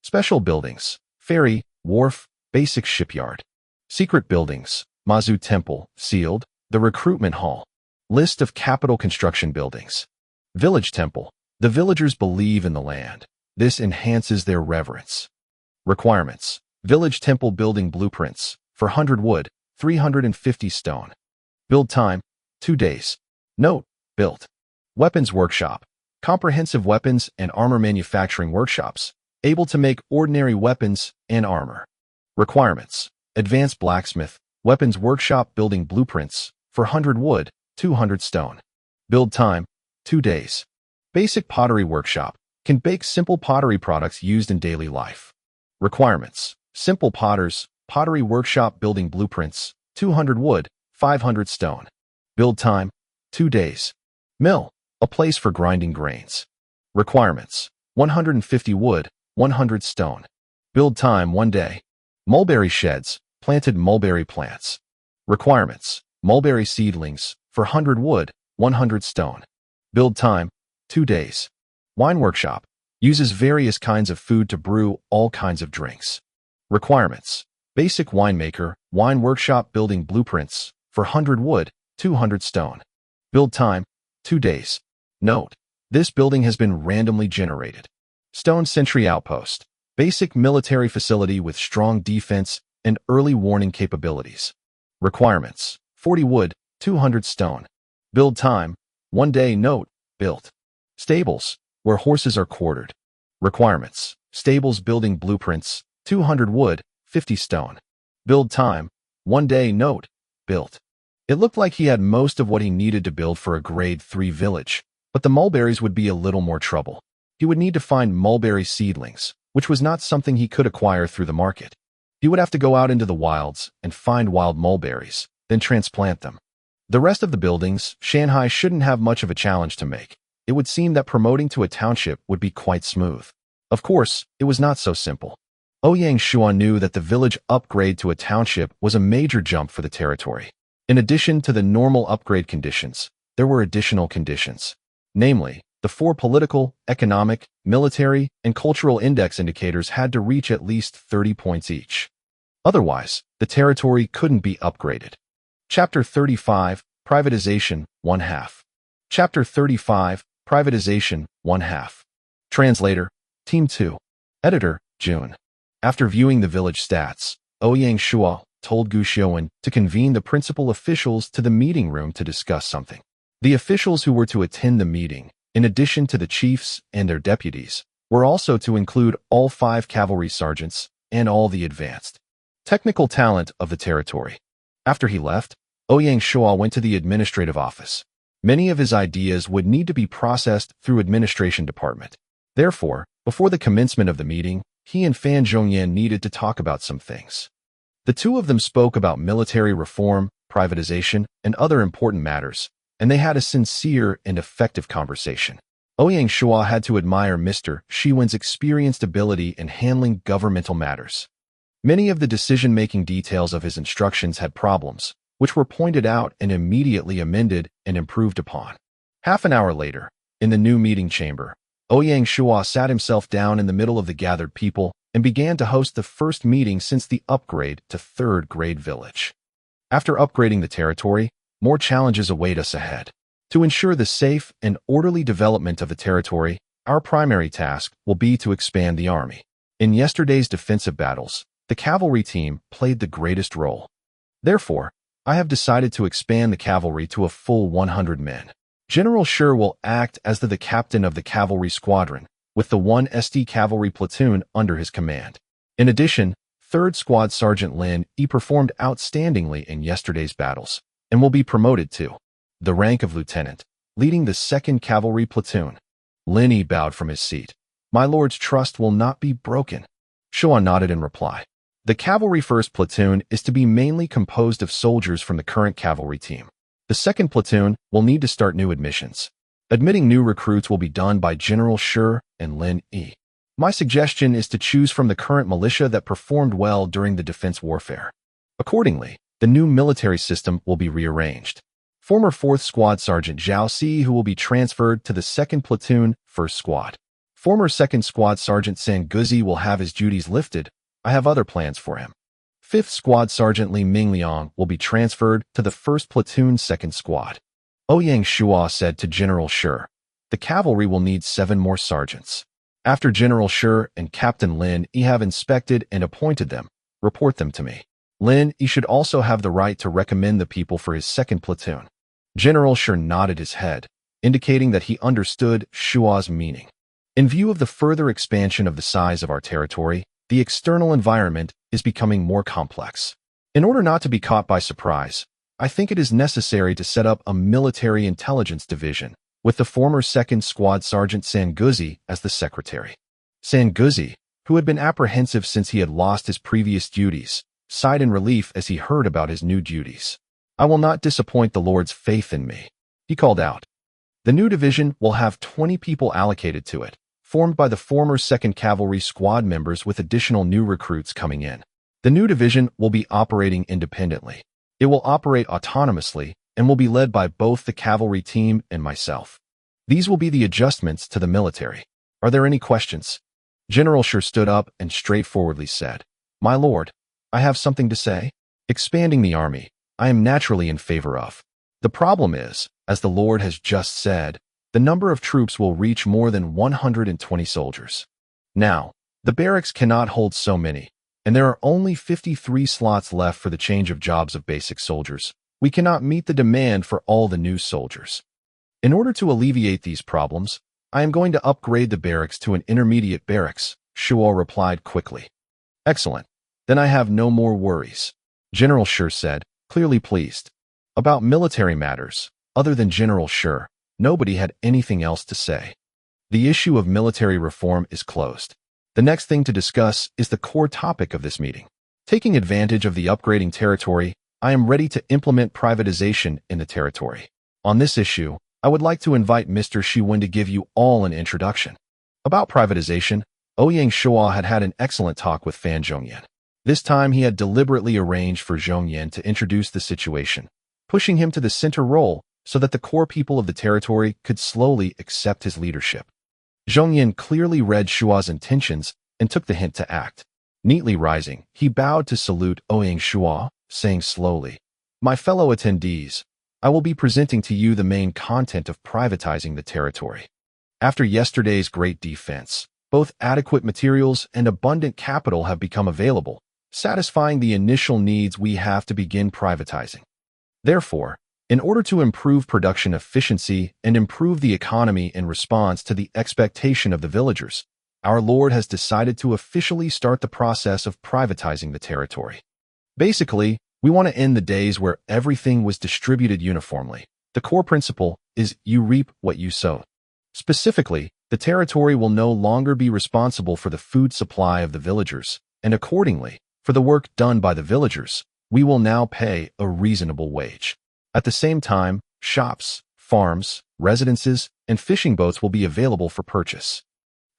Special buildings: ferry, wharf, basic shipyard. Secret buildings: Mazu Temple, sealed, the recruitment hall. List of capital construction buildings. Village temple: the villagers believe in the land. This enhances their reverence. Requirements: village temple building blueprints, for 100 wood, 350 stone. Build time: 2 days. Note: built. Weapons workshop: comprehensive weapons and armor manufacturing workshops, able to make ordinary weapons and armor. Requirements: advanced blacksmith, weapons workshop building blueprints, for 100 wood, 200 stone. Build time: 2 days. Basic pottery workshop, can bake simple pottery products used in daily life. Requirements: simple potters, pottery workshop building blueprints, 200 wood, 500 stone. Build time: 2 days. Mill, a place for grinding grains. Requirements: 150 wood, 100 stone. Build time: 1 day. Mulberry sheds, planted mulberry plants. Requirements: mulberry seedlings, for 100 wood, 100 stone. Build time: 2 days. Wine workshop, uses various kinds of food to brew all kinds of drinks. Requirements: basic winemaker, wine workshop building blueprints, for 100 wood, 200 stone. Build time: 2 days. Note: this building has been randomly generated. Stone sentry outpost, basic military facility with strong defense and early warning capabilities. Requirements: 40 wood, 200 stone. Build time: 1 day. Note: built. Stables, where horses are quartered. Requirements: stables building blueprints, 200 wood, 50 stone. Build time: 1 day. Note: built. It looked like he had most of what he needed to build for a grade 3 village, but the mulberries would be a little more trouble. He would need to find mulberry seedlings, which was not something he could acquire through the market. He would have to go out into the wilds and find wild mulberries, then transplant them. The rest of the buildings, Shanghai shouldn't have much of a challenge to make. It would seem that promoting to a township would be quite smooth. Of course, it was not so simple. Ouyang Shuo knew that the village upgrade to a township was a major jump for the territory. In addition to the normal upgrade conditions, there were additional conditions. Namely, the 4 political, economic, military, and cultural index indicators had to reach at least 30 points each. Otherwise, the territory couldn't be upgraded. Chapter 35, Privatization, 1/2. Chapter 35, Privatization, 1/2. Translator, Team 2. Editor, June. After viewing the village stats, Ouyang Shuo told Gu Xiuan to convene the principal officials to the meeting room to discuss something. The officials who were to attend the meeting, in addition to the chiefs and their deputies, were also to include all 5 cavalry sergeants and all the advanced technical talent of the territory. After he left, Ouyang Shuo went to the administrative office. Many of his ideas would need to be processed through administration department. Therefore, before the commencement of the meeting, he and Fan Zhongyan needed to talk about some things. The two of them spoke about military reform, privatization, and other important matters, and they had a sincere and effective conversation. Ouyang Shuo had to admire Mr. Shiwen's experienced ability in handling governmental matters. Many of the decision-making details of his instructions had problems, which were pointed out and immediately amended and improved upon. Half an hour later, in the new meeting chamber, Ouyang Shuo sat himself down in the middle of the gathered people and began to host the first meeting since the upgrade to third-grade village. After upgrading the territory, more challenges await us ahead. To ensure the safe and orderly development of the territory, our primary task will be to expand the army. In yesterday's defensive battles, the cavalry team played the greatest role. Therefore, I have decided to expand the cavalry to a full 100 men. General Shi will act as the captain of the cavalry squadron, with the 1 SD cavalry platoon under his command. In addition, 3rd Squad Sergeant Lin Yi performed outstandingly in yesterday's battles, and will be promoted to the rank of lieutenant, leading the 2nd Cavalry Platoon. Lin Yi bowed from his seat. My lord's trust will not be broken. Shuo nodded in reply. The Cavalry 1st Platoon is to be mainly composed of soldiers from the current cavalry team. The 2nd Platoon will need to start new admissions. Admitting new recruits will be done by General Shi and Lin Yi. My suggestion is to choose from the current militia that performed well during the defense warfare. Accordingly, the new military system will be rearranged. Former 4th Squad Sergeant Zhao Si, who will be transferred to the 2nd Platoon, 1st Squad. Former 2nd Squad Sergeant San Guzi will have his duties lifted. I have other plans for him. 5th Squad Sergeant Li Mingliang will be transferred to the 1st Platoon, 2nd Squad. Ouyang Shuo said to General Shi, the cavalry will need 7 more sergeants. After General Shi and Captain Lin Yi have inspected and appointed them, report them to me. Lin Yi should also have the right to recommend the people for his 2nd platoon. General Shi nodded his head, indicating that he understood Shuo's meaning. In view of the further expansion of the size of our territory, the external environment is becoming more complex. In order not to be caught by surprise, I think it is necessary to set up a military intelligence division, with the former 2nd Squad Sergeant San Guzi as the secretary. San Guzi, who had been apprehensive since he had lost his previous duties, sighed in relief as he heard about his new duties. I will not disappoint the Lord's faith in me, he called out. The new division will have 20 people allocated to it, formed by the former 2nd Cavalry Squad members with additional new recruits coming in. The new division will be operating independently. It will operate autonomously and will be led by both the cavalry team and myself. These will be the adjustments to the military. Are there any questions? General Shi stood up and straightforwardly said, My lord, I have something to say. Expanding the army, I am naturally in favor of. The problem is, as the Lord has just said, the number of troops will reach more than 120 soldiers. Now, the barracks cannot hold so many, and there are only 53 slots left for the change of jobs of basic soldiers. We cannot meet the demand for all the new soldiers. In order to alleviate these problems, I am going to upgrade the barracks to an intermediate barracks, Shuo replied quickly. Excellent. Then I have no more worries. General Shi said, clearly pleased. About military matters, other than General Shi, nobody had anything else to say. The issue of military reform is closed. The next thing to discuss is the core topic of this meeting. Taking advantage of the upgrading territory, I am ready to implement privatization in the territory. On this issue, I would like to invite Mr. Shiwen to give you all an introduction. About privatization, Ouyang Shuo had had an excellent talk with Fan Zhongyan. This time he had deliberately arranged for Zhongyan to introduce the situation, pushing him to the center role so that the core people of the territory could slowly accept his leadership. Zhongyan clearly read Shuo's intentions and took the hint to act. Neatly rising, he bowed to salute Ouyang Shuo, saying slowly, My fellow attendees, I will be presenting to you the main content of privatizing the territory. After yesterday's great defense, both adequate materials and abundant capital have become available, satisfying the initial needs we have to begin privatizing. Therefore, in order to improve production efficiency and improve the economy in response to the expectation of the villagers, our Lord has decided to officially start the process of privatizing the territory. Basically, we want to end the days where everything was distributed uniformly. The core principle is you reap what you sow. Specifically, The territory will no longer be responsible for the food supply of the villagers, and accordingly, for the work done by the villagers, we will now pay a reasonable wage. At the same time, shops, farms, residences, and fishing boats will be available for purchase.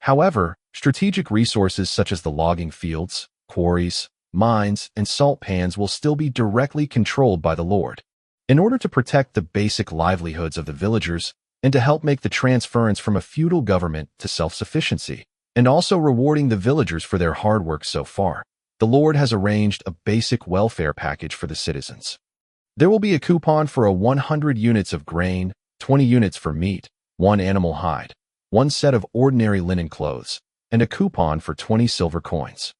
However, strategic resources such as the logging fields, quarries, mines, and salt pans will still be directly controlled by the lord. In order to protect the basic livelihoods of the villagers and to help make the transference from a feudal government to self-sufficiency, and also rewarding the villagers for their hard work so far, the lord has arranged a basic welfare package for the citizens. There will be a coupon for 100 units of grain, 20 units for meat, 1 animal hide, 1 set of ordinary linen clothes, and a coupon for 20 silver coins.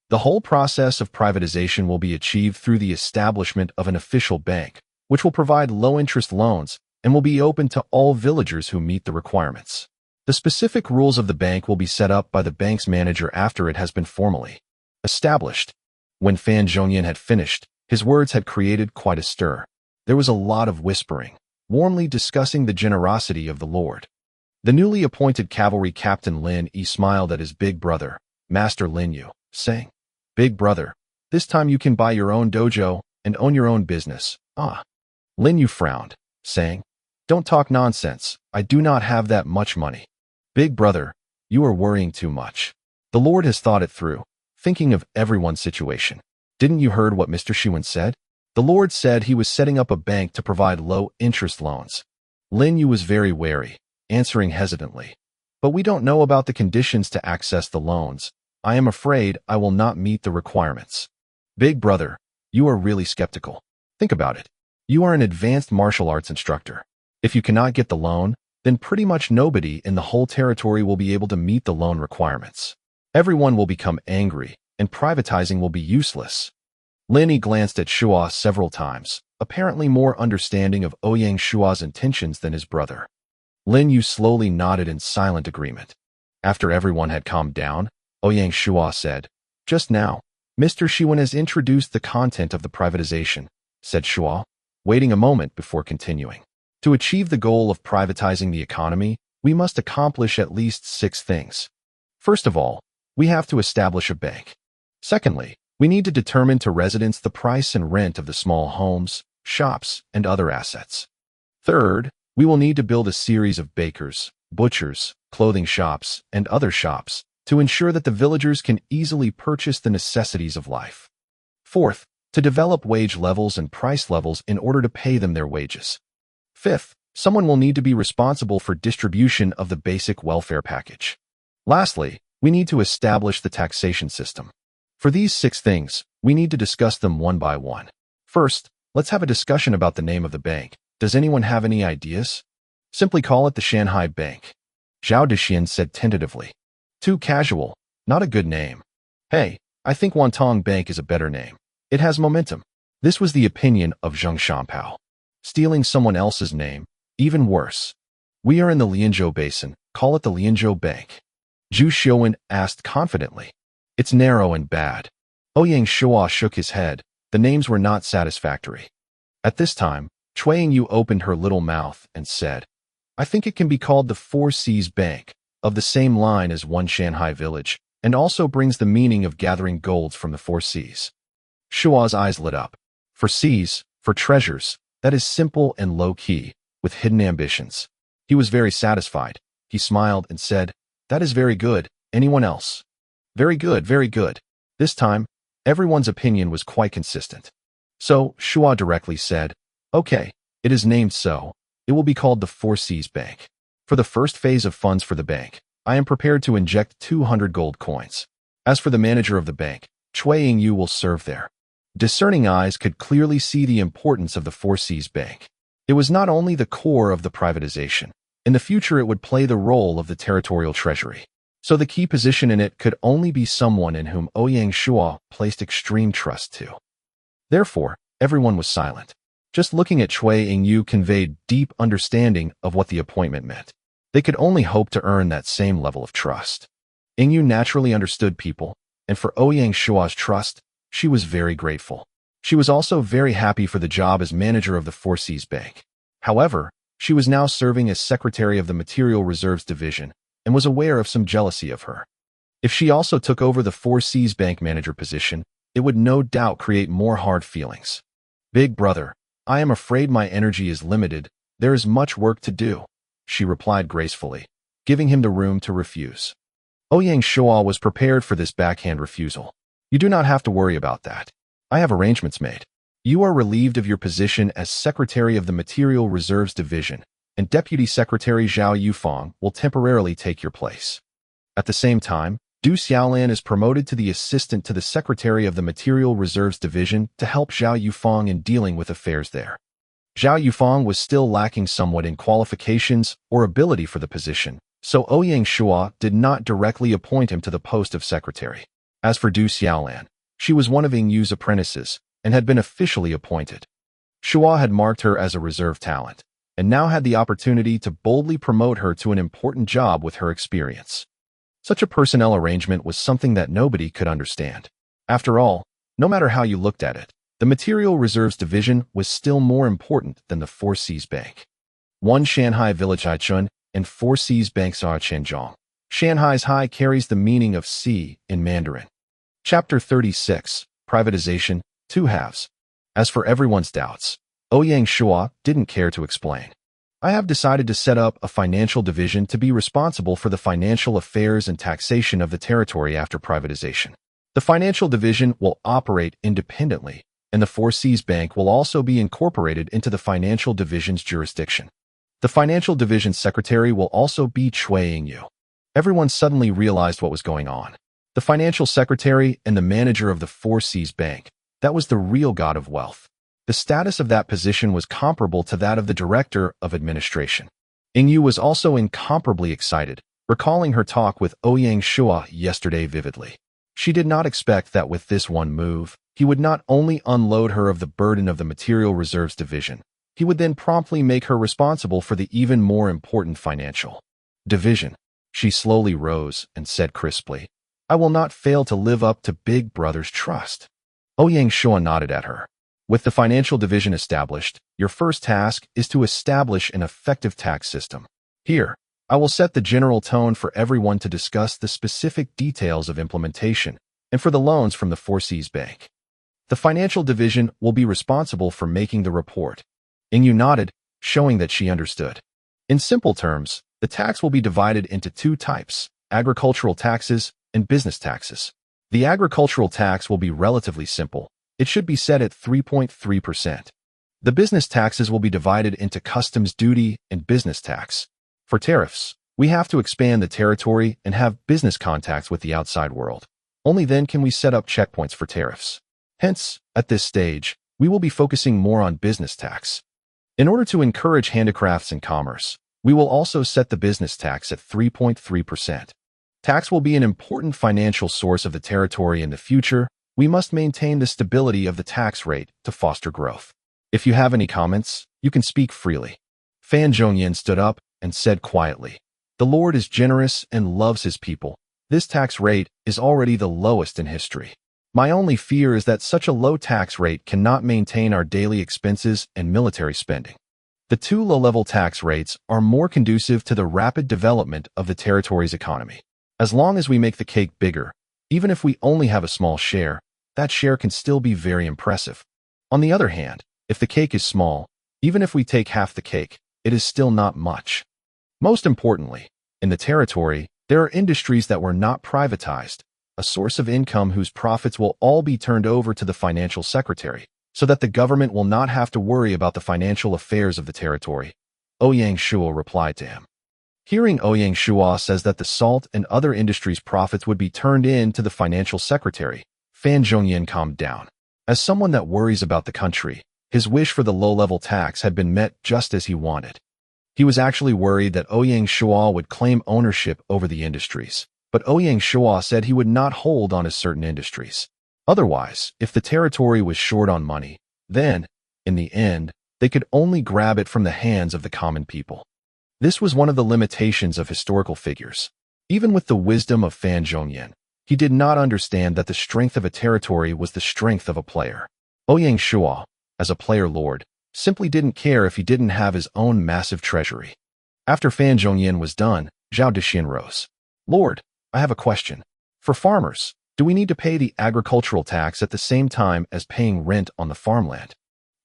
The whole process of privatization will be achieved through the establishment of an official bank, which will provide low-interest loans and will be open to all villagers who meet the requirements. The specific rules of the bank will be set up by the bank's manager after it has been formally established. When Fan Zhongyan had finished, his words had created quite a stir. There was a lot of whispering, warmly discussing the generosity of the lord. The newly appointed cavalry captain Lin Yi smiled at his big brother, Master Lin Yu, saying, "Big brother, this time you can buy your own dojo and own your own business." Lin Yu frowned, saying, "Don't talk nonsense. I do not have that much money." "Big brother, you are worrying too much. The lord has thought it through, thinking of everyone's situation. Didn't you heard what Mr. Shiwen said? The lord said he was setting up a bank to provide low-interest loans." Lin Yu was very wary, answering hesitantly, "But we don't know about the conditions to access the loans. I am afraid I will not meet the requirements." "Big brother, you are really skeptical. Think about it. You are an advanced martial arts instructor. If you cannot get the loan, then pretty much nobody in the whole territory will be able to meet the loan requirements. Everyone will become angry, and privatizing will be useless." Lin Yi glanced at Shuo several times, apparently more understanding of Ouyang Shuo's intentions than his brother. Lin Yu slowly nodded in silent agreement. After everyone had calmed down, Ouyang Shuo said, "Just now, Mr. Shiwen has introduced the content of the privatization," said Shuo, waiting a moment before continuing. "To achieve the goal of privatizing the economy, we must accomplish at least 6 things. First of all, we have to establish a bank. Secondly, we need to determine to residents the price and rent of the small homes, shops, and other assets. Third, we will need to build a series of bakers, butchers, clothing shops, and other shops to ensure that the villagers can easily purchase the necessities of life. Fourth, to develop wage levels and price levels in order to pay them their wages. Fifth, someone will need to be responsible for distribution of the basic welfare package. Lastly, we need to establish the taxation system. For these 6 things, we need to discuss them one by one. First, let's have a discussion about the name of the bank. Does anyone have any ideas? Simply call it the Shanghai Bank." Zhao Dexian said tentatively. "Too casual, not a good name." "Hey, I think Wantong Bank is a better name. It has momentum." This was the opinion of Zheng Xiaopao. Stealing someone else's name, even worse. "We are in the Lianzhou Basin, call it the Lianzhou Bank." Zhu Xiuwen asked confidently. "It's narrow and bad." Ouyang Shuo shook his head. The names were not satisfactory. At this time, Cui Yingyu opened her little mouth and said, "I think it can be called the Four Seas Bank, of the same line as One Shanghai Village, and also brings the meaning of gathering golds from the 4 seas." Shuo's eyes lit up. For seas, for treasures, that is simple and low-key, with hidden ambitions. He was very satisfied. He smiled and said, "That is very good. Anyone else?" "Very good, very good." This time, everyone's opinion was quite consistent. So, Shuo directly said, "Okay, it is named so. It will be called the Four Seas Bank. For the first phase of funds for the bank, I am prepared to inject 200 gold coins. As for the manager of the bank, Cui Yingyu will serve there." Discerning eyes could clearly see the importance of the Four Seas Bank. It was not only the core of the privatization. In the future, it would play the role of the territorial treasury. So the key position in it could only be someone in whom Ouyang Shuo placed extreme trust to. Therefore, everyone was silent. Just looking at Cui Yingyu conveyed deep understanding of what the appointment meant. They could only hope to earn that same level of trust. Yingyu naturally understood people, and for Ouyang Shuo's trust, she was very grateful. She was also very happy for the job as manager of the Four Seas Bank. However, she was now serving as secretary of the Material Reserves Division, and was aware of some jealousy of her. If she also took over the Four Seas bank manager position, it would no doubt create more hard feelings. "Big brother, I am afraid my energy is limited. There is much work to do," she replied gracefully, giving him the room to refuse. Ouyang Shuo was prepared for this backhand refusal. "You do not have to worry about that. I have arrangements made. You are relieved of your position as Secretary of the Material Reserves Division, and Deputy Secretary Zhao Yufang will temporarily take your place. At the same time, Du Xiaolan is promoted to the assistant to the Secretary of the Material Reserves Division to help Zhao Yufang in dealing with affairs there." Zhao Yufang was still lacking somewhat in qualifications or ability for the position, so Ouyang Shuo did not directly appoint him to the post of secretary. As for Du Xiaolan, she was one of Ying Yu's apprentices and had been officially appointed. Shuo had marked her as a reserve talent, and now had the opportunity to boldly promote her to an important job with her experience. Such a personnel arrangement was something that nobody could understand. After all, no matter how you looked at it, the Material Reserves Division was still more important than the Four Seas Bank. One Shanghai Village Haichun and Four Seas Bank Shenzhong. Shanghai's Hai carries the meaning of sea in Mandarin. Chapter 36, Privatization, Two Halves. As for everyone's doubts, Ouyang Shuo didn't care to explain. "I have decided to set up a financial division to be responsible for the financial affairs and taxation of the territory after privatization. The financial division will operate independently, and the Four Seas Bank will also be incorporated into the financial division's jurisdiction. The financial division's secretary will also be Cui Yingyu." Everyone suddenly realized what was going on. The financial secretary and the manager of the Four Seas Bank, that was the real god of wealth. The status of that position was comparable to that of the director of administration. Yingyu was also incomparably excited, recalling her talk with Ouyang Shuo yesterday vividly. She did not expect that with this one move, he would not only unload her of the burden of the Material Reserves Division, he would then promptly make her responsible for the even more important financial division. She slowly rose and said crisply, "I will not fail to live up to Big Brother's trust." Ouyang Shuo nodded at her. "With the financial division established, your first task is to establish an effective tax system. Here, I will set the general tone for everyone to discuss the specific details of implementation and for the loans from the Four Seas Bank. The financial division will be responsible for making the report." Yingyu nodded, showing that she understood. In simple terms, the tax will be divided into two types: agricultural taxes and business taxes. The agricultural tax will be relatively simple. It should be set at 3.3%. The business taxes will be divided into customs duty and business tax. For tariffs, we have to expand the territory and have business contacts with the outside world. Only then can we set up checkpoints for tariffs. Hence, at this stage, we will be focusing more on business tax. In order to encourage handicrafts and commerce, we will also set the business tax at 3.3%. Tax will be an important financial source of the territory in the future. We must maintain the stability of the tax rate to foster growth. If you have any comments, you can speak freely. Fan Zhongyan stood up and said quietly, "The Lord is generous and loves his people. This tax rate is already the lowest in history. My only fear is that such a low tax rate cannot maintain our daily expenses and military spending. The two low-level tax rates are more conducive to the rapid development of the territory's economy. As long as we make the cake bigger, even if we only have a small share, that share can still be very impressive. On the other hand, if the cake is small, even if we take half the cake, it is still not much. Most importantly, in the territory, there are industries that were not privatized, a source of income whose profits will all be turned over to the financial secretary, so that the government will not have to worry about the financial affairs of the territory." Ouyang Shuo replied to him. Hearing Ouyang Shuo says that the salt and other industries' profits would be turned in to the financial secretary, Fan Zhongyan calmed down. As someone that worries about the country, his wish for the low-level tax had been met just as he wanted. He was actually worried that Ouyang Shuo would claim ownership over the industries, but Ouyang Shuo said he would not hold on to certain industries. Otherwise, if the territory was short on money, then, in the end, they could only grab it from the hands of the common people. This was one of the limitations of historical figures. Even with the wisdom of Fan Zhongyan, he did not understand that the strength of a territory was the strength of a player. Ouyang Shuo, as a player lord, simply didn't care if he didn't have his own massive treasury. After Fan Zhongyan was done, Zhao Dexian rose. Lord, I have a question. For farmers, do we need to pay the agricultural tax at the same time as paying rent on the farmland?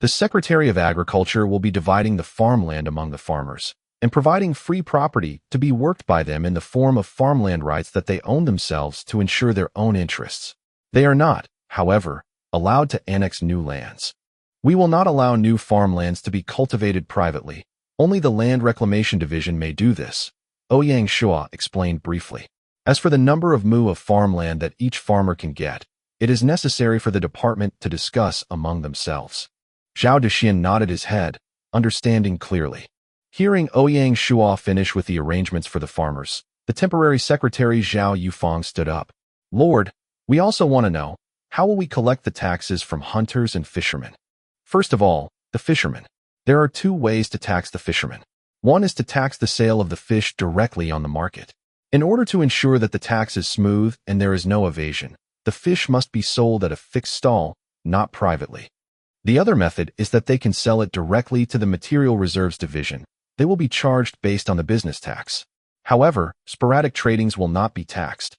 The Secretary of Agriculture will be dividing the farmland among the farmers and providing free property to be worked by them in the form of farmland rights that they own themselves to ensure their own interests. They are not, however, allowed to annex new lands. We will not allow new farmlands to be cultivated privately. Only the Land Reclamation Division may do this, Ouyang Shuo explained briefly. As for the number of mu of farmland that each farmer can get, it is necessary for the department to discuss among themselves. Zhao Dexian nodded his head, understanding clearly. Hearing Ouyang Shuo finish with the arrangements for the farmers, the temporary secretary Zhao Yufang stood up. Lord, we also want to know, how will we collect the taxes from hunters and fishermen? First of all, the fishermen. There are two ways to tax the fishermen. One is to tax the sale of the fish directly on the market. In order to ensure that the tax is smooth and there is no evasion, the fish must be sold at a fixed stall, not privately. The other method is that they can sell it directly to the Material Reserves Division. They will be charged based on the business tax. However, sporadic tradings will not be taxed.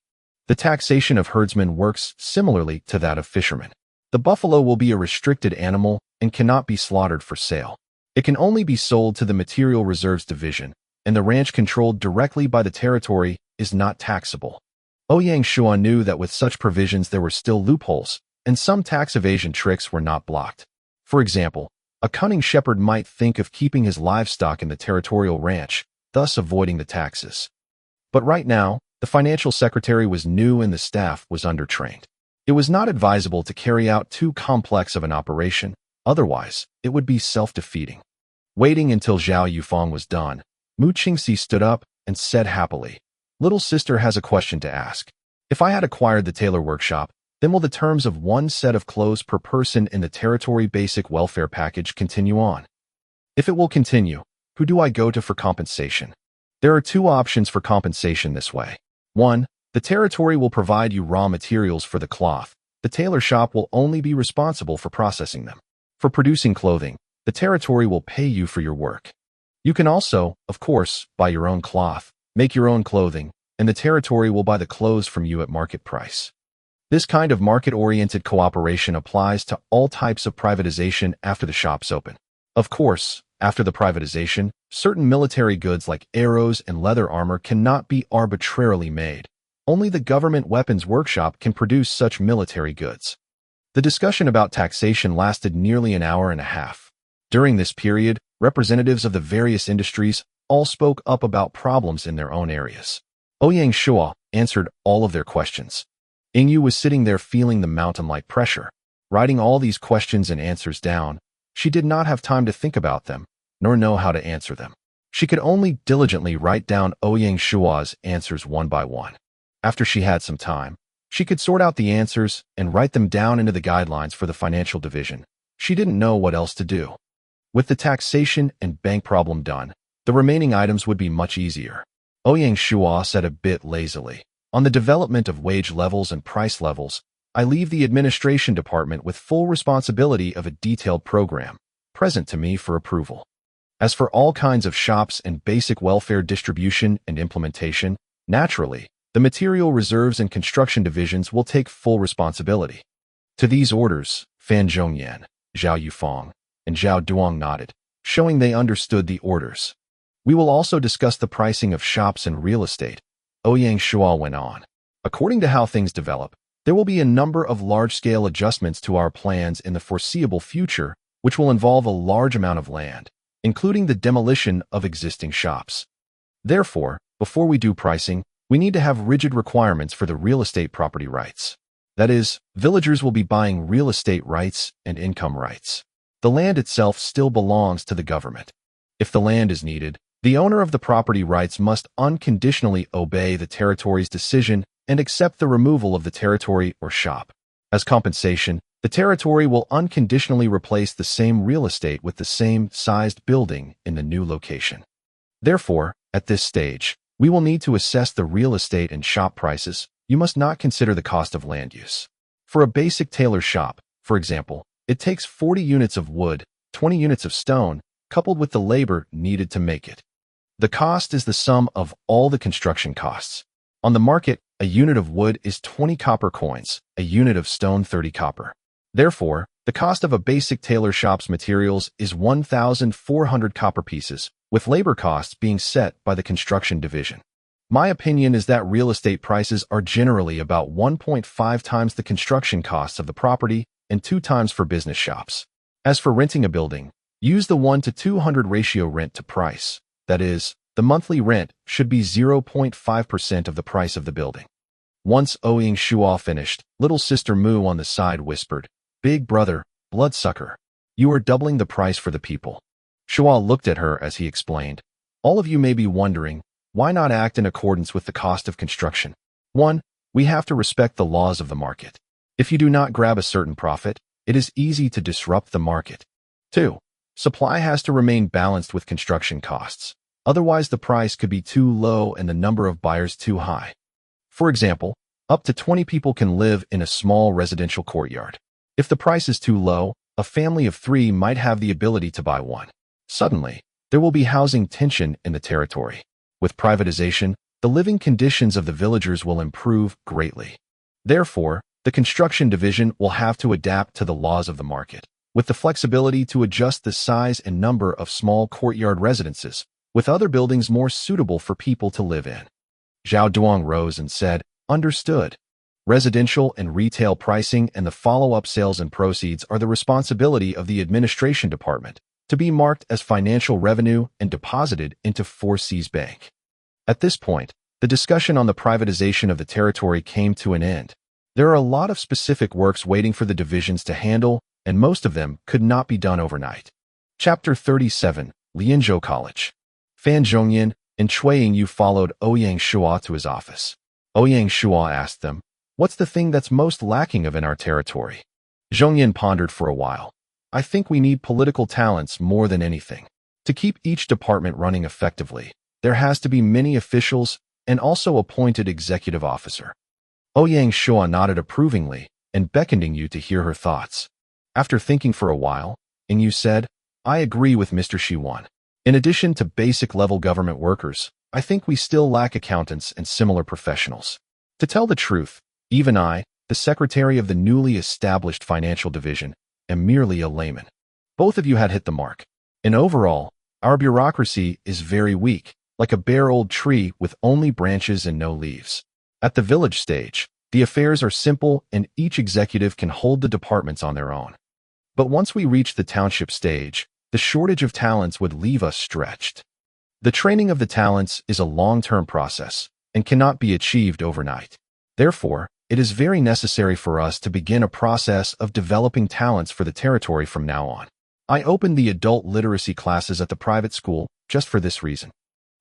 The taxation of herdsmen works similarly to that of fishermen. The buffalo will be a restricted animal and cannot be slaughtered for sale. It can only be sold to the Material Reserves Division, and the ranch controlled directly by the territory is not taxable. Ouyang Shuo knew that with such provisions there were still loopholes, and some tax evasion tricks were not blocked. For example, a cunning shepherd might think of keeping his livestock in the territorial ranch, thus avoiding the taxes. But right now, the financial secretary was new and the staff was undertrained. It was not advisable to carry out too complex of an operation, otherwise, it would be self-defeating. Waiting until Zhao Yufang was done, Mu Qingxi stood up and said happily, Little sister has a question to ask. If I had acquired the tailor workshop, then will the terms of one set of clothes per person in the territory basic welfare package continue on? If it will continue, who do I go to for compensation? There are two options for compensation this way. 1. The territory will provide you raw materials for the cloth. The tailor shop will only be responsible for processing them. For producing clothing, the territory will pay you for your work. You can also, of course, buy your own cloth, make your own clothing, and the territory will buy the clothes from you at market price. This kind of market-oriented cooperation applies to all types of privatization after the shops open. Of course, after the privatization, certain military goods like arrows and leather armor cannot be arbitrarily made. Only the government weapons workshop can produce such military goods. The discussion about taxation lasted nearly an hour and a half. During this period, representatives of the various industries all spoke up about problems in their own areas. Ouyang Shuo answered all of their questions. Yingyu was sitting there feeling the mountain-like pressure. Writing all these questions and answers down, she did not have time to think about them, nor know how to answer them. She could only diligently write down Ouyang Shuo's answers one by one. After she had some time, she could sort out the answers and write them down into the guidelines for the financial division. She didn't know what else to do. With the taxation and bank problem done, the remaining items would be much easier. Ouyang Shuo said a bit lazily. On the development of wage levels and price levels, I leave the administration department with full responsibility of a detailed program, present to me for approval. As for all kinds of shops and basic welfare distribution and implementation, naturally, the material reserves and construction divisions will take full responsibility. To these orders, Fan Zhongyan, Zhao Yufang, and Zhao Duong nodded, showing they understood the orders. We will also discuss the pricing of shops and real estate, Ouyang Shuo went on. According to how things develop, there will be a number of large-scale adjustments to our plans in the foreseeable future, which will involve a large amount of land, including the demolition of existing shops. Therefore, before we do pricing, we need to have rigid requirements for the real estate property rights. That is, villagers will be buying real estate rights and income rights. The land itself still belongs to the government. If the land is needed, the owner of the property rights must unconditionally obey the territory's decision and accept the removal of the territory or shop. As compensation, the territory will unconditionally replace the same real estate with the same sized building in the new location. Therefore, at this stage, we will need to assess the real estate and shop prices. You must not consider the cost of land use. For a basic tailor shop, for example, it takes 40 units of wood, 20 units of stone, coupled with the labor needed to make it. The cost is the sum of all the construction costs. On the market, a unit of wood is 20 copper coins, a unit of stone 30 copper. Therefore, the cost of a basic tailor shop's materials is 1,400 copper pieces, with labor costs being set by the construction division. My opinion is that real estate prices are generally about 1.5 times the construction costs of the property and 2 times for business shops. As for renting a building, use the 1 to 200 ratio rent to price. That is, the monthly rent should be 0.5% of the price of the building. Once Ouyang Shuo finished, little sister Mu on the side whispered, "Big brother, bloodsucker, you are doubling the price for the people." Shuo looked at her as he explained, "All of you may be wondering, why not act in accordance with the cost of construction? 1. We have to respect the laws of the market. If you do not grab a certain profit, it is easy to disrupt the market. 2. Supply has to remain balanced with construction costs. Otherwise, the price could be too low and the number of buyers too high. For example, up to 20 people can live in a small residential courtyard. If the price is too low, a family of 3 might have the ability to buy one. Suddenly, there will be housing tension in the territory. With privatization, the living conditions of the villagers will improve greatly. Therefore, the construction division will have to adapt to the laws of the market, with the flexibility to adjust the size and number of small courtyard residences, with other buildings more suitable for people to live in." Zhao Duang rose and said, "Understood. Residential and retail pricing and the follow-up sales and proceeds are the responsibility of the administration department, to be marked as financial revenue and deposited into 4C's bank." At this point, the discussion on the privatization of the territory came to an end. There are a lot of specific works waiting for the divisions to handle, and most of them could not be done overnight. Chapter 37, Lianzhou College. Fan Zhongyan and Cui Yingyu followed Ouyang Shuo to his office. Ouyang Shuo asked them, "What's the thing that's most lacking of in our territory?" Zhongyan pondered for a while. "I think we need political talents more than anything. To keep each department running effectively, there has to be many officials and also appointed executive officer." Ouyang Shuo nodded approvingly and beckoned Yingyu to hear her thoughts. After thinking for a while, Yingyu said, "I agree with Mr. Shiwan. In addition to basic-level government workers, I think we still lack accountants and similar professionals. To tell the truth, even I, the secretary of the newly established financial division, am merely a layman. Both of you had hit the mark. And overall, our bureaucracy is very weak, like a bare old tree with only branches and no leaves. At the village stage, the affairs are simple and each executive can hold the departments on their own. But once we reach the township stage, the shortage of talents would leave us stretched. The training of the talents is a long-term process and cannot be achieved overnight. Therefore, it is very necessary for us to begin a process of developing talents for the territory from now on. I opened the adult literacy classes at the private school just for this reason."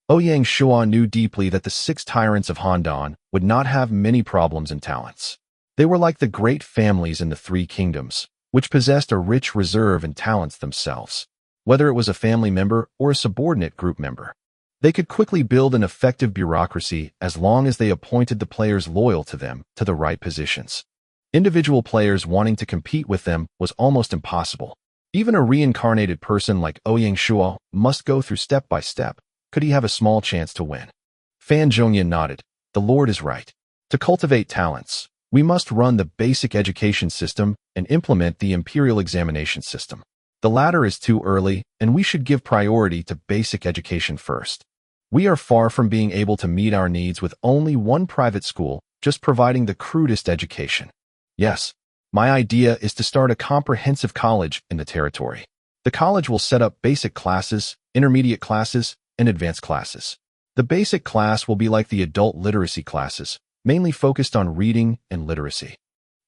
Ouyang Shuo knew deeply that the 6 tyrants of Handan would not have many problems in talents. They were like the great families in the 3 kingdoms, which possessed a rich reserve in talents themselves. Whether it was a family member or a subordinate group member, they could quickly build an effective bureaucracy as long as they appointed the players loyal to them to the right positions. Individual players wanting to compete with them was almost impossible. Even a reincarnated person like Ouyang Shuo must go through step by step, could he have a small chance to win. Fan Zhongyan nodded. "The Lord is right. To cultivate talents, we must run the basic education system and implement the imperial examination system. The latter is too early, and we should give priority to basic education first. We are far from being able to meet our needs with only one private school, just providing the crudest education. Yes, my idea is to start a comprehensive college in the territory. The college will set up basic classes, intermediate classes, and advanced classes. The basic class will be like the adult literacy classes, mainly focused on reading and literacy.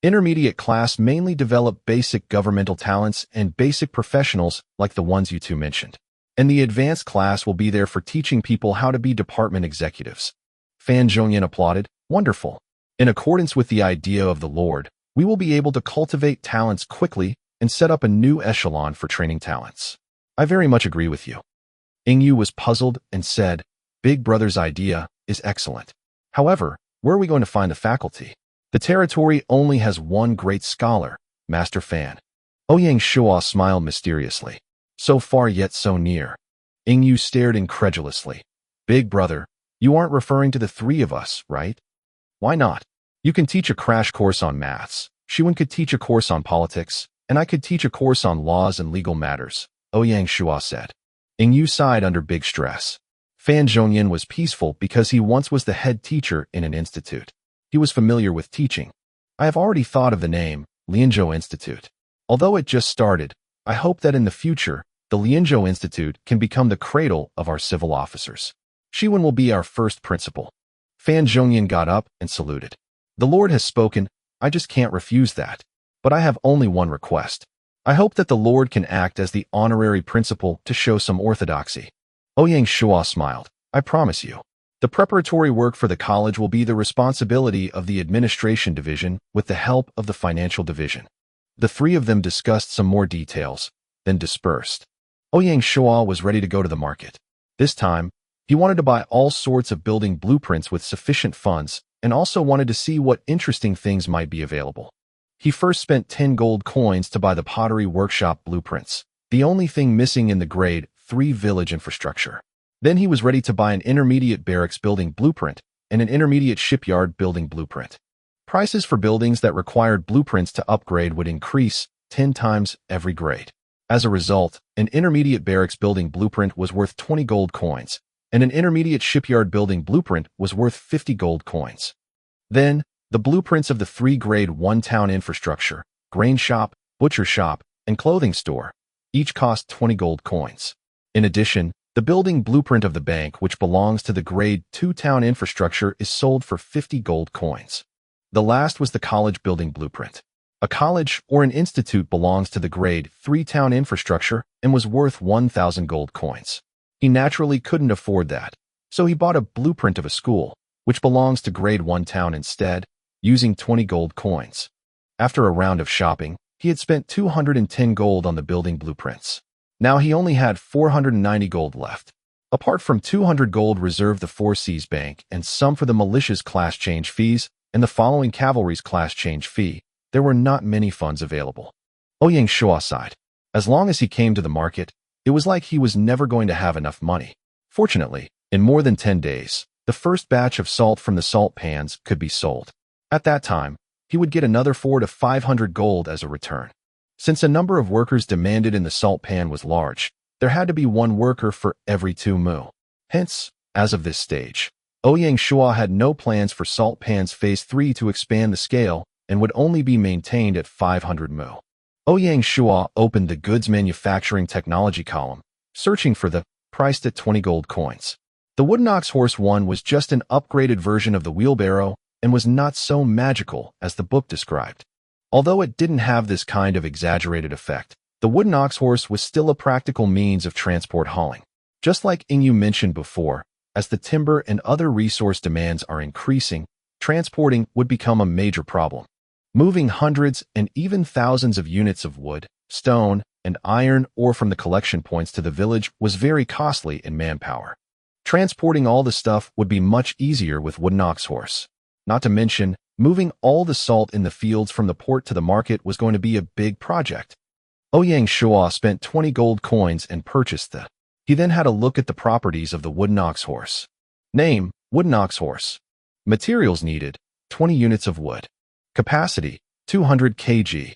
Intermediate class mainly develop basic governmental talents and basic professionals like the ones you two mentioned. And the advanced class will be there for teaching people how to be department executives." Fan Zhongyan applauded. "Wonderful. In accordance with the idea of the Lord, we will be able to cultivate talents quickly and set up a new echelon for training talents. I very much agree with you." Yingyu was puzzled and said, "Big Brother's idea is excellent. However, where are we going to find the faculty? The territory only has one great scholar, Master Fan." Ouyang Shuo smiled mysteriously. "So far yet so near." Yingyu stared incredulously. Big brother, you aren't referring to the three of us, right? Why not? You can teach a crash course on maths, Shuwen could teach a course on politics, and I could teach a course on laws and legal matters, Ouyang Shuo said. Yingyu sighed under big stress. Fan Zhongyan was peaceful because he once was the head teacher in an institute. He was familiar with teaching. I have already thought of the name, Lianzhou Institute. Although it just started, I hope that in the future, the Lianzhou Institute can become the cradle of our civil officers. Shiwen will be our first principal. Fan Zhongyan got up and saluted. The Lord has spoken, I just can't refuse that. But I have only one request. I hope that the Lord can act as the honorary principal to show some orthodoxy. Ouyang Shuo smiled. I promise you. The preparatory work for the college will be the responsibility of the administration division with the help of the financial division. The three of them discussed some more details, then dispersed. Ouyang Shuo was ready to go to the market. This time, he wanted to buy all sorts of building blueprints with sufficient funds and also wanted to see what interesting things might be available. He first spent 10 gold coins to buy the pottery workshop blueprints, the only thing missing in the grade 3 village infrastructure. Then he was ready to buy an intermediate barracks building blueprint and an intermediate shipyard building blueprint. Prices for buildings that required blueprints to upgrade would increase 10 times every grade. As a result, an intermediate barracks building blueprint was worth 20 gold coins, and an intermediate shipyard building blueprint was worth 50 gold coins. Then, the blueprints of the 3 grade 1 town infrastructure, grain shop, butcher shop, and clothing store, each cost 20 gold coins. In addition, the building blueprint of the bank, which belongs to the grade 2 town infrastructure, is sold for 50 gold coins. The last was the college building blueprint. A college or an institute belongs to the grade 3 town infrastructure and was worth 1,000 gold coins. He naturally couldn't afford that, so he bought a blueprint of a school, which belongs to grade 1 town instead, using 20 gold coins. After a round of shopping, he had spent 210 gold on the building blueprints. Now he only had 490 gold left. Apart from 200 gold reserved the 4 Cs bank and some for the militia's class change fees and the following cavalry's class change fee, there were not many funds available. Ouyang Shuo sighed. As long as he came to the market, it was like he was never going to have enough money. Fortunately, in more than 10 days, the first batch of salt from the salt pans could be sold. At that time, he would get another 400 to 500 gold as a return. Since a number of workers demanded in the salt pan was large, there had to be 1 worker for every 2 mu. Hence, as of this stage, Ouyang Shuo had no plans for salt pans phase 3 to expand the scale and would only be maintained at 500 mu. Ouyang Shuo opened the goods manufacturing technology column, searching for the priced at 20 gold coins. The wooden ox horse 1 was just an upgraded version of the wheelbarrow and was not so magical as the book described. Although it didn't have this kind of exaggerated effect, the wooden ox horse was still a practical means of transport hauling. Just like Yingyu mentioned before, as the timber and other resource demands are increasing, transporting would become a major problem. Moving hundreds and even thousands of units of wood, stone, and iron ore from the collection points to the village was very costly in manpower. Transporting all the stuff would be much easier with wooden ox horse. Not to mention, moving all the salt in the fields from the port to the market was going to be a big project. Ouyang Shuo spent 20 gold coins and purchased the. He then had a look at the properties of the wooden ox horse. Name, wooden ox horse. Materials needed, 20 units of wood. Capacity, 200 kg.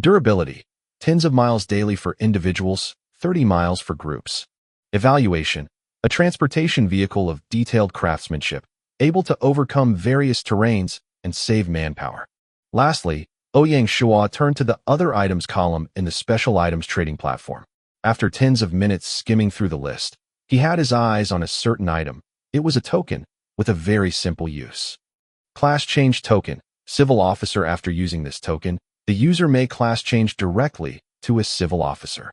Durability, tens of miles daily for individuals, 30 miles for groups. Evaluation, a transportation vehicle of detailed craftsmanship, able to overcome various terrains and save manpower. Lastly, Ouyang Shuo turned to the other items column in the special items trading platform. After tens of minutes skimming through the list, he had his eyes on a certain item. It was a token with a very simple use. Class change token. Civil officer. After using this token, the user may class change directly to a civil officer.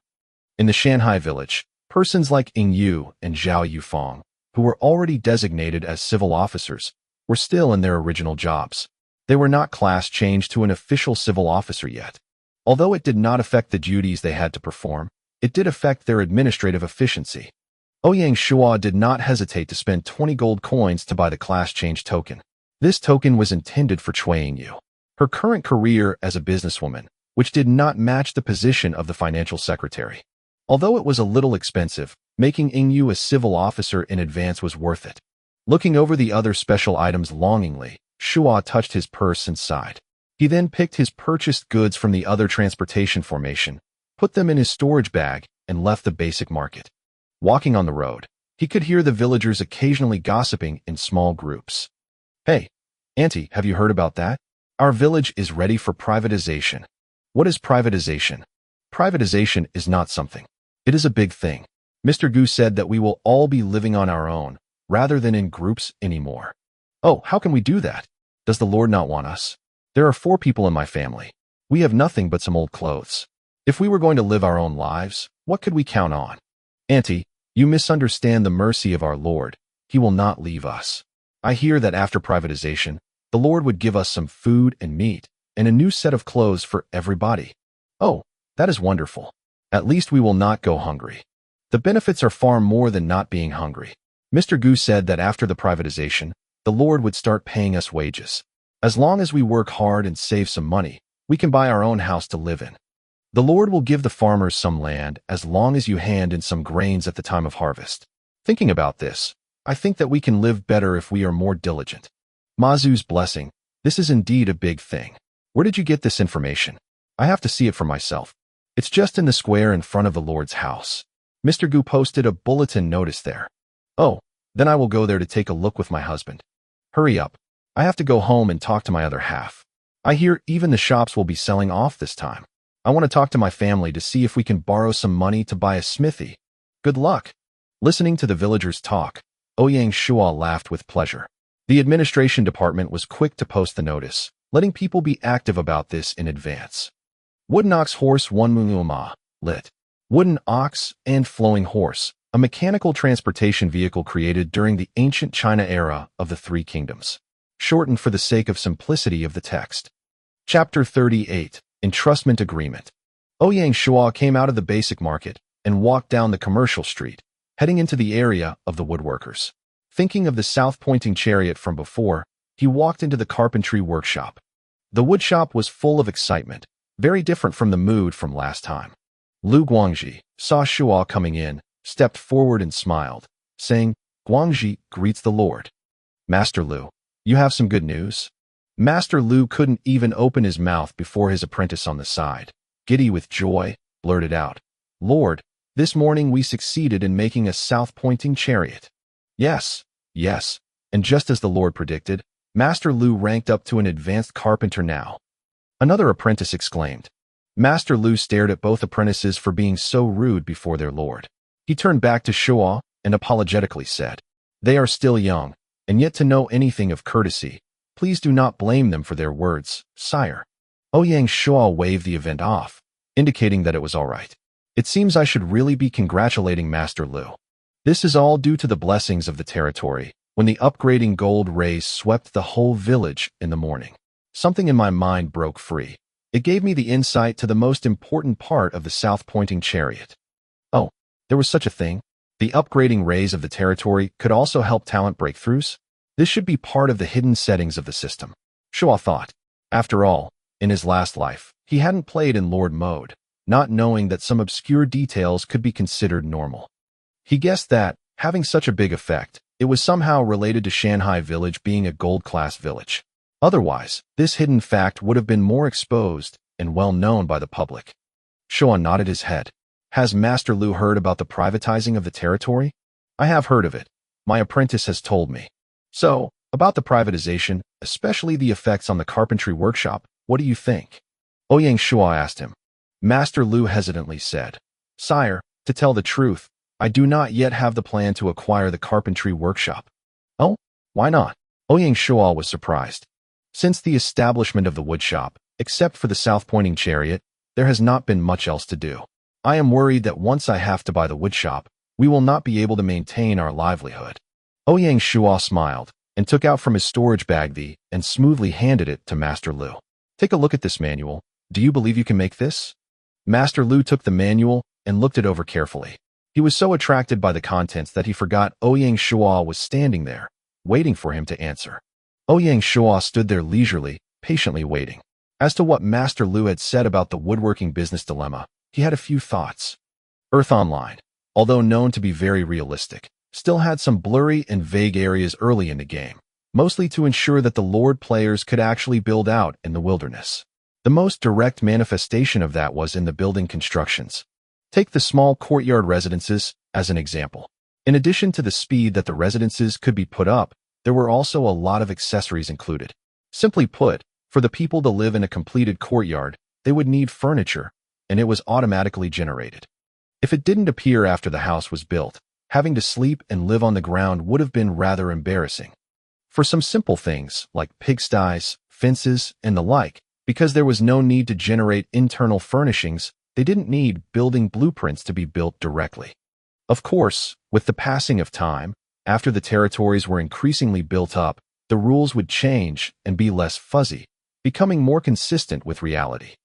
In the Shanghai village, persons like Yingyu and Zhao Yufeng, who were already designated as civil officers, were still in their original jobs. They were not class changed to an official civil officer yet. Although it did not affect the duties they had to perform, it did affect their administrative efficiency. Ouyang Shuo did not hesitate to spend 20 gold coins to buy the class change token. This token was intended for Cui Yingyu, her current career as a businesswoman, which did not match the position of the financial secretary. Although it was a little expensive, making Ingyu a civil officer in advance was worth it. Looking over the other special items longingly, Shuo touched his purse and sighed. He then picked his purchased goods from the other transportation formation, put them in his storage bag, and left the basic market. Walking on the road, he could hear the villagers occasionally gossiping in small groups. "Hey, Auntie, have you heard about that? Our village is ready for privatization." What is privatization? Privatization is not something. It is a big thing. Mr. Gu said that we will all be living on our own, rather than in groups anymore. Oh, how can we do that? Does the Lord not want us? There are 4 people in my family. We have nothing but some old clothes. If we were going to live our own lives, what could we count on? Auntie, you misunderstand the mercy of our Lord. He will not leave us. I hear that after privatization, the Lord would give us some food and meat, and a new set of clothes for everybody. Oh, that is wonderful. At least we will not go hungry. The benefits are far more than not being hungry. Mr. Gu said that after the privatization, the Lord would start paying us wages. As long as we work hard and save some money, we can buy our own house to live in. The Lord will give the farmers some land as long as you hand in some grains at the time of harvest. Thinking about this, I think that we can live better if we are more diligent. Mazu's blessing, this is indeed a big thing. Where did you get this information? I have to see it for myself. It's just in the square in front of the Lord's house. Mr. Gu posted a bulletin notice there. Oh, then I will go there to take a look with my husband. Hurry up. I have to go home and talk to my other half. I hear even the shops will be selling off this time. I want to talk to my family to see if we can borrow some money to buy a smithy. Good luck. Listening to the villagers talk, Ouyang Shuo laughed with pleasure. The administration department was quick to post the notice, letting people be active about this in advance. Wooden ox horse 1 Munguma, lit. Wooden ox and flowing horse, a mechanical transportation vehicle created during the ancient China era of the 3 kingdoms. Shortened for the sake of simplicity of the text. Chapter 38, Entrustment Agreement. Ouyang Shuo came out of the basic market and walked down the commercial street, heading into the area of the woodworkers. Thinking of the south-pointing chariot from before, he walked into the carpentry workshop. The woodshop was full of excitement, very different from the mood from last time. Lu Guangji saw Shuo coming in, stepped forward and smiled, saying, "Guangji greets the Lord." "Master Lu, you have some good news?" Master Lu couldn't even open his mouth before his apprentice on the side, giddy with joy, blurted out, "Lord, this morning we succeeded in making a south-pointing chariot." Yes, and just as the Lord predicted, Master Lu ranked up to an advanced carpenter now. Another apprentice exclaimed. Master Lu stared at both apprentices for being so rude before their lord. He turned back to Shuo and apologetically said, "They are still young, and yet to know anything of courtesy. Please do not blame them for their words, sire." Ouyang Shuo waved the event off, indicating that it was all right. "It seems I should really be congratulating Master Lu. This is all due to the blessings of the territory, when the upgrading gold rays swept the whole village in the morning. Something in my mind broke free. It gave me the insight to the most important part of the south-pointing chariot. Oh, there was such a thing? The upgrading rays of the territory could also help talent breakthroughs? This should be part of the hidden settings of the system." Shuo thought. After all, in his last life, he hadn't played in Lord mode, not knowing that some obscure details could be considered normal. He guessed that, having such a big effect, it was somehow related to Shanghai Village being a gold-class village. Otherwise, this hidden fact would have been more exposed and well known by the public. Shuo nodded his head. "Has Master Lu heard about the privatizing of the territory?" "I have heard of it. My apprentice has told me." "So, about the privatization, especially the effects on the carpentry workshop, what do you think?" Ouyang Shuo asked him. Master Lu hesitantly said, "Sire, to tell the truth, I do not yet have the plan to acquire the carpentry workshop." "Oh, why not?" Ouyang Shuo was surprised. Since the establishment of the woodshop, except for the south-pointing chariot, there has not been much else to do. I am worried that once I have to buy the woodshop, we will not be able to maintain our livelihood. Ouyang Shuo smiled and took out from his storage bag and smoothly handed it to Master Lu. "Take a look at this manual. Do you believe you can make this?" Master Lu took the manual and looked it over carefully. He was so attracted by the contents that he forgot Ouyang Shuo was standing there, waiting for him to answer. Ouyang Shuo stood there leisurely, patiently waiting. As to what Master Lu had said about the woodworking business dilemma, he had a few thoughts. Earth Online, although known to be very realistic, still had some blurry and vague areas early in the game, mostly to ensure that the Lord players could actually build out in the wilderness. The most direct manifestation of that was in the building constructions. Take the small courtyard residences as an example. In addition to the speed that the residences could be put up, there were also a lot of accessories included. Simply put, for the people to live in a completed courtyard, they would need furniture, and it was automatically generated. If it didn't appear after the house was built, having to sleep and live on the ground would have been rather embarrassing. For some simple things, like pigsties, fences, and the like, because there was no need to generate internal furnishings, they didn't need building blueprints to be built directly. Of course, with the passing of time, after the territories were increasingly built up, the rules would change and be less fuzzy, becoming more consistent with reality.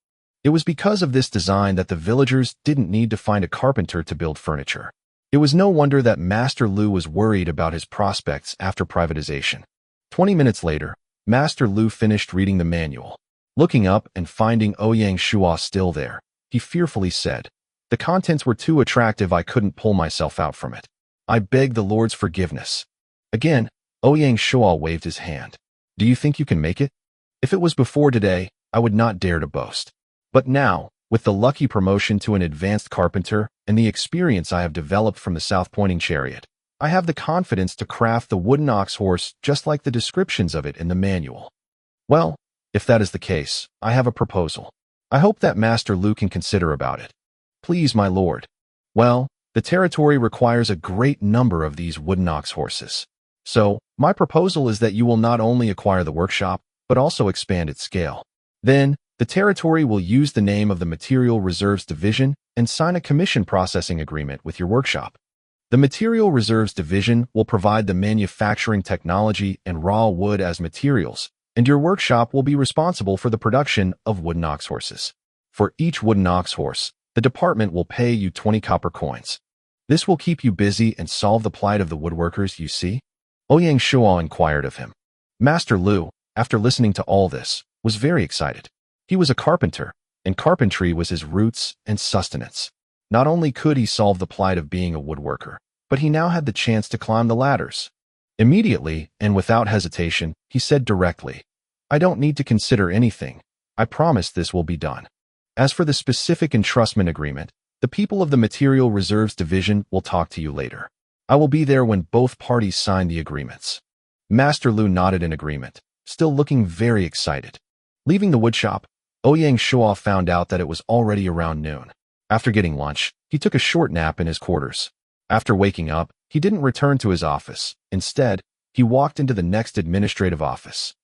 It was because of this design that the villagers didn't need to find a carpenter to build furniture. It was no wonder that Master Lu was worried about his prospects after privatization. 20 minutes later, Master Lu finished reading the manual. Looking up and finding Ouyang Shuo still there, he fearfully said, "The contents were too attractive, I couldn't pull myself out from it. I beg the Lord's forgiveness." Again, Ouyang Shuo waved his hand. "Do you think you can make it? If it was before today, I would not dare to boast. But now, with the lucky promotion to an advanced carpenter and the experience I have developed from the south-pointing chariot, I have the confidence to craft the wooden ox horse just like the descriptions of it in the manual. Well, if that is the case, I have a proposal. I hope that Master Lu can consider about it." "Please, my lord." "Well, the territory requires a great number of these wooden ox horses. So, my proposal is that you will not only acquire the workshop, but also expand its scale. Then, the territory will use the name of the Material Reserves Division and sign a commission processing agreement with your workshop. The Material Reserves Division will provide the manufacturing technology and raw wood as materials, and your workshop will be responsible for the production of wooden ox horses. For each wooden ox horse, the department will pay you 20 copper coins. This will keep you busy and solve the plight of the woodworkers, you see?" Ouyang Shuo inquired of him. Master Lu, after listening to all this, was very excited. He was a carpenter, and carpentry was his roots and sustenance. Not only could he solve the plight of being a woodworker, but he now had the chance to climb the ladders. Immediately, and without hesitation, he said directly, "I don't need to consider anything. I promise this will be done. As for the specific entrustment agreement, the people of the Material Reserves Division will talk to you later. I will be there when both parties sign the agreements." Master Lu nodded in agreement, still looking very excited. Leaving the woodshop, Ouyang Shuo found out that it was already around noon. After getting lunch, he took a short nap in his quarters. After waking up, he didn't return to his office. Instead, he walked into the next administrative office.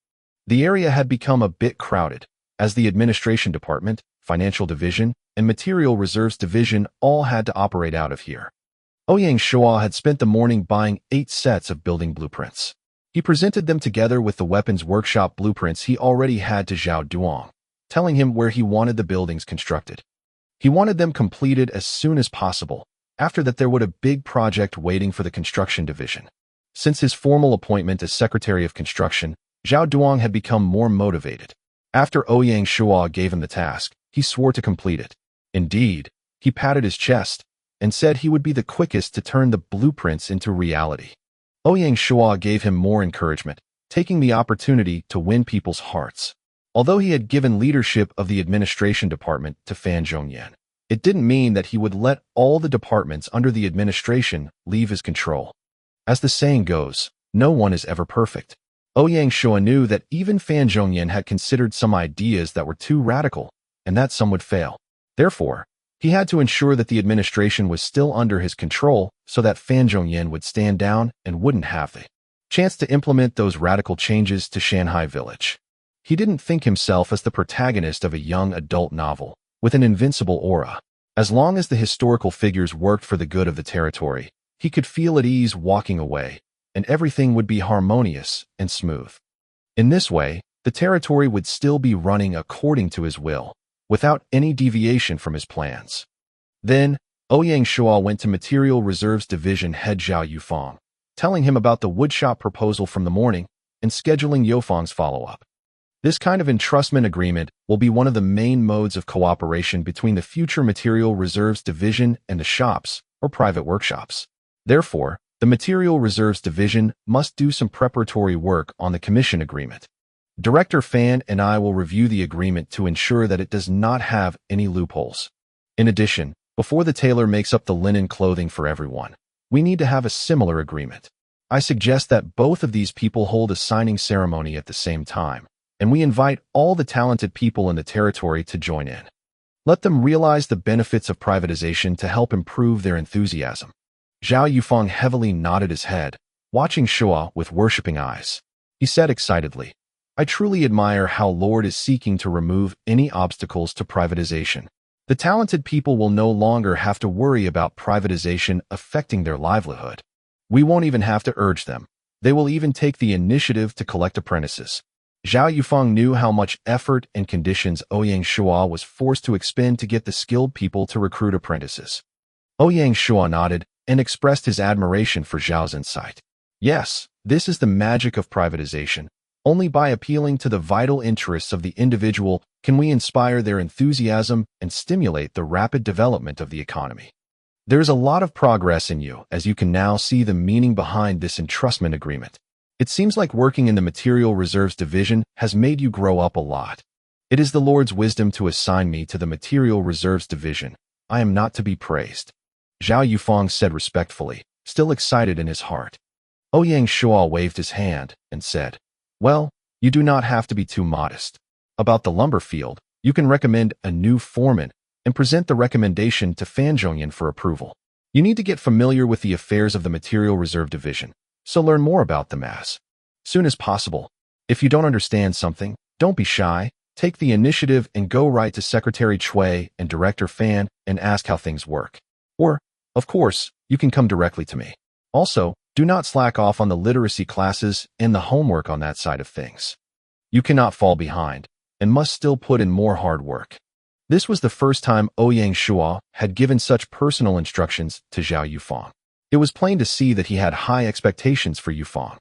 The area had become a bit crowded, as the administration department, financial division, and material reserves division all had to operate out of here. Ouyang Shuo had spent the morning buying 8 sets of building blueprints. He presented them together with the weapons workshop blueprints he already had to Zhao Duong, telling him where he wanted the buildings constructed. He wanted them completed as soon as possible. After that, there would be a big project waiting for the construction division. Since his formal appointment as Secretary of Construction, Zhao Duong had become more motivated. After Ouyang Shuo gave him the task, he swore to complete it. Indeed, he patted his chest and said he would be the quickest to turn the blueprints into reality. Ouyang Shuo gave him more encouragement, taking the opportunity to win people's hearts. Although he had given leadership of the administration department to Fan Zhongyan, it didn't mean that he would let all the departments under the administration leave his control. As the saying goes, no one is ever perfect. Ouyang Shuo knew that even Fan Zhongyan had considered some ideas that were too radical, and that some would fail. Therefore, he had to ensure that the administration was still under his control so that Fan Zhongyan would stand down and wouldn't have the chance to implement those radical changes to Shanghai Village. He didn't think himself as the protagonist of a young adult novel with an invincible aura. As long as the historical figures worked for the good of the territory, he could feel at ease walking away, and everything would be harmonious and smooth. In this way, the territory would still be running according to his will, without any deviation from his plans. Then, Ouyang Shuo went to Material Reserves Division head Zhao Yufeng, telling him about the woodshop proposal from the morning and scheduling Yufeng's follow-up. This kind of entrustment agreement will be one of the main modes of cooperation between the future Material Reserves Division and the shops, or private workshops. Therefore, the Material Reserves Division must do some preparatory work on the commission agreement. Director Fan and I will review the agreement to ensure that it does not have any loopholes. In addition, before the tailor makes up the linen clothing for everyone, we need to have a similar agreement. I suggest that both of these people hold a signing ceremony at the same time, and we invite all the talented people in the territory to join in. Let them realize the benefits of privatization to help improve their enthusiasm. Zhao Yufeng heavily nodded his head, watching Shuo with worshipping eyes. He said excitedly, I truly admire how Lord is seeking to remove any obstacles to privatization. The talented people will no longer have to worry about privatization affecting their livelihood. We won't even have to urge them. They will even take the initiative to collect apprentices. Zhao Yufeng knew how much effort and conditions Ouyang Shuo was forced to expend to get the skilled people to recruit apprentices. Ouyang Shuo nodded and expressed his admiration for Zhao's insight. Yes, this is the magic of privatization. Only by appealing to the vital interests of the individual can we inspire their enthusiasm and stimulate the rapid development of the economy. There is a lot of progress in you, as you can now see the meaning behind this entrustment agreement. It seems like working in the Material Reserves Division has made you grow up a lot. It is the Lord's wisdom to assign me to the Material Reserves Division. I am not to be praised. Zhao Yufeng said respectfully, still excited in his heart. Ouyang Shuo waved his hand and said, Well, you do not have to be too modest. About the lumber field, you can recommend a new foreman and present the recommendation to Fan Zhongyan for approval. You need to get familiar with the affairs of the Material Reserve Division, so learn more about them as soon as possible. If you don't understand something, don't be shy. Take the initiative and go right to Secretary Cui and Director Fan and ask how things work. Or, of course, you can come directly to me. Also, do not slack off on the literacy classes and the homework on that side of things. You cannot fall behind and must still put in more hard work. This was the first time Ouyang Shuo had given such personal instructions to Zhao Yufeng. It was plain to see that he had high expectations for Yufeng.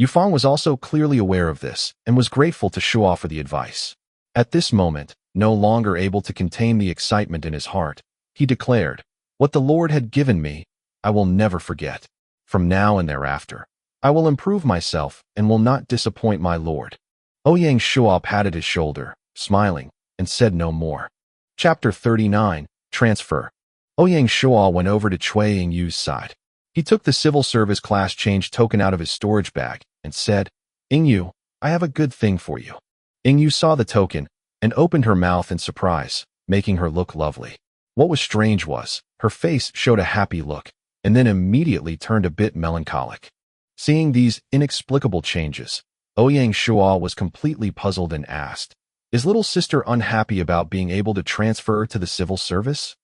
Yufeng was also clearly aware of this and was grateful to Shuo for the advice. At this moment, no longer able to contain the excitement in his heart, he declared, What the Lord had given me, I will never forget. From now and thereafter, I will improve myself and will not disappoint my Lord. Ouyang Shuo patted his shoulder, smiling, and said no more. Chapter 39, Transfer. Ouyang Shuo went over to Cui Yingyu's side. He took the civil service class change token out of his storage bag and said, Yingyu, I have a good thing for you. Yingyu saw the token and opened her mouth in surprise, making her look lovely. What was strange was, her face showed a happy look, and then immediately turned a bit melancholic. Seeing these inexplicable changes, Ouyang Shuo was completely puzzled and asked, Is little sister unhappy about being able to transfer to the civil service?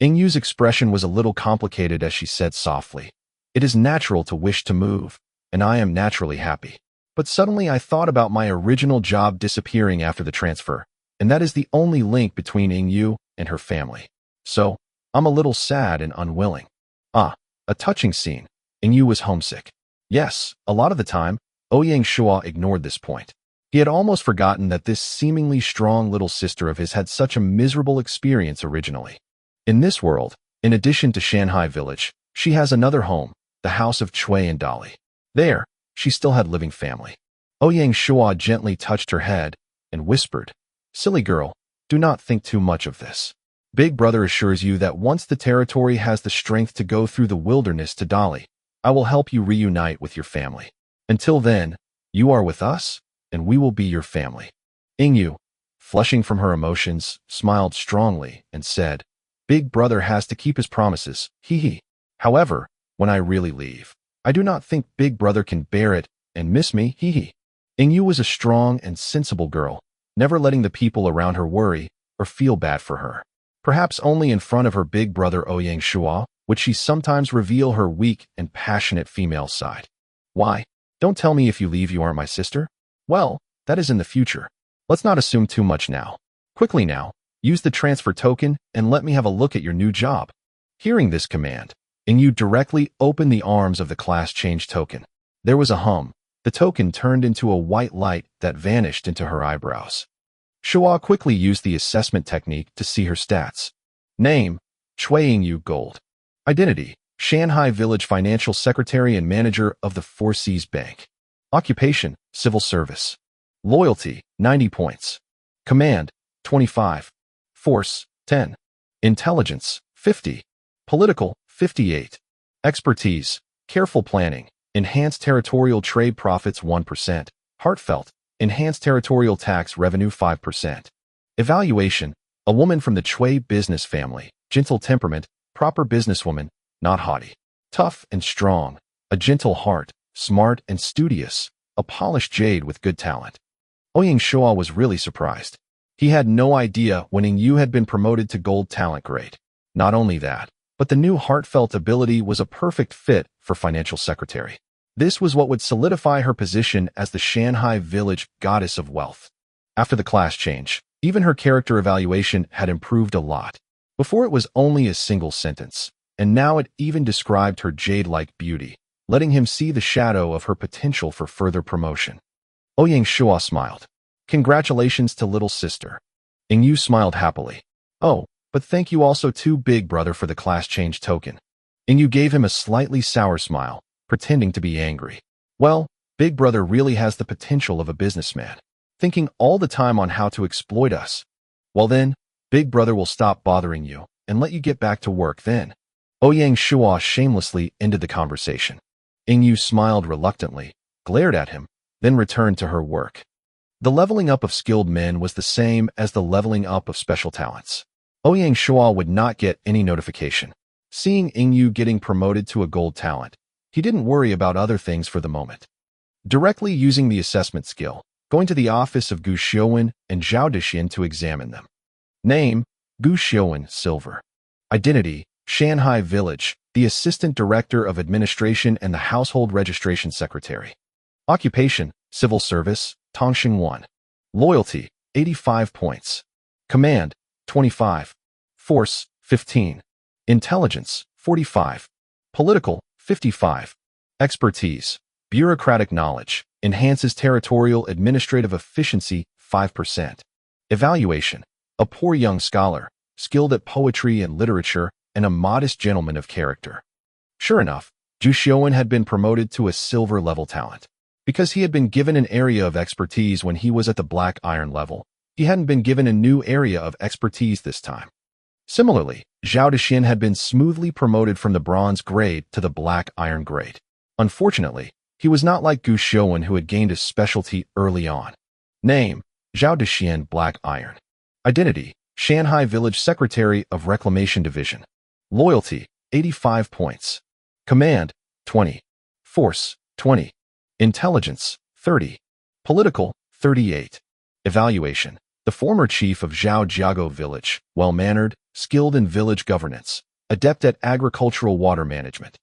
Yingyu's expression was a little complicated as she said softly, It is natural to wish to move, and I am naturally happy. But suddenly I thought about my original job disappearing after the transfer, and that is the only link between Yingyu and her family. So, I'm a little sad and unwilling. Ah, a touching scene. Yingyu was homesick. Yes, a lot of the time, Ouyang Shuo ignored this point. He had almost forgotten that this seemingly strong little sister of his had such a miserable experience originally. In this world, in addition to Shanghai Village, she has another home, the house of Cui and Dolly. There, she still had living family. Ouyang Shuo gently touched her head and whispered, Silly girl, do not think too much of this. Big Brother assures you that once the territory has the strength to go through the wilderness to Dolly, I will help you reunite with your family. Until then, you are with us, and we will be your family. Yingyu, flushing from her emotions, smiled strongly and said, Big Brother has to keep his promises, hee. However, when I really leave, I do not think Big Brother can bear it and miss me, hee. Yingyu was a strong and sensible girl, never letting the people around her worry or feel bad for her. Perhaps only in front of her big brother Ouyang Shuo would she sometimes reveal her weak and passionate female side. Why? Don't tell me if you leave you aren't my sister? Well, that is in the future. Let's not assume too much now. Quickly now, use the transfer token and let me have a look at your new job. Hearing this command, Yingyu directly opened the arms of the class change token. There was a hum, The token turned into a white light that vanished into her eyebrows. Shuo quickly used the assessment technique to see her stats. Name, Yu Gold. Identity, Shanghai Village Financial Secretary and Manager of the Four Seas Bank. Occupation, Civil Service. Loyalty, 90 points. Command, 25. Force, 10. Intelligence, 50. Political, 58. Expertise, Careful Planning, Enhanced Territorial Trade Profits 1%. Heartfelt, Enhanced Territorial Tax Revenue 5%. Evaluation, a woman from the Chui business family, gentle temperament, proper businesswoman, not haughty. Tough and strong, a gentle heart, smart and studious, a polished jade with good talent. Ouyang Shuo was really surprised. He had no idea when Yu had been promoted to gold talent grade. Not only that, but the new heartfelt ability was a perfect fit for financial secretary. This was what would solidify her position as the Shanghai Village Goddess of Wealth. After the class change, even her character evaluation had improved a lot. Before it was only a single sentence, and now it even described her jade-like beauty, letting him see the shadow of her potential for further promotion. Ouyang Shuo smiled. Congratulations to little sister. Yu smiled happily. Oh, but thank you also to Big Brother for the class change token. Yu gave him a slightly sour smile, pretending to be angry. Well, Big Brother really has the potential of a businessman, thinking all the time on how to exploit us. Well then, Big Brother will stop bothering you and let you get back to work then. Ouyang Shuo shamelessly ended the conversation. Yu smiled reluctantly, glared at him, then returned to her work. The leveling up of skilled men was the same as the leveling up of special talents. Ouyang Shuo would not get any notification. Seeing Yu getting promoted to a gold talent, he didn't worry about other things for the moment. Directly using the assessment skill, going to the office of Gu Xiuwen and Zhao Dixin to examine them. Name, Gu Xiuwen, Silver. Identity, Shanghai Village, the Assistant Director of Administration and the Household Registration Secretary. Occupation, Civil Service, Tongxing 1. Loyalty, 85 points. Command, 25. Force, 15. Intelligence, 45. Political, 55. Expertise, Bureaucratic Knowledge, enhances territorial administrative efficiency, 5%. Evaluation, a poor young scholar, skilled at poetry and literature, and a modest gentleman of character. Sure enough, Zhu Xiuwen had been promoted to a silver-level talent. Because he had been given an area of expertise when he was at the black iron level, he hadn't been given a new area of expertise this time. Similarly, Zhao Dixin had been smoothly promoted from the bronze grade to the black iron grade. Unfortunately, he was not like Gu Xiuwen who had gained a specialty early on. Name, Zhao Dixin, Black Iron. Identity, Shanghai Village Secretary of Reclamation Division. Loyalty, 85 points. Command, 20. Force, 20. Intelligence, 30. Political, 38. Evaluation, the former chief of Zhao Jiago Village, well-mannered, skilled in village governance, adept at agricultural water management.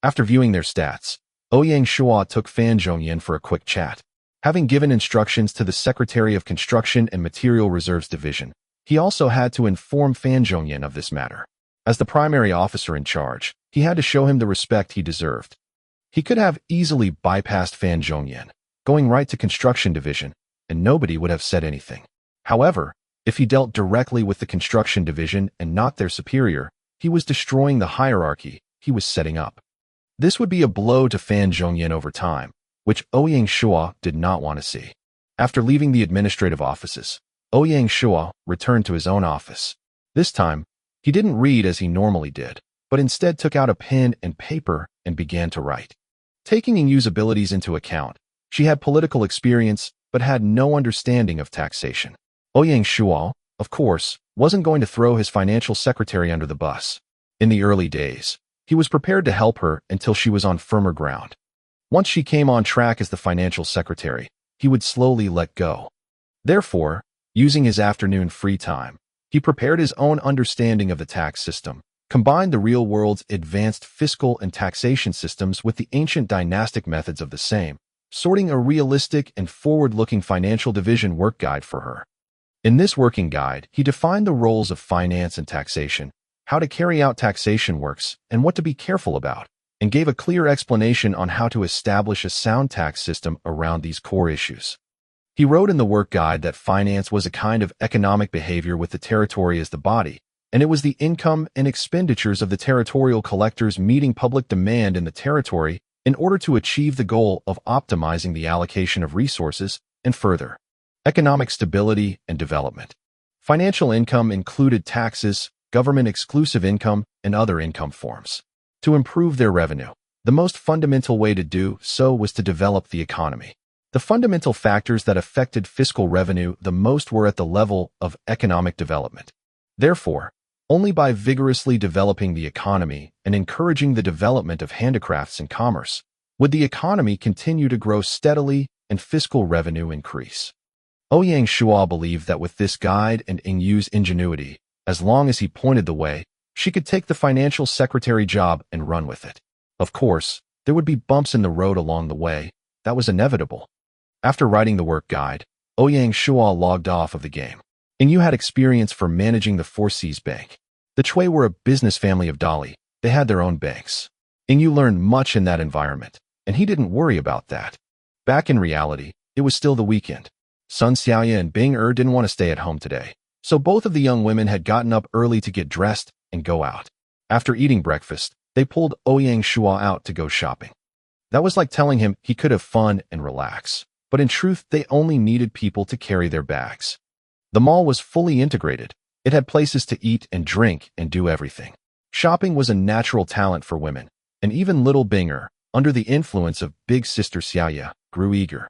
After viewing their stats, Ouyang Shuo took Fan Zhongyan for a quick chat. Having given instructions to the Secretary of Construction and Material Reserves Division, he also had to inform Fan Zhongyan of this matter. As the primary officer in charge, he had to show him the respect he deserved. He could have easily bypassed Fan Zhongyan, going right to Construction Division, and nobody would have said anything. However, if he dealt directly with the Construction Division and not their superior, he was destroying the hierarchy he was setting up. This would be a blow to Fan Zhongyan over time, which Ouyang Shuo did not want to see. After leaving the administrative offices, Ouyang Shuo returned to his own office. This time, he didn't read as he normally did, but instead took out a pen and paper and began to write. Taking Yu's abilities into account, she had political experience but had no understanding of taxation. Ouyang Shuo, of course, wasn't going to throw his financial secretary under the bus. In the early days, he was prepared to help her until she was on firmer ground. Once she came on track as the financial secretary, he would slowly let go. Therefore, using his afternoon free time, he prepared his own understanding of the tax system, combined the real world's advanced fiscal and taxation systems with the ancient dynastic methods of the same, sorting a realistic and forward-looking financial division work guide for her. In this working guide, he defined the roles of finance and taxation, how to carry out taxation works, and what to be careful about. and gave a clear explanation on how to establish a sound tax system around these core issues. He wrote in the work guide that finance was a kind of economic behavior with the territory as the body, and it was the income and expenditures of the territorial collectors meeting public demand in the territory in order to achieve the goal of optimizing the allocation of resources and further economic stability and development. Financial income included taxes, government-exclusive income, and other income forms. To improve their revenue, the most fundamental way to do so was to develop the economy. The fundamental factors that affected fiscal revenue the most were at the level of economic development. Therefore, only by vigorously developing the economy and encouraging the development of handicrafts and commerce would the economy continue to grow steadily and fiscal revenue increase. Ouyang Shuo believed that with this guide and Yu's ingenuity, as long as he pointed the way, she could take the financial secretary job and run with it. Of course, there would be bumps in the road along the way. That was inevitable. After writing the work guide, Ouyang Shuo logged off of the game. Yu had experience for managing the Four Seas Bank. The Chui were a business family of Dali. They had their own banks. Yu learned much in that environment, and he didn't worry about that. Back in reality, it was still the weekend. Sun Xiaoya and Bing didn't want to stay at home today, so both of the young women had gotten up early to get dressed and go out. After eating breakfast, they pulled Ouyang Shuo out to go shopping. That was like telling him he could have fun and relax, but in truth, they only needed people to carry their bags. The mall was fully integrated. It had places to eat and drink and do everything. Shopping was a natural talent for women, and even little Binger, under the influence of big sister Xiaoya, grew eager.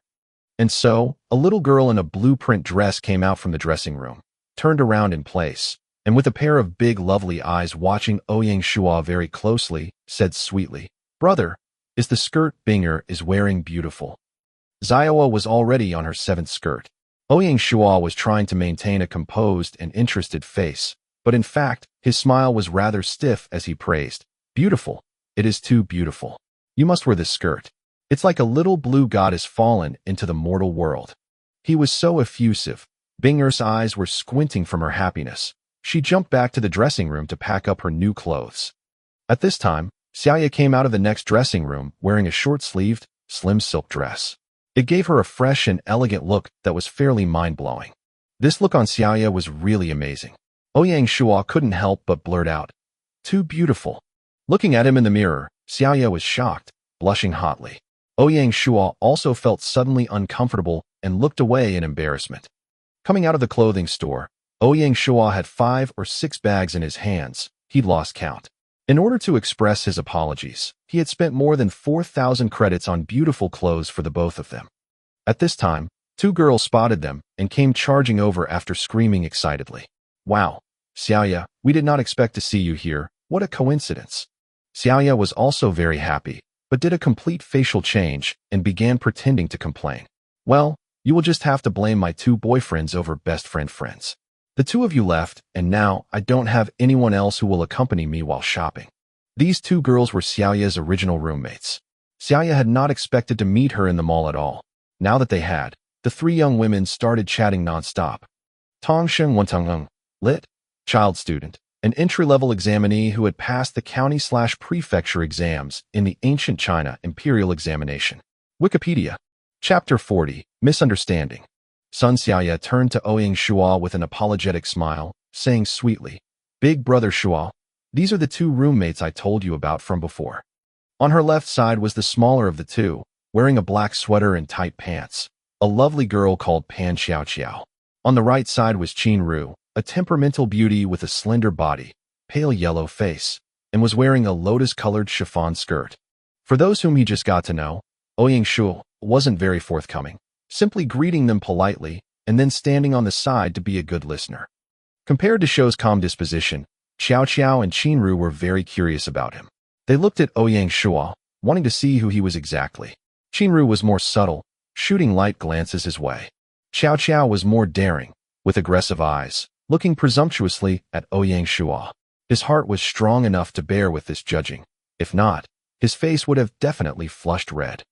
And so, a little girl in a blueprint dress came out from the dressing room, turned around in place, and with a pair of big lovely eyes watching Ouyang Shuo very closely, said sweetly, "Brother, is the skirt Binger is wearing beautiful?" Xiaoya was already on her 7th skirt. Ouyang Shuo was trying to maintain a composed and interested face, but in fact, his smile was rather stiff as he praised, "Beautiful. It is too beautiful. You must wear this skirt. It's like a little blue goddess fallen into the mortal world." He was so effusive. Binger's eyes were squinting from her happiness. She jumped back to the dressing room to pack up her new clothes. At this time, Xiaoya came out of the next dressing room wearing a short-sleeved, slim silk dress. It gave her a fresh and elegant look that was fairly mind-blowing. This look on Xiaoya was really amazing. Ouyang Shuo couldn't help but blurt out, "Too beautiful." Looking at him in the mirror, Xiaoya was shocked, blushing hotly. Ouyang Shuo also felt suddenly uncomfortable and looked away in embarrassment. Coming out of the clothing store, Ouyang Shuo had 5 or 6 bags in his hands. He'd lost count. In order to express his apologies, he had spent more than 4,000 credits on beautiful clothes for the both of them. At this time, 2 girls spotted them and came charging over after screaming excitedly, "Wow, Xiaoya, we did not expect to see you here. What a coincidence." Xiaoya was also very happy, but did a complete facial change and began pretending to complain. "Well, you will just have to blame my 2 boyfriends over best friends. The 2 of you left, and now I don't have anyone else who will accompany me while shopping." These 2 girls were Xiaoya's original roommates. Xiaoya had not expected to meet her in the mall at all. Now that they had, the 3 young women started chatting non-stop. Tong Shen Wentong, lit, child student, an entry-level examinee who had passed the county/prefecture exams in the ancient China imperial examination. Wikipedia. Chapter 40, Misunderstanding. Sun Xiaoya turned to Ouyang Shuo with an apologetic smile, saying sweetly, "Big brother Shuo, these are the 2 roommates I told you about from before." On her left side was the smaller of the 2, wearing a black sweater and tight pants, a lovely girl called Pan Xiaoqiao. On the right side was Qin Ru, a temperamental beauty with a slender body, pale yellow face, and was wearing a lotus-colored chiffon skirt. For those whom he just got to know, Ouyang Shuo wasn't very forthcoming, simply greeting them politely and then standing on the side to be a good listener. Compared to Shuo's calm disposition, Xiaoqiao and Qin Ru were very curious about him. They looked at Ouyang Shuo, wanting to see who he was exactly. Qin Ru was more subtle, shooting light glances his way. Xiaoqiao was more daring, with aggressive eyes, looking presumptuously at Ouyang Shuo. His heart was strong enough to bear with this judging. If not, his face would have definitely flushed red.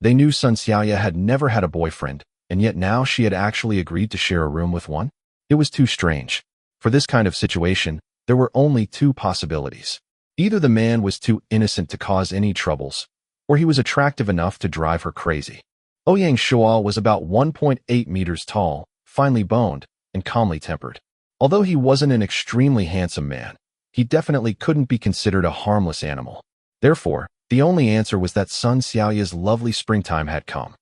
They knew Sun Xiaoya had never had a boyfriend, and yet now she had actually agreed to share a room with one? It was too strange. For this kind of situation, there were only 2 possibilities. Either the man was too innocent to cause any troubles, or he was attractive enough to drive her crazy. Ouyang Shuo was about 1.8 meters tall, finely boned, and calmly tempered. Although he wasn't an extremely handsome man, he definitely couldn't be considered a harmless animal. Therefore, the only answer was that Sun Xiaoya's lovely springtime had come.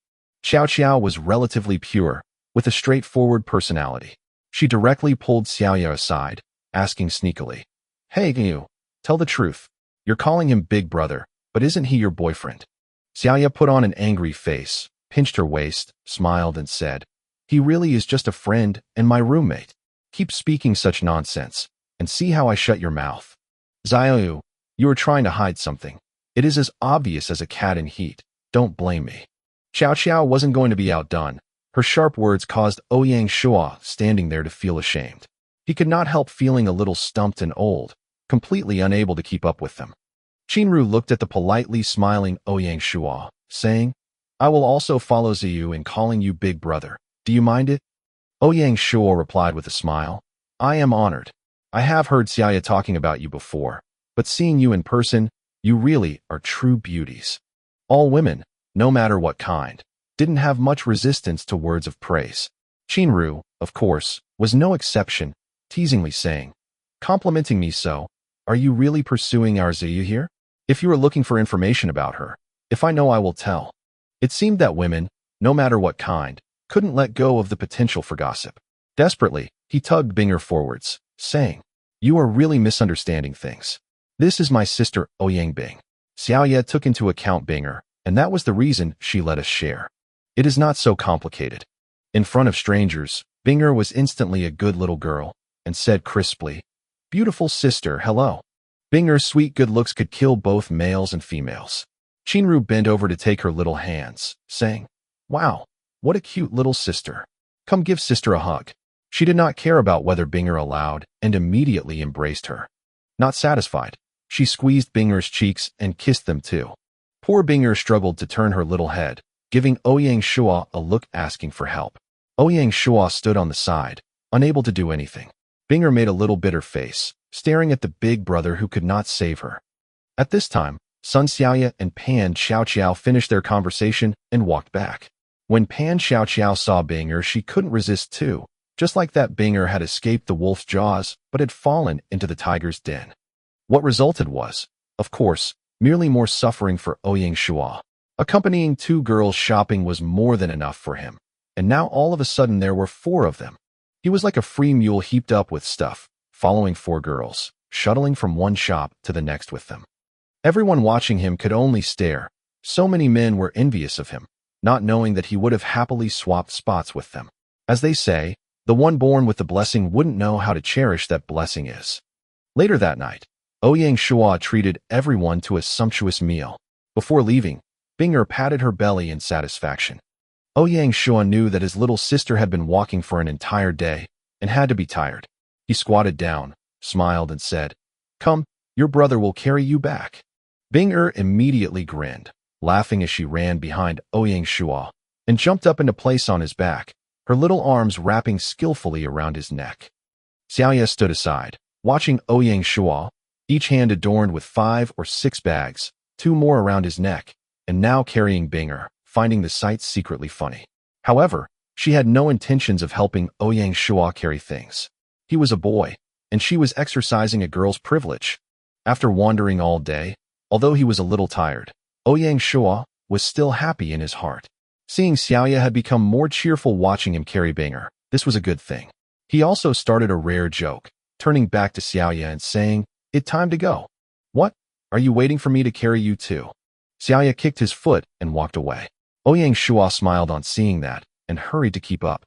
Xiao Xiao was relatively pure, with a straightforward personality. She directly pulled Xiaoya aside, asking sneakily, "Hey, you, tell the truth. You're calling him Big Brother, but isn't he your boyfriend?" Xiaoya put on an angry face, pinched her waist, smiled, and said, "He really is just a friend and my roommate. Keep speaking such nonsense, and see how I shut your mouth." "Xiaoyu, you are trying to hide something. It is as obvious as a cat in heat. Don't blame me." Xiao Xiao wasn't going to be outdone. Her sharp words caused Ouyang Shuo standing there to feel ashamed. He could not help feeling a little stumped and old, completely unable to keep up with them. Qinru looked at the politely smiling Ouyang Shuo, saying, "I will also follow Ziyu in calling you Big Brother. Do you mind it?" Ouyang Shuo replied with a smile, "I am honored. I have heard Xiaoya talking about you before, but seeing you in person, you really are true beauties." All women, no matter what kind, didn't have much resistance to words of praise. Qinru, of course, was no exception, teasingly saying, "Complimenting me so, are you really pursuing our Ziyu here? If you are looking for information about her, if I know I will tell." It seemed that women, no matter what kind, couldn't let go of the potential for gossip. Desperately, he tugged Binger forwards, saying, "You are really misunderstanding things. This is my sister Ouyang Bing." Xiaoya took into account Binger, and that was the reason she let us share. It is not so complicated. In front of strangers, Binger was instantly a good little girl, and said crisply, "Beautiful sister, hello." Binger's sweet good looks could kill both males and females. Qinru bent over to take her little hands, saying, "Wow, what a cute little sister. Come give sister a hug." She did not care about whether Binger allowed, and immediately embraced her. Not satisfied, she squeezed Binger's cheeks and kissed them too. Poor Binger struggled to turn her little head, giving Ouyang Shuo a look asking for help. Ouyang Shuo stood on the side, unable to do anything. Binger made a little bitter face, staring at the big brother who could not save her. At this time, Sun Xiaoya and Pan Xiaoqiao finished their conversation and walked back. When Pan Xiaoqiao saw Binger, she couldn't resist too. Just like that, Binger had escaped the wolf's jaws, but had fallen into the tiger's den. What resulted was, of course, merely more suffering for Ouyang Shuo. Accompanying two girls shopping was more than enough for him, and now all of a sudden there were four of them. He was like a free mule heaped up with stuff, following four girls, shuttling from one shop to the next with them. Everyone watching him could only stare. So many men were envious of him, not knowing that he would have happily swapped spots with them. As they say, the one born with the blessing wouldn't know how to cherish that blessing is. Later that night, Ouyang Shuo treated everyone to a sumptuous meal. Before leaving, Binger patted her belly in satisfaction. Ouyang Shuo knew that his little sister had been walking for an entire day and had to be tired. He squatted down, smiled, and said, "Come, your brother will carry you back." Binger immediately grinned, laughing as she ran behind Ouyang Shuo and jumped up into place on his back, her little arms wrapping skillfully around his neck. Xiaoya stood aside, watching Ouyang Shuo, each hand adorned with 5 or 6 bags, 2 more around his neck, and now carrying Binger, finding the sight secretly funny. However, she had no intentions of helping Ouyang Shuo carry things. He was a boy, and she was exercising a girl's privilege. After wandering all day, although he was a little tired, Ouyang Shuo was still happy in his heart. Seeing Xiaoya had become more cheerful watching him carry Binger, this was a good thing. He also started a rare joke, turning back to Xiaoya and saying, "It's time to go." "What? Are you waiting for me to carry you too?" Xiaoya kicked his foot and walked away. Ouyang Shuo smiled on seeing that and hurried to keep up.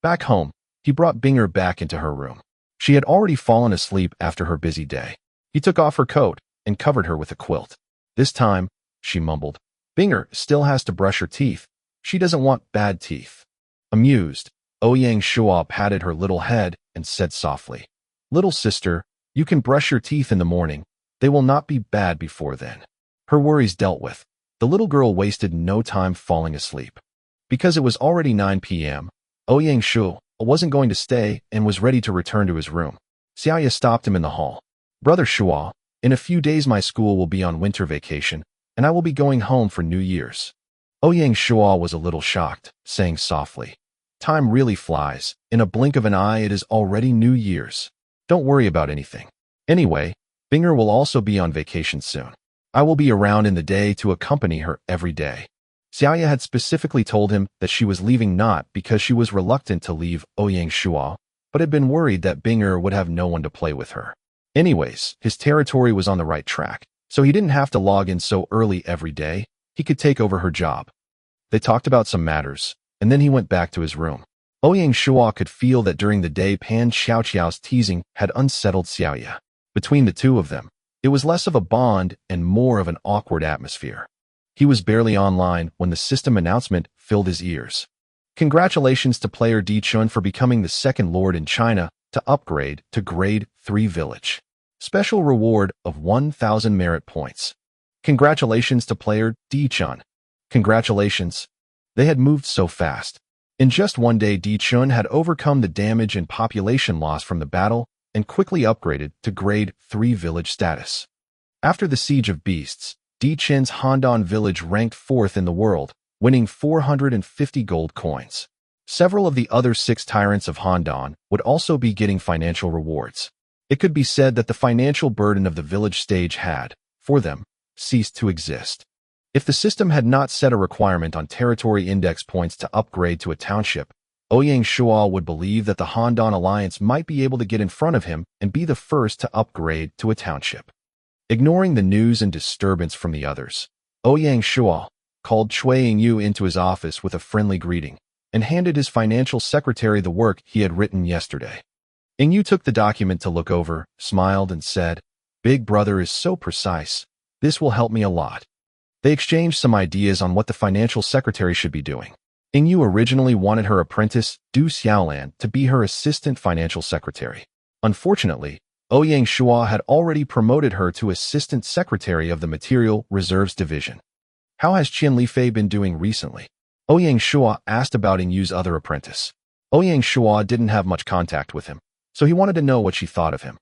Back home, he brought Binger back into her room. She had already fallen asleep after her busy day. He took off her coat and covered her with a quilt. "This time," she mumbled, "Binger still has to brush her teeth. She doesn't want bad teeth." Amused, Ouyang Shuo patted her little head and said softly, "Little sister, you can brush your teeth in the morning. They will not be bad before then." Her worries dealt with, the little girl wasted no time falling asleep. Because it was already 9 p.m., Ouyang Shuo wasn't going to stay and was ready to return to his room. Xiaoya stopped him in the hall. "Brother Shuo, In a few days my school will be on winter vacation, and I will be going home for New Year's. Ouyang Shuo was a little shocked, saying softly, "Time really flies. In a blink of an eye it is already New Year's. Don't worry about anything. Anyway, Binger will also be on vacation soon. I will be around in the day to accompany her every day." Xiaoya had specifically told him that she was leaving not because she was reluctant to leave Ouyang Shuo, but had been worried that Binger would have no one to play with her. Anyways, his territory was on the right track, so he didn't have to log in so early every day. He could take over her job. They talked about some matters, and then he went back to his room. Ouyang Shuo could feel that during the day Pan Xiaoqiao's teasing had unsettled Xiaoya. Between the two of them, it was less of a bond and more of an awkward atmosphere. He was barely online when the system announcement filled his ears. Congratulations to player Di Chun for becoming the second lord in China to upgrade to Grade 3 Village. Special reward of 1,000 merit points. Congratulations to player Di Chun. Congratulations. They had moved so fast. In just one day, Di Chun had overcome the damage and population loss from the battle and quickly upgraded to Grade 3 Village status. After the Siege of Beasts, Di Chun's Handan village ranked 4th in the world, winning 450 gold coins. Several of the other 6 tyrants of Handan would also be getting financial rewards. It could be said that the financial burden of the village stage had, for them, ceased to exist. If the system had not set a requirement on territory index points to upgrade to a township, Ouyang Shuo would believe that the Handan Alliance might be able to get in front of him and be the first to upgrade to a township. Ignoring the news and disturbance from the others, Ouyang Shuo called Cui Yingyu into his office with a friendly greeting and handed his financial secretary the work he had written yesterday. Yingyu took the document to look over, smiled, and said, "Big brother is so precise. This will help me a lot." They exchanged some ideas on what the financial secretary should be doing. Yingyu originally wanted her apprentice, Du Xiaolan, to be her assistant financial secretary. Unfortunately, Ouyang Shuo had already promoted her to assistant secretary of the Material Reserves Division. "How has Qian Lifei been doing recently?" Ouyang Shuo asked about Yingyu's other apprentice. Ouyang Shuo didn't have much contact with him, so he wanted to know what she thought of him.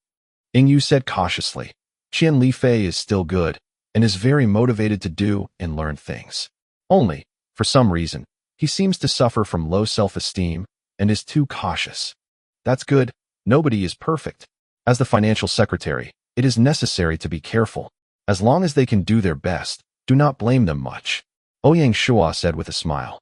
Yingyu said cautiously, "Qian Lifei is still good and is very motivated to do and learn things. Only, for some reason, he seems to suffer from low self-esteem and is too cautious." "That's good. Nobody is perfect. As the financial secretary, it is necessary to be careful. As long as they can do their best, do not blame them much," Ouyang Shuo said with a smile.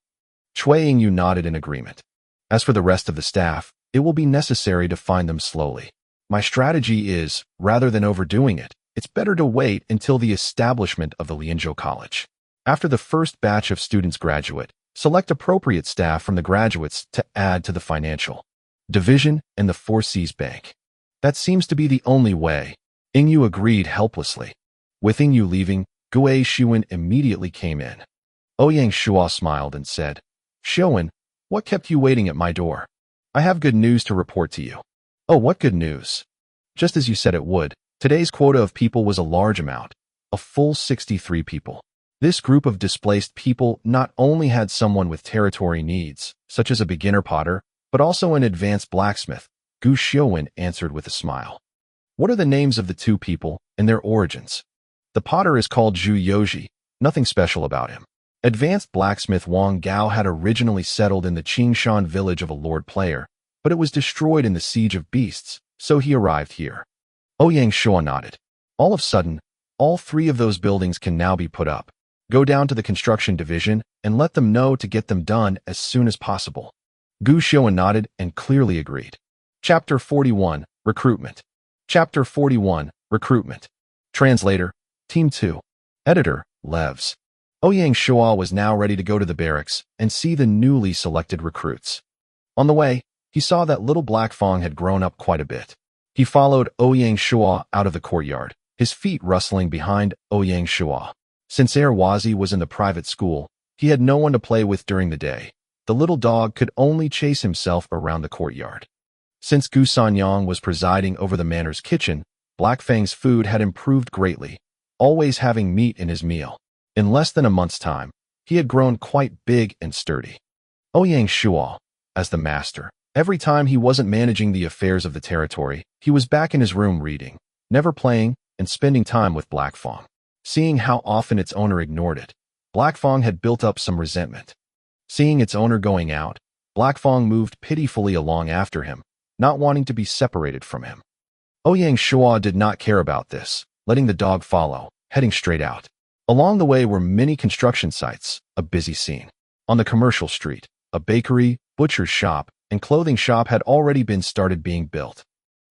Cui Yingyu nodded in agreement. "As for the rest of the staff, it will be necessary to find them slowly. My strategy is, rather than overdoing it, it's better to wait until the establishment of the Lianzhou College. After the first batch of students graduate, select appropriate staff from the graduates to add to the financial division and the Four Seas Bank. That seems to be the only way." Yingyu agreed helplessly. With Yingyu leaving, Gue Xuan immediately came in. Ouyang Shuo smiled and said, "Xuan, what kept you waiting at my door? I have good news to report to you." "Oh, what good news?" "Just as you said it would, today's quota of people was a large amount, a full 63 people. This group of displaced people not only had someone with territory needs, such as a beginner potter, but also an advanced blacksmith," Gu Xiuwen answered with a smile. "What are the names of the 2 people and their origins?" "The potter is called Zhu Yoji, nothing special about him. Advanced blacksmith Wang Gao had originally settled in the Qingshan village of a lord player, but it was destroyed in the Siege of Beasts, so he arrived here." Ouyang Shuo nodded. "All of a sudden, all 3 of those buildings can now be put up. Go down to the construction division and let them know to get them done as soon as possible." Gu Xiuwen nodded and clearly agreed. Chapter 41, Recruitment. Chapter 41, Recruitment. Translator, Team 2. Editor, Levs. Ouyang Shuo was now ready to go to the barracks and see the newly selected recruits. On the way, he saw that little Black Fong had grown up quite a bit. He followed Ouyang Shuo out of the courtyard, his feet rustling behind Ouyang Shuo. Since Wazi was in the private school, he had no one to play with during the day. The little dog could only chase himself around the courtyard. Since Gu Sanyang was presiding over the manor's kitchen, Black Fang's food had improved greatly, always having meat in his meal. In less than a month's time, he had grown quite big and sturdy. Ouyang Shuo, as the master, every time he wasn't managing the affairs of the territory, he was back in his room reading, never playing, and spending time with Black Fong. Seeing how often its owner ignored it, Black Fong had built up some resentment. Seeing its owner going out, Black Fong moved pitifully along after him, not wanting to be separated from him. Ouyang Shuo did not care about this, letting the dog follow, heading straight out. Along the way were many construction sites, a busy scene. On the commercial street, a bakery, butcher's shop, and clothing shop had already been started being built.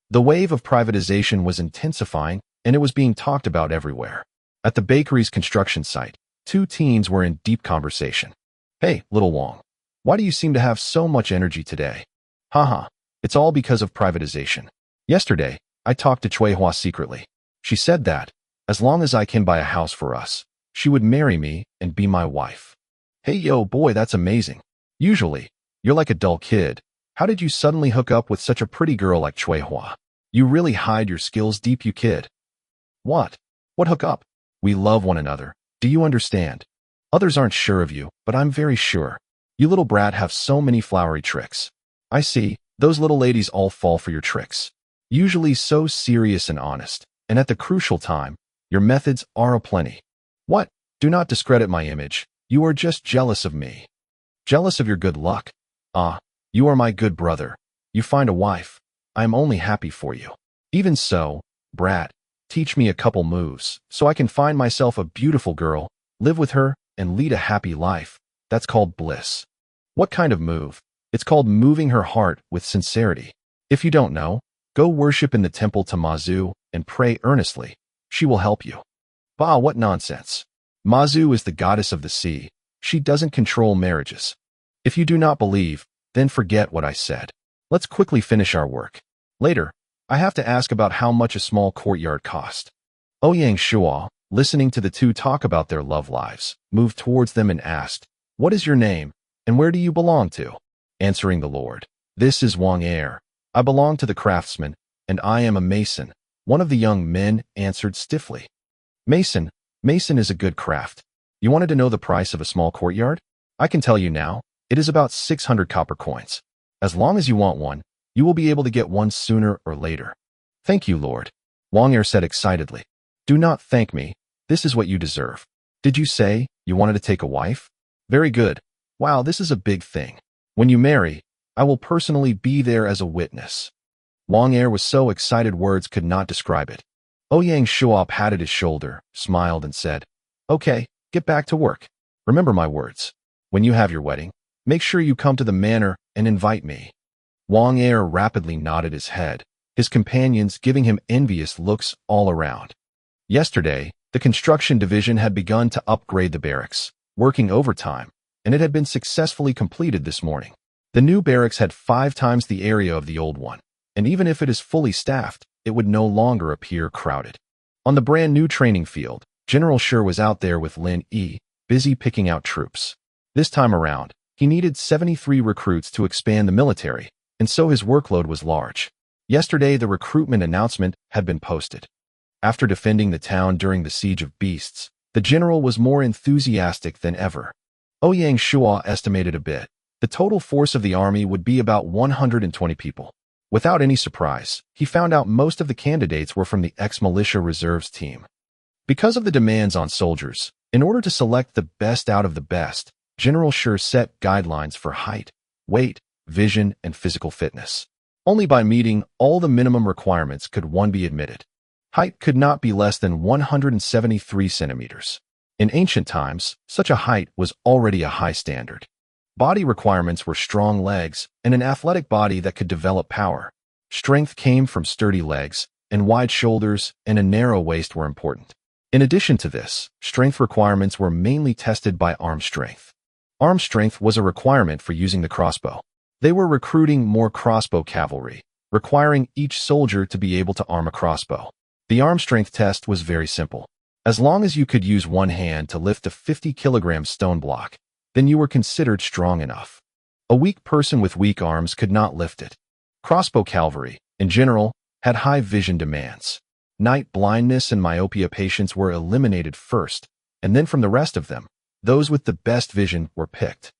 The wave of privatization was intensifying, and it was being talked about everywhere. At the bakery's construction site, two teens were in deep conversation. "Hey, little Wong, why do you seem to have so much energy today?" "Haha, it's all because of privatization. Yesterday, I talked to Chui Hua secretly. She said that, as long as I can buy a house for us, she would marry me and be my wife." "Hey yo, boy, that's amazing. Usually, you're like a dull kid. How did you suddenly hook up with such a pretty girl like Chui Hua? You really hide your skills deep, you kid." "What? What hook up? We love one another. Do you understand? Others aren't sure of you, but I'm very sure. You little brat have so many flowery tricks. I see, those little ladies all fall for your tricks. Usually so serious and honest, and at the crucial time, your methods are aplenty. What? Do not discredit my image. You are just jealous of me. Jealous of your good luck? Ah, you are my good brother. You find a wife. I am only happy for you. Even so, brat, teach me a couple moves, so I can find myself a beautiful girl, live with her, and lead a happy life. That's called bliss." "What kind of move?" "It's called moving her heart with sincerity. If you don't know, go worship in the temple to Mazu and pray earnestly. She will help you." "Bah, what nonsense. Mazu is the goddess of the sea. She doesn't control marriages. If you do not believe, then forget what I said. Let's quickly finish our work. Later, I have to ask about how much a small courtyard cost." Ouyang Shuo, listening to the two talk about their love lives, moved towards them and asked, "What is your name, and where do you belong to?" Answering the Lord, "This is Wang Er. I belong to the craftsmen, and I am a mason," one of the young men answered stiffly. Mason is a good craft. You wanted to know the price of a small courtyard? I can tell you now, it is about 600 copper coins. As long as you want one, you will be able to get one sooner or later." "Thank you, Lord," Wang Er said excitedly. "Do not thank me. This is what you deserve. Did you say you wanted to take a wife? Very good. Wow, this is a big thing. When you marry, I will personally be there as a witness." Wang Er was so excited words could not describe it. Ouyang Shuo patted his shoulder, smiled, and said, "Okay, get back to work. Remember my words. When you have your wedding, make sure you come to the manor and invite me." Wang Er rapidly nodded his head, his companions giving him envious looks all around. Yesterday, the construction division had begun to upgrade the barracks, working overtime, and it had been successfully completed this morning. The new barracks had 5 times the area of the old one, and even if it is fully staffed, it would no longer appear crowded. On the brand new training field, General Shi was out there with Lin Yi, busy picking out troops. This time around, he needed 73 recruits to expand the military, and so his workload was large. Yesterday, the recruitment announcement had been posted. After defending the town during the Siege of Beasts, the general was more enthusiastic than ever. Ouyang Shuo estimated a bit. The total force of the army would be about 120 people. Without any surprise, he found out most of the candidates were from the ex-militia reserves team. Because of the demands on soldiers, in order to select the best out of the best, General Shi set guidelines for height, weight, vision, and physical fitness. Only by meeting all the minimum requirements could one be admitted. Height could not be less than 173 centimeters. In ancient times, such a height was already a high standard. Body requirements were strong legs and an athletic body that could develop power. Strength came from sturdy legs, and wide shoulders and a narrow waist were important. In addition to this, strength requirements were mainly tested by arm strength. Arm strength was a requirement for using the crossbow. They were recruiting more crossbow cavalry, requiring each soldier to be able to arm a crossbow. The arm strength test was very simple. As long as you could use one hand to lift a 50-kilogram stone block, then you were considered strong enough. A weak person with weak arms could not lift it. Crossbow cavalry, in general, had high vision demands. Night blindness and myopia patients were eliminated first, and then from the rest of them, those with the best vision were picked.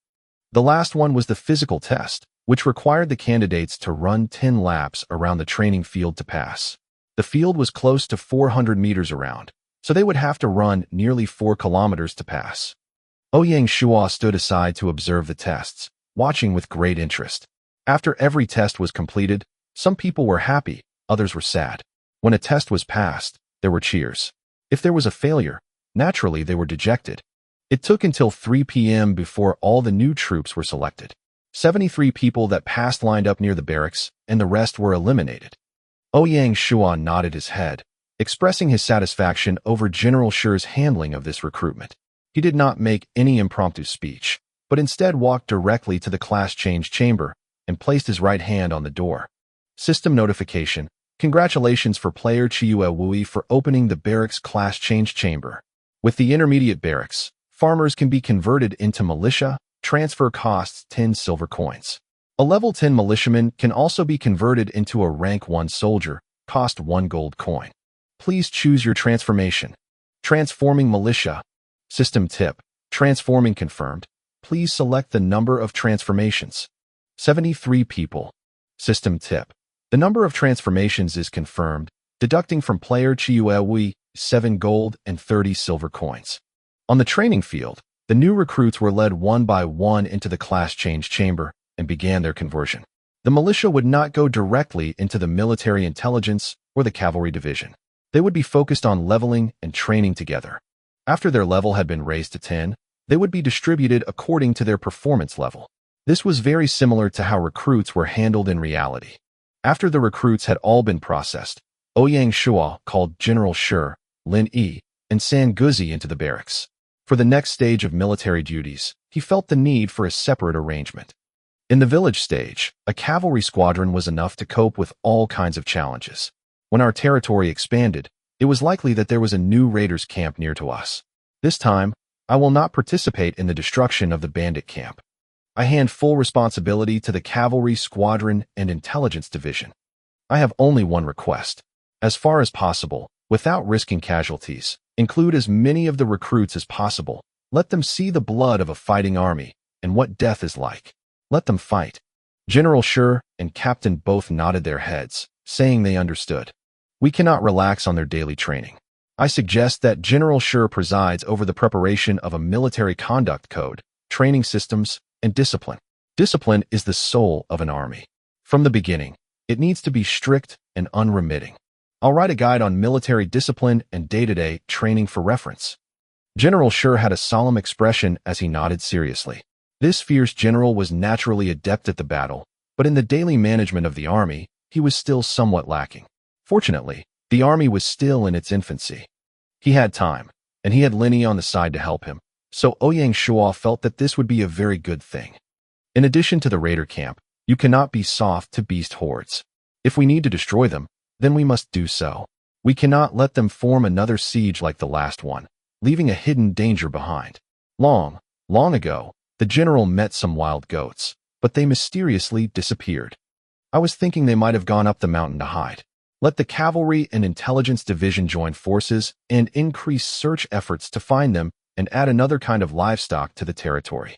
The last one was the physical test, which required the candidates to run 10 laps around the training field to pass. The field was close to 400 meters around, so they would have to run nearly 4 kilometers to pass. Ouyang Shuo stood aside to observe the tests, watching with great interest. After every test was completed, some people were happy, others were sad. When a test was passed, there were cheers. If there was a failure, naturally they were dejected. It took until 3 p.m. before all the new troops were selected. 73 people that passed lined up near the barracks, and the rest were eliminated. Ouyang Shuo nodded his head, expressing his satisfaction over General Shi's handling of this recruitment. He did not make any impromptu speech, but instead walked directly to the class change chamber and placed his right hand on the door. System notification. Congratulations for player Chiyu Wui for opening the barracks class change chamber. With the intermediate barracks, farmers can be converted into militia. Transfer costs 10 silver coins. A level 10 militiaman can also be converted into a rank 1 soldier, cost 1 gold coin. Please choose your transformation. Transforming militia. System tip. Transforming confirmed. Please select the number of transformations. 73 people. System tip. The number of transformations is confirmed, deducting from player Chiyu Wui 7 gold and 30 silver coins. On the training field, the new recruits were led one by one into the class change chamber and began their conversion. The militia would not go directly into the military intelligence or the cavalry division. They would be focused on leveling and training together. After their level had been raised to 10, they would be distributed according to their performance level. This was very similar to how recruits were handled in reality. After the recruits had all been processed, Ouyang Shuo called General Shi, Lin Yi, and San Guzi into the barracks. For the next stage of military duties, he felt the need for a separate arrangement. In the village stage, a cavalry squadron was enough to cope with all kinds of challenges. When our territory expanded, it was likely that there was a new raiders' camp near to us. This time, I will not participate in the destruction of the bandit camp. I hand full responsibility to the cavalry squadron and intelligence division. I have only one request. As far as possible, without risking casualties, include as many of the recruits as possible. Let them see the blood of a fighting army and what death is like. Let them fight. General Shi and Captain both nodded their heads, saying they understood. We cannot relax on their daily training. I suggest that General Shi presides over the preparation of a military conduct code, training systems, and discipline. Discipline is the soul of an army. From the beginning, it needs to be strict and unremitting. I'll write a guide on military discipline and day-to-day training for reference. General Shi had a solemn expression as he nodded seriously. This fierce general was naturally adept at the battle, but in the daily management of the army, he was still somewhat lacking. Fortunately, the army was still in its infancy. He had time, and he had Lin Yi on the side to help him, so Ouyang Shuo felt that this would be a very good thing. In addition to the raider camp, you cannot be soft to beast hordes. If we need to destroy them, then we must do so. We cannot let them form another siege like the last one, leaving a hidden danger behind. Long ago, the general met some wild goats, but they mysteriously disappeared. I was thinking they might have gone up the mountain to hide. Let the cavalry and intelligence division join forces and increase search efforts to find them and add another kind of livestock to the territory.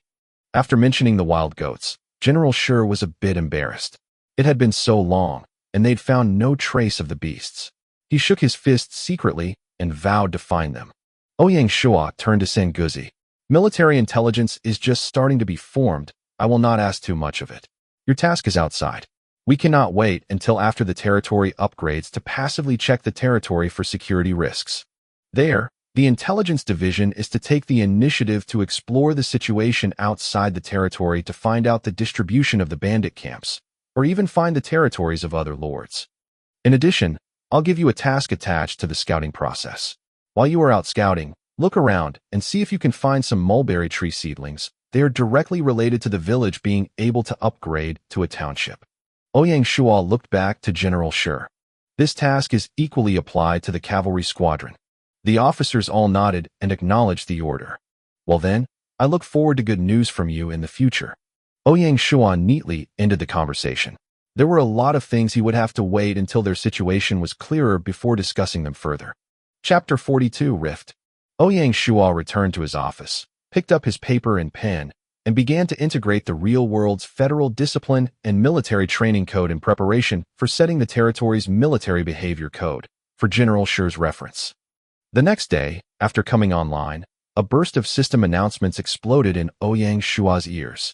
After mentioning the wild goats, General Shi was a bit embarrassed. It had been so long, and they'd found no trace of the beasts. He shook his fists secretly and vowed to find them. Ouyang Shuo turned to San Guzi. Military intelligence is just starting to be formed. I will not ask too much of it. Your task is outside. We cannot wait until after the territory upgrades to passively check the territory for security risks. There, the intelligence division is to take the initiative to explore the situation outside the territory to find out the distribution of the bandit camps, or even find the territories of other lords. In addition, I'll give you a task attached to the scouting process. While you are out scouting, look around and see if you can find some mulberry tree seedlings. They are directly related to the village being able to upgrade to a township. Ouyang Shuo looked back to General Shi. This task is equally applied to the cavalry squadron. The officers all nodded and acknowledged the order. Well then, I look forward to good news from you in the future. Ouyang Shuo neatly ended the conversation. There were a lot of things he would have to wait until their situation was clearer before discussing them further. Chapter 42 Rift. Ouyang Shuo returned to his office, picked up his paper and pen, and began to integrate the real world's federal discipline and military training code in preparation for setting the territory's military behavior code for General Shuo's reference. The next day, after coming online, a burst of system announcements exploded in Ouyang Shuo's ears.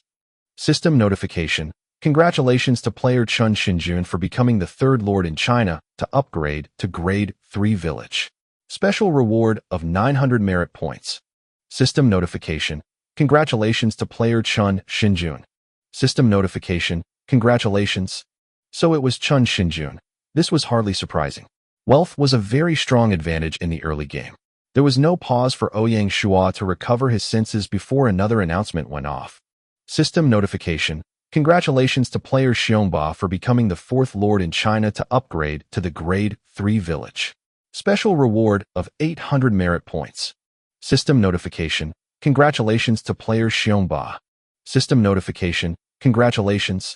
System notification: congratulations to player Chun Xinjun for becoming the third lord in China to upgrade to Grade 3 Village. Special reward of 900 merit points. System notification: congratulations to player Chun Xinjun. System notification: congratulations. So it was Chun Xinjun. This was hardly surprising. Wealth was a very strong advantage in the early game. There was no pause for Ouyang Shuo to recover his senses before another announcement went off. System notification: congratulations to player Xiongba for becoming the fourth lord in China to upgrade to the Grade 3 Village. Special reward of 800 merit points. System notification: congratulations to player Xiongba. System notification: congratulations.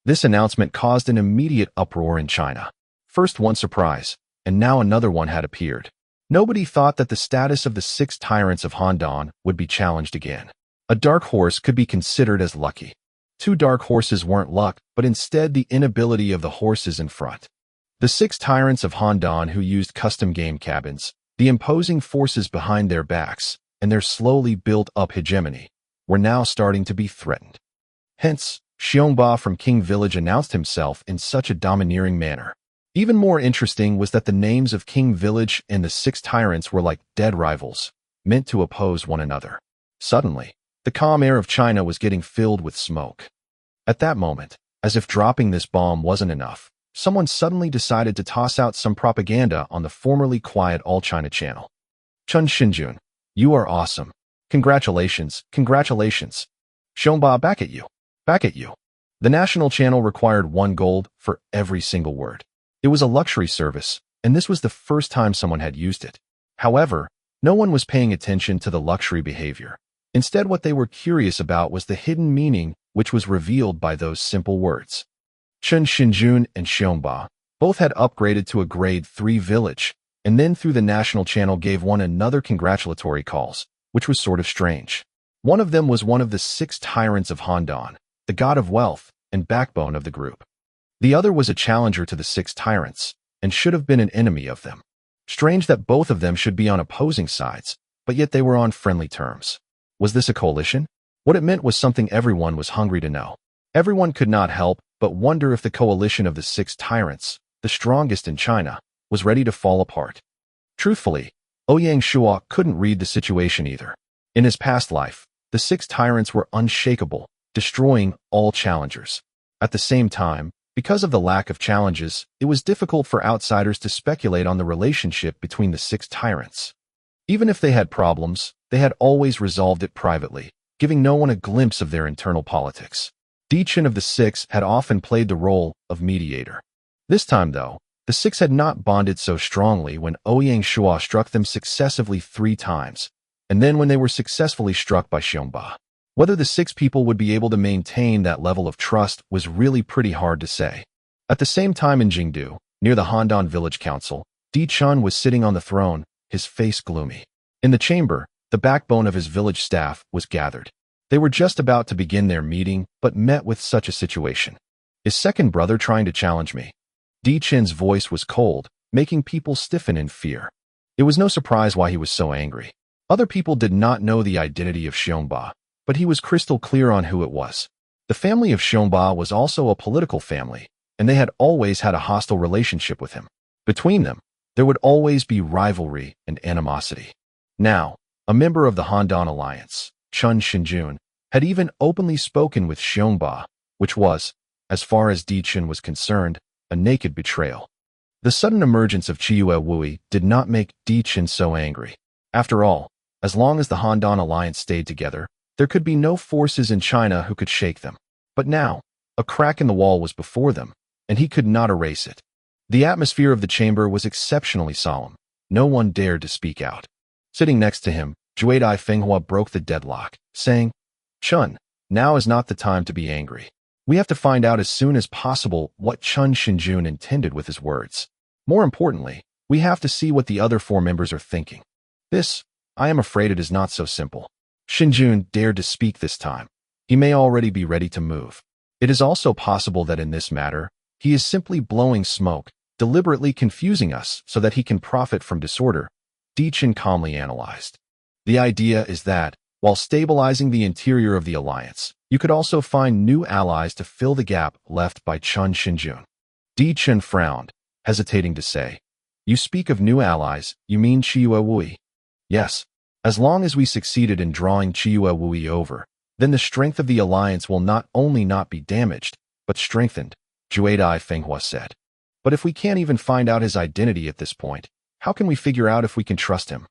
This announcement caused an immediate uproar in China. First one surprise, and now another one had appeared. Nobody thought that the status of the 6 tyrants of Handan would be challenged again. A dark horse could be considered as lucky. 2 dark horses weren't luck, but instead the inability of the horses in front. The 6 tyrants of Handan who used custom game cabins, the imposing forces behind their backs, and their slowly built-up hegemony, were now starting to be threatened. Hence, Xiongba from King Village announced himself in such a domineering manner. Even more interesting was that the names of King Village and the 6 tyrants were like dead rivals, meant to oppose one another. Suddenly, the calm air of China was getting filled with smoke. At that moment, as if dropping this bomb wasn't enough, someone suddenly decided to toss out some propaganda on the formerly quiet All China channel. Chun Xinjun, you are awesome. Congratulations, congratulations. Xiongba, back at you. Back at you. The national channel required 1 gold for every single word. It was a luxury service, and this was the first time someone had used it. However, no one was paying attention to the luxury behavior. Instead, what they were curious about was the hidden meaning which was revealed by those simple words. Chun Xinjun and Xiongba both had upgraded to a Grade 3 Village, and then through the national channel gave one another congratulatory calls, which was sort of strange. One of them was one of the 6 tyrants of Handan, the god of wealth and backbone of the group. The other was a challenger to the 6 tyrants, and should have been an enemy of them. Strange that both of them should be on opposing sides, but yet they were on friendly terms. Was this a coalition? What it meant was something everyone was hungry to know. Everyone could not help but wonder if the coalition of the 6 tyrants, the strongest in China, was ready to fall apart. Truthfully, Ouyang Shuo couldn't read the situation either. In his past life, the 6 tyrants were unshakable, destroying all challengers. At the same time, because of the lack of challenges, it was difficult for outsiders to speculate on the relationship between the 6 tyrants. Even if they had problems, they had always resolved it privately, giving no one a glimpse of their internal politics. Di Chen of the 6 had often played the role of mediator. This time, though, the 6 had not bonded so strongly when Ouyang Shuo struck them successively 3 times, and then when they were successfully struck by Xiongba. Whether the 6 people would be able to maintain that level of trust was really pretty hard to say. At the same time in Jingdu, near the Handan Village Council, Di Chun was sitting on the throne, his face gloomy. In the chamber, the backbone of his village staff was gathered. They were just about to begin their meeting, but met with such a situation. Is second brother trying to challenge me? Di Chen's voice was cold, making people stiffen in fear. It was no surprise why he was so angry. Other people did not know the identity of Xiongba, but he was crystal clear on who it was. The family of Xiongba was also a political family, and they had always had a hostile relationship with him. Between them, there would always be rivalry and animosity. Now, a member of the Handan Alliance, Chun Xinjun, had even openly spoken with Xiongba, which was, as far as Di Chen was concerned, a naked betrayal. The sudden emergence of Chiyu Wui did not make Di Chen so angry. After all, as long as the Handan Alliance stayed together, there could be no forces in China who could shake them. But now, a crack in the wall was before them, and he could not erase it. The atmosphere of the chamber was exceptionally solemn. No one dared to speak out. Sitting next to him, Juedai Fenghua broke the deadlock, saying, Chun, now is not the time to be angry. We have to find out as soon as possible what Chun Xinjun intended with his words. More importantly, we have to see what the other 4 members are thinking. This, I am afraid it is not so simple. Xinjun dared to speak this time. He may already be ready to move. It is also possible that in this matter, he is simply blowing smoke, deliberately confusing us so that he can profit from disorder, Dichen calmly analyzed. The idea is that, while stabilizing the interior of the alliance, you could also find new allies to fill the gap left by Chun Shinjun. Dichen frowned, hesitating to say, "You speak of new allies, you mean Chiyu Wui?" "Yes. As long as we succeeded in drawing Chiyu Wui over, then the strength of the alliance will not only not be damaged, but strengthened," Juedai Fenghua said. "But if we can't even find out his identity at this point, how can we figure out if we can trust him?"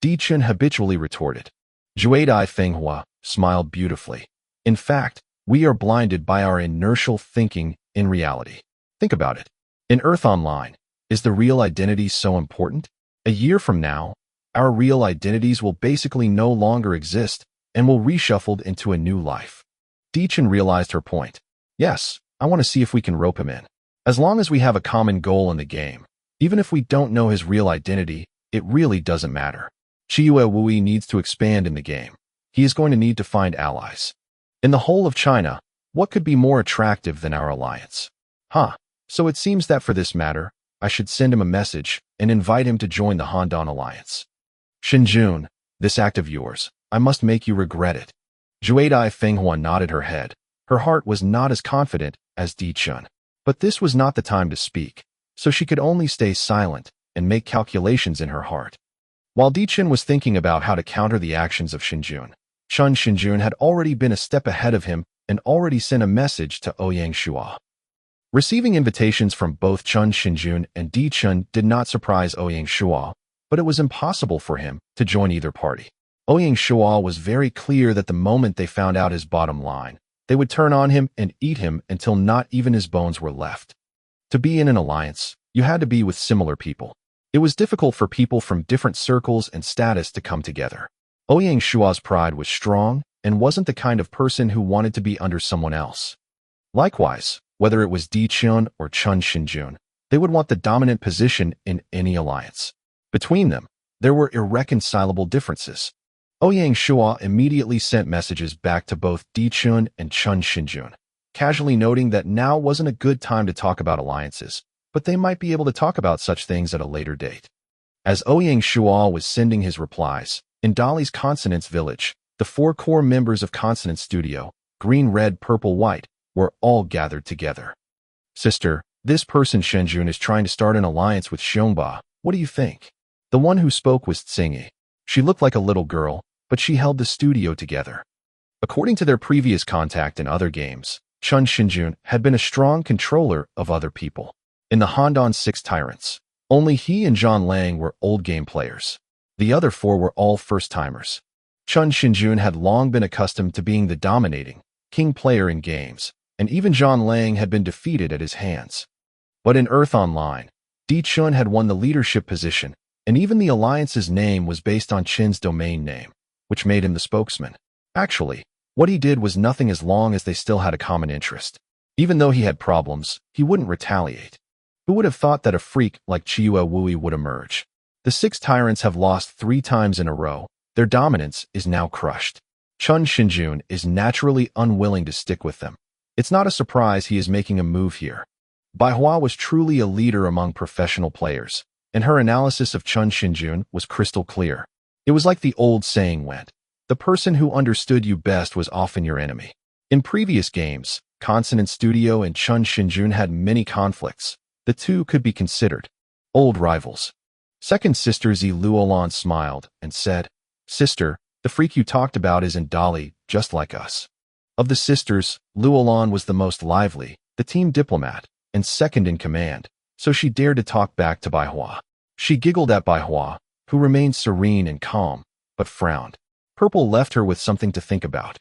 Dichen habitually retorted. Juedai Fenghua smiled beautifully. "In fact, we are blinded by our inertial thinking in reality. Think about it. In Earth Online, is the real identity so important? A year from now, our real identities will basically no longer exist and will reshuffled into a new life." Dichen realized her point. "Yes, I want to see if we can rope him in. As long as we have a common goal in the game, even if we don't know his real identity, it really doesn't matter. Chiyu Wui needs to expand in the game. He is going to need to find allies. In the whole of China, what could be more attractive than our alliance? So it seems that for this matter, I should send him a message and invite him to join the Handan Alliance. Shinjun, this act of yours, I must make you regret it." Juedai Fenghua nodded her head. Her heart was not as confident as Dichen. But this was not the time to speak, so she could only stay silent and make calculations in her heart. While Dichen was thinking about how to counter the actions of Shinjun, Chun Shinjun had already been a step ahead of him and already sent a message to Ouyang Shuo. Receiving invitations from both Chun Shinjun and Dichen did not surprise Ouyang Shuo, but it was impossible for him to join either party. Ouyang Shuo was very clear that the moment they found out his bottom line, they would turn on him and eat him until not even his bones were left. To be in an alliance, you had to be with similar people. It was difficult for people from different circles and status to come together. Ouyang Shuo's pride was strong and wasn't the kind of person who wanted to be under someone else. Likewise, whether it was Dichen or Chun Shinjun, they would want the dominant position in any alliance. Between them, there were irreconcilable differences. Ouyang Shuo immediately sent messages back to both Dichen and Chun Shinjun, casually noting that now wasn't a good time to talk about alliances, but they might be able to talk about such things at a later date. As Ouyang Shuo was sending his replies, in Dali's Consonance Village, the 4 core members of Consonance Studio, green, red, purple, white, were all gathered together. "Sister, this person Shenjun is trying to start an alliance with Xiongba. What do you think?" The one who spoke was Tsingy. She looked like a little girl, but she held the studio together. According to their previous contact in other games, Chun Shinjun had been a strong controller of other people. In the Handan 6 Tyrants, only he and Zhang Lang were old game players. The other 4 were all first-timers. Chun Shinjun had long been accustomed to being the dominating, king player in games, and even Zhang Lang had been defeated at his hands. But in Earth Online, Dichen had won the leadership position, and even the alliance's name was based on Chin's domain name, which made him the spokesman. Actually, what he did was nothing as long as they still had a common interest. Even though he had problems, he wouldn't retaliate. Who would have thought that a freak like Chiyu Wui would emerge? The 6 Tyrants have lost 3 times in a row. Their dominance is now crushed. Chun Shinjun is naturally unwilling to stick with them. It's not a surprise he is making a move here. Baihua was truly a leader among professional players, and her analysis of Chun Shinjun was crystal clear. It was like the old saying went, the person who understood you best was often your enemy. In previous games, Consonance Studio and Chun Shinjun had many conflicts. The two could be considered old rivals. Second sister Zi Luolan smiled and said, "Sister, the freak you talked about is in Dali, just like us." Of the sisters, Luolan was the most lively, the team diplomat, and second in command, so she dared to talk back to Baihua. She giggled at Baihua, who remained serene and calm, but frowned. Purple left her with something to think about.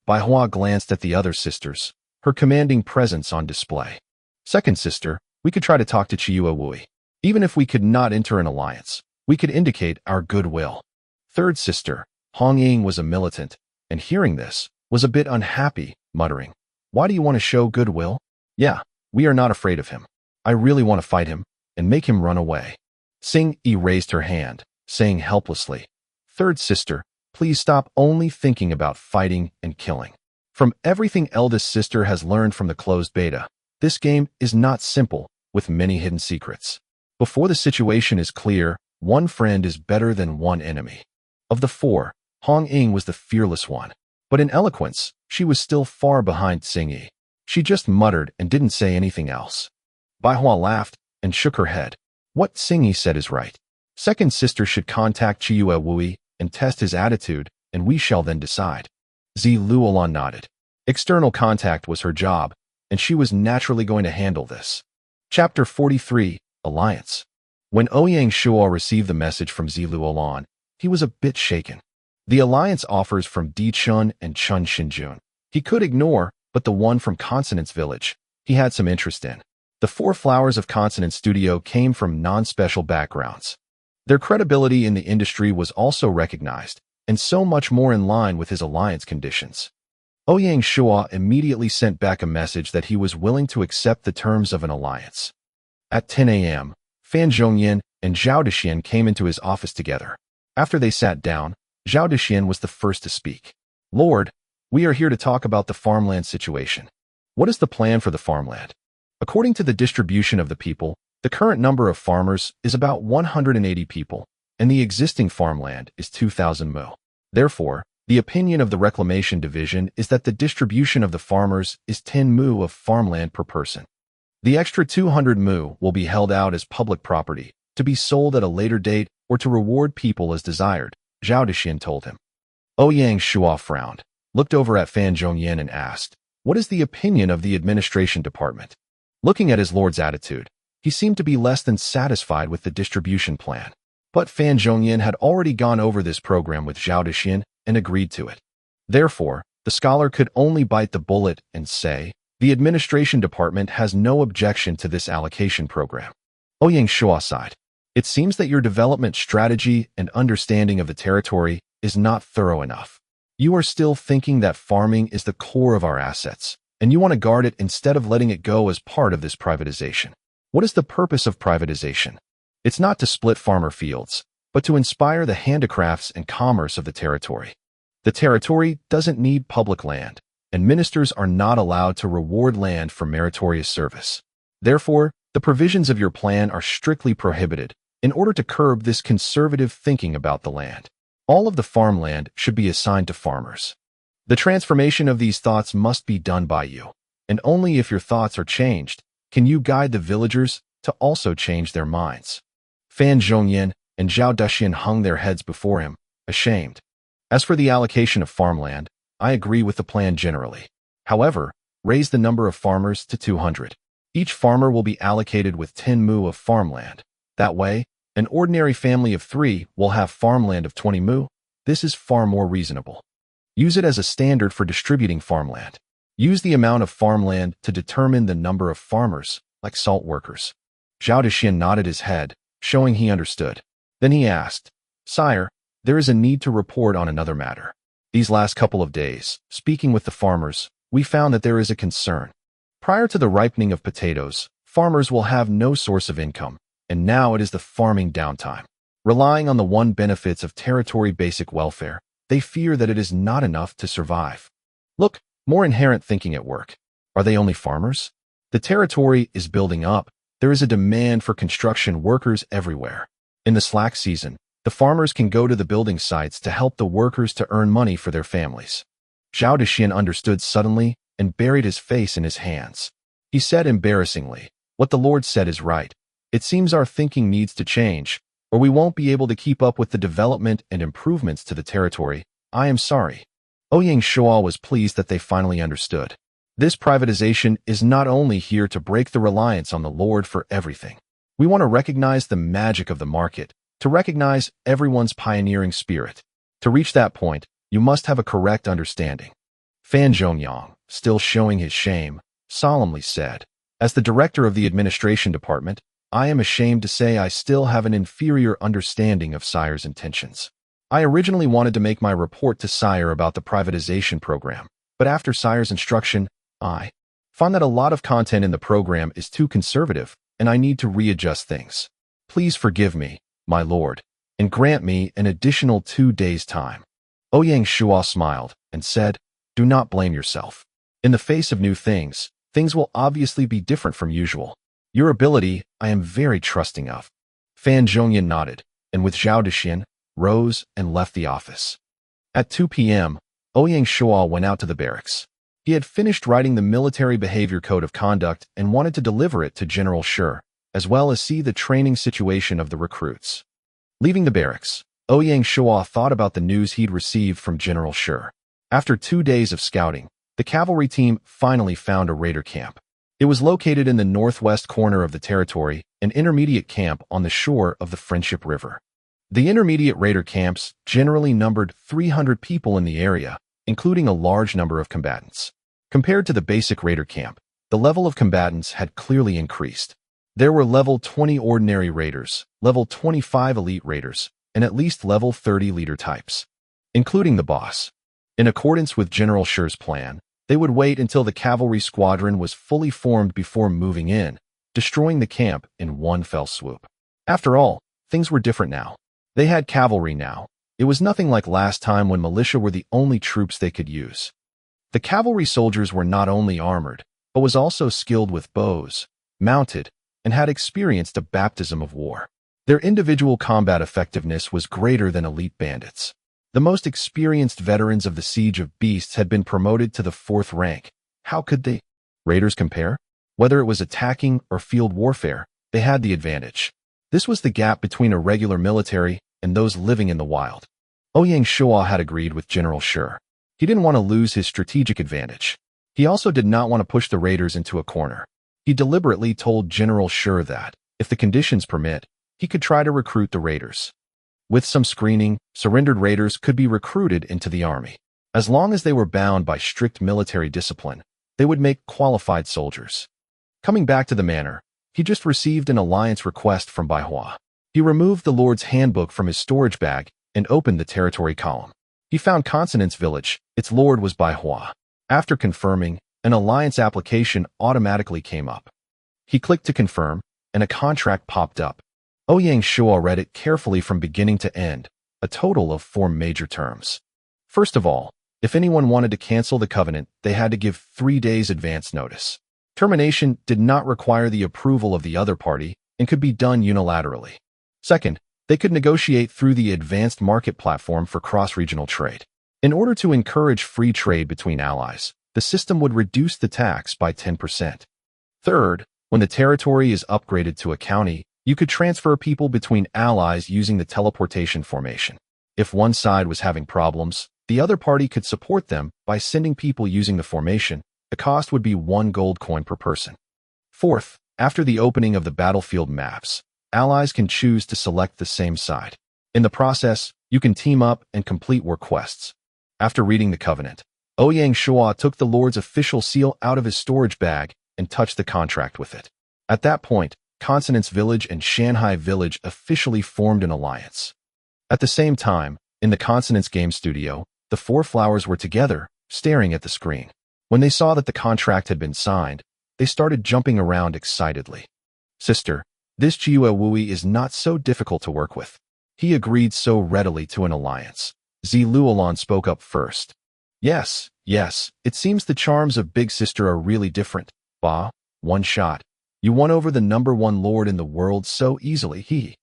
Baihua glanced at the other sisters, her commanding presence on display. Second sister, we could try to talk to Chiyu Wui. Even if we could not enter an alliance, we could indicate our goodwill. Third sister, Hong Ying was a militant, and hearing this, was a bit unhappy, muttering, "Why do you want to show goodwill? Yeah, we are not afraid of him. I really want to fight him, and make him run away." Sing Yi raised her hand, saying helplessly, "Third sister, please stop only thinking about fighting and killing. From everything eldest sister has learned from the closed beta, this game is not simple, with many hidden secrets. Before the situation is clear, one friend is better than one enemy. Of the four, Hong Ying was the fearless one. But in eloquence, she was still far behind Xingyi. She just muttered and didn't say anything else. Baihua laughed and shook her head. What Xingyi said is right. Second sister should contact Chiyue Wui and test his attitude, and we shall then decide. Zi Luolan nodded. External contact was her job, and she was naturally going to handle this. Chapter 43, Alliance. When Ouyang Shuo received the message from Zi Luolan, he was a bit shaken. The alliance offers from Di Chun and Chun Xinjun. He could ignore, but the one from Consonance Village, he had some interest in. The four flowers of Consonance Studio came from non-special backgrounds. Their credibility in the industry was also recognized, and so much more in line with his alliance conditions. Ouyang Shuo immediately sent back a message that he was willing to accept the terms of an alliance. At 10 a.m., Fan Zhongyan and Zhao Dexian came into his office together. After they sat down, Zhao Dexian was the first to speak. Lord, we are here to talk about the farmland situation. What is the plan for the farmland? According to the distribution of the people, the current number of farmers is about 180 people, and the existing farmland is 2,000 mu. Therefore, the opinion of the Reclamation Division is that the distribution of the farmers is 10 mu of farmland per person. The extra 200 mu will be held out as public property, to be sold at a later date or to reward people as desired, Zhao Dexian told him. Ouyang Shuo frowned, looked over at Fan Zhongyan and asked, what is the opinion of the administration department? Looking at his lord's attitude, he seemed to be less than satisfied with the distribution plan. But Fan Zhongyan had already gone over this program with Zhao Dexian and agreed to it. Therefore, the scholar could only bite the bullet and say, the administration department has no objection to this allocation program. Ouyang Shuo sighed. It seems that your development strategy and understanding of the territory is not thorough enough. You are still thinking that farming is the core of our assets, and you want to guard it instead of letting it go as part of this privatization. What is the purpose of privatization? It's not to split farmer fields, but to inspire the handicrafts and commerce of the territory. The territory doesn't need public land, and ministers are not allowed to reward land for meritorious service. Therefore, the provisions of your plan are strictly prohibited in order to curb this conservative thinking about the land. All of the farmland should be assigned to farmers. The transformation of these thoughts must be done by you, and only if your thoughts are changed can you guide the villagers to also change their minds. Fan Zhongyan and Zhao Dexian hung their heads before him, ashamed. As for the allocation of farmland, I agree with the plan generally. However, raise the number of farmers to 200. Each farmer will be allocated with 10 mu of farmland. That way, an ordinary family of 3 will have farmland of 20 mu. This is far more reasonable. Use it as a standard for distributing farmland. Use the amount of farmland to determine the number of farmers, like salt workers. Zhao Dexian nodded his head, showing he understood. Then he asked, Sire, there is a need to report on another matter. These last couple of days, speaking with the farmers, we found that there is a concern. Prior to the ripening of potatoes, farmers will have no source of income, and now it is the farming downtime. Relying on the one benefits of territory basic welfare, they fear that it is not enough to survive. Look, more inherent thinking at work. Are they only farmers? The territory is building up. There is a demand for construction workers everywhere. In the slack season, the farmers can go to the building sites to help the workers to earn money for their families. Zhao Dexian understood suddenly and buried his face in his hands. He said embarrassingly, what the Lord said is right. It seems our thinking needs to change, or we won't be able to keep up with the development and improvements to the territory. I am sorry. Ouyang Shuo was pleased that they finally understood. This privatization is not only here to break the reliance on the Lord for everything. We want to recognize the magic of the market, to recognize everyone's pioneering spirit. To reach that point, you must have a correct understanding. Fan Zhongyang, still showing his shame, solemnly said, as the director of the administration department, I am ashamed to say I still have an inferior understanding of Sire's intentions. I originally wanted to make my report to Sire about the privatization program, but after Sire's instruction, I found that a lot of content in the program is too conservative, and I need to readjust things. Please forgive me, my lord, and grant me an additional 2 days' time. Ouyang Shuo smiled and said, do not blame yourself. In the face of new things, things will obviously be different from usual. Your ability, I am very trusting of. Fan Zhongyan nodded, and with Zhao Dexin, rose and left the office. At 2 p.m., Ouyang Shuo went out to the barracks. He had finished writing the military behavior code of conduct and wanted to deliver it to General Shuo, as well as see the training situation of the recruits. Leaving the barracks, Ouyang Shuo thought about the news he'd received from General Shuo. After 2 days of scouting, the cavalry team finally found a raider camp. It was located in the northwest corner of the territory, an intermediate camp on the shore of the Friendship River. The intermediate raider camps generally numbered 300 people in the area, including a large number of combatants. Compared to the basic raider camp, the level of combatants had clearly increased. There were level 20 ordinary raiders, level 25 elite raiders, and at least level 30 leader types, including the boss. In accordance with General Shuo's plan, they would wait until the cavalry squadron was fully formed before moving in, destroying the camp in one fell swoop. After all, things were different now. They had cavalry now. It was nothing like last time when militia were the only troops they could use. The cavalry soldiers were not only armored, but was also skilled with bows, mounted, and had experienced a baptism of war. Their individual combat effectiveness was greater than elite bandits. The most experienced veterans of the Siege of Beasts had been promoted to the 4th rank. How could the raiders compare? Whether it was attacking or field warfare, they had the advantage. This was the gap between a regular military and those living in the wild. Ouyang Shuo had agreed with General Shuo. He didn't want to lose his strategic advantage. He also did not want to push the raiders into a corner. He deliberately told General Shuo that, if the conditions permit, he could try to recruit the raiders. With some screening, surrendered raiders could be recruited into the army. As long as they were bound by strict military discipline, they would make qualified soldiers. Coming back to the manor, he just received an alliance request from Manhwa. He removed the Lord's handbook from his storage bag and opened the territory column. He found Consonance Village. Its lord was Manhwa. After confirming, an alliance application automatically came up. He clicked to confirm, and a contract popped up. Ouyang Shuo read it carefully from beginning to end, a total of 4 major terms. First of all, if anyone wanted to cancel the covenant, they had to give 3 days advance notice. Termination did not require the approval of the other party and could be done unilaterally. Second, they could negotiate through the advanced market platform for cross-regional trade. In order to encourage free trade between allies, the system would reduce the tax by 10%. Third, when the territory is upgraded to a county, you could transfer people between allies using the teleportation formation. If one side was having problems, the other party could support them by sending people using the formation. The cost would be 1 gold coin per person. Fourth, after the opening of the battlefield maps, allies can choose to select the same side. In the process, you can team up and complete war quests. After reading the covenant, Ouyang Shuo took the Lord's official seal out of his storage bag and touched the contract with it. At that point, Consonance Village and Shanghai Village officially formed an alliance. At the same time, in the Consonance game studio, the 4 flowers were together, staring at the screen. When they saw that the contract had been signed, they started jumping around excitedly. Sister, this Jiue Wui is not so difficult to work with. He agreed so readily to an alliance. Ziluolan spoke up first. Yes, it seems the charms of Big Sister are really different. Bah, one shot. You won over the #1 lord in the world so easily. He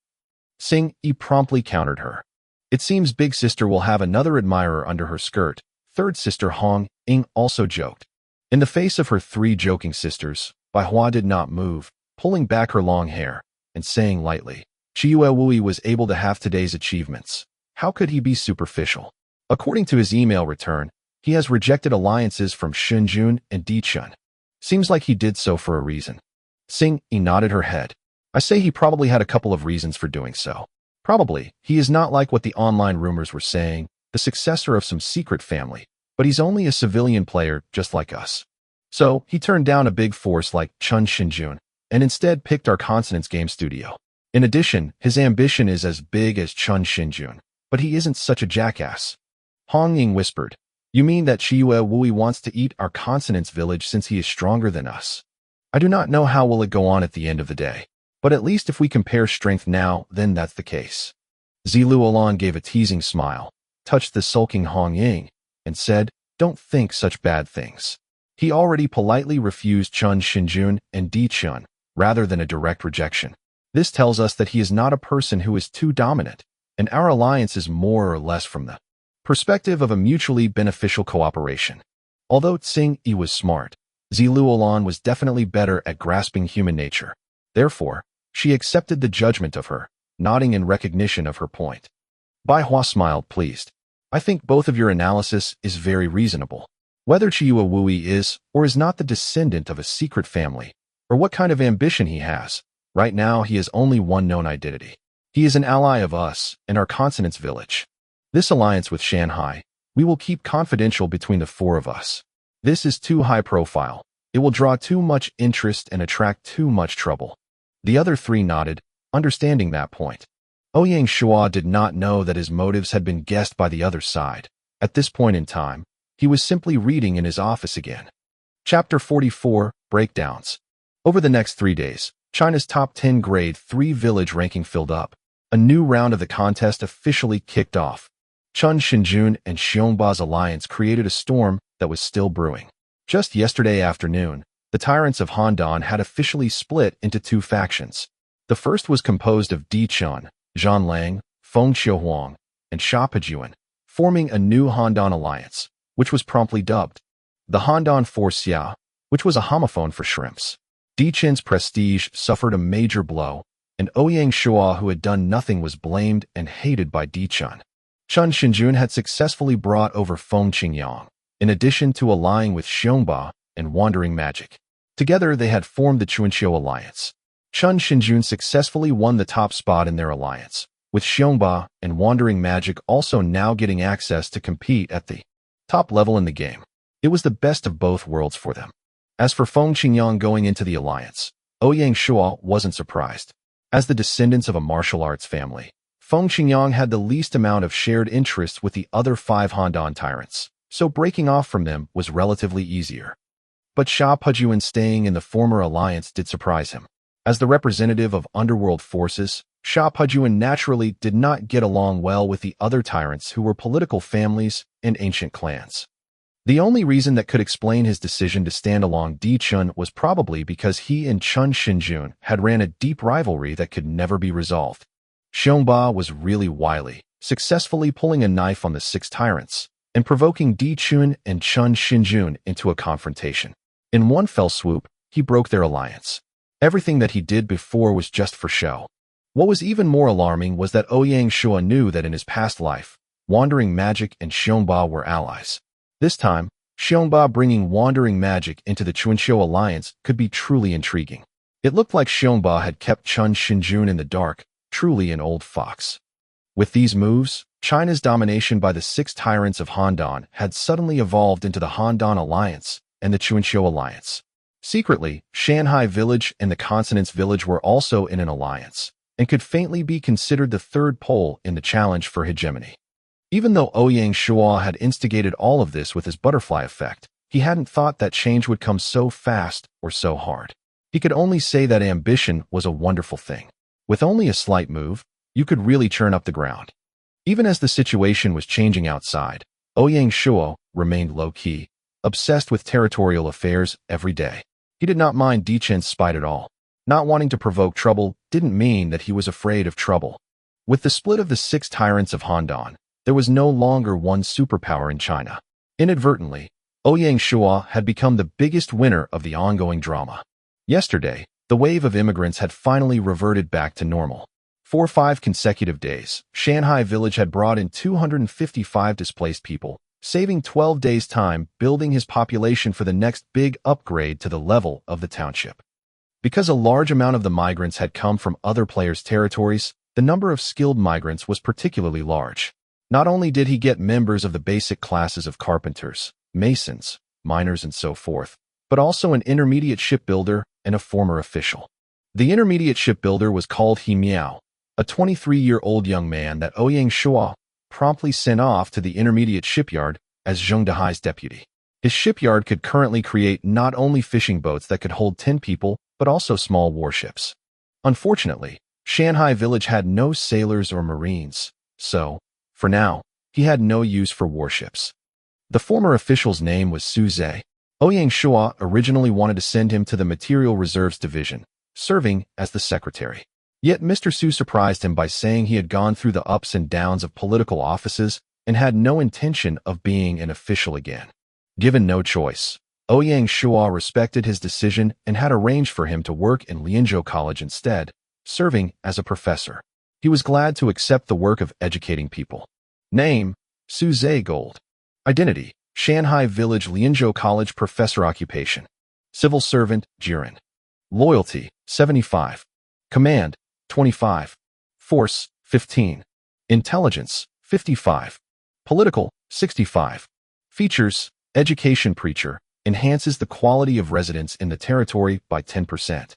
promptly countered her. It seems Big Sister will have another admirer under her skirt. Third sister Hong Ying also joked. In the face of her 3 joking sisters, Manhwa did not move, pulling back her long hair and saying lightly, Jiue Wui was able to have today's achievements. How could he be superficial? According to his email return, he has rejected alliances from Shunjun and Dichun. Seems like he did so for a reason. He nodded her head. I say he probably had a couple of reasons for doing so. Probably, he is not like what the online rumors were saying, the successor of some secret family, but he's only a civilian player just like us. So, he turned down a big force like Chun Shinjun, and instead picked our Consonance game studio. In addition, his ambition is as big as Chun Shinjun, but he isn't such a jackass. Hong Ying whispered, You mean that Jiue Wui wants to eat our Consonance village since he is stronger than us? I do not know how will it go on at the end of the day, but at least if we compare strength now, then that's the case. Ziluolan gave a teasing smile, touched the sulking Hong Ying, and said, don't think such bad things. He already politely refused Chun Shinjun and Di Chun, rather than a direct rejection. This tells us that he is not a person who is too dominant, and our alliance is more or less from the perspective of a mutually beneficial cooperation. Although Tsing Yi was smart, Ziluolan was definitely better at grasping human nature. Therefore, she accepted the judgment of her, nodding in recognition of her point. Bai Hua smiled, pleased. I think both of your analysis is very reasonable. Whether Chiyu Wui is or is not the descendant of a secret family, or what kind of ambition he has, right now he has only one known identity. He is an ally of us and our consonance village. This alliance with Shanghai, we will keep confidential between the four of us. This is too high profile. It will draw too much interest and attract too much trouble. The other three nodded, understanding that point. Ouyang Shuo did not know that his motives had been guessed by the other side. At this point in time, he was simply reading in his office again. Chapter 44, Breakdowns. Over the next 3 days, China's top 10 grade 3 village ranking filled up. A new round of the contest officially kicked off. Chun Shinjun and Xiongba's alliance created a storm that was still brewing. Just yesterday afternoon, the tyrants of Handan had officially split into 2 factions. The first was composed of Di Chun, Zhan Lang, Feng Xiuhuang, and Sha Pejuan, forming a new Handan alliance, which was promptly dubbed the Handan Force Xia, which was a homophone for shrimps. Di Chen's prestige suffered a major blow, and Ouyang Shuo, who had done nothing, was blamed and hated by Di Chun. Chun Shinjun had successfully brought over Feng Qingyang, in addition to allying with Xiongba and Wandering Magic. Together, they had formed the Chuanqiu Alliance. Chun Shinjun successfully won the top spot in their alliance, with Xiongba and Wandering Magic also now getting access to compete at the top level in the game. It was the best of both worlds for them. As for Feng Qingyang going into the alliance, Ouyang Shuo wasn't surprised. As the descendants of a martial arts family, Feng Qingyang had the least amount of shared interests with the other 5 Handan tyrants, so breaking off from them was relatively easier. But Sha Pejuan staying in the former alliance did surprise him. As the representative of underworld forces, Sha Pejuan naturally did not get along well with the other tyrants who were political families and ancient clans. The only reason that could explain his decision to stand along Di Chun was probably because he and Chun Shinjun had ran a deep rivalry that could never be resolved. Xiongba was really wily, successfully pulling a knife on the 6 tyrants, and provoking Di Chun and Chun Shinjun into a confrontation. In one fell swoop, he broke their alliance. Everything that he did before was just for show. What was even more alarming was that Ouyang Shuo knew that in his past life, Wandering Magic and Xiongba were allies. This time, Xiongba bringing Wandering Magic into the Chuanqiu Alliance could be truly intriguing. It looked like Xiongba had kept Chun Shinjun in the dark, truly an old fox. With these moves, China's domination by the 6 tyrants of Handan had suddenly evolved into the Handan Alliance and the Chuanqiu Alliance. Secretly, Shanghai Village and the Consonance Village were also in an alliance, and could faintly be considered the third pole in the challenge for hegemony. Even though Ouyang Shuo had instigated all of this with his butterfly effect, he hadn't thought that change would come so fast or so hard. He could only say that ambition was a wonderful thing. With only a slight move, you could really churn up the ground. Even as the situation was changing outside, Ouyang Shuo remained low-key, obsessed with territorial affairs every day. He did not mind Di Chen's spite at all. Not wanting to provoke trouble didn't mean that he was afraid of trouble. With the split of the 6 tyrants of Handan, there was no longer one superpower in China. Inadvertently, Ouyang Shuo had become the biggest winner of the ongoing drama. Yesterday, the wave of immigrants had finally reverted back to normal. For 5 consecutive days, Shanghai Village had brought in 255 displaced people, saving 12 days' time building his population for the next big upgrade to the level of the township. Because a large amount of the migrants had come from other players' territories, the number of skilled migrants was particularly large. Not only did he get members of the basic classes of carpenters, masons, miners, and so forth, but also an intermediate shipbuilder and a former official. The intermediate shipbuilder was called He Miao, a 23-year-old young man that Ouyang Shuo promptly sent off to the intermediate shipyard as Zheng Dehai's deputy. His shipyard could currently create not only fishing boats that could hold 10 people, but also small warships. Unfortunately, Shanghai Village had no sailors or marines, so, for now, he had no use for warships. The former official's name was Su Zhe. Ouyang Shuo originally wanted to send him to the Material Reserves Division, serving as the secretary. Yet Mr. Su surprised him by saying he had gone through the ups and downs of political offices and had no intention of being an official again. Given no choice, Ouyang Shuo respected his decision and had arranged for him to work in Lianzhou College instead, serving as a professor. He was glad to accept the work of educating people. Name: Su Zhe Gold. Identity: Shanghai Village Lianzhou College Professor. Occupation: Civil Servant, Jiren. Loyalty: 75. Command: 25. Force: 15. Intelligence: 55. Political: 65. Features: Education Preacher, enhances the quality of residents in the territory by 10%.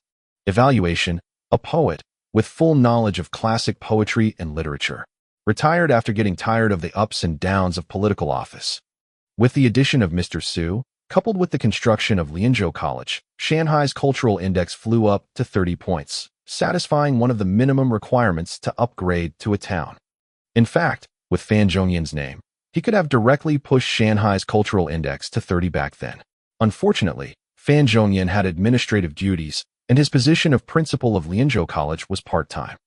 Evaluation: A poet, with full knowledge of classic poetry and literature. Retired after getting tired of the ups and downs of political office. With the addition of Mr. Su, coupled with the construction of Lianzhou College, Shanghai's cultural index flew up to 30 points, satisfying one of the minimum requirements to upgrade to a town. In fact, with Fan Zhongyan's name, he could have directly pushed Shanghai's cultural index to 30 back then. Unfortunately, Fan Zhongyan had administrative duties, and his position of principal of Lianzhou College was part-time.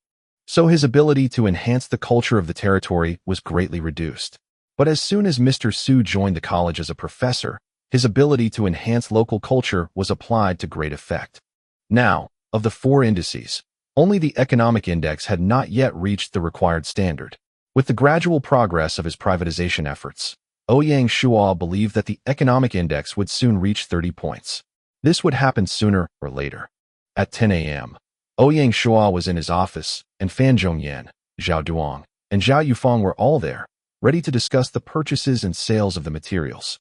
So his ability to enhance the culture of the territory was greatly reduced. But as soon as Mr. Su joined the college as a professor, his ability to enhance local culture was applied to great effect. Now, of the 4 indices, only the economic index had not yet reached the required standard. With the gradual progress of his privatization efforts, Ouyang Shuo believed that the economic index would soon reach 30 points. This would happen sooner or later. At 10 a.m., Ouyang Shuo was in his office, and Fan Zhongyan, Zhao Duong, and Zhao Yufang were all there, ready to discuss the purchases and sales of the materials.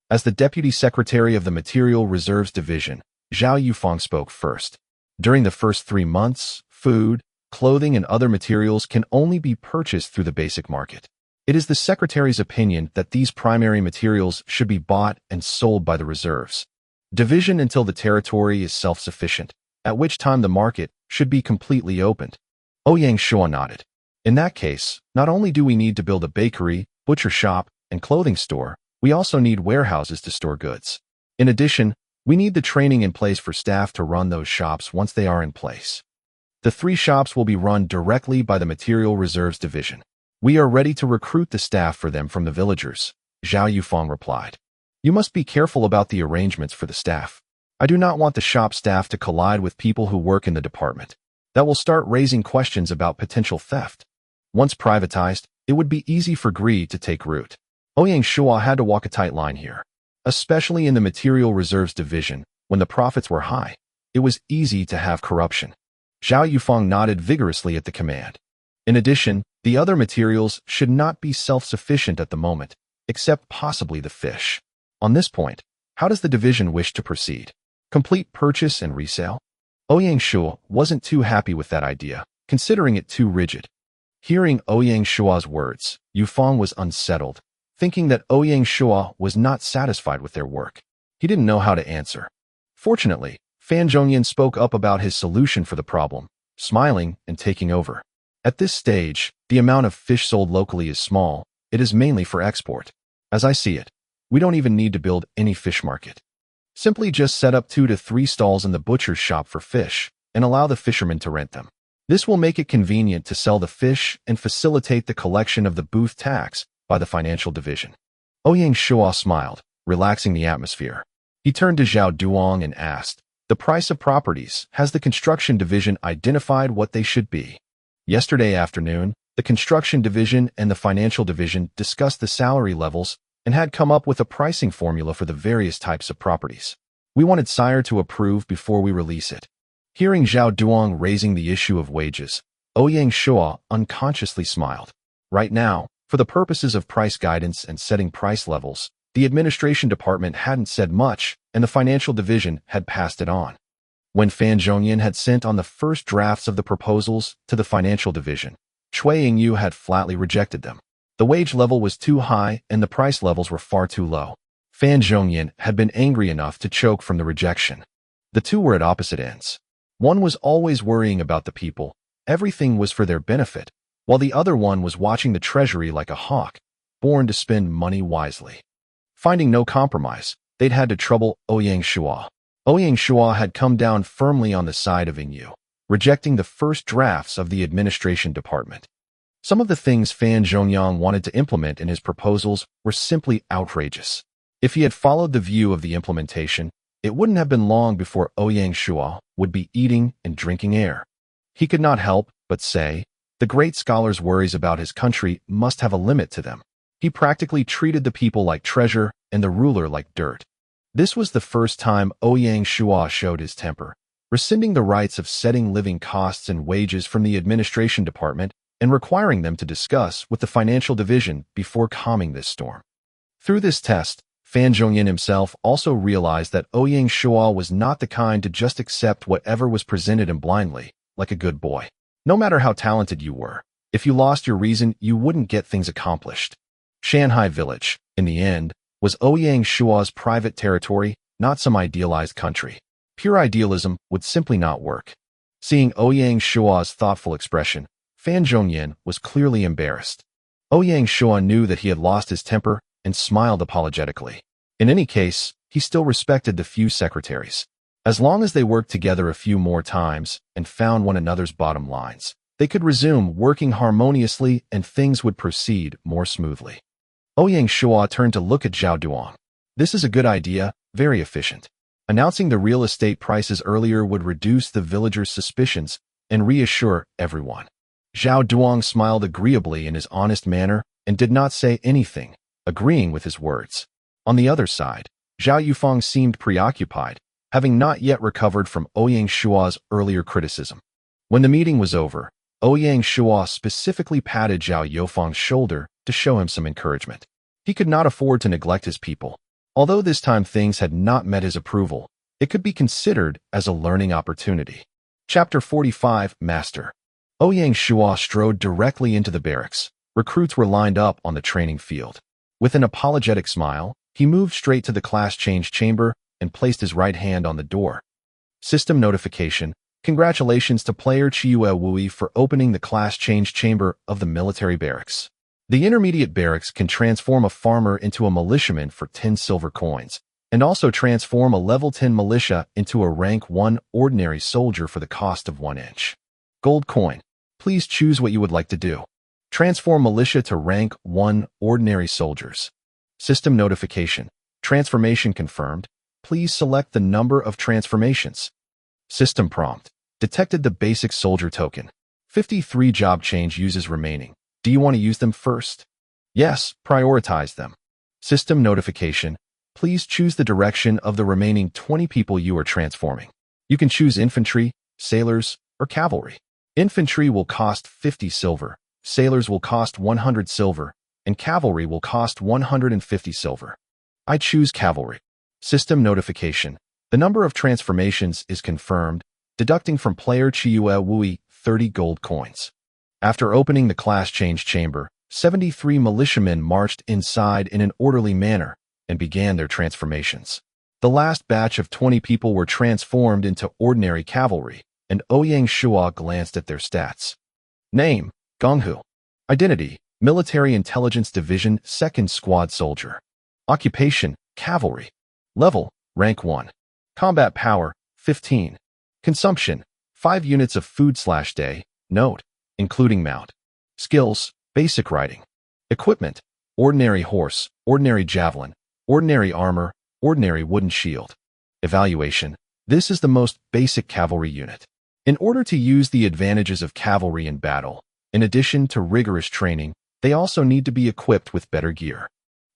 As the Deputy Secretary of the Material Reserves Division, Zhao Yufang spoke first. During the first 3 months, food, clothing, and other materials can only be purchased through the basic market. It is the Secretary's opinion that these primary materials should be bought and sold by the reserves division until the territory is self-sufficient, at which time the market should be completely opened. Ouyang Shuo nodded. In that case, not only do we need to build a bakery, butcher shop, and clothing store, we also need warehouses to store goods. In addition, we need the training in place for staff to run those shops once they are in place. The 3 shops will be run directly by the Material Reserves Division. We are ready to recruit the staff for them from the villagers, Zhao Yufang replied. You must be careful about the arrangements for the staff. I do not want the shop staff to collide with people who work in the department. That will start raising questions about potential theft. Once privatized, it would be easy for greed to take root. Ouyang Shuo had to walk a tight line here. Especially in the Material Reserves Division, when the profits were high, it was easy to have corruption. Zhao Yufang nodded vigorously at the command. In addition, the other materials should not be self-sufficient at the moment, except possibly the fish. On this point, how does the division wish to proceed? Complete purchase and resale? Ouyang Shuo wasn't too happy with that idea, considering it too rigid. Hearing Ouyang Shuo's words, Yufang was unsettled, thinking that Ouyang Shuo was not satisfied with their work. He didn't know how to answer. Fortunately, Fan Zhongyan spoke up about his solution for the problem, smiling and taking over. At this stage, the amount of fish sold locally is small. It is mainly for export. As I see it, we don't even need to build any fish market. Simply just set up 2 to 3 stalls in the butcher's shop for fish and allow the fishermen to rent them. This will make it convenient to sell the fish and facilitate the collection of the booth tax by the financial division. Ouyang Shuo smiled, relaxing the atmosphere. He turned to Zhao Duong and asked, the price of properties, has the construction division identified what they should be? Yesterday afternoon, the construction division and the financial division discussed the salary levels and had come up with a pricing formula for the various types of properties. We wanted Sire to approve before we release it. Hearing Zhao Duong raising the issue of wages, Ouyang Shuo unconsciously smiled. Right now, for the purposes of price guidance and setting price levels, the administration department hadn't said much, and the financial division had passed it on. When Fan Zhongyan had sent on the first drafts of the proposals to the financial division, Cui Yingyu had flatly rejected them. The wage level was too high and the price levels were far too low. Fan Zhongyan had been angry enough to choke from the rejection. The two were at opposite ends. One was always worrying about the people, everything was for their benefit, while the other one was watching the treasury like a hawk, born to spend money wisely. Finding no compromise, they'd had to trouble Ouyang Shuo. Ouyang Shuo had come down firmly on the side of Yu, rejecting the first drafts of the administration department. Some of the things Fan Zhongyang wanted to implement in his proposals were simply outrageous. If he had followed the view of the implementation, it wouldn't have been long before Ouyang Shuo would be eating and drinking air. He could not help but say, the great scholar's worries about his country must have a limit to them. He practically treated the people like treasure and the ruler like dirt. This was the first time Ouyang Shuo showed his temper, rescinding the rights of setting living costs and wages from the administration department and requiring them to discuss with the financial division before calming this storm. Through this test, Fan Zhongyan himself also realized that Ouyang Shuo was not the kind to just accept whatever was presented him blindly, like a good boy. No matter how talented you were, if you lost your reason, you wouldn't get things accomplished. Shanghai Village, in the end, was Ouyang Shuo's private territory, not some idealized country. Pure idealism would simply not work. Seeing Ouyang Shuo's thoughtful expression, Fan Zhongyan was clearly embarrassed. Ouyang Shuo knew that he had lost his temper and smiled apologetically. In any case, he still respected the few secretaries. As long as they worked together a few more times and found one another's bottom lines, they could resume working harmoniously and things would proceed more smoothly. Ouyang Shuo turned to look at Zhao Duong. This is a good idea, very efficient. Announcing the real estate prices earlier would reduce the villagers' suspicions and reassure everyone. Zhao Duong smiled agreeably in his honest manner and did not say anything, agreeing with his words. On the other side, Zhao Yufeng seemed preoccupied, having not yet recovered from Ouyang Shuo's earlier criticism. When the meeting was over, Ouyang Shuo specifically patted Zhao Yufeng's shoulder to show him some encouragement. He could not afford to neglect his people. Although this time things had not met his approval, it could be considered as a learning opportunity. Chapter 45, Master. Ouyang Shuo strode directly into the barracks. Recruits were lined up on the training field. With an apologetic smile, he moved straight to the class change chamber and placed his right hand on the door. System notification. Congratulations to player Chiue Wui for opening the class change chamber of the military barracks. The intermediate barracks can transform a farmer into a militiaman for 10 silver coins, and also transform a level 10 militia into a rank 1 ordinary soldier for the cost of 1 inch. Gold coin. Please choose what you would like to do. Transform militia to rank 1 ordinary soldiers. System notification. Transformation confirmed. Please select the number of transformations. System prompt. Detected the basic soldier token. 53 job change uses remaining. Do you want to use them first? Yes, prioritize them. System notification. Please choose the direction of the remaining 20 people you are transforming. You can choose infantry, sailors, or cavalry. Infantry will cost 50 silver, sailors will cost 100 silver, and cavalry will cost 150 silver. I choose cavalry. System notification. The number of transformations is confirmed, deducting from player Chiue Wui 30 gold coins. After opening the class change chamber, 73 militiamen marched inside in an orderly manner and began their transformations. The last batch of 20 people were transformed into ordinary cavalry, and Ouyang Shuo glanced at their stats. Name, Gonghu. Identity, Military Intelligence Division 2nd Squad Soldier. Occupation, Cavalry. Level, Rank 1. Combat Power, 15. Consumption, 5 units of food/day. Note, including mount. Skills, basic riding. Equipment, ordinary horse, ordinary javelin, ordinary armor, ordinary wooden shield. Evaluation, this is the most basic cavalry unit. In order to use the advantages of cavalry in battle, in addition to rigorous training, they also need to be equipped with better gear.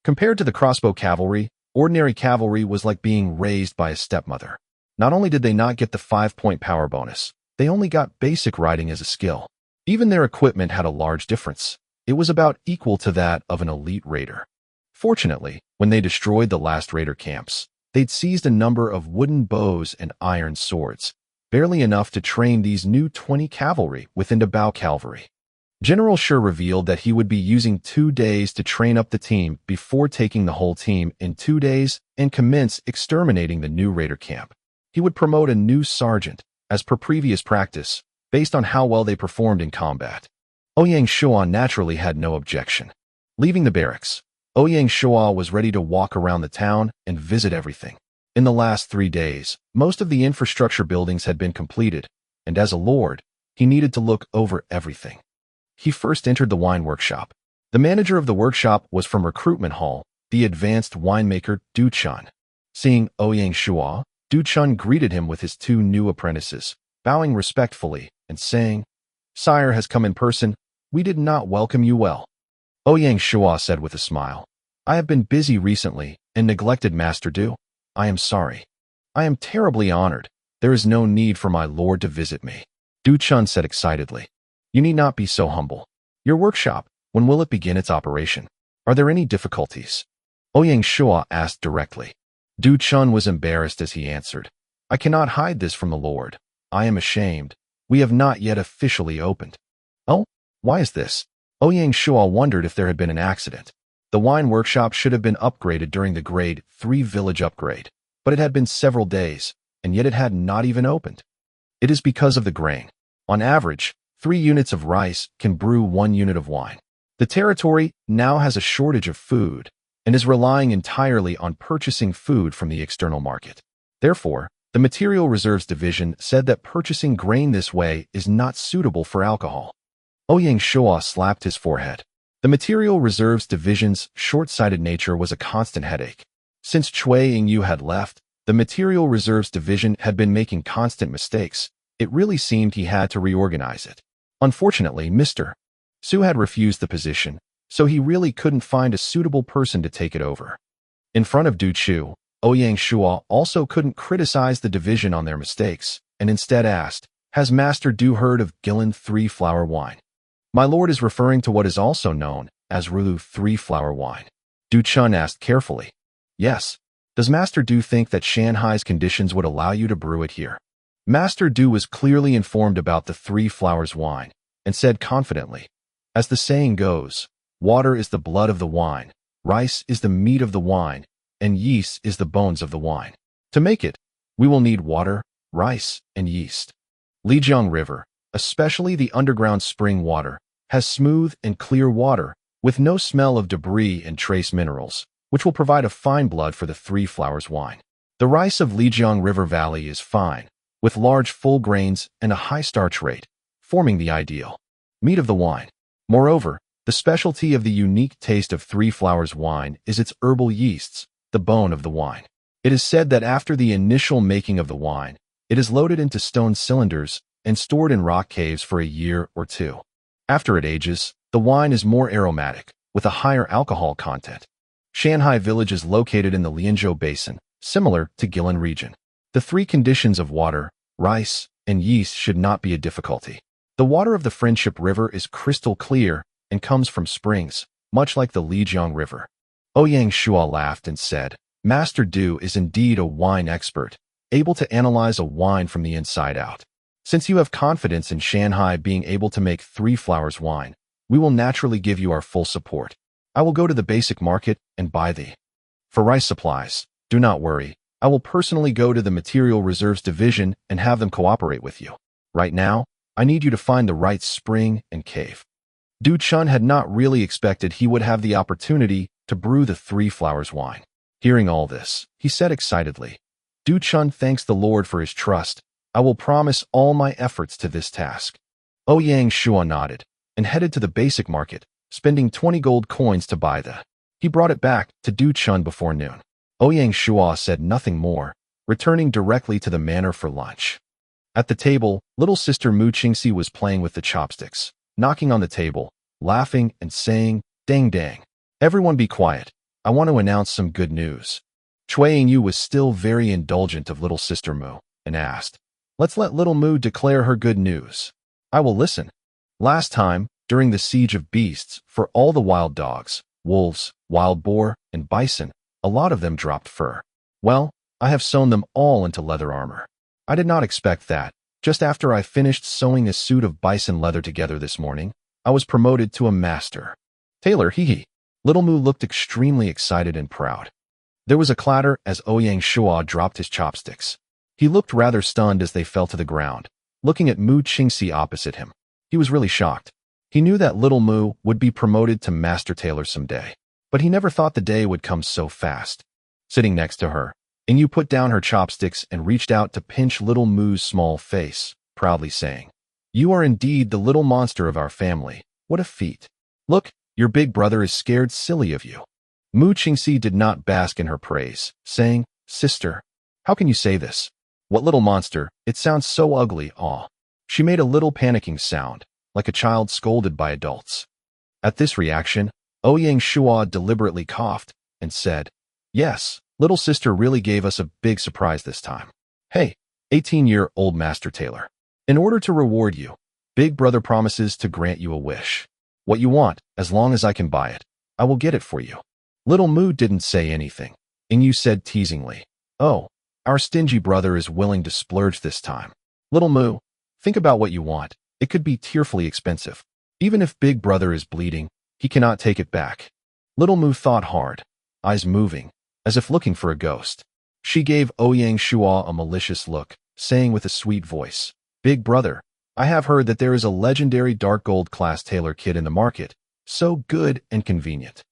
Compared to the crossbow cavalry, ordinary cavalry was like being raised by a stepmother. Not only did they not get the 5-point power bonus, they only got basic riding as a skill. Even their equipment had a large difference. It was about equal to that of an elite raider. Fortunately, when they destroyed the last raider camps, they'd seized a number of wooden bows and iron swords, barely enough to train these new 20 cavalry within the Bao cavalry. General Shi revealed that he would be using 2 days to train up the team before taking the whole team in 2 days and commence exterminating the new raider camp. He would promote a new sergeant, as per previous practice, based on how well they performed in combat. Ouyang Shuo naturally had no objection. Leaving the barracks, Ouyang Shuo was ready to walk around the town and visit everything. In the last 3 days, most of the infrastructure buildings had been completed, and as a lord, he needed to look over everything. He first entered the wine workshop. The manager of the workshop was from Recruitment Hall, the advanced winemaker Du Chun. Seeing Ouyang Shuo, Du Chun greeted him with his 2 new apprentices, bowing respectfully and saying, "Sire has come in person. We did not welcome you well." Ouyang Shuo said with a smile, "I have been busy recently and neglected Master Du. I am sorry. I am terribly honored. There is no need for my lord to visit me." Du Chun said excitedly, "You need not be so humble. Your workshop, when will it begin its operation? Are there any difficulties?" Ouyang Shuo asked directly. Du Chun was embarrassed as he answered, "I cannot hide this from the lord. I am ashamed. We have not yet officially opened." "Oh, why is this?" Ouyang Shuo wondered if there had been an accident. The wine workshop should have been upgraded during the Grade 3 village upgrade, but it had been several days, and yet it had not even opened. It is because of the grain. On average, 3 units of rice can brew 1 unit of wine. The territory now has a shortage of food and is relying entirely on purchasing food from the external market. Therefore, the Material Reserves Division said that purchasing grain this way is not suitable for alcohol. Ouyang Shuo slapped his forehead. The Material Reserves Division's short-sighted nature was a constant headache. Since Cui Yingyu had left, the Material Reserves Division had been making constant mistakes. It really seemed he had to reorganize it. Unfortunately, Mr. Su had refused the position, so he really couldn't find a suitable person to take it over. In front of Du Chu, Ouyang Shuo also couldn't criticize the division on their mistakes, and instead asked, "Has Master Du heard of Gillen 3-flower wine?" "My lord is referring to what is also known as Rulu 3-flower wine." Du Chun asked carefully. "Yes. Does Master Du think that Shanghai's conditions would allow you to brew it here?" Master Du was clearly informed about the 3 flowers wine, and said confidently, "As the saying goes, water is the blood of the wine, rice is the meat of the wine, and yeast is the bones of the wine. To make it, we will need water, rice, and yeast. Lijiang River, especially the underground spring water, has smooth and clear water with no smell of debris and trace minerals, which will provide a fine blood for the 3 flowers wine. The rice of Lijiang River Valley is fine, with large full grains and a high starch rate, forming the ideal meat of the wine. Moreover, the specialty of the unique taste of 3 flowers wine is its herbal yeasts, the bone of the wine. It is said that after the initial making of the wine, it is loaded into stone cylinders and stored in rock caves for a year or 2. After it ages, the wine is more aromatic, with a higher alcohol content. Shanghai Village is located in the Lianzhou Basin, similar to Gillan region. The 3 conditions of water, rice, and yeast should not be a difficulty. The water of the Friendship River is crystal clear and comes from springs, much like the Lijiang River." Ouyang Shuo laughed and said, "Master Du is indeed a wine expert, able to analyze a wine from the inside out. Since you have confidence in Shanghai being able to make 3 flowers wine, we will naturally give you our full support. I will go to the basic market and buy the. For rice supplies, do not worry. I will personally go to the Material Reserves Division and have them cooperate with you. Right now, I need you to find the right spring and cave." Du Chun had not really expected he would have the opportunity to brew the 3 flowers wine. Hearing all this, he said excitedly, "Du Chun thanks the Lord for his trust. I will promise all my efforts to this task." Ouyang Shuo nodded and headed to the basic market, spending 20 gold coins to buy the. He brought it back to Du Chun before noon. Ouyang Shuo said nothing more, returning directly to the manor for lunch. At the table, little sister Mu Qingxi was playing with the chopsticks, knocking on the table, laughing and saying, "Dang dang. Everyone be quiet. I want to announce some good news." Cui Yingyu was still very indulgent of little sister Mu, and asked, "Let's let little Mu declare her good news. I will listen." Last time, during the siege of beasts, for all the wild dogs, wolves, wild boar, and bison, a lot of them dropped fur. Well, I have sewn them all into leather armor. I did not expect that. Just after I finished sewing a suit of bison leather together this morning, I was promoted to a master. Tailor, hee. Little Mu looked extremely excited and proud. There was a clatter as Ouyang Shuo dropped his chopsticks. He looked rather stunned as they fell to the ground, looking at Mu Qingxi opposite him. He was really shocked. He knew that little Mu would be promoted to master tailor someday. but he never thought the day would come so fast. Sitting next to her, Yu put down her chopsticks and reached out to pinch little Mu's small face, proudly saying, "You are indeed the little monster of our family. What a feat. Look, your big brother is scared silly of you." Mu Qingxi did not bask in her praise, saying, "Sister, how can you say this? What little monster? It sounds so ugly, aw." She made a little panicking sound, like a child scolded by adults. At this reaction, Ouyang Shuo deliberately coughed and said, "Yes, little sister really gave us a big surprise this time. Hey, 18-year-old master tailor. In order to reward you, big brother promises to grant you a wish. What you want, as long as I can buy it, I will get it for you." Little Mu didn't say anything. Yu said teasingly, "Oh, our stingy brother is willing to splurge this time. Little Mu, think about what you want. It could be tearfully expensive. Even if big brother is bleeding, he cannot take it back." Little Mu thought hard, eyes moving, as if looking for a ghost. She gave Ouyang Shuo a malicious look, saying with a sweet voice, "Big brother, I have heard that there is a legendary dark gold class tailor kit in the market, so good and convenient.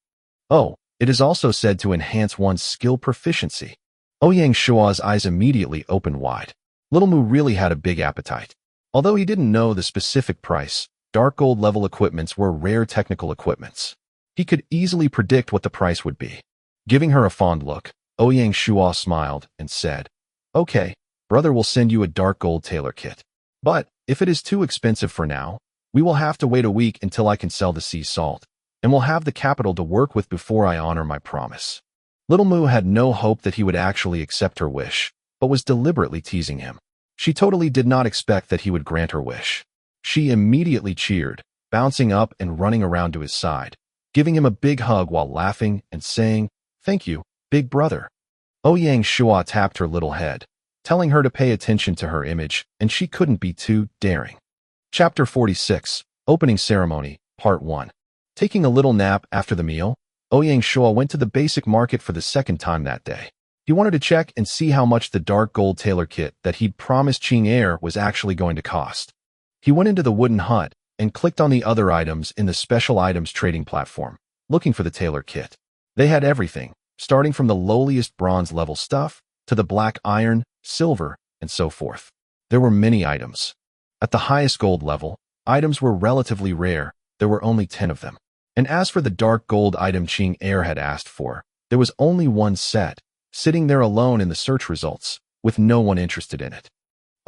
Oh, it is also said to enhance one's skill proficiency." Ouyang Shuo's eyes immediately opened wide. Little Mu really had a big appetite. Although he didn't know the specific price, dark gold level equipments were rare technical equipments. He could easily predict what the price would be. Giving her a fond look, Ouyang Shuo smiled and said, "Okay, brother will send you a dark gold tailor kit. But if it is too expensive for now, we will have to wait a week until I can sell the sea salt, and will have the capital to work with before I honor my promise." Little Mu had no hope that he would actually accept her wish, but was deliberately teasing him. She totally did not expect that he would grant her wish. She immediately cheered, bouncing up and running around to his side, giving him a big hug while laughing and saying, "Thank you, big brother." Ouyang Shuo tapped her little head, telling her to pay attention to her image, and she couldn't be too daring. Chapter 46, Opening Ceremony, Part 1. Taking a little nap after the meal, Ouyang Shuo went to the basic market for the second time that day. He wanted to check and see how much the dark gold tailor kit that he'd promised Qing Er was actually going to cost. He went into the wooden hut and clicked on the other items in the special items trading platform, looking for the tailor kit. They had everything, starting from the lowliest bronze level stuff to the black iron, silver, and so forth. There were many items. At the highest gold level, items were relatively rare. There were only 10 of them. And as for the dark gold item Qing Er had asked for, there was only one set, sitting there alone in the search results, with no one interested in it.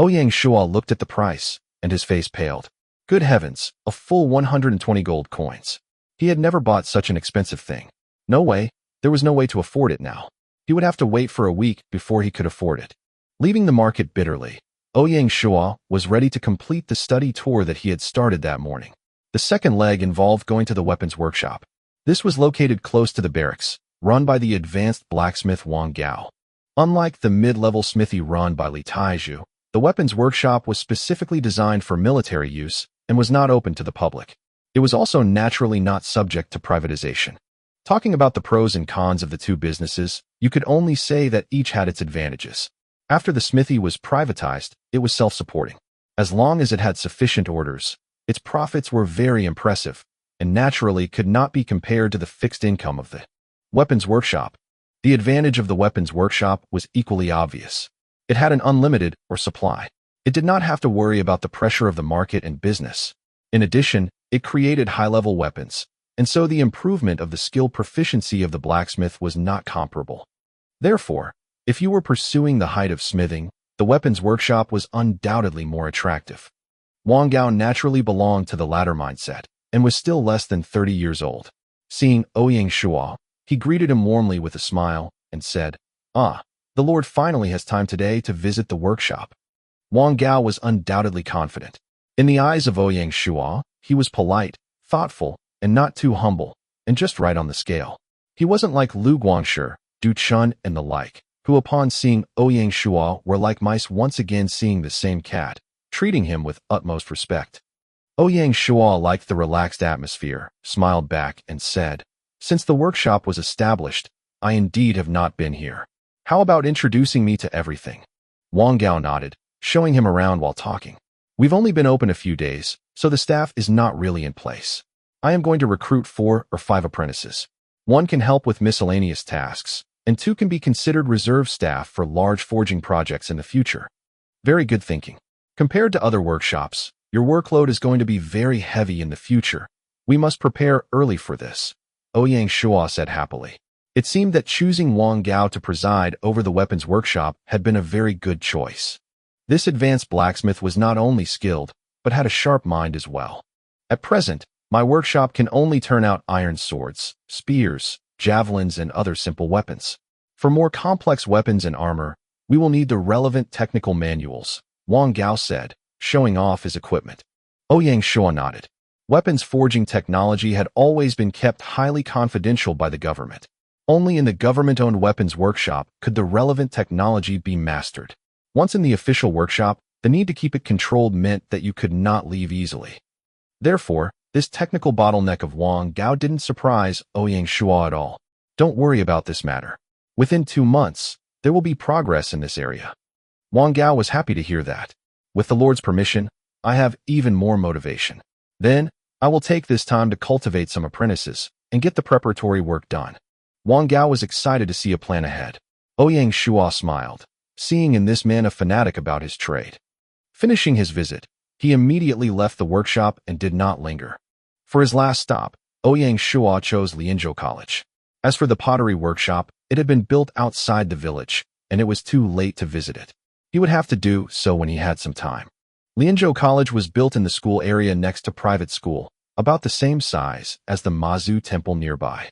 Ouyang Shuo looked at the price, and his face paled. Good heavens, a full 120 gold coins. He had never bought such an expensive thing. No way, there was no way to afford it now. He would have to wait for a week before he could afford it. Leaving the market bitterly, Ouyang Shuo was ready to complete the study tour that he had started that morning. The second leg involved going to the weapons workshop. This was located close to the barracks, run by the advanced blacksmith Wang Gao. Unlike the mid-level smithy run by Li Taizhu, the weapons workshop was specifically designed for military use and was not open to the public. It was also naturally not subject to privatization. Talking about the pros and cons of the two businesses, you could only say that each had its advantages. After the smithy was privatized, it was self-supporting. As long as it had sufficient orders, its profits were very impressive, and naturally could not be compared to the fixed income of the weapons workshop. The advantage of the weapons workshop was equally obvious. It had an unlimited supply. It did not have to worry about the pressure of the market and business. In addition, it created high-level weapons, and so the improvement of the skill proficiency of the blacksmith was not comparable. Therefore, if you were pursuing the height of smithing, the weapons workshop was undoubtedly more attractive. Wang Gao naturally belonged to the latter mindset, and was still less than 30 years old. Seeing Ouyang Shuo, he greeted him warmly with a smile, and said, "Ah, the Lord finally has time today to visit the workshop." Wang Gao was undoubtedly confident. In the eyes of Ouyang Shuo, he was polite, thoughtful, and not too humble, and just right on the scale. He wasn't like Lu Guangshi, Du Chun, and the like, who upon seeing Ouyang Shuo were like mice once again seeing the same cat, treating him with utmost respect. Ouyang Shuo liked the relaxed atmosphere, smiled back, and said, "Since the workshop was established, I indeed have not been here. How about introducing me to everything?" Wang Gao nodded, showing him around while talking. "We've only been open a few days, so the staff is not really in place. I am going to recruit 4 or 5 apprentices. One can help with miscellaneous tasks, and two can be considered reserve staff for large forging projects in the future. Very good thinking. Compared to other workshops, your workload is going to be very heavy in the future. We must prepare early for this, Ouyang Shuo said happily. It seemed that choosing Wang Gao to preside over the weapons workshop had been a very good choice. This advanced blacksmith was not only skilled, but had a sharp mind as well. At present, my workshop can only turn out iron swords, spears, javelins, and other simple weapons. For more complex weapons and armor, we will need the relevant technical manuals, Wang Gao said, showing off his equipment. Ouyang Shuo nodded. Weapons forging technology had always been kept highly confidential by the government. Only in the government-owned weapons workshop could the relevant technology be mastered. Once in the official workshop, the need to keep it controlled meant that you could not leave easily. Therefore, this technical bottleneck of Wang Gao didn't surprise Ouyang Shuo at all. Don't worry about this matter. Within 2 months, there will be progress in this area. Wang Gao was happy to hear that. With the Lord's permission, I have even more motivation. Then, I will take this time to cultivate some apprentices and get the preparatory work done. Wang Gao was excited to see a plan ahead. Ouyang Shuo smiled, seeing in this man a fanatic about his trade. Finishing his visit, he immediately left the workshop and did not linger. For his last stop, Ouyang Shuo chose Lianzhou College. As for the pottery workshop, it had been built outside the village, and it was too late to visit it. He would have to do so when he had some time. Lianzhou College was built in the school area next to private school, about the same size as the Mazu Temple nearby.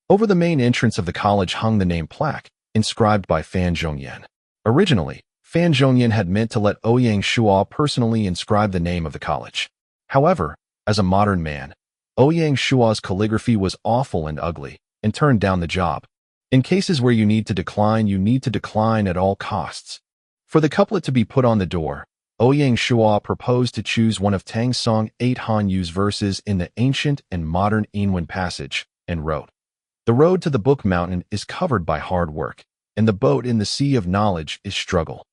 Over the main entrance of the college hung the name plaque, inscribed by Fan Zhongyan. Originally, Fan Zhongyan had meant to let Ouyang Shuo personally inscribe the name of the college. However, as a modern man, Ouyang Shuo's calligraphy was awful and ugly, and turned down the job. In cases where you need to decline at all costs. For the couplet to be put on the door, Ouyang Shuo proposed to choose one of Tang Song 8 Hanyu's verses in the ancient and modern Yinwen passage, and wrote, "The road to the book mountain is covered by hard work, and the boat in the sea of knowledge is struggle."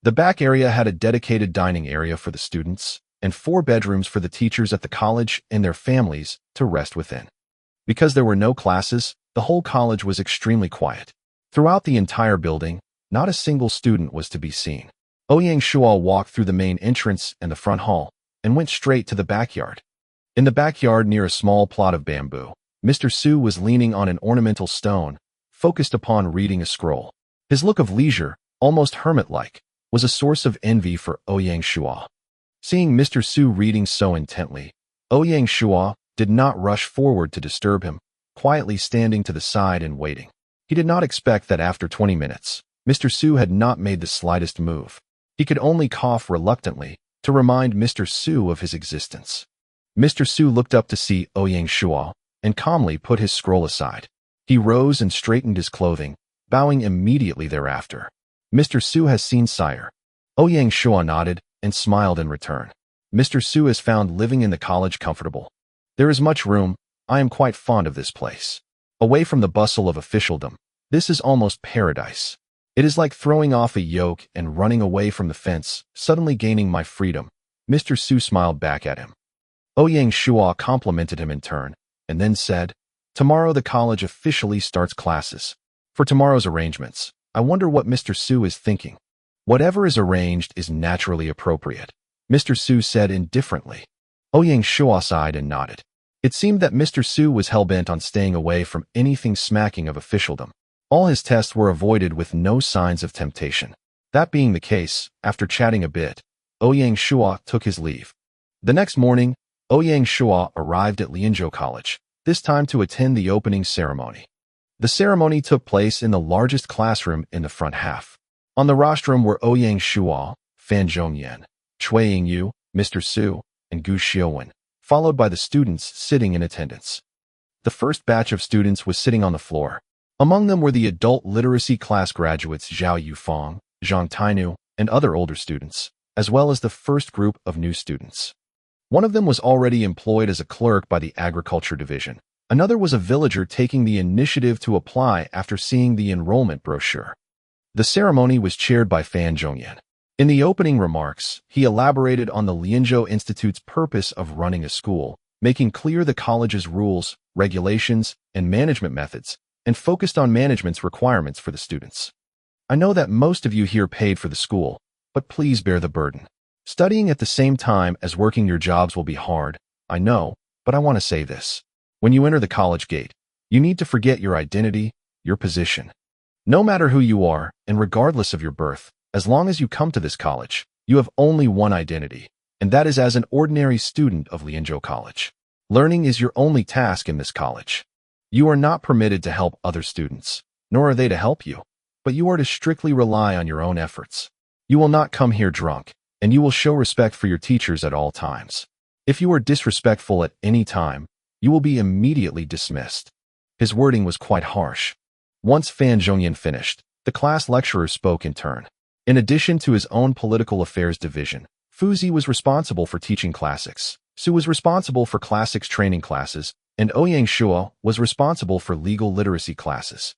The back area had a dedicated dining area for the students, and 4 bedrooms for the teachers at the college and their families to rest within. Because there were no classes, the whole college was extremely quiet. Throughout the entire building, not a single student was to be seen. Ouyang Shuo walked through the main entrance and the front hall, and went straight to the backyard. In the backyard near a small plot of bamboo, Mr. Su was leaning on an ornamental stone, focused upon reading a scroll. His look of leisure, almost hermit-like, was a source of envy for Ouyang Shuo. Seeing Mr. Su reading so intently, Ouyang Shuo did not rush forward to disturb him, quietly standing to the side and waiting. He did not expect that after 20 minutes, Mr. Su had not made the slightest move. He could only cough reluctantly to remind Mr. Su of his existence. Mr. Su looked up to see Ouyang Shuo and calmly put his scroll aside. He rose and straightened his clothing, bowing immediately thereafter. "Mr. Su has seen sire." Ouyang Shuo nodded and smiled in return. "Mr. Su is found living in the college comfortable. There is much room. I am quite fond of this place. Away from the bustle of officialdom, this is almost paradise. It is like throwing off a yoke and running away from the fence, suddenly gaining my freedom." Mr. Su smiled back at him. Ouyang Shuo complimented him in turn, and then said, "Tomorrow the college officially starts classes. For tomorrow's arrangements, I wonder what Mr. Su is thinking." "Whatever is arranged is naturally appropriate," Mr. Su said indifferently. Ouyang Shuo sighed and nodded. It seemed that Mr. Su was hell-bent on staying away from anything smacking of officialdom. All his tests were avoided with no signs of temptation. That being the case, after chatting a bit, Ouyang Shuo took his leave. The next morning, Ouyang Shuo arrived at Lianzhou College, this time to attend the opening ceremony. The ceremony took place in the largest classroom in the front half. On the rostrum were Ouyang Shuo, Fan Zhongyan, Cui Yingyu, Mr. Su, and Gu Xiuwen, followed by the students sitting in attendance. The first batch of students was sitting on the floor. Among them were the adult literacy class graduates Zhao Yufang, Zhang Tainu, and other older students, as well as the first group of new students. One of them was already employed as a clerk by the Agriculture Division. Another was a villager taking the initiative to apply after seeing the enrollment brochure. The ceremony was chaired by Fan Zhongyan. In the opening remarks, he elaborated on the Lianzhou Institute's purpose of running a school, making clear the college's rules, regulations, and management methods, and focused on management's requirements for the students. I know that most of you here paid for the school, but please bear the burden. Studying at the same time as working your jobs will be hard, I know, but I want to say this. When you enter the college gate, you need to forget your identity, your position. No matter who you are, and regardless of your birth, as long as you come to this college, you have only one identity, and that is as an ordinary student of Lianzhou College. Learning is your only task in this college. You are not permitted to help other students, nor are they to help you, but you are to strictly rely on your own efforts. You will not come here drunk, and you will show respect for your teachers at all times. If you are disrespectful at any time, you will be immediately dismissed. His wording was quite harsh. Once Fan Zhongyan finished, the class lecturer spoke in turn. In addition to his own political affairs division, Fuzi was responsible for teaching classics, Su was responsible for classics training classes, and Ouyang Shuo was responsible for legal literacy classes.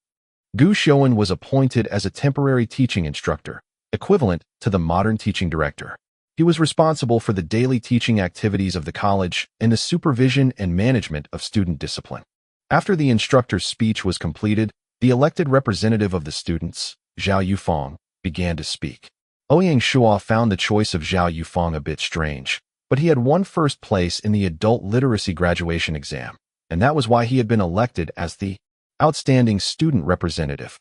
Gu Xiuan was appointed as a temporary teaching instructor, equivalent to the modern teaching director. He was responsible for the daily teaching activities of the college and the supervision and management of student discipline. After the instructor's speech was completed, the elected representative of the students, Zhao Yufeng, began to speak. Ouyang Shuo found the choice of Zhao Yufeng a bit strange, but he had won first place in the adult literacy graduation exam, and that was why he had been elected as the outstanding student representative.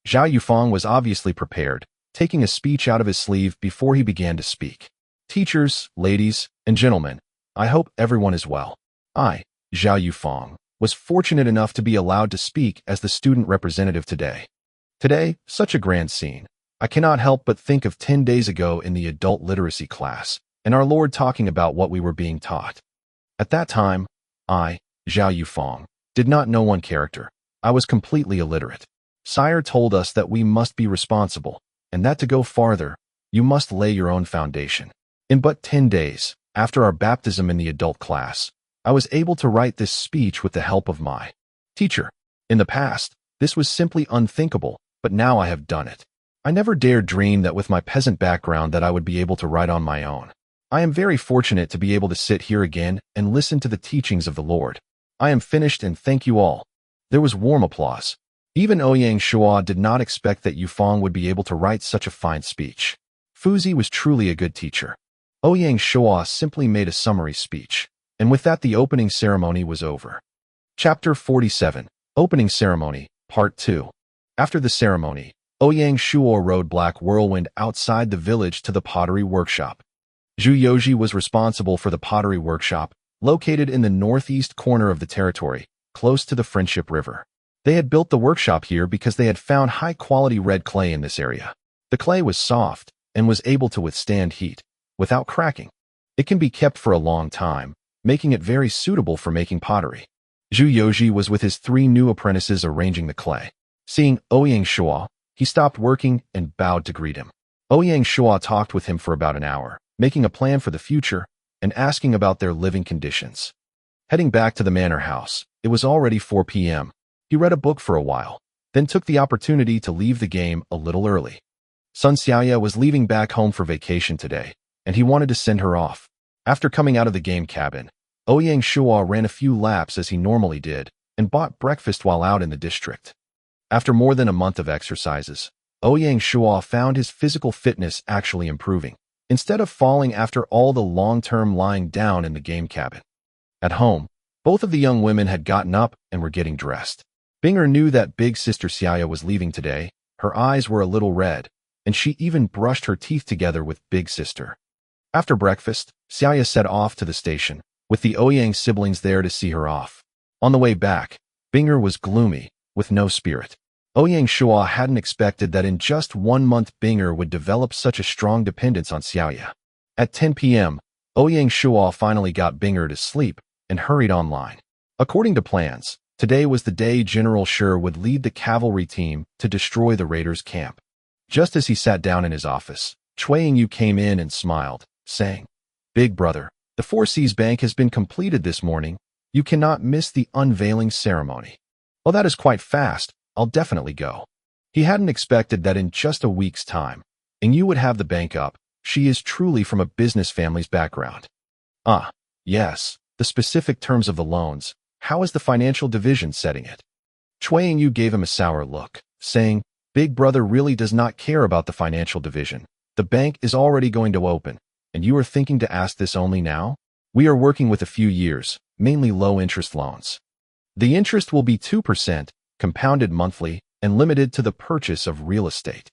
Zhao Yufeng was obviously prepared, taking a speech out of his sleeve before he began to speak. Teachers, ladies, and gentlemen, I hope everyone is well. I, Zhao Yufeng, was fortunate enough to be allowed to speak as the student representative today. Today, such a grand scene. I cannot help but think of 10 days ago in the adult literacy class, and our Lord talking about what we were being taught. At that time, I, Zhao Yufeng, did not know one character. I was completely illiterate. Sire told us that we must be responsible, and that to go farther, you must lay your own foundation. In but 10 days, after our baptism in the adult class, I was able to write this speech with the help of my teacher. In the past, this was simply unthinkable, but now I have done it. I never dared dream that with my peasant background that I would be able to write on my own. I am very fortunate to be able to sit here again and listen to the teachings of the Lord. I am finished and thank you all. There was warm applause. Even Ouyang Shuo did not expect that Yufeng would be able to write such a fine speech. Fuzi was truly a good teacher. Ouyang Shuo simply made a summary speech, and with that the opening ceremony was over. Chapter 47, Opening Ceremony, Part 2. After the ceremony, Ouyang Shuo rode Black Whirlwind outside the village to the pottery workshop. Zhu Yoji was responsible for the pottery workshop, located in the northeast corner of the territory, close to the Friendship River. They had built the workshop here because they had found high-quality red clay in this area. The clay was soft and was able to withstand heat, without cracking. It can be kept for a long time, making it very suitable for making pottery. Zhu Yoji was with his 3 new apprentices arranging the clay. Seeing Ouyang Shuo, he stopped working and bowed to greet him. Ouyang Shuo talked with him for about an hour, making a plan for the future and asking about their living conditions. Heading back to the manor house, it was already 4 p.m. He read a book for a while, then took the opportunity to leave the game a little early. Sun Xiaoya was leaving back home for vacation today, and he wanted to send her off. After coming out of the game cabin, Ouyang Shuo ran a few laps as he normally did and bought breakfast while out in the district. After more than a month of exercises, Ouyang Shuo found his physical fitness actually improving, instead of falling after all the long-term lying down in the game cabin. At home, both of the young women had gotten up and were getting dressed. Binger knew that big sister Xiaoya was leaving today. Her eyes were a little red, and she even brushed her teeth together with big sister. After breakfast, Xiaoya set off to the station, with the Ouyang siblings there to see her off. On the way back, Binger was gloomy, with no spirit. Ouyang Shuo hadn't expected that in just 1 month Binger would develop such a strong dependence on Xiaoya. At 10 p.m., Ouyang Shuo finally got Binger to sleep and hurried online. According to plans, today was the day General Shi would lead the cavalry team to destroy the raiders' camp. Just as he sat down in his office, Cui Yingyu came in and smiled, saying, "Big brother, the Four Seas Bank has been completed this morning. You cannot miss the unveiling ceremony." "Oh, that is quite fast. I'll definitely go." He hadn't expected that in just a week's time, Yingyu would have the bank up. She is truly from a business family's background. "Ah, yes, The specific terms of the loans, how is the financial division setting it? Cui Yu gave him a sour look, saying, Big Brother really does not care about the financial division. The bank is already going to open, and you are thinking to ask this only now? We are working with a few years, mainly low-interest loans. The interest will be 2%, compounded monthly, and limited to the purchase of real estate.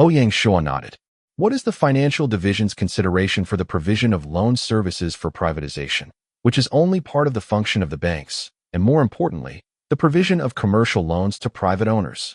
Ouyang Shuo nodded. What is the financial division's consideration for the provision of loan services for privatization, which is only part of the function of the banks, and more importantly, the provision of commercial loans to private owners?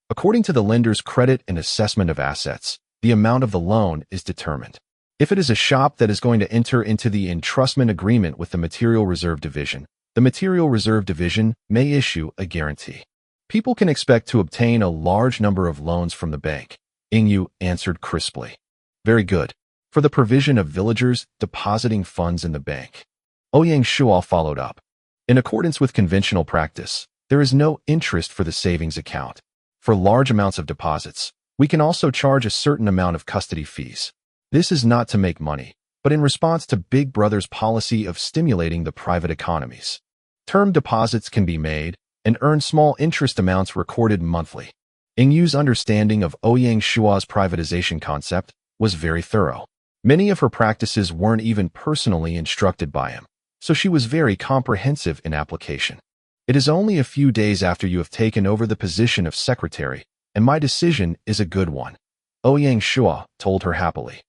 According to the lender's credit and assessment of assets, the amount of the loan is determined. If it is a shop that is going to enter into the entrustment agreement with the Material Reserve Division, the Material Reserve Division may issue a guarantee. People can expect to obtain a large number of loans from the bank, Yu answered crisply. Very good. For the provision of villagers depositing funds in the bank. Ouyang Shuo followed up. In accordance with conventional practice, there is no interest for the savings account. For large amounts of deposits, we can also charge a certain amount of custody fees. This is not to make money, but in response to Big Brother's policy of stimulating the private economies. Term deposits can be made and earn small interest amounts recorded monthly. Yu's understanding of Ouyang Shuo's privatization concept was very thorough. Many of her practices weren't even personally instructed by him, so she was very comprehensive in application. It is only a few days after you have taken over the position of secretary, and my decision is a good one, Ouyang Shuo told her happily.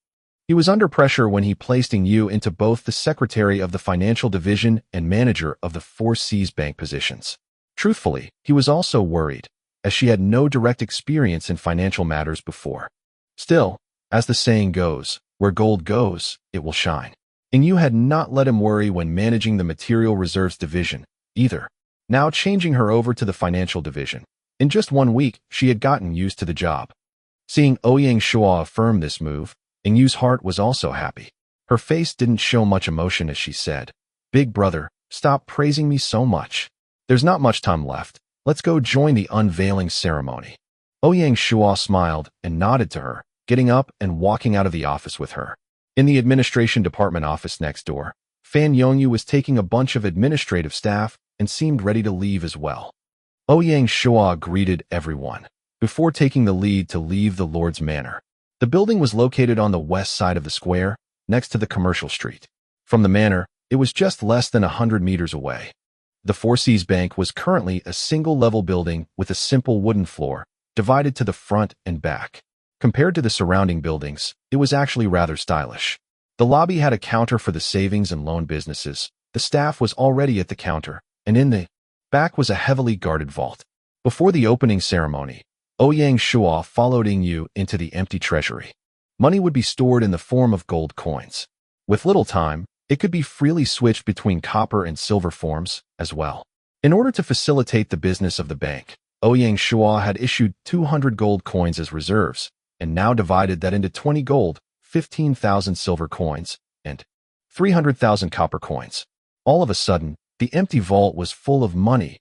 He was under pressure when he placed Yu into both the secretary of the financial division and manager of the Four Seas Bank positions. Truthfully, he was also worried, as she had no direct experience in financial matters before. Still, as the saying goes, where gold goes, it will shine. Yu had not let him worry when managing the Material Reserves Division, either. Now changing her over to the financial division. In just 1 week, she had gotten used to the job. Seeing Ouyang Shuo affirm this move, Yu's heart was also happy. Her face didn't show much emotion as she said, Big Brother, stop praising me so much. There's not much time left. Let's go join the unveiling ceremony. Ouyang Shuo smiled and nodded to her, getting up and walking out of the office with her. In the administration department office next door, Fan Yongyu was taking a bunch of administrative staff and seemed ready to leave as well. Ouyang Shuo greeted everyone before taking the lead to leave the Lord's Manor. The building was located on the west side of the square, next to the commercial street. From the manor, it was just less than 100 meters away. The Four Seas Bank was currently a single-level building with a simple wooden floor, divided to the front and back. Compared to the surrounding buildings, it was actually rather stylish. The lobby had a counter for the savings and loan businesses. The staff was already at the counter, and in the back was a heavily guarded vault. Before the opening ceremony, Ouyang Shuo followed Yu into the empty treasury. Money would be stored in the form of gold coins. With little time, it could be freely switched between copper and silver forms as well. In order to facilitate the business of the bank, Ouyang Shuo had issued 200 gold coins as reserves, and now divided that into 20 gold, 15,000 silver coins, and 300,000 copper coins. All of a sudden, the empty vault was full of money.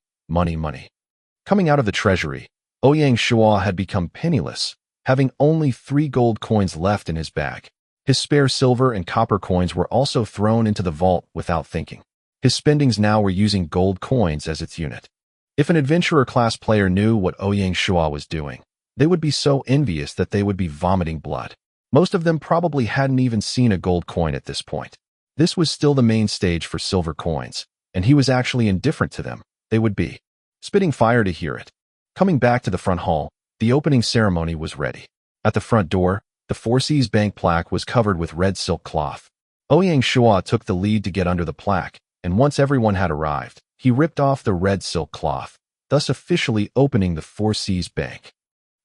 Coming out of the treasury, Ouyang Shuo had become penniless, having only 3 gold coins left in his bag. His spare silver and copper coins were also thrown into the vault without thinking. His spendings now were using gold coins as its unit. If an adventurer-class player knew what Ouyang Shuo was doing, they would be so envious that they would be vomiting blood. Most of them probably hadn't even seen a gold coin at this point. This was still the main stage for silver coins, and he was actually indifferent to them. They would be spitting fire to hear it. Coming back to the front hall, the opening ceremony was ready. At the front door, the Four Seas Bank plaque was covered with red silk cloth. Ouyang Shuo took the lead to get under the plaque, and once everyone had arrived, he ripped off the red silk cloth, thus officially opening the Four Seas Bank.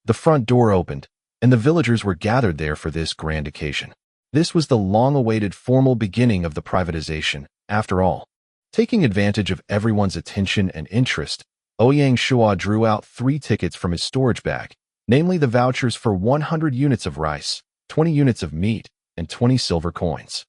The front door opened, and the villagers were gathered there for this grand occasion. This was the long-awaited formal beginning of the privatization, after all. Taking advantage of everyone's attention and interest, Ouyang Shuo drew out 3 tickets from his storage bag, namely the vouchers for 100 units of rice, 20 units of meat, and 20 silver coins.